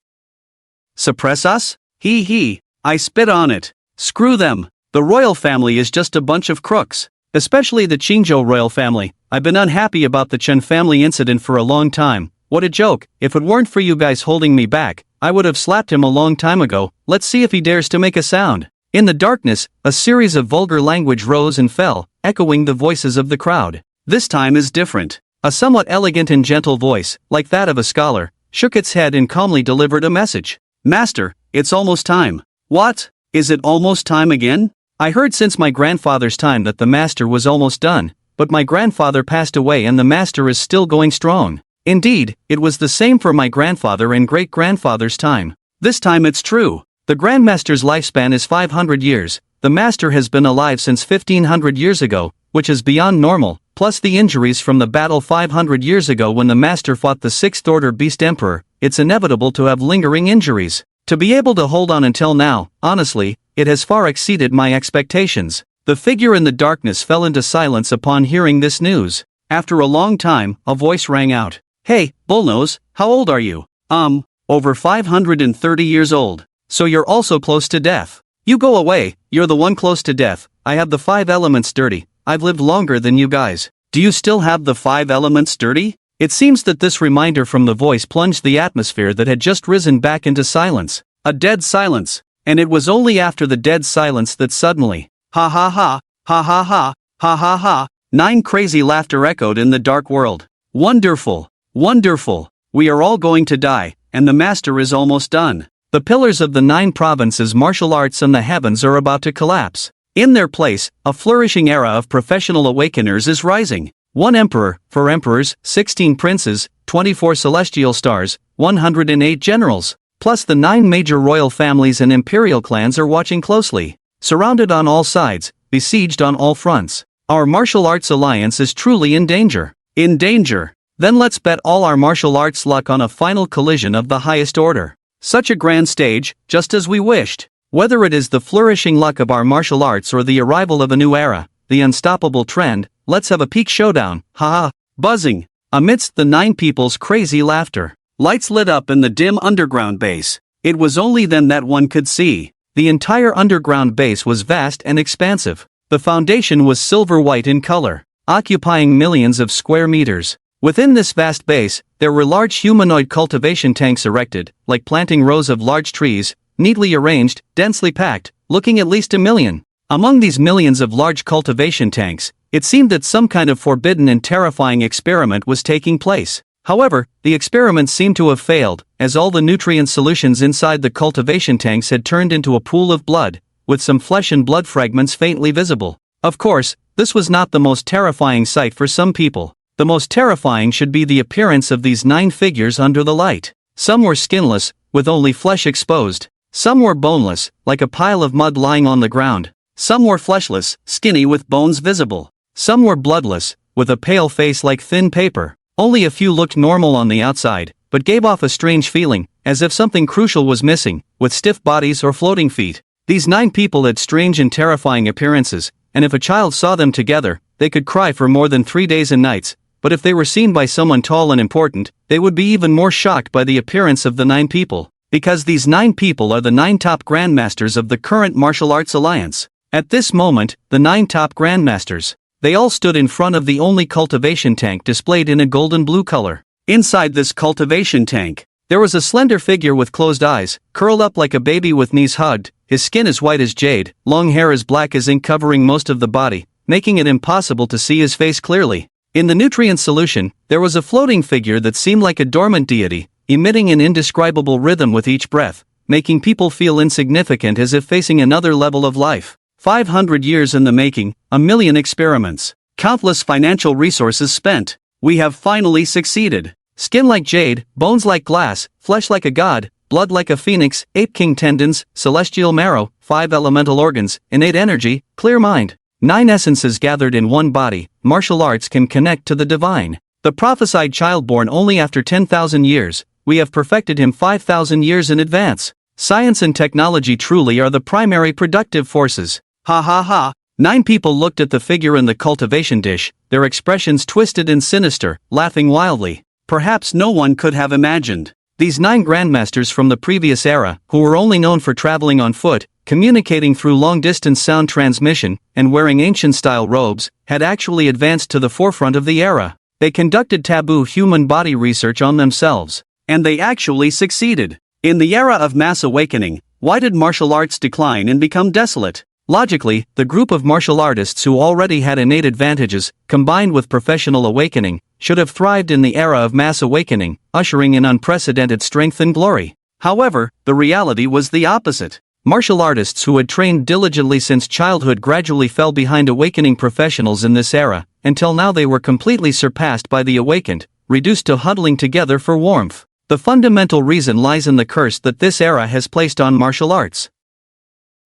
Suppress us? He. I spit on it. Screw them. The royal family is just a bunch of crooks. Especially the Qingzhou royal family. I've been unhappy about the Chen family incident for a long time. What a joke. If it weren't for you guys holding me back, I would have slapped him a long time ago. Let's see if he dares to make a sound. In the darkness, a series of vulgar language rose and fell, echoing the voices of the crowd. This time is different. A somewhat elegant and gentle voice, like that of a scholar, shook its head and calmly delivered a message. Master, it's almost time. What? Is it almost time again? I heard since my grandfather's time that the master was almost done, but my grandfather passed away and the master is still going strong. Indeed, it was the same for my grandfather and great-grandfather's time. This time it's true. The grandmaster's lifespan is 500 years, the master has been alive since 1500 years ago, which is beyond normal, plus the injuries from the battle 500 years ago when the master fought the 6th Order Beast Emperor, it's inevitable to have lingering injuries. To be able to hold on until now, honestly, it has far exceeded my expectations. The figure in the darkness fell into silence upon hearing this news. After a long time, a voice rang out. Hey, Bullnose, how old are you? Over 530 years old. So you're also close to death. You go away, you're the one close to death. I have the 5 elements dirty. I've lived longer than you guys. Do you still have the 5 elements dirty? It seems that this reminder from the voice plunged the atmosphere that had just risen back into silence. A dead silence. And it was only after the dead silence that suddenly, ha ha ha, ha ha ha, ha ha ha, 9 crazy laughter echoed in the dark world. Wonderful, wonderful, we are all going to die, and the master is almost done. The pillars of the 9 provinces martial arts and the heavens are about to collapse. In their place, a flourishing era of professional awakeners is rising. 1 emperor, 4 emperors, 16 princes, 24 celestial stars, 108 generals. Plus the 9 major royal families and imperial clans are watching closely. Surrounded on all sides, besieged on all fronts. Our martial arts alliance is truly in danger. In danger. Then let's bet all our martial arts luck on a final collision of the highest order. Such a grand stage, just as we wished. Whether it is the flourishing luck of our martial arts or the arrival of a new era, the unstoppable trend, let's have a peak showdown, haha, buzzing. Amidst the 9 people's crazy laughter, lights lit up in the dim underground base. It was only then that one could see. The entire underground base was vast and expansive. The foundation was silver-white in color, occupying millions of square meters. Within this vast base, there were large humanoid cultivation tanks erected, like planting rows of large trees, neatly arranged, densely packed, looking at least 1 million. Among these millions of large cultivation tanks, it seemed that some kind of forbidden and terrifying experiment was taking place. However, the experiment seemed to have failed, as all the nutrient solutions inside the cultivation tanks had turned into a pool of blood, with some flesh and blood fragments faintly visible. Of course, this was not the most terrifying sight for some people. The most terrifying should be the appearance of these 9 figures under the light. Some were skinless, with only flesh exposed. Some were boneless, like a pile of mud lying on the ground. Some were fleshless, skinny with bones visible. Some were bloodless, with a pale face like thin paper. Only a few looked normal on the outside, but gave off a strange feeling, as if something crucial was missing, with stiff bodies or floating feet. These 9 people had strange and terrifying appearances, and if a child saw them together, they could cry for more than 3 days and nights. But if they were seen by someone tall and important, they would be even more shocked by the appearance of the 9 people. Because these 9 people are the 9 top grandmasters of the current martial arts alliance. At this moment, the 9 top grandmasters, they all stood in front of the only cultivation tank displayed in a golden blue color. Inside this cultivation tank, there was a slender figure with closed eyes, curled up like a baby with knees hugged. His skin is white as jade, long hair as black as ink covering most of the body, making it impossible to see his face clearly. In the nutrient solution, there was a floating figure that seemed like a dormant deity, emitting an indescribable rhythm with each breath, making people feel insignificant as if facing another level of life. 500 years in the making, 1 million experiments, countless financial resources spent. We have finally succeeded. Skin like jade, bones like glass, flesh like a god, blood like a phoenix, ape king tendons, celestial marrow, 5 elemental organs, innate energy, clear mind. 9 essences gathered in one body. Martial arts can connect to the divine. The prophesied child born only after 10,000 years, we have perfected him 5,000 years in advance. Science and technology truly are the primary productive forces. Ha ha ha. 9 people looked at the figure in the cultivation dish, their expressions twisted and sinister, laughing wildly. Perhaps no one could have imagined. These 9 grandmasters from the previous era, who were only known for traveling on foot, communicating through long-distance sound transmission, and wearing ancient-style robes, had actually advanced to the forefront of the era. They conducted taboo human body research on themselves. And they actually succeeded. In the era of mass awakening, why did martial arts decline and become desolate? Logically, the group of martial artists who already had innate advantages, combined with professional awakening, should have thrived in the era of mass awakening, ushering in unprecedented strength and glory. However, the reality was the opposite. Martial artists who had trained diligently since childhood gradually fell behind awakening professionals in this era, until now they were completely surpassed by the awakened, reduced to huddling together for warmth. The fundamental reason lies in the curse that this era has placed on martial arts.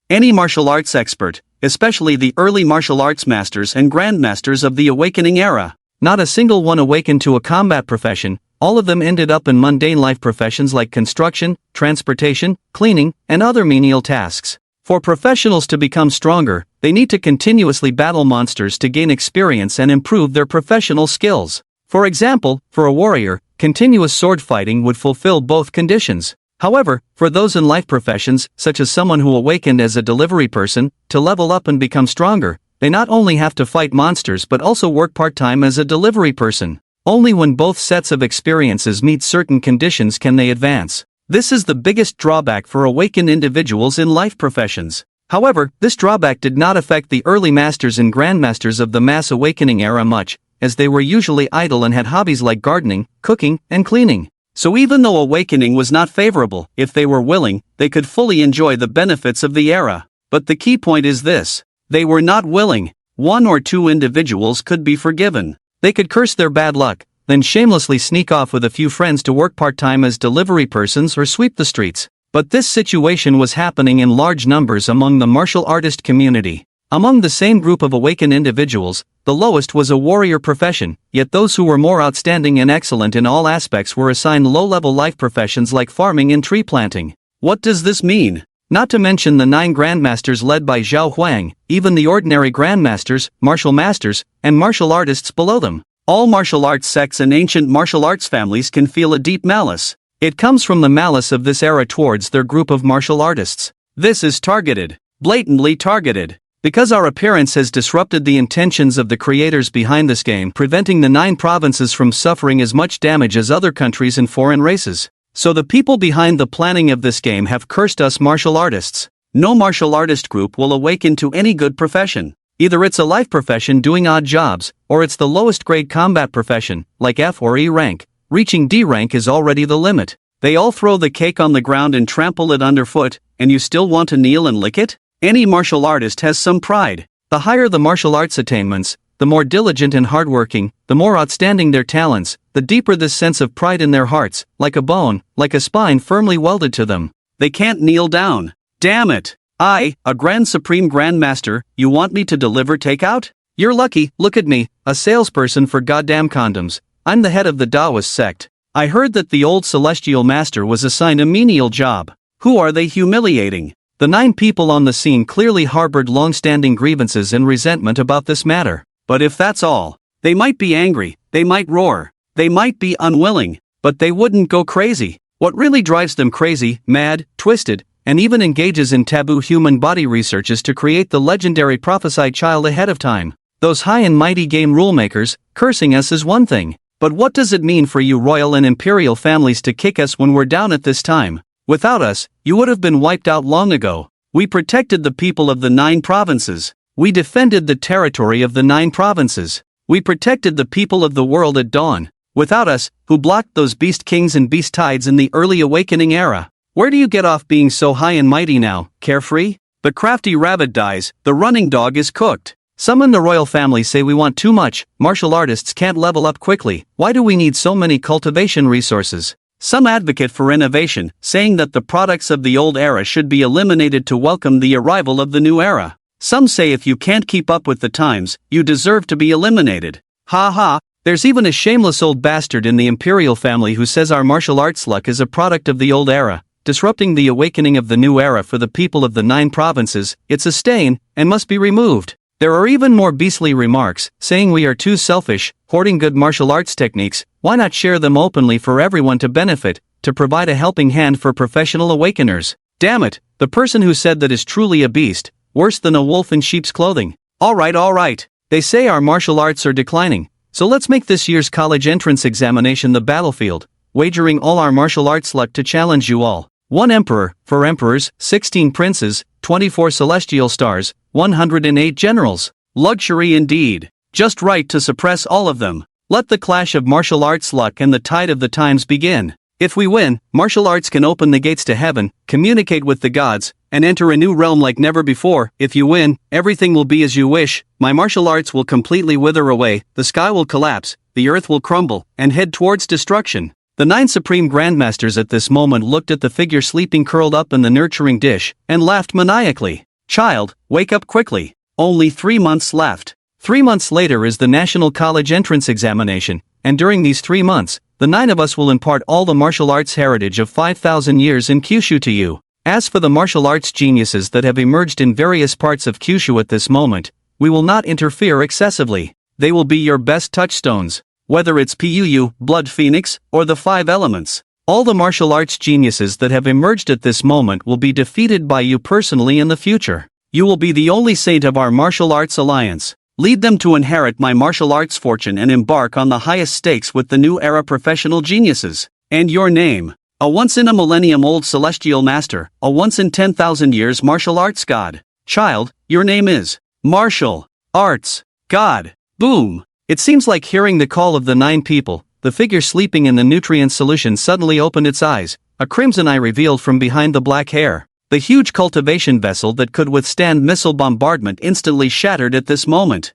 Any martial arts expert, especially the early martial arts masters and grandmasters of the awakening era, not a single one awakened to a combat profession. All of them ended up in mundane life professions like construction, transportation, cleaning, and other menial tasks. For professionals to become stronger, they need to continuously battle monsters to gain experience and improve their professional skills. For example, for a warrior, continuous sword fighting would fulfill both conditions. However, for those in life professions, such as someone who awakened as a delivery person, to level up and become stronger, they not only have to fight monsters but also work part-time as a delivery person. Only when both sets of experiences meet certain conditions can they advance. This is the biggest drawback for awakened individuals in life professions. However, this drawback did not affect the early masters and grandmasters of the mass awakening era much, as they were usually idle and had hobbies like gardening, cooking, and cleaning. So even though awakening was not favorable, if they were willing, they could fully enjoy the benefits of the era. But the key point is this: they were not willing. 1 or 2 individuals could be forgiven. They could curse their bad luck, then shamelessly sneak off with a few friends to work part-time as delivery persons or sweep the streets. But this situation was happening in large numbers among the martial artist community. Among the same group of awakened individuals, the lowest was a warrior profession, yet those who were more outstanding and excellent in all aspects were assigned low-level life professions like farming and tree planting. What does this mean? Not to mention the 9 grandmasters led by Zhao Huang, even the ordinary grandmasters, martial masters, and martial artists below them. All martial arts sects and ancient martial arts families can feel a deep malice. It comes from the malice of this era towards their group of martial artists. This is targeted. Blatantly targeted. Because our appearance has disrupted the intentions of the creators behind this game, preventing the 9 provinces from suffering as much damage as other countries and foreign races. So the people behind the planning of this game have cursed us martial artists. No martial artist group will awaken to any good profession. Either it's a life profession doing odd jobs, or it's the lowest grade combat profession, like F or E rank. Reaching D rank is already the limit. They all throw the cake on the ground and trample it underfoot, and you still want to kneel and lick it? Any martial artist has some pride. The higher the martial arts attainments, the more diligent and hardworking, the more outstanding their talents, the deeper this sense of pride in their hearts, like a bone, like a spine firmly welded to them. They can't kneel down. Damn it! I, a Grand Supreme Grandmaster, you want me to deliver takeout? You're lucky, look at me, a salesperson for goddamn condoms. I'm the head of the Taoist sect. I heard that the old Celestial Master was assigned a menial job. Who are they humiliating? The 9 people on the scene clearly harbored long-standing grievances and resentment about this matter. But if that's all, they might be angry, they might roar, they might be unwilling, but they wouldn't go crazy. What really drives them crazy, mad, twisted, and even engages in taboo human body research is to create the legendary prophesied child ahead of time. Those high and mighty game rule makers, cursing us is one thing, but what does it mean for you royal and imperial families to kick us when we're down at this time? Without us, you would have been wiped out long ago. We protected the people of the 9 provinces. We defended the territory of the 9 provinces. We protected the people of the world at dawn. Without us, who blocked those beast kings and beast tides in the early awakening era? Where do you get off being so high and mighty now, carefree? The crafty rabbit dies, the running dog is cooked. Some in the royal family say we want too much, martial artists can't level up quickly, why do we need so many cultivation resources? Some advocate for innovation, saying that the products of the old era should be eliminated to welcome the arrival of the new era. Some say if you can't keep up with the times, you deserve to be eliminated. Ha ha, there's even a shameless old bastard in the imperial family who says our martial arts luck is a product of the old era, disrupting the awakening of the new era for the people of the 9 provinces, it's a stain, and must be removed. There are even more beastly remarks, saying we are too selfish, hoarding good martial arts techniques, why not share them openly for everyone to benefit, to provide a helping hand for professional awakeners? Damn it, the person who said that is truly a beast, worse than a wolf in sheep's clothing. Alright, they say our martial arts are declining, so let's make this year's college entrance examination the battlefield, wagering all our martial arts luck to challenge you all. 1 emperor, 4 emperors, 16 princes, 24 celestial stars, 108 generals. Luxury indeed. Just right to suppress all of them. Let the clash of martial arts luck and the tide of the times begin. If we win, martial arts can open the gates to heaven, communicate with the gods, and enter a new realm like never before. If you win, everything will be as you wish, my martial arts will completely wither away, the sky will collapse, the earth will crumble, and head towards destruction. The 9 supreme grandmasters at this moment looked at the figure sleeping curled up in the nurturing dish, and laughed maniacally. Child, wake up quickly. Only 3 months left. 3 months later is the National College Entrance Examination, and during these 3 months, the 9 of us will impart all the martial arts heritage of 5,000 years in Kyushu to you. As for the martial arts geniuses that have emerged in various parts of Kyushu at this moment, we will not interfere excessively. They will be your best touchstones. Whether it's PUU, Blood Phoenix, or the 5 elements. All the martial arts geniuses that have emerged at this moment will be defeated by you personally in the future. You will be the only saint of our martial arts alliance. Lead them to inherit my martial arts fortune and embark on the highest stakes with the new era professional geniuses. And your name. A once-in-a-millennium-old celestial master, a once-in-10,000 years martial arts god. Child, your name is Martial Arts God. Boom. It seems like hearing the call of the 9 people. The figure sleeping in the nutrient solution suddenly opened its eyes, a crimson eye revealed from behind the black hair. The huge cultivation vessel that could withstand missile bombardment instantly shattered at this moment.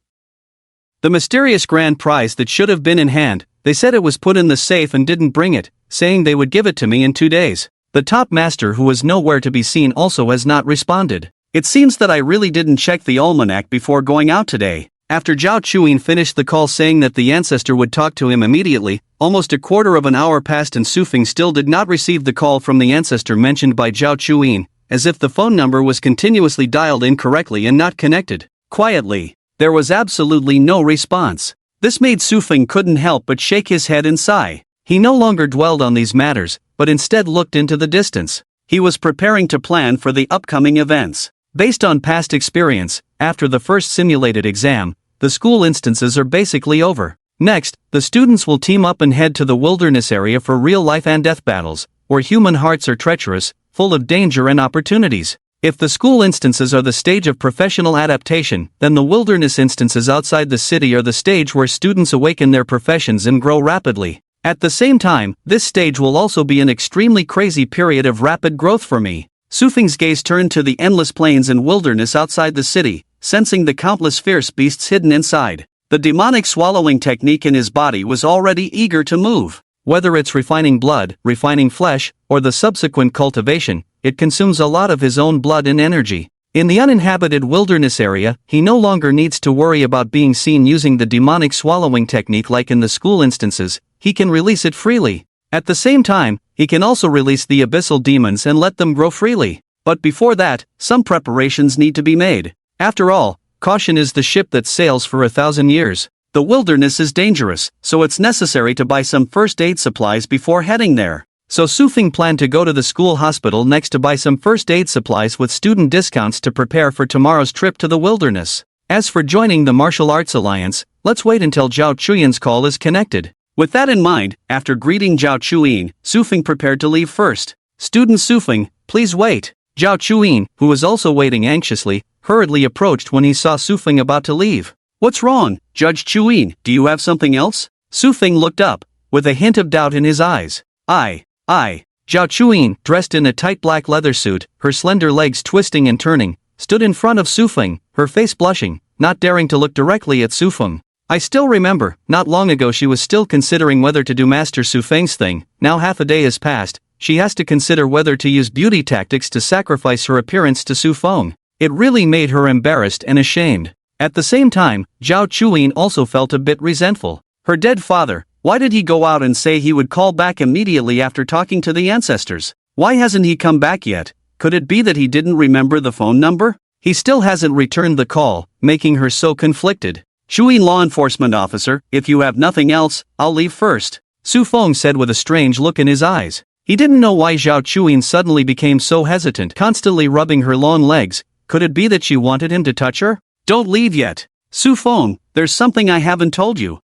The mysterious grand prize that should have been in hand, they said it was put in the safe and didn't bring it, saying they would give it to me in 2 days. The top master, who was nowhere to be seen, also has not responded. It seems that I really didn't check the almanac before going out today. After Zhao Chuyin finished the call saying that the ancestor would talk to him immediately, almost a quarter of an hour passed and Sufeng still did not receive the call from the ancestor mentioned by Zhao Chuyin. as if the phone number was continuously dialed incorrectly and not connected. Quietly, there was absolutely no response. This made Sufeng couldn't help but shake his head and sigh. He no longer dwelled on these matters, but instead looked into the distance. He was preparing to plan for the upcoming events. Based on past experience, after the first simulated exam, the school instances are basically over. Next, the students will team up and head to the wilderness area for real life and death battles, where human hearts are treacherous, full of danger and opportunities. If the school instances are the stage of professional adaptation, then the wilderness instances outside the city are the stage where students awaken their professions and grow rapidly. At the same time, this stage will also be an extremely crazy period of rapid growth for me. Sufeng's gaze turned to the endless plains and wilderness outside the city, sensing the countless fierce beasts hidden inside. The demonic swallowing technique in his body was already eager to move. Whether it's refining blood, refining flesh, or the subsequent cultivation, it consumes a lot of his own blood and energy. In the uninhabited wilderness area, he no longer needs to worry about being seen using the demonic swallowing technique like in the school instances. He can release it freely. At the same time, he can also release the abyssal demons and let them grow freely. But before that, some preparations need to be made. After all, caution is the ship that sails for 1,000 years. The wilderness is dangerous, so it's necessary to buy some first aid supplies before heading there. So Sufeng planned to go to the school hospital next to buy some first aid supplies with student discounts to prepare for tomorrow's trip to the wilderness. As for joining the martial arts alliance, let's wait until Zhao Chuyin's call is connected. With that in mind, after greeting Zhao Chuyin, Sufeng prepared to leave first. Student Sufeng, please wait. Zhao Chuyin, who was also waiting anxiously, hurriedly approached when he saw Sufeng about to leave. What's wrong, Judge Chuyin? Do you have something else? Sufeng looked up, with a hint of doubt in his eyes. I. Zhao Chuyin, dressed in a tight black leather suit, her slender legs twisting and turning, stood in front of Sufeng, her face blushing, not daring to look directly at Sufeng. I still remember, not long ago she was still considering whether to do Master Sufeng's thing. Now half a day has passed, she has to consider whether to use beauty tactics to sacrifice her appearance to Sufeng. It really made her embarrassed and ashamed. At the same time, Zhao Chuyin also felt a bit resentful. Her dead father, why did he go out and say he would call back immediately after talking to the ancestors? Why hasn't he come back yet? Could it be that he didn't remember the phone number? He still hasn't returned the call, making her so conflicted. Chuyin law enforcement officer, if you have nothing else, I'll leave first. Sufeng said with a strange look in his eyes. He didn't know why Zhao Chuyin suddenly became so hesitant, constantly rubbing her long legs. Could it be that she wanted him to touch her? Don't leave yet. Sufeng, there's something I haven't told you.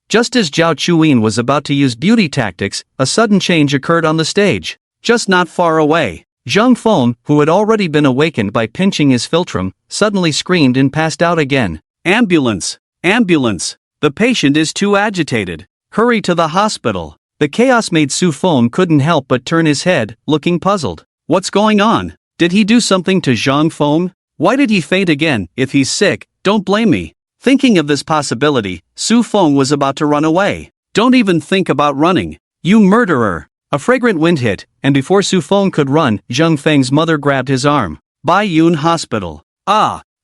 Just as Zhao Chuyin was about to use beauty tactics, a sudden change occurred on the stage. Just not far away, Zhang Fong, who had already been awakened by pinching his philtrum, suddenly screamed and passed out again. Ambulance! Ambulance! The patient is too agitated. Hurry to the hospital. The chaos made Sufeng couldn't help but turn his head, looking puzzled. What's going on? Did he do something to Zhang Fong? Why did he faint again? If he's sick, don't blame me. Thinking of this possibility, Sufeng was about to run away. Don't even think about running. You murderer! A fragrant wind hit, and before Sufeng could run, Zhang Feng's mother grabbed his arm. Baiyun Hospital.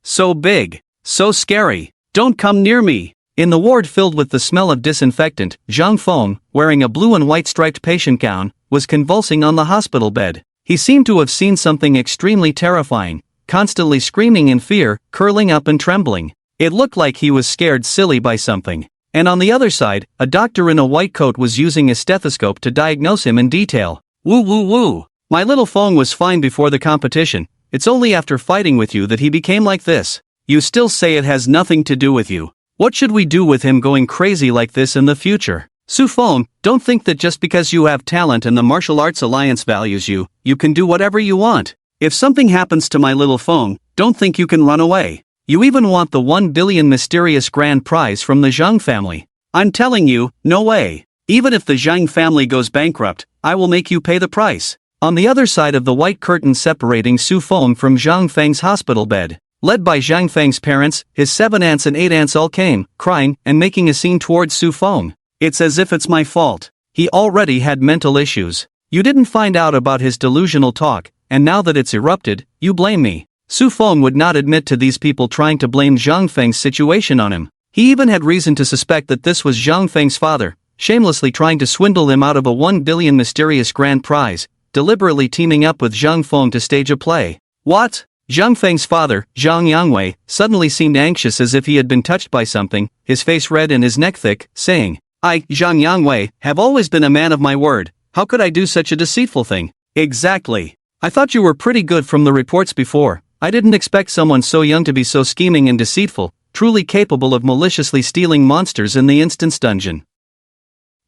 So big. So scary. Don't come near me. In the ward filled with the smell of disinfectant, Zhang Feng, wearing a blue and white striped patient gown, was convulsing on the hospital bed. He seemed to have seen something extremely terrifying, constantly screaming in fear, curling up and trembling. It looked like he was scared silly by something. And on the other side, a doctor in a white coat was using a stethoscope to diagnose him in detail. Woo. My little Fong was fine before the competition. It's only after fighting with you that he became like this. You still say it has nothing to do with you. What should we do with him going crazy like this in the future? Sufeng, don't think that just because you have talent and the Martial Arts Alliance values you, you can do whatever you want. If something happens to my little Fong, don't think you can run away. You even want the 1 billion mysterious grand prize from the Zhang family. I'm telling you, no way. Even if the Zhang family goes bankrupt, I will make you pay the price. On the other side of the white curtain separating Sufeng from Zhang Feng's hospital bed, led by Zhang Feng's parents, his 7 aunts and 8 aunts all came, crying and making a scene towards Sufeng. It's as if it's my fault. He already had mental issues. You didn't find out about his delusional talk, and now that it's erupted, you blame me. Sufeng would not admit to these people trying to blame Zhang Feng's situation on him. He even had reason to suspect that this was Zhang Feng's father, shamelessly trying to swindle him out of a 1 billion mysterious grand prize, deliberately teaming up with Zhang Feng to stage a play. What? Zhang Feng's father, Zhang Yangwei, suddenly seemed anxious as if he had been touched by something, his face red and his neck thick, saying, I, Zhang Yangwei, have always been a man of my word. How could I do such a deceitful thing? Exactly. I thought you were pretty good from the reports before. I didn't expect someone so young to be so scheming and deceitful, truly capable of maliciously stealing monsters in the instance dungeon.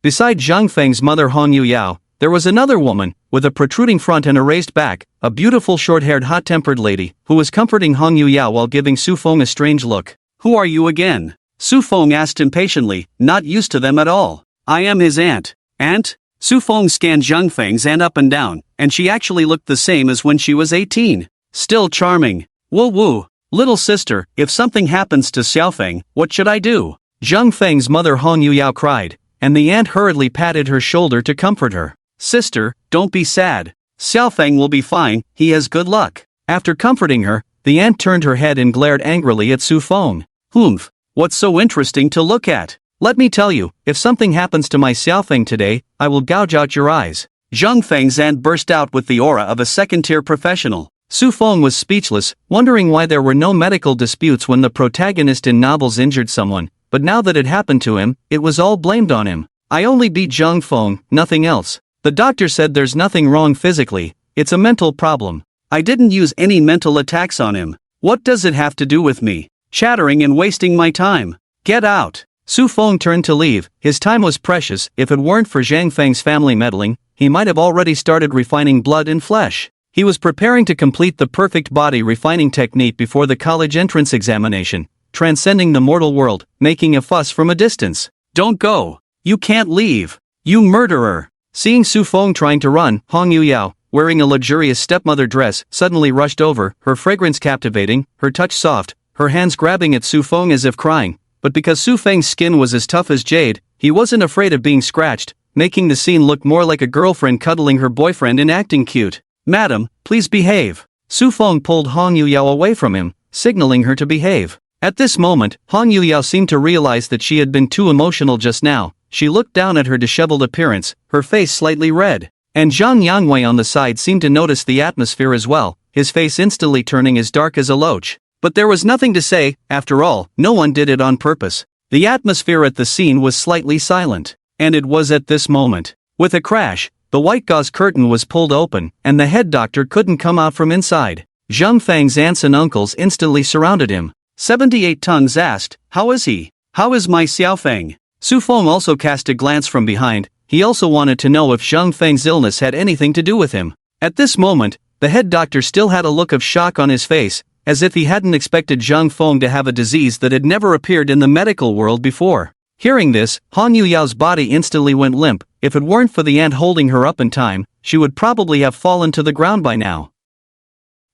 Beside Zhang Feng's mother Hong Yuyao, there was another woman, with a protruding front and a raised back, a beautiful short-haired hot-tempered lady, who was comforting Hong Yuyao while giving Su Feng a strange look. Who are you again? Su Feng asked impatiently, not used to them at all. I am his aunt. Aunt? Su Feng scanned Zhang Feng's aunt up and down, and she actually looked the same as when she was 18. Still charming. Woo woo. Little sister, if something happens to Xiaofeng, what should I do? Zhang Feng's mother Hong Yuyao cried, and the aunt hurriedly patted her shoulder to comfort her. Sister, don't be sad. Xiaofeng will be fine, he has good luck. After comforting her, the aunt turned her head and glared angrily at Su Feng. Humph, what's so interesting to look at? Let me tell you, if something happens to my Xiaofeng today, I will gouge out your eyes. Zhang Feng's aunt burst out with the aura of a second-tier professional. Su Feng was speechless, wondering why there were no medical disputes when the protagonist in novels injured someone, but now that it happened to him, it was all blamed on him. I only beat Zhang Feng, nothing else. The doctor said there's nothing wrong physically, it's a mental problem. I didn't use any mental attacks on him. What does it have to do with me? Chattering and wasting my time. Get out. Su Feng turned to leave. His time was precious. If it weren't for Zhang Feng's family meddling, he might have already started refining blood and flesh. He was preparing to complete the perfect body refining technique before the college entrance examination, transcending the mortal world, making a fuss from a distance. Don't go. You can't leave. You murderer. Seeing Su Feng trying to run, Hong Yuyao, wearing a luxurious stepmother dress, suddenly rushed over, her fragrance captivating, her touch soft, her hands grabbing at Su Feng as if crying. But because Su Feng's skin was as tough as jade, he wasn't afraid of being scratched, making the scene look more like a girlfriend cuddling her boyfriend and acting cute. Madam, please behave. Su Feng pulled Hong Yuyao away from him, signaling her to behave. At this moment, Hong Yuyao seemed to realize that she had been too emotional just now. She looked down at her disheveled appearance, her face slightly red. And Zhang Yangwei on the side seemed to notice the atmosphere as well, his face instantly turning as dark as a loach. But there was nothing to say, after all, no one did it on purpose. The atmosphere at the scene was slightly silent. And it was at this moment. With a crash, the white gauze curtain was pulled open, and the head doctor couldn't come out from inside. Zhang Feng's aunts and uncles instantly surrounded him. 78 Tongues asked, how is he? How is my Xiaofeng? Su Feng also cast a glance from behind. He also wanted to know if Zhang Feng's illness had anything to do with him. At this moment, the head doctor still had a look of shock on his face, as if he hadn't expected Zhang Feng to have a disease that had never appeared in the medical world before. Hearing this, Hong Yuyao's body instantly went limp. If it weren't for the aunt holding her up in time, she would probably have fallen to the ground by now.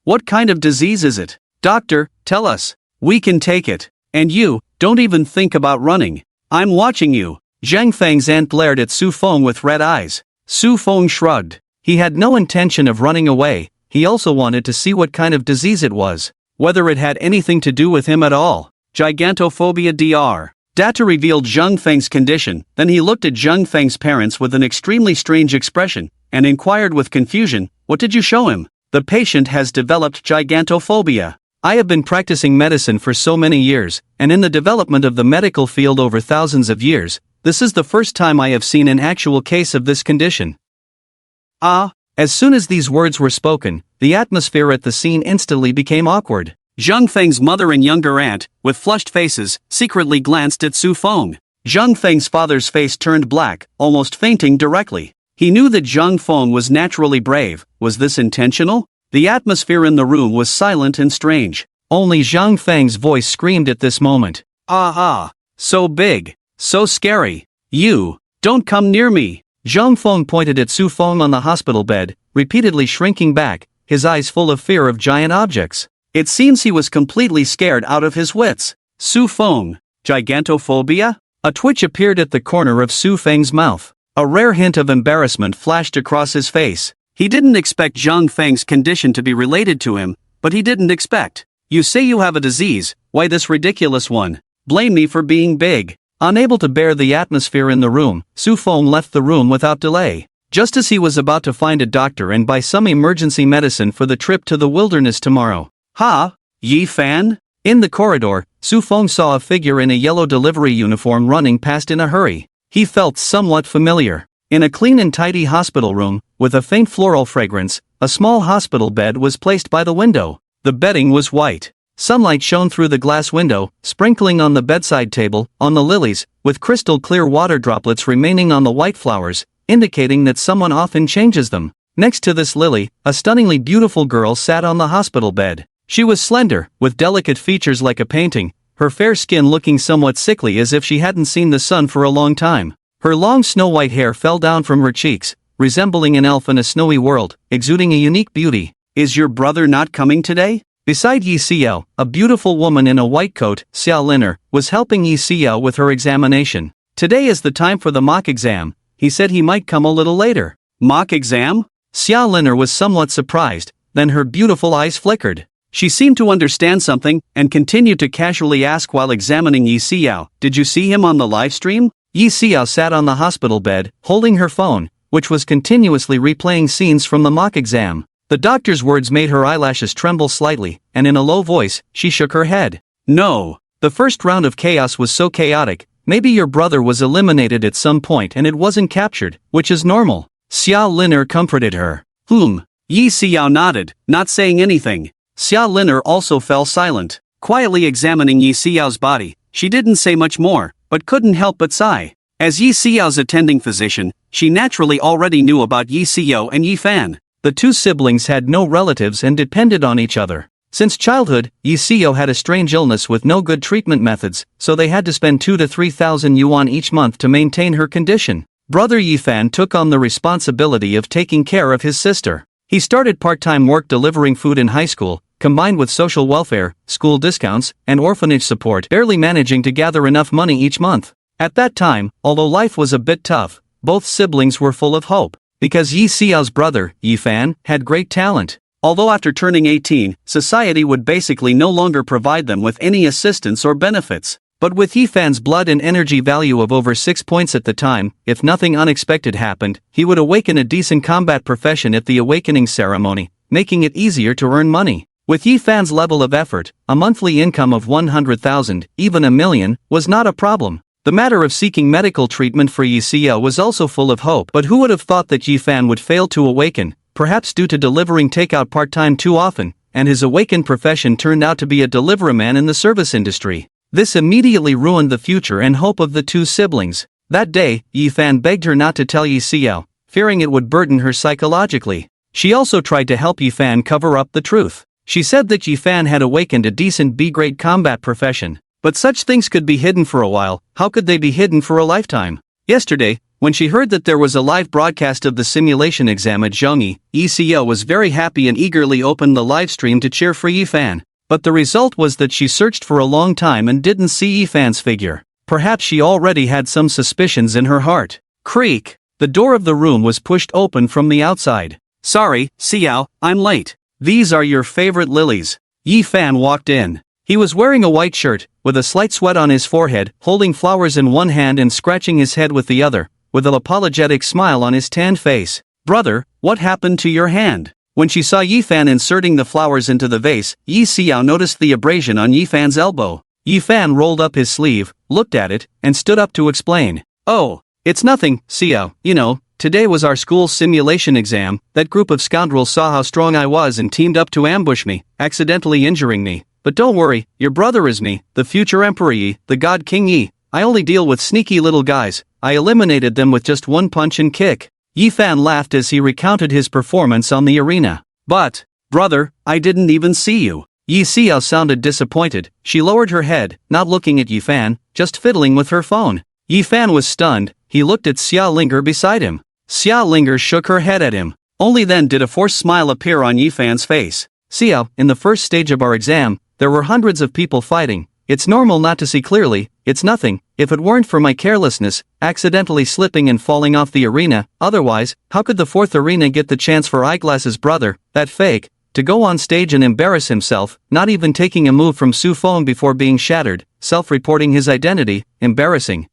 What kind of disease is it? Doctor, tell us. We can take it. And you, don't even think about running. I'm watching you. Zhang Feng's aunt glared at Su Feng with red eyes. Su Feng shrugged. He had no intention of running away. He also wanted to see what kind of disease it was. Whether it had anything to do with him at all. Gigantophobia Dr. Data revealed Zhang Feng's condition, then he looked at Zhang Feng's parents with an extremely strange expression, and inquired with confusion, what did you show him? The patient has developed gigantophobia. I have been practicing medicine for so many years, and in the development of the medical field over thousands of years, this is the first time I have seen an actual case of this condition. As soon as these words were spoken, the atmosphere at the scene instantly became awkward. Zhang Feng's mother and younger aunt, with flushed faces, secretly glanced at Su Feng. Zhang Feng's father's face turned black, almost fainting directly. He knew that Zhang Feng was naturally brave. Was this intentional? The atmosphere in the room was silent and strange. Only Zhang Feng's voice screamed at this moment. So big. So scary. You, don't come near me. Zhang Feng pointed at Su Feng on the hospital bed, repeatedly shrinking back, his eyes full of fear of giant objects. It seems he was completely scared out of his wits. Su Feng, gigantophobia? A twitch appeared at the corner of Su Feng's mouth. A rare hint of embarrassment flashed across his face. He didn't expect Zhang Feng's condition to be related to him, but he didn't expect. You say you have a disease, why this ridiculous one? Blame me for being big. Unable to bear the atmosphere in the room, Su Feng left the room without delay. just as he was about to find a doctor and buy some emergency medicine for the trip to the wilderness tomorrow. Ha! Yi Fan? In the corridor, Fong saw a figure in a yellow delivery uniform running past in a hurry. He felt somewhat familiar. In a clean and tidy hospital room, with a faint floral fragrance, a small hospital bed was placed by the window. The bedding was white. Sunlight shone through the glass window, sprinkling on the bedside table, on the lilies, with crystal clear water droplets remaining on the white flowers, indicating that someone often changes them. Next to this lily, a stunningly beautiful girl sat on the hospital bed. She was slender, with delicate features like a painting, her fair skin looking somewhat sickly as if she hadn't seen the sun for a long time. Her long snow-white hair fell down from her cheeks, resembling an elf in a snowy world, exuding a unique beauty. Is your brother not coming today? Beside Yi Xiao, a beautiful woman in a white coat, Xiao Liner, was helping Yi Xiao with her examination. Today is the time for the mock exam. He said he might come a little later. Mock exam? Xiao Liner was somewhat surprised, then her beautiful eyes flickered. She seemed to understand something, and continued to casually ask while examining Yi Xiao, "Did you see him on the live stream?" Yi Xiao sat on the hospital bed, holding her phone, which was continuously replaying scenes from the mock exam. The doctor's words made her eyelashes tremble slightly, and in a low voice, she shook her head. No. The first round of chaos was so chaotic, maybe your brother was eliminated at some point and it wasn't captured, which is normal. Xiao Liner comforted her. Yi Xiao nodded, not saying anything. Xiao Liner also fell silent, quietly examining Yi Xiao's body. She didn't say much more, but couldn't help but sigh. As Yi Xiao's attending physician, she naturally already knew about Yi Xiao and Yi Fan. The two siblings had no relatives and depended on each other. Since childhood, Yi Xiao had a strange illness with no good treatment methods, so they had to spend 2,000 to 3,000 yuan each month to maintain her condition. Brother Yi Fan took on the responsibility of taking care of his sister. He started part-time work delivering food in high school, combined with social welfare, school discounts, and orphanage support, barely managing to gather enough money each month. At that time, although life was a bit tough, both siblings were full of hope, because Yi Xiao's brother, Yi Fan, had great talent. Although after turning 18, society would basically no longer provide them with any assistance or benefits. But with Yi Fan's blood and energy value of over 6 points at the time, if nothing unexpected happened, he would awaken a decent combat profession at the awakening ceremony, making it easier to earn money. With Yi Fan's level of effort, a monthly income of 100,000, even a million, was not a problem. The matter of seeking medical treatment for Yi Xiao was also full of hope, but who would have thought that Yi Fan would fail to awaken, perhaps due to delivering takeout part-time too often, and his awakened profession turned out to be a deliveryman in the service industry. This immediately ruined the future and hope of the two siblings. That day, Yi Fan begged her not to tell Yi Xiao, fearing it would burden her psychologically. She also tried to help Yi Fan cover up the truth. She said that Yi Fan had awakened a decent B-grade combat profession. But such things could be hidden for a while. How could they be hidden for a lifetime? Yesterday, when she heard that there was a live broadcast of the simulation exam at Zhongyi, Yi Xiao was very happy and eagerly opened the live stream to cheer for Yi Fan. But the result was that she searched for a long time and didn't see Yi Fan's figure. Perhaps she already had some suspicions in her heart. Creak! The door of the room was pushed open from the outside. Sorry, Xiao, I'm late. These are your favorite lilies. Yi Fan walked in. He was wearing a white shirt, with a slight sweat on his forehead, holding flowers in one hand and scratching his head with the other, with an apologetic smile on his tanned face. Brother, what happened to your hand? When she saw Yi Fan inserting the flowers into the vase, Yi Xiao noticed the abrasion on Yi Fan's elbow. Yi Fan rolled up his sleeve, looked at it, and stood up to explain. Oh, it's nothing, Xiao, you know. Today was our school's simulation exam. That group of scoundrels saw how strong I was and teamed up to ambush me, accidentally injuring me. But don't worry, your brother is me, the future Emperor Yi, the God King Yi. I only deal with sneaky little guys. I eliminated them with just one punch and kick. Yi Fan laughed as he recounted his performance on the arena. But, brother, I didn't even see you. Yi Xiao sounded disappointed. She lowered her head, not looking at Yi Fan, just fiddling with her phone. Yi Fan was stunned. He looked at Xiao Linger beside him. Xiao Linger shook her head at him. Only then did a forced smile appear on Yi Fan's face. Xiao, in the first stage of our exam, there were hundreds of people fighting. It's normal not to see clearly. It's nothing. If it weren't for my carelessness, accidentally slipping and falling off the arena, otherwise, how could the fourth arena get the chance for Eyeglass's brother, that fake, to go on stage and embarrass himself, not even taking a move from Fong before being shattered, self-reporting his identity, embarrassing.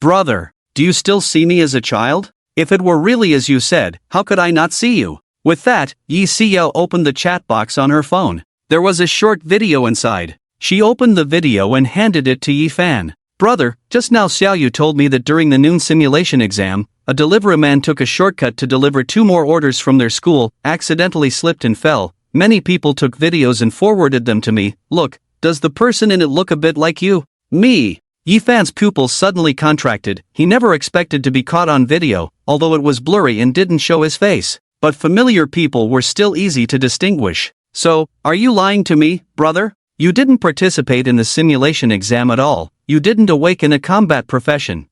Brother, do you still see me as a child? If it were really as you said, how could I not see you? With that, Yi Xiao opened the chat box on her phone. There was a short video inside. She opened the video and handed it to Yi Fan. Brother, just now Xiaoyu told me that during the noon simulation exam, a delivery man took a shortcut to deliver 2 more orders from their school, accidentally slipped and fell. Many people took videos and forwarded them to me. Look, does the person in it look a bit like you? Me. Yi Fan's pupils suddenly contracted. He never expected to be caught on video, although it was blurry and didn't show his face. But familiar people were still easy to distinguish. So, are you lying to me, brother? You didn't participate in the simulation exam at all. You didn't awaken a combat profession.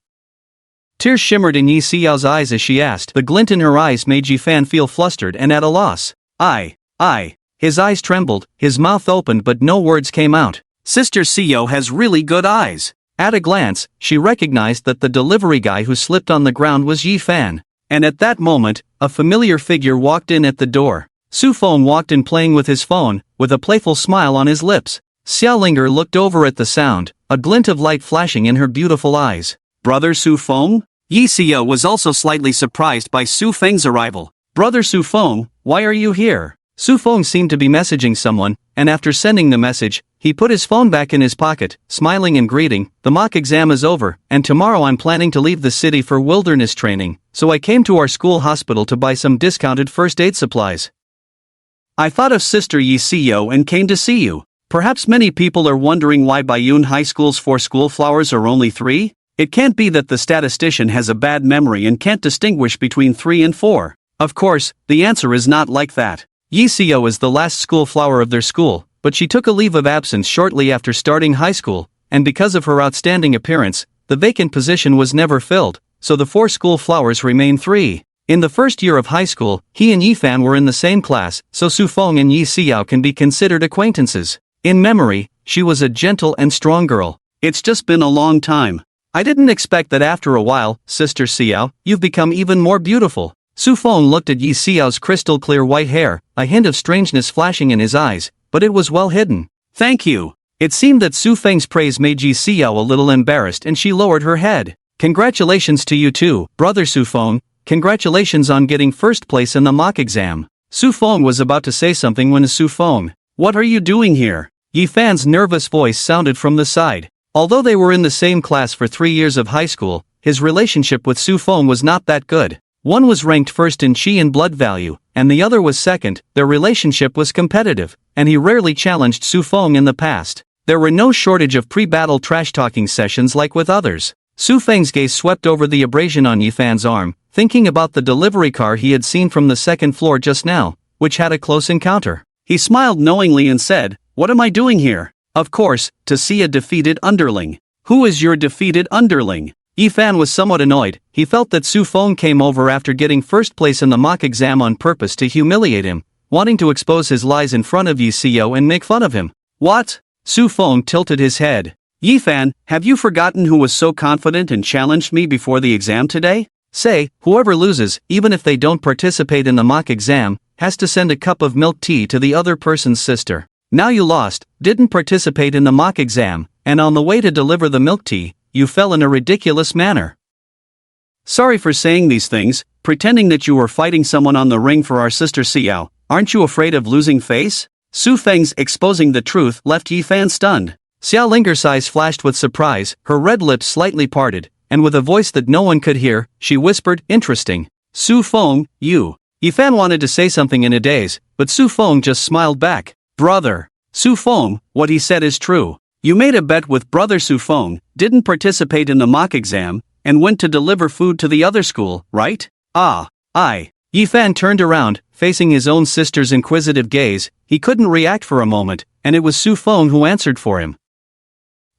Tears shimmered in Yi Xiao's eyes as she asked. The glint in her eyes made Yi Fan feel flustered and at a loss. I. His eyes trembled, his mouth opened but no words came out. Sister Xiao has really good eyes. At a glance, she recognized that the delivery guy who slipped on the ground was Yi Fan. And at that moment, a familiar figure walked in at the door. Su Fong walked in playing with his phone, with a playful smile on his lips. Xiaolinger looked over at the sound, a glint of light flashing in her beautiful eyes. Brother Su Fong? Yi Xiao was also slightly surprised by Su Feng's arrival. Brother Su Fong, why are you here? Su Fong seemed to be messaging someone, and after sending the message, he put his phone back in his pocket, smiling and greeting. The mock exam is over, and tomorrow I'm planning to leave the city for wilderness training, so I came to our school hospital to buy some discounted first aid supplies. I thought of Sister Yi Xiao and came to see you. Perhaps many people are wondering why Baiyun High School's 4 school flowers are only 3? It can't be that the statistician has a bad memory and can't distinguish between 3 and 4. Of course, the answer is not like that. Yi Xiao is the last school flower of their school, but she took a leave of absence shortly after starting high school, and because of her outstanding appearance, the vacant position was never filled, so the 4 school flowers remain 3. In the first year of high school, he and Yi Fan were in the same class, so Su Fong and Yi Xiao can be considered acquaintances. In memory, she was a gentle and strong girl. It's just been a long time. I didn't expect that after a while, Sister Xiao, you've become even more beautiful. Su Fong looked at Yi Xiao's crystal clear white hair, a hint of strangeness flashing in his eyes, but it was well hidden. Thank you. It seemed that Su Feng's praise made Yi Xiao a little embarrassed and she lowered her head. Congratulations to you too, brother Su Fong. Congratulations on getting first place in the mock exam. Su Fong was about to say something when Su Fong. What are you doing here? Yi Fan's nervous voice sounded from the side. Although they were in the same class for 3 years of high school, his relationship with Su Fong was not that good. One was ranked first in chi and blood value, and the other was second. Their relationship was competitive, and he rarely challenged Su Fong in the past. There were no shortage of pre-battle trash-talking sessions like with others. Su Feng's gaze swept over the abrasion on Yi Fan's arm, thinking about the delivery car he had seen from the second floor just now, which had a close encounter. He smiled knowingly and said, "What am I doing here?" Of course, to see a defeated underling. Who is your defeated underling? Yi Fan was somewhat annoyed. He felt that Su Fong came over after getting first place in the mock exam on purpose to humiliate him, wanting to expose his lies in front of Yi Xiao and make fun of him. What? Su Fong tilted his head. Yi Fan, have you forgotten who was so confident and challenged me before the exam today? Say, whoever loses, even if they don't participate in the mock exam, has to send a cup of milk tea to the other person's sister. Now you lost, didn't participate in the mock exam, and on the way to deliver the milk tea, you fell in a ridiculous manner. Sorry for saying these things, pretending that you were fighting someone on the ring for our sister Xiao. Aren't you afraid of losing face? Su Feng's exposing the truth left Yi Fan stunned. Xiao Linger's eyes flashed with surprise, her red lips slightly parted, and with a voice that no one could hear, she whispered, "Interesting. Su Fong, you." Yi Fan wanted to say something in a daze, but Su Fong just smiled back. Brother. Su Fong, what he said is true. You made a bet with brother Su Fong, didn't participate in the mock exam, and went to deliver food to the other school, right? Ah, I. Yi Fan turned around, facing his own sister's inquisitive gaze. He couldn't react for a moment, and it was Su Fong who answered for him.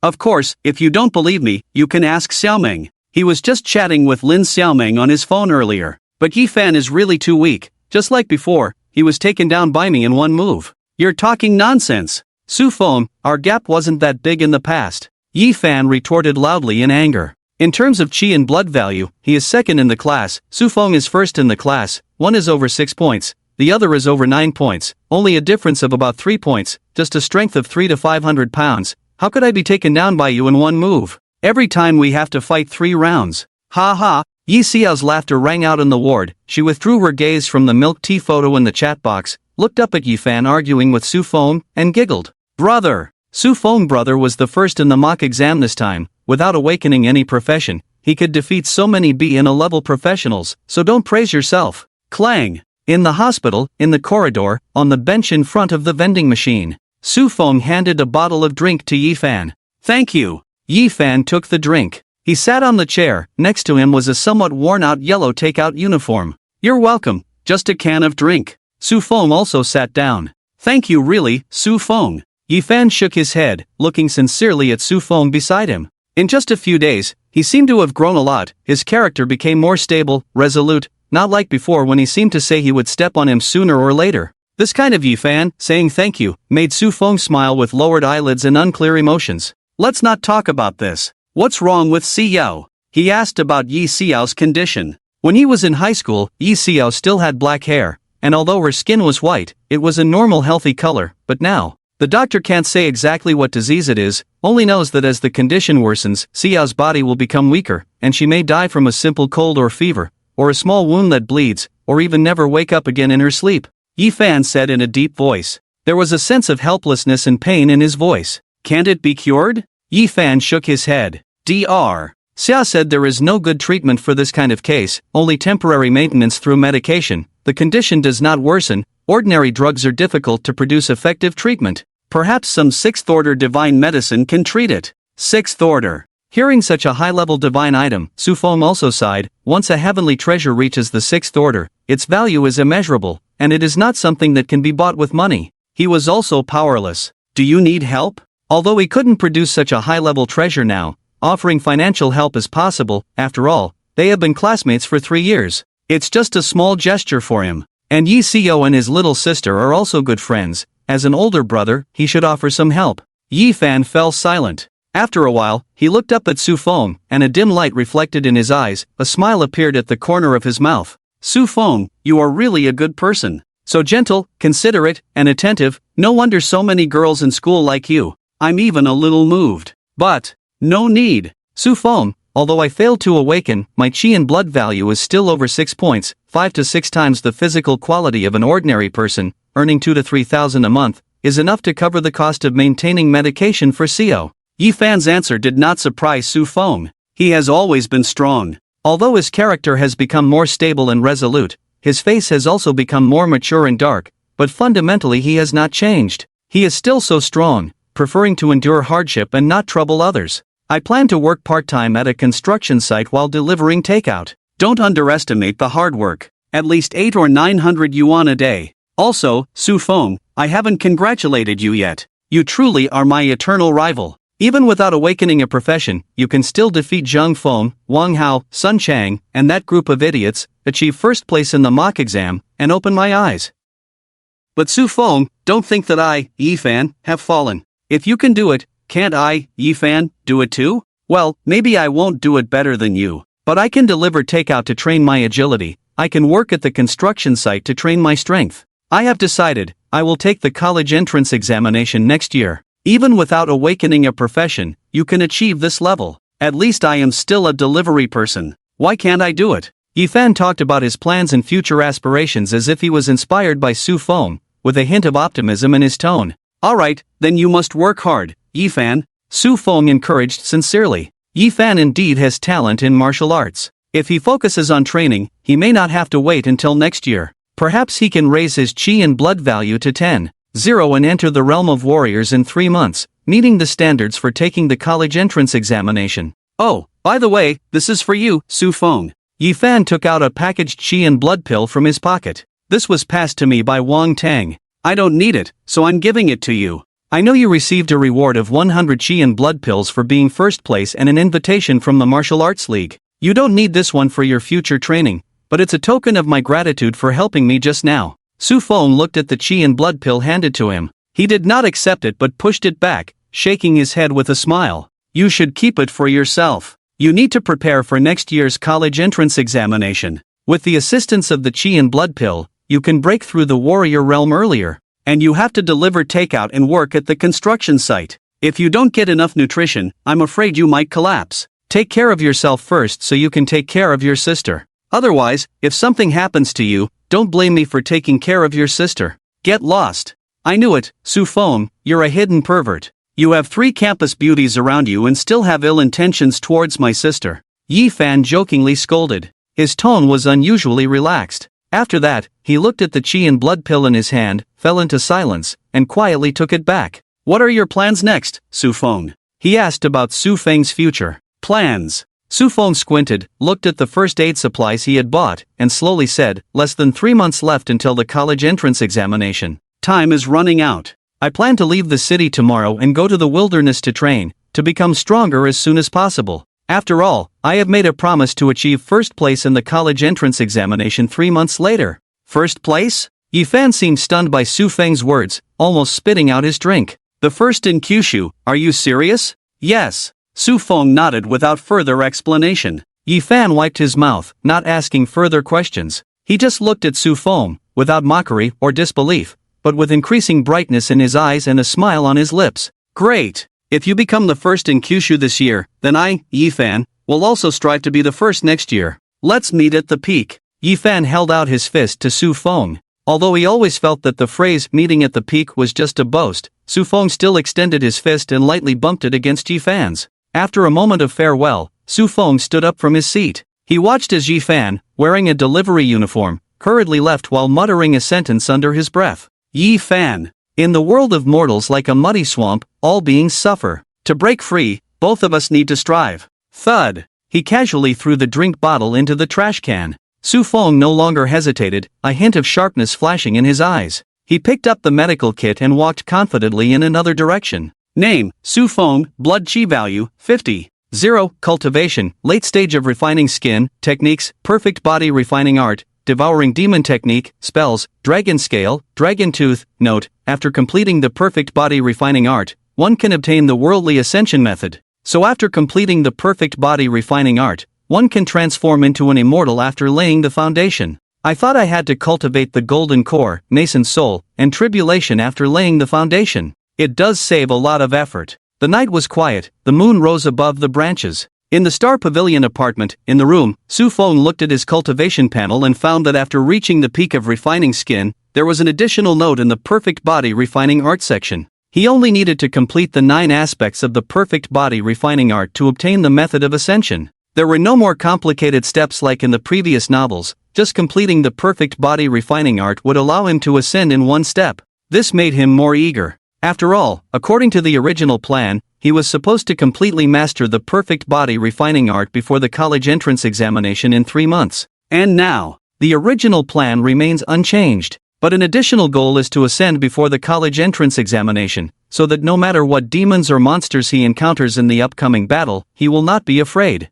Of course, if you don't believe me, you can ask Xiaomeng. He was just chatting with Lin Xiaomeng on his phone earlier. But Yi Fan is really too weak. Just like before, he was taken down by me in one move. You're talking nonsense. Su Fong, our gap wasn't that big in the past. Yi Fan retorted loudly in anger. In terms of chi and blood value, he is second in the class. Su Fong is first in the class. One is over 6 points. The other is over 9 points. Only a difference of about 3 points. Just a strength of 3 to 500 pounds. How could I be taken down by you in one move? Every time we have to fight 3 rounds. Ha ha, Yi Xiao's laughter rang out in the ward. She withdrew her gaze from the milk tea photo in the chat box, looked up at Yi Fan arguing with Su Fong, and giggled. Brother! Su Fong brother was the first in the mock exam this time. Without awakening any profession, he could defeat so many B-level professionals, so don't praise yourself. Clang! In the hospital, in the corridor, on the bench in front of the vending machine, Su Fong handed a bottle of drink to Yi Fan. Thank you. Yi Fan took the drink. He sat on the chair. Next to him was a somewhat worn-out yellow takeout uniform. You're welcome, just a can of drink. Su Fong also sat down. Thank you really, Su Fong. Yi Fan shook his head, looking sincerely at Su Fong beside him. In just a few days, he seemed to have grown a lot. His character became more stable, resolute, not like before when he seemed to say he would step on him sooner or later. This kind of Yi Fan, saying thank you, made Su Fong smile with lowered eyelids and unclear emotions. Let's not talk about this. What's wrong with Xiao? He asked about Yi Xiao's condition. When he was in high school, Yi Xiao still had black hair, and although her skin was white, it was a normal healthy color, but now, the doctor can't say exactly what disease it is, only knows that as the condition worsens, Xiao's body will become weaker, and she may die from a simple cold or fever, or a small wound that bleeds, or even never wake up again in her sleep. Yi Fan said in a deep voice. There was a sense of helplessness and pain in his voice. Can't it be cured? Yi Fan shook his head. Dr. Xia said there is no good treatment for this kind of case, only temporary maintenance through medication. The condition does not worsen, ordinary drugs are difficult to produce effective treatment. Perhaps some sixth-order divine medicine can treat it. Sixth order. Hearing such a high-level divine item, Su Fong also sighed. Once a heavenly treasure reaches the sixth order, its value is immeasurable, and it is not something that can be bought with money. He was also powerless. Do you need help? Although he couldn't produce such a high-level treasure now, offering financial help is possible. After all, they have been classmates for 3 years. It's just a small gesture for him. And Yi Xiao and his little sister are also good friends. As an older brother, he should offer some help. Yi Fan fell silent. After a while, he looked up at Su Fong, and a dim light reflected in his eyes. A smile appeared at the corner of his mouth. Su Fong, you are really a good person. So gentle, considerate, and attentive. No wonder so many girls in school like you. I'm even a little moved. But no need. Su Fong, although I failed to awaken, my chi and blood value is still over 6 points, 5 to 6 times the physical quality of an ordinary person. Earning 2,000 to 3,000 a month is enough to cover the cost of maintaining medication for Xiao. Yi Fan's answer did not surprise Su Fong. He has always been strong. Although his character has become more stable and resolute, his face has also become more mature and dark, but fundamentally he has not changed. He is still so strong, preferring to endure hardship and not trouble others. I plan to work part-time at a construction site while delivering takeout. Don't underestimate the hard work. At least 800 or 900 yuan a day. Also, Su Fong, I haven't congratulated you yet. You truly are my eternal rival. Even without awakening a profession, you can still defeat Zheng Feng, Wang Hao, Sun Chang, and that group of idiots, achieve first place in the mock exam, and open my eyes. But Su Fong, don't think that I, Yi Fan, have fallen. If you can do it, can't I, Yi Fan, do it too? Well, maybe I won't do it better than you, but I can deliver takeout to train my agility. I can work at the construction site to train my strength. I have decided, I will take the college entrance examination next year. Even without awakening a profession, you can achieve this level. At least I am still a delivery person. Why can't I do it? Yi Fan talked about his plans and future aspirations as if he was inspired by Su Fong, with a hint of optimism in his tone. Alright, then you must work hard, Yi Fan. Su Fong encouraged sincerely. Yi Fan indeed has talent in martial arts. If he focuses on training, he may not have to wait until next year. Perhaps he can raise his chi and blood value to 10.0 and enter the realm of warriors in 3 months, meeting the standards for taking the college entrance examination. Oh, by the way, this is for you, Su Fong. Yi Fan took out a packaged chi and blood pill from his pocket. This was passed to me by Wang Tang. I don't need it, so I'm giving it to you. I know you received a reward of 100 chi and blood pills for being first place and an invitation from the Martial Arts League. You don't need this one for your future training, but it's a token of my gratitude for helping me just now. Su Fong looked at the chi and blood pill handed to him. He did not accept it but pushed it back, shaking his head with a smile. You should keep it for yourself. You need to prepare for next year's college entrance examination. With the assistance of the chi and blood pill, you can break through the warrior realm earlier. And you have to deliver takeout and work at the construction site. If you don't get enough nutrition, I'm afraid you might collapse. Take care of yourself first so you can take care of your sister. Otherwise, if something happens to you, don't blame me for taking care of your sister. Get lost. I knew it, Fong, you're a hidden pervert. You have 3 campus beauties around you and still have ill intentions towards my sister. Fan jokingly scolded. His tone was unusually relaxed. After that, he looked at the qi and blood pill in his hand, fell into silence, and quietly took it back. What are your plans next, Fong? He asked about Su Feng's future. Plans. Fong squinted, looked at the first aid supplies he had bought, and slowly said, less than 3 months left until the college entrance examination. Time is running out. I plan to leave the city tomorrow and go to the wilderness to train, to become stronger as soon as possible. After all, I have made a promise to achieve first place in the college entrance examination 3 months later. First place? Yifan seemed stunned by Su Feng's words, almost spitting out his drink. The first in Kyushu, are you serious? Yes. Fong nodded without further explanation. Yifan wiped his mouth, not asking further questions. He just looked at Fong, without mockery or disbelief, but with increasing brightness in his eyes and a smile on his lips. Great! If you become the first in Kyushu this year, then I, Yifan, will also strive to be the first next year. Let's meet at the peak. Yifan held out his fist to Fong. Although he always felt that the phrase meeting at the peak was just a boast, Fong still extended his fist and lightly bumped it against Yifan's. After a moment of farewell, Fong stood up from his seat. He watched as Yifan, wearing a delivery uniform, hurriedly left while muttering a sentence under his breath. Yifan. In the world of mortals, like a muddy swamp, all beings suffer. To break free, both of us need to strive. Thud. He casually threw the drink bottle into the trash can. Fong no longer hesitated, a hint of sharpness flashing in his eyes. He picked up the medical kit and walked confidently in another direction. Name, Fong, blood chi value, 50. 0, cultivation, late stage of refining skin, techniques, perfect body refining art, devouring demon technique, spells, dragon scale, dragon tooth. Note, after completing the perfect body refining art, one can obtain the worldly ascension method. So after completing the perfect body refining art, one can transform into an immortal after laying the foundation. I thought I had to cultivate the golden core, nascent soul, and tribulation after laying the foundation. It does save a lot of effort. The night was quiet, the moon rose above the branches. In the Star Pavilion apartment, in the room, Fong looked at his cultivation panel and found that after reaching the peak of refining skin, there was an additional note in the perfect body refining art section. He only needed to complete the 9 aspects of the perfect body refining art to obtain the method of ascension. There were no more complicated steps like in the previous novels, just completing the perfect body refining art would allow him to ascend in one step. This made him more eager. After all, according to the original plan, he was supposed to completely master the perfect body refining art before the college entrance examination in 3 months. And now, the original plan remains unchanged, but an additional goal is to ascend before the college entrance examination, so that no matter what demons or monsters he encounters in the upcoming battle, he will not be afraid.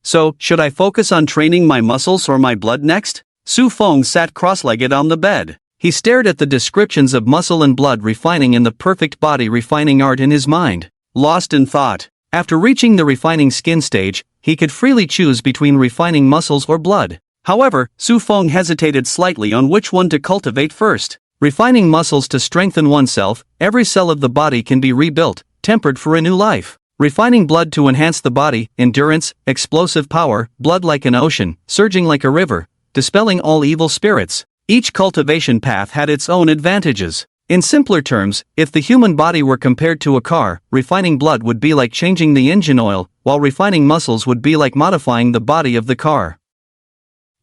So, should I focus on training my muscles or my blood next? Fong sat cross-legged on the bed. He stared at the descriptions of muscle and blood refining in the perfect body refining art in his mind, lost in thought. After reaching the refining skin stage, he could freely choose between refining muscles or blood. However, Fong hesitated slightly on which one to cultivate first. Refining muscles to strengthen oneself, every cell of the body can be rebuilt, tempered for a new life. Refining blood to enhance the body, endurance, explosive power, blood like an ocean, surging like a river, dispelling all evil spirits. Each cultivation path had its own advantages. In simpler terms, if the human body were compared to a car, refining blood would be like changing the engine oil, while refining muscles would be like modifying the body of the car.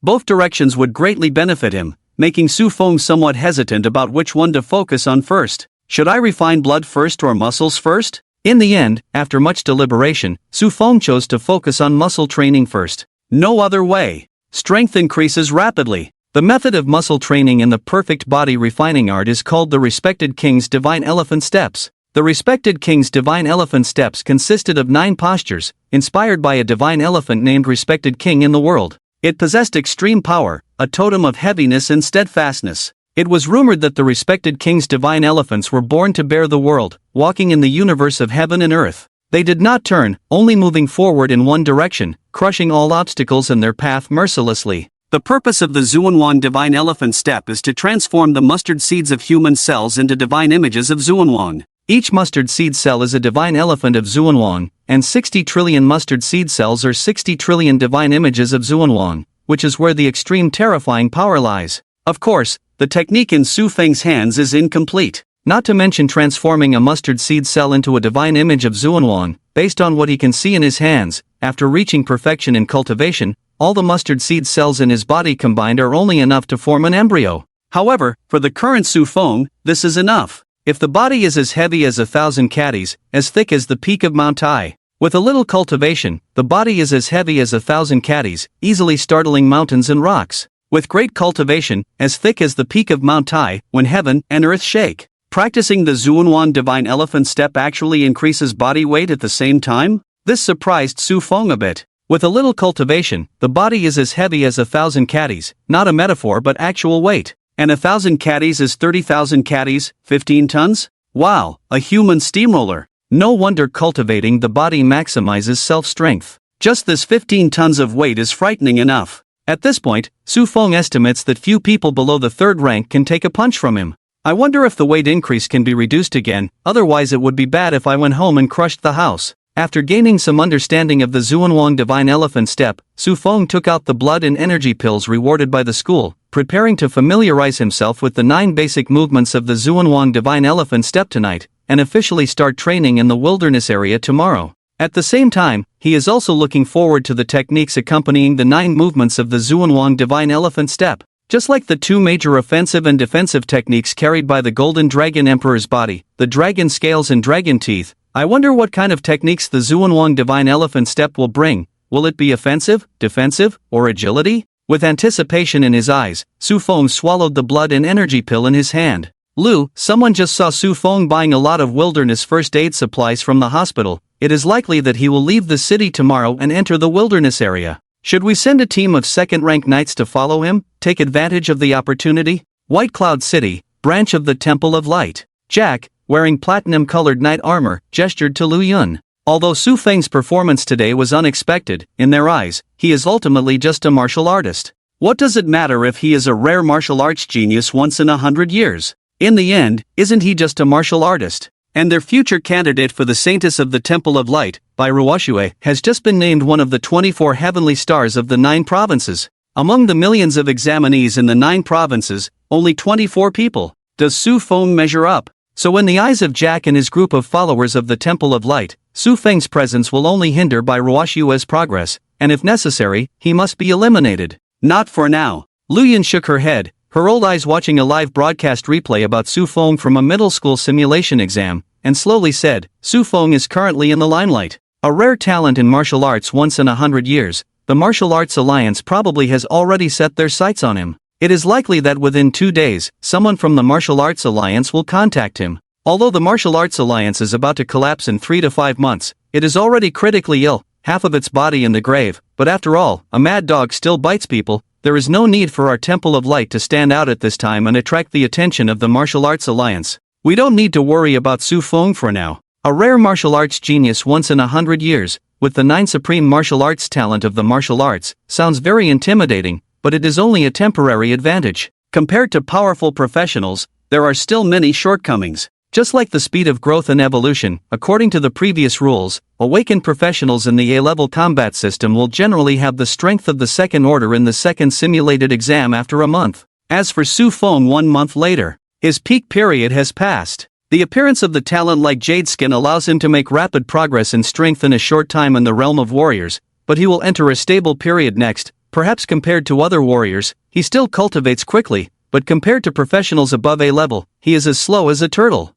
Both directions would greatly benefit him, making Fong somewhat hesitant about which one to focus on first. Should I refine blood first or muscles first? In the end, after much deliberation, Fong chose to focus on muscle training first. No other way. Strength increases rapidly. The method of muscle training in the perfect body refining art is called the Respected King's Divine Elephant Steps. The Respected King's Divine Elephant Steps consisted of 9 postures, inspired by a divine elephant named Respected King in the world. It possessed extreme power, a totem of heaviness and steadfastness. It was rumored that the Respected King's divine elephants were born to bear the world, walking in the universe of heaven and earth. They did not turn, only moving forward in one direction, crushing all obstacles in their path mercilessly. The purpose of the Zuanwan Divine Elephant Step is to transform the mustard seeds of human cells into divine images of Zuanwan. Each mustard seed cell is a divine elephant of Xuanwang, and 60 trillion mustard seed cells are 60 trillion divine images of Xuanwang, which is where the extreme terrifying power lies. Of course, the technique in Su Feng's hands is incomplete. Not to mention transforming a mustard seed cell into a divine image of Xuanwang, based on what he can see in his hands. After reaching perfection in cultivation, all the mustard seed cells in his body combined are only enough to form an embryo. However, for the current Su Feng, this is enough. If the body is as heavy as 1,000 caddies, as thick as the peak of Mount Tai, with a little cultivation, the body is as heavy as 1,000 caddies, easily startling mountains and rocks. With great cultivation, as thick as the peak of Mount Tai, when heaven and earth shake. Practicing the Xuanwang Divine Elephant Step actually increases body weight at the same time? This surprised Su Feng a bit. With a little cultivation, the body is as heavy as 1,000 caddies, not a metaphor but actual weight. And 1,000 caddies is 30,000 caddies, 15 tons? Wow, a human steamroller. No wonder cultivating the body maximizes self-strength. Just this 15 tons of weight is frightening enough. At this point, Su Feng estimates that few people below the third rank can take a punch from him. I wonder if the weight increase can be reduced again, otherwise it would be bad if I went home and crushed the house. After gaining some understanding of the Xuanwang Divine Elephant Step, Su Feng took out the blood and energy pills rewarded by the school, preparing to familiarize himself with the 9 basic movements of the Xuanwang Divine Elephant Step tonight, and officially start training in the wilderness area tomorrow. At the same time, he is also looking forward to the techniques accompanying the 9 movements of the Xuanwang Divine Elephant Step. Just like the 2 major offensive and defensive techniques carried by the Golden Dragon Emperor's body, the dragon scales and dragon teeth, I wonder what kind of techniques the Xuanwang Divine Elephant Step will bring. Will it be offensive, defensive, or agility? With anticipation in his eyes, Su Feng swallowed the blood and energy pill in his hand. Lu, someone just saw Su Feng buying a lot of wilderness first aid supplies from the hospital. It is likely that he will leave the city tomorrow and enter the wilderness area. Should we send a team of second-rank knights to follow him, take advantage of the opportunity? White Cloud City, branch of the Temple of Light. Jack, wearing platinum-colored knight armor, gestured to Lu Yun. Although Su Feng's performance today was unexpected, in their eyes, he is ultimately just a martial artist. What does it matter if he is a rare martial arts genius once in 100 years? In the end, isn't he just a martial artist? And their future candidate for the Saintess of the Temple of Light, by Ruoxue, has just been named one of the 24 heavenly stars of the 9 provinces. Among the millions of examinees in the 9 provinces, only 24 people. Does Su Feng measure up? So in the eyes of Jack and his group of followers of the Temple of Light, Su Feng's presence will only hinder by Ruoxue's progress, and if necessary, he must be eliminated. Not for now. Lu Yun shook her head, her old eyes watching a live broadcast replay about Su Feng from a middle school simulation exam, and slowly said, Su Feng is currently in the limelight. A rare talent in martial arts once in 100 years, the Martial Arts Alliance probably has already set their sights on him. It is likely that within 2 days, someone from the Martial Arts Alliance will contact him. Although the Martial Arts Alliance is about to collapse in 3 to 5 months, it is already critically ill, half of its body in the grave, but after all, a mad dog still bites people. There is no need for our Temple of Light to stand out at this time and attract the attention of the Martial Arts Alliance. We don't need to worry about Su Feng for now. A rare martial arts genius once in 100 years, with the 9 supreme martial arts talent of the martial arts, sounds very intimidating, but it is only a temporary advantage. Compared to powerful professionals, there are still many shortcomings. Just like the speed of growth and evolution, according to the previous rules, awakened professionals in the A-level combat system will generally have the strength of the second order in the second simulated exam after a month. As for Su Feng 1 month later, his peak period has passed. The appearance of the talent like Jade Skin allows him to make rapid progress in strength in a short time in the realm of warriors, but he will enter a stable period next. Perhaps compared to other warriors, he still cultivates quickly, but compared to professionals above A level, he is as slow as a turtle.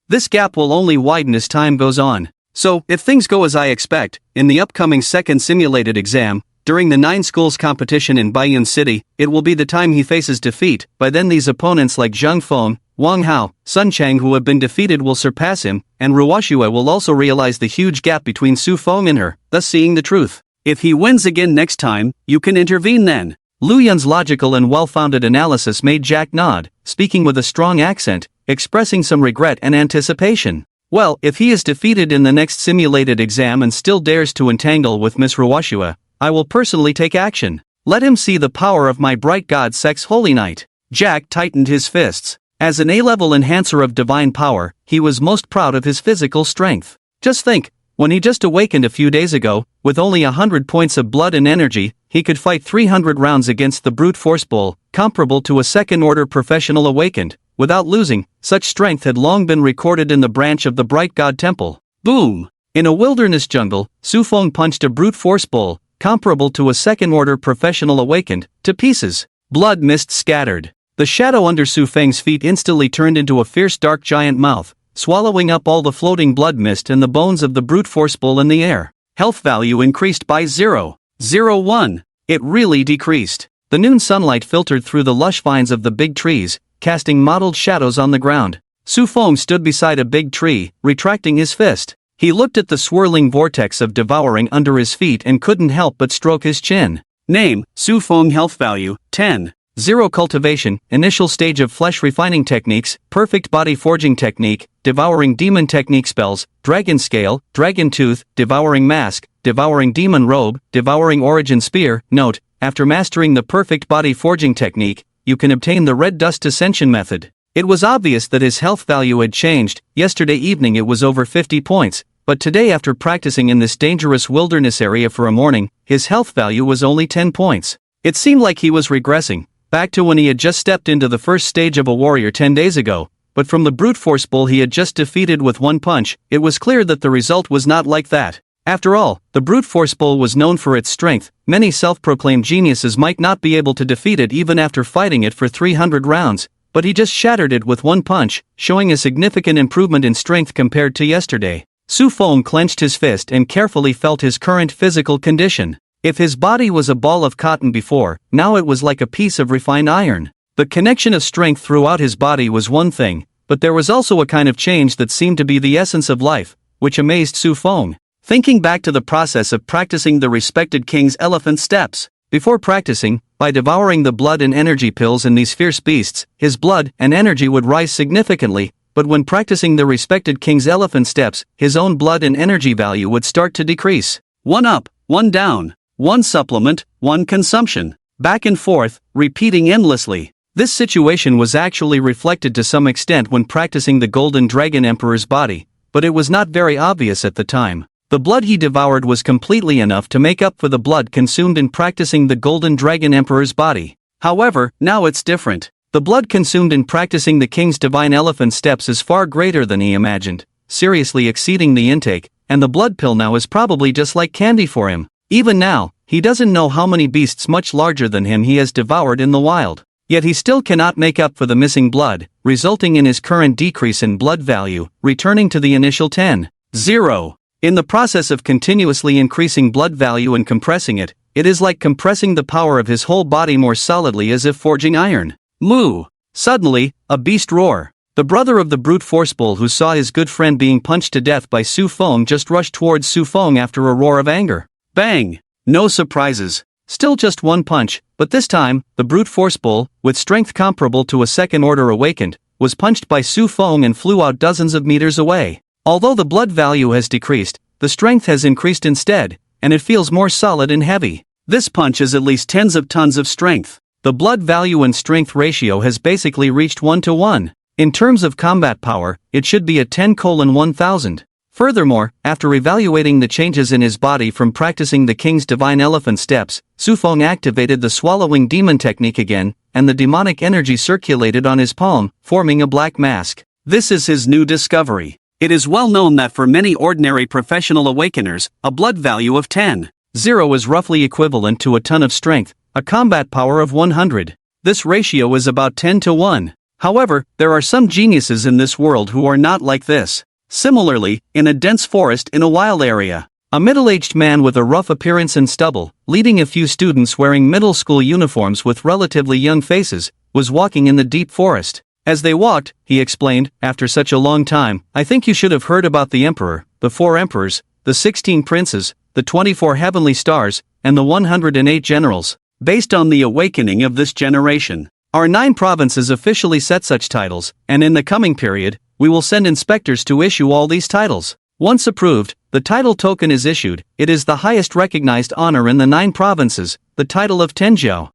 This gap will only widen as time goes on. So, if things go as I expect, in the upcoming second simulated exam, during the 9 schools competition in Baiyun City, it will be the time he faces defeat. By then these opponents like Zheng Feng, Wang Hao, Sun Chang who have been defeated will surpass him, and Ruoxue will also realize the huge gap between Su Feng and her, thus seeing the truth. If he wins again next time, you can intervene then. Lu Yun's logical and well-founded analysis made Jack nod, speaking with a strong accent, expressing some regret and anticipation. Well, if he is defeated in the next simulated exam and still dares to entangle with Miss Ruoxue, I will personally take action. Let him see the power of my bright god Sex Holy Knight. Jack tightened his fists. As an A-level enhancer of divine power, he was most proud of his physical strength. Just think, when he just awakened a few days ago, with only 100 points of blood and energy, he could fight 300 rounds against the brute force bull, comparable to a second-order professional awakened, without losing. Such strength had long been recorded in the branch of the Bright God Temple. Boom! In a wilderness jungle, Fong punched a brute force bull, comparable to a second-order professional awakened, to pieces. Blood mist scattered. The shadow under Feng's feet instantly turned into a fierce dark giant mouth, swallowing up all the floating blood mist and the bones of the brute force bull in the air. Health value increased by 0.01. It really decreased. The noon sunlight filtered through the lush vines of the big trees, casting mottled shadows on the ground. Fong stood beside a big tree, retracting his fist. He looked at the swirling vortex of devouring under his feet and couldn't help but stroke his chin. Name, Fong. Health value, 10. 0 cultivation, initial stage of flesh refining techniques, perfect body forging technique, devouring demon technique spells, dragon scale, dragon tooth, devouring mask, devouring demon robe, devouring origin spear. Note, after mastering the perfect body forging technique, you can obtain the red dust ascension method. It was obvious that his health value had changed. Yesterday evening it was over 50 points, but today after practicing in this dangerous wilderness area for a morning, his health value was only 10 points. It seemed like he was regressing, back to when he had just stepped into the first stage of a warrior 10 days ago, but from the brute force bull he had just defeated with one punch, it was clear that the result was not like that. After all, the brute force bull was known for its strength. Many self-proclaimed geniuses might not be able to defeat it even after fighting it for 300 rounds, but he just shattered it with one punch, showing a significant improvement in strength compared to yesterday. Fong clenched his fist and carefully felt his current physical condition. If his body was a ball of cotton before, now it was like a piece of refined iron. The connection of strength throughout his body was one thing, but there was also a kind of change that seemed to be the essence of life, which amazed Fong. Thinking back to the process of practicing the respected king's elephant steps. Before practicing, by devouring the blood and energy pills in these fierce beasts, his blood and energy would rise significantly, but when practicing the respected king's elephant steps, his own blood and energy value would start to decrease. One up, one down. One supplement, one consumption. Back and forth, repeating endlessly. This situation was actually reflected to some extent when practicing the Golden Dragon Emperor's body, but it was not very obvious at the time. The blood he devoured was completely enough to make up for the blood consumed in practicing the Golden Dragon Emperor's body. However, now it's different. The blood consumed in practicing the King's Divine Elephant Steps is far greater than he imagined, seriously exceeding the intake, and the blood pill now is probably just like candy for him. Even now, he doesn't know how many beasts much larger than him he has devoured in the wild. Yet he still cannot make up for the missing blood, resulting in his current decrease in blood value, returning to the initial 10.0. In the process of continuously increasing blood value and compressing it, it is like compressing the power of his whole body more solidly as if forging iron. Moo! Suddenly, a beast roar. The brother of the brute force bull who saw his good friend being punched to death by Fong just rushed towards Fong after a roar of anger. Bang! No surprises. Still just one punch, but this time, the brute force bull, with strength comparable to a second-order awakened, was punched by Fong and flew out dozens of meters away. Although the blood value has decreased, the strength has increased instead, and it feels more solid and heavy. This punch is at least tens of tons of strength. The blood value and strength ratio has basically reached 1-to-1. In terms of combat power, it should be a 10:1000. Furthermore, after evaluating the changes in his body from practicing the King's Divine Elephant Steps, Fong activated the Swallowing Demon technique again, and the demonic energy circulated on his palm, forming a black mask. This is his new discovery. It is well known that for many ordinary professional awakeners, a blood value of 10.0 is roughly equivalent to a ton of strength, a combat power of 100. This ratio is about 10-to-1. However, there are some geniuses in this world who are not like this. Similarly, in a dense forest in a wild area, a middle-aged man with a rough appearance and stubble, leading a few students wearing middle school uniforms with relatively young faces, was walking in the deep forest. As they walked, he explained, after such a long time, I think you should have heard about the emperor, the 4 emperors, the 16 princes, the 24 heavenly stars, and the 108 generals. Based on the awakening of this generation, our 9 provinces officially set such titles, and in the coming period, we will send inspectors to issue all these titles. Once approved, the title token is issued. It is the highest recognized honor in the 9 provinces, the title of Tenjiao.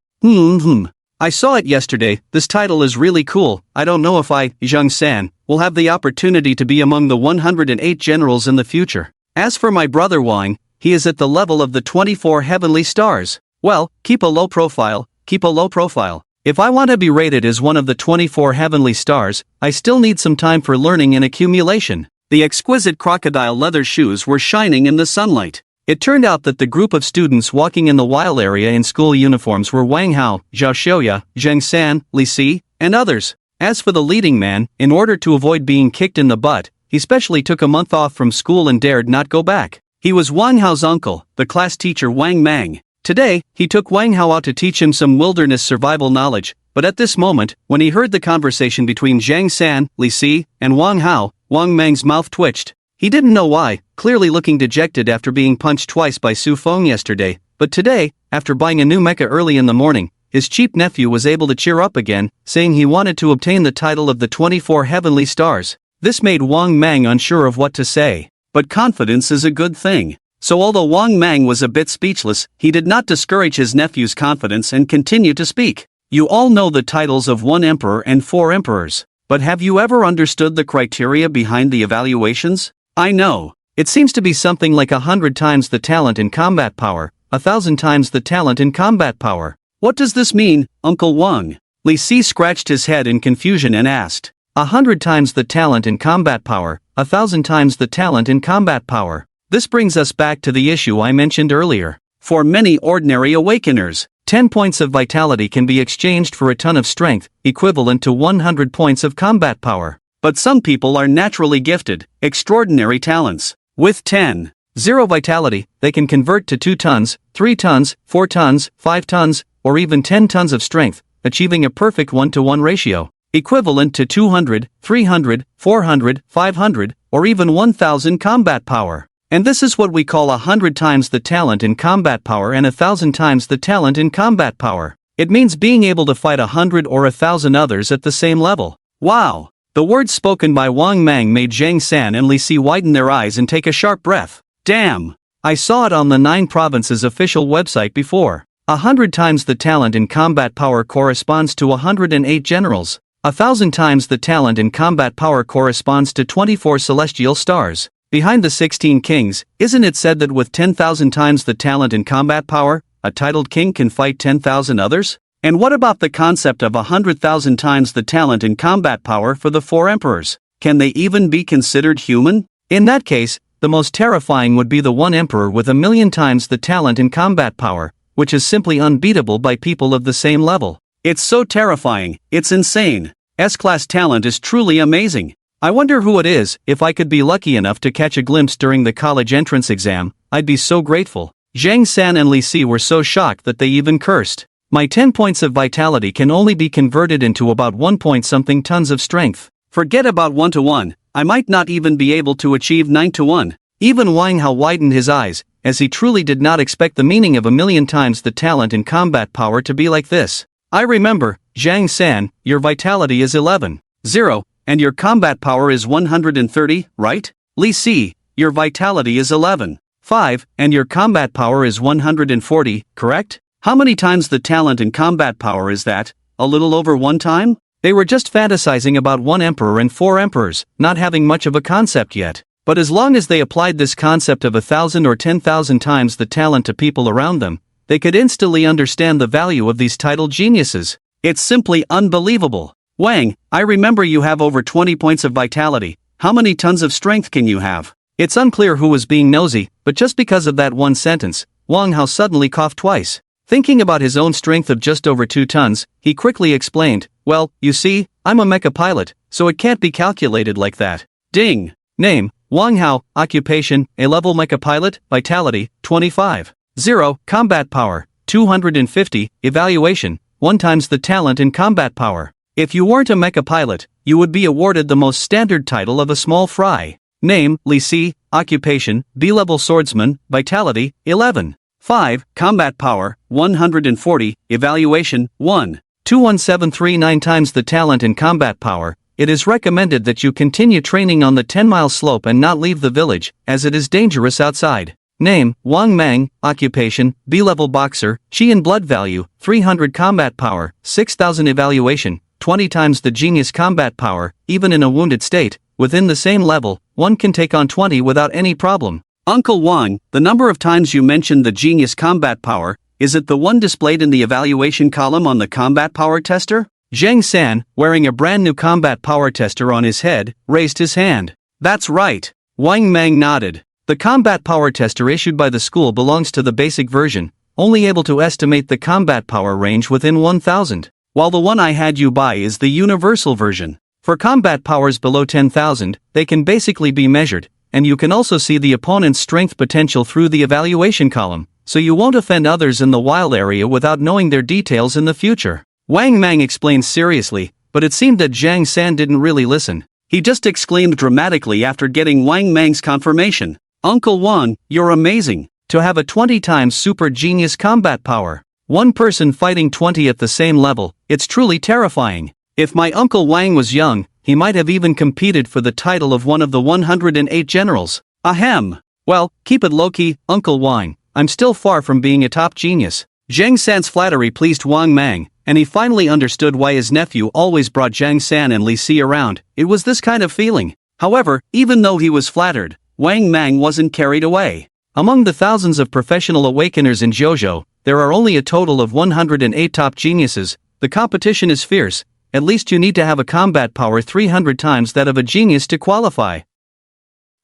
I saw it yesterday. This title is really cool. I don't know if I, Zhang-san, will have the opportunity to be among the 108 generals in the future. As for my brother Wang, he is at the level of the 24 heavenly stars. Well, keep a low profile, keep a low profile. If I want to be rated as one of the 24 heavenly stars, I still need some time for learning and accumulation. The exquisite crocodile leather shoes were shining in the sunlight. It turned out that the group of students walking in the wild area in school uniforms were Wang Hao, Zhao Xiaoya, Zheng San, Li Si, and others. As for the leading man, in order to avoid being kicked in the butt, he specially took a month off from school and dared not go back. He was Wang Hao's uncle, the class teacher Wang Mang. Today, he took Wang Hao out to teach him some wilderness survival knowledge, but at this moment, when he heard the conversation between Zhang San, Li Si, and Wang Hao, Wang Mang's mouth twitched. He didn't know why, clearly looking dejected after being punched twice by Su Fong yesterday, but today, after buying a new mecha early in the morning, his cheap nephew was able to cheer up again, saying he wanted to obtain the title of the 24 heavenly stars. This made Wang Mang unsure of what to say. But confidence is a good thing. So although Wang Mang was a bit speechless, he did not discourage his nephew's confidence and continued to speak. You all know the titles of 1 emperor and 4 emperors. But have you ever understood the criteria behind the evaluations? I know. It seems to be something like 100 times the talent in combat power, 1,000 times the talent in combat power. What does this mean, Uncle Wang? Li Si scratched his head in confusion and asked. 100 times the talent in combat power, 1,000 times the talent in combat power. This brings us back to the issue I mentioned earlier. For many ordinary awakeners, 10 points of vitality can be exchanged for a ton of strength, equivalent to 100 points of combat power. But some people are naturally gifted, extraordinary talents. With 10.0 vitality, they can convert to 2 tons, 3 tons, 4 tons, 5 tons, or even 10 tons of strength, achieving a perfect 1-to-1 ratio, equivalent to 200, 300, 400, 500, or even 1,000 combat power. And this is what we call 100 times the talent in combat power and 1,000 times the talent in combat power. It means being able to fight 100 or 1,000 others at the same level. Wow! The words spoken by Wang Mang made Zhang San and Li Si widen their eyes and take a sharp breath. Damn! I saw it on the 9 Provinces official website before. 100 times the talent in combat power corresponds to 108 generals. 1,000 times the talent in combat power corresponds to 24 celestial stars. Behind the 16 kings, isn't it said that with 10,000 times the talent in combat power, a titled king can fight 10,000 others? And what about the concept of 100,000 times the talent in combat power for the 4 emperors? Can they even be considered human? In that case, the most terrifying would be the 1 emperor with 1,000,000 times the talent in combat power, which is simply unbeatable by people of the same level. It's so terrifying, it's insane. S-class talent is truly amazing. I wonder who it is. If I could be lucky enough to catch a glimpse during the college entrance exam, I'd be so grateful. Zhang San and Li Si were so shocked that they even cursed. My 10 points of vitality can only be converted into about 1 point something tons of strength. Forget about 1-to-1, I might not even be able to achieve 9-to-1. Even Wang Hao widened his eyes, as he truly did not expect the meaning of 1,000,000 times the talent in combat power to be like this. I remember, Zhang San, your vitality is 11.0. And your combat power is 130, right? Li Si, your vitality is 11.5, and your combat power is 140, correct? How many times the talent in combat power is that? A little over 1 time? They were just fantasizing about 1 emperor and 4 emperors, not having much of a concept yet. But as long as they applied this concept of 1,000 or 10,000 times the talent to people around them, they could instantly understand the value of these titled geniuses. It's simply unbelievable. Wang, I remember you have over 20 points of vitality. How many tons of strength can you have? It's unclear who was being nosy, but just because of that one sentence, Wang Hao suddenly coughed twice. Thinking about his own strength of just over 2 tons, he quickly explained, well, you see, I'm a mecha pilot, so it can't be calculated like that. Ding! Name, Wang Hao, occupation, A-level mecha pilot, vitality, 25. 0, combat power, 250, evaluation, 1 times the talent in combat power. If you weren't a mecha pilot, you would be awarded the most standard title of a small fry. Name, Li Si, occupation, B-level swordsman, vitality, 11. 5, combat power, 140, evaluation, 1. 21739 times the talent in combat power. It is recommended that you continue training on the 10-mile slope and not leave the village, as it is dangerous outside. Name, Wang Mang. Occupation, B-level boxer. Chi and blood value, 300 combat power, 6000 evaluation, 20 times the genius combat power. Even in a wounded state, within the same level, one can take on 20 without any problem. Uncle Wang, the number of times you mentioned the genius combat power, is it the one displayed in the evaluation column on the combat power tester? Zhang San, wearing a brand new combat power tester on his head, raised his hand. That's right. Wang Mang nodded. The combat power tester issued by the school belongs to the basic version, only able to estimate the combat power range within 1000, while the one I had you buy is the universal version. For combat powers below 10,000, they can basically be measured, and you can also see the opponent's strength potential through the evaluation column, so you won't offend others in the wild area without knowing their details in the future. Wang Mang explained seriously, but it seemed that Zhang San didn't really listen. He just exclaimed dramatically after getting Wang Mang's confirmation. Uncle Wang, you're amazing. To have a 20 times super genius combat power. One person fighting 20 at the same level, it's truly terrifying. If my Uncle Wang was young, he might have even competed for the title of one of the 108 generals. Ahem. Well, keep it low-key, Uncle Wang. I'm still far from being a top genius. Zhang San's flattery pleased Wang Mang, and he finally understood why his nephew always brought Zhang San and Li Si around. It was this kind of feeling. However, even though he was flattered, Wang Mang wasn't carried away. Among the thousands of professional awakeners in JoJo, there are only a total of 108 top geniuses. The competition is fierce. At least you need to have a combat power 300 times that of a genius to qualify.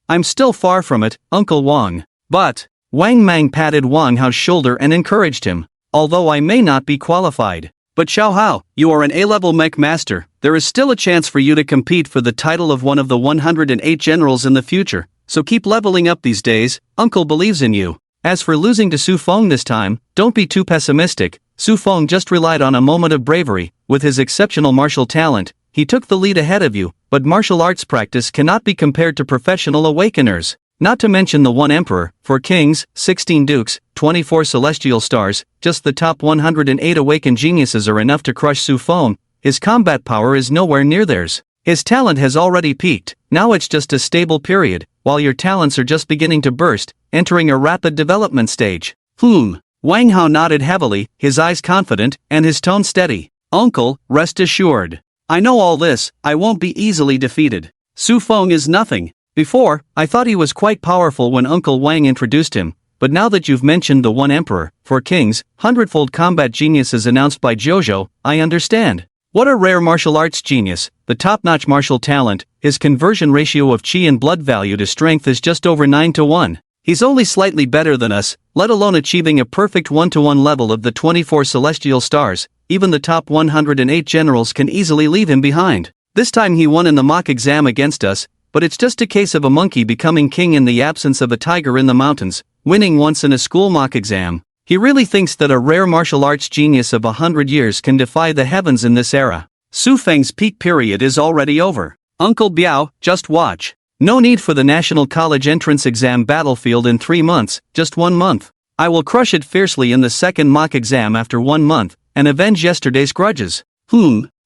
I'm still far from it, Uncle Wang. But, Wang Mang patted Wang Hao's shoulder and encouraged him. Although I may not be qualified. But Xiao Hao, you are an A-level mech master. There is still a chance for you to compete for the title of one of the 108 generals in the future. So keep leveling up these days, Uncle believes in you. As for losing to Su Fong this time, don't be too pessimistic. Su Fong just relied on a moment of bravery. With his exceptional martial talent, he took the lead ahead of you, but martial arts practice cannot be compared to professional awakeners. Not to mention the one emperor, 4 kings, 16 dukes, 24 celestial stars. Just the top 108 awakened geniuses are enough to crush Su Fong. His combat power is nowhere near theirs. His talent has already peaked, now it's just a stable period, while your talents are just beginning to burst, entering a rapid development stage. Wang Hao nodded heavily, his eyes confident, and his tone steady. Uncle, rest assured. I know all this, I won't be easily defeated. Su Fong is nothing. Before, I thought he was quite powerful when Uncle Wang introduced him, but now that you've mentioned the one emperor, 4 kings, 100-fold combat geniuses announced by JoJo, I understand. What a rare martial arts genius, the top-notch martial talent. His conversion ratio of chi and blood value to strength is just over 9 to 1. He's only slightly better than us, let alone achieving a perfect 1-to-1 level of the 24 celestial stars. Even the top 108 generals can easily leave him behind. This time he won in the mock exam against us, but it's just a case of a monkey becoming king in the absence of a tiger in the mountains, winning once in a school mock exam. He really thinks that a rare martial arts genius of 100 years can defy the heavens in this era. Su Feng's peak period is already over. Uncle Biao, just watch. No need for the National College Entrance Exam battlefield in 3 months, just 1 month. I will crush it fiercely in the second mock exam after 1 month, and avenge yesterday's grudges.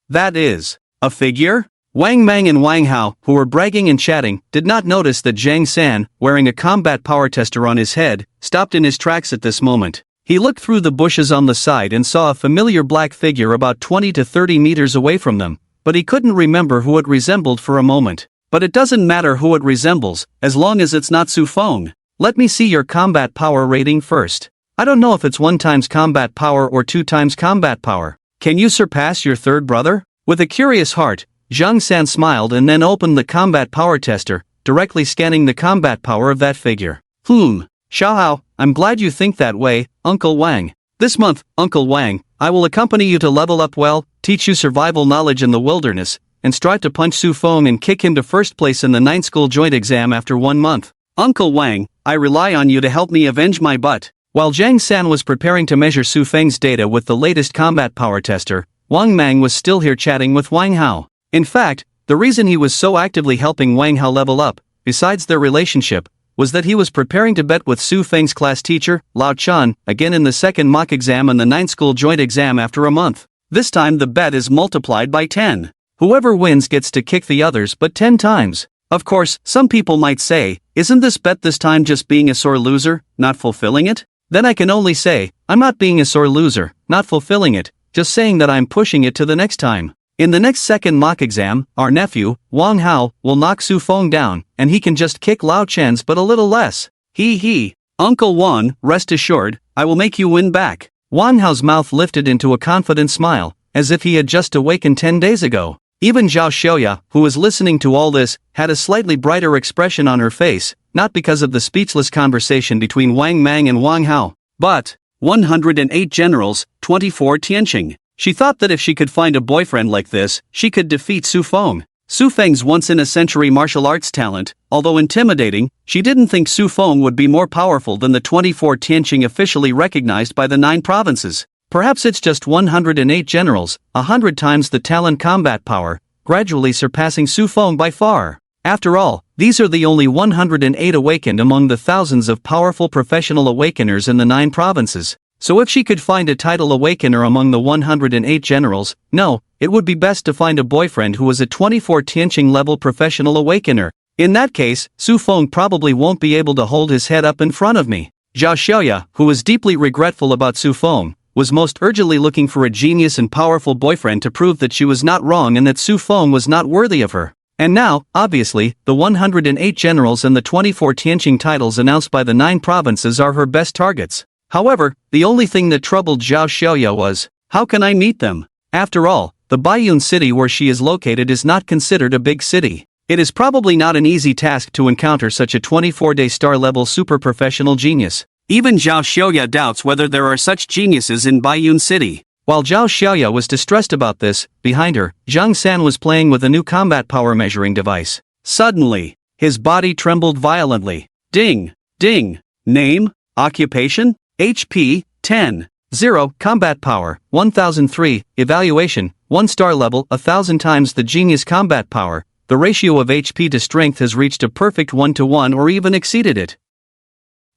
That is a figure? Wang Mang and Wang Hao, who were bragging and chatting, did not notice that Zhang San, wearing a combat power tester on his head, stopped in his tracks at this moment. He looked through the bushes on the side and saw a familiar black figure about 20 to 30 meters away from them, but he couldn't remember who it resembled for a moment. But it doesn't matter who it resembles, as long as it's not Su Fong. Let me see your combat power rating first. I don't know if it's 1 times combat power or 2 times combat power. Can you surpass your third brother? With a curious heart, Zhang San smiled and then opened the combat power tester, directly scanning the combat power of that figure. Xiao, I'm glad you think that way, Uncle Wang. This month, Uncle Wang, I will accompany you to level up well, teach you survival knowledge in the wilderness, and strive to punch Su Fong and kick him to first place in the 9th school joint exam after 1 month. Uncle Wang, I rely on you to help me avenge my butt. While Zhang San was preparing to measure Su Feng's data with the latest combat power tester, Wang Mang was still here chatting with Wang Hao. In fact, the reason he was so actively helping Wang Hao level up, besides their relationship, was that he was preparing to bet with Su Feng's class teacher, Lao Chan, again in the second mock exam and the 9th school joint exam after a month. This time the bet is multiplied by 10. Whoever wins gets to kick the others but 10 times. Of course, some people might say, isn't this bet this time just being a sore loser, not fulfilling it? Then I can only say, I'm not being a sore loser, not fulfilling it, just saying that I'm pushing it to the next time. In the next second mock exam, our nephew, Wang Hao, will knock Su Fong down, and he can just kick Lao Chen's but a little less. He. Uncle Wan, rest assured, I will make you win back. Wang Hao's mouth lifted into a confident smile, as if he had just awakened 10 days ago. Even Zhao Xiaoya, who was listening to all this, had a slightly brighter expression on her face, not because of the speechless conversation between Wang Mang and Wang Hao, but 108 generals, 24 Tianqing. She thought that if she could find a boyfriend like this, she could defeat Su Feng. Su Feng's once-in-a-century martial arts talent, although intimidating, she didn't think Su Feng would be more powerful than the 24 Tianqing officially recognized by the 9 provinces. Perhaps it's just 108 generals, 100 times the talent combat power, gradually surpassing Su Feng by far. After all, these are the only 108 awakened among the thousands of powerful professional awakeners in the 9 provinces. So if she could find a title awakener among the 108 generals, no, it would be best to find a boyfriend who was a 24 Tianqing level professional awakener. In that case, Su Feng probably won't be able to hold his head up in front of me. Zhao Xiaoya, who was deeply regretful about Su Feng, was most urgently looking for a genius and powerful boyfriend to prove that she was not wrong and that Su Feng was not worthy of her. And now, obviously, the 108 generals and the 24 Tianqing titles announced by the 9 provinces are her best targets. However, the only thing that troubled Zhao Xiaoya was, how can I meet them? After all, the Baiyun city where she is located is not considered a big city. It is probably not an easy task to encounter such a 24-day star-level super-professional genius. Even Zhao Xiaoya doubts whether there are such geniuses in Baiyun city. While Zhao Xiaoya was distressed about this, behind her, Zhang San was playing with a new combat power measuring device. Suddenly, his body trembled violently. Ding! Ding! Name? Occupation? HP, 10. 0. Combat power, 1003. Evaluation, 1 star level, 1000 times the genius combat power. The ratio of HP to strength has reached a perfect 1-to-1 or even exceeded it.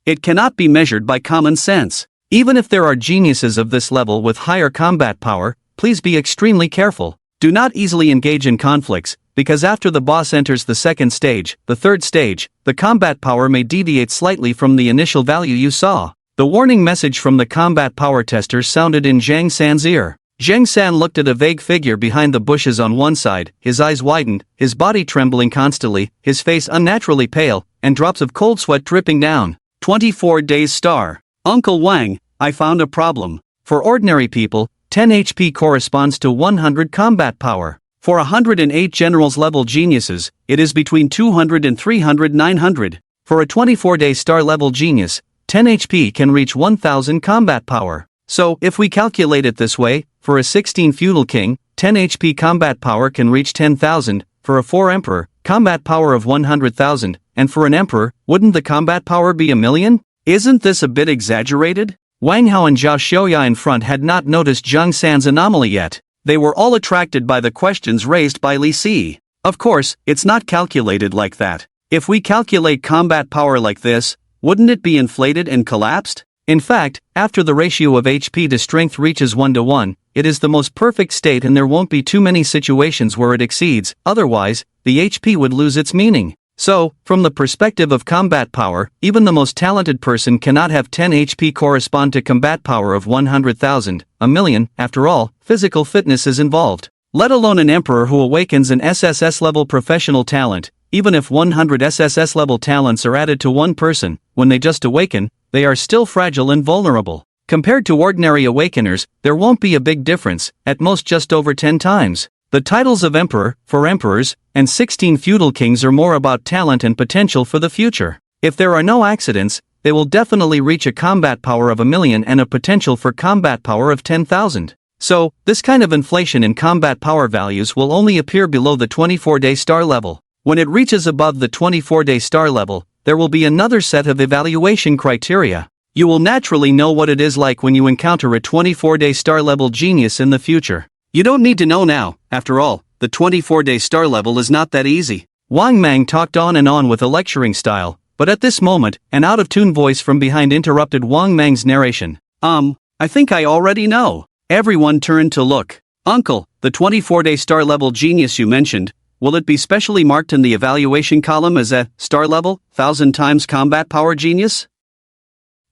It cannot be measured by common sense. Even if there are geniuses of this level with higher combat power, please be extremely careful. Do not easily engage in conflicts, because after the boss enters the second stage, the third stage, the combat power may deviate slightly from the initial value you saw. The warning message from the combat power tester sounded in Zhang San's ear. Zhang San looked at a vague figure behind the bushes on one side, his eyes widened, his body trembling constantly, his face unnaturally pale, and drops of cold sweat dripping down. 24 days star. Uncle Wang, I found a problem. For ordinary people, 10 HP corresponds to 100 combat power. For 108 generals level geniuses, it is between 200 and 300 900. For a 24-day star level genius, 10 HP can reach 1000 combat power. So, if we calculate it this way, for a 16 feudal king, 10 HP combat power can reach 10,000, for a 4 emperor, combat power of 100,000, and for an emperor, wouldn't the combat power be 1,000,000? Isn't this a bit exaggerated? Wang Hao and Zhao Xiaoya in front had not noticed Zhang San's anomaly yet. They were all attracted by the questions raised by Li Si. Of course, it's not calculated like that. If we calculate combat power like this, wouldn't it be inflated and collapsed? In fact, after the ratio of HP to strength reaches 1-to-1, it is the most perfect state and there won't be too many situations where it exceeds, otherwise, the HP would lose its meaning. So, from the perspective of combat power, even the most talented person cannot have 10 HP correspond to combat power of 100,000, 1,000,000, after all, physical fitness is involved. Let alone an emperor who awakens an SSS-level professional talent. Even if 100 SSS-level talents are added to one person, when they just awaken, they are still fragile and vulnerable. Compared to ordinary awakeners, there won't be a big difference, at most just over 10 times. The titles of emperor, for emperors, and 16 feudal kings are more about talent and potential for the future. If there are no accidents, they will definitely reach a combat power of 1,000,000 and a potential for combat power of 10,000. So, this kind of inflation in combat power values will only appear below the 24-day star level. When it reaches above the 24-day star level, there will be another set of evaluation criteria. You will naturally know what it is like when you encounter a 24-day star level genius in the future. You don't need to know now, after all, the 24-day star level is not that easy. Wang Mang talked on and on with a lecturing style, but at this moment, an out-of-tune voice from behind interrupted Wang Mang's narration. I think I already know. Everyone turned to look. Uncle, the 24-day star level genius you mentioned, Will it be specially marked in the evaluation column as a star level, 1000 times combat power genius?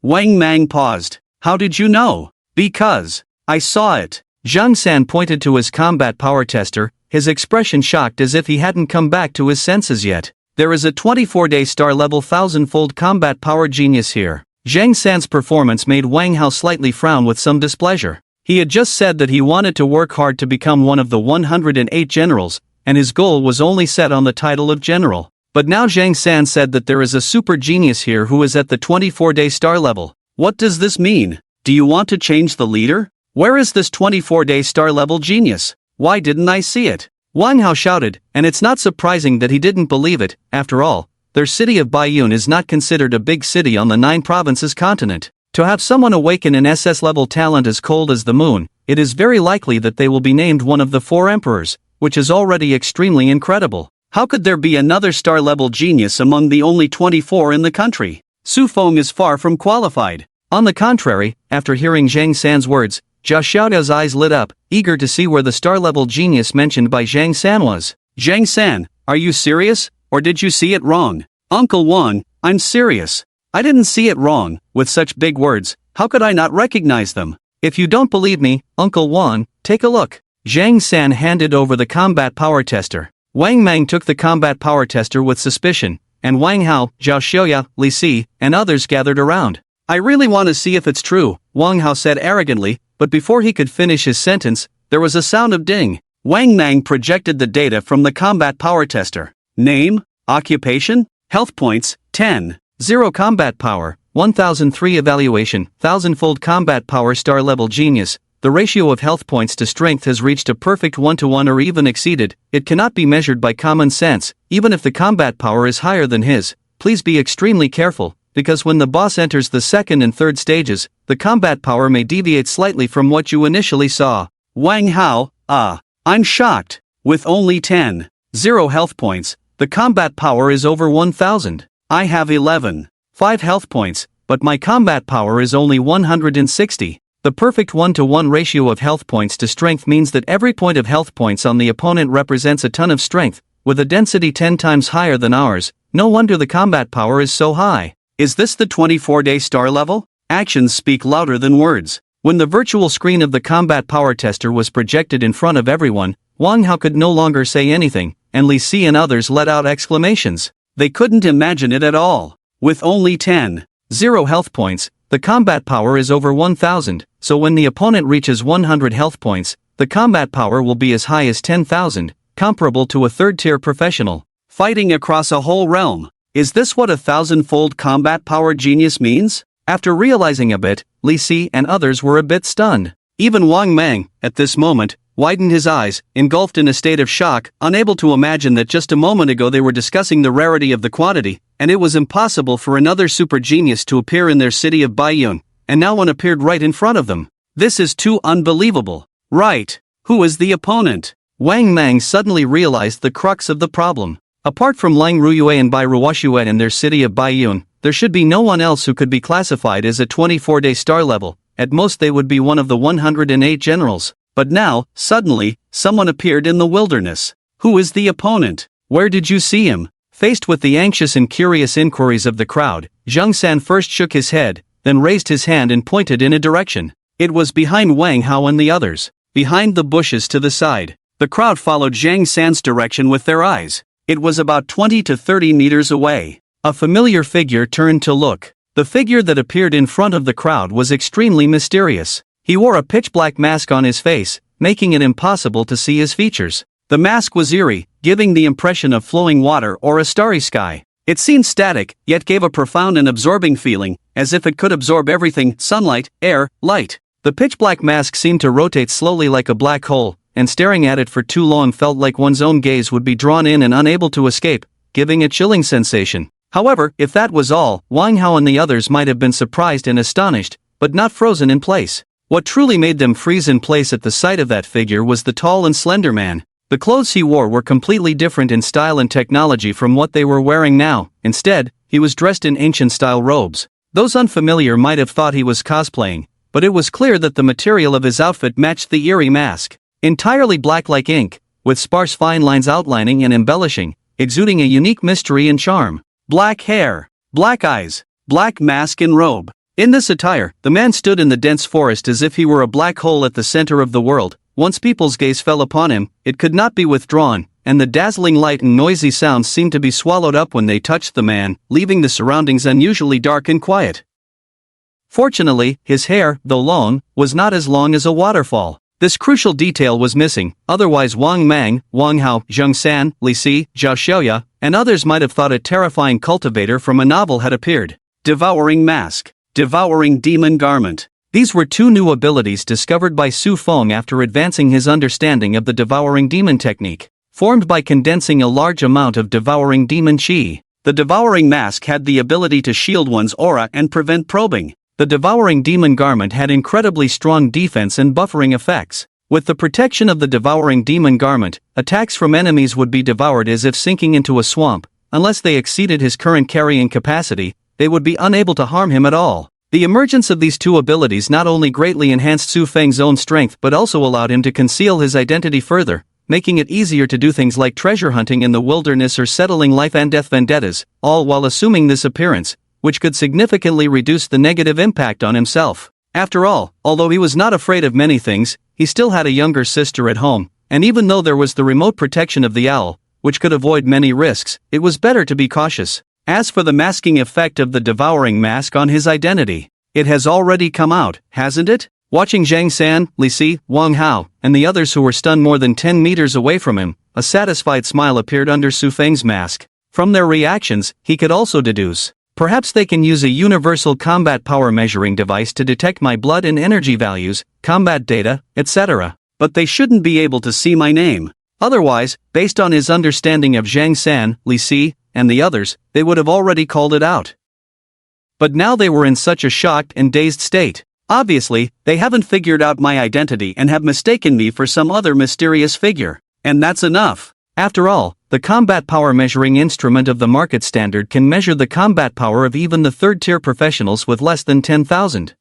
Wang Mang paused. How did you know? Because I saw it. Zhang San pointed to his combat power tester, his expression shocked as if he hadn't come back to his senses yet. There is a 24-day star level 1000-fold combat power genius here. Zhang San's performance made Wang Hao slightly frown with some displeasure. He had just said that he wanted to work hard to become one of the 108 generals, and his goal was only set on the title of general. But now Zhang San said that there is a super genius here who is at the 24-day star level. What does this mean? Do you want to change the leader? Where is this 24-day star level genius? Why didn't I see it? Wang Hao shouted, and it's not surprising that he didn't believe it. After all, their city of Baiyun is not considered a big city on the 9 provinces continent. To have someone awaken an SS-level talent as cold as the moon, it is very likely that they will be named one of the 4 emperors, which is already extremely incredible. How could there be another star-level genius among the only 24 in the country? Su Fong is far from qualified. On the contrary, after hearing Zhang San's words, Jia Xiaodao's eyes lit up, eager to see where the star-level genius mentioned by Zhang San was. Zhang San, are you serious? Or did you see it wrong? Uncle Wang, I'm serious. I didn't see it wrong. With such big words, how could I not recognize them? If you don't believe me, Uncle Wang, take a look. Zhang San handed over the combat power tester. Wang Mang took the combat power tester with suspicion, and Wang Hao, Zhao Xiaoya, Li Si, and others gathered around. I really want to see if it's true, Wang Hao said arrogantly, but before he could finish his sentence, there was a sound of ding. Wang Mang projected the data from the combat power tester. Name, occupation, health points, 10, 0 combat power, 1003 evaluation, 1000-fold combat power star level genius. The ratio of health points to strength has reached a perfect 1-to-1 or even exceeded. It cannot be measured by common sense, even if the combat power is higher than his. Please be extremely careful, because when the boss enters the second and third stages, the combat power may deviate slightly from what you initially saw. Wang Hao, I'm shocked. With only 10, 0 health points, the combat power is over 1000. I have 11, 5 health points, but my combat power is only 160. The perfect 1-to-1 ratio of health points to strength means that every point of health points on the opponent represents a ton of strength, with a density 10 times higher than ours. No wonder the combat power is so high. Is this the 24-day star level? Actions speak louder than words. When the virtual screen of the combat power tester was projected in front of everyone, Wang Hao could no longer say anything, and Li Si and others let out exclamations. They couldn't imagine it at all. With only 10, 0 health points, the combat power is over 1000, so when the opponent reaches 100 health points, the combat power will be as high as 10,000, comparable to a third-tier professional. Fighting across a whole realm. Is this what a 1000-fold combat power genius means? After realizing a bit, Li Si and others were a bit stunned. Even Wang Mang, at this moment, widened his eyes, engulfed in a state of shock, unable to imagine that just a moment ago they were discussing the rarity of the quantity, and it was impossible for another super genius to appear in their city of Baiyun, and now one appeared right in front of them. This is too unbelievable. Right. Who is the opponent? Wang Mang suddenly realized the crux of the problem. Apart from Lang Ruyue and Bai Ruoxue in their city of Baiyun, there should be no one else who could be classified as a 24-day star level. At most they would be one of the 108 generals. But now, suddenly, someone appeared in the wilderness. Who is the opponent? Where did you see him? Faced with the anxious and curious inquiries of the crowd, Zhang San first shook his head, then raised his hand and pointed in a direction. It was behind Wang Hao and the others. Behind the bushes to the side. The crowd followed Zhang San's direction with their eyes. It was about 20 to 30 meters away. A familiar figure turned to look. The figure that appeared in front of the crowd was extremely mysterious. He wore a pitch-black mask on his face, making it impossible to see his features. The mask was eerie, giving the impression of flowing water or a starry sky. It seemed static, yet gave a profound and absorbing feeling, as if it could absorb everything: sunlight, air, light. The pitch-black mask seemed to rotate slowly like a black hole, and staring at it for too long felt like one's own gaze would be drawn in and unable to escape, giving a chilling sensation. However, if that was all, Wang Hao and the others might have been surprised and astonished, but not frozen in place. What truly made them freeze in place at the sight of that figure was the tall and slender man. The clothes he wore were completely different in style and technology from what they were wearing now. Instead, he was dressed in ancient-style robes. Those unfamiliar might have thought he was cosplaying, but it was clear that the material of his outfit matched the eerie mask. Entirely black like ink, with sparse fine lines outlining and embellishing, exuding a unique mystery and charm. Black hair, black eyes, black mask and robe. In this attire, the man stood in the dense forest as if he were a black hole at the center of the world. Once people's gaze fell upon him, it could not be withdrawn, and the dazzling light and noisy sounds seemed to be swallowed up when they touched the man, leaving the surroundings unusually dark and quiet. Fortunately, his hair, though long, was not as long as a waterfall. This crucial detail was missing, otherwise Wang Mang, Wang Hao, Zheng San, Li Si, Zhao Xiaoya, and others might have thought a terrifying cultivator from a novel had appeared. Devouring Mask, Devouring Demon Garment. These were two new abilities discovered by Su Fong after advancing his understanding of the Devouring Demon technique, formed by condensing a large amount of Devouring Demon Qi. The Devouring Mask had the ability to shield one's aura and prevent probing. The Devouring Demon Garment had incredibly strong defense and buffering effects. With the protection of the Devouring Demon Garment, attacks from enemies would be devoured as if sinking into a swamp. Unless they exceeded his current carrying capacity, they would be unable to harm him at all. The emergence of these two abilities not only greatly enhanced Su Feng's own strength but also allowed him to conceal his identity further, making it easier to do things like treasure hunting in the wilderness or settling life and death vendettas, all while assuming this appearance, which could significantly reduce the negative impact on himself. After all, although he was not afraid of many things, he still had a younger sister at home, and even though there was the remote protection of the owl, which could avoid many risks, it was better to be cautious. As for the masking effect of the Devouring Mask on his identity, it has already come out, hasn't it? Watching Zhang San, Li Si, Wang Hao, and the others who were stunned more than 10 meters away from him, a satisfied smile appeared under Su Feng's mask. From their reactions, he could also deduce, perhaps they can use a universal combat power measuring device to detect my blood and energy values, combat data, etc. But they shouldn't be able to see my name. Otherwise, based on his understanding of Zhang San, Li Si, and the others, they would have already called it out. But now they were in such a shocked and dazed state. Obviously, they haven't figured out my identity and have mistaken me for some other mysterious figure. And that's enough. After all, the combat power measuring instrument of the market standard can measure the combat power of even the third-tier professionals with less than 10,000.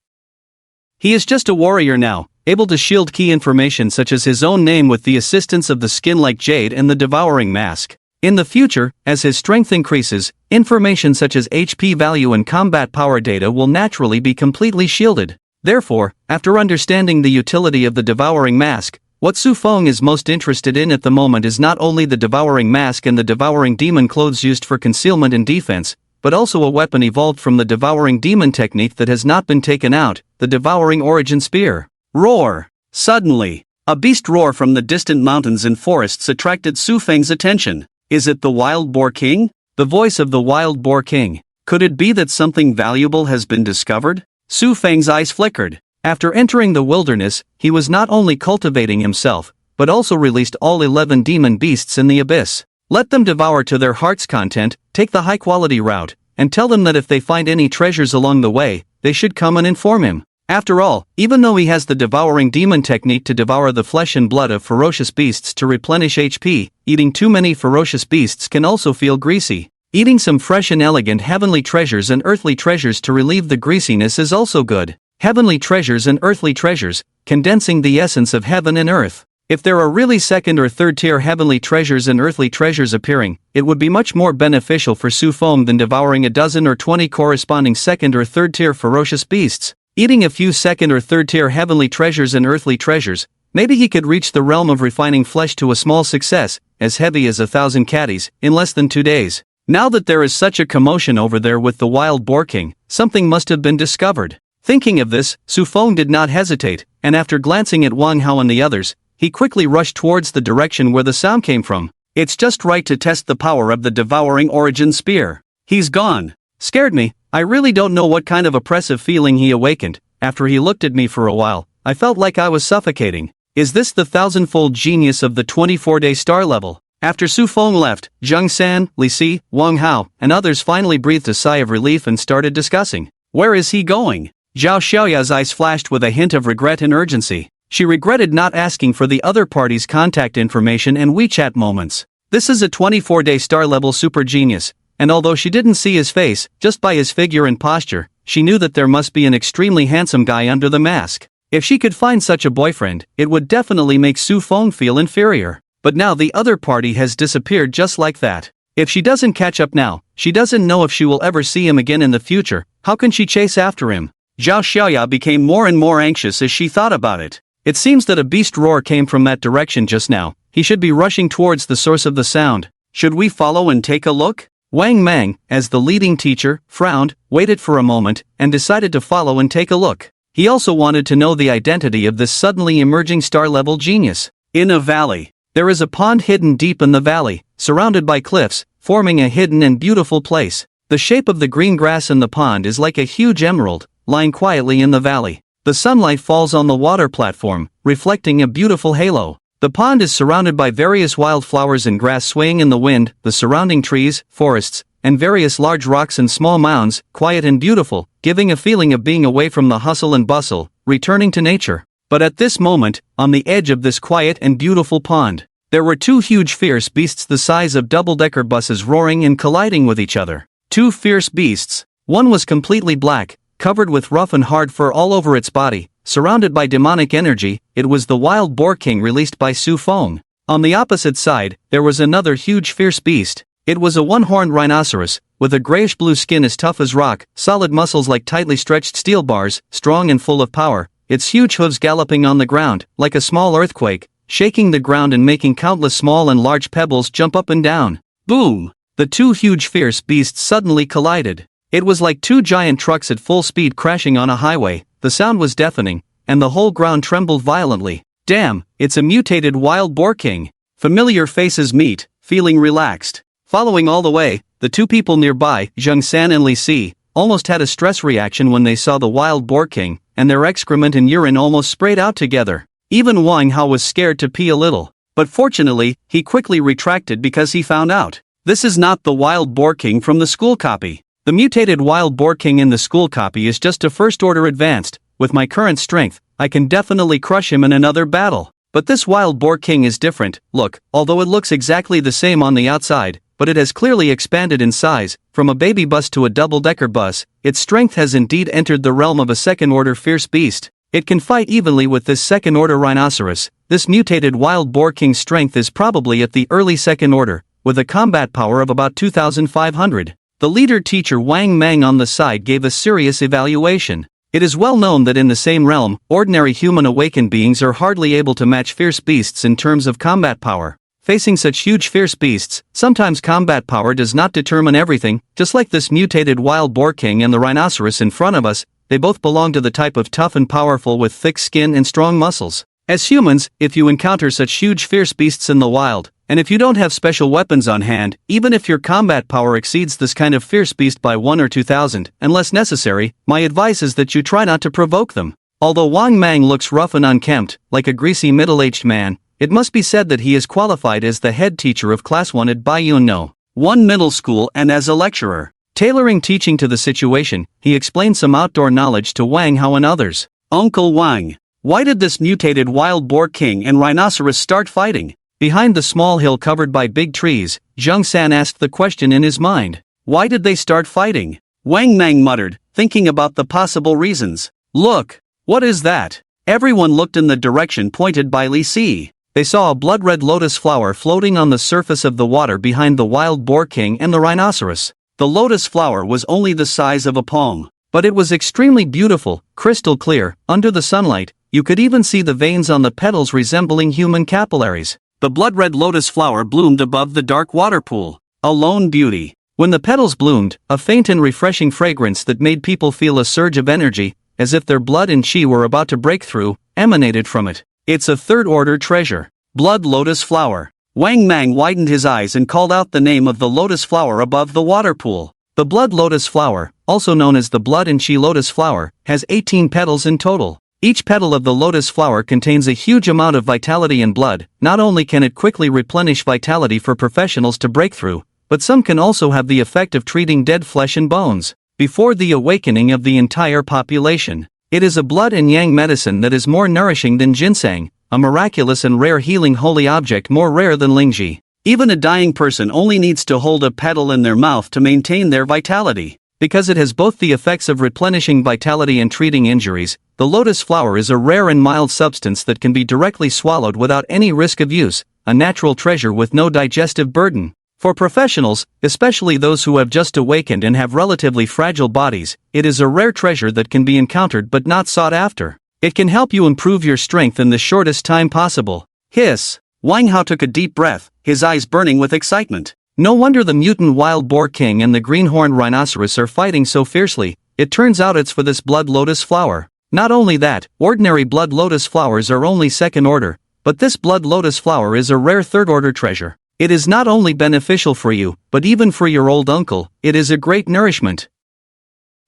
He is just a warrior now, able to shield key information such as his own name with the assistance of the skin like jade and the Devouring Mask. In the future, as his strength increases, information such as HP value and combat power data will naturally be completely shielded. Therefore, after understanding the utility of the Devouring Mask, what Su Feng is most interested in at the moment is not only the Devouring Mask and the Devouring Demon clothes used for concealment and defense, but also a weapon evolved from the Devouring Demon technique that has not been taken out, the Devouring Origin Spear. Roar! Suddenly, a beast roar from the distant mountains and forests attracted Su Feng's attention. Is it the Wild Boar King? The voice of the Wild Boar King. Could it be that something valuable has been discovered? Su Feng's eyes flickered. After entering the wilderness, he was not only cultivating himself, but also released all 11 demon beasts in the abyss. Let them devour to their heart's content, take the high-quality route, and tell them that if they find any treasures along the way, they should come and inform him. After all, even though he has the Devouring Demon technique to devour the flesh and blood of ferocious beasts to replenish HP, eating too many ferocious beasts can also feel greasy. Eating some fresh and elegant heavenly treasures and earthly treasures to relieve the greasiness is also good. Heavenly treasures and earthly treasures, condensing the essence of heaven and earth. If there are really second or third tier heavenly treasures and earthly treasures appearing, it would be much more beneficial for Su Feng than devouring a dozen or 20 corresponding second or third tier ferocious beasts. Eating a few second or third tier heavenly treasures and earthly treasures, maybe he could reach the realm of refining flesh to a small success, as heavy as 1,000 caddies, in less than 2 days. Now that there is such a commotion over there with the Wild Boar King, something must have been discovered. Thinking of this, Su Feng did not hesitate, and after glancing at Wang Hao and the others, he quickly rushed towards the direction where the sound came from. It's just right to test the power of the Devouring Origin Spear. He's gone. Scared me. I really don't know what kind of oppressive feeling he awakened. After he looked at me for a while, I felt like I was suffocating. Is this the thousandfold genius of the 24-day star level? After Su Feng left, Zheng San, Li Si, Wang Hao, and others finally breathed a sigh of relief and started discussing. Where is he going? Zhao Xiaoya's eyes flashed with a hint of regret and urgency. She regretted not asking for the other party's contact information and WeChat moments. This is a 24-day star level super genius, and although she didn't see his face, just by his figure and posture, she knew that there must be an extremely handsome guy under the mask. If she could find such a boyfriend, it would definitely make Su Feng feel inferior. but now the other party has disappeared just like that. If she doesn't catch up now, she doesn't know if she will ever see him again in the future. How can she chase after him? Zhao Xiaoya became more and more anxious as she thought about it. It seems that a beast roar came from that direction just now. He should be rushing towards the source of the sound. Should we follow and take a look? Wang Mang, as the leading teacher, frowned, waited for a moment, and decided to follow and take a look. He also wanted to know the identity of this suddenly emerging star-level genius. In a valley. There is a pond hidden deep in the valley, surrounded by cliffs, forming a hidden and beautiful place. The shape of the green grass in the pond is like a huge emerald, lying quietly in the valley. The sunlight falls on the water platform, reflecting a beautiful halo. The pond is surrounded by various wildflowers and grass swaying in the wind, the surrounding trees, forests, and various large rocks and small mounds, quiet and beautiful, giving a feeling of being away from the hustle and bustle, returning to nature. But at this moment, on the edge of this quiet and beautiful pond, there were two huge fierce beasts the size of double-decker buses roaring and colliding with each other. Two fierce beasts. One was completely black, covered with rough and hard fur all over its body, surrounded by demonic energy. It was the wild boar king released by Su Fong. On the opposite side, there was another huge fierce beast. It was a one-horned rhinoceros, with a grayish-blue skin as tough as rock, solid muscles like tightly stretched steel bars, strong and full of power, its huge hooves galloping on the ground, like a small earthquake, shaking the ground and making countless small and large pebbles jump up and down. Boom! The two huge fierce beasts suddenly collided. It was like two giant trucks at full speed crashing on a highway. The sound was deafening, and the whole ground trembled violently. Damn, it's a mutated wild boar king. Familiar faces meet, feeling relaxed. Following all the way, the two people nearby, Zheng San and Li Si, almost had a stress reaction when they saw the wild boar king, and their excrement and urine almost sprayed out together. Even Wang Hao was scared to pee a little, but fortunately, he quickly retracted because he found out. This is not the wild boar king from the school copy. The mutated wild boar king in the school copy is just a first order advanced. With my current strength, I can definitely crush him in another battle. But this wild boar king is different. Look, although it looks exactly the same on the outside, but it has clearly expanded in size, from a baby bus to a double-decker bus. Its strength has indeed entered the realm of a second-order fierce beast. It can fight evenly with this second-order rhinoceros. This mutated wild boar king's strength is probably at the early second order, with a combat power of about 2,500. The leader teacher Wang Mang on the side gave a serious evaluation. It is well known that in the same realm, ordinary human awakened beings are hardly able to match fierce beasts in terms of combat power. Facing such huge fierce beasts, sometimes combat power does not determine everything. Just like this mutated wild boar king and the rhinoceros in front of us, they both belong to the type of tough and powerful with thick skin and strong muscles. As humans, if you encounter such huge fierce beasts in the wild, and if you don't have special weapons on hand, even if your combat power exceeds this kind of fierce beast by 1 or 2,000, unless necessary, my advice is that you try not to provoke them. Although Wang Mang looks rough and unkempt, like a greasy middle-aged man, it must be said that he is qualified as the head teacher of Class 1 at Baiyun No. 1 Middle School and as a lecturer. Tailoring teaching to the situation, he explained some outdoor knowledge to Wang Hao and others. Uncle Wang, why did this mutated wild boar king and rhinoceros start fighting? Behind the small hill covered by big trees, Zheng San asked the question in his mind. Why did they start fighting? Wang Mang muttered, thinking about the possible reasons. Look, what is that? Everyone looked in the direction pointed by Li Si. They saw a blood-red lotus flower floating on the surface of the water behind the wild boar king and the rhinoceros. The lotus flower was only the size of a palm, but it was extremely beautiful, crystal clear. Under the sunlight, you could even see the veins on the petals resembling human capillaries. The blood-red lotus flower bloomed above the dark water pool. A lone beauty. When the petals bloomed, a faint and refreshing fragrance that made people feel a surge of energy, as if their blood and chi were about to break through, emanated from it. It's a third-order treasure. Blood lotus flower. Wang Mang widened his eyes and called out the name of the lotus flower above the water pool. The blood lotus flower, also known as the blood and chi lotus flower, has 18 petals in total. Each petal of the lotus flower contains a huge amount of vitality and blood. Not only can it quickly replenish vitality for professionals to break through, but some can also have the effect of treating dead flesh and bones. Before the awakening of the entire population, it is a blood and yang medicine that is more nourishing than ginseng, a miraculous and rare healing holy object more rare than lingji. Even a dying person only needs to hold a petal in their mouth to maintain their vitality. Because it has both the effects of replenishing vitality and treating injuries, the lotus flower is a rare and mild substance that can be directly swallowed without any risk of use. a natural treasure with no digestive burden. For professionals, especially those who have just awakened and have relatively fragile bodies, it is a rare treasure that can be encountered but not sought after. It can help you improve your strength in the shortest time possible. Hiss! Wang Hao took a deep breath, his eyes burning with excitement. No wonder the mutant wild boar king and the greenhorn rhinoceros are fighting so fiercely. It turns out it's for this blood lotus flower. Not only that, ordinary blood lotus flowers are only second order, but this blood lotus flower is a rare third order treasure. It is not only beneficial for you, but even for your old uncle, it is a great nourishment.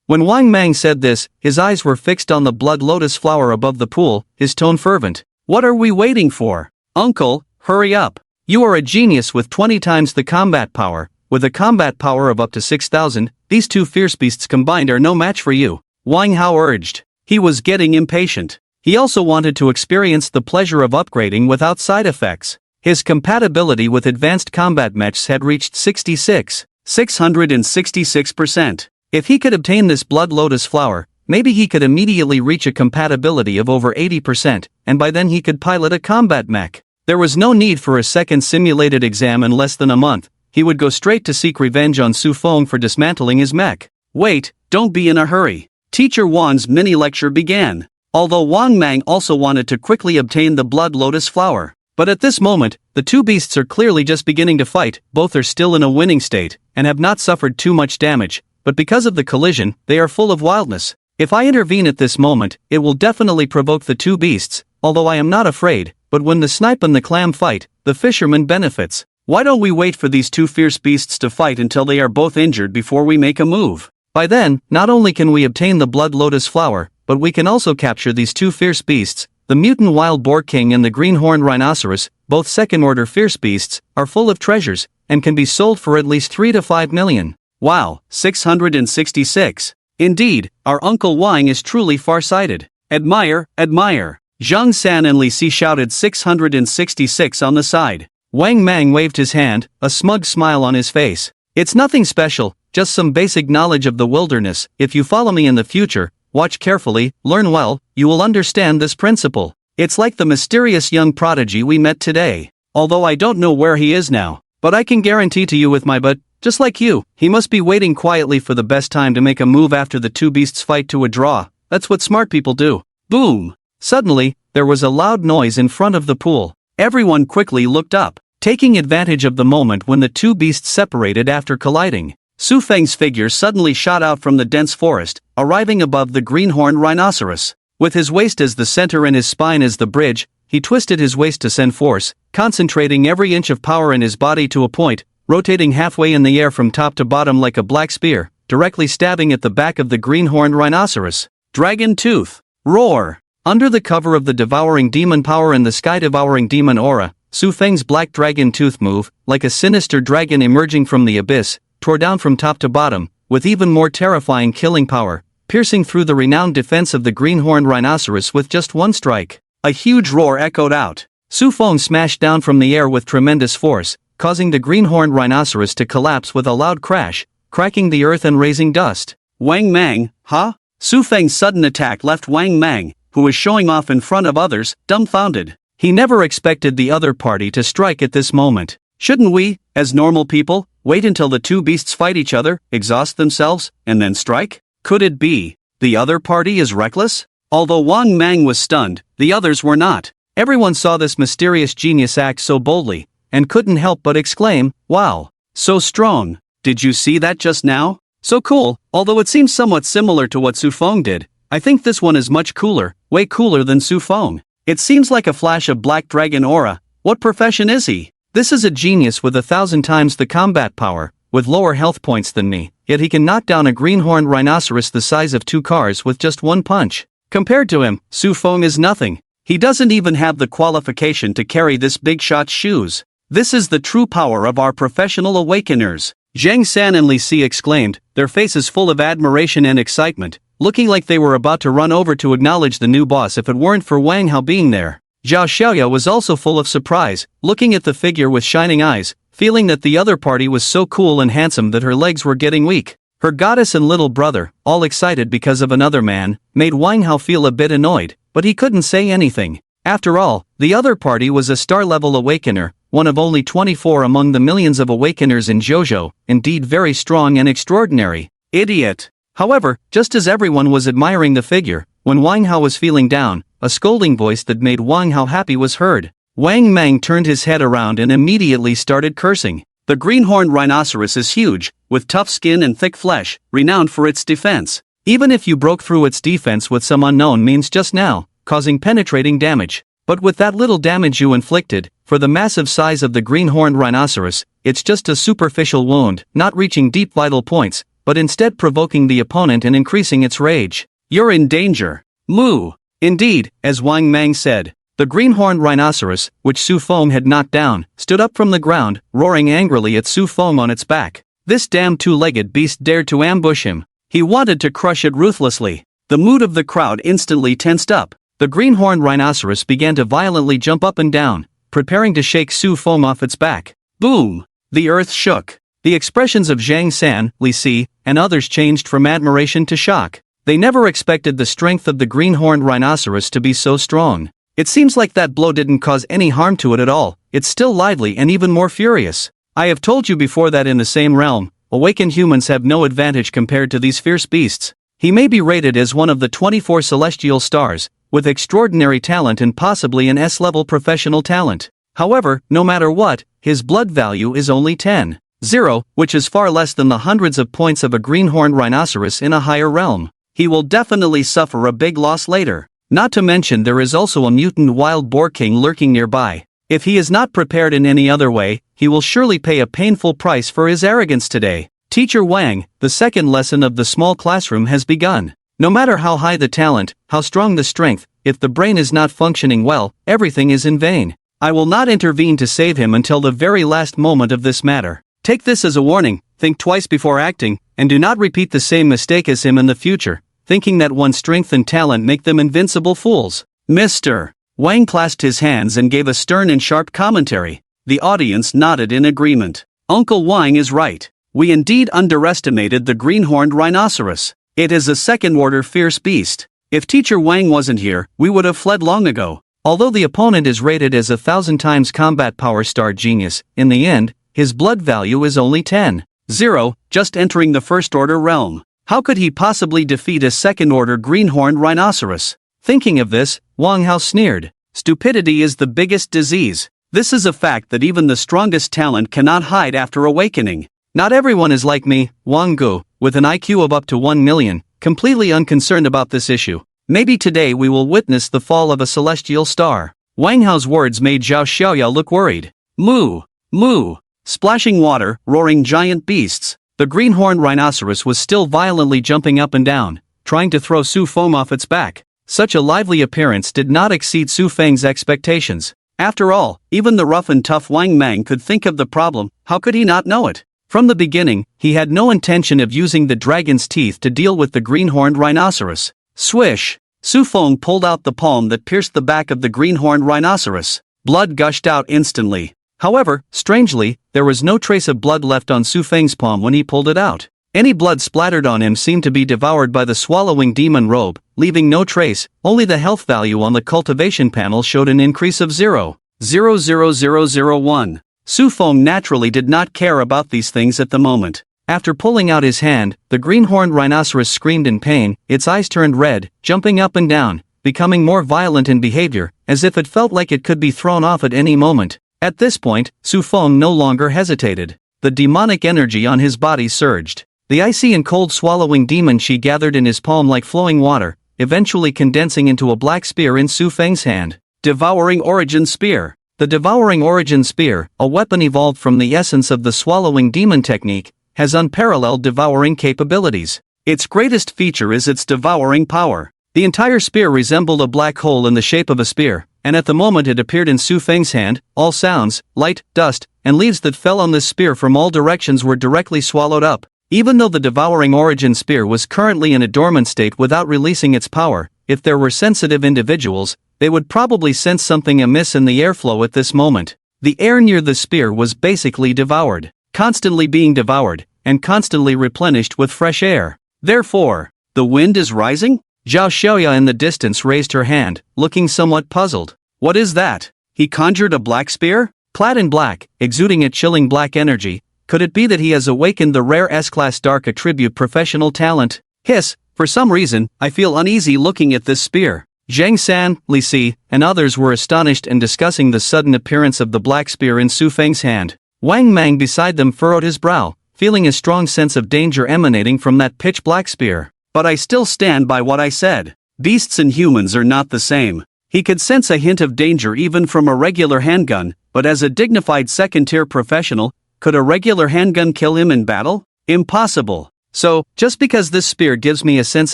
When Wang Mang said this, his eyes were fixed on the blood lotus flower above the pool, his tone fervent. What are we waiting for? Uncle, hurry up. You are a genius with 20 times the combat power. With a combat power of up to 6,000, these two fierce beasts combined are no match for you, Wang Hao urged. He was getting impatient. He also wanted to experience the pleasure of upgrading without side effects. His compatibility with advanced combat mechs had reached 666%. If he could obtain this blood lotus flower, maybe he could immediately reach a compatibility of over 80%, and by then he could pilot a combat mech. There was no need for a second simulated exam in less than a month. He would go straight to seek revenge on Su Fong for dismantling his mech. Wait, don't be in a hurry. Teacher Wang's mini-lecture began. Although Wang Mang also wanted to quickly obtain the blood lotus flower. But at this moment, the two beasts are clearly just beginning to fight, both are still in a winning state, and have not suffered too much damage, but because of the collision, they are full of wildness. If I intervene at this moment, it will definitely provoke the two beasts, although I am not afraid, but when the snipe and the clam fight, the fisherman benefits. Why don't we wait for these two fierce beasts to fight until they are both injured before we make a move? By then, not only can we obtain the blood lotus flower, but we can also capture these two fierce beasts. The mutant wild boar king and the greenhorn rhinoceros, both second-order fierce beasts, are full of treasures, and can be sold for at least 3 to 5 million. Wow, 666. Indeed, our Uncle Wang is truly far-sighted. Admire, admire. Zhang San and Li Si shouted 666 on the side. Wang Mang waved his hand, a smug smile on his face. It's nothing special, just some basic knowledge of the wilderness. If you follow me in the future, watch carefully, learn well, you will understand this principle. It's like the mysterious young prodigy we met today. Although I don't know where he is now, but I can guarantee to you with my butt, just like you, he must be waiting quietly for the best time to make a move after the two beasts fight to a draw. That's what smart people do. Boom! Suddenly, there was a loud noise in front of the pool. Everyone quickly looked up, taking advantage of the moment when the two beasts separated after colliding. Su Feng's figure suddenly shot out from the dense forest, arriving above the greenhorn rhinoceros. With his waist as the center and his spine as the bridge, he twisted his waist to send force, concentrating every inch of power in his body to a point, rotating halfway in the air from top to bottom like a black spear, directly stabbing at the back of the greenhorn rhinoceros. Dragon Tooth! Roar! Under the cover of the devouring demon power and the sky-devouring demon aura, Su Feng's black dragon tooth move, like a sinister dragon emerging from the abyss, tore down from top to bottom, with even more terrifying killing power, piercing through the renowned defense of the greenhorn rhinoceros with just one strike. A huge roar echoed out. Su Feng smashed down from the air with tremendous force, causing the greenhorn rhinoceros to collapse with a loud crash, cracking the earth and raising dust. Wang Mang, huh? Su Feng's sudden attack left Wang Mang, who was showing off in front of others, dumbfounded. He never expected the other party to strike at this moment. Shouldn't we, as normal people, wait until the two beasts fight each other, exhaust themselves, and then strike? Could it be the other party is reckless? Although Wang Mang was stunned, the others were not. Everyone saw this mysterious genius act so boldly, and couldn't help but exclaim, wow, so strong. Did you see that just now? So cool. Although it seems somewhat similar to what Su Feng did, I think this one is much cooler, way cooler than Su Feng. It seems like a flash of black dragon aura. What profession is he? This is a genius with 1,000 times the combat power, with lower health points than me, yet he can knock down a greenhorn rhinoceros the size of 2 cars with just one punch. Compared to him, Su Feng is nothing. He doesn't even have the qualification to carry this big shot's shoes. This is the true power of our professional awakeners. Zhang San and Li Si exclaimed, their faces full of admiration and excitement, looking like they were about to run over to acknowledge the new boss if it weren't for Wang Hao being there. Zhao Xiaoya was also full of surprise, looking at the figure with shining eyes, feeling that the other party was so cool and handsome that her legs were getting weak. Her goddess and little brother, all excited because of another man, made Wang Hao feel a bit annoyed, but he couldn't say anything. After all, the other party was a star-level awakener, one of only 24 among the millions of awakeners in JoJo, indeed very strong and extraordinary. Idiot. However, just as everyone was admiring the figure, when Wang Hao was feeling down, a scolding voice that made Wang Hao happy was heard. Wang Mang turned his head around and immediately started cursing. The green-horned rhinoceros is huge, with tough skin and thick flesh, renowned for its defense. Even if you broke through its defense with some unknown means just now, causing penetrating damage. But with that little damage you inflicted, for the massive size of the green-horned rhinoceros, it's just a superficial wound, not reaching deep vital points, but instead provoking the opponent and increasing its rage. You're in danger. Moo. Indeed, as Wang Mang said. The green-horned rhinoceros, which Su Fong had knocked down, stood up from the ground, roaring angrily at Su Fong on its back. This damn two-legged beast dared to ambush him. He wanted to crush it ruthlessly. The mood of the crowd instantly tensed up. The green-horned rhinoceros began to violently jump up and down, preparing to shake Su Fong off its back. Boom! The earth shook. The expressions of Zhang San, Li Si, and others changed from admiration to shock. They never expected the strength of the green-horned rhinoceros to be so strong. It seems like that blow didn't cause any harm to it at all. It's still lively and even more furious. I have told you before that in the same realm, awakened humans have no advantage compared to these fierce beasts. He may be rated as one of the 24 celestial stars, with extraordinary talent and possibly an S-level professional talent. However, no matter what, his blood value is only 10,0, which is far less than the hundreds of points of a green-horned rhinoceros in a higher realm. He will definitely suffer a big loss later. Not to mention there is also a mutant wild boar king lurking nearby. If he is not prepared in any other way, he will surely pay a painful price for his arrogance today. Teacher Wang, the second lesson of the small classroom has begun. No matter how high the talent, how strong the strength, if the brain is not functioning well, everything is in vain. I will not intervene to save him until the very last moment of this matter. Take this as a warning, think twice before acting, and do not repeat the same mistake as him in the future, thinking that one's strength and talent make them invincible fools. Mr. Wang clasped his hands and gave a stern and sharp commentary. The audience nodded in agreement. Uncle Wang is right. We indeed underestimated the green-horned rhinoceros. It is a second-order fierce beast. If Teacher Wang wasn't here, we would have fled long ago. Although the opponent is rated as 1,000 times combat power star genius, in the end, his blood value is only 10,0, just entering the first-order realm. How could he possibly defeat a second-order green-horned rhinoceros? Thinking of this, Wang Hao sneered. Stupidity is the biggest disease. This is a fact that even the strongest talent cannot hide after awakening. Not everyone is like me, Wang Gu, with an IQ of up to 1 million, completely unconcerned about this issue. Maybe today we will witness the fall of a celestial star. Wang Hao's words made Zhao Xiaoya look worried. Moo! Moo! Splashing water, roaring giant beasts. The green-horned rhinoceros was still violently jumping up and down, trying to throw Su Feng off its back. Such a lively appearance did not exceed Su Feng's expectations. After all, even the rough and tough Wang Mang could think of the problem. How could he not know it? From the beginning, he had no intention of using the dragon's teeth to deal with the green-horned rhinoceros. Swish! Su Feng pulled out the palm that pierced the back of the green-horned rhinoceros. Blood gushed out instantly. However, strangely, there was no trace of blood left on Su Feng's palm when he pulled it out. Any blood splattered on him seemed to be devoured by the swallowing demon robe, leaving no trace. Only the health value on the cultivation panel showed an increase of 0.00001. Su Feng naturally did not care about these things at the moment. After pulling out his hand, the green-horned rhinoceros screamed in pain, its eyes turned red, jumping up and down, becoming more violent in behavior, as if it felt like it could be thrown off at any moment. At this point, Su Feng no longer hesitated. The demonic energy on his body surged. The icy and cold swallowing demon she gathered in his palm like flowing water, eventually condensing into a black spear in Su Feng's hand. Devouring Origin Spear. The Devouring Origin Spear, a weapon evolved from the essence of the swallowing demon technique, has unparalleled devouring capabilities. Its greatest feature is its devouring power. The entire spear resembled a black hole in the shape of a spear, and at the moment it appeared in Su Feng's hand, all sounds, light, dust, and leaves that fell on this spear from all directions were directly swallowed up. Even though the Devouring Origin Spear was currently in a dormant state without releasing its power, if there were sensitive individuals, they would probably sense something amiss in the airflow at this moment. The air near the spear was basically devoured, constantly being devoured, and constantly replenished with fresh air. Therefore, the wind is rising? Zhao Xiaoya in the distance raised her hand, looking somewhat puzzled. What is that? He conjured a black spear? clad in black, exuding a chilling black energy. Could it be that he has awakened the rare S-class dark attribute professional talent? Hiss, for some reason, I feel uneasy looking at this spear. Zhang San, Li Si, and others were astonished and discussing the sudden appearance of the black spear in Su Feng's hand. Wang Mang beside them furrowed his brow, feeling a strong sense of danger emanating from that pitch-black spear. But I still stand by what I said. Beasts and humans are not the same. He could sense a hint of danger even from a regular handgun, but as a dignified second-tier professional, could a regular handgun kill him in battle? Impossible. So, just because this spear gives me a sense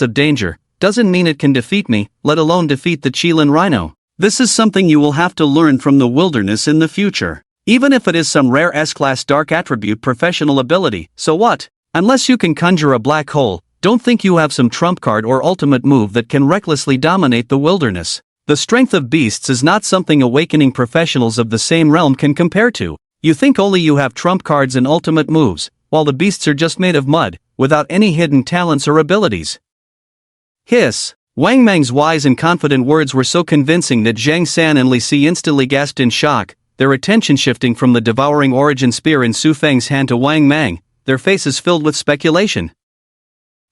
of danger, doesn't mean it can defeat me, let alone defeat the Qilin Rhino. This is something you will have to learn from the wilderness in the future. Even if it is some rare S-class dark attribute professional ability, so what? Unless you can conjure a black hole, don't think you have some trump card or ultimate move that can recklessly dominate the wilderness. The strength of beasts is not something awakening professionals of the same realm can compare to. You think only you have trump cards and ultimate moves, while the beasts are just made of mud, without any hidden talents or abilities. Hiss. Wang Mang's wise and confident words were so convincing that Zhang San and Li Si instantly gasped in shock, their attention shifting from the devouring origin spear in Su Feng's hand to Wang Mang, their faces filled with speculation.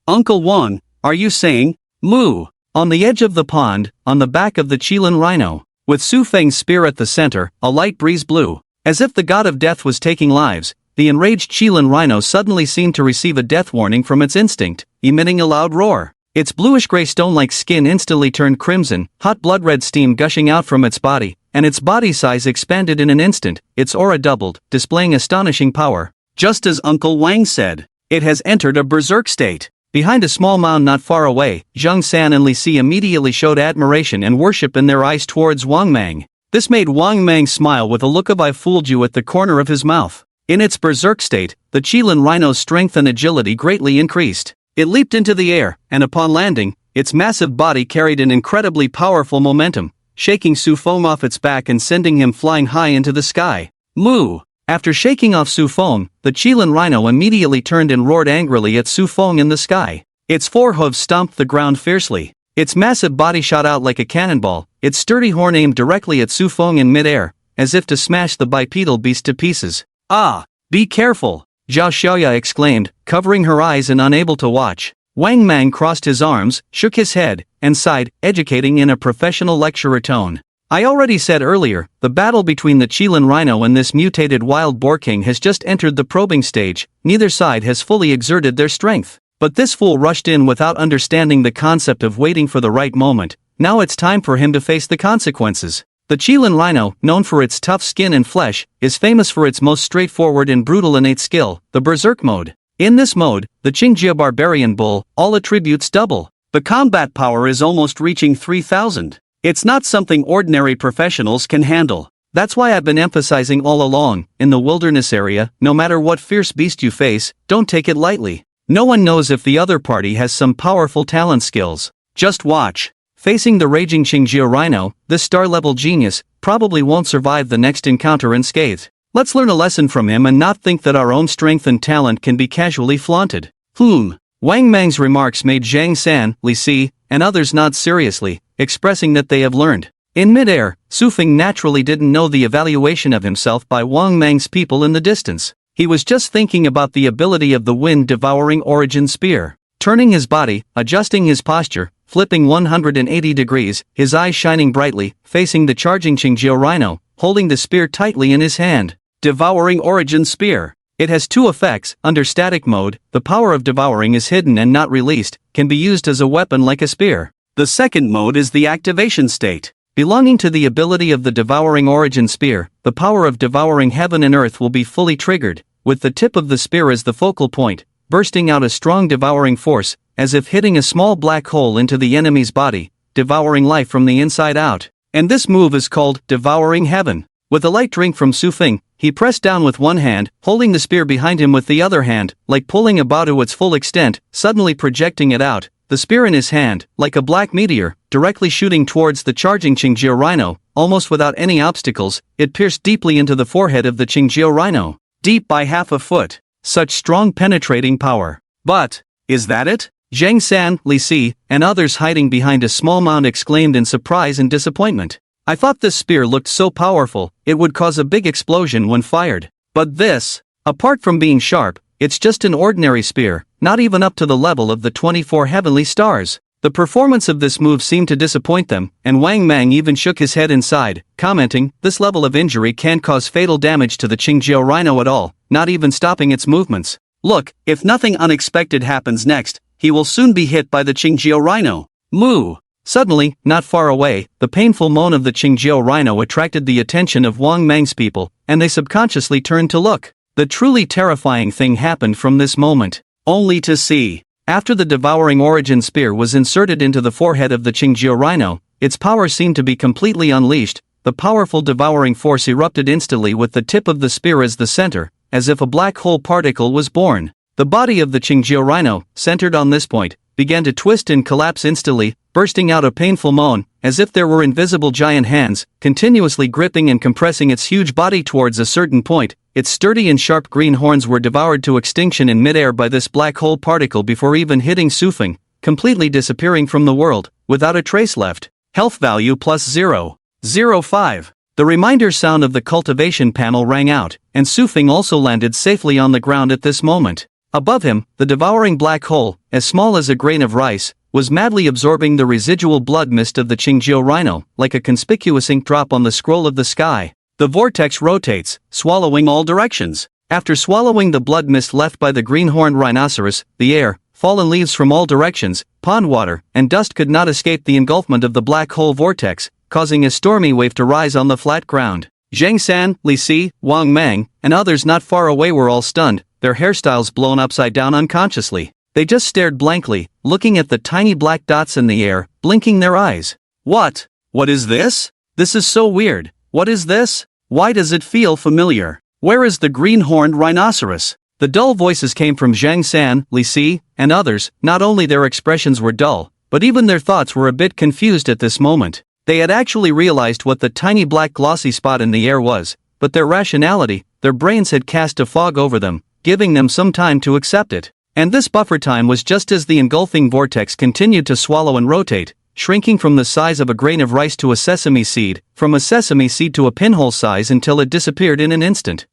Uncle Wan, are you saying? Moo. On the edge of the pond, on the back of the Qilin Rhino, with Su Feng's spear at the center, a light breeze blew. As if the god of death was taking lives, the enraged Qilin Rhino suddenly seemed to receive a death warning from its instinct, emitting a loud roar. Its bluish-gray stone-like skin instantly turned crimson, hot blood-red steam gushing out from its body, and its body size expanded in an instant, its aura doubled, displaying astonishing power. Just as Uncle Wang said, it has entered a berserk state. Behind a small mound not far away, Zhang San and Li Si immediately showed admiration and worship in their eyes towards Wang Mang. This made Wang Mang smile with a look of "I fooled you" at the corner of his mouth. In its berserk state, the Qilin Rhino's strength and agility greatly increased. It leaped into the air, and upon landing, its massive body carried an incredibly powerful momentum, shaking Su Feng off its back and sending him flying high into the sky. Moo! After shaking off Su Feng, the Qilin Rhino immediately turned and roared angrily at Su Feng in the sky. Its forehooves stomped the ground fiercely. Its massive body shot out like a cannonball, its sturdy horn aimed directly at Su Feng in midair, as if to smash the bipedal beast to pieces. Ah! Be careful! Zhao Xiaoya exclaimed, covering her eyes and unable to watch. Wang Mang crossed his arms, shook his head, and sighed, educating in a professional lecturer tone. I already said earlier, the battle between the Qilin Rhino and this mutated wild boar king has just entered the probing stage. Neither side has fully exerted their strength. But this fool rushed in without understanding the concept of waiting for the right moment. Now it's time for him to face the consequences. The Qilin Rhino, known for its tough skin and flesh, is famous for its most straightforward and brutal innate skill, the Berserk mode. In this mode, the Qingjia Barbarian Bull, all attributes double. The combat power is almost reaching 3,000. It's not something ordinary professionals can handle. That's why I've been emphasizing all along, in the wilderness area, no matter what fierce beast you face, don't take it lightly. No one knows if the other party has some powerful talent skills. Just watch. Facing the raging Qingjia Rhino, this star-level genius probably won't survive the next encounter unscathed. Let's learn a lesson from him and not think that our own strength and talent can be casually flaunted. Wang Mang's remarks made Zhang San, Li Si, and others nod seriously, expressing that they have learned. In midair, Su Feng naturally didn't know the evaluation of himself by Wang Mang's people in the distance. He was just thinking about the ability of the wind-devouring origin spear. Turning his body, adjusting his posture, flipping 180 degrees, his eyes shining brightly, facing the charging Qingjia Rhino, holding the spear tightly in his hand. Devouring origin spear. It has two effects. Under static mode, the power of devouring is hidden and not released, can be used as a weapon like a spear. The second mode is the activation state. Belonging to the ability of the devouring origin spear, the power of devouring heaven and earth will be fully triggered, with the tip of the spear as the focal point, bursting out a strong devouring force, as if hitting a small black hole into the enemy's body, devouring life from the inside out. And this move is called Devouring Heaven. With a light drink from Su Feng, he pressed down with one hand, holding the spear behind him with the other hand, like pulling a bow to its full extent, suddenly projecting it out, the spear in his hand, like a black meteor, directly shooting towards the charging Qingjia Rhino. Almost without any obstacles, it pierced deeply into the forehead of the Qingjia Rhino. Deep by half a foot. Such strong penetrating power. But, is that it? Zhang San, Li Si, and others hiding behind a small mound exclaimed in surprise and disappointment. I thought this spear looked so powerful, it would cause a big explosion when fired. But this, apart from being sharp, it's just an ordinary spear, not even up to the level of the 24 heavenly stars. The performance of this move seemed to disappoint them, and Wang Mang even shook his head inside, commenting, "This level of injury can't cause fatal damage to the Qingjiao rhino at all, not even stopping its movements. Look, if nothing unexpected happens next, he will soon be hit by the Qingjiao rhino. Moo!" Suddenly, not far away, the painful moan of the Qingjiao rhino attracted the attention of Wang Mang's people, and they subconsciously turned to look. The truly terrifying thing happened from this moment, only to see. After the devouring origin spear was inserted into the forehead of the Qingjiao rhino, its power seemed to be completely unleashed. The powerful devouring force erupted instantly with the tip of the spear as the center, as if a black hole particle was born. The body of the Qingjiao rhino, centered on this point, began to twist and collapse instantly, bursting out a painful moan, as if there were invisible giant hands, continuously gripping and compressing its huge body towards a certain point. Its sturdy and sharp green horns were devoured to extinction in midair by this black hole particle before even hitting Sufeng, completely disappearing from the world, without a trace left. Health value plus 0.05. The reminder sound of the cultivation panel rang out, and Sufeng also landed safely on the ground at this moment. Above him, the devouring black hole, as small as a grain of rice, was madly absorbing the residual blood mist of the Qingjiao rhino, like a conspicuous ink drop on the scroll of the sky. The vortex rotates, swallowing all directions. After swallowing the blood mist left by the green-horned rhinoceros, the air, fallen leaves from all directions, pond water, and dust could not escape the engulfment of the black hole vortex, causing a stormy wave to rise on the flat ground. Zhang San, Li Si, Wang Mang, and others not far away were all stunned, their hairstyles blown upside down unconsciously. They just stared blankly, looking at the tiny black dots in the air, blinking their eyes. What? What is this? This is so weird. What is this? Why does it feel familiar? Where is the green-horned rhinoceros? The dull voices came from Zhang San, Li Si, and others. Not only their expressions were dull, but even their thoughts were a bit confused at this moment. They had actually realized what the tiny black glossy spot in the air was, but their rationality, their brains had cast a fog over them, giving them some time to accept it. And this buffer time was just as the engulfing vortex continued to swallow and rotate, shrinking from the size of a grain of rice to a sesame seed, from a sesame seed to a pinhole size until it disappeared in an instant.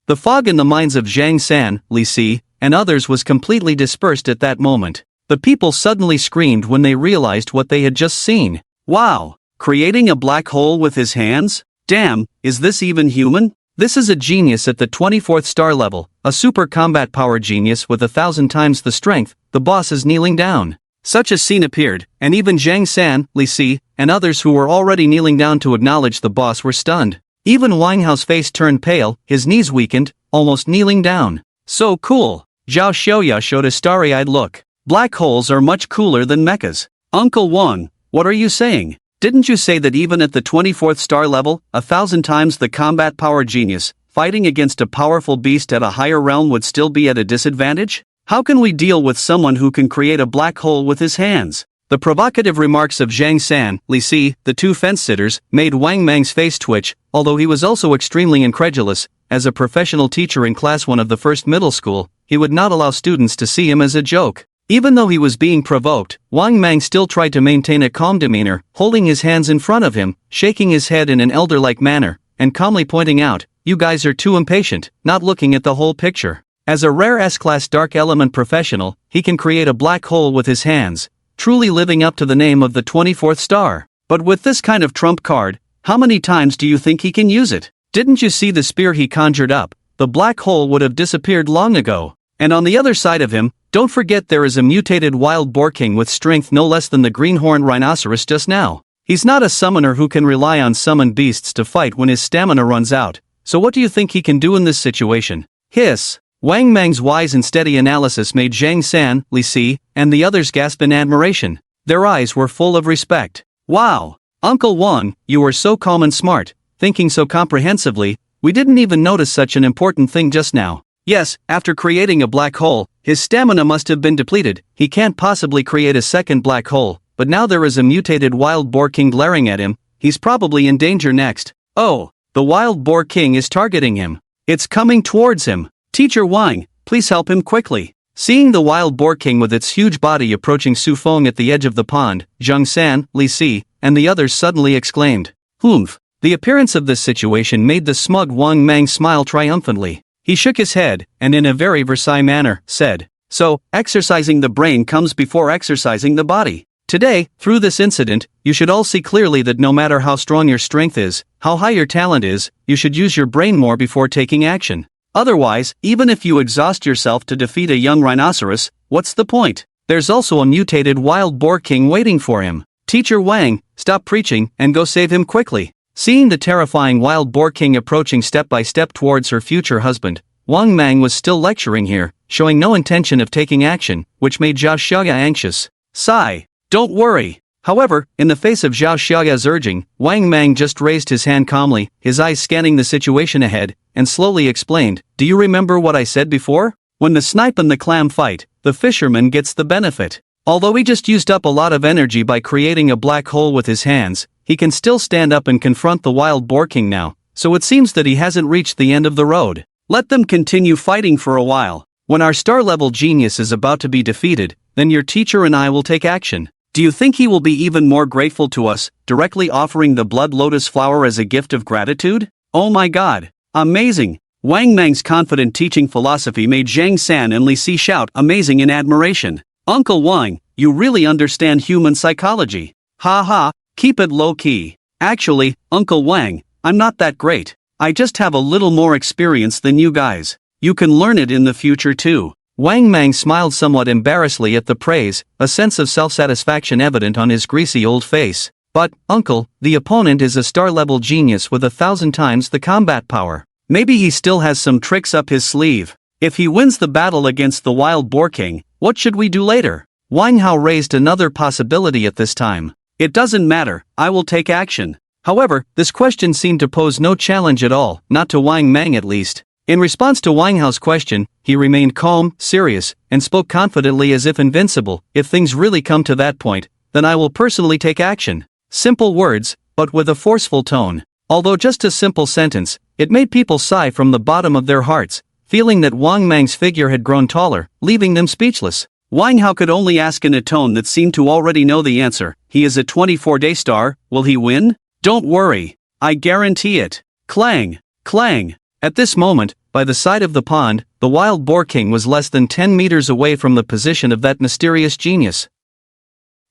The fog in the minds of Zhang San, Li Si, and others was completely dispersed at that moment. The people suddenly screamed when they realized what they had just seen. Wow! Creating a black hole with his hands? Damn, is this even human? This is a genius at the 24th star level, a super combat power genius with 1,000 times the strength. The boss is kneeling down. Such a scene appeared, and even Zhang San, Li Si, and others who were already kneeling down to acknowledge the boss were stunned. Even Wang Hao's face turned pale, his knees weakened, almost kneeling down. So cool. Zhao Xiaoya showed a starry-eyed look. Black holes are much cooler than mechas. Uncle Wang, what are you saying? Didn't you say that even at the 24th star level, 1,000 times the combat power genius, fighting against a powerful beast at a higher realm would still be at a disadvantage? How can we deal with someone who can create a black hole with his hands? The provocative remarks of Zhang San, Li Si, the two fence-sitters, made Wang Mang's face twitch, although he was also extremely incredulous. As a professional teacher in Class 1 of the first middle school, he would not allow students to see him as a joke. Even though he was being provoked, Wang Mang still tried to maintain a calm demeanor, holding his hands in front of him, shaking his head in an elder-like manner, and calmly pointing out, "You guys are too impatient, not looking at the whole picture." As a rare S-class dark element professional, he can create a black hole with his hands, truly living up to the name of the 24th star. But with this kind of trump card, how many times do you think he can use it? Didn't you see the spear he conjured up? The black hole would have disappeared long ago. And on the other side of him, don't forget there is a mutated wild boar king with strength no less than the greenhorn rhinoceros just now. He's not a summoner who can rely on summoned beasts to fight when his stamina runs out. So what do you think he can do in this situation? Hiss. Wang Mang's wise and steady analysis made Zhang San, Li Si, and the others gasp in admiration. Their eyes were full of respect. Wow! Uncle Wang, you were so calm and smart, thinking so comprehensively, we didn't even notice such an important thing just now. Yes, after creating a black hole, his stamina must have been depleted. He can't possibly create a second black hole, but now there is a mutated wild boar king glaring at him. He's probably in danger next. Oh, the wild boar king is targeting him. It's coming towards him. Teacher Wang, please help him quickly. Seeing the wild boar king with its huge body approaching Su Fong at the edge of the pond, Zhang San, Li Si, and the others suddenly exclaimed, "Humph!" The appearance of this situation made the smug Wang Mang smile triumphantly. He shook his head, and in a very Versailles manner, said, "So, exercising the brain comes before exercising the body. Today, through this incident, you should all see clearly that no matter how strong your strength is, how high your talent is, you should use your brain more before taking action. Otherwise, even if you exhaust yourself to defeat a young rhinoceros, what's the point? There's also a mutated wild boar king waiting for him. Teacher Wang, stop preaching and go save him quickly." Seeing the terrifying wild boar king approaching step by step towards her future husband, Wang Mang was still lecturing here, showing no intention of taking action, which made Zhao Xiaoya anxious. Sigh. Don't worry. However, in the face of Zhao Xiaoya's urging, Wang Mang just raised his hand calmly, his eyes scanning the situation ahead, and slowly explained, "Do you remember what I said before? When the snipe and the clam fight, the fisherman gets the benefit. Although he just used up a lot of energy by creating a black hole with his hands, he can still stand up and confront the wild boar king now, so it seems that he hasn't reached the end of the road. Let them continue fighting for a while. When our star-level genius is about to be defeated, then your teacher and I will take action. Do you think he will be even more grateful to us, directly offering the blood lotus flower as a gift of gratitude? Oh my god. Amazing." Wang Mang's confident teaching philosophy made Zhang San and Li Si shout amazing in admiration. "Uncle Wang, you really understand human psychology. Ha ha, keep it low-key. Actually, Uncle Wang, I'm not that great. I just have a little more experience than you guys. You can learn it in the future too." Wang Mang smiled somewhat embarrassedly at the praise, a sense of self-satisfaction evident on his greasy old face. "But, uncle, the opponent is a star-level genius with 1,000 times the combat power. Maybe he still has some tricks up his sleeve. If he wins the battle against the wild boar king, what should we do later?" Wang Hao raised another possibility at this time. "It doesn't matter, I will take action." However, this question seemed to pose no challenge at all, not to Wang Mang at least. In response to Wang Hao's question, he remained calm, serious, and spoke confidently as if invincible. "If things really come to that point, then I will personally take action." Simple words, but with a forceful tone. Although just a simple sentence, it made people sigh from the bottom of their hearts, feeling that Wang Mang's figure had grown taller, leaving them speechless. Wang Hao could only ask in a tone that seemed to already know the answer. "He is a 24-day star, will he win? Don't worry. I guarantee it." Clang! Clang! At this moment, by the side of the pond, the wild boar king was less than 10 meters away from the position of that mysterious genius.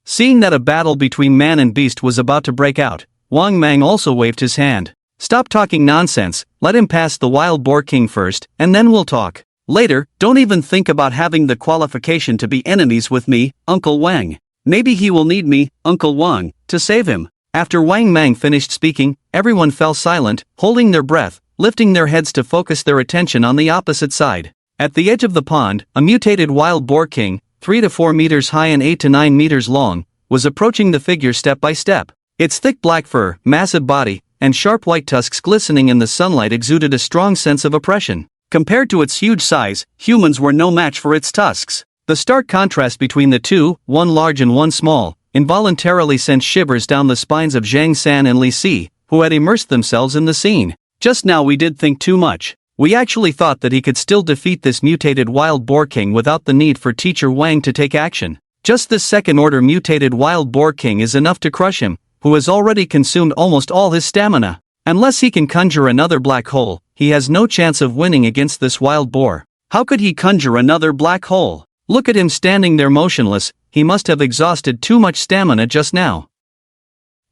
Seeing that a battle between man and beast was about to break out, Wang Mang also waved his hand. "Stop talking nonsense, let him pass the wild boar king first, and then we'll talk. Later, don't even think about having the qualification to be enemies with me, Uncle Wang. Maybe he will need me, Uncle Wang, to save him." After Wang Mang finished speaking, everyone fell silent, holding their breath, lifting their heads to focus their attention on the opposite side. At the edge of the pond, a mutated wild boar king, 3 to 4 meters high and 8 to 9 meters long, was approaching the figure step by step. Its thick black fur, massive body, and sharp white tusks glistening in the sunlight exuded a strong sense of oppression. Compared to its huge size, humans were no match for its tusks. The stark contrast between the two, one large and one small, involuntarily sent shivers down the spines of Zhang San and Li Si, who had immersed themselves in the scene. "Just now we did think too much. We actually thought that he could still defeat this mutated wild boar king without the need for Teacher Wang to take action. Just this second-order mutated wild boar king is enough to crush him, who has already consumed almost all his stamina. Unless he can conjure another black hole, he has no chance of winning against this wild boar. How could he conjure another black hole? Look at him standing there motionless, he must have exhausted too much stamina just now.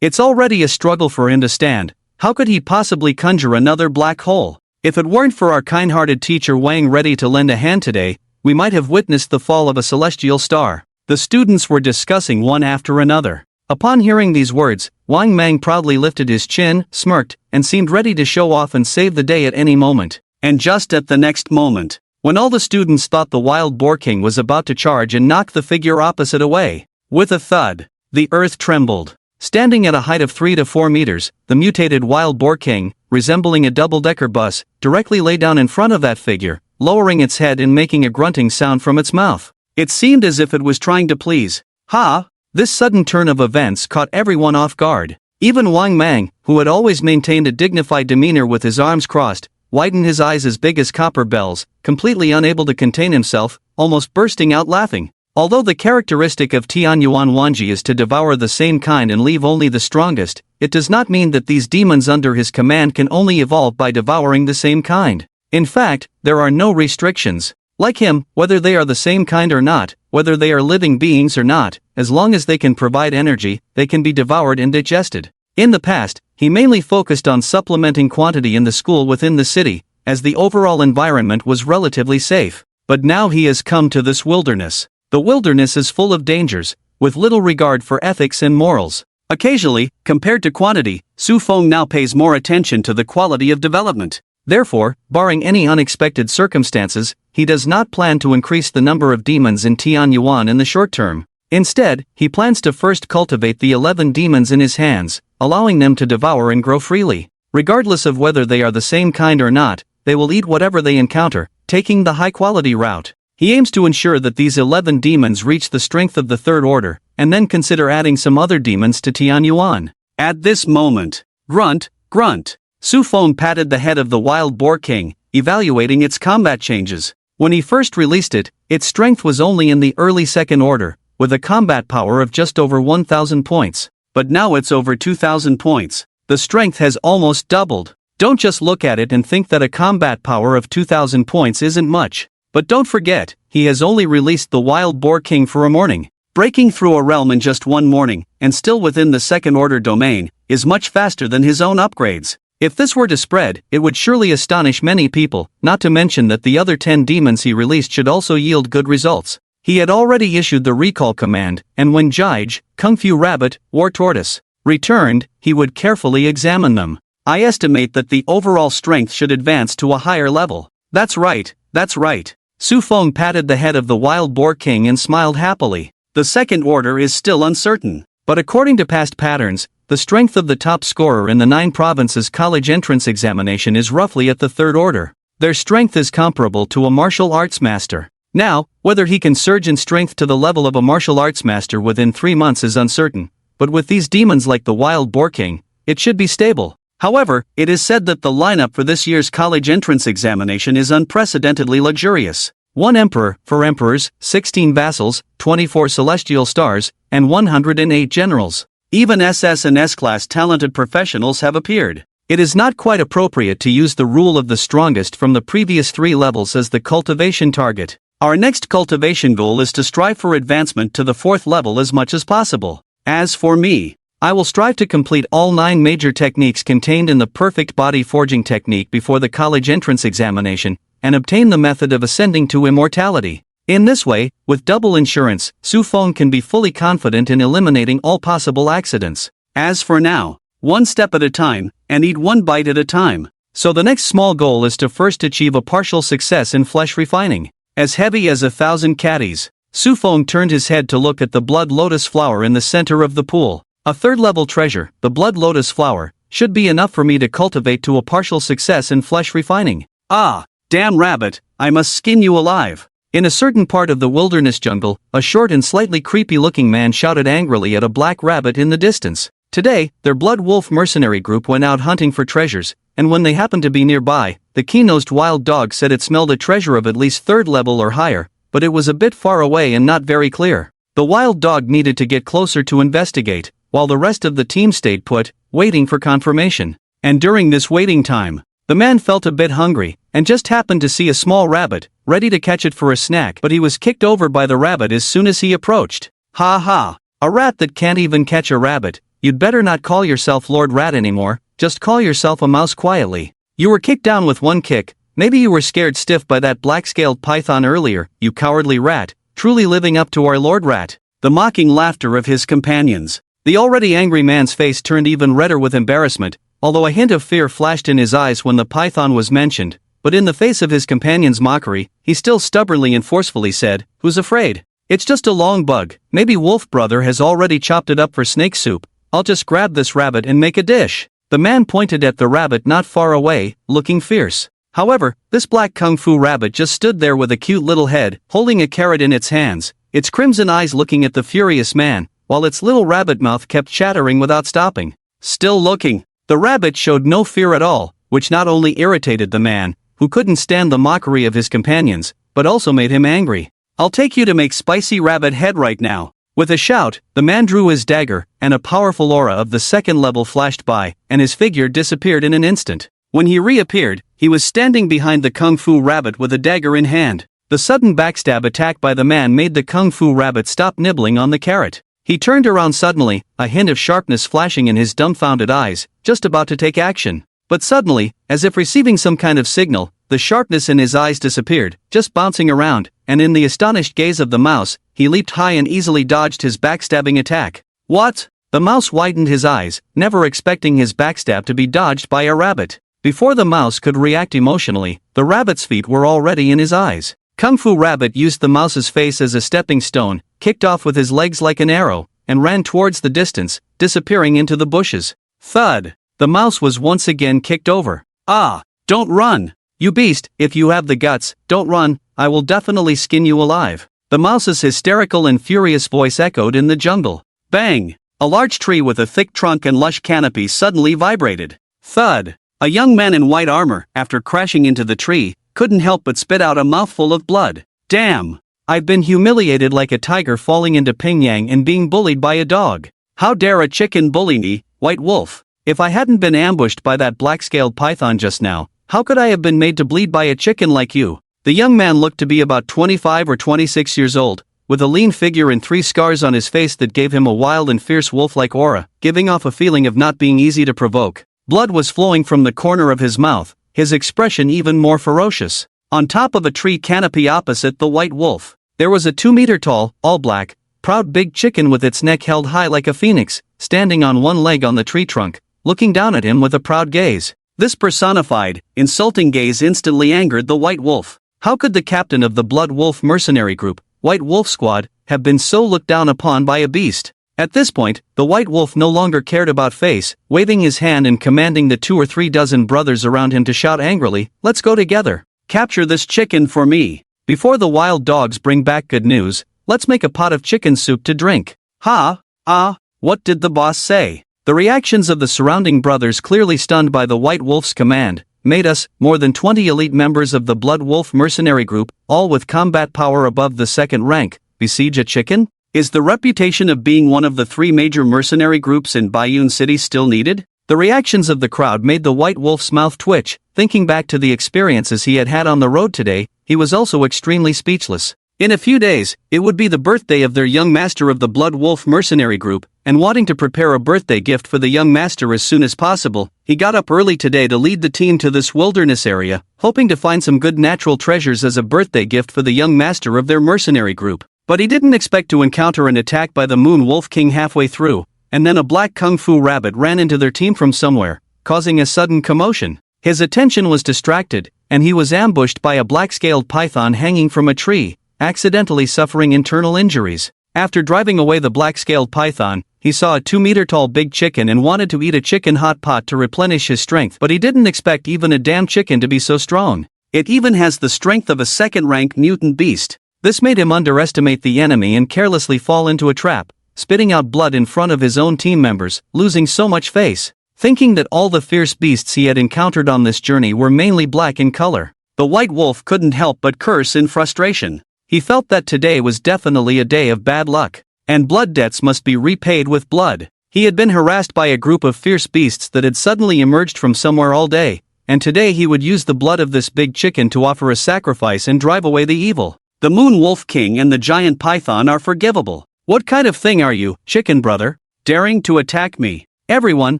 It's already a struggle for him to stand. How could he possibly conjure another black hole? If it weren't for our kind-hearted teacher Wang ready to lend a hand today, we might have witnessed the fall of a celestial star." The students were discussing one after another. Upon hearing these words, Wang Mang proudly lifted his chin, smirked, and seemed ready to show off and save the day at any moment. And just at the next moment, when all the students thought the wild boar king was about to charge and knock the figure opposite away, with a thud, the earth trembled. Standing at a height of 3 to 4 meters, the mutated wild boar king, resembling a double-decker bus, directly lay down in front of that figure, lowering its head and making a grunting sound from its mouth. It seemed as if it was trying to please. "Ha!" This sudden turn of events caught everyone off guard. Even Wang Mang, who had always maintained a dignified demeanor with his arms crossed, widened his eyes as big as copper bells, completely unable to contain himself, almost bursting out laughing. Although the characteristic of Tianyuan Wanji is to devour the same kind and leave only the strongest, it does not mean that these demons under his command can only evolve by devouring the same kind. In fact, there are no restrictions. Like him, whether they are the same kind or not, whether they are living beings or not, as long as they can provide energy, they can be devoured and digested. In the past, he mainly focused on supplementing quantity in the school within the city, as the overall environment was relatively safe. But now he has come to this wilderness. The wilderness is full of dangers, with little regard for ethics and morals. Occasionally, compared to quantity, Su Fong now pays more attention to the quality of development. Therefore, barring any unexpected circumstances, he does not plan to increase the number of demons in Tianyuan in the short term. Instead, he plans to first cultivate the 11 demons in his hands, allowing them to devour and grow freely. Regardless of whether they are the same kind or not, they will eat whatever they encounter, taking the high-quality route. He aims to ensure that these 11 demons reach the strength of the third order, and then consider adding some other demons to Tianyuan. At this moment, grunt, grunt. Su Fong patted the head of the wild boar king, evaluating its combat changes. When he first released it, its strength was only in the early second order, with a combat power of just over 1,000 points. But now it's over 2,000 points. The strength has almost doubled. Don't just look at it and think that a combat power of 2,000 points isn't much. But don't forget, he has only released the wild boar king for a morning. Breaking through a realm in just one morning, and still within the second order domain, is much faster than his own upgrades. If this were to spread, it would surely astonish many people, not to mention that the other 10 demons he released should also yield good results. He had already issued the recall command, and when Jige, Kung Fu Rabbit, War Tortoise, returned, he would carefully examine them. I estimate that the overall strength should advance to a higher level. That's right, that's right. Su Fong patted the head of the wild boar king and smiled happily. The second order is still uncertain, but according to past patterns, the strength of the top scorer in the 9 provinces college entrance examination is roughly at the third order. Their strength is comparable to a martial arts master. Now, whether he can surge in strength to the level of a martial arts master within 3 months is uncertain, but with these demons like the wild boar king, it should be stable. However, it is said that the lineup for this year's college entrance examination is unprecedentedly luxurious. 1 emperor, 4 emperors, 16 vassals, 24 celestial stars, and 108 generals. Even SS and S-class talented professionals have appeared. It is not quite appropriate to use the rule of the strongest from the previous 3 levels as the cultivation target. Our next cultivation goal is to strive for advancement to the 4th level as much as possible. As for me, I will strive to complete all 9 major techniques contained in the perfect body forging technique before the college entrance examination, and obtain the method of ascending to immortality. In this way, with double insurance, Su Fong can be fully confident in eliminating all possible accidents. As for now, 1 step at a time, and eat 1 bite at a time. So the next small goal is to first achieve a partial success in flesh refining. As heavy as 1,000 caddies, Su Fong turned his head to look at the blood lotus flower in the center of the pool. A 3rd-level treasure, the blood lotus flower, should be enough for me to cultivate to a partial success in flesh refining. Ah, damn rabbit, I must skin you alive. In a certain part of the wilderness jungle, a short and slightly creepy-looking man shouted angrily at a black rabbit in the distance. Today, their blood wolf mercenary group went out hunting for treasures, and when they happened to be nearby, the keen-nosed wild dog said it smelled a treasure of at least 3rd level or higher, but it was a bit far away and not very clear. The wild dog needed to get closer to investigate, while the rest of the team stayed put, waiting for confirmation. And during this waiting time, the man felt a bit hungry, and just happened to see a small rabbit, ready to catch it for a snack, but he was kicked over by the rabbit as soon as he approached. Ha ha! A rat that can't even catch a rabbit. You'd better not call yourself Lord Rat anymore, just call yourself a mouse quietly. You were kicked down with 1 kick, maybe you were scared stiff by that black-scaled python earlier, you cowardly rat, truly living up to our Lord Rat. The mocking laughter of his companions. The already angry man's face turned even redder with embarrassment, although a hint of fear flashed in his eyes when the python was mentioned, but in the face of his companion's mockery, he still stubbornly and forcefully said, "Who's afraid? It's just a long bug, maybe Wolf Brother has already chopped it up for snake soup, I'll just grab this rabbit and make a dish." The man pointed at the rabbit not far away, looking fierce. However, this black kung fu rabbit just stood there with a cute little head, holding a carrot in its hands, its crimson eyes looking at the furious man, while its little rabbit mouth kept chattering without stopping. Still looking. The rabbit showed no fear at all, which not only irritated the man, who couldn't stand the mockery of his companions, but also made him angry. I'll take you to make spicy rabbit head right now. With a shout, the man drew his dagger, and a powerful aura of the second level flashed by, and his figure disappeared in an instant. When he reappeared, he was standing behind the Kung Fu rabbit with a dagger in hand. The sudden backstab attack by the man made the Kung Fu rabbit stop nibbling on the carrot. He turned around suddenly, a hint of sharpness flashing in his dumbfounded eyes, just about to take action. But suddenly, as if receiving some kind of signal, the sharpness in his eyes disappeared, just bouncing around, and in the astonished gaze of the mouse, he leaped high and easily dodged his backstabbing attack. What? The mouse widened his eyes, never expecting his backstab to be dodged by a rabbit. Before the mouse could react emotionally, the rabbit's feet were already in his eyes. Kung Fu Rabbit used the mouse's face as a stepping stone, kicked off with his legs like an arrow, and ran towards the distance, disappearing into the bushes. Thud! The mouse was once again kicked over. Ah! Don't run! You beast, if you have the guts, don't run, I will definitely skin you alive. The mouse's hysterical and furious voice echoed in the jungle. Bang! A large tree with a thick trunk and lush canopy suddenly vibrated. Thud! A young man in white armor, after crashing into the tree, couldn't help but spit out a mouthful of blood. Damn! I've been humiliated like a tiger falling into Pingyang and being bullied by a dog. How dare a chicken bully me, White Wolf? If I hadn't been ambushed by that black-scaled python just now, how could I have been made to bleed by a chicken like you? The young man looked to be about 25 or 26 years old, with a lean figure and 3 scars on his face that gave him a wild and fierce wolf-like aura, giving off a feeling of not being easy to provoke. Blood was flowing from the corner of his mouth, his expression even more ferocious. On top of a tree canopy opposite the white wolf, there was a 2-meter-tall, all-black, proud big chicken with its neck held high like a phoenix, standing on one leg on the tree trunk, looking down at him with a proud gaze. This personified, insulting gaze instantly angered the white wolf. How could the captain of the Blood Wolf mercenary group, White Wolf Squad, have been so looked down upon by a beast? At this point, the white wolf no longer cared about face, waving his hand and commanding the 2 or 3 dozen brothers around him to shout angrily, "Let's go together! Capture this chicken for me! Before the wild dogs bring back good news, let's make a pot of chicken soup to drink!" Ha! Ah! What did the boss say? The reactions of the surrounding brothers, clearly stunned by the white wolf's command, made us, more than 20 elite members of the Blood Wolf mercenary group, all with combat power above the 2nd rank, besiege a chicken? Is the reputation of being one of the 3 major mercenary groups in Bayun City still needed? The reactions of the crowd made the white wolf's mouth twitch. Thinking back to the experiences he had had on the road today, he was also extremely speechless. In a few days, it would be the birthday of their young master of the Blood Wolf mercenary group, and wanting to prepare a birthday gift for the young master as soon as possible, he got up early today to lead the team to this wilderness area, hoping to find some good natural treasures as a birthday gift for the young master of their mercenary group. But he didn't expect to encounter an attack by the Moon Wolf King halfway through, and then a black Kung Fu rabbit ran into their team from somewhere, causing a sudden commotion. His attention was distracted, and he was ambushed by a black-scaled python hanging from a tree, accidentally suffering internal injuries. After driving away the black-scaled python, he saw a 2-meter-tall big chicken and wanted to eat a chicken hot pot to replenish his strength, but he didn't expect even a damn chicken to be so strong. It even has the strength of a 2nd-rank mutant beast. This made him underestimate the enemy and carelessly fall into a trap, spitting out blood in front of his own team members, losing so much face. Thinking that all the fierce beasts he had encountered on this journey were mainly black in color, the white wolf couldn't help but curse in frustration. He felt that today was definitely a day of bad luck, and blood debts must be repaid with blood. He had been harassed by a group of fierce beasts that had suddenly emerged from somewhere all day, and today he would use the blood of this big chicken to offer a sacrifice and drive away the evil. The Moon Wolf King and the giant python are forgivable. What kind of thing are you, chicken brother? Daring to attack me? Everyone,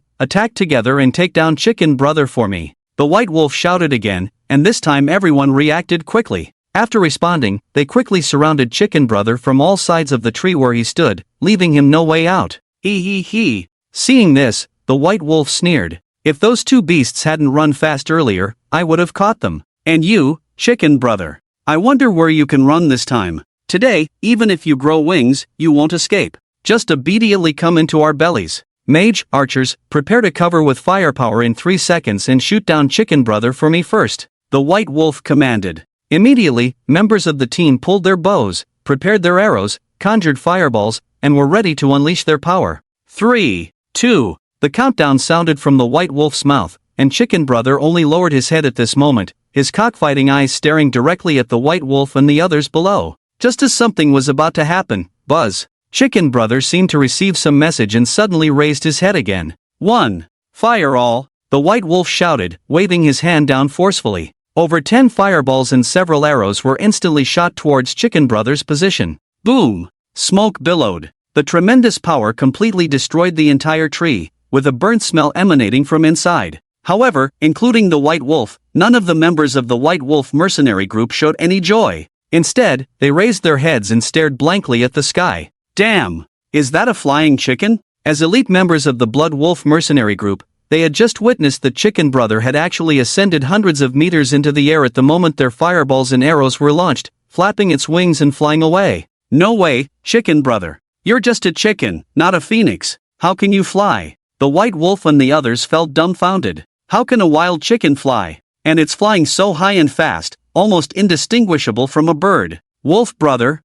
attack together and take down chicken brother for me. The white wolf shouted again, and this time everyone reacted quickly. After responding, they quickly surrounded chicken brother from all sides of the tree where he stood, leaving him no way out. He. Seeing this, the white wolf sneered. If those 2 beasts hadn't run fast earlier, I would have caught them. And you, chicken brother, I wonder where you can run this time. Today, even if you grow wings, you won't escape. Just immediately come into our bellies. Mage, archers, prepare to cover with firepower in 3 seconds and shoot down chicken brother for me first, the white wolf commanded. Immediately, members of the team pulled their bows, prepared their arrows, conjured fireballs, and were ready to unleash their power. 3, 2, the countdown sounded from the white wolf's mouth, and chicken brother only lowered his head at this moment, his cockfighting eyes staring directly at the white wolf and the others below. Just as something was about to happen, buzz. Chicken Brother seemed to receive some message and suddenly raised his head again. 1. Fire all, the White Wolf shouted, waving his hand down forcefully. Over 10 fireballs and several arrows were instantly shot towards Chicken Brother's position. Boom! Smoke billowed. The tremendous power completely destroyed the entire tree, with a burnt smell emanating from inside. However, including the White Wolf, none of the members of the White Wolf mercenary group showed any joy. Instead, they raised their heads and stared blankly at the sky. Damn! Is that a flying chicken? As elite members of the Blood Wolf mercenary group, they had just witnessed that Chicken Brother had actually ascended hundreds of meters into the air at the moment their fireballs and arrows were launched, flapping its wings and flying away. No way, Chicken Brother. You're just a chicken, not a phoenix. How can you fly? The White Wolf and the others felt dumbfounded. How can a wild chicken fly? And it's flying so high and fast, almost indistinguishable from a bird. Wolf Brother,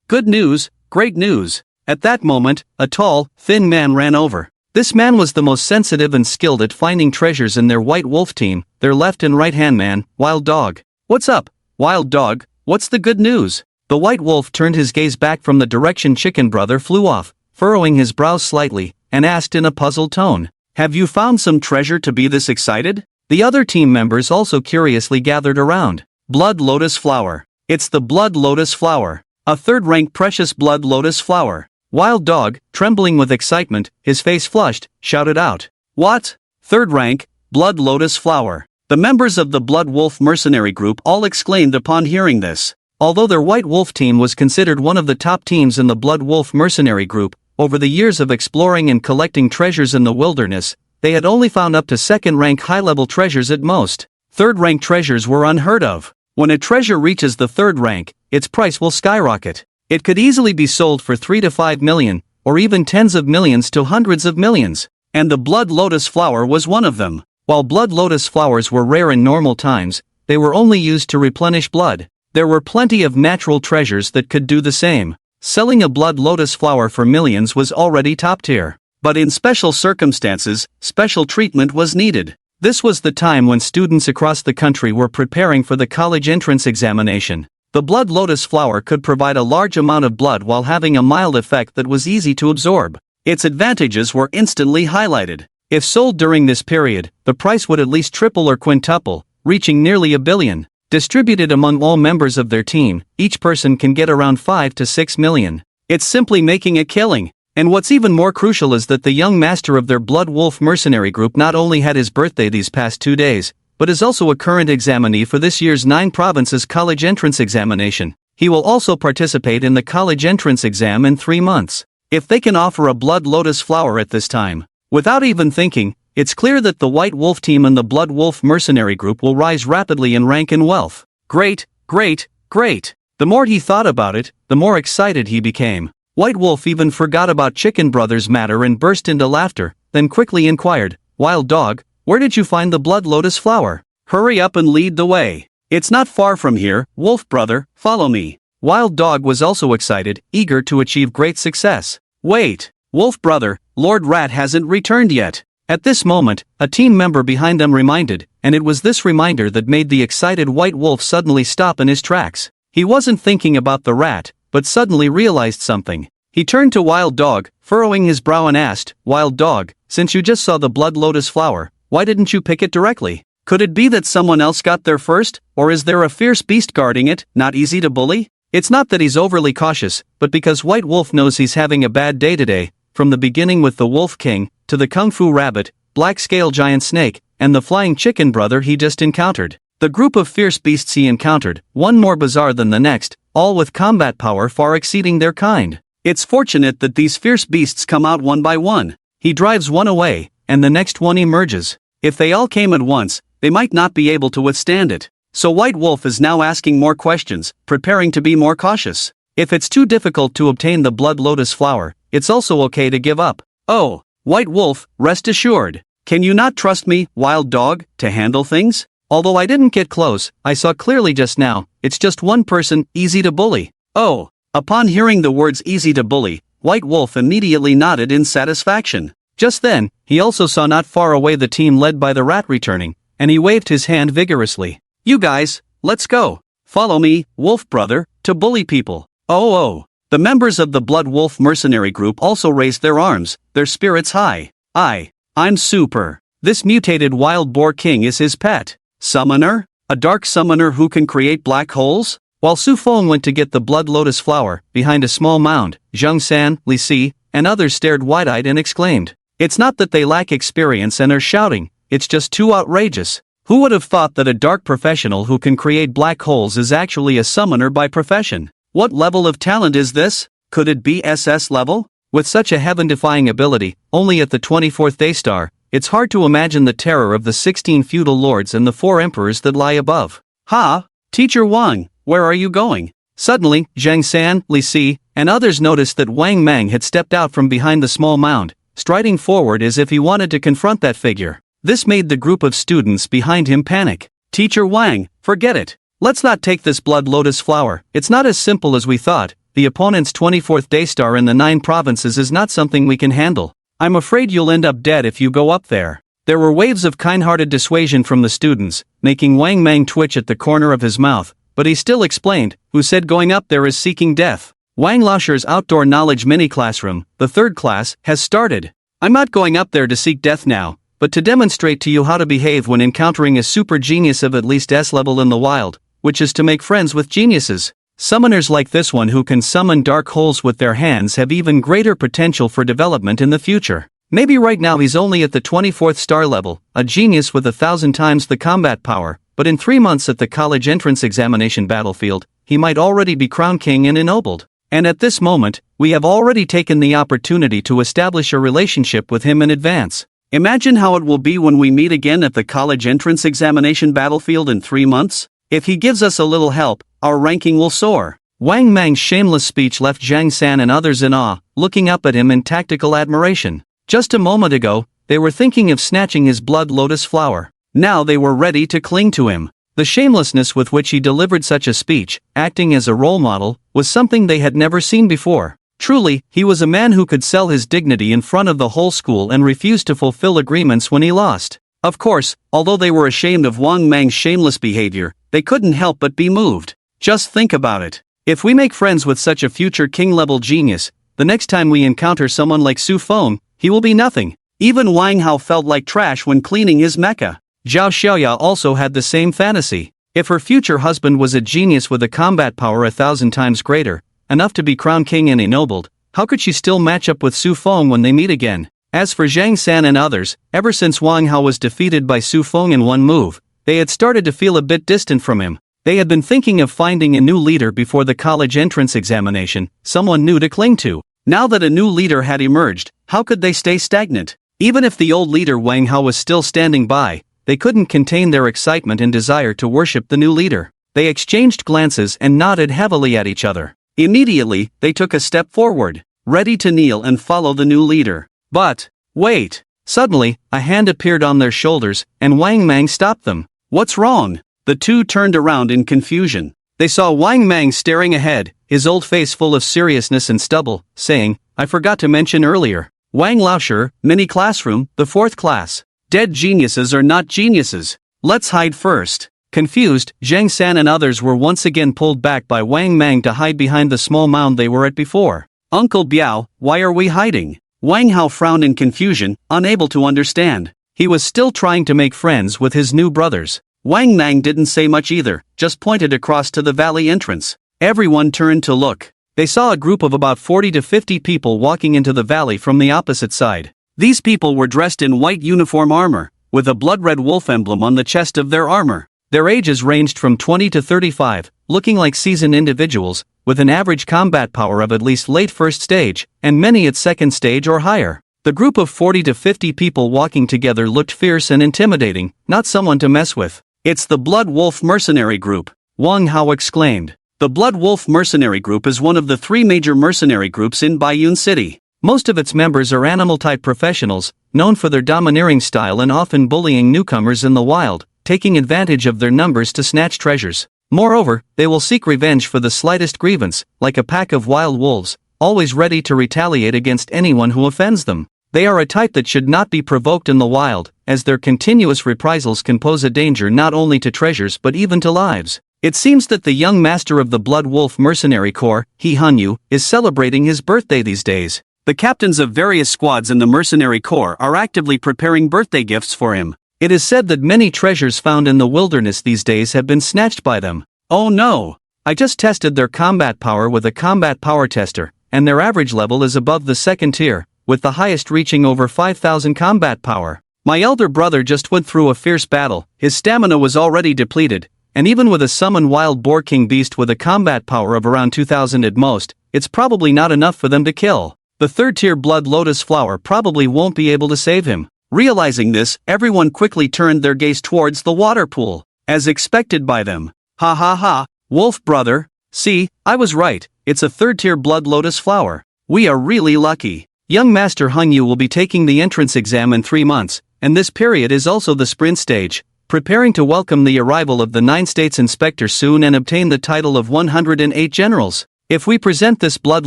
good news, great news. At that moment, a tall, thin man ran over. This man was the most sensitive and skilled at finding treasures in their White Wolf team, their left and right hand man, Wild Dog. What's up, Wild Dog, what's the good news? The White Wolf turned his gaze back from the direction Chicken Brother flew off, furrowing his brows slightly, and asked in a puzzled tone, "Have you found some treasure to be this excited?" The other team members also curiously gathered around. Blood Lotus Flower. It's the Blood Lotus Flower. A third-rank precious Blood Lotus Flower. Wild Dog, trembling with excitement, his face flushed, shouted out. What? Third rank, Blood Lotus Flower. The members of the Blood Wolf mercenary group all exclaimed upon hearing this. Although their White Wolf team was considered one of the top teams in the Blood Wolf mercenary group, over the years of exploring and collecting treasures in the wilderness, they had only found up to second-rank high-level treasures at most. Third-rank treasures were unheard of. When a treasure reaches the third rank, its price will skyrocket. It could easily be sold for 3 to 5 million, or even tens of millions to hundreds of millions. And the Blood Lotus Flower was one of them. While Blood Lotus Flowers were rare in normal times, they were only used to replenish blood. There were plenty of natural treasures that could do the same. Selling a Blood Lotus Flower for millions was already top tier. But in special circumstances, special treatment was needed. This was the time when students across the country were preparing for the college entrance examination. The Blood Lotus Flower could provide a large amount of blood while having a mild effect that was easy to absorb. Its advantages were instantly highlighted. If sold during this period, the price would at least triple or quintuple, reaching nearly $1 billion. Distributed among all members of their team, each person can get around 5 to 6 million. It's simply making a killing. And what's even more crucial is that the young master of their Blood Wolf mercenary group not only had his birthday these past 2 days, but is also a current examinee for this year's 9 provinces college entrance examination. He will also participate in the college entrance exam in 3 months. If they can offer a Blood Lotus Flower at this time, without even thinking, it's clear that the White Wolf team and the Blood Wolf mercenary group will rise rapidly in rank and wealth. Great, great, great. The more he thought about it, the more excited he became. White Wolf even forgot about Chicken Brother's matter and burst into laughter, then quickly inquired, Wild Dog, where did you find the Blood Lotus Flower? Hurry up and lead the way. It's not far from here, Wolf Brother, follow me. Wild Dog was also excited, eager to achieve great success. Wait, Wolf Brother, Lord Rat hasn't returned yet. At this moment, a team member behind them reminded, and it was this reminder that made the excited White Wolf suddenly stop in his tracks. He wasn't thinking about the rat, but suddenly realized something. He turned to Wild Dog, furrowing his brow and asked, Wild Dog, since you just saw the Blood Lotus Flower, why didn't you pick it directly? Could it be that someone else got there first, or is there a fierce beast guarding it, not easy to bully? It's not that he's overly cautious, but because White Wolf knows he's having a bad day today, from the beginning with the Wolf King, to the Kung Fu Rabbit, Black Scale Giant Snake, and the Flying Chicken Brother he just encountered. The group of fierce beasts he encountered, one more bizarre than the next, all with combat power far exceeding their kind. It's fortunate that these fierce beasts come out one by one. He drives one away, and the next one emerges. If they all came at once, they might not be able to withstand it. So White Wolf is now asking more questions, preparing to be more cautious. If it's too difficult to obtain the Blood Lotus Flower, it's also okay to give up. Oh, White Wolf, rest assured. Can you not trust me, Wild Dog, to handle things? Although I didn't get close, I saw clearly just now, it's just one person, easy to bully. Oh. Upon hearing the words easy to bully, White Wolf immediately nodded in satisfaction. Just then, he also saw not far away the team led by the rat returning, and he waved his hand vigorously. You guys, let's go. Follow me, Wolf Brother, to to bully people. Oh. The members of the Blood Wolf mercenary group also raised their arms, their spirits high. I'm super. This mutated wild boar king is his pet. Summoner? A dark summoner who can create black holes? While Su Fong went to get the blood lotus flower, behind a small mound, Zhang San, Li Si, and others stared wide-eyed and exclaimed. It's not that they lack experience and are shouting, it's just too outrageous. Who would have thought that a dark professional who can create black holes is actually a summoner by profession? What level of talent is this? Could it be SS level? With such a heaven-defying ability, only at the 24th day star, it's hard to imagine the terror of the 16 feudal lords and the 4 emperors that lie above. Ha! Teacher Wang, where are you going? Suddenly, Zhang San, Li Si, and others noticed that Wang Mang had stepped out from behind the small mound, striding forward as if he wanted to confront that figure. This made the group of students behind him panic. Teacher Wang, forget it. Let's not take this blood lotus flower. It's not as simple as we thought. The opponent's 24th day star in the 9 provinces is not something we can handle. I'm afraid you'll end up dead if you go up there. There were waves of kind-hearted dissuasion from the students, making Wang Mang twitch at the corner of his mouth, but he still explained, who said going up there is seeking death. Wang Laosher's outdoor knowledge mini-classroom, the 3rd class, has started. I'm not going up there to seek death now, but to demonstrate to you how to behave when encountering a super genius of at least S level in the wild, which is to make friends with geniuses. Summoners like this one who can summon dark holes with their hands have even greater potential for development in the future. Maybe right now he's only at the 24th star level, a genius with 1,000 times the combat power, but in 3 months at the college entrance examination battlefield, he might already be crowned king and ennobled. And at this moment, we have already taken the opportunity to establish a relationship with him in advance. Imagine how it will be when we meet again at the college entrance examination battlefield in 3 months. If he gives us a little help, our ranking will soar. Wang Mang's shameless speech left Zhang San and others in awe, looking up at him in tactical admiration. Just a moment ago, they were thinking of snatching his blood lotus flower. Now they were ready to cling to him. The shamelessness with which he delivered such a speech, acting as a role model, was something they had never seen before. Truly, he was a man who could sell his dignity in front of the whole school and refused to fulfill agreements when he lost. Of course, although they were ashamed of Wang Mang's shameless behavior, they couldn't help but be moved. Just think about it. If we make friends with such a future king-level genius, the next time we encounter someone like Su Fong, he will be nothing. Even Wang Hao felt like trash when cleaning his mecha. Zhao Xiaoya also had the same fantasy. If her future husband was a genius with a combat power 1,000 times greater, enough to be crowned king and ennobled, how could she still match up with Su Fong when they meet again? As for Zhang San and others, ever since Wang Hao was defeated by Su Fong in one move, they had started to feel a bit distant from him. They had been thinking of finding a new leader before the college entrance examination, someone new to cling to. Now that a new leader had emerged, how could they stay stagnant? Even if the old leader Wang Hao was still standing by, they couldn't contain their excitement and desire to worship the new leader. They exchanged glances and nodded heavily at each other. Immediately, they took a step forward, ready to kneel and follow the new leader. But, wait! Suddenly, a hand appeared on their shoulders, and Wang Mang stopped them. What's wrong? The two turned around in confusion. They saw Wang Mang staring ahead, his old face full of seriousness and stubble, saying, I forgot to mention earlier. Wang Laosher, mini classroom, the 4th class. Dead geniuses are not geniuses. Let's hide first. Confused, Zhang San and others were once again pulled back by Wang Mang to hide behind the small mound they were at before. Uncle Biao, why are we hiding? Wang Hao frowned in confusion, unable to understand. He was still trying to make friends with his new brothers. Wang Mang didn't say much either, just pointed across to the valley entrance. Everyone turned to look. They saw a group of about 40 to 50 people walking into the valley from the opposite side. These people were dressed in white uniform armor, with a blood-red wolf emblem on the chest of their armor. Their ages ranged from 20 to 35, looking like seasoned individuals, with an average combat power of at least late 1st stage, and many at 2nd stage or higher. The group of 40 to 50 people walking together looked fierce and intimidating, not someone to mess with. It's the Blood Wolf Mercenary Group, Wang Hao exclaimed. The Blood Wolf Mercenary Group is one of the 3 major mercenary groups in Baiyun City. Most of its members are animal-type professionals, known for their domineering style and often bullying newcomers in the wild, taking advantage of their numbers to snatch treasures. Moreover, they will seek revenge for the slightest grievance, like a pack of wild wolves, always ready to retaliate against anyone who offends them. They are a type that should not be provoked in the wild, as their continuous reprisals can pose a danger not only to treasures but even to lives. It seems that the young master of the Blood Wolf Mercenary Corps, He Hanyu, is celebrating his birthday these days. The captains of various squads in the Mercenary Corps are actively preparing birthday gifts for him. It is said that many treasures found in the wilderness these days have been snatched by them. Oh no! I just tested their combat power with a combat power tester, and their average level is above the second tier, with the highest reaching over 5,000 combat power. My elder brother just went through a fierce battle, his stamina was already depleted, and even with a summon wild boar king beast with a combat power of around 2,000 at most, it's probably not enough for them to kill. The third tier blood lotus flower probably won't be able to save him. Realizing this, everyone quickly turned their gaze towards the water pool, as expected by them. Ha ha ha, wolf brother, see, I was right, it's a third tier blood lotus flower. We are really lucky. Young Master Hungyu will be taking the entrance exam in 3 months, and this period is also the sprint stage, preparing to welcome the arrival of the 9 states inspector soon and obtain the title of 108 generals. If we present this blood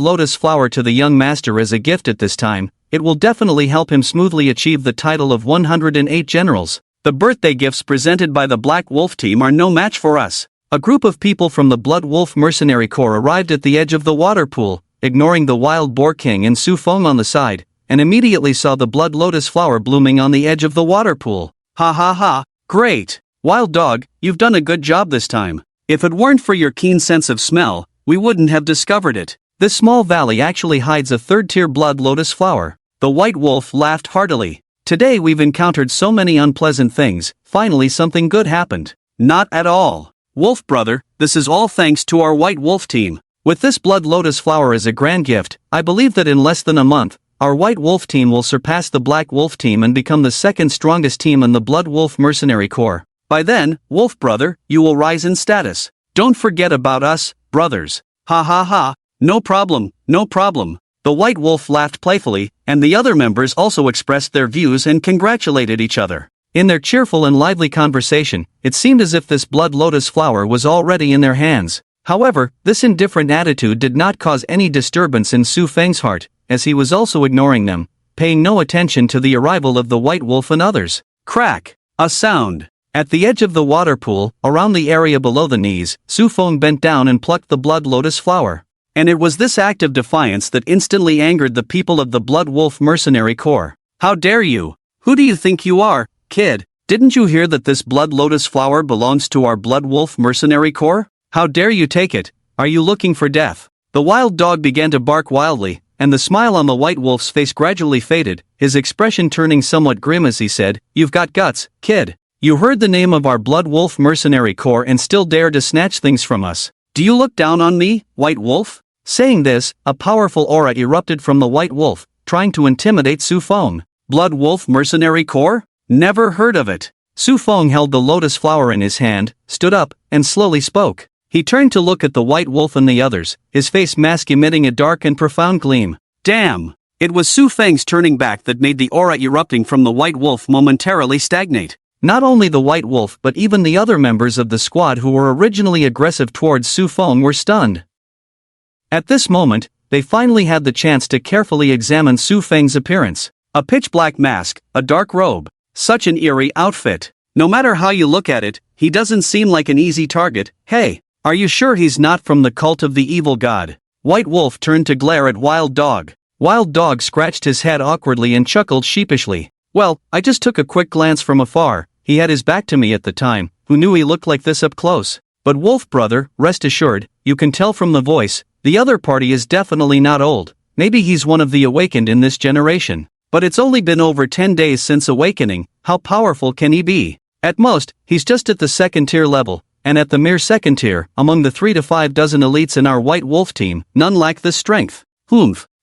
lotus flower to the young master as a gift at this time, it will definitely help him smoothly achieve the title of 108 generals. The birthday gifts presented by the Black Wolf team are no match for us. A group of people from the Blood Wolf Mercenary Corps arrived at the edge of the water pool, ignoring the Wild Boar King and Su Fong on the side, and immediately saw the blood lotus flower blooming on the edge of the water pool. Ha ha ha, great! Wild dog, you've done a good job this time. If it weren't for your keen sense of smell, we wouldn't have discovered it. This small valley actually hides a third-tier blood lotus flower. The white wolf laughed heartily. Today we've encountered so many unpleasant things, finally something good happened. Not at all. Wolf brother, this is all thanks to our white wolf team. With this blood lotus flower as a grand gift, I believe that in less than a month, our white wolf team will surpass the black wolf team and become the second strongest team in the Blood Wolf Mercenary Corps. By then, wolf brother, you will rise in status. Don't forget about us, brothers. Ha ha ha, no problem, no problem. The white wolf laughed playfully, and the other members also expressed their views and congratulated each other. In their cheerful and lively conversation, it seemed as if this blood lotus flower was already in their hands. However, this indifferent attitude did not cause any disturbance in Su Feng's heart, as he was also ignoring them, paying no attention to the arrival of the white wolf and others. Crack! A sound. At the edge of the water pool, around the area below the knees, Su Feng bent down and plucked the blood lotus flower. And it was this act of defiance that instantly angered the people of the Blood Wolf Mercenary Corps. How dare you? Who do you think you are, kid? Didn't you hear that this blood lotus flower belongs to our Blood Wolf Mercenary Corps? How dare you take it? Are you looking for death? The wild dog began to bark wildly, and the smile on the white wolf's face gradually faded, his expression turning somewhat grim as he said, "You've got guts, kid. You heard the name of our Blood Wolf Mercenary Corps and still dare to snatch things from us. Do you look down on me, White Wolf?" Saying this, a powerful aura erupted from the White Wolf, trying to intimidate Su Feng. Blood Wolf Mercenary Corps? Never heard of it. Su Feng held the lotus flower in his hand, stood up, and slowly spoke. He turned to look at the White Wolf and the others, his face mask emitting a dark and profound gleam. Damn! It was Su Feng's turning back that made the aura erupting from the White Wolf momentarily stagnate. Not only the White Wolf but even the other members of the squad who were originally aggressive towards Su Feng were stunned. At this moment, they finally had the chance to carefully examine Su Feng's appearance. A pitch-black mask, a dark robe. Such an eerie outfit. No matter how you look at it, he doesn't seem like an easy target. Hey, are you sure he's not from the cult of the evil god? White Wolf turned to glare at Wild Dog. Wild Dog scratched his head awkwardly and chuckled sheepishly. Well, I just took a quick glance from afar. He had his back to me at the time. Who knew he looked like this up close? But Wolf brother, rest assured, you can tell from the voice, the other party is definitely not old. Maybe he's one of the awakened in this generation. But it's only been over 10 days since awakening, how powerful can he be? At most, he's just at the second tier level, and at the mere second tier, among the 3 to 5 dozen elites in our White Wolf team, none lack this strength.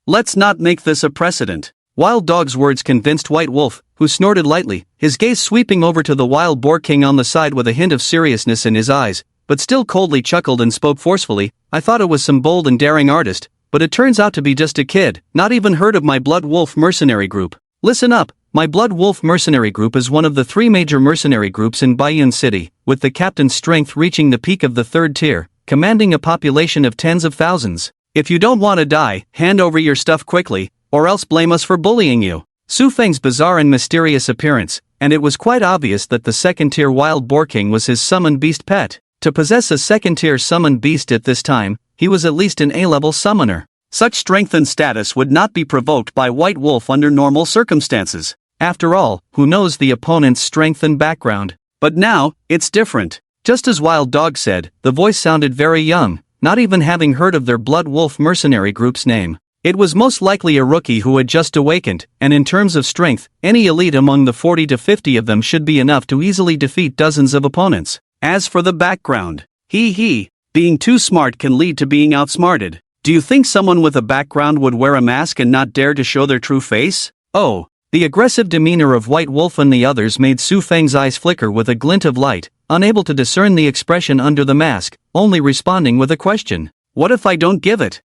Let's not make this a precedent. Wild Dog's words convinced White Wolf, who snorted lightly, his gaze sweeping over to the Wild Boar King on the side with a hint of seriousness in his eyes, but still coldly chuckled and spoke forcefully. I thought it was some bold and daring artist, but it turns out to be just a kid, not even heard of my Blood Wolf mercenary group. Listen up, my Blood Wolf mercenary group is one of the 3 major mercenary groups in Baiyun City, with the captain's strength reaching the peak of the 3rd tier, commanding a population of tens of thousands. If you don't want to die, hand over your stuff quickly, or else blame us for bullying you. Su Feng's bizarre and mysterious appearance, and it was quite obvious that the 2nd tier Wild Boar King was his summoned beast pet. To possess a second-tier summoned beast at this time, he was at least an A-level summoner. Such strength and status would not be provoked by White Wolf under normal circumstances. After all, who knows the opponent's strength and background? But now, it's different. Just as Wild Dog said, the voice sounded very young, not even having heard of their Blood Wolf mercenary group's name. It was most likely a rookie who had just awakened, and in terms of strength, any elite among the 40 to 50 of them should be enough to easily defeat dozens of opponents. As for the background, being too smart can lead to being outsmarted. Do you think someone with a background would wear a mask and not dare to show their true face? Oh, the aggressive demeanor of White Wolf and the others made Su Feng's eyes flicker with a glint of light, unable to discern the expression under the mask, only responding with a question. What if I don't give it?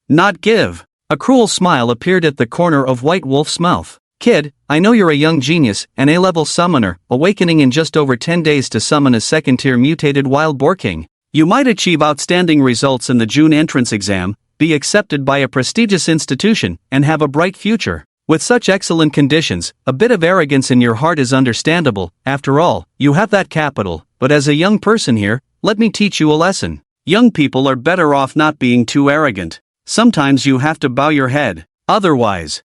Not give. A cruel smile appeared at the corner of White Wolf's mouth. Kid, I know you're a young genius, an A-level summoner, awakening in just over 10 days to summon a second-tier mutated wild boar king. You might achieve outstanding results in the June entrance exam, be accepted by a prestigious institution, and have a bright future. With such excellent conditions, a bit of arrogance in your heart is understandable. After all, you have that capital. But as a young person here, let me teach you a lesson. Young people are better off not being too arrogant. Sometimes you have to bow your head. Otherwise,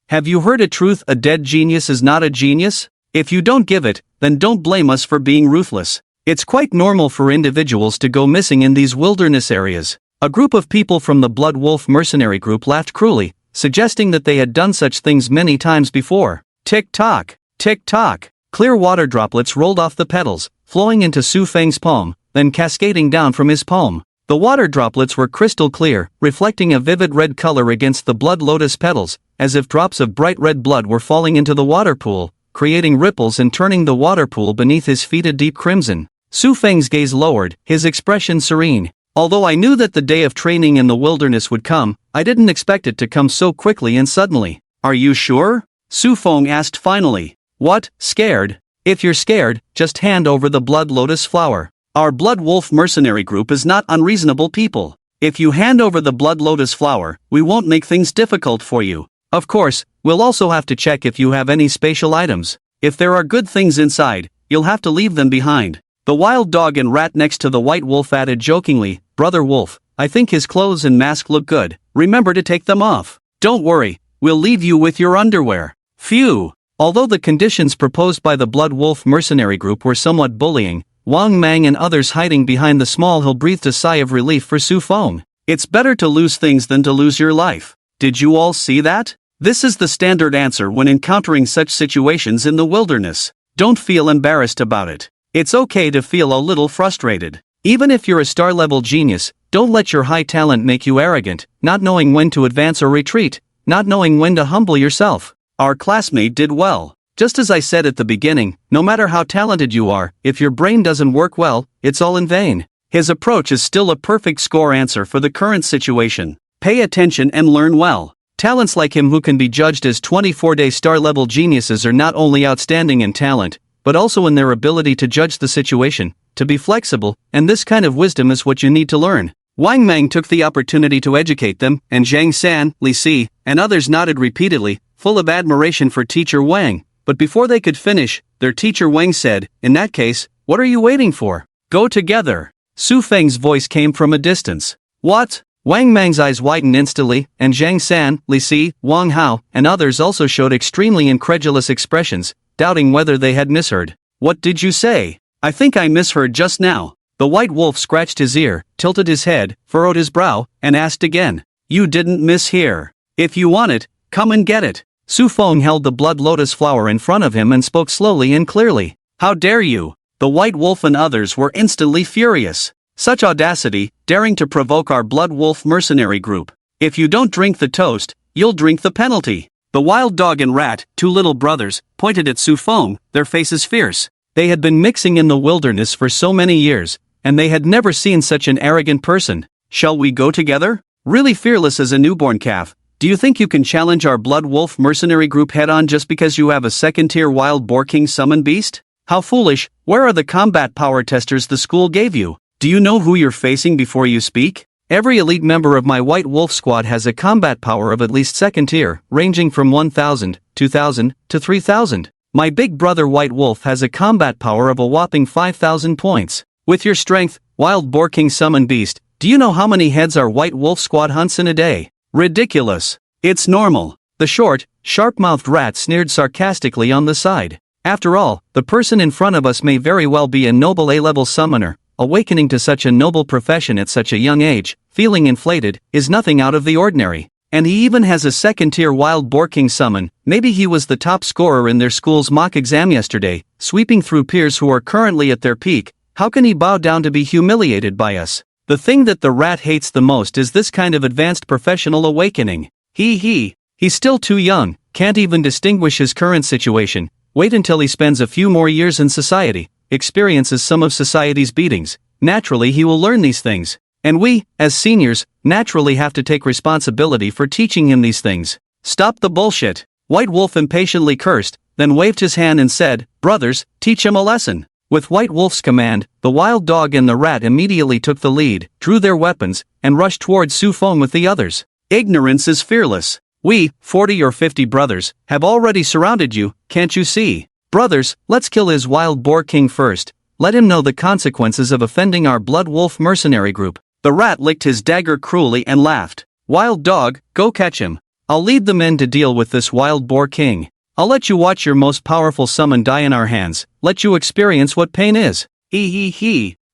have you heard a truth? A dead genius is not a genius? If you don't give it, then don't blame us for being ruthless. It's quite normal for individuals to go missing in these wilderness areas. A group of people from the Blood Wolf mercenary group laughed cruelly, suggesting that they had done such things many times before. Tick-tock, tick-tock. Clear water droplets rolled off the petals, flowing into Su Feng's palm, then cascading down from his palm. The water droplets were crystal clear, reflecting a vivid red color against the blood lotus petals, as if drops of bright red blood were falling into the water pool, creating ripples and turning the water pool beneath his feet a deep crimson. Su Feng's gaze lowered, his expression serene. Although I knew that the day of training in the wilderness would come, I didn't expect it to come so quickly and suddenly. Are you sure? Su Feng asked finally. What, scared? If you're scared, just hand over the blood lotus flower. Our Blood Wolf mercenary group is not unreasonable people. If you hand over the blood lotus flower, we won't make things difficult for you. Of course, we'll also have to check if you have any spatial items. If there are good things inside, you'll have to leave them behind. The wild dog and rat next to the White Wolf added jokingly, Brother Wolf, I think his clothes and mask look good. Remember to take them off. Don't worry, we'll leave you with your underwear. Phew. Although the conditions proposed by the Blood Wolf mercenary group were somewhat bullying, Wang Mang and others hiding behind the small hill breathed a sigh of relief for Su Feng. It's better to lose things than to lose your life. Did you all see that? This is the standard answer when encountering such situations in the wilderness. Don't feel embarrassed about it. It's okay to feel a little frustrated. Even if you're a star-level genius, don't let your high talent make you arrogant, not knowing when to advance or retreat, not knowing when to humble yourself. Our classmate did well. Just as I said at the beginning, no matter how talented you are, if your brain doesn't work well, it's all in vain. His approach is still a perfect score answer for the current situation. Pay attention and learn well. Talents like him who can be judged as 24-day star-level geniuses are not only outstanding in talent, but also in their ability to judge the situation, to be flexible, and this kind of wisdom is what you need to learn. Wang Mang took the opportunity to educate them, and Zhang San, Li Si, and others nodded repeatedly, full of admiration for teacher Wang. But before they could finish, their teacher Wang said, in that case, what are you waiting for? Go together. Su Feng's voice came from a distance. What? Wang Mang's eyes widened instantly, and Zhang San, Li Si, Wang Hao, and others also showed extremely incredulous expressions, doubting whether they had misheard. What did you say? I think I misheard just now. The White Wolf scratched his ear, tilted his head, furrowed his brow, and asked again. You didn't mishear. If you want it, come and get it. Su Feng held the blood lotus flower in front of him and spoke slowly and clearly. How dare you? The White Wolf and others were instantly furious. Such audacity, daring to provoke our Blood Wolf mercenary group. If you don't drink the toast, you'll drink the penalty. The wild dog and rat, two little brothers, pointed at Su Feng, their faces fierce. They had been mixing in the wilderness for so many years, and they had never seen such an arrogant person. Shall we go together? Really fearless as a newborn calf. Do you think you can challenge our Blood Wolf mercenary group head-on just because you have a second-tier wild boar king summon beast? How foolish. Where are the combat power testers the school gave you? Do you know who you're facing before you speak? Every elite member of my White Wolf squad has a combat power of at least second tier, ranging from 1,000, 2,000, to 3,000. My big brother White Wolf has a combat power of a whopping 5,000 points. With your strength, Wild Boar King Summon Beast, do you know how many heads our White Wolf squad hunts in a day? Ridiculous. It's normal. The short, sharp-mouthed rat sneered sarcastically on the side. After all, the person in front of us may very well be a noble A-level summoner. Awakening to such a noble profession at such a young age, feeling inflated, is nothing out of the ordinary. And he even has a second-tier Wild Boar King summon. Maybe he was the top scorer in their school's mock exam yesterday, sweeping through peers who are currently at their peak. How can he bow down to be humiliated by us? The thing that the rat hates the most is this kind of advanced professional awakening. He's still too young, can't even distinguish his current situation. Wait until he spends a few more years in society, experiences some of society's beatings. Naturally he will learn these things. And we, as seniors, naturally have to take responsibility for teaching him these things. Stop the bullshit. White Wolf impatiently cursed, then waved his hand and said, "Brothers, teach him a lesson." With White Wolf's command, the wild dog and the rat immediately took the lead, drew their weapons, and rushed towards Su Fong with the others. Ignorance is fearless. We, 40 or 50 brothers, have already surrounded you, can't you see? Brothers, let's kill his Wild Boar King first. Let him know the consequences of offending our Blood Wolf mercenary group. The rat licked his dagger cruelly and laughed. Wild dog, go catch him. I'll lead the men to deal with this Wild Boar King. I'll let you watch your most powerful summon die in our hands, let you experience what pain is.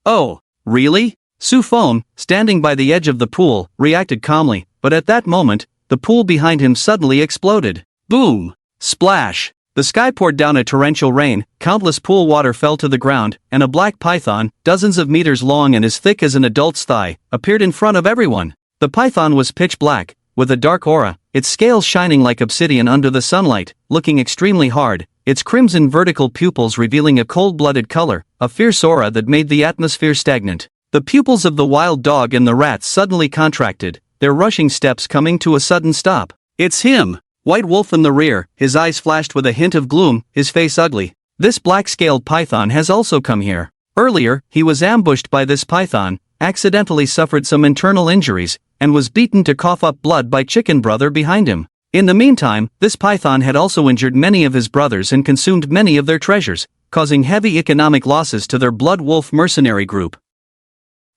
Oh, really? Su Fong, standing by the edge of the pool, reacted calmly, but at that moment, the pool behind him suddenly exploded. Boom! Splash! The sky poured down a torrential rain, countless pool water fell to the ground, and a black python, dozens of meters long and as thick as an adult's thigh, appeared in front of everyone. The python was pitch black, with a dark aura, its scales shining like obsidian under the sunlight, looking extremely hard, its crimson vertical pupils revealing a cold-blooded color, a fierce aura that made the atmosphere stagnant. The pupils of the wild dog and the rat suddenly contracted, their rushing steps coming to a sudden stop. It's him! White Wolf in the rear, his eyes flashed with a hint of gloom, his face ugly. This black-scaled python has also come here. Earlier, he was ambushed by this python, accidentally suffered some internal injuries, and was beaten to cough up blood by Chicken Brother behind him. In the meantime, this python had also injured many of his brothers and consumed many of their treasures, causing heavy economic losses to their Blood Wolf mercenary group.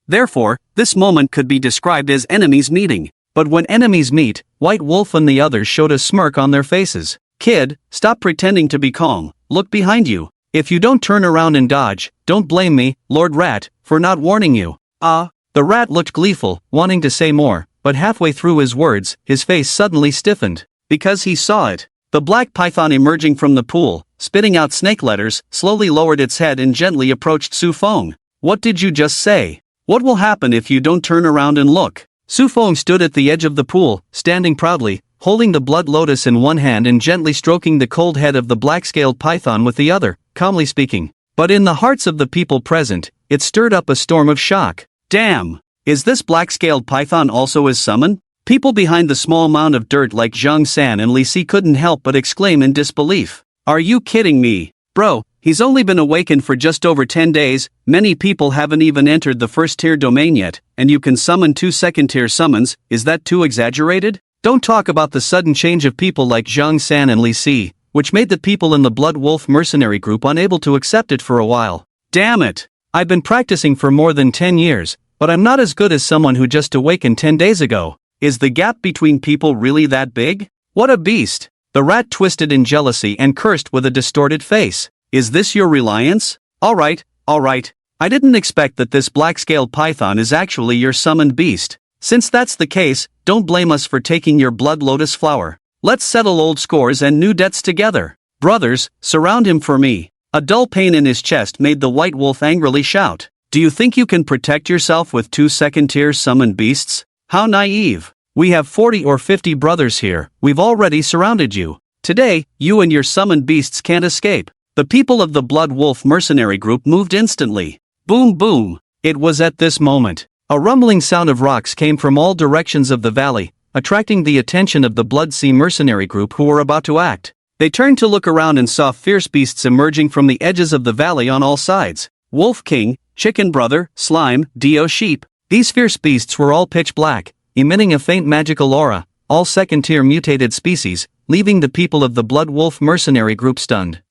Therefore, this moment could be described as enemies meeting. But when enemies meet, White Wolf and the others showed a smirk on their faces. Kid, stop pretending to be calm, look behind you. If you don't turn around and dodge, don't blame me, Lord Rat, for not warning you. The rat looked gleeful, wanting to say more, but halfway through his words, his face suddenly stiffened. Because he saw it. The black python emerging from the pool, spitting out snake letters, slowly lowered its head and gently approached Su Fong. What did you just say? What will happen if you don't turn around and look? Su Fong stood at the edge of the pool, standing proudly, holding the blood lotus in one hand and gently stroking the cold head of the black-scaled python with the other, calmly speaking. But in the hearts of the people present, it stirred up a storm of shock. Damn! Is this black-scaled python also his summon? People behind the small mound of dirt like Zhang San and Li Si couldn't help but exclaim in disbelief. Are you kidding me? Bro, he's only been awakened for just over 10 days, many people haven't even entered the first-tier domain yet, and you can summon 2 second-tier summons, is that too exaggerated? Don't talk about the sudden change of people like Zhang San and Li Si, which made the people in the Blood Wolf mercenary group unable to accept it for a while. Damn it! I've been practicing for more than 10 years, but I'm not as good as someone who just awakened 10 days ago. Is the gap between people really that big? What a beast! The rat twisted in jealousy and cursed with a distorted face. Is this your reliance? Alright. I didn't expect that this black-scaled python is actually your summoned beast. Since that's the case, don't blame us for taking your blood lotus flower. Let's settle old scores and new debts together. Brothers, surround him for me. A dull pain in his chest made the White Wolf angrily shout. Do you think you can protect yourself with 2 second-tier summoned beasts? How naive. We have 40 or 50 brothers here, we've already surrounded you. Today, you and your summoned beasts can't escape. The people of the Blood Wolf mercenary group moved instantly. Boom boom. It was at this moment. A rumbling sound of rocks came from all directions of the valley, attracting the attention of the Blood Sea mercenary group who were about to act. They turned to look around and saw fierce beasts emerging from the edges of the valley on all sides. Wolf King, Chicken Brother, Slime, Dio Sheep. These fierce beasts were all pitch black, emitting a faint magical aura, all second-tier mutated species, leaving the people of the Blood Wolf mercenary group stunned.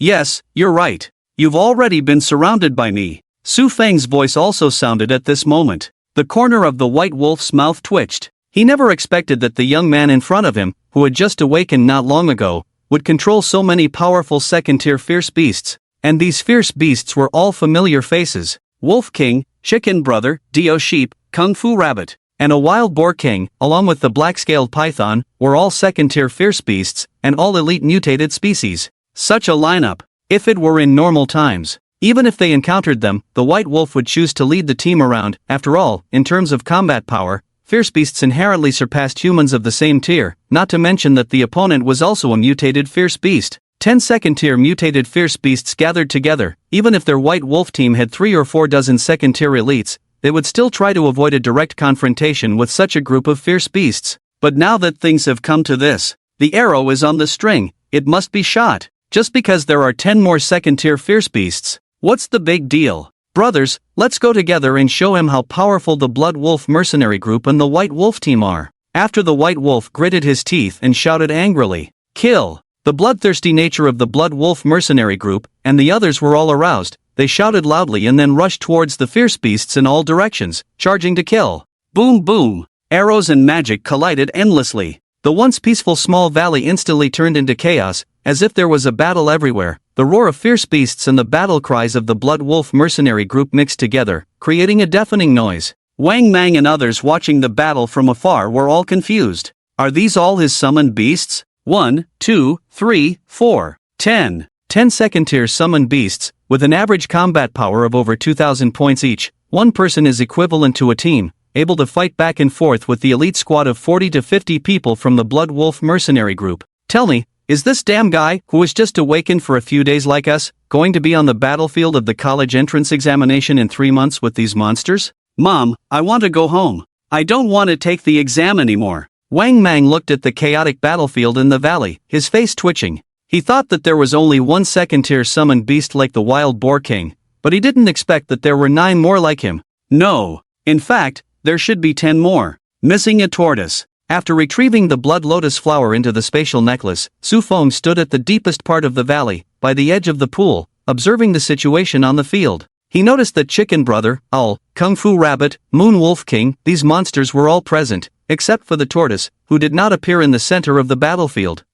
Yes, you're right. You've already been surrounded by me. Su Feng's voice also sounded at this moment. The corner of the white wolf's mouth twitched. He never expected that the young man in front of him, who had just awakened not long ago, would control so many powerful second-tier fierce beasts. And these fierce beasts were all familiar faces. Wolf King, Chicken Brother, Dio Sheep, Kung Fu Rabbit, and a Wild Boar King, along with the black-scaled python, were all second-tier fierce beasts, and all elite mutated species. Such a lineup. If it were in normal times, even if they encountered them, the White Wolf would choose to lead the team around. After all, in terms of combat power, fierce beasts inherently surpassed humans of the same tier, not to mention that the opponent was also a mutated fierce beast. 10 second-tier mutated fierce beasts gathered together. Even if their White Wolf team had 3 or 4 dozen second-tier elites, they would still try to avoid a direct confrontation with such a group of fierce beasts. But now that things have come to this, the arrow is on the string, it must be shot. Just because there are 10 more second-tier fierce beasts, what's the big deal? Brothers, let's go together and show him how powerful the Blood Wolf mercenary group and the White Wolf team are. After the White Wolf gritted his teeth and shouted angrily, "Kill!" The bloodthirsty nature of the Blood Wolf mercenary group, and the others were all aroused. They shouted loudly and then rushed towards the fierce beasts in all directions, charging to kill. Boom boom! Arrows and magic collided endlessly. The once peaceful small valley instantly turned into chaos, as if there was a battle everywhere. The roar of fierce beasts and the battle cries of the Blood Wolf mercenary group mixed together, creating a deafening noise. Wang Mang and others watching the battle from afar were all confused. Are these all his summoned beasts? 1, 2, 3, 4, 10. 10 second-tier summoned beasts, with an average combat power of over 2,000 points each. One person is equivalent to a team, able to fight back and forth with the elite squad of 40 to 50 people from the Blood Wolf mercenary group. Tell me, is this damn guy, who was just awakened for a few days like us, going to be on the battlefield of the college entrance examination in 3 months with these monsters? Mom, I want to go home. I don't want to take the exam anymore. Wang Mang looked at the chaotic battlefield in the valley, his face twitching. He thought that there was only one second-tier summoned beast like the Wild Boar King, but he didn't expect that there were 9 more like him. No. In fact, there should be 10 more. Missing a tortoise. After retrieving the blood lotus flower into the spatial necklace, Su Fong stood at the deepest part of the valley, by the edge of the pool, observing the situation on the field. He noticed that Chicken Brother, Owl, Kung Fu Rabbit, Moon Wolf King, these monsters were all present, except for the tortoise, who did not appear in the center of the battlefield.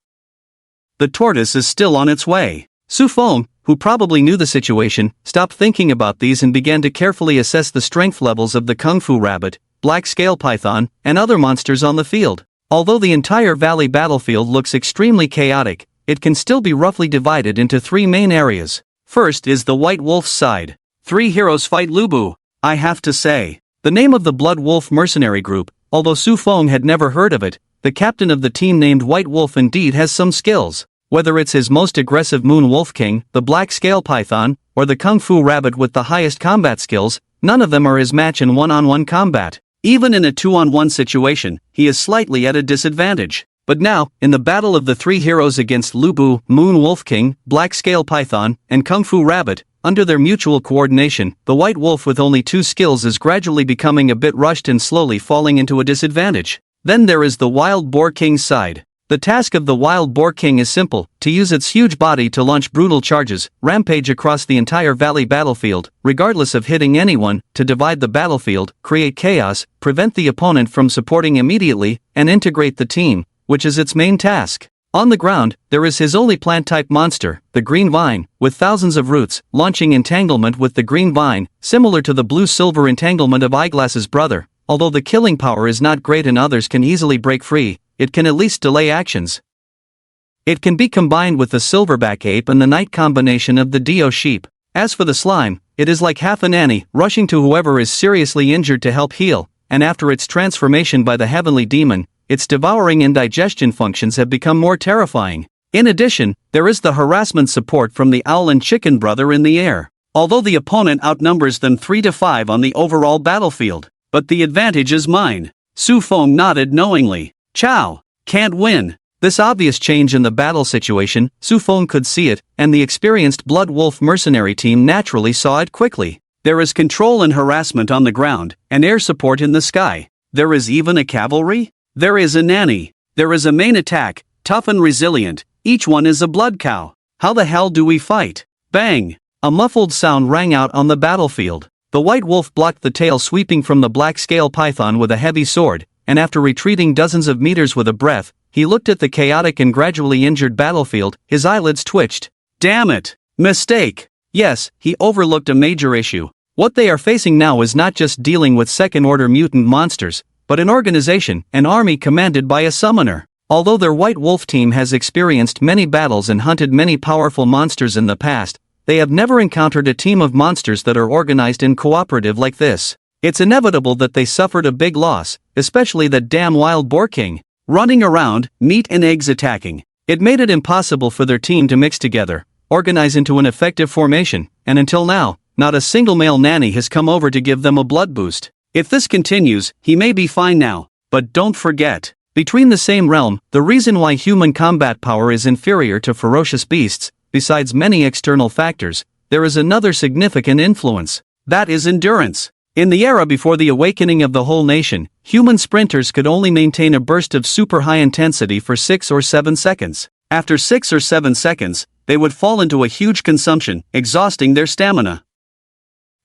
The tortoise is still on its way. Su Fong, who probably knew the situation, stopped thinking about these and began to carefully assess the strength levels of the Kung Fu Rabbit, Black Scale Python, and other monsters on the field. Although the entire valley battlefield looks extremely chaotic, it can still be roughly divided into 3 main areas. First is the White Wolf's side. 3 heroes fight Lubu. I have to say, the name of the Blood Wolf mercenary group, although Su Fong had never heard of it, the captain of the team named White Wolf indeed has some skills. Whether it's his most aggressive Moon Wolf King, the Black Scale Python, or the Kung Fu Rabbit with the highest combat skills, none of them are his match in one-on-one combat. Even in a 2-on-1 situation, he is slightly at a disadvantage. But now, in the battle of the 3 heroes against Lubu, Moon Wolf King, Black Scale Python, and Kung Fu Rabbit, under their mutual coordination, the White Wolf with only 2 skills is gradually becoming a bit rushed and slowly falling into a disadvantage. Then there is the Wild Boar King's side. The task of the Wild Boar King is simple, to use its huge body to launch brutal charges, rampage across the entire valley battlefield, regardless of hitting anyone, to divide the battlefield, create chaos, prevent the opponent from supporting immediately, and integrate the team, which is its main task. On the ground, there is his only plant-type monster, the Green Vine, with thousands of roots, launching entanglement with the Green Vine, similar to the blue-silver entanglement of Eyeglass's brother. Although the killing power is not great and others can easily break free, it can at least delay actions. It can be combined with the Silverback Ape and the Night combination of the Dio Sheep. As for the slime, it is like half a nanny, rushing to whoever is seriously injured to help heal, and after its transformation by the Heavenly Demon, its devouring and digestion functions have become more terrifying. In addition, there is the harassment support from the Owl and Chicken Brother in the air. Although the opponent outnumbers them 3 to 5 on the overall battlefield, but the advantage is mine. Su Fong nodded knowingly. Chow, can't win. This obvious change in the battle situation, Su Fong could see it, and the experienced Blood Wolf mercenary team naturally saw it quickly. There is control and harassment on the ground, and air support in the sky. There is even a cavalry. There is a nanny. There is a main attack, tough and resilient. Each one is a blood cow. How the hell do we fight? Bang! A muffled sound rang out on the battlefield. The white wolf blocked the tail sweeping from the black scale python with a heavy sword, and after retreating dozens of meters with a breath, he looked at the chaotic and gradually injured battlefield. His eyelids twitched. Damn it! Mistake! Yes, he overlooked a major issue. What they are facing now is not just dealing with second-order mutant monsters, but an organization, an army commanded by a summoner. Although their white wolf team has experienced many battles and hunted many powerful monsters in the past, they have never encountered a team of monsters that are organized and cooperative like this. It's inevitable that they suffered a big loss, especially that damn wild boar king. Running around, meat and eggs attacking. It made it impossible for their team to mix together, organize into an effective formation, and until now, not a single male nanny has come over to give them a blood boost. If this continues, he may be fine now, but don't forget. Between the same realm, the reason why human combat power is inferior to ferocious beasts, besides many external factors, there is another significant influence. That is endurance. In the era before the awakening of the whole nation, human sprinters could only maintain a burst of super high intensity for 6 or 7 seconds. After 6 or 7 seconds, they would fall into a huge consumption, exhausting their stamina.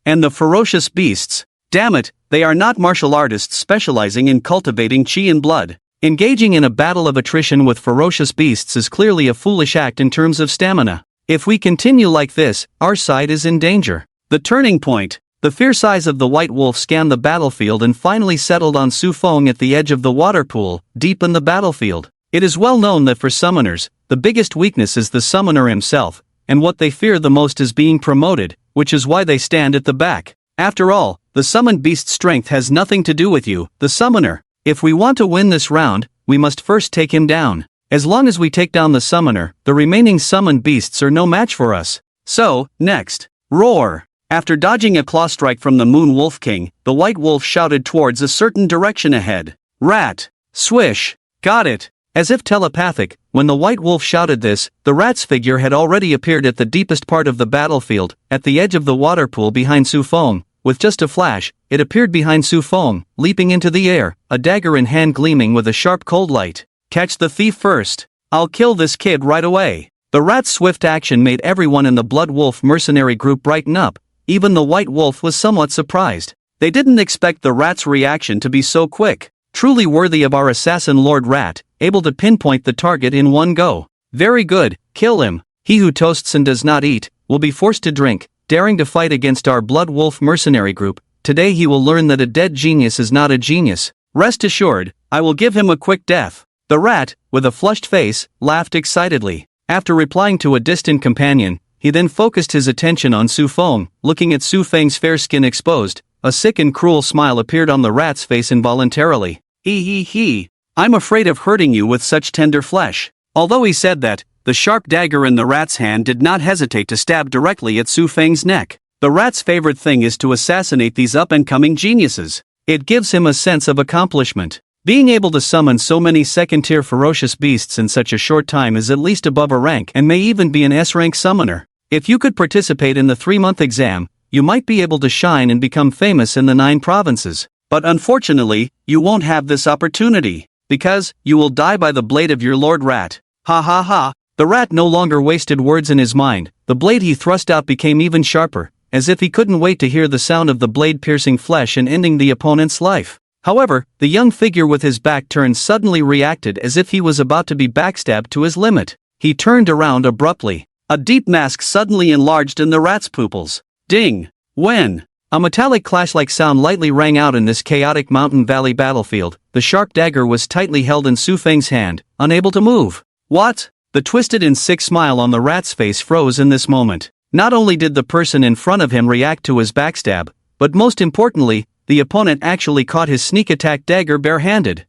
And the ferocious beasts, damn it, they are not martial artists specializing in cultivating chi and blood. Engaging in a battle of attrition with ferocious beasts is clearly a foolish act in terms of stamina. If we continue like this, our side is in danger. The turning point. The fierce eyes of the white wolf scanned the battlefield and finally settled on Su Fong at the edge of the water pool, deep in the battlefield. It is well known that for summoners, the biggest weakness is the summoner himself, and what they fear the most is being promoted, which is why they stand at the back. After all, the summoned beast's strength has nothing to do with you, the summoner. If we want to win this round, we must first take him down. As long as we take down the summoner, the remaining summoned beasts are no match for us. So, next. Roar! After dodging a claw strike from the Moon Wolf King, the white wolf shouted towards a certain direction ahead. Rat! Swish! Got it! As if telepathic, when the white wolf shouted this, the rat's figure had already appeared at the deepest part of the battlefield, at the edge of the water pool behind Su Fong. With just a flash, it appeared behind Su Fong, leaping into the air, a dagger in hand gleaming with a sharp cold light. Catch the thief first. I'll kill this kid right away. The rat's swift action made everyone in the Blood Wolf mercenary group brighten up. Even the white wolf was somewhat surprised. They didn't expect the rat's reaction to be so quick. Truly worthy of our assassin Lord Rat, able to pinpoint the target in one go. Very good, kill him. He who toasts and does not eat, will be forced to drink. Daring to fight against our Blood Wolf mercenary group, today he will learn that a dead genius is not a genius. Rest assured, I will give him a quick death. The rat, with a flushed face, laughed excitedly. After replying to a distant companion, he then focused his attention on Su Fong. Looking at Su Feng's fair skin exposed, a sick and cruel smile appeared on the rat's face involuntarily. He. I'm afraid of hurting you with such tender flesh. Although he said that, the sharp dagger in the rat's hand did not hesitate to stab directly at Su Feng's neck. The rat's favorite thing is to assassinate these up-and-coming geniuses. It gives him a sense of accomplishment. Being able to summon so many second-tier ferocious beasts in such a short time is at least above a rank and may even be an S-rank summoner. If you could participate in the 3-month exam, you might be able to shine and become famous in the 9 provinces. But unfortunately, you won't have this opportunity, because you will die by the blade of your Lord Rat. Ha ha ha. The rat no longer wasted words in his mind. The blade he thrust out became even sharper, as if he couldn't wait to hear the sound of the blade piercing flesh and ending the opponent's life. However, the young figure with his back turned suddenly reacted as if he was about to be backstabbed to his limit. He turned around abruptly. A deep mask suddenly enlarged in the rat's pupils. Ding! When? A metallic clash-like sound lightly rang out in this chaotic mountain valley battlefield. The sharp dagger was tightly held in Su Feng's hand, unable to move. What? The twisted and sick smile on the rat's face froze in this moment. Not only did the person in front of him react to his backstab, but most importantly, the opponent actually caught his sneak attack dagger barehanded.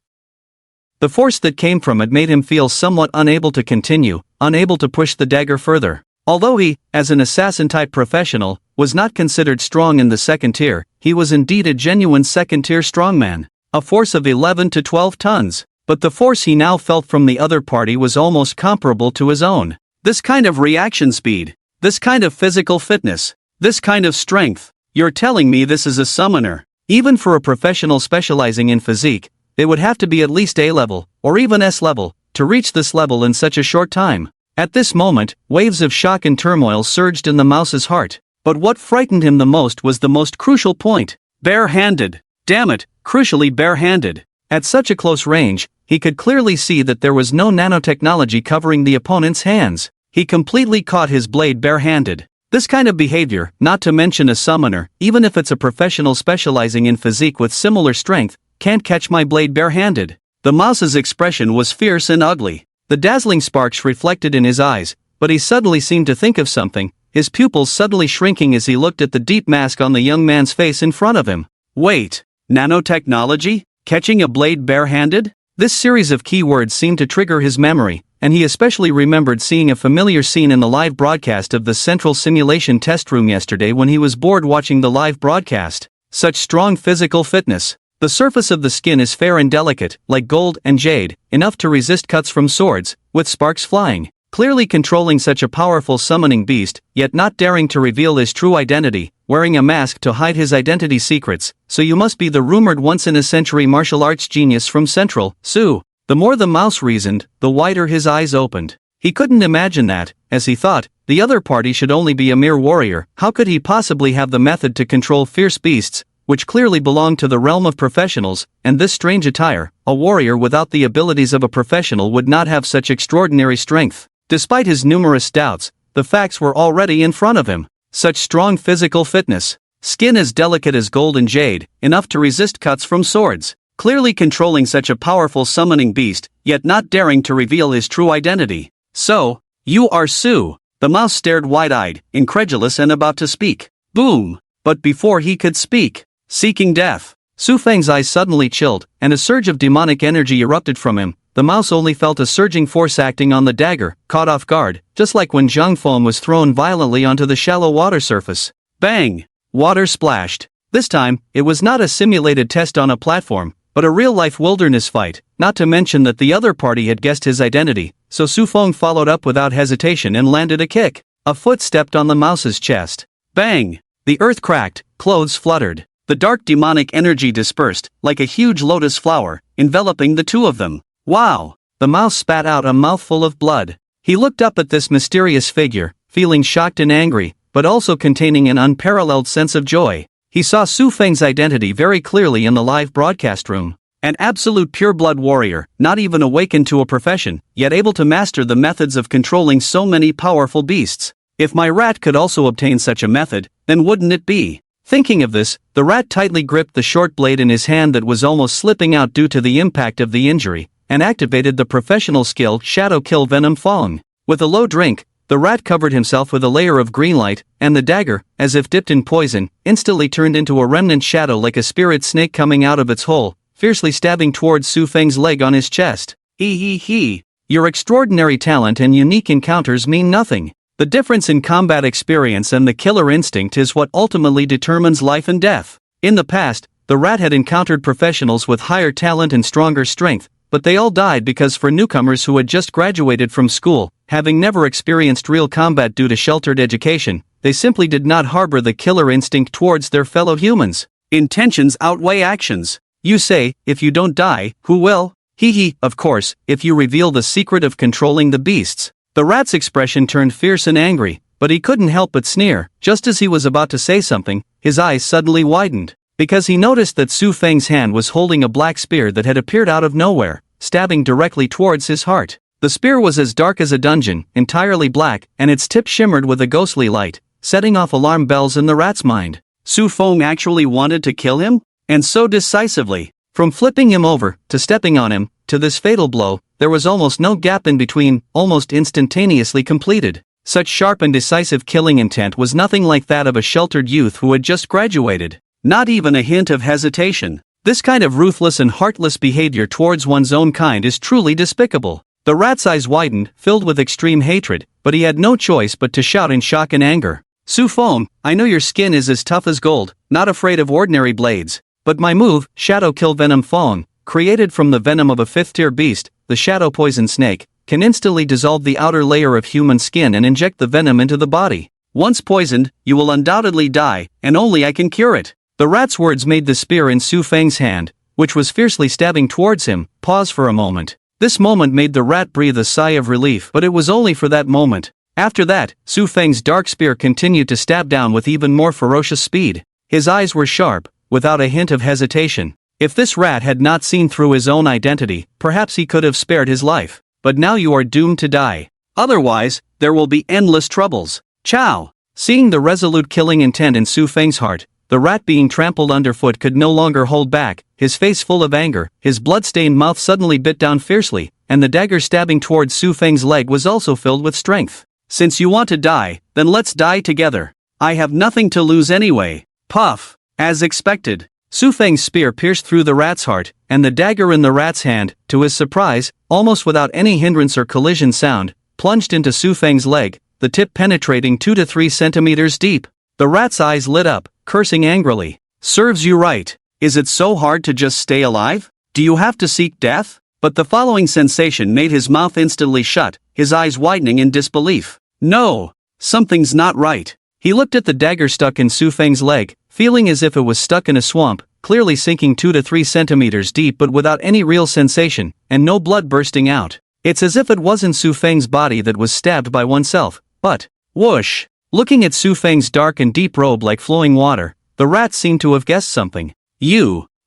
The force that came from it made him feel somewhat unable to continue, unable to push the dagger further. Although he, as an assassin-type professional, was not considered strong in the second tier, he was indeed a genuine second-tier strongman. A force of 11 to 12 tons. But the force he now felt from the other party was almost comparable to his own. This kind of reaction speed, this kind of physical fitness, this kind of strength. You're telling me this is a summoner? Even for a professional specializing in physique, they would have to be at least A level, or even S level, to reach this level in such a short time. At this moment, waves of shock and turmoil surged in the mouse's heart. But what frightened him the most was the most crucial point. Bare-handed. Damn it, crucially bare-handed. At such a close range, he could clearly see that there was no nanotechnology covering the opponent's hands. He completely caught his blade bare-handed. This kind of behavior, not to mention a summoner, even if it's a professional specializing in physique with similar strength, can't catch my blade bare-handed. The mouse's expression was fierce and ugly. The dazzling sparks reflected in his eyes, but he suddenly seemed to think of something, his pupils suddenly shrinking as he looked at the deep mask on the young man's face in front of him. Wait, nanotechnology? Catching a blade bare-handed? This series of keywords seemed to trigger his memory, and he especially remembered seeing a familiar scene in the live broadcast of the Central Simulation test room yesterday when he was bored watching the live broadcast. Such strong physical fitness. The surface of the skin is fair and delicate, like gold and jade, enough to resist cuts from swords, with sparks flying. Clearly controlling such a powerful summoning beast, yet not daring to reveal his true identity, wearing a mask to hide his identity secrets, so you must be the rumored once-in-a-century martial arts genius from Central, Su. The more the mouse reasoned, the wider his eyes opened. He couldn't imagine that, as he thought, the other party should only be a mere warrior. How could he possibly have the method to control fierce beasts, which clearly belonged to the realm of professionals, and this strange attire? A warrior without the abilities of a professional would not have such extraordinary strength. Despite his numerous doubts, the facts were already in front of him. Such strong physical fitness. Skin as delicate as gold and jade, enough to resist cuts from swords. Clearly controlling such a powerful summoning beast, yet not daring to reveal his true identity. So, you are Su. The mouse stared wide-eyed, incredulous and about to speak. Boom! But before he could speak, seeking death. Su Feng's eyes suddenly chilled, and a surge of demonic energy erupted from him. The mouse only felt a surging force acting on the dagger, caught off guard, just like when Zhang Feng was thrown violently onto the shallow water surface. Bang! Water splashed. This time, it was not a simulated test on a platform, but a real-life wilderness fight, not to mention that the other party had guessed his identity, so Su Feng followed up without hesitation and landed a kick. A foot stepped on the mouse's chest. Bang! The earth cracked, clothes fluttered. The dark demonic energy dispersed, like a huge lotus flower, enveloping the two of them. Wow! The mouse spat out a mouthful of blood. He looked up at this mysterious figure, feeling shocked and angry, but also containing an unparalleled sense of joy. He saw Su Feng's identity very clearly in the live broadcast room. An absolute pure-blood warrior, not even awakened to a profession, yet able to master the methods of controlling so many powerful beasts. If my rat could also obtain such a method, then wouldn't it be? Thinking of this, the rat tightly gripped the short blade in his hand that was almost slipping out due to the impact of the injury, and activated the professional skill Shadow Kill Venom Fong. With a low drink, the rat covered himself with a layer of green light, and the dagger, as if dipped in poison, instantly turned into a remnant shadow like a spirit snake coming out of its hole, fiercely stabbing towards Su Feng's leg on his chest. He. Your extraordinary talent and unique encounters mean nothing. The difference in combat experience and the killer instinct is what ultimately determines life and death. In the past, the rat had encountered professionals with higher talent and stronger strength, but they all died because for newcomers who had just graduated from school, having never experienced real combat due to sheltered education, they simply did not harbor the killer instinct towards their fellow humans. Intentions outweigh actions. You say, if you don't die, who will? Of course, if you reveal the secret of controlling the beasts. The rat's expression turned fierce and angry, but he couldn't help but sneer. Just as he was about to say something, his eyes suddenly widened, because he noticed that Su Feng's hand was holding a black spear that had appeared out of nowhere, stabbing directly towards his heart. The spear was as dark as a dungeon, entirely black, and its tip shimmered with a ghostly light, setting off alarm bells in the rat's mind. Su Feng actually wanted to kill him? And so decisively. From flipping him over, to stepping on him, to this fatal blow, there was almost no gap in between, almost instantaneously completed. Such sharp and decisive killing intent was nothing like that of a sheltered youth who had just graduated. Not even a hint of hesitation. This kind of ruthless and heartless behavior towards one's own kind is truly despicable. The rat's eyes widened, filled with extreme hatred, but he had no choice but to shout in shock and anger. Su Feng, I know your skin is as tough as gold, not afraid of ordinary blades. But my move, Shadow Kill Venom Fong, created from the venom of a fifth-tier beast, the Shadow Poison Snake, can instantly dissolve the outer layer of human skin and inject the venom into the body. Once poisoned, you will undoubtedly die, and only I can cure it. The rat's words made the spear in Su Feng's hand, which was fiercely stabbing towards him, pause for a moment. This moment made the rat breathe a sigh of relief, but it was only for that moment. After that, Su Feng's dark spear continued to stab down with even more ferocious speed. His eyes were sharp, without a hint of hesitation. If this rat had not seen through his own identity, perhaps he could have spared his life. But now you are doomed to die. Otherwise, there will be endless troubles. Chow! Seeing the resolute killing intent in Su Feng's heart, the rat being trampled underfoot could no longer hold back, his face full of anger, his blood-stained mouth suddenly bit down fiercely, and the dagger stabbing towards Su Feng's leg was also filled with strength. Since you want to die, then let's die together. I have nothing to lose anyway. Puff! As expected, Su Feng's spear pierced through the rat's heart, and the dagger in the rat's hand, to his surprise, almost without any hindrance or collision sound, plunged into Su Feng's leg, the tip penetrating 2 to 3 centimeters deep. The rat's eyes lit up, cursing angrily. Serves you right. Is it so hard to just stay alive? Do you have to seek death? But the following sensation made his mouth instantly shut, his eyes widening in disbelief. No! Something's not right. He looked at the dagger stuck in Su Feng's leg, feeling as if it was stuck in a swamp, clearly sinking 2 to 3 centimeters deep but without any real sensation, and no blood bursting out. It's as if it wasn't Su Feng's body that was stabbed by oneself, but, whoosh! Looking at Su Feng's dark and deep robe like flowing water, the rat seemed to have guessed something.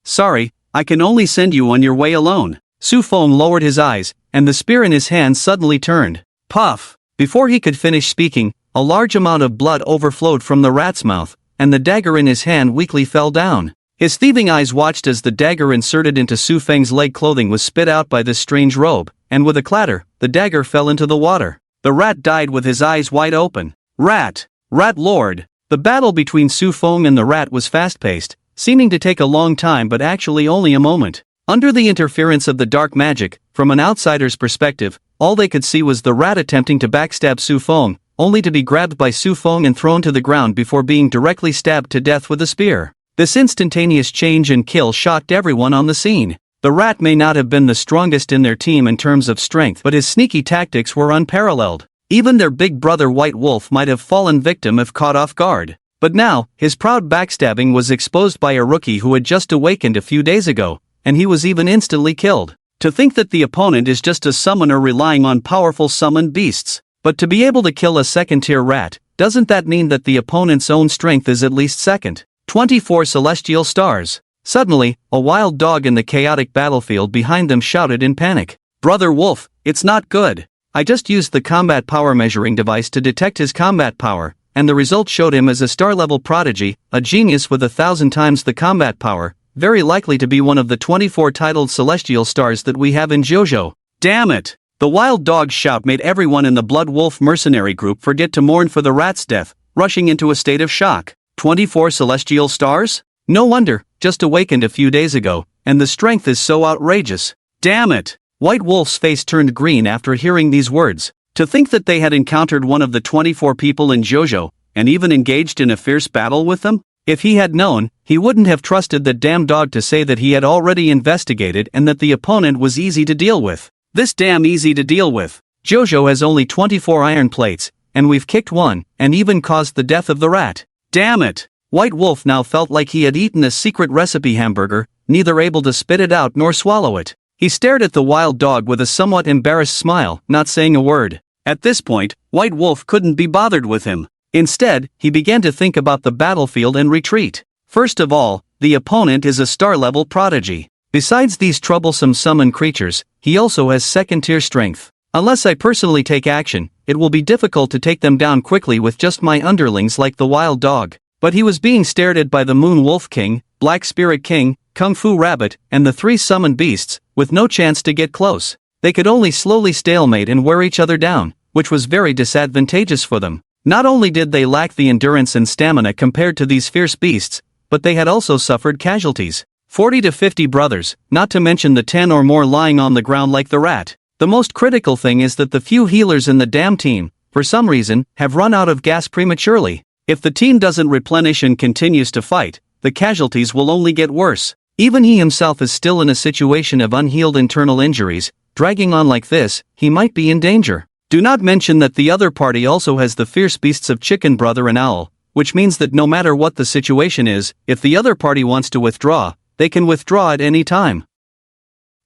Sorry, I can only send you on your way alone. Su Feng lowered his eyes, and the spear in his hand suddenly turned. Puff! Before he could finish speaking, a large amount of blood overflowed from the rat's mouth, and the dagger in his hand weakly fell down. His thieving eyes watched as the dagger inserted into Su Feng's leg clothing was spit out by this strange robe, and with a clatter, the dagger fell into the water. The rat died with his eyes wide open. Rat! Rat Lord! The battle between Su Feng and the rat was fast-paced, seeming to take a long time but actually only a moment. Under the interference of the dark magic, from an outsider's perspective, all they could see was the rat attempting to backstab Su Feng, only to be grabbed by Su Feng and thrown to the ground before being directly stabbed to death with a spear. This instantaneous change and kill shocked everyone on the scene. The rat may not have been the strongest in their team in terms of strength, but his sneaky tactics were unparalleled. Even their big brother White Wolf might have fallen victim if caught off guard. But now, his proud backstabbing was exposed by a rookie who had just awakened a few days ago, and he was even instantly killed. To think that the opponent is just a summoner relying on powerful summoned beasts. But to be able to kill a second-tier rat, doesn't that mean that the opponent's own strength is at least second? 24 celestial stars. Suddenly, a wild dog in the chaotic battlefield behind them shouted in panic. Brother Wolf, it's not good. I just used the combat power measuring device to detect his combat power, and the result showed him as a star-level prodigy, a genius with 1,000 times the combat power, very likely to be one of the 24 titled celestial stars that we have in JoJo. Damn it! The wild dog's shout made everyone in the Blood Wolf mercenary group forget to mourn for the rat's death, rushing into a state of shock. 24 celestial stars? No wonder, just awakened a few days ago, and the strength is so outrageous. Damn it! White Wolf's face turned green after hearing these words. To think that they had encountered one of the 24 people in JoJo, and even engaged in a fierce battle with them? If he had known, he wouldn't have trusted that damn dog to say that he had already investigated and that the opponent was easy to deal with. This damn easy to deal with. JoJo has only 24 iron plates, and we've kicked one, and even caused the death of the rat. Damn it! White Wolf now felt like he had eaten a secret recipe hamburger, neither able to spit it out nor swallow it. He stared at the wild dog with a somewhat embarrassed smile, not saying a word. At this point, White Wolf couldn't be bothered with him. Instead, he began to think about the battlefield and retreat. First of all, the opponent is a star-level prodigy. Besides these troublesome summon creatures, he also has second-tier strength. Unless I personally take action, it will be difficult to take them down quickly with just my underlings like the wild dog. But he was being stared at by the Moon Wolf King, Black Spirit King, Kung Fu Rabbit, and the 3 summoned beasts, with no chance to get close. They could only slowly stalemate and wear each other down, which was very disadvantageous for them. Not only did they lack the endurance and stamina compared to these fierce beasts, but they had also suffered casualties. 40 to 50 brothers, not to mention the 10 or more lying on the ground like the rat. The most critical thing is that the few healers in the damn team, for some reason, have run out of gas prematurely. If the team doesn't replenish and continues to fight, the casualties will only get worse. Even he himself is still in a situation of unhealed internal injuries. Dragging on like this, he might be in danger. Do not mention that the other party also has the fierce beasts of Chicken Brother and Owl, which means that no matter what the situation is, if the other party wants to withdraw, they can withdraw at any time.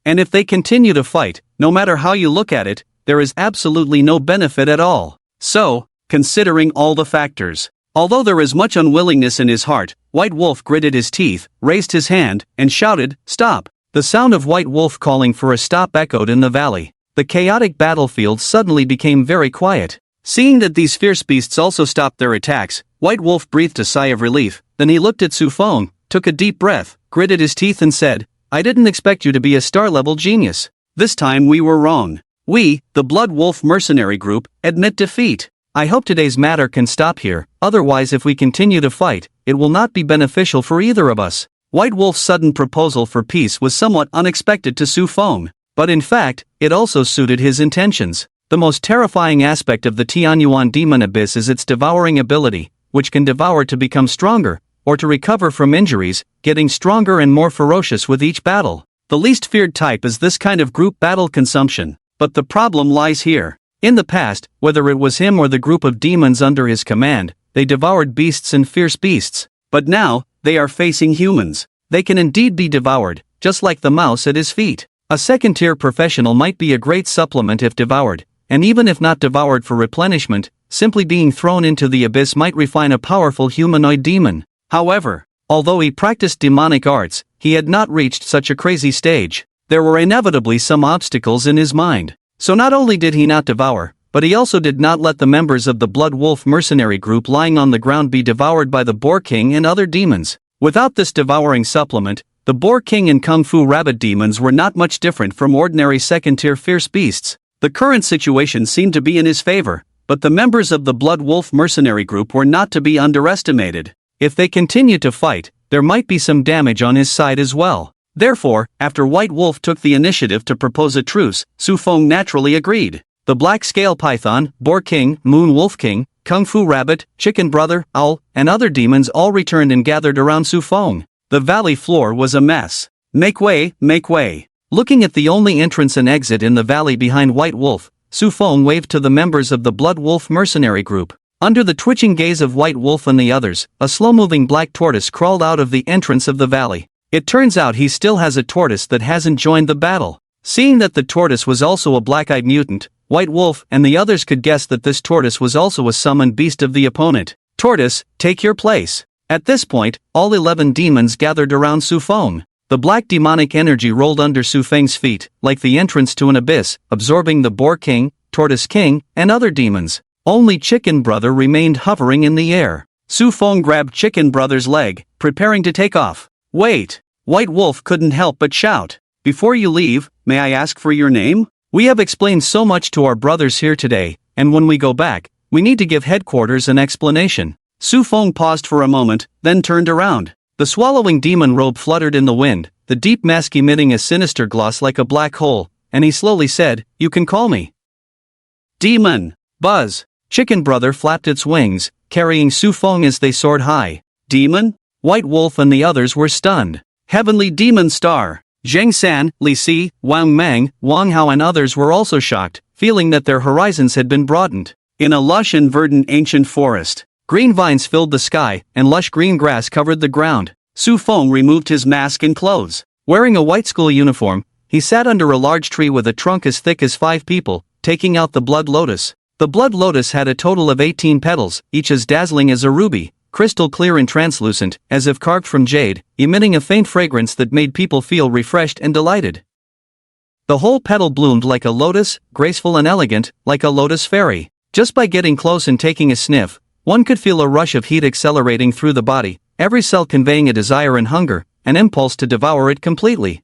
And if they continue to fight, no matter how you look at it, there is absolutely no benefit at all. So, considering all the factors, although there is much unwillingness in his heart, White Wolf gritted his teeth, raised his hand, and shouted, "Stop!" The sound of White Wolf calling for a stop echoed in the valley. The chaotic battlefield suddenly became very quiet. Seeing that these fierce beasts also stopped their attacks, White Wolf breathed a sigh of relief. Then he looked at Su Fong, took a deep breath, gritted his teeth and said, "I didn't expect you to be a star-level genius. This time we were wrong. We, the Blood Wolf mercenary group, admit defeat. I hope today's matter can stop here, otherwise if we continue to fight, it will not be beneficial for either of us." White Wolf's sudden proposal for peace was somewhat unexpected to Su Fong, but in fact, it also suited his intentions. The most terrifying aspect of the Tianyuan demon abyss is its devouring ability, which can devour to become stronger, or to recover from injuries, getting stronger and more ferocious with each battle. The least feared type is this kind of group battle consumption, but the problem lies here. In the past, whether it was him or the group of demons under his command, they devoured beasts and fierce beasts. But now, they are facing humans. They can indeed be devoured, just like the mouse at his feet. A second-tier professional might be a great supplement if devoured, and even if not devoured for replenishment, simply being thrown into the abyss might refine a powerful humanoid demon. However, although he practiced demonic arts, he had not reached such a crazy stage. There were inevitably some obstacles in his mind. So not only did he not devour, but he also did not let the members of the Blood Wolf mercenary group lying on the ground be devoured by the Boar King and other demons. Without this devouring supplement, the Boar King and Kung Fu Rabbit demons were not much different from ordinary second-tier fierce beasts. The current situation seemed to be in his favor, but the members of the Blood Wolf mercenary group were not to be underestimated. If they continued to fight, there might be some damage on his side as well. Therefore, after White Wolf took the initiative to propose a truce, Su Fong naturally agreed. The Black Scale Python, Boar King, Moon Wolf King, Kung Fu Rabbit, Chicken Brother, Owl, and other demons all returned and gathered around Su Fong. The valley floor was a mess. "Make way, make way." Looking at the only entrance and exit in the valley behind White Wolf, Su Fong waved to the members of the Blood Wolf mercenary group. Under the twitching gaze of White Wolf and the others, a slow-moving black tortoise crawled out of the entrance of the valley. It turns out he still has a tortoise that hasn't joined the battle. Seeing that the tortoise was also a black-eyed mutant, White Wolf and the others could guess that this tortoise was also a summoned beast of the opponent. "Tortoise, take your place." At this point, all 11 demons gathered around Su Fong. The black demonic energy rolled under Su Feng's feet, like the entrance to an abyss, absorbing the Boar King, Tortoise King, and other demons. Only Chicken Brother remained hovering in the air. Su Fong grabbed Chicken Brother's leg, preparing to take off. "Wait!" White Wolf couldn't help but shout. "Before you leave, may I ask for your name? We have explained so much to our brothers here today, and when we go back, we need to give headquarters an explanation." Su Fong paused for a moment, then turned around. The swallowing demon robe fluttered in the wind, the deep mask emitting a sinister gloss like a black hole, and he slowly said, "You can call me Demon." Buzz. Chicken Brother flapped its wings, carrying Su Fong as they soared high. "Demon?" White Wolf and the others were stunned. "Heavenly Demon Star." Zheng San, Li Si, Wang Meng, Wang Hao and others were also shocked, feeling that their horizons had been broadened. In a lush and verdant ancient forest, green vines filled the sky, and lush green grass covered the ground. Su Fong removed his mask and clothes. Wearing a white school uniform, he sat under a large tree with a trunk as thick as 5 people, taking out the blood lotus. The blood lotus had a total of 18 petals, each as dazzling as a ruby, crystal clear and translucent, as if carved from jade, emitting a faint fragrance that made people feel refreshed and delighted. The whole petal bloomed like a lotus, graceful and elegant, like a lotus fairy. Just by getting close and taking a sniff, one could feel a rush of heat accelerating through the body, every cell conveying a desire and hunger, an impulse to devour it completely.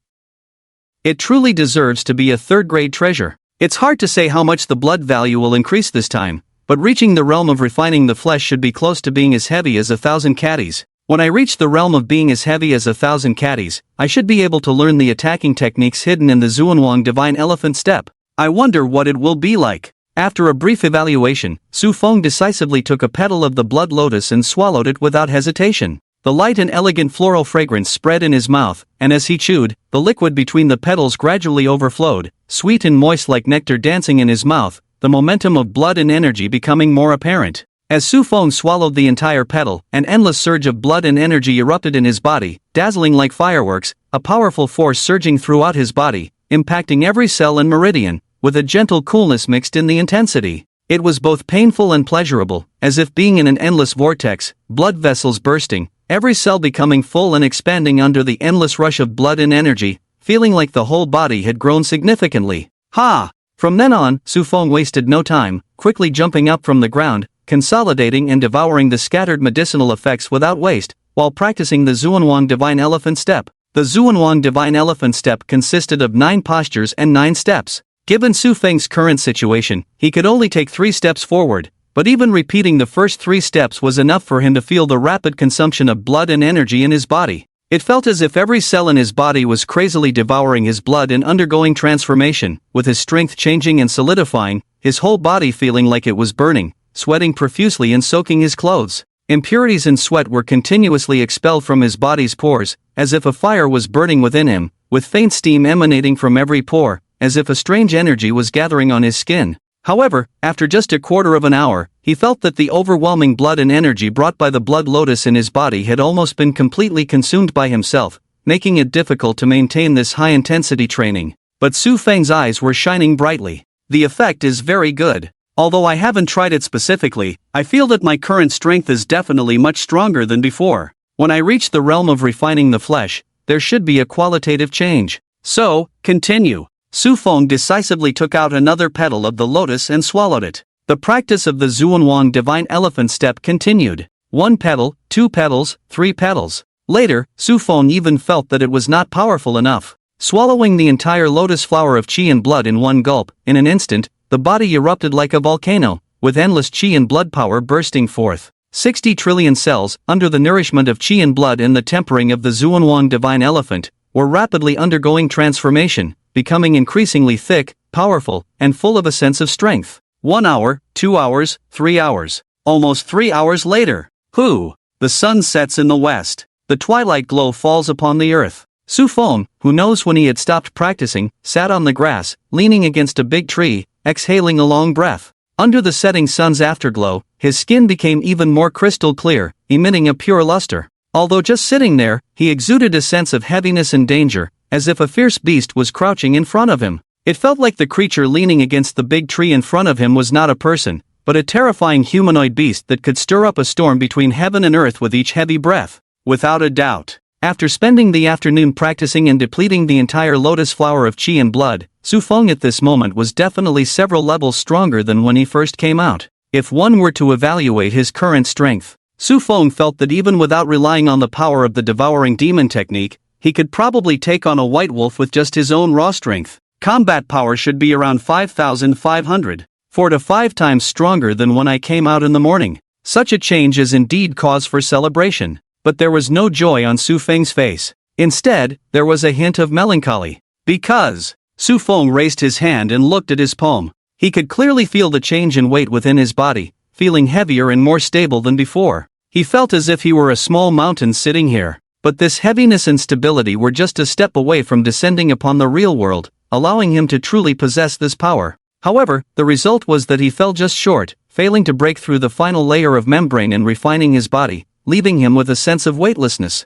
It truly deserves to be a third-grade treasure. It's hard to say how much the blood value will increase this time, but reaching the realm of refining the flesh should be close to being as heavy as 1,000 caddies. When I reach the realm of being as heavy as 1,000 caddies, I should be able to learn the attacking techniques hidden in the Zuanwang Divine Elephant Step. I wonder what it will be like. After a brief evaluation, Su Fong decisively took a petal of the blood lotus and swallowed it without hesitation. The light and elegant floral fragrance spread in his mouth, and as he chewed, the liquid between the petals gradually overflowed, sweet and moist like nectar dancing in his mouth, the momentum of blood and energy becoming more apparent. As Su Fong swallowed the entire petal, an endless surge of blood and energy erupted in his body, dazzling like fireworks, a powerful force surging throughout his body, impacting every cell and meridian, with a gentle coolness mixed in the intensity. It was both painful and pleasurable, as if being in an endless vortex, blood vessels bursting, every cell becoming full and expanding under the endless rush of blood and energy, feeling like the whole body had grown significantly. Ha! From then on, Fong wasted no time, quickly jumping up from the ground, consolidating and devouring the scattered medicinal effects without waste, while practicing the Zhuanwang Divine Elephant Step. The Zhuanwang Divine Elephant Step consisted of 9 postures and 9 steps. Given Feng's current situation, he could only take 3 steps forward, but even repeating the first 3 steps was enough for him to feel the rapid consumption of blood and energy in his body. It felt as if every cell in his body was crazily devouring his blood and undergoing transformation, with his strength changing and solidifying, his whole body feeling like it was burning, sweating profusely and soaking his clothes. Impurities and sweat were continuously expelled from his body's pores, as if a fire was burning within him, with faint steam emanating from every pore, as if a strange energy was gathering on his skin. However, after just a quarter of an hour, he felt that the overwhelming blood and energy brought by the blood lotus in his body had almost been completely consumed by himself, making it difficult to maintain this high-intensity training. But Feng's eyes were shining brightly. The effect is very good. Although I haven't tried it specifically, I feel that my current strength is definitely much stronger than before. When I reach the realm of refining the flesh, there should be a qualitative change. So, continue. Fong decisively took out another petal of the lotus and swallowed it. The practice of the Zhuanwang Divine Elephant Step continued. 1 petal, 2 petals, 3 petals. Later, Fong even felt that it was not powerful enough. Swallowing the entire lotus flower of qi and blood in one gulp, in an instant, the body erupted like a volcano, with endless qi and blood power bursting forth. 60 trillion cells, under the nourishment of qi and blood and the tempering of the Zhuanwang Divine Elephant, were rapidly undergoing transformation, becoming increasingly thick, powerful, and full of a sense of strength. 1 hour, 2 hours, 3 hours. Almost 3 hours later. The sun sets in the west. The twilight glow falls upon the earth. Fong, who knows when he had stopped practicing, sat on the grass, leaning against a big tree, exhaling a long breath. Under the setting sun's afterglow, his skin became even more crystal clear, emitting a pure luster. Although just sitting there, he exuded a sense of heaviness and danger, as if a fierce beast was crouching in front of him. It felt like the creature leaning against the big tree in front of him was not a person, but a terrifying humanoid beast that could stir up a storm between heaven and earth with each heavy breath. Without a doubt. After spending the afternoon practicing and depleting the entire lotus flower of qi and blood, Fong at this moment was definitely several levels stronger than when he first came out. If one were to evaluate his current strength, Fong felt that even without relying on the power of the devouring demon technique, he could probably take on a white wolf with just his own raw strength. Combat power should be around 5,500, 4 to 5 times stronger than when I came out in the morning. Such a change is indeed cause for celebration. But there was no joy on Feng's face. Instead, there was a hint of melancholy. Because Fong raised his hand and looked at his palm. He could clearly feel the change in weight within his body, feeling heavier and more stable than before. He felt as if he were a small mountain sitting here. But this heaviness and stability were just a step away from descending upon the real world, allowing him to truly possess this power. However, the result was that he fell just short, failing to break through the final layer of membrane and refining his body, leaving him with a sense of weightlessness.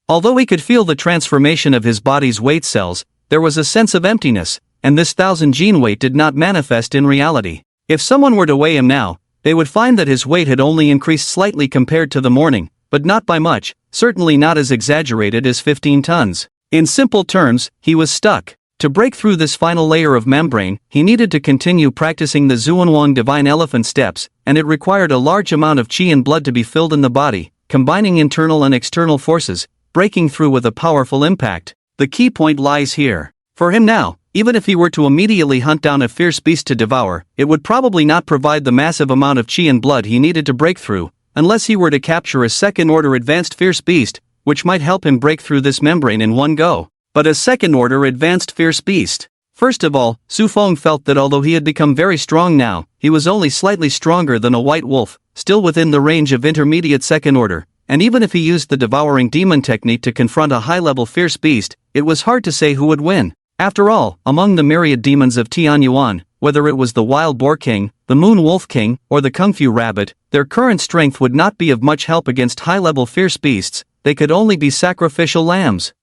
Although he could feel the transformation of his body's weight cells, there was a sense of emptiness, and this 1000 gene weight did not manifest in reality. If someone were to weigh him now, they would find that his weight had only increased slightly compared to the morning, but not by much, certainly not as exaggerated as 15 tons. In simple terms, he was stuck. To break through this final layer of membrane, he needed to continue practicing the Zhuanwang Divine Elephant Steps, and it required a large amount of qi and blood to be filled in the body, combining internal and external forces, breaking through with a powerful impact. The key point lies here. For him now, even if he were to immediately hunt down a fierce beast to devour, it would probably not provide the massive amount of qi and blood he needed to break through, unless he were to capture a second-order advanced fierce beast, which might help him break through this membrane in one go. But a second-order advanced fierce beast. First of all, Fong felt that although he had become very strong now, he was only slightly stronger than a white wolf, still within the range of intermediate second order, and even if he used the devouring demon technique to confront a high-level fierce beast, it was hard to say who would win. After all, among the myriad demons of Tianyuan, whether it was the Wild Boar King, the Moon Wolf King, or the Kung Fu Rabbit, their current strength would not be of much help against high-level fierce beasts, they could only be sacrificial lambs.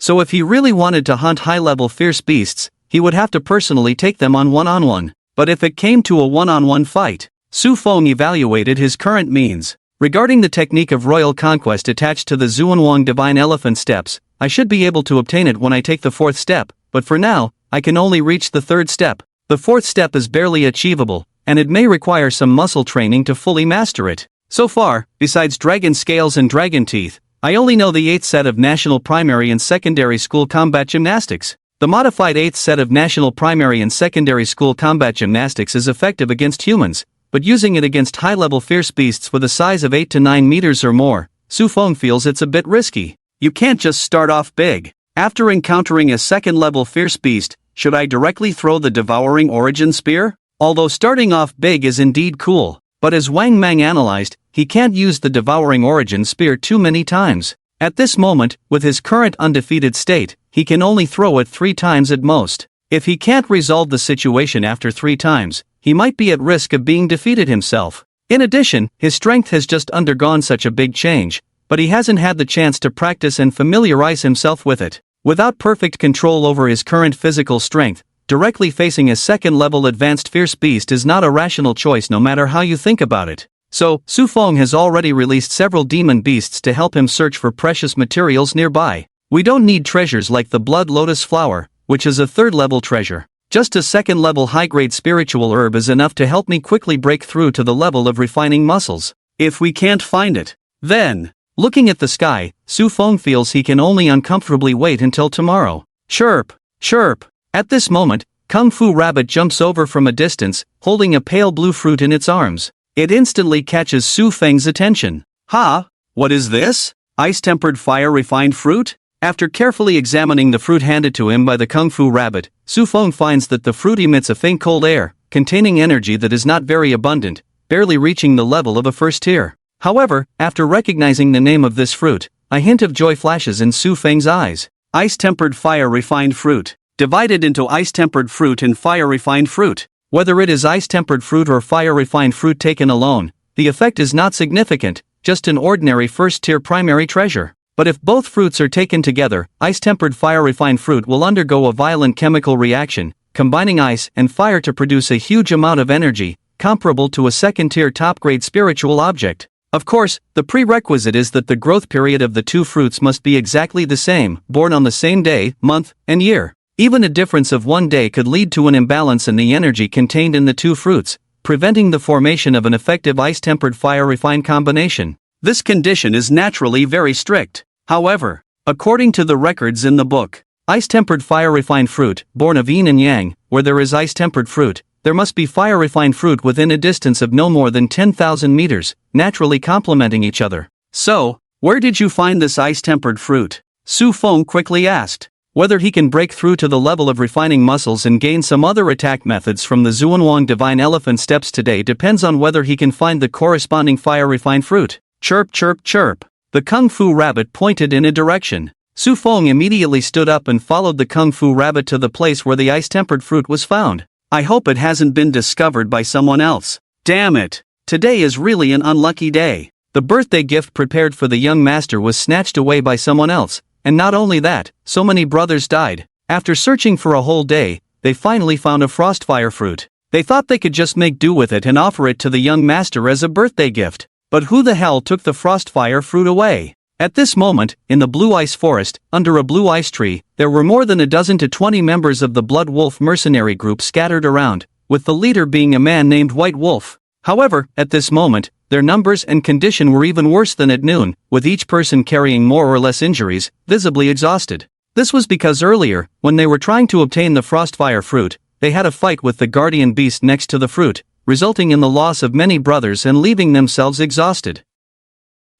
So if he really wanted to hunt high-level fierce beasts, he would have to personally take them on one-on-one. But if it came to a one-on-one fight, Su Fong evaluated his current means. Regarding the technique of royal conquest attached to the Xuanwang Divine Elephant steps, I should be able to obtain it when I take the 4th step, but for now, I can only reach the 3rd step. The 4th step is barely achievable, and it may require some muscle training to fully master it. So far, besides dragon scales and dragon teeth, I only know the 8th set of national primary and secondary school combat gymnastics. The modified 8th set of national primary and secondary school combat gymnastics is effective against humans, but using it against high-level fierce beasts with a size of 8 to 9 meters or more, Su Fong feels it's a bit risky. You can't just start off big. After encountering a second-level fierce beast, should I directly throw the Devouring Origin Spear? Although starting off big is indeed cool, but as Wang Mang analyzed, he can't use the Devouring Origin Spear too many times. At this moment, with his current undefeated state, he can only throw it 3 times at most. If he can't resolve the situation after 3 times, he might be at risk of being defeated himself. In addition, his strength has just undergone such a big change, but he hasn't had the chance to practice and familiarize himself with it. Without perfect control over his current physical strength, directly facing a second-level advanced fierce beast is not a rational choice no matter how you think about it. So, Su Fong has already released several demon beasts to help him search for precious materials nearby. We don't need treasures like the Blood Lotus Flower, which is a 3rd-level treasure. Just a 2nd-level high-grade spiritual herb is enough to help me quickly break through to the level of refining muscles. If we can't find it, then, looking at the sky, Su Fong feels he can only uncomfortably wait until tomorrow. Chirp, chirp. At this moment, Kung Fu Rabbit jumps over from a distance, holding a pale blue fruit in its arms. It instantly catches Su Feng's attention. Ha! What is this? Ice-tempered fire-refined fruit? After carefully examining the fruit handed to him by the Kung Fu Rabbit, Su Fong finds that the fruit emits a faint cold air, containing energy that is not very abundant, barely reaching the level of a 1st tier. However, after recognizing the name of this fruit, a hint of joy flashes in Su Feng's eyes. Ice-tempered fire-refined fruit. Divided into ice-tempered fruit and fire-refined fruit. Whether it is ice-tempered fruit or fire-refined fruit taken alone, the effect is not significant, just an ordinary 1st-tier primary treasure. But if both fruits are taken together, ice-tempered fire-refined fruit will undergo a violent chemical reaction, combining ice and fire to produce a huge amount of energy, comparable to a 2nd-tier top-grade spiritual object. Of course, the prerequisite is that the growth period of the 2 fruits must be exactly the same, born on the same day, month, and year. Even a difference of 1 day could lead to an imbalance in the energy contained in the 2 fruits, preventing the formation of an effective ice-tempered fire-refined combination. This condition is naturally very strict. However, according to the records in the book, ice-tempered fire-refined fruit, born of yin and yang, where there is ice-tempered fruit, there must be fire-refined fruit within a distance of no more than 10,000 meters, naturally complementing each other. So, where did you find this ice-tempered fruit? Su Fong quickly asked. Whether he can break through to the level of refining muscles and gain some other attack methods from the Xuanwang Divine Elephant steps today depends on whether he can find the corresponding fire-refined fruit. Chirp chirp chirp. The Kung Fu Rabbit pointed in a direction. Su Fong immediately stood up and followed the Kung Fu Rabbit to the place where the ice-tempered fruit was found. I hope it hasn't been discovered by someone else. Damn it. Today is really an unlucky day. The birthday gift prepared for the young master was snatched away by someone else, and not only that, so many brothers died. After searching for a whole day, they finally found a frostfire fruit. They thought they could just make do with it and offer it to the young master as a birthday gift. But who the hell took the frostfire fruit away? At this moment, in the Blue Ice Forest, under a blue ice tree, there were more than a dozen to 20 members of the Blood Wolf mercenary group scattered around, with the leader being a man named White Wolf. However, at this moment, their numbers and condition were even worse than at noon, with each person carrying more or less injuries, visibly exhausted. This was because earlier, when they were trying to obtain the frostfire fruit, they had a fight with the guardian beast next to the fruit, resulting in the loss of many brothers and leaving themselves exhausted.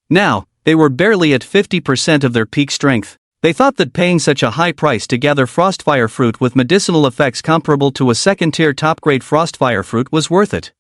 Now, they were barely at 50% of their peak strength. They thought that paying such a high price to gather frostfire fruit with medicinal effects comparable to a second-tier top-grade frostfire fruit was worth it.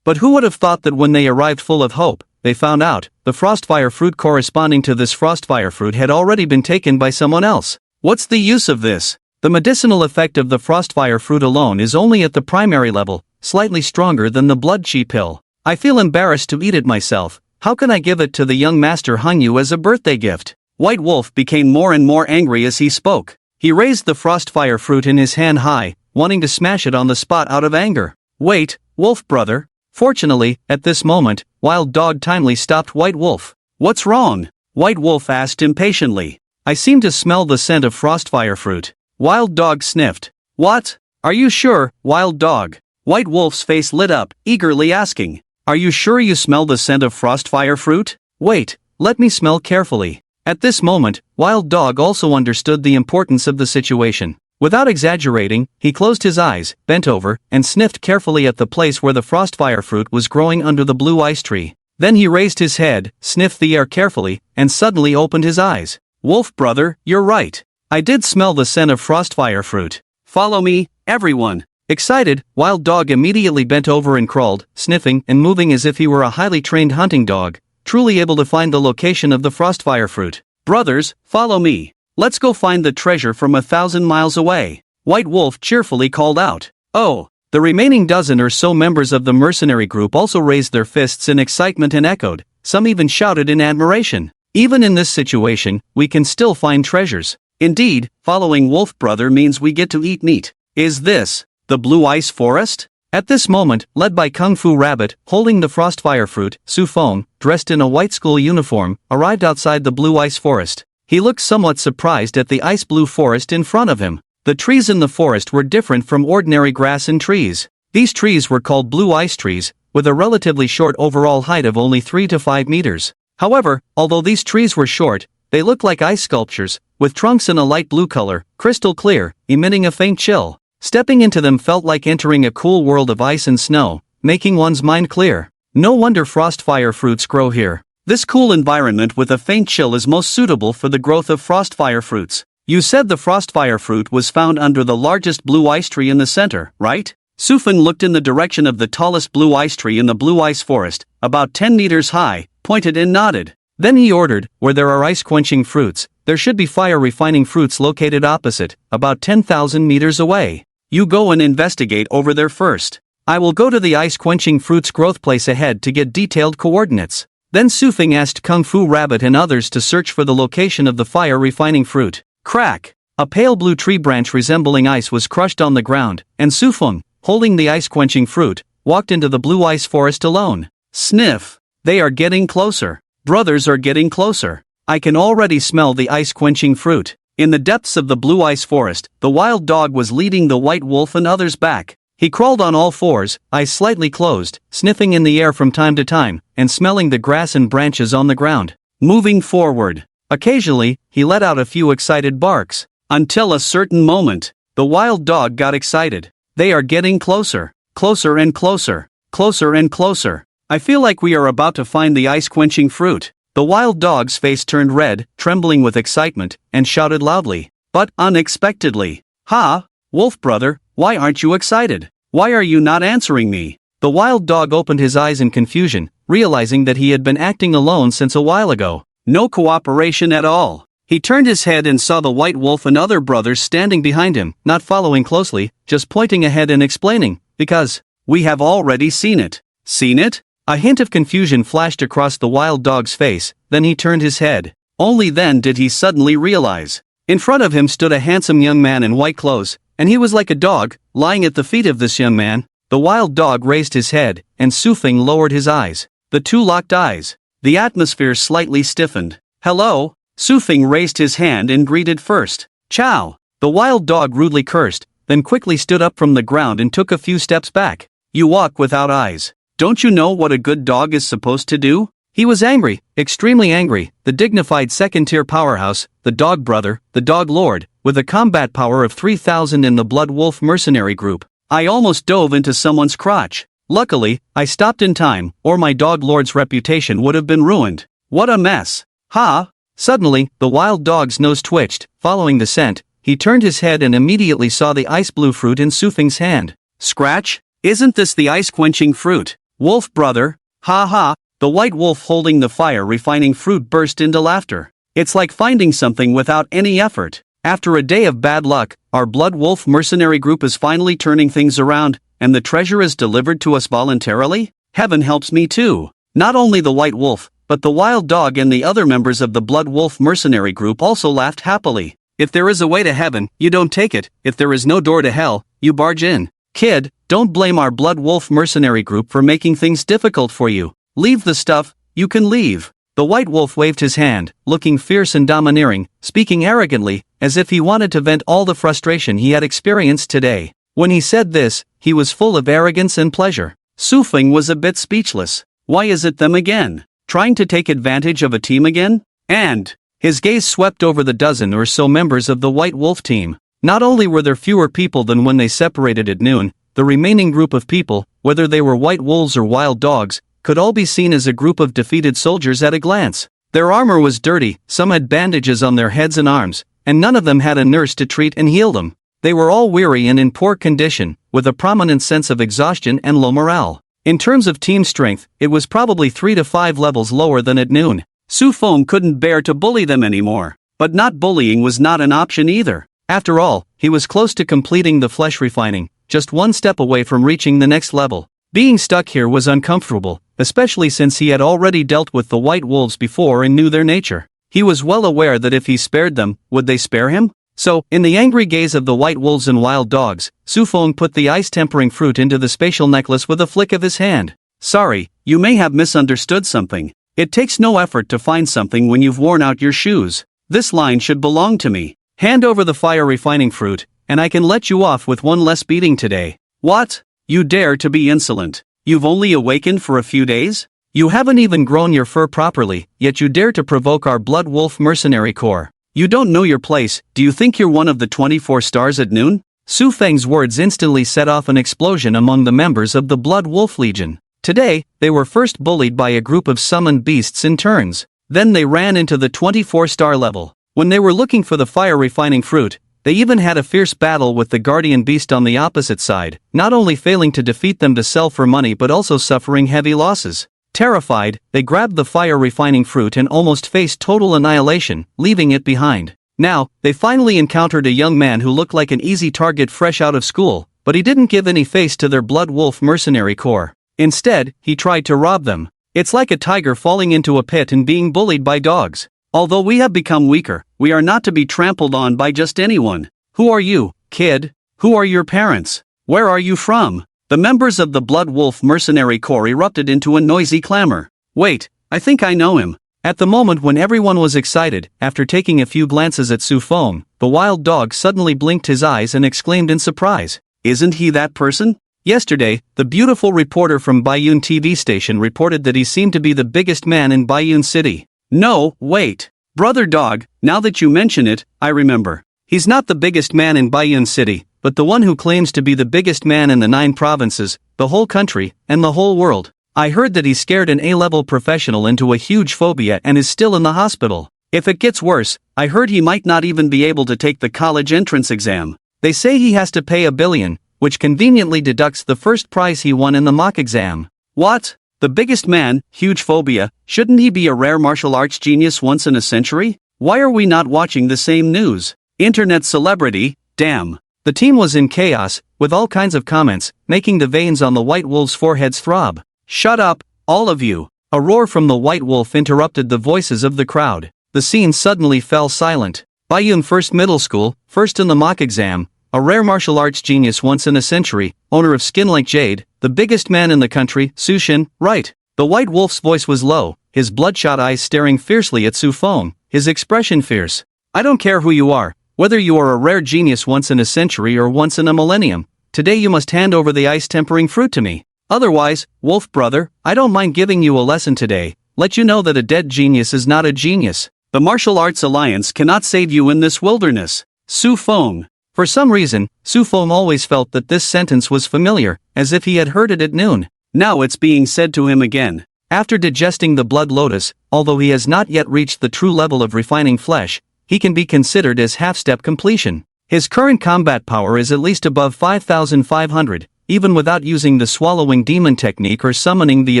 But who would have thought that when they arrived full of hope, they found out the frostfire fruit corresponding to this frostfire fruit had already been taken by someone else? What's the use of this? The medicinal effect of the frostfire fruit alone is only at the primary level, slightly stronger than the blood chi pill. I feel embarrassed to eat it myself. How can I give it to the young master Hung Yu as a birthday gift? White Wolf became more and more angry as he spoke. He raised the frostfire fruit in his hand high, wanting to smash it on the spot out of anger. Wait, Wolf brother. Fortunately, at this moment, Wild Dog timely stopped White Wolf. What's wrong? White Wolf asked impatiently. I seem to smell the scent of frostfire fruit. Wild Dog sniffed. What? Are you sure, Wild Dog? White Wolf's face lit up, eagerly asking. Are you sure you smell the scent of frostfire fruit? Wait, let me smell carefully. At this moment, Wild Dog also understood the importance of the situation. Without exaggerating, he closed his eyes, bent over, and sniffed carefully at the place where the frostfire fruit was growing under the blue ice tree. Then he raised his head, sniffed the air carefully, and suddenly opened his eyes. Wolf brother, you're right. I did smell the scent of frostfire fruit. Follow me, everyone. Excited, Wild Dog immediately bent over and crawled, sniffing and moving as if he were a highly trained hunting dog, truly able to find the location of the frostfire fruit. Brothers, follow me. Let's go find the treasure from 1,000 miles away. White Wolf cheerfully called out. Oh! The remaining dozen or so members of the mercenary group also raised their fists in excitement and echoed. Some even shouted in admiration. Even in this situation, we can still find treasures. Indeed, following Wolf Brother means we get to eat meat. Is this the Blue Ice Forest? At this moment, led by Kung Fu Rabbit, holding the frostfire fruit, Fong, dressed in a white school uniform, arrived outside the Blue Ice Forest. He looked somewhat surprised at the ice-blue forest in front of him. The trees in the forest were different from ordinary grass and trees. These trees were called blue ice trees, with a relatively short overall height of only 3 to 5 meters. However, although these trees were short, they looked like ice sculptures, with trunks in a light blue color, crystal clear, emitting a faint chill. Stepping into them felt like entering a cool world of ice and snow, making one's mind clear. No wonder frostfire fruits grow here. This cool environment with a faint chill is most suitable for the growth of frostfire fruits. You said the frostfire fruit was found under the largest blue ice tree in the center, right? Fong looked in the direction of the tallest blue ice tree in the blue ice forest, about 10 meters high, pointed and nodded. Then he ordered, where there are ice-quenching fruits, there should be fire-refining fruits located opposite, about 10,000 meters away. You go and investigate over there first. I will go to the ice-quenching fruits growth place ahead to get detailed coordinates. Then Fong asked Kung Fu Rabbit and others to search for the location of the fire-refining fruit. Crack! A pale blue tree branch resembling ice was crushed on the ground, and Fong, holding the ice-quenching fruit, walked into the blue ice forest alone. Sniff! They are getting closer. Brothers are getting closer. I can already smell the ice-quenching fruit. In the depths of the blue ice forest, the wild dog was leading the white wolf and others back. He crawled on all fours, eyes slightly closed, sniffing in the air from time to time, and smelling the grass and branches on the ground. Moving forward. Occasionally, he let out a few excited barks. Until a certain moment, the wild dog got excited. They are getting closer. Closer and closer. Closer and closer. I feel like we are about to find the ice-quenching fruit. The wild dog's face turned red, trembling with excitement, and shouted loudly. But unexpectedly. Ha! Wolf brother, why aren't you excited? Why are you not answering me? The wild dog opened his eyes in confusion, realizing that he had been acting alone since a while ago. No cooperation at all. He turned his head and saw the white wolf and other brothers standing behind him, not following closely, just pointing ahead and explaining, because we have already seen it. Seen it? A hint of confusion flashed across the wild dog's face, then he turned his head. Only then did he suddenly realize. In front of him stood a handsome young man in white clothes, and he was like a dog, lying at the feet of this young man. The wild dog raised his head, and Fong lowered his eyes. The two locked eyes. The atmosphere slightly stiffened. Hello? Fong raised his hand and greeted first. Chow! The wild dog rudely cursed, then quickly stood up from the ground and took a few steps back. You walk without eyes. Don't you know what a good dog is supposed to do? He was angry, extremely angry, the dignified second-tier powerhouse, the dog brother, the dog lord, with a combat power of 3,000 in the Blood Wolf mercenary group. I almost dove into someone's crotch. Luckily, I stopped in time, or my dog lord's reputation would have been ruined. What a mess. Ha! Suddenly, the wild dog's nose twitched. Following the scent, he turned his head and immediately saw the ice blue fruit in Fong's hand. Scratch? Isn't this the ice-quenching fruit? Wolf brother, ha ha, the white wolf holding the fire-refining fruit burst into laughter. It's like finding something without any effort. After a day of bad luck, our Blood Wolf mercenary group is finally turning things around, and the treasure is delivered to us voluntarily? Heaven helps me too. Not only the white wolf, but the wild dog and the other members of the Blood Wolf mercenary group also laughed happily. If there is a way to heaven, you don't take it. If there is no door to hell, you barge in. Kid, don't blame our Blood Wolf mercenary group for making things difficult for you. Leave the stuff, you can leave. The White Wolf waved his hand, looking fierce and domineering, speaking arrogantly, as if he wanted to vent all the frustration he had experienced today. When he said this, he was full of arrogance and pleasure. Su Feng was a bit speechless. Why is it them again? Trying to take advantage of a team again? And his gaze swept over the dozen or so members of the White Wolf team. Not only were there fewer people than when they separated at noon, the remaining group of people, whether they were white wolves or wild dogs, could all be seen as a group of defeated soldiers at a glance. Their armor was dirty, some had bandages on their heads and arms, and none of them had a nurse to treat and heal them. They were all weary and in poor condition, with a prominent sense of exhaustion and low morale. In terms of team strength, it was probably 3 to 5 levels lower than at noon. Su Feng couldn't bear to bully them anymore. But not bullying was not an option either. After all, he was close to completing the flesh refining, just one step away from reaching the next level. Being stuck here was uncomfortable, especially since he had already dealt with the white wolves before and knew their nature. He was well aware that if he spared them, would they spare him? So, in the angry gaze of the white wolves and wild dogs, Su Feng put the ice-tempering fruit into the spatial necklace with a flick of his hand. Sorry, you may have misunderstood something. It takes no effort to find something when you've worn out your shoes. This line should belong to me. Hand over the fire refining fruit, and I can let you off with one less beating today. What? You dare to be insolent? You've only awakened for a few days? You haven't even grown your fur properly, yet you dare to provoke our Blood Wolf mercenary corps. You don't know your place. Do you think you're one of the 24 stars at noon? Su Feng's words instantly set off an explosion among the members of the Blood Wolf Legion. Today, they were first bullied by a group of summoned beasts in turns. Then they ran into the 24-star level. When they were looking for the fire refining fruit, they even had a fierce battle with the guardian beast on the opposite side, not only failing to defeat them to sell for money but also suffering heavy losses. Terrified, they grabbed the fire refining fruit and almost faced total annihilation, leaving it behind. Now, they finally encountered a young man who looked like an easy target fresh out of school, but he didn't give any face to their Blood Wolf mercenary corps. Instead, he tried to rob them. It's like a tiger falling into a pit and being bullied by dogs. Although we have become weaker, we are not to be trampled on by just anyone. Who are you, kid? Who are your parents? Where are you from? The members of the Blood Wolf mercenary corps erupted into a noisy clamor. Wait, I think I know him. At the moment when everyone was excited, after taking a few glances at Su Feng, the wild dog suddenly blinked his eyes and exclaimed in surprise. Isn't he that person? Yesterday, the beautiful reporter from Baiyun TV station reported that he seemed to be the biggest man in Baiyun City. No, wait. Brother dog, now that you mention it, I remember. He's not the biggest man in Baiyun City, but the one who claims to be the biggest man in the 9 provinces, the whole country, and the whole world. I heard that he scared an A-level professional into a huge phobia and is still in the hospital. If it gets worse, I heard he might not even be able to take the college entrance exam. They say he has to pay $1 billion, which conveniently deducts the first prize he won in the mock exam. What? The biggest man, huge phobia, shouldn't he be a rare martial arts genius once in a century? Why are we not watching the same news? Internet celebrity, damn. The team was in chaos, with all kinds of comments, making the veins on the White Wolf's foreheads throb. Shut up, all of you. A roar from the White Wolf interrupted the voices of the crowd. The scene suddenly fell silent. Baiyun First Middle School, first in the mock exam, a rare martial arts genius once in a century, owner of skin like jade, the biggest man in the country, Sushin, right. The White Wolf's voice was low, his bloodshot eyes staring fiercely at Su Feng, his expression fierce. I don't care who you are, whether you are a rare genius once in a century or once in a millennium, today you must hand over the ice-tempering fruit to me. Otherwise, Wolf brother, I don't mind giving you a lesson today, let you know that a dead genius is not a genius. The Martial Arts Alliance cannot save you in this wilderness. Su Feng. For some reason, Su Feng always felt that this sentence was familiar, as if he had heard it at noon. Now it's being said to him again. After digesting the blood lotus, although he has not yet reached the true level of refining flesh, he can be considered as half-step completion. His current combat power is at least above 5,500, even without using the swallowing demon technique or summoning the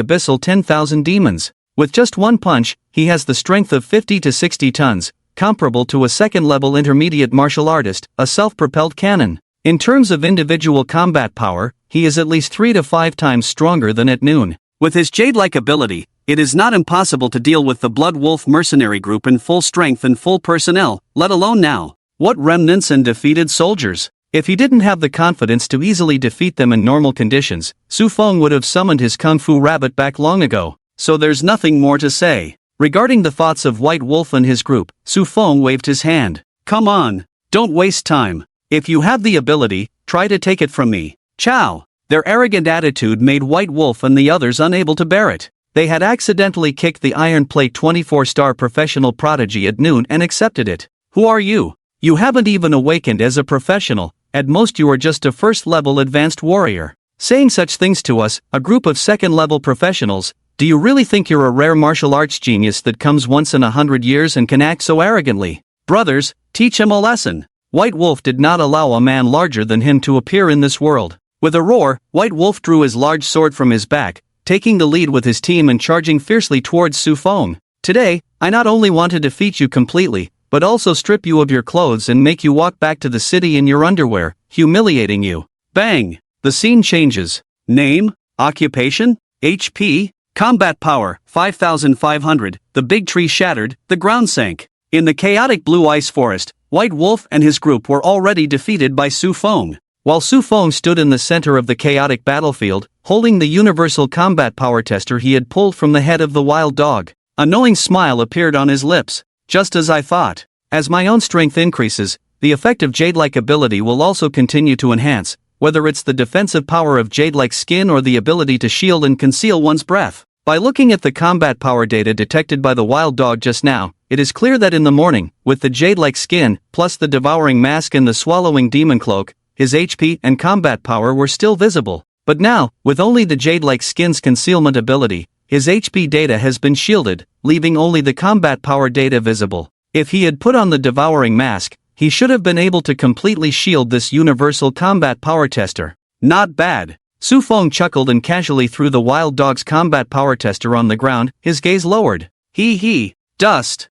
abyssal 10,000 demons. With just one punch, he has the strength of 50 to 60 tons, comparable to a second-level intermediate martial artist, a self-propelled cannon. In terms of individual combat power, he is at least 3 to 5 times stronger than at noon. With his jade-like ability, It is not impossible to deal with the Blood Wolf mercenary group in full strength and full personnel, let alone now. What remnants and defeated soldiers? If he didn't have the confidence to easily defeat them in normal conditions, Fong would have summoned his Kung Fu rabbit back long ago, so there's nothing more to say. Regarding the thoughts of White Wolf and his group, Fong waved his hand. Come on, don't waste time. If you have the ability, try to take it from me. Chow. Their arrogant attitude made White Wolf and the others unable to bear it. They had accidentally kicked the Iron Plate 24-star professional prodigy at noon and accepted it. Who are you? You haven't even awakened as a professional, at most you are just a first-level advanced warrior. Saying such things to us, a group of second-level professionals, do you really think you're a rare martial arts genius that comes once in 100 years and can act so arrogantly? Brothers, teach him a lesson. White Wolf did not allow a man larger than him to appear in this world. With a roar, White Wolf drew his large sword from his back, taking the lead with his team and charging fiercely towards Fong. Today, I not only want to defeat you completely, but also strip you of your clothes and make you walk back to the city in your underwear, humiliating you. Bang! The scene changes. Name, occupation, HP, combat power, 5,500, the big tree shattered, the ground sank. In the chaotic blue ice forest, White Wolf and his group were already defeated by Fong. While Fong stood in the center of the chaotic battlefield, holding the universal combat power tester he had pulled from the head of the wild dog, a knowing smile appeared on his lips. Just as I thought. As my own strength increases, the effect of jade-like ability will also continue to enhance, whether it's the defensive power of jade-like skin or the ability to shield and conceal one's breath. By looking at the combat power data detected by the wild dog just now, it is clear that in the morning, with the jade-like skin, plus the devouring mask and the swallowing demon cloak, his HP and combat power were still visible. But now, with only the jade-like skin's concealment ability, his HP data has been shielded, leaving only the combat power data visible. If he had put on the devouring mask, he should have been able to completely shield this universal combat power tester. Not bad. Fong chuckled and casually threw the wild dog's combat power tester on the ground, his gaze lowered. Hee. Dust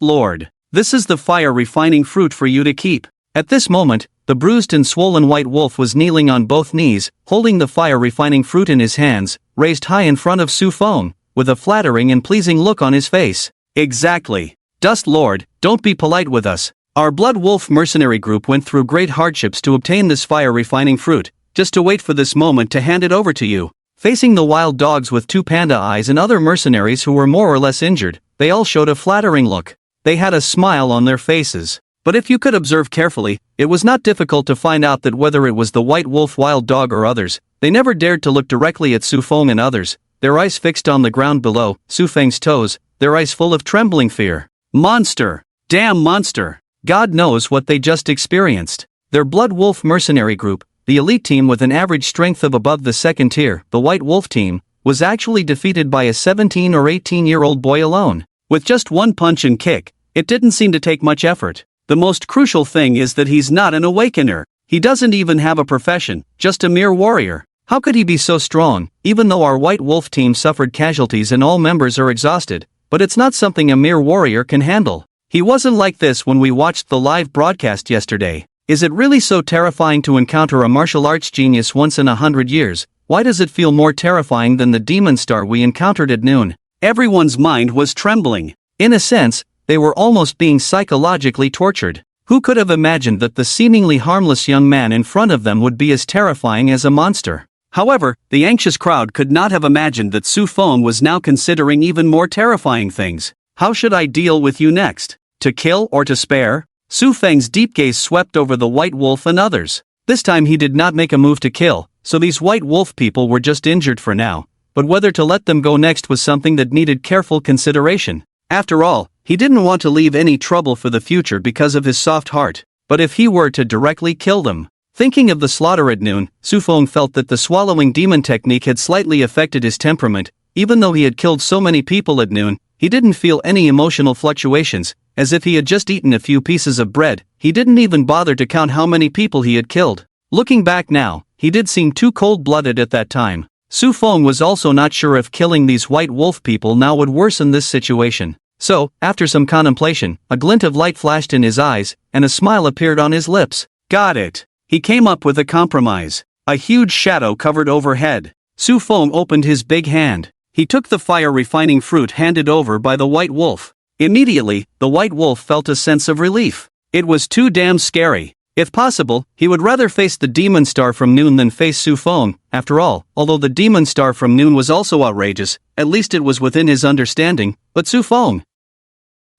lord. This is the fire refining fruit for you to keep. At this moment, the bruised and swollen White Wolf was kneeling on both knees, holding the fire refining fruit in his hands, raised high in front of Fong, with a flattering and pleasing look on his face. Exactly. Dust Lord, don't be polite with us. Our Blood Wolf mercenary group went through great hardships to obtain this fire refining fruit, just to wait for this moment to hand it over to you. Facing the wild dogs with two panda eyes and other mercenaries who were more or less injured, they all showed a flattering look. They had a smile on their faces. But if you could observe carefully, it was not difficult to find out that whether it was the White Wolf wild dog or others, they never dared to look directly at Fong and others, their eyes fixed on the ground below, Feng's toes, their eyes full of trembling fear. Monster! Damn monster! God knows what they just experienced. Their Blood Wolf mercenary group, the elite team with an average strength of above the second tier, the White Wolf team, was actually defeated by a 17 or 18-year-old boy alone. With just one punch and kick, it didn't seem to take much effort. The most crucial thing is that he's not an awakener. He doesn't even have a profession, just a mere warrior. How could he be so strong, even though our White Wolf team suffered casualties and all members are exhausted? But it's not something a mere warrior can handle. He wasn't like this when we watched the live broadcast yesterday. Is it really so terrifying to encounter a martial arts genius once in 100 years? Why does it feel more terrifying than the demon star we encountered at noon? Everyone's mind was trembling. In a sense, they were almost being psychologically tortured. Who could have imagined that the seemingly harmless young man in front of them would be as terrifying as a monster? However, the anxious crowd could not have imagined that Fong was now considering even more terrifying things. How should I deal with you next? To kill or to spare? Feng's deep gaze swept over the White Wolf and others. This time he did not make a move to kill, so these White Wolf people were just injured for now. But whether to let them go next was something that needed careful consideration. After all, he didn't want to leave any trouble for the future because of his soft heart. But if he were to directly kill them? Thinking of the slaughter at noon, Fong felt that the swallowing demon technique had slightly affected his temperament. Even though he had killed so many people at noon, he didn't feel any emotional fluctuations, as if he had just eaten a few pieces of bread. He didn't even bother to count how many people he had killed. Looking back now, he did seem too cold-blooded at that time. Fong was also not sure if killing these White Wolf people now would worsen this situation. So, after some contemplation, a glint of light flashed in his eyes, and a smile appeared on his lips. Got it. He came up with a compromise. A huge shadow covered overhead. Fong opened his big hand. he took the fire-refining fruit handed over by the white wolf. Immediately, the white wolf felt a sense of relief. It was too damn scary. If possible, he would rather face the demon star from Noon than face Su Fong. After all, although the demon star from Noon was also outrageous, at least it was within his understanding, but Su Fong.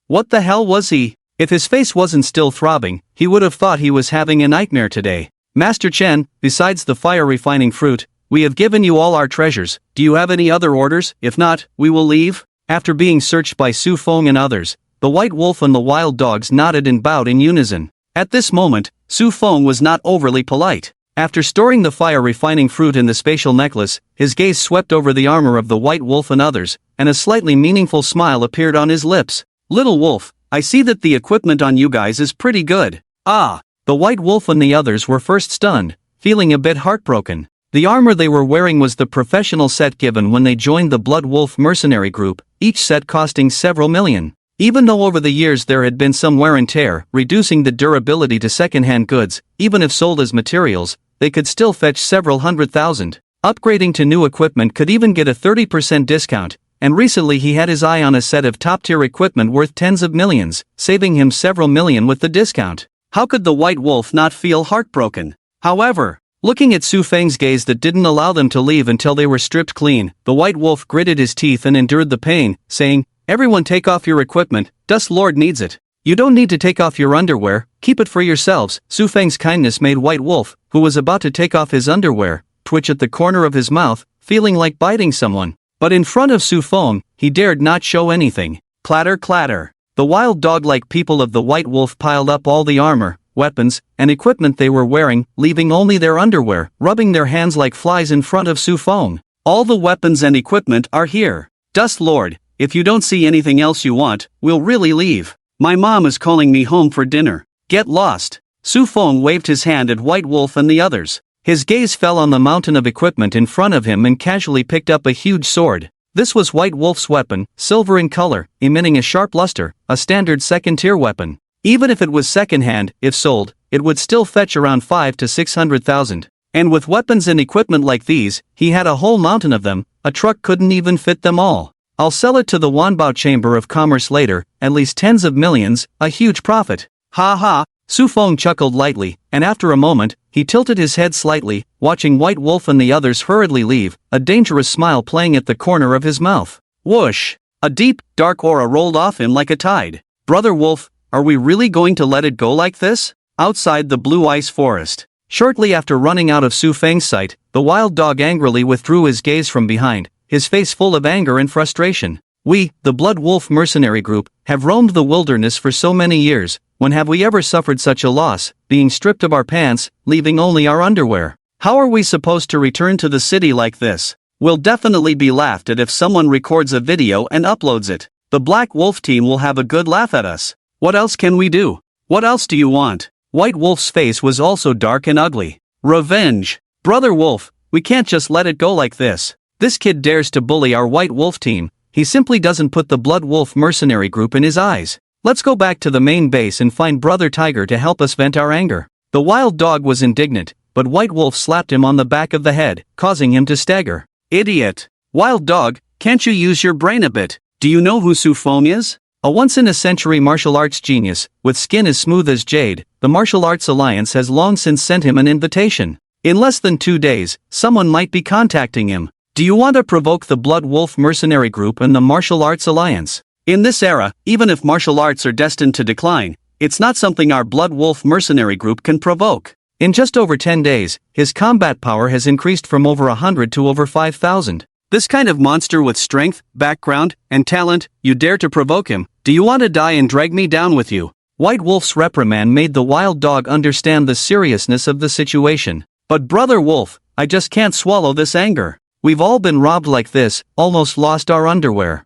What the hell was he? If his face wasn't still throbbing, he would have thought he was having a nightmare today. Master Chen, besides the fire-refining fruit, we have given you all our treasures. Do you have any other orders? If not, we will leave. After being searched by Su Fong and others, the white wolf and the wild dogs nodded and bowed in unison. At this moment, Su Fong was not overly polite. After storing the fire-refining fruit in the spatial necklace, his gaze swept over the armor of the white wolf and others, and a slightly meaningful smile appeared on his lips. Little wolf, I see that the equipment on you guys is pretty good. Ah! The white wolf and the others were first stunned, feeling a bit heartbroken. The armor they were wearing was the professional set given when they joined the Blood Wolf mercenary group, each set costing several million. Even though over the years there had been some wear and tear, reducing the durability to second-hand goods, even if sold as materials, they could still fetch several $100,000. Upgrading to new equipment could even get a 30% discount, and recently he had his eye on a set of top-tier equipment worth tens of millions, saving him several million with the discount. How could the white wolf not feel heartbroken? However, looking at Su Feng's gaze that didn't allow them to leave until they were stripped clean, the white wolf gritted his teeth and endured the pain, saying, "Everyone take off your equipment, Dust Lord needs it. You don't need to take off your underwear, keep it for yourselves." Su Feng's kindness made White Wolf, who was about to take off his underwear, twitch at the corner of his mouth, feeling like biting someone. But in front of Su Feng, he dared not show anything. Clatter clatter. The wild dog-like people of the White Wolf piled up all the armor, weapons, and equipment they were wearing, leaving only their underwear, rubbing their hands like flies in front of Su Feng. "All the weapons and equipment are here. Dust Lord, if you don't see anything else you want, we'll really leave. My mom is calling me home for dinner. Get lost." Su Feng waved his hand at White Wolf and the others. His gaze fell on the mountain of equipment in front of him and casually picked up a huge sword. This was White Wolf's weapon, silver in color, emitting a sharp luster, a standard second-tier weapon. Even if it was second-hand, if sold, it would still fetch around 5 to 600,000. And with weapons and equipment like these, he had a whole mountain of them. A truck couldn't even fit them all. "I'll sell it to the Wanbao Chamber of Commerce later, at least tens of millions, a huge profit." "Ha ha," Su Feng chuckled lightly, and after a moment, he tilted his head slightly, watching White Wolf and the others hurriedly leave, a dangerous smile playing at the corner of his mouth. Whoosh! A deep, dark aura rolled off him like a tide. "Brother Wolf, are we really going to let it go like this?" Outside the blue ice forest. Shortly after running out of Su Feng's sight, the wild dog angrily withdrew his gaze from behind, his face full of anger and frustration. "We, the Blood Wolf mercenary group, have roamed the wilderness for so many years. When have we ever suffered such a loss, being stripped of our pants, leaving only our underwear? How are we supposed to return to the city like this? We'll definitely be laughed at if someone records a video and uploads it. The Black Wolf team will have a good laugh at us. What else can we do? What else do you want?" White Wolf's face was also dark and ugly. "Revenge. Brother Wolf, we can't just let it go like this. This kid dares to bully our White Wolf team. He simply doesn't put the Blood Wolf mercenary group in his eyes. Let's go back to the main base and find Brother Tiger to help us vent our anger." The wild dog was indignant, but White Wolf slapped him on the back of the head, causing him to stagger. "Idiot! Wild dog, can't you use your brain a bit? Do you know who Su Feng is? A once-in-a-century martial arts genius, with skin as smooth as jade. The Martial Arts Alliance has long since sent him an invitation. In less than 2 days, someone might be contacting him. Do you want to provoke the Blood Wolf mercenary group and the Martial Arts Alliance? In this era, even if martial arts are destined to decline, it's not something our Blood Wolf mercenary group can provoke." In just over 10 days, his combat power has increased from over 100 to over 5,000. "This kind of monster with strength, background, and talent, you dare to provoke him? Do you want to die and drag me down with you?" White Wolf's reprimand made the wild dog understand the seriousness of the situation. "But Brother Wolf, I just can't swallow this anger. We've all been robbed like this, almost lost our underwear.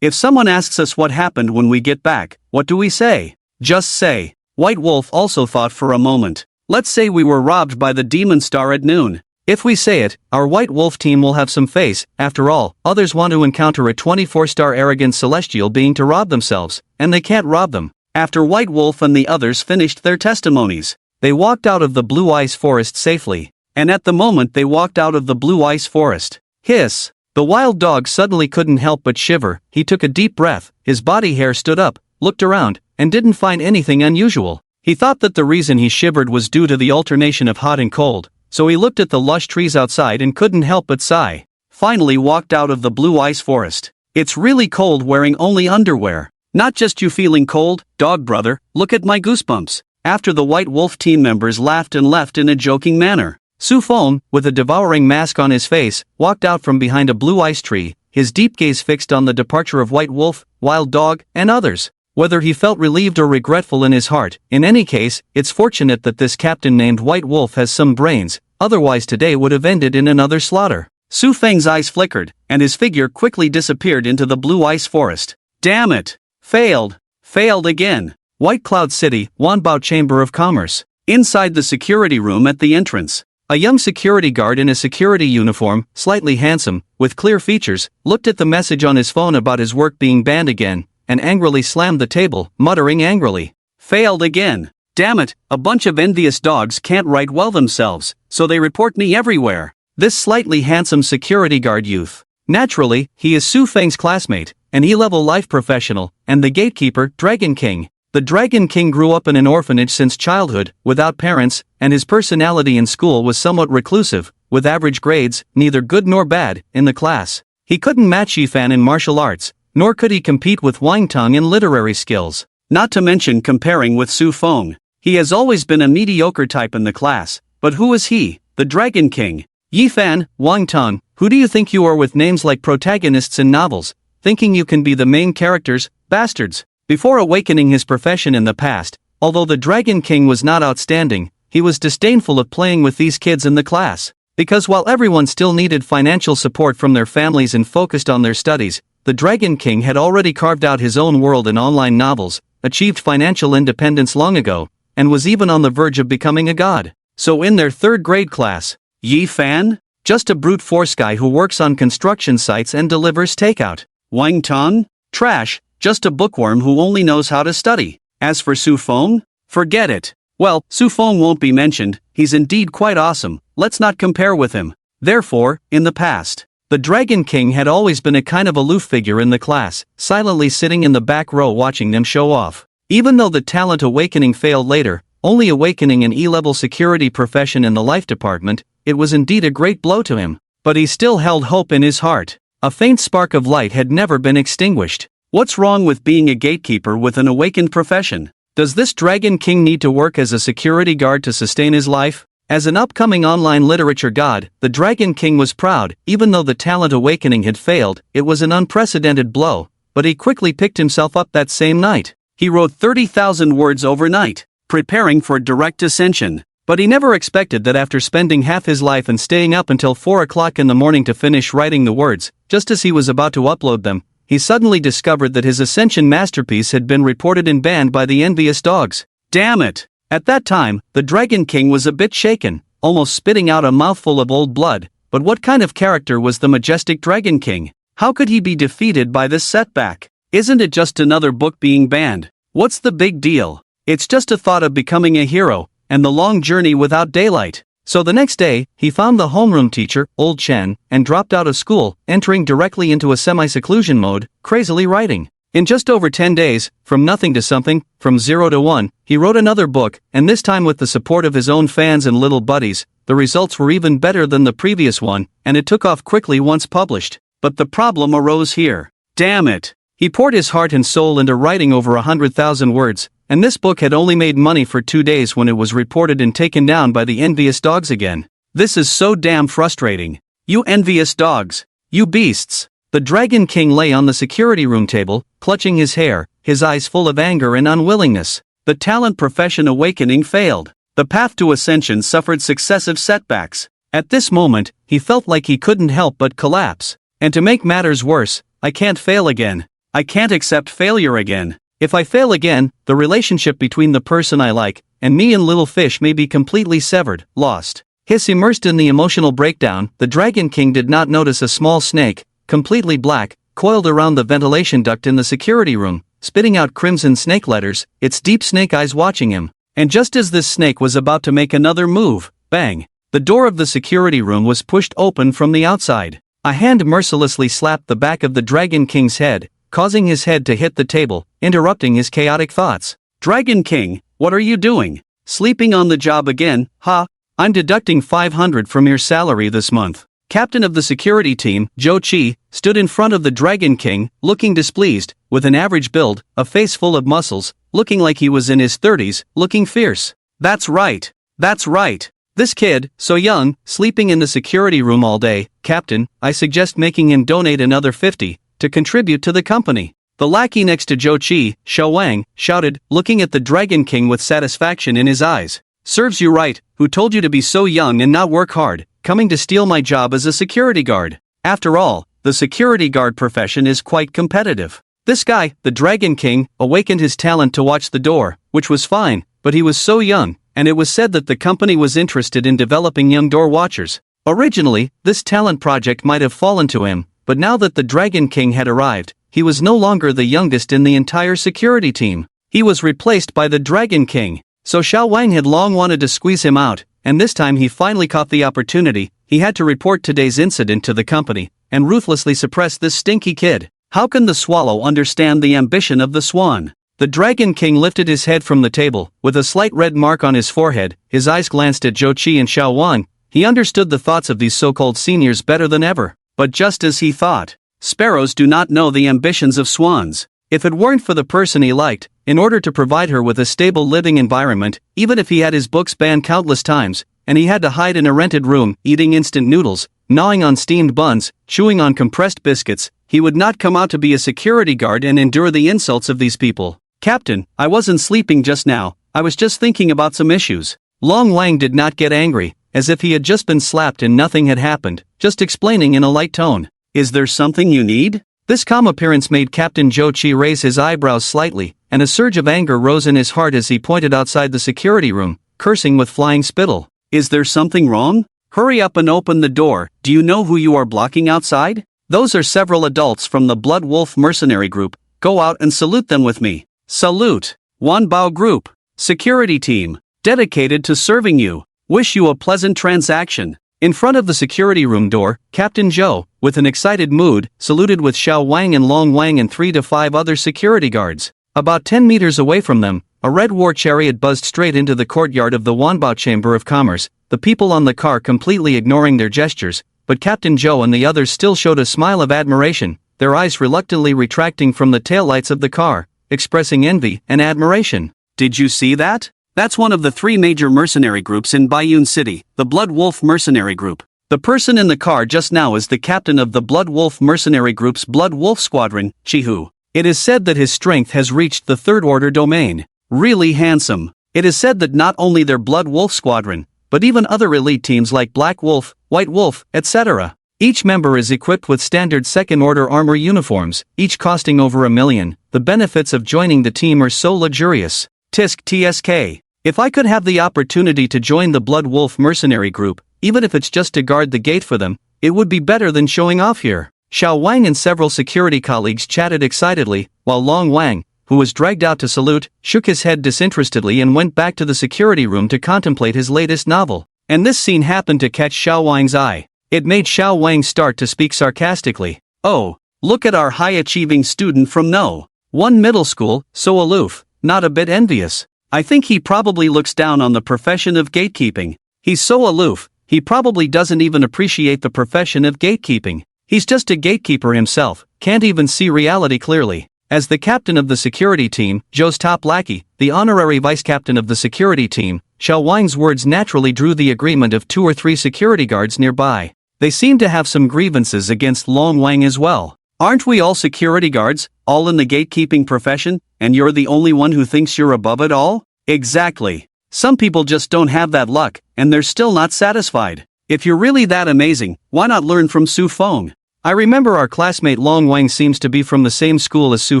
If someone asks us what happened when we get back, what do we say? Just say." White Wolf also thought for a moment. "Let's say we were robbed by the Demon Star at noon. If we say it, our White Wolf team will have some face. After all, others want to encounter a 24-star arrogant celestial being to rob themselves, and they can't rob them." After White Wolf and the others finished their testimonies, they walked out of the blue ice forest safely. And at the moment they walked out of the blue ice forest, hiss! The wild dog suddenly couldn't help but shiver. He took a deep breath, his body hair stood up, looked around, and didn't find anything unusual. He thought that the reason he shivered was due to the alternation of hot and cold, so he looked at the lush trees outside and couldn't help but sigh. Finally walked out of the blue ice forest. It's really cold wearing only underwear. Not just you feeling cold, dog brother, look at my goosebumps. After the White Wolf team members laughed and left in a joking manner, Fong, with a devouring mask on his face, walked out from behind a blue ice tree, his deep gaze fixed on the departure of White Wolf, Wild Dog, and others. Whether he felt relieved or regretful in his heart, in any case, it's fortunate that this captain named White Wolf has some brains, otherwise today would have ended in another slaughter. Feng's eyes flickered, and his figure quickly disappeared into the blue ice forest. Damn it! Failed! Failed again! White Cloud City, Wanbao Chamber of Commerce. Inside the security room at the entrance, a young security guard in a security uniform, slightly handsome, with clear features, looked at the message on his phone about his work being banned again, and angrily slammed the table, muttering angrily. Failed again! Damn it, a bunch of envious dogs can't write well themselves, so they report me everywhere. This slightly handsome security guard youth. Naturally, he is Feng's classmate, an E-level life professional, and the gatekeeper, Dragon King. The Dragon King grew up in an orphanage since childhood, without parents, and his personality in school was somewhat reclusive, with average grades, neither good nor bad, in the class. He couldn't match Yifan in martial arts, nor could he compete with Wang Tong in literary skills. Not to mention comparing with Fong. He has always been a mediocre type in the class, but who is he, the Dragon King? Yifan, Wang Tong, who do you think you are with names like protagonists in novels, thinking you can be the main characters, bastards? Before awakening his profession in the past, although the Dragon King was not outstanding, he was disdainful of playing with these kids in the class. Because while everyone still needed financial support from their families and focused on their studies, the Dragon King had already carved out his own world in online novels, achieved financial independence long ago, and was even on the verge of becoming a god. So in their third grade class, Yifan? Just a brute force guy who works on construction sites and delivers takeout. Wang Tong? Trash. Just a bookworm who only knows how to study. As for Fong? Forget it. Well, Fong won't be mentioned, he's indeed quite awesome, let's not compare with him. Therefore, in the past, the Dragon King had always been a kind of aloof figure in the class, silently sitting in the back row watching them show off. Even though the talent awakening failed later, only awakening an E-level security profession in the life department, it was indeed a great blow to him. But he still held hope in his heart. A faint spark of light had never been extinguished. What's wrong with being a gatekeeper with an awakened profession? Does this Dragon King need to work as a security guard to sustain his life? As an upcoming online literature god, the Dragon King was proud. Even though the talent awakening had failed, it was an unprecedented blow, but he quickly picked himself up that same night. He wrote 30,000 words overnight, preparing for direct ascension. But he never expected that after spending half his life and staying up until 4 o'clock in the morning to finish writing the words, just as he was about to upload them, he suddenly discovered that his ascension masterpiece had been reported and banned by the envious dogs. Damn it! At that time, the Dragon King was a bit shaken, almost spitting out a mouthful of old blood. But what kind of character was the majestic Dragon King? How could he be defeated by this setback? Isn't it just another book being banned? What's the big deal? It's just a thought of becoming a hero, and the long journey without daylight. So the next day, he found the homeroom teacher, Old Chen, and dropped out of school, entering directly into a semi-seclusion mode, crazily writing. In just over 10 days, from nothing to something, from 0 to 1, he wrote another book, and this time with the support of his own fans and little buddies. The results were even better than the previous one, and it took off quickly once published. But the problem arose here. Damn it! He poured his heart and soul into writing over 100,000 words, and this book had only made money for 2 days when it was reported and taken down by the envious dogs again. This is so damn frustrating. You envious dogs. You beasts. The Dragon King lay on the security room table, clutching his hair, his eyes full of anger and unwillingness. The talent profession awakening failed. The path to ascension suffered successive setbacks. At this moment, he felt like he couldn't help but collapse. And to make matters worse, I can't fail again. I can't accept failure again. If I fail again, the relationship between the person I like and me and little fish may be completely severed, lost. Immersed in the emotional breakdown, the Dragon King did not notice a small snake, completely black, coiled around the ventilation duct in the security room, spitting out crimson snake letters, its deep snake eyes watching him. And just as this snake was about to make another move, bang! The door of the security room was pushed open from the outside. A hand mercilessly slapped the back of the Dragon King's head, causing his head to hit the table, interrupting his chaotic thoughts. Dragon King, what are you doing? Sleeping on the job again, huh? I'm deducting 500 from your salary this month. Captain of the security team, Zhou Qi, stood in front of the Dragon King, looking displeased, with an average build, a face full of muscles, looking like he was in his 30s, looking fierce. That's right. That's right. This kid, so young, sleeping in the security room all day. Captain, I suggest making him donate another 50 to contribute to the company. The lackey next to Zhou Qi, Wang, shouted, looking at the Dragon King with satisfaction in his eyes. Serves you right, who told you to be so young and not work hard, coming to steal my job as a security guard. After all, the security guard profession is quite competitive. This guy, the Dragon King, awakened his talent to watch the door, which was fine, but he was so young, and it was said that the company was interested in developing young door watchers. Originally, this talent project might have fallen to him, but now that the Dragon King had arrived, he was no longer the youngest in the entire security team. He was replaced by the Dragon King. So Wang had long wanted to squeeze him out, and this time he finally caught the opportunity. He had to report today's incident to the company, and ruthlessly suppress this stinky kid. How can the swallow understand the ambition of the swan? The Dragon King lifted his head from the table, with a slight red mark on his forehead. His eyes glanced at Zhou Qi and Wang. He understood the thoughts of these so-called seniors better than ever. But just as he thought, sparrows do not know the ambitions of swans. If it weren't for the person he liked, in order to provide her with a stable living environment, even if he had his books banned countless times, and he had to hide in a rented room, eating instant noodles, gnawing on steamed buns, chewing on compressed biscuits, he would not come out to be a security guard and endure the insults of these people. Captain, I wasn't sleeping just now, I was just thinking about some issues. Long Wang did not get angry, as if he had just been slapped and nothing had happened, just explaining in a light tone. Is there something you need? This calm appearance made Captain Zhou Qi raise his eyebrows slightly, and a surge of anger rose in his heart as he pointed outside the security room, cursing with flying spittle. Is there something wrong? Hurry up and open the door. Do you know who you are blocking outside? Those are several adults from the Blood Wolf mercenary group. Go out and salute them with me. Salute. Wanbao Group. Security team. Dedicated to serving you. Wish you a pleasant transaction. In front of the security room door, Captain Zhou, with an excited mood, saluted with Wang and Long Wang and 3 to 5 other security guards. About 10 meters away from them, a red war chariot buzzed straight into the courtyard of the Wanbao Chamber of Commerce, the people on the car completely ignoring their gestures, but Captain Zhou and the others still showed a smile of admiration, their eyes reluctantly retracting from the taillights of the car, expressing envy and admiration. Did you see that? That's one of the 3 major mercenary groups in Baiyun City, the Blood Wolf Mercenary Group. The person in the car just now is the captain of the Blood Wolf Mercenary Group's Blood Wolf Squadron, Chihu. It is said that his strength has reached the 3rd order domain. Really handsome. It is said that not only their Blood Wolf Squadron, but even other elite teams like Black Wolf, White Wolf, etc. Each member is equipped with standard 2nd order armor uniforms, each costing over $1 million. The benefits of joining the team are so luxurious. Tisk TSK. If I could have the opportunity to join the Blood Wolf Mercenary Group, even if it's just to guard the gate for them, it would be better than showing off here. Wang and several security colleagues chatted excitedly, while Long Wang, who was dragged out to salute, shook his head disinterestedly and went back to the security room to contemplate his latest novel. And this scene happened to catch Wang's eye. It made Wang start to speak sarcastically. Oh, look at our high-achieving student from No. 1 middle school, so aloof, not a bit envious. I think he probably looks down on the profession of gatekeeping. He's so aloof, he probably doesn't even appreciate the profession of gatekeeping. He's just a gatekeeper himself, can't even see reality clearly. As the captain of the security team, Zhou's top lackey, the honorary vice-captain of the security team, Wang's words naturally drew the agreement of 2 or 3 security guards nearby. They seemed to have some grievances against Long Wang as well. Aren't we all security guards, all in the gatekeeping profession, and you're the only one who thinks you're above it all? Exactly. Some people just don't have that luck, and they're still not satisfied. If you're really that amazing, why not learn from Su Fong? I remember our classmate Long Wang seems to be from the same school as Su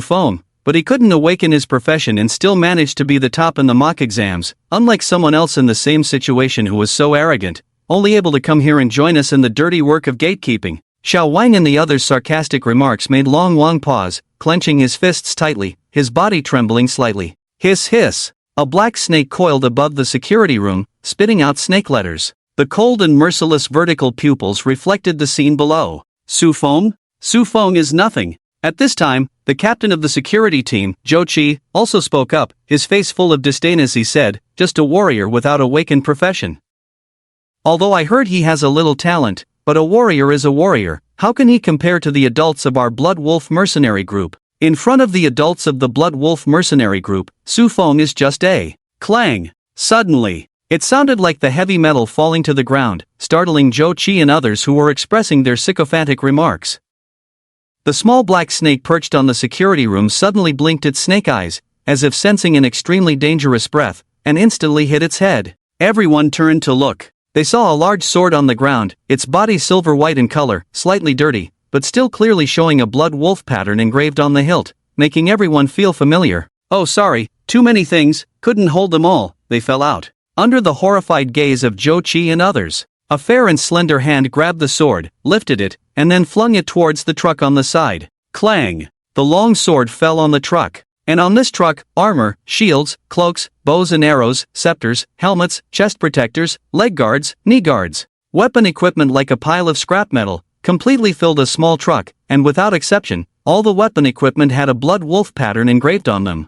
Fong, but he couldn't awaken his profession and still managed to be the top in the mock exams, unlike someone else in the same situation who was so arrogant, only able to come here and join us in the dirty work of gatekeeping. Wang and the others' sarcastic remarks made Long Wang pause, clenching his fists tightly, his body trembling slightly. Hiss hiss. A black snake coiled above the security room, spitting out snake letters. The cold and merciless vertical pupils reflected the scene below. Su Fong? Su Fong is nothing. At this time, the captain of the security team, Zhou Qi, also spoke up, his face full of disdain as he said, just a warrior without awakened profession. Although I heard he has a little talent, but a warrior is a warrior, how can he compare to the adults of our Blood Wolf mercenary group? In front of the adults of the Blood Wolf mercenary group, Su Fong is just a clang. Suddenly, it sounded like the heavy metal falling to the ground, startling Zhou Qi and others who were expressing their sycophantic remarks. The small black snake perched on the security room suddenly blinked its snake eyes, as if sensing an extremely dangerous breath, and instantly hit its head. Everyone turned to look. They saw a large sword on the ground, its body silver white in color, slightly dirty, but still clearly showing a blood wolf pattern engraved on the hilt, making everyone feel familiar. Oh sorry, too many things, couldn't hold them all, they fell out. Under the horrified gaze of Zhou Qi and others, a fair and slender hand grabbed the sword, lifted it, and then flung it towards the truck on the side. Clang! The long sword fell on the truck. And on this truck, armor, shields, cloaks, bows and arrows, scepters, helmets, chest protectors, leg guards, knee guards, weapon equipment like a pile of scrap metal, completely filled a small truck, and without exception, all the weapon equipment had a blood wolf pattern engraved on them.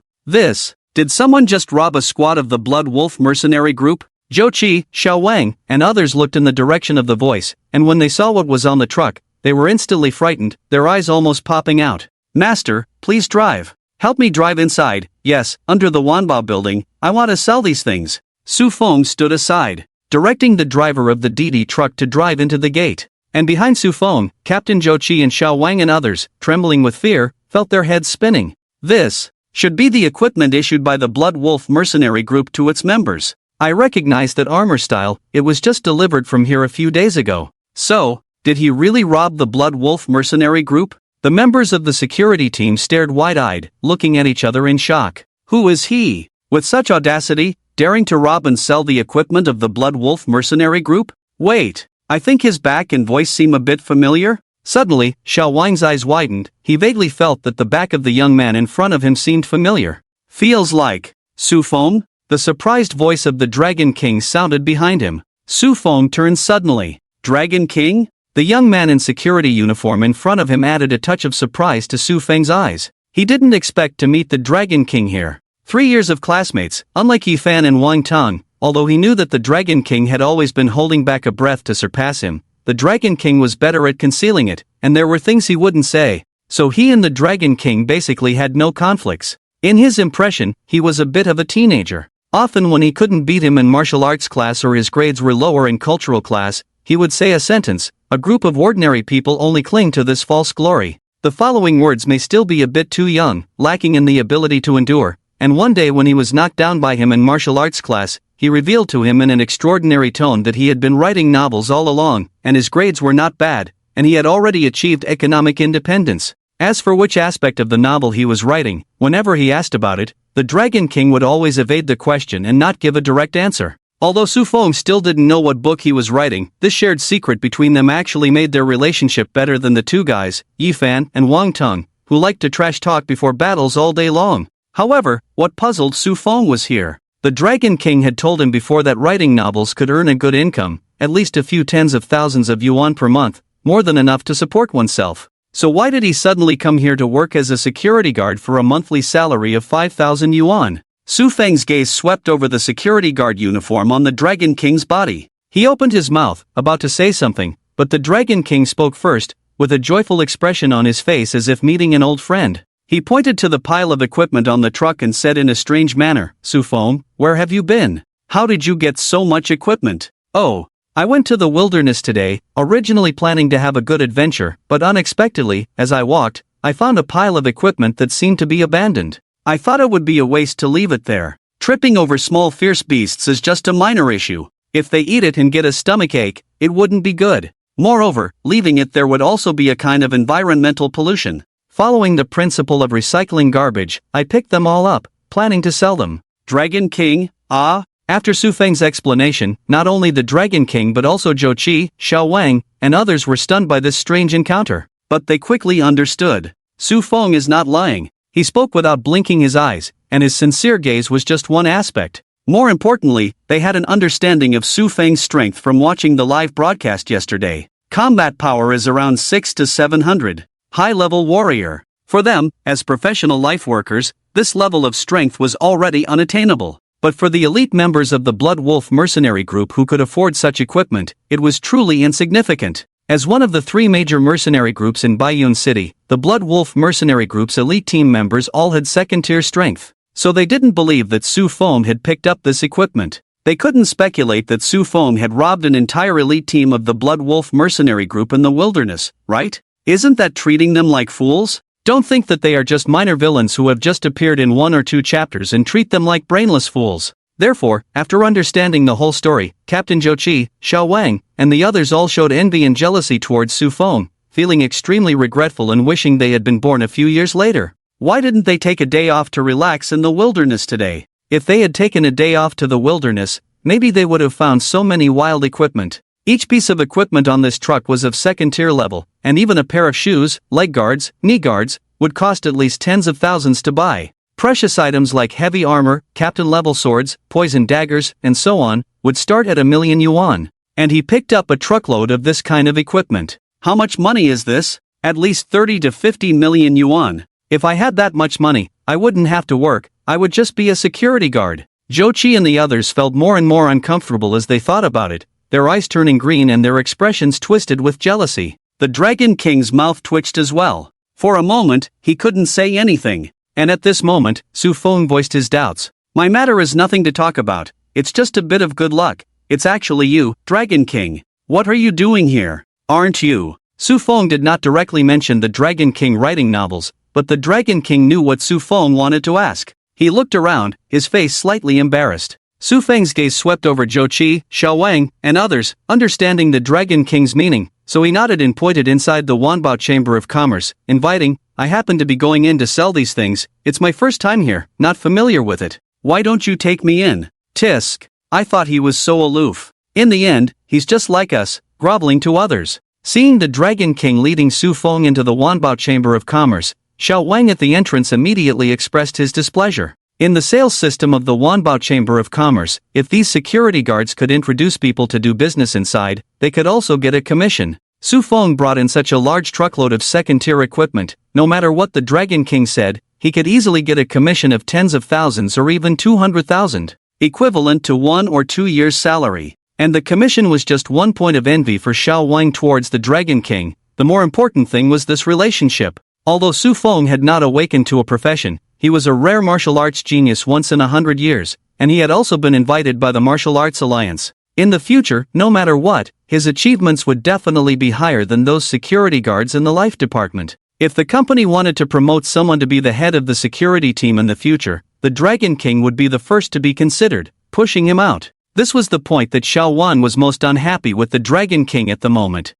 Did someone just rob a squad of the Blood Wolf mercenary group? Zhou Qi, Xiao Wang, and others looked in the direction of the voice, and when they saw what was on the truck, they were instantly frightened, their eyes almost popping out. Master, please drive. Help me drive inside. Yes, under the Wanba building, I want to sell these things. Su Fong stood aside, directing the driver of the DD truck to drive into the gate. And behind Su Fong, Captain Zhou Qi and Xiao Wang and others, trembling with fear, felt their heads spinning. This should be the equipment issued by the Blood Wolf mercenary group to its members. I recognize that armor style, it was just delivered from here a few days ago. So, did he really rob the Blood Wolf mercenary group? The members of the security team stared wide-eyed, looking at each other in shock. Who is he? With such audacity, daring to rob and sell the equipment of the Blood Wolf mercenary group? Wait, I think his back and voice seem a bit familiar? Suddenly, Xiao Wang's eyes widened, he vaguely felt that the back of the young man in front of him seemed familiar. Feels like Su Fong? The surprised voice of the Dragon King sounded behind him. Su Fong turned suddenly. Dragon King? The young man in security uniform in front of him added a touch of surprise to Su Feng's eyes. He didn't expect to meet the Dragon King here. 3 years of classmates, unlike Yifan and Wang Tang, although he knew that the Dragon King had always been holding back a breath to surpass him, the Dragon King was better at concealing it, and there were things he wouldn't say. So he and the Dragon King basically had no conflicts. In his impression, he was a bit of a teenager. Often when he couldn't beat him in martial arts class or his grades were lower in cultural class, he would say a sentence, "A group of ordinary people only cling to this false glory." The following words may still be a bit too young, lacking in the ability to endure, and one day when he was knocked down by him in martial arts class, he revealed to him in an extraordinary tone that he had been writing novels all along, and his grades were not bad, and he had already achieved economic independence. As for which aspect of the novel he was writing, whenever he asked about it, the Dragon King would always evade the question and not give a direct answer. Although Su Fong still didn't know what book he was writing, this shared secret between them actually made their relationship better than the two guys, Yifan and Wang Tang, who liked to trash talk before battles all day long. However, what puzzled Su Fong was here. The Dragon King had told him before that writing novels could earn a good income, at least a few tens of thousands of yuan per month, more than enough to support oneself. So why did he suddenly come here to work as a security guard for a monthly salary of 5,000 yuan? Su Feng's gaze swept over the security guard uniform on the Dragon King's body. He opened his mouth, about to say something, but the Dragon King spoke first, with a joyful expression on his face as if meeting an old friend. He pointed to the pile of equipment on the truck and said in a strange manner, "Su Fong, where have you been? How did you get so much equipment?" "Oh, I went to the wilderness today, originally planning to have a good adventure, but unexpectedly, as I walked, I found a pile of equipment that seemed to be abandoned. I thought it would be a waste to leave it there. Tripping over small fierce beasts is just a minor issue. If they eat it and get a stomachache, it wouldn't be good. Moreover, leaving it there would also be a kind of environmental pollution. Following the principle of recycling garbage, I picked them all up, planning to sell them." Dragon King, ah? After Su Feng's explanation, not only the Dragon King but also Zhou Qi, Xiao Wang, and others were stunned by this strange encounter. But they quickly understood. Su Fong is not lying. He spoke without blinking his eyes, and his sincere gaze was just one aspect. More importantly, they had an understanding of Su Feng's strength from watching the live broadcast yesterday. Combat power is around 6 to 700. High-level warrior. For them, as professional life workers, this level of strength was already unattainable. But for the elite members of the Blood Wolf mercenary group who could afford such equipment, it was truly insignificant. As one of the three major mercenary groups in Bayun City, the Blood Wolf mercenary group's elite team members all had second-tier strength. So they didn't believe that Su Fong had picked up this equipment. They couldn't speculate that Su Fong had robbed an entire elite team of the Blood Wolf mercenary group in the wilderness, right? Isn't that treating them like fools? Don't think that they are just minor villains who have just appeared in 1 or 2 chapters and treat them like brainless fools. Therefore, after understanding the whole story, Captain Jochi, Xiao Wang, and the others all showed envy and jealousy towards Su Fong, feeling extremely regretful and wishing they had been born a few years later. Why didn't they take a day off to relax in the wilderness today? If they had taken a day off to the wilderness, maybe they would have found so many wild equipment. Each piece of equipment on this truck was of second-tier level, and even a pair of shoes, leg guards, knee guards, would cost at least tens of thousands to buy. Precious items like heavy armor, captain-level swords, poison daggers, and so on, would start at 1,000,000 yuan. And he picked up a truckload of this kind of equipment. How much money is this? At least 30 to 50 million yuan. If I had that much money, I wouldn't have to work, I would just be a security guard. Jochi and the others felt more and more uncomfortable as they thought about it, their eyes turning green and their expressions twisted with jealousy. The Dragon King's mouth twitched as well. For a moment, he couldn't say anything. And at this moment, Su Fong voiced his doubts. My matter is nothing to talk about, it's just a bit of good luck. It's actually you, Dragon King. What are you doing here? Aren't you? Su Fong did not directly mention the Dragon King writing novels, but the Dragon King knew what Su Fong wanted to ask. He looked around, his face slightly embarrassed. Su Feng's gaze swept over Jochi, Xiao Wang, and others, understanding the Dragon King's meaning, so he nodded and pointed inside the Wanbao Chamber of Commerce, inviting, I happen to be going in to sell these things, it's my first time here, not familiar with it. Why don't you take me in? Tisk. I thought he was so aloof. In the end, he's just like us, groveling to others. Seeing the Dragon King leading Su Fong into the Wanbao Chamber of Commerce, Xiao Wang at the entrance immediately expressed his displeasure. In the sales system of the Wanbao Chamber of Commerce, if these security guards could introduce people to do business inside, they could also get a commission. Su Fong brought in such a large truckload of second-tier equipment, no matter what the Dragon King said, he could easily get a commission of tens of thousands or even 200,000, equivalent to 1 or 2 years' salary. And the commission was just one point of envy for Xiao Wang towards the Dragon King. The more important thing was this relationship. Although Su Fong had not awakened to a profession, he was a rare martial arts genius once in 100 years, and he had also been invited by the Martial Arts Alliance. In the future, no matter what, his achievements would definitely be higher than those security guards in the life department. If the company wanted to promote someone to be the head of the security team in the future, the Dragon King would be the first to be considered, pushing him out. This was the point that Xiao Wan was most unhappy with the Dragon King at the moment.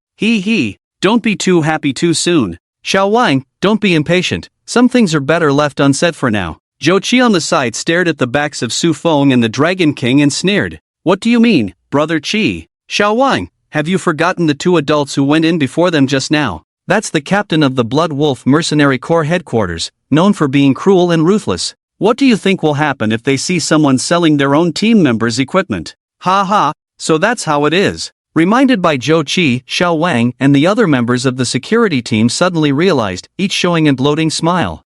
Don't be too happy too soon. Xiao Wang, don't be impatient, some things are better left unsaid for now. Jochi on the side stared at the backs of Su Fong and the Dragon King and sneered. What do you mean, Brother Qi? Xiao Wang, have you forgotten the 2 adults who went in before them just now? That's the captain of the Blood Wolf Mercenary Corps headquarters, known for being cruel and ruthless. What do you think will happen if they see someone selling their own team members' equipment? Ha ha, so that's how it is. Reminded by Zhou Qi, Xiao Wang, and the other members of the security team suddenly realized, each showing a gloating smile.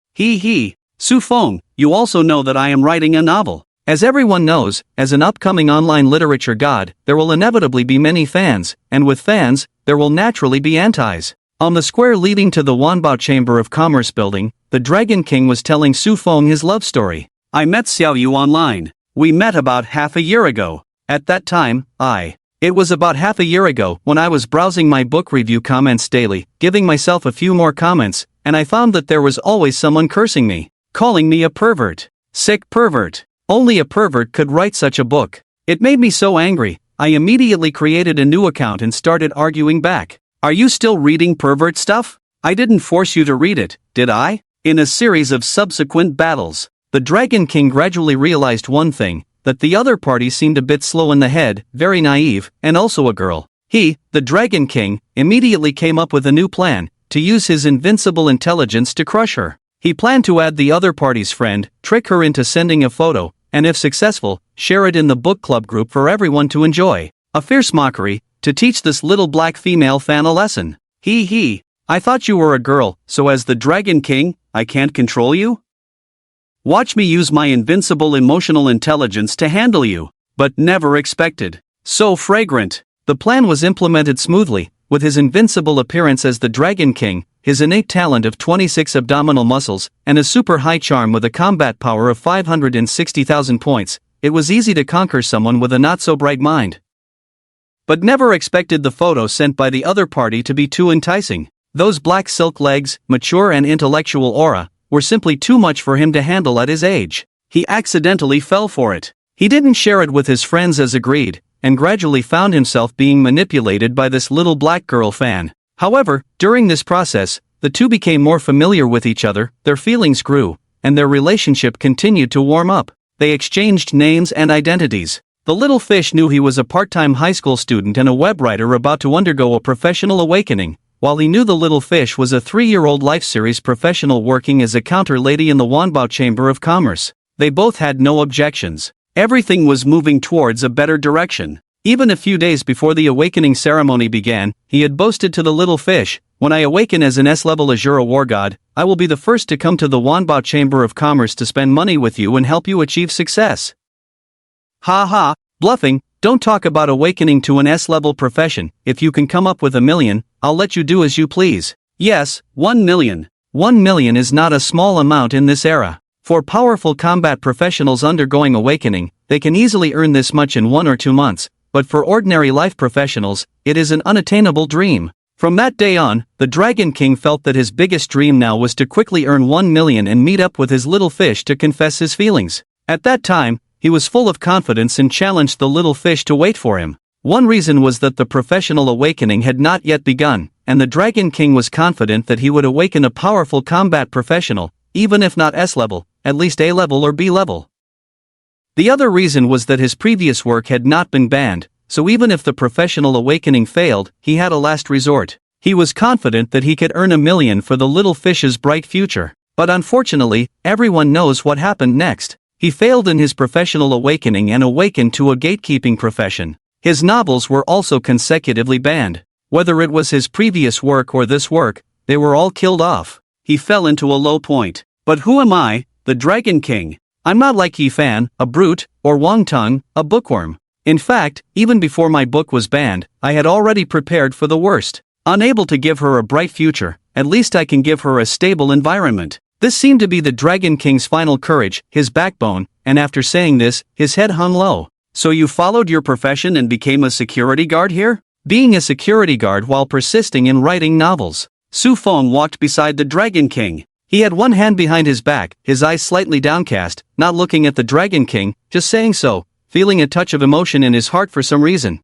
Su Fong, you also know that I am writing a novel. As everyone knows, as an upcoming online literature god, there will inevitably be many fans, and with fans, there will naturally be antis. On the square leading to the Wanbao Chamber of Commerce building, the Dragon King was telling Su Fong his love story. I met Xiao Yu online. We met about half a year ago. At that time, It was about half a year ago when I was browsing my book review comments daily, giving myself a few more comments, and I found that there was always someone cursing me, calling me a pervert. Sick pervert. Only a pervert could write such a book. It made me so angry, I immediately created a new account and started arguing back. Are you still reading pervert stuff? I didn't force you to read it, did I? In a series of subsequent battles, the Dragon King gradually realized one thing, that the other party seemed a bit slow in the head, very naive, and also a girl. He, the Dragon King, immediately came up with a new plan, to use his invincible intelligence to crush her. He planned to add the other party's friend, trick her into sending a photo, and if successful, share it in the book club group for everyone to enjoy. A fierce mockery, to teach this little black female fan a lesson. Hee hee. I thought you were a girl, so as the Dragon King, I can't control you? Watch me use my invincible emotional intelligence to handle you. But never expected. So fragrant. The plan was implemented smoothly, with his invincible appearance as the Dragon King, his innate talent of 26 abdominal muscles, and a super high charm with a combat power of 560,000 points. It was easy to conquer someone with a not-so-bright mind. But never expected the photo sent by the other party to be too enticing. Those black silk legs, mature and intellectual aura, were simply too much for him to handle at his age. He accidentally fell for it. He didn't share it with his friends as agreed, and gradually found himself being manipulated by this little black girl fan. However, during this process, the two became more familiar with each other, their feelings grew, and their relationship continued to warm up. They exchanged names and identities. The little fish knew he was a part-time high school student and a web writer about to undergo a professional awakening, while he knew the little fish was a 3-year-old life series professional working as a counter lady in the Wanbao Chamber of Commerce. They both had no objections. Everything was moving towards a better direction. Even a few days before the awakening ceremony began, he had boasted to the little fish, "When I awaken as an S-level Azura war god, I will be the first to come to the Wanbao Chamber of Commerce to spend money with you and help you achieve success." Ha ha, bluffing, don't talk about awakening to an S-level profession. If you can come up with $1 million, I'll let you do as you please. Yes, 1 million. 1 million is not a small amount in this era. For powerful combat professionals undergoing awakening, they can easily earn this much in 1 or 2 months, but for ordinary life professionals, it is an unattainable dream. From that day on, the Dragon King felt that his biggest dream now was to quickly earn 1 million and meet up with his little fish to confess his feelings. At that time, he was full of confidence and challenged the little fish to wait for him. One reason was that the professional awakening had not yet begun, and the Dragon King was confident that he would awaken a powerful combat professional, even if not S-level, at least A-level or B-level. The other reason was that his previous work had not been banned, so even if the professional awakening failed, he had a last resort. He was confident that he could earn 1 million for the little fish's bright future. But unfortunately, everyone knows what happened next. He failed in his professional awakening and awakened to a gatekeeping profession. His novels were also consecutively banned. Whether it was his previous work or this work, they were all killed off. He fell into a low point. But who am I, the Dragon King? I'm not like Yi Fan, a brute, or Wang Tong, a bookworm. In fact, even before my book was banned, I had already prepared for the worst. Unable to give her a bright future, at least I can give her a stable environment. This seemed to be the Dragon King's final courage, his backbone, and after saying this, his head hung low. So you followed your profession and became a security guard here? Being a security guard while persisting in writing novels. Su Fong walked beside the Dragon King. He had one hand behind his back, his eyes slightly downcast, not looking at the Dragon King, just saying so, feeling a touch of emotion in his heart for some reason.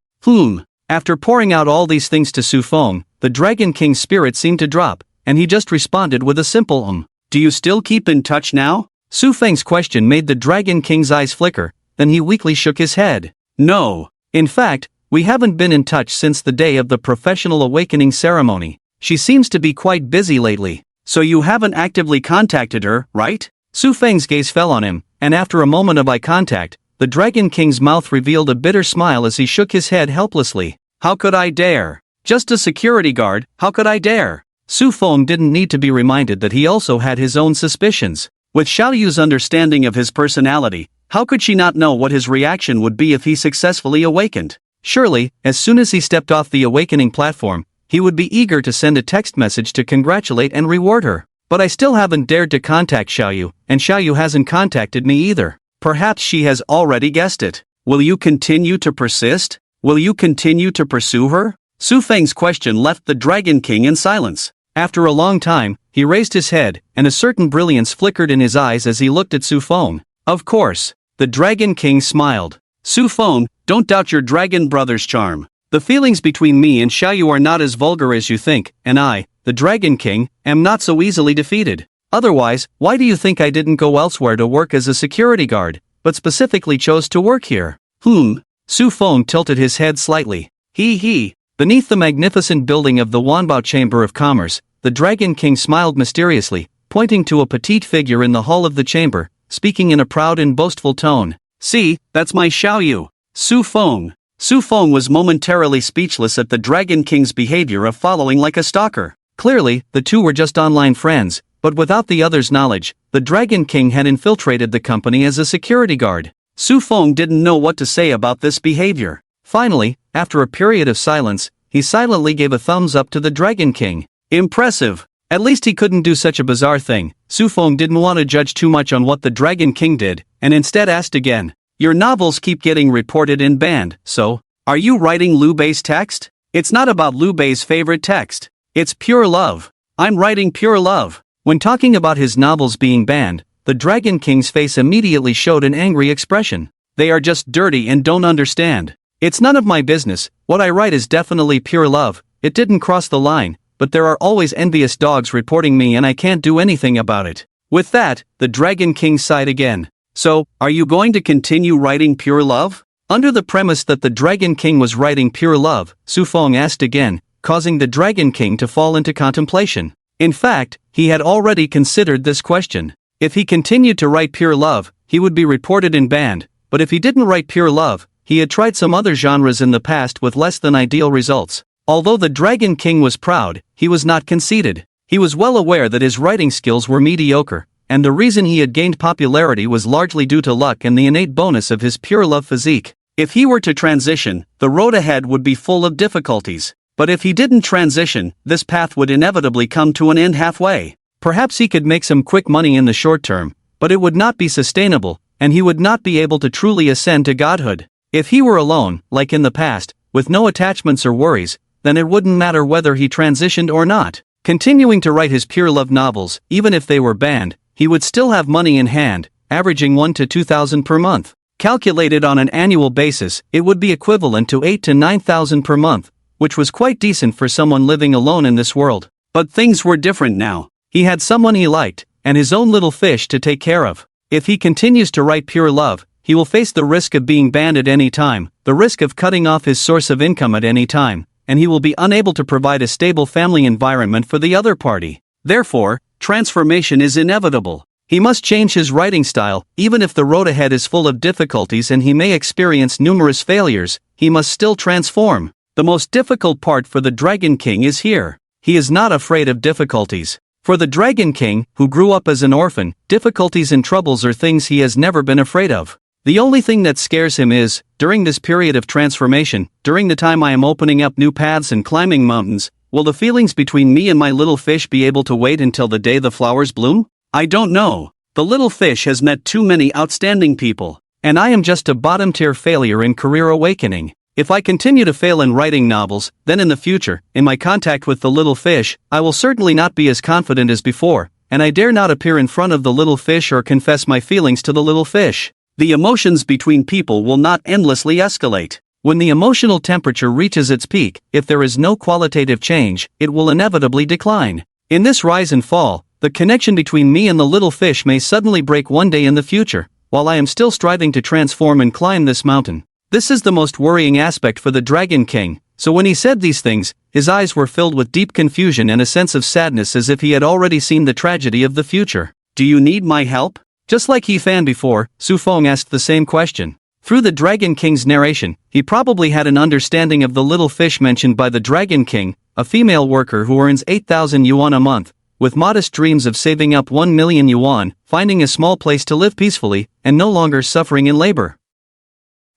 After pouring out all these things to Su Fong, the Dragon King's spirit seemed to drop, and he just responded with a simple Do you still keep in touch now? Su Feng's question made the Dragon King's eyes flicker, then he weakly shook his head. No. In fact, we haven't been in touch since the day of the professional awakening ceremony. She seems to be quite busy lately. So you haven't actively contacted her, right? Su Feng's gaze fell on him, and after a moment of eye contact, the Dragon King's mouth revealed a bitter smile as he shook his head helplessly. How could I dare? Just a security guard, how could I dare? Su Feng didn't need to be reminded that he also had his own suspicions. With Xiao Yu's understanding of his personality, how could she not know what his reaction would be if he successfully awakened? Surely, as soon as he stepped off the awakening platform, he would be eager to send a text message to congratulate and reward her. But I still haven't dared to contact Xiao Yu, and Xiao Yu hasn't contacted me either. Perhaps she has already guessed it. Will you continue to persist? Will you continue to pursue her? Su Feng's question left the Dragon King in silence. After a long time, he raised his head, and a certain brilliance flickered in his eyes as he looked at Su Feng. Of course. The Dragon King smiled. Su Feng, don't doubt your dragon brother's charm. The feelings between me and Xiao Yu are not as vulgar as you think, and I, the Dragon King, am not so easily defeated. Otherwise, why do you think I didn't go elsewhere to work as a security guard, but specifically chose to work here? Su Feng tilted his head slightly. He. Beneath the magnificent building of the Wanbao Chamber of Commerce, the Dragon King smiled mysteriously, pointing to a petite figure in the hall of the chamber, speaking in a proud and boastful tone. See, that's my Xiao Yu. Su Feng. Su Fong was momentarily speechless at the Dragon King's behavior of following like a stalker. Clearly, the two were just online friends, but without the other's knowledge, the Dragon King had infiltrated the company as a security guard. Su Fong didn't know what to say about this behavior. Finally, after a period of silence, he silently gave a thumbs up to the Dragon King. Impressive. At least he couldn't do such a bizarre thing. Su Fong didn't want to judge too much on what the Dragon King did, and instead asked again. Your novels keep getting reported and banned, so, are you writing Liu Bei's text? It's not about Liu Bei's favorite text. It's pure love. I'm writing pure love. When talking about his novels being banned, the Dragon King's face immediately showed an angry expression. They are just dirty and don't understand. It's none of my business. What I write is definitely pure love. It didn't cross the line, but there are always envious dogs reporting me and I can't do anything about it. With that, the Dragon King sighed again. So, are you going to continue writing pure love? Under the premise that the Dragon King was writing pure love, Su Fong asked again, causing the Dragon King to fall into contemplation. In fact, he had already considered this question. If he continued to write pure love, he would be reported and banned, but if he didn't write pure love, he had tried some other genres in the past with less than ideal results. Although the Dragon King was proud, he was not conceited. He was well aware that his writing skills were mediocre, and the reason he had gained popularity was largely due to luck and the innate bonus of his pure love physique. If he were to transition, the road ahead would be full of difficulties. But if he didn't transition, this path would inevitably come to an end halfway. Perhaps he could make some quick money in the short term, but it would not be sustainable, and he would not be able to truly ascend to godhood. If he were alone, like in the past, with no attachments or worries, then it wouldn't matter whether he transitioned or not. Continuing to write his pure love novels, even if they were banned, he would still have money in hand, averaging 1 to 2,000 per month. Calculated on an annual basis, it would be equivalent to 8 to 9,000 per month, which was quite decent for someone living alone in this world. But things were different now. He had someone he liked, and his own little fish to take care of. If he continues to write pure love, he will face the risk of being banned at any time, the risk of cutting off his source of income at any time, and he will be unable to provide a stable family environment for the other party. Therefore, transformation is inevitable. He must change his writing style, even if the road ahead is full of difficulties and he may experience numerous failures, he must still transform. The most difficult part for the Dragon King is here. He is not afraid of difficulties. For the Dragon King, who grew up as an orphan, difficulties and troubles are things he has never been afraid of. The only thing that scares him is, during this period of transformation, during the time I am opening up new paths and climbing mountains, will the feelings between me and my little fish be able to wait until the day the flowers bloom? I don't know. The little fish has met too many outstanding people, and I am just a bottom-tier failure in career awakening. If I continue to fail in writing novels, then in the future, in my contact with the little fish, I will certainly not be as confident as before, and I dare not appear in front of the little fish or confess my feelings to the little fish. The emotions between people will not endlessly escalate. When the emotional temperature reaches its peak, if there is no qualitative change, it will inevitably decline. In this rise and fall, the connection between me and the little fish may suddenly break one day in the future, while I am still striving to transform and climb this mountain. This is the most worrying aspect for the Dragon King, so when he said these things, his eyes were filled with deep confusion and a sense of sadness as if he had already seen the tragedy of the future. Do you need my help? Just like He Fan before, Su Fong asked the same question. Through the Dragon King's narration, he probably had an understanding of the little fish mentioned by the Dragon King, a female worker who earns 8,000 yuan a month, with modest dreams of saving up 1 million yuan, finding a small place to live peacefully, and no longer suffering in labor.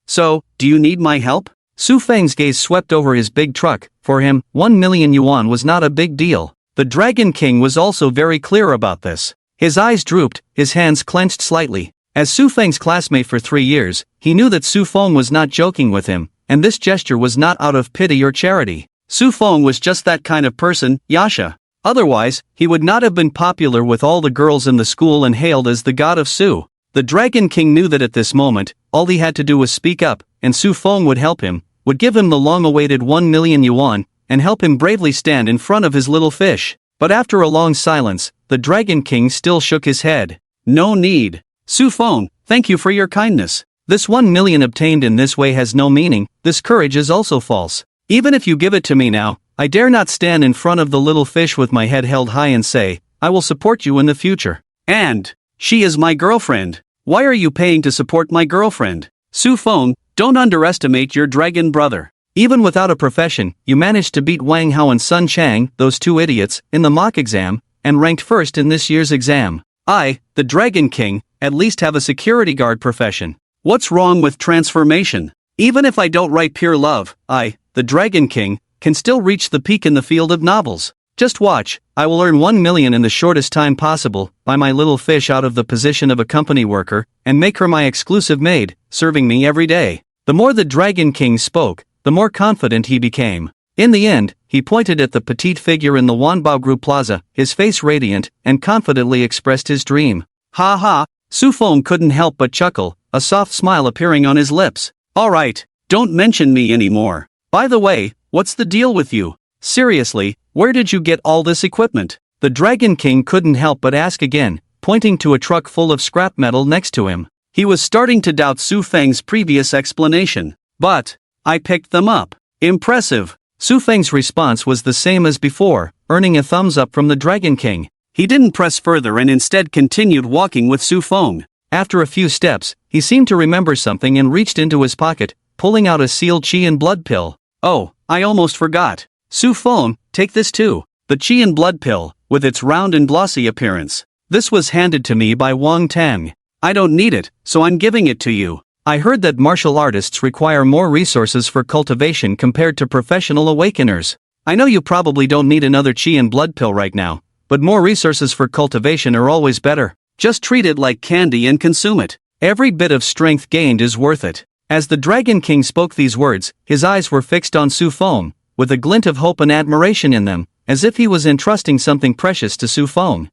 So, do you need my help? Su Feng's gaze swept over his big truck. For him, 1 million yuan was not a big deal. The Dragon King was also very clear about this. His eyes drooped, his hands clenched slightly. As Su Feng's classmate for 3 years, he knew that Su Feng was not joking with him, and this gesture was not out of pity or charity. Su Feng was just that kind of person, Yasha. Otherwise, he would not have been popular with all the girls in the school and hailed as the god of Su. The Dragon King knew that at this moment, all he had to do was speak up, and Su Feng would help him, would give him the long-awaited 1 million yuan, and help him bravely stand in front of his little fish. But after a long silence, the Dragon King still shook his head. No need. Su Feng, thank you for your kindness. This 1 million obtained in this way has no meaning, this courage is also false. Even if you give it to me now, I dare not stand in front of the little fish with my head held high and say, I will support you in the future. And, she is my girlfriend. Why are you paying to support my girlfriend? Su Feng, Don't underestimate your dragon brother. Even without a profession, you managed to beat Wang Hao and Sun Chang, those two idiots, in the mock exam, and ranked first in this year's exam. I, the Dragon King, at least have a security guard profession. What's wrong with transformation? Even if I don't write pure love, I, the Dragon King, can still reach the peak in the field of novels. Just watch, I will earn 1 million in the shortest time possible, buy my little fish out of the position of a company worker, and make her my exclusive maid, serving me every day. The more the Dragon King spoke, the more confident he became. In the end, he pointed at the petite figure in the Wanbao Group Plaza, his face radiant, and confidently expressed his dream. Ha ha, Su Fong couldn't help but chuckle, a soft smile appearing on his lips. Alright, don't mention me anymore. By the way, what's the deal with you? Seriously, where did you get all this equipment? The Dragon King couldn't help but ask again, pointing to a truck full of scrap metal next to him. He was starting to doubt Su Feng's previous explanation. But I picked them up. Impressive. Su Feng's response was the same as before, earning a thumbs up from the Dragon King. He didn't press further and instead continued walking with Su Feng. After a few steps, he seemed to remember something and reached into his pocket, pulling out a sealed qi and blood pill. Oh, I almost forgot. Su Feng, take this too. The qi and blood pill, with its round and glossy appearance. This was handed to me by Wang Tang. I don't need it, so I'm giving it to you. I heard that martial artists require more resources for cultivation compared to professional awakeners. I know you probably don't need another qi and blood pill right now, but more resources for cultivation are always better. Just treat it like candy and consume it. Every bit of strength gained is worth it. As the Dragon King spoke these words, his eyes were fixed on Su Feng, with a glint of hope and admiration in them, as if he was entrusting something precious to Su Feng.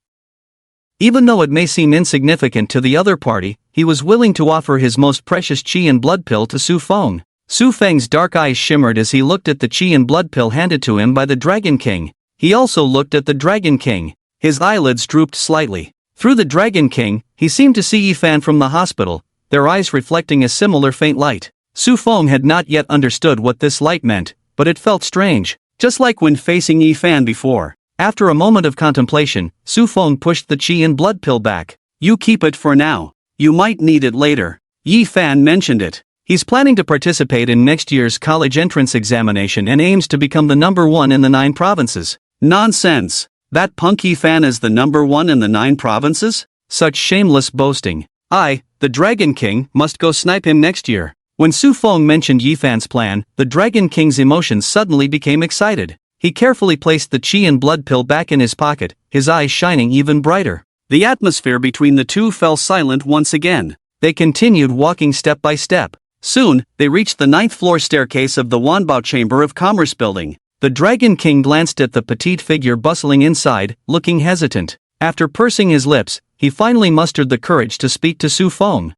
Even though it may seem insignificant to the other party, he was willing to offer his most precious qi and blood pill to Su Feng. Su Feng's dark eyes shimmered as he looked at the qi and blood pill handed to him by the Dragon King. He also looked at the Dragon King. His eyelids drooped slightly. Through the Dragon King, he seemed to see Yifan from the hospital, their eyes reflecting a similar faint light. Su Feng had not yet understood what this light meant, but it felt strange, just like when facing Yifan before. After a moment of contemplation, Su Feng pushed the qi and blood pill back. You keep it for now. You might need it later. Yifan mentioned it. He's planning to participate in next year's college entrance examination and aims to become the #1 in the 9 provinces. Nonsense. That punk Yifan is the #1 in the 9 provinces? Such shameless boasting. I, the Dragon King, must go snipe him next year. When Su Feng mentioned Yifan's plan, the Dragon King's emotions suddenly became excited. He carefully placed the qi and blood pill back in his pocket, his eyes shining even brighter. The atmosphere between the two fell silent once again. They continued walking step by step. Soon, they reached the 9th floor staircase of the Wanbao Chamber of Commerce building. The Dragon King glanced at the petite figure bustling inside, looking hesitant. After pursing his lips, he finally mustered the courage to speak to Su Feng.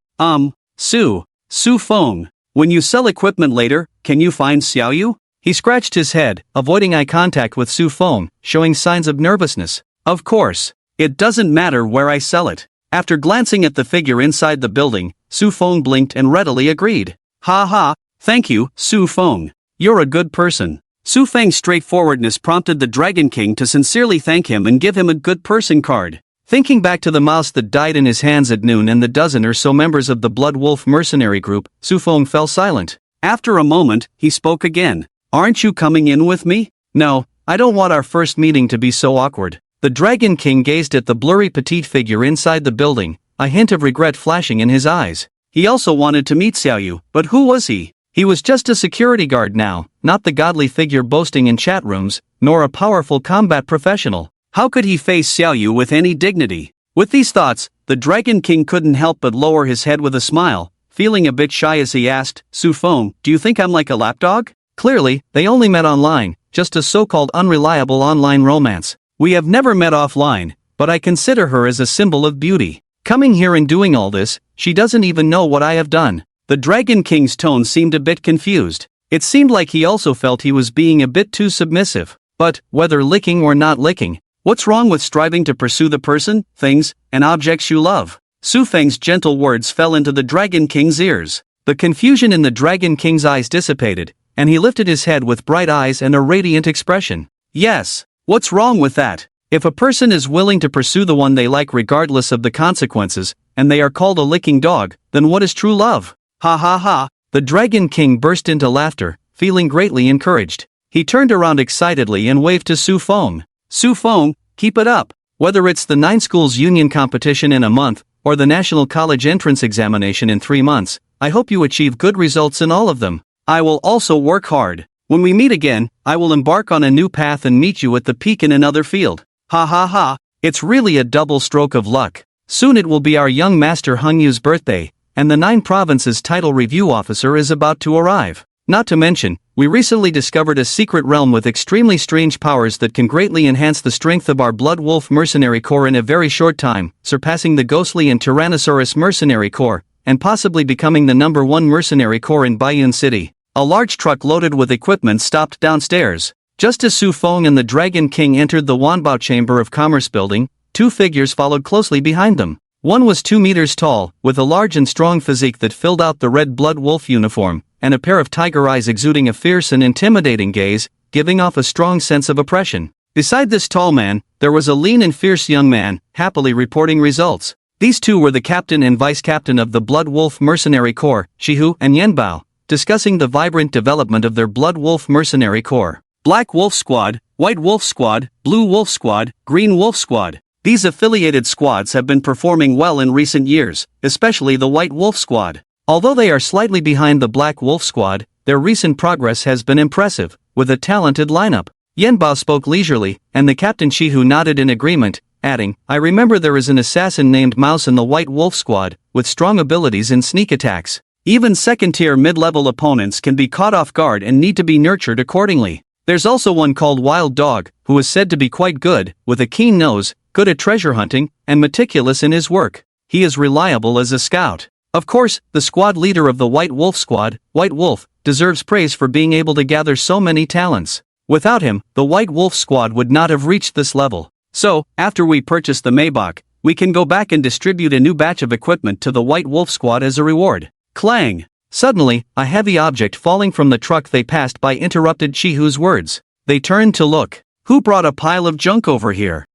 Su Feng, when you sell equipment later, can you find Xiaoyu? He scratched his head, avoiding eye contact with Su Feng, showing signs of nervousness. Of course. It doesn't matter where I sell it. After glancing at the figure inside the building, Su Feng blinked and readily agreed. Ha ha, thank you, Su Feng. You're a good person. Su Feng's straightforwardness prompted the Dragon King to sincerely thank him and give him a good person card. Thinking back to the mouse that died in his hands at noon and the dozen or so members of the Blood Wolf mercenary group, Su Feng fell silent. After a moment, he spoke again. Aren't you coming in with me? No, I don't want our first meeting to be so awkward. The Dragon King gazed at the blurry petite figure inside the building, a hint of regret flashing in his eyes. He also wanted to meet Xiaoyu, but who was he? He was just a security guard now, not the godly figure boasting in chat rooms, nor a powerful combat professional. How could he face Xiaoyu with any dignity? With these thoughts, the Dragon King couldn't help but lower his head with a smile, feeling a bit shy as he asked, Su Feng, do you think I'm like a lapdog? Clearly, they only met online, just a so-called unreliable online romance. We have never met offline, but I consider her as a symbol of beauty. Coming here and doing all this, she doesn't even know what I have done. The Dragon King's tone seemed a bit confused. It seemed like he also felt he was being a bit too submissive. But, whether licking or not licking, what's wrong with striving to pursue the person, things, and objects you love? Su Feng's gentle words fell into the Dragon King's ears. The confusion in the Dragon King's eyes dissipated, and he lifted his head with bright eyes and a radiant expression. Yes, what's wrong with that? If a person is willing to pursue the one they like regardless of the consequences, and they are called a licking dog, then what is true love? Ha ha ha, The Dragon King burst into laughter, feeling greatly encouraged. He turned around excitedly and waved to Su Fong. Su Fong, keep it up. Whether it's the 9 schools union competition in a month, or the national college entrance examination in 3 months, I hope you achieve good results in all of them. I will also work hard. When we meet again, I will embark on a new path and meet you at the peak in another field. Ha ha ha, it's really a double stroke of luck. Soon it will be our young master Hung Yu's birthday, and the 9 provinces title review officer is about to arrive. Not to mention, we recently discovered a secret realm with extremely strange powers that can greatly enhance the strength of our Blood Wolf Mercenary Corps in a very short time, surpassing the Ghostly and Tyrannosaurus Mercenary Corps, and possibly becoming the #1 Mercenary Corps in Bayun City. A large truck loaded with equipment stopped downstairs. Just as Su Fong and the Dragon King entered the Wanbao Chamber of Commerce building, 2 figures followed closely behind them. One was 2 meters tall, with a large and strong physique that filled out the red blood wolf uniform, and a pair of tiger eyes exuding a fierce and intimidating gaze, giving off a strong sense of oppression. Beside this tall man, there was a lean and fierce young man, happily reporting results. These 2 were the captain and vice-captain of the Blood Wolf Mercenary Corps, Shihu and Yenbao, discussing the vibrant development of their Blood Wolf Mercenary Corps. Black Wolf Squad, White Wolf Squad, Blue Wolf Squad, Green Wolf Squad. These affiliated squads have been performing well in recent years, especially the White Wolf Squad. Although they are slightly behind the Black Wolf Squad, their recent progress has been impressive, with a talented lineup. Yenbao spoke leisurely, and the Captain Shihu nodded in agreement, adding, I remember there is an assassin named Mouse in the White Wolf Squad, with strong abilities in sneak attacks. Even second-tier mid-level opponents can be caught off guard and need to be nurtured accordingly. There's also one called Wild Dog, who is said to be quite good, with a keen nose, good at treasure hunting, and meticulous in his work. He is reliable as a scout. Of course, the squad leader of the White Wolf Squad, White Wolf, deserves praise for being able to gather so many talents. Without him, the White Wolf Squad would not have reached this level. So, after we purchase the Maybach, we can go back and distribute a new batch of equipment to the White Wolf Squad as a reward. Clang! Suddenly, a heavy object falling from the truck they passed by interrupted Chihu's words. They turned to look. Who brought a pile of junk over here?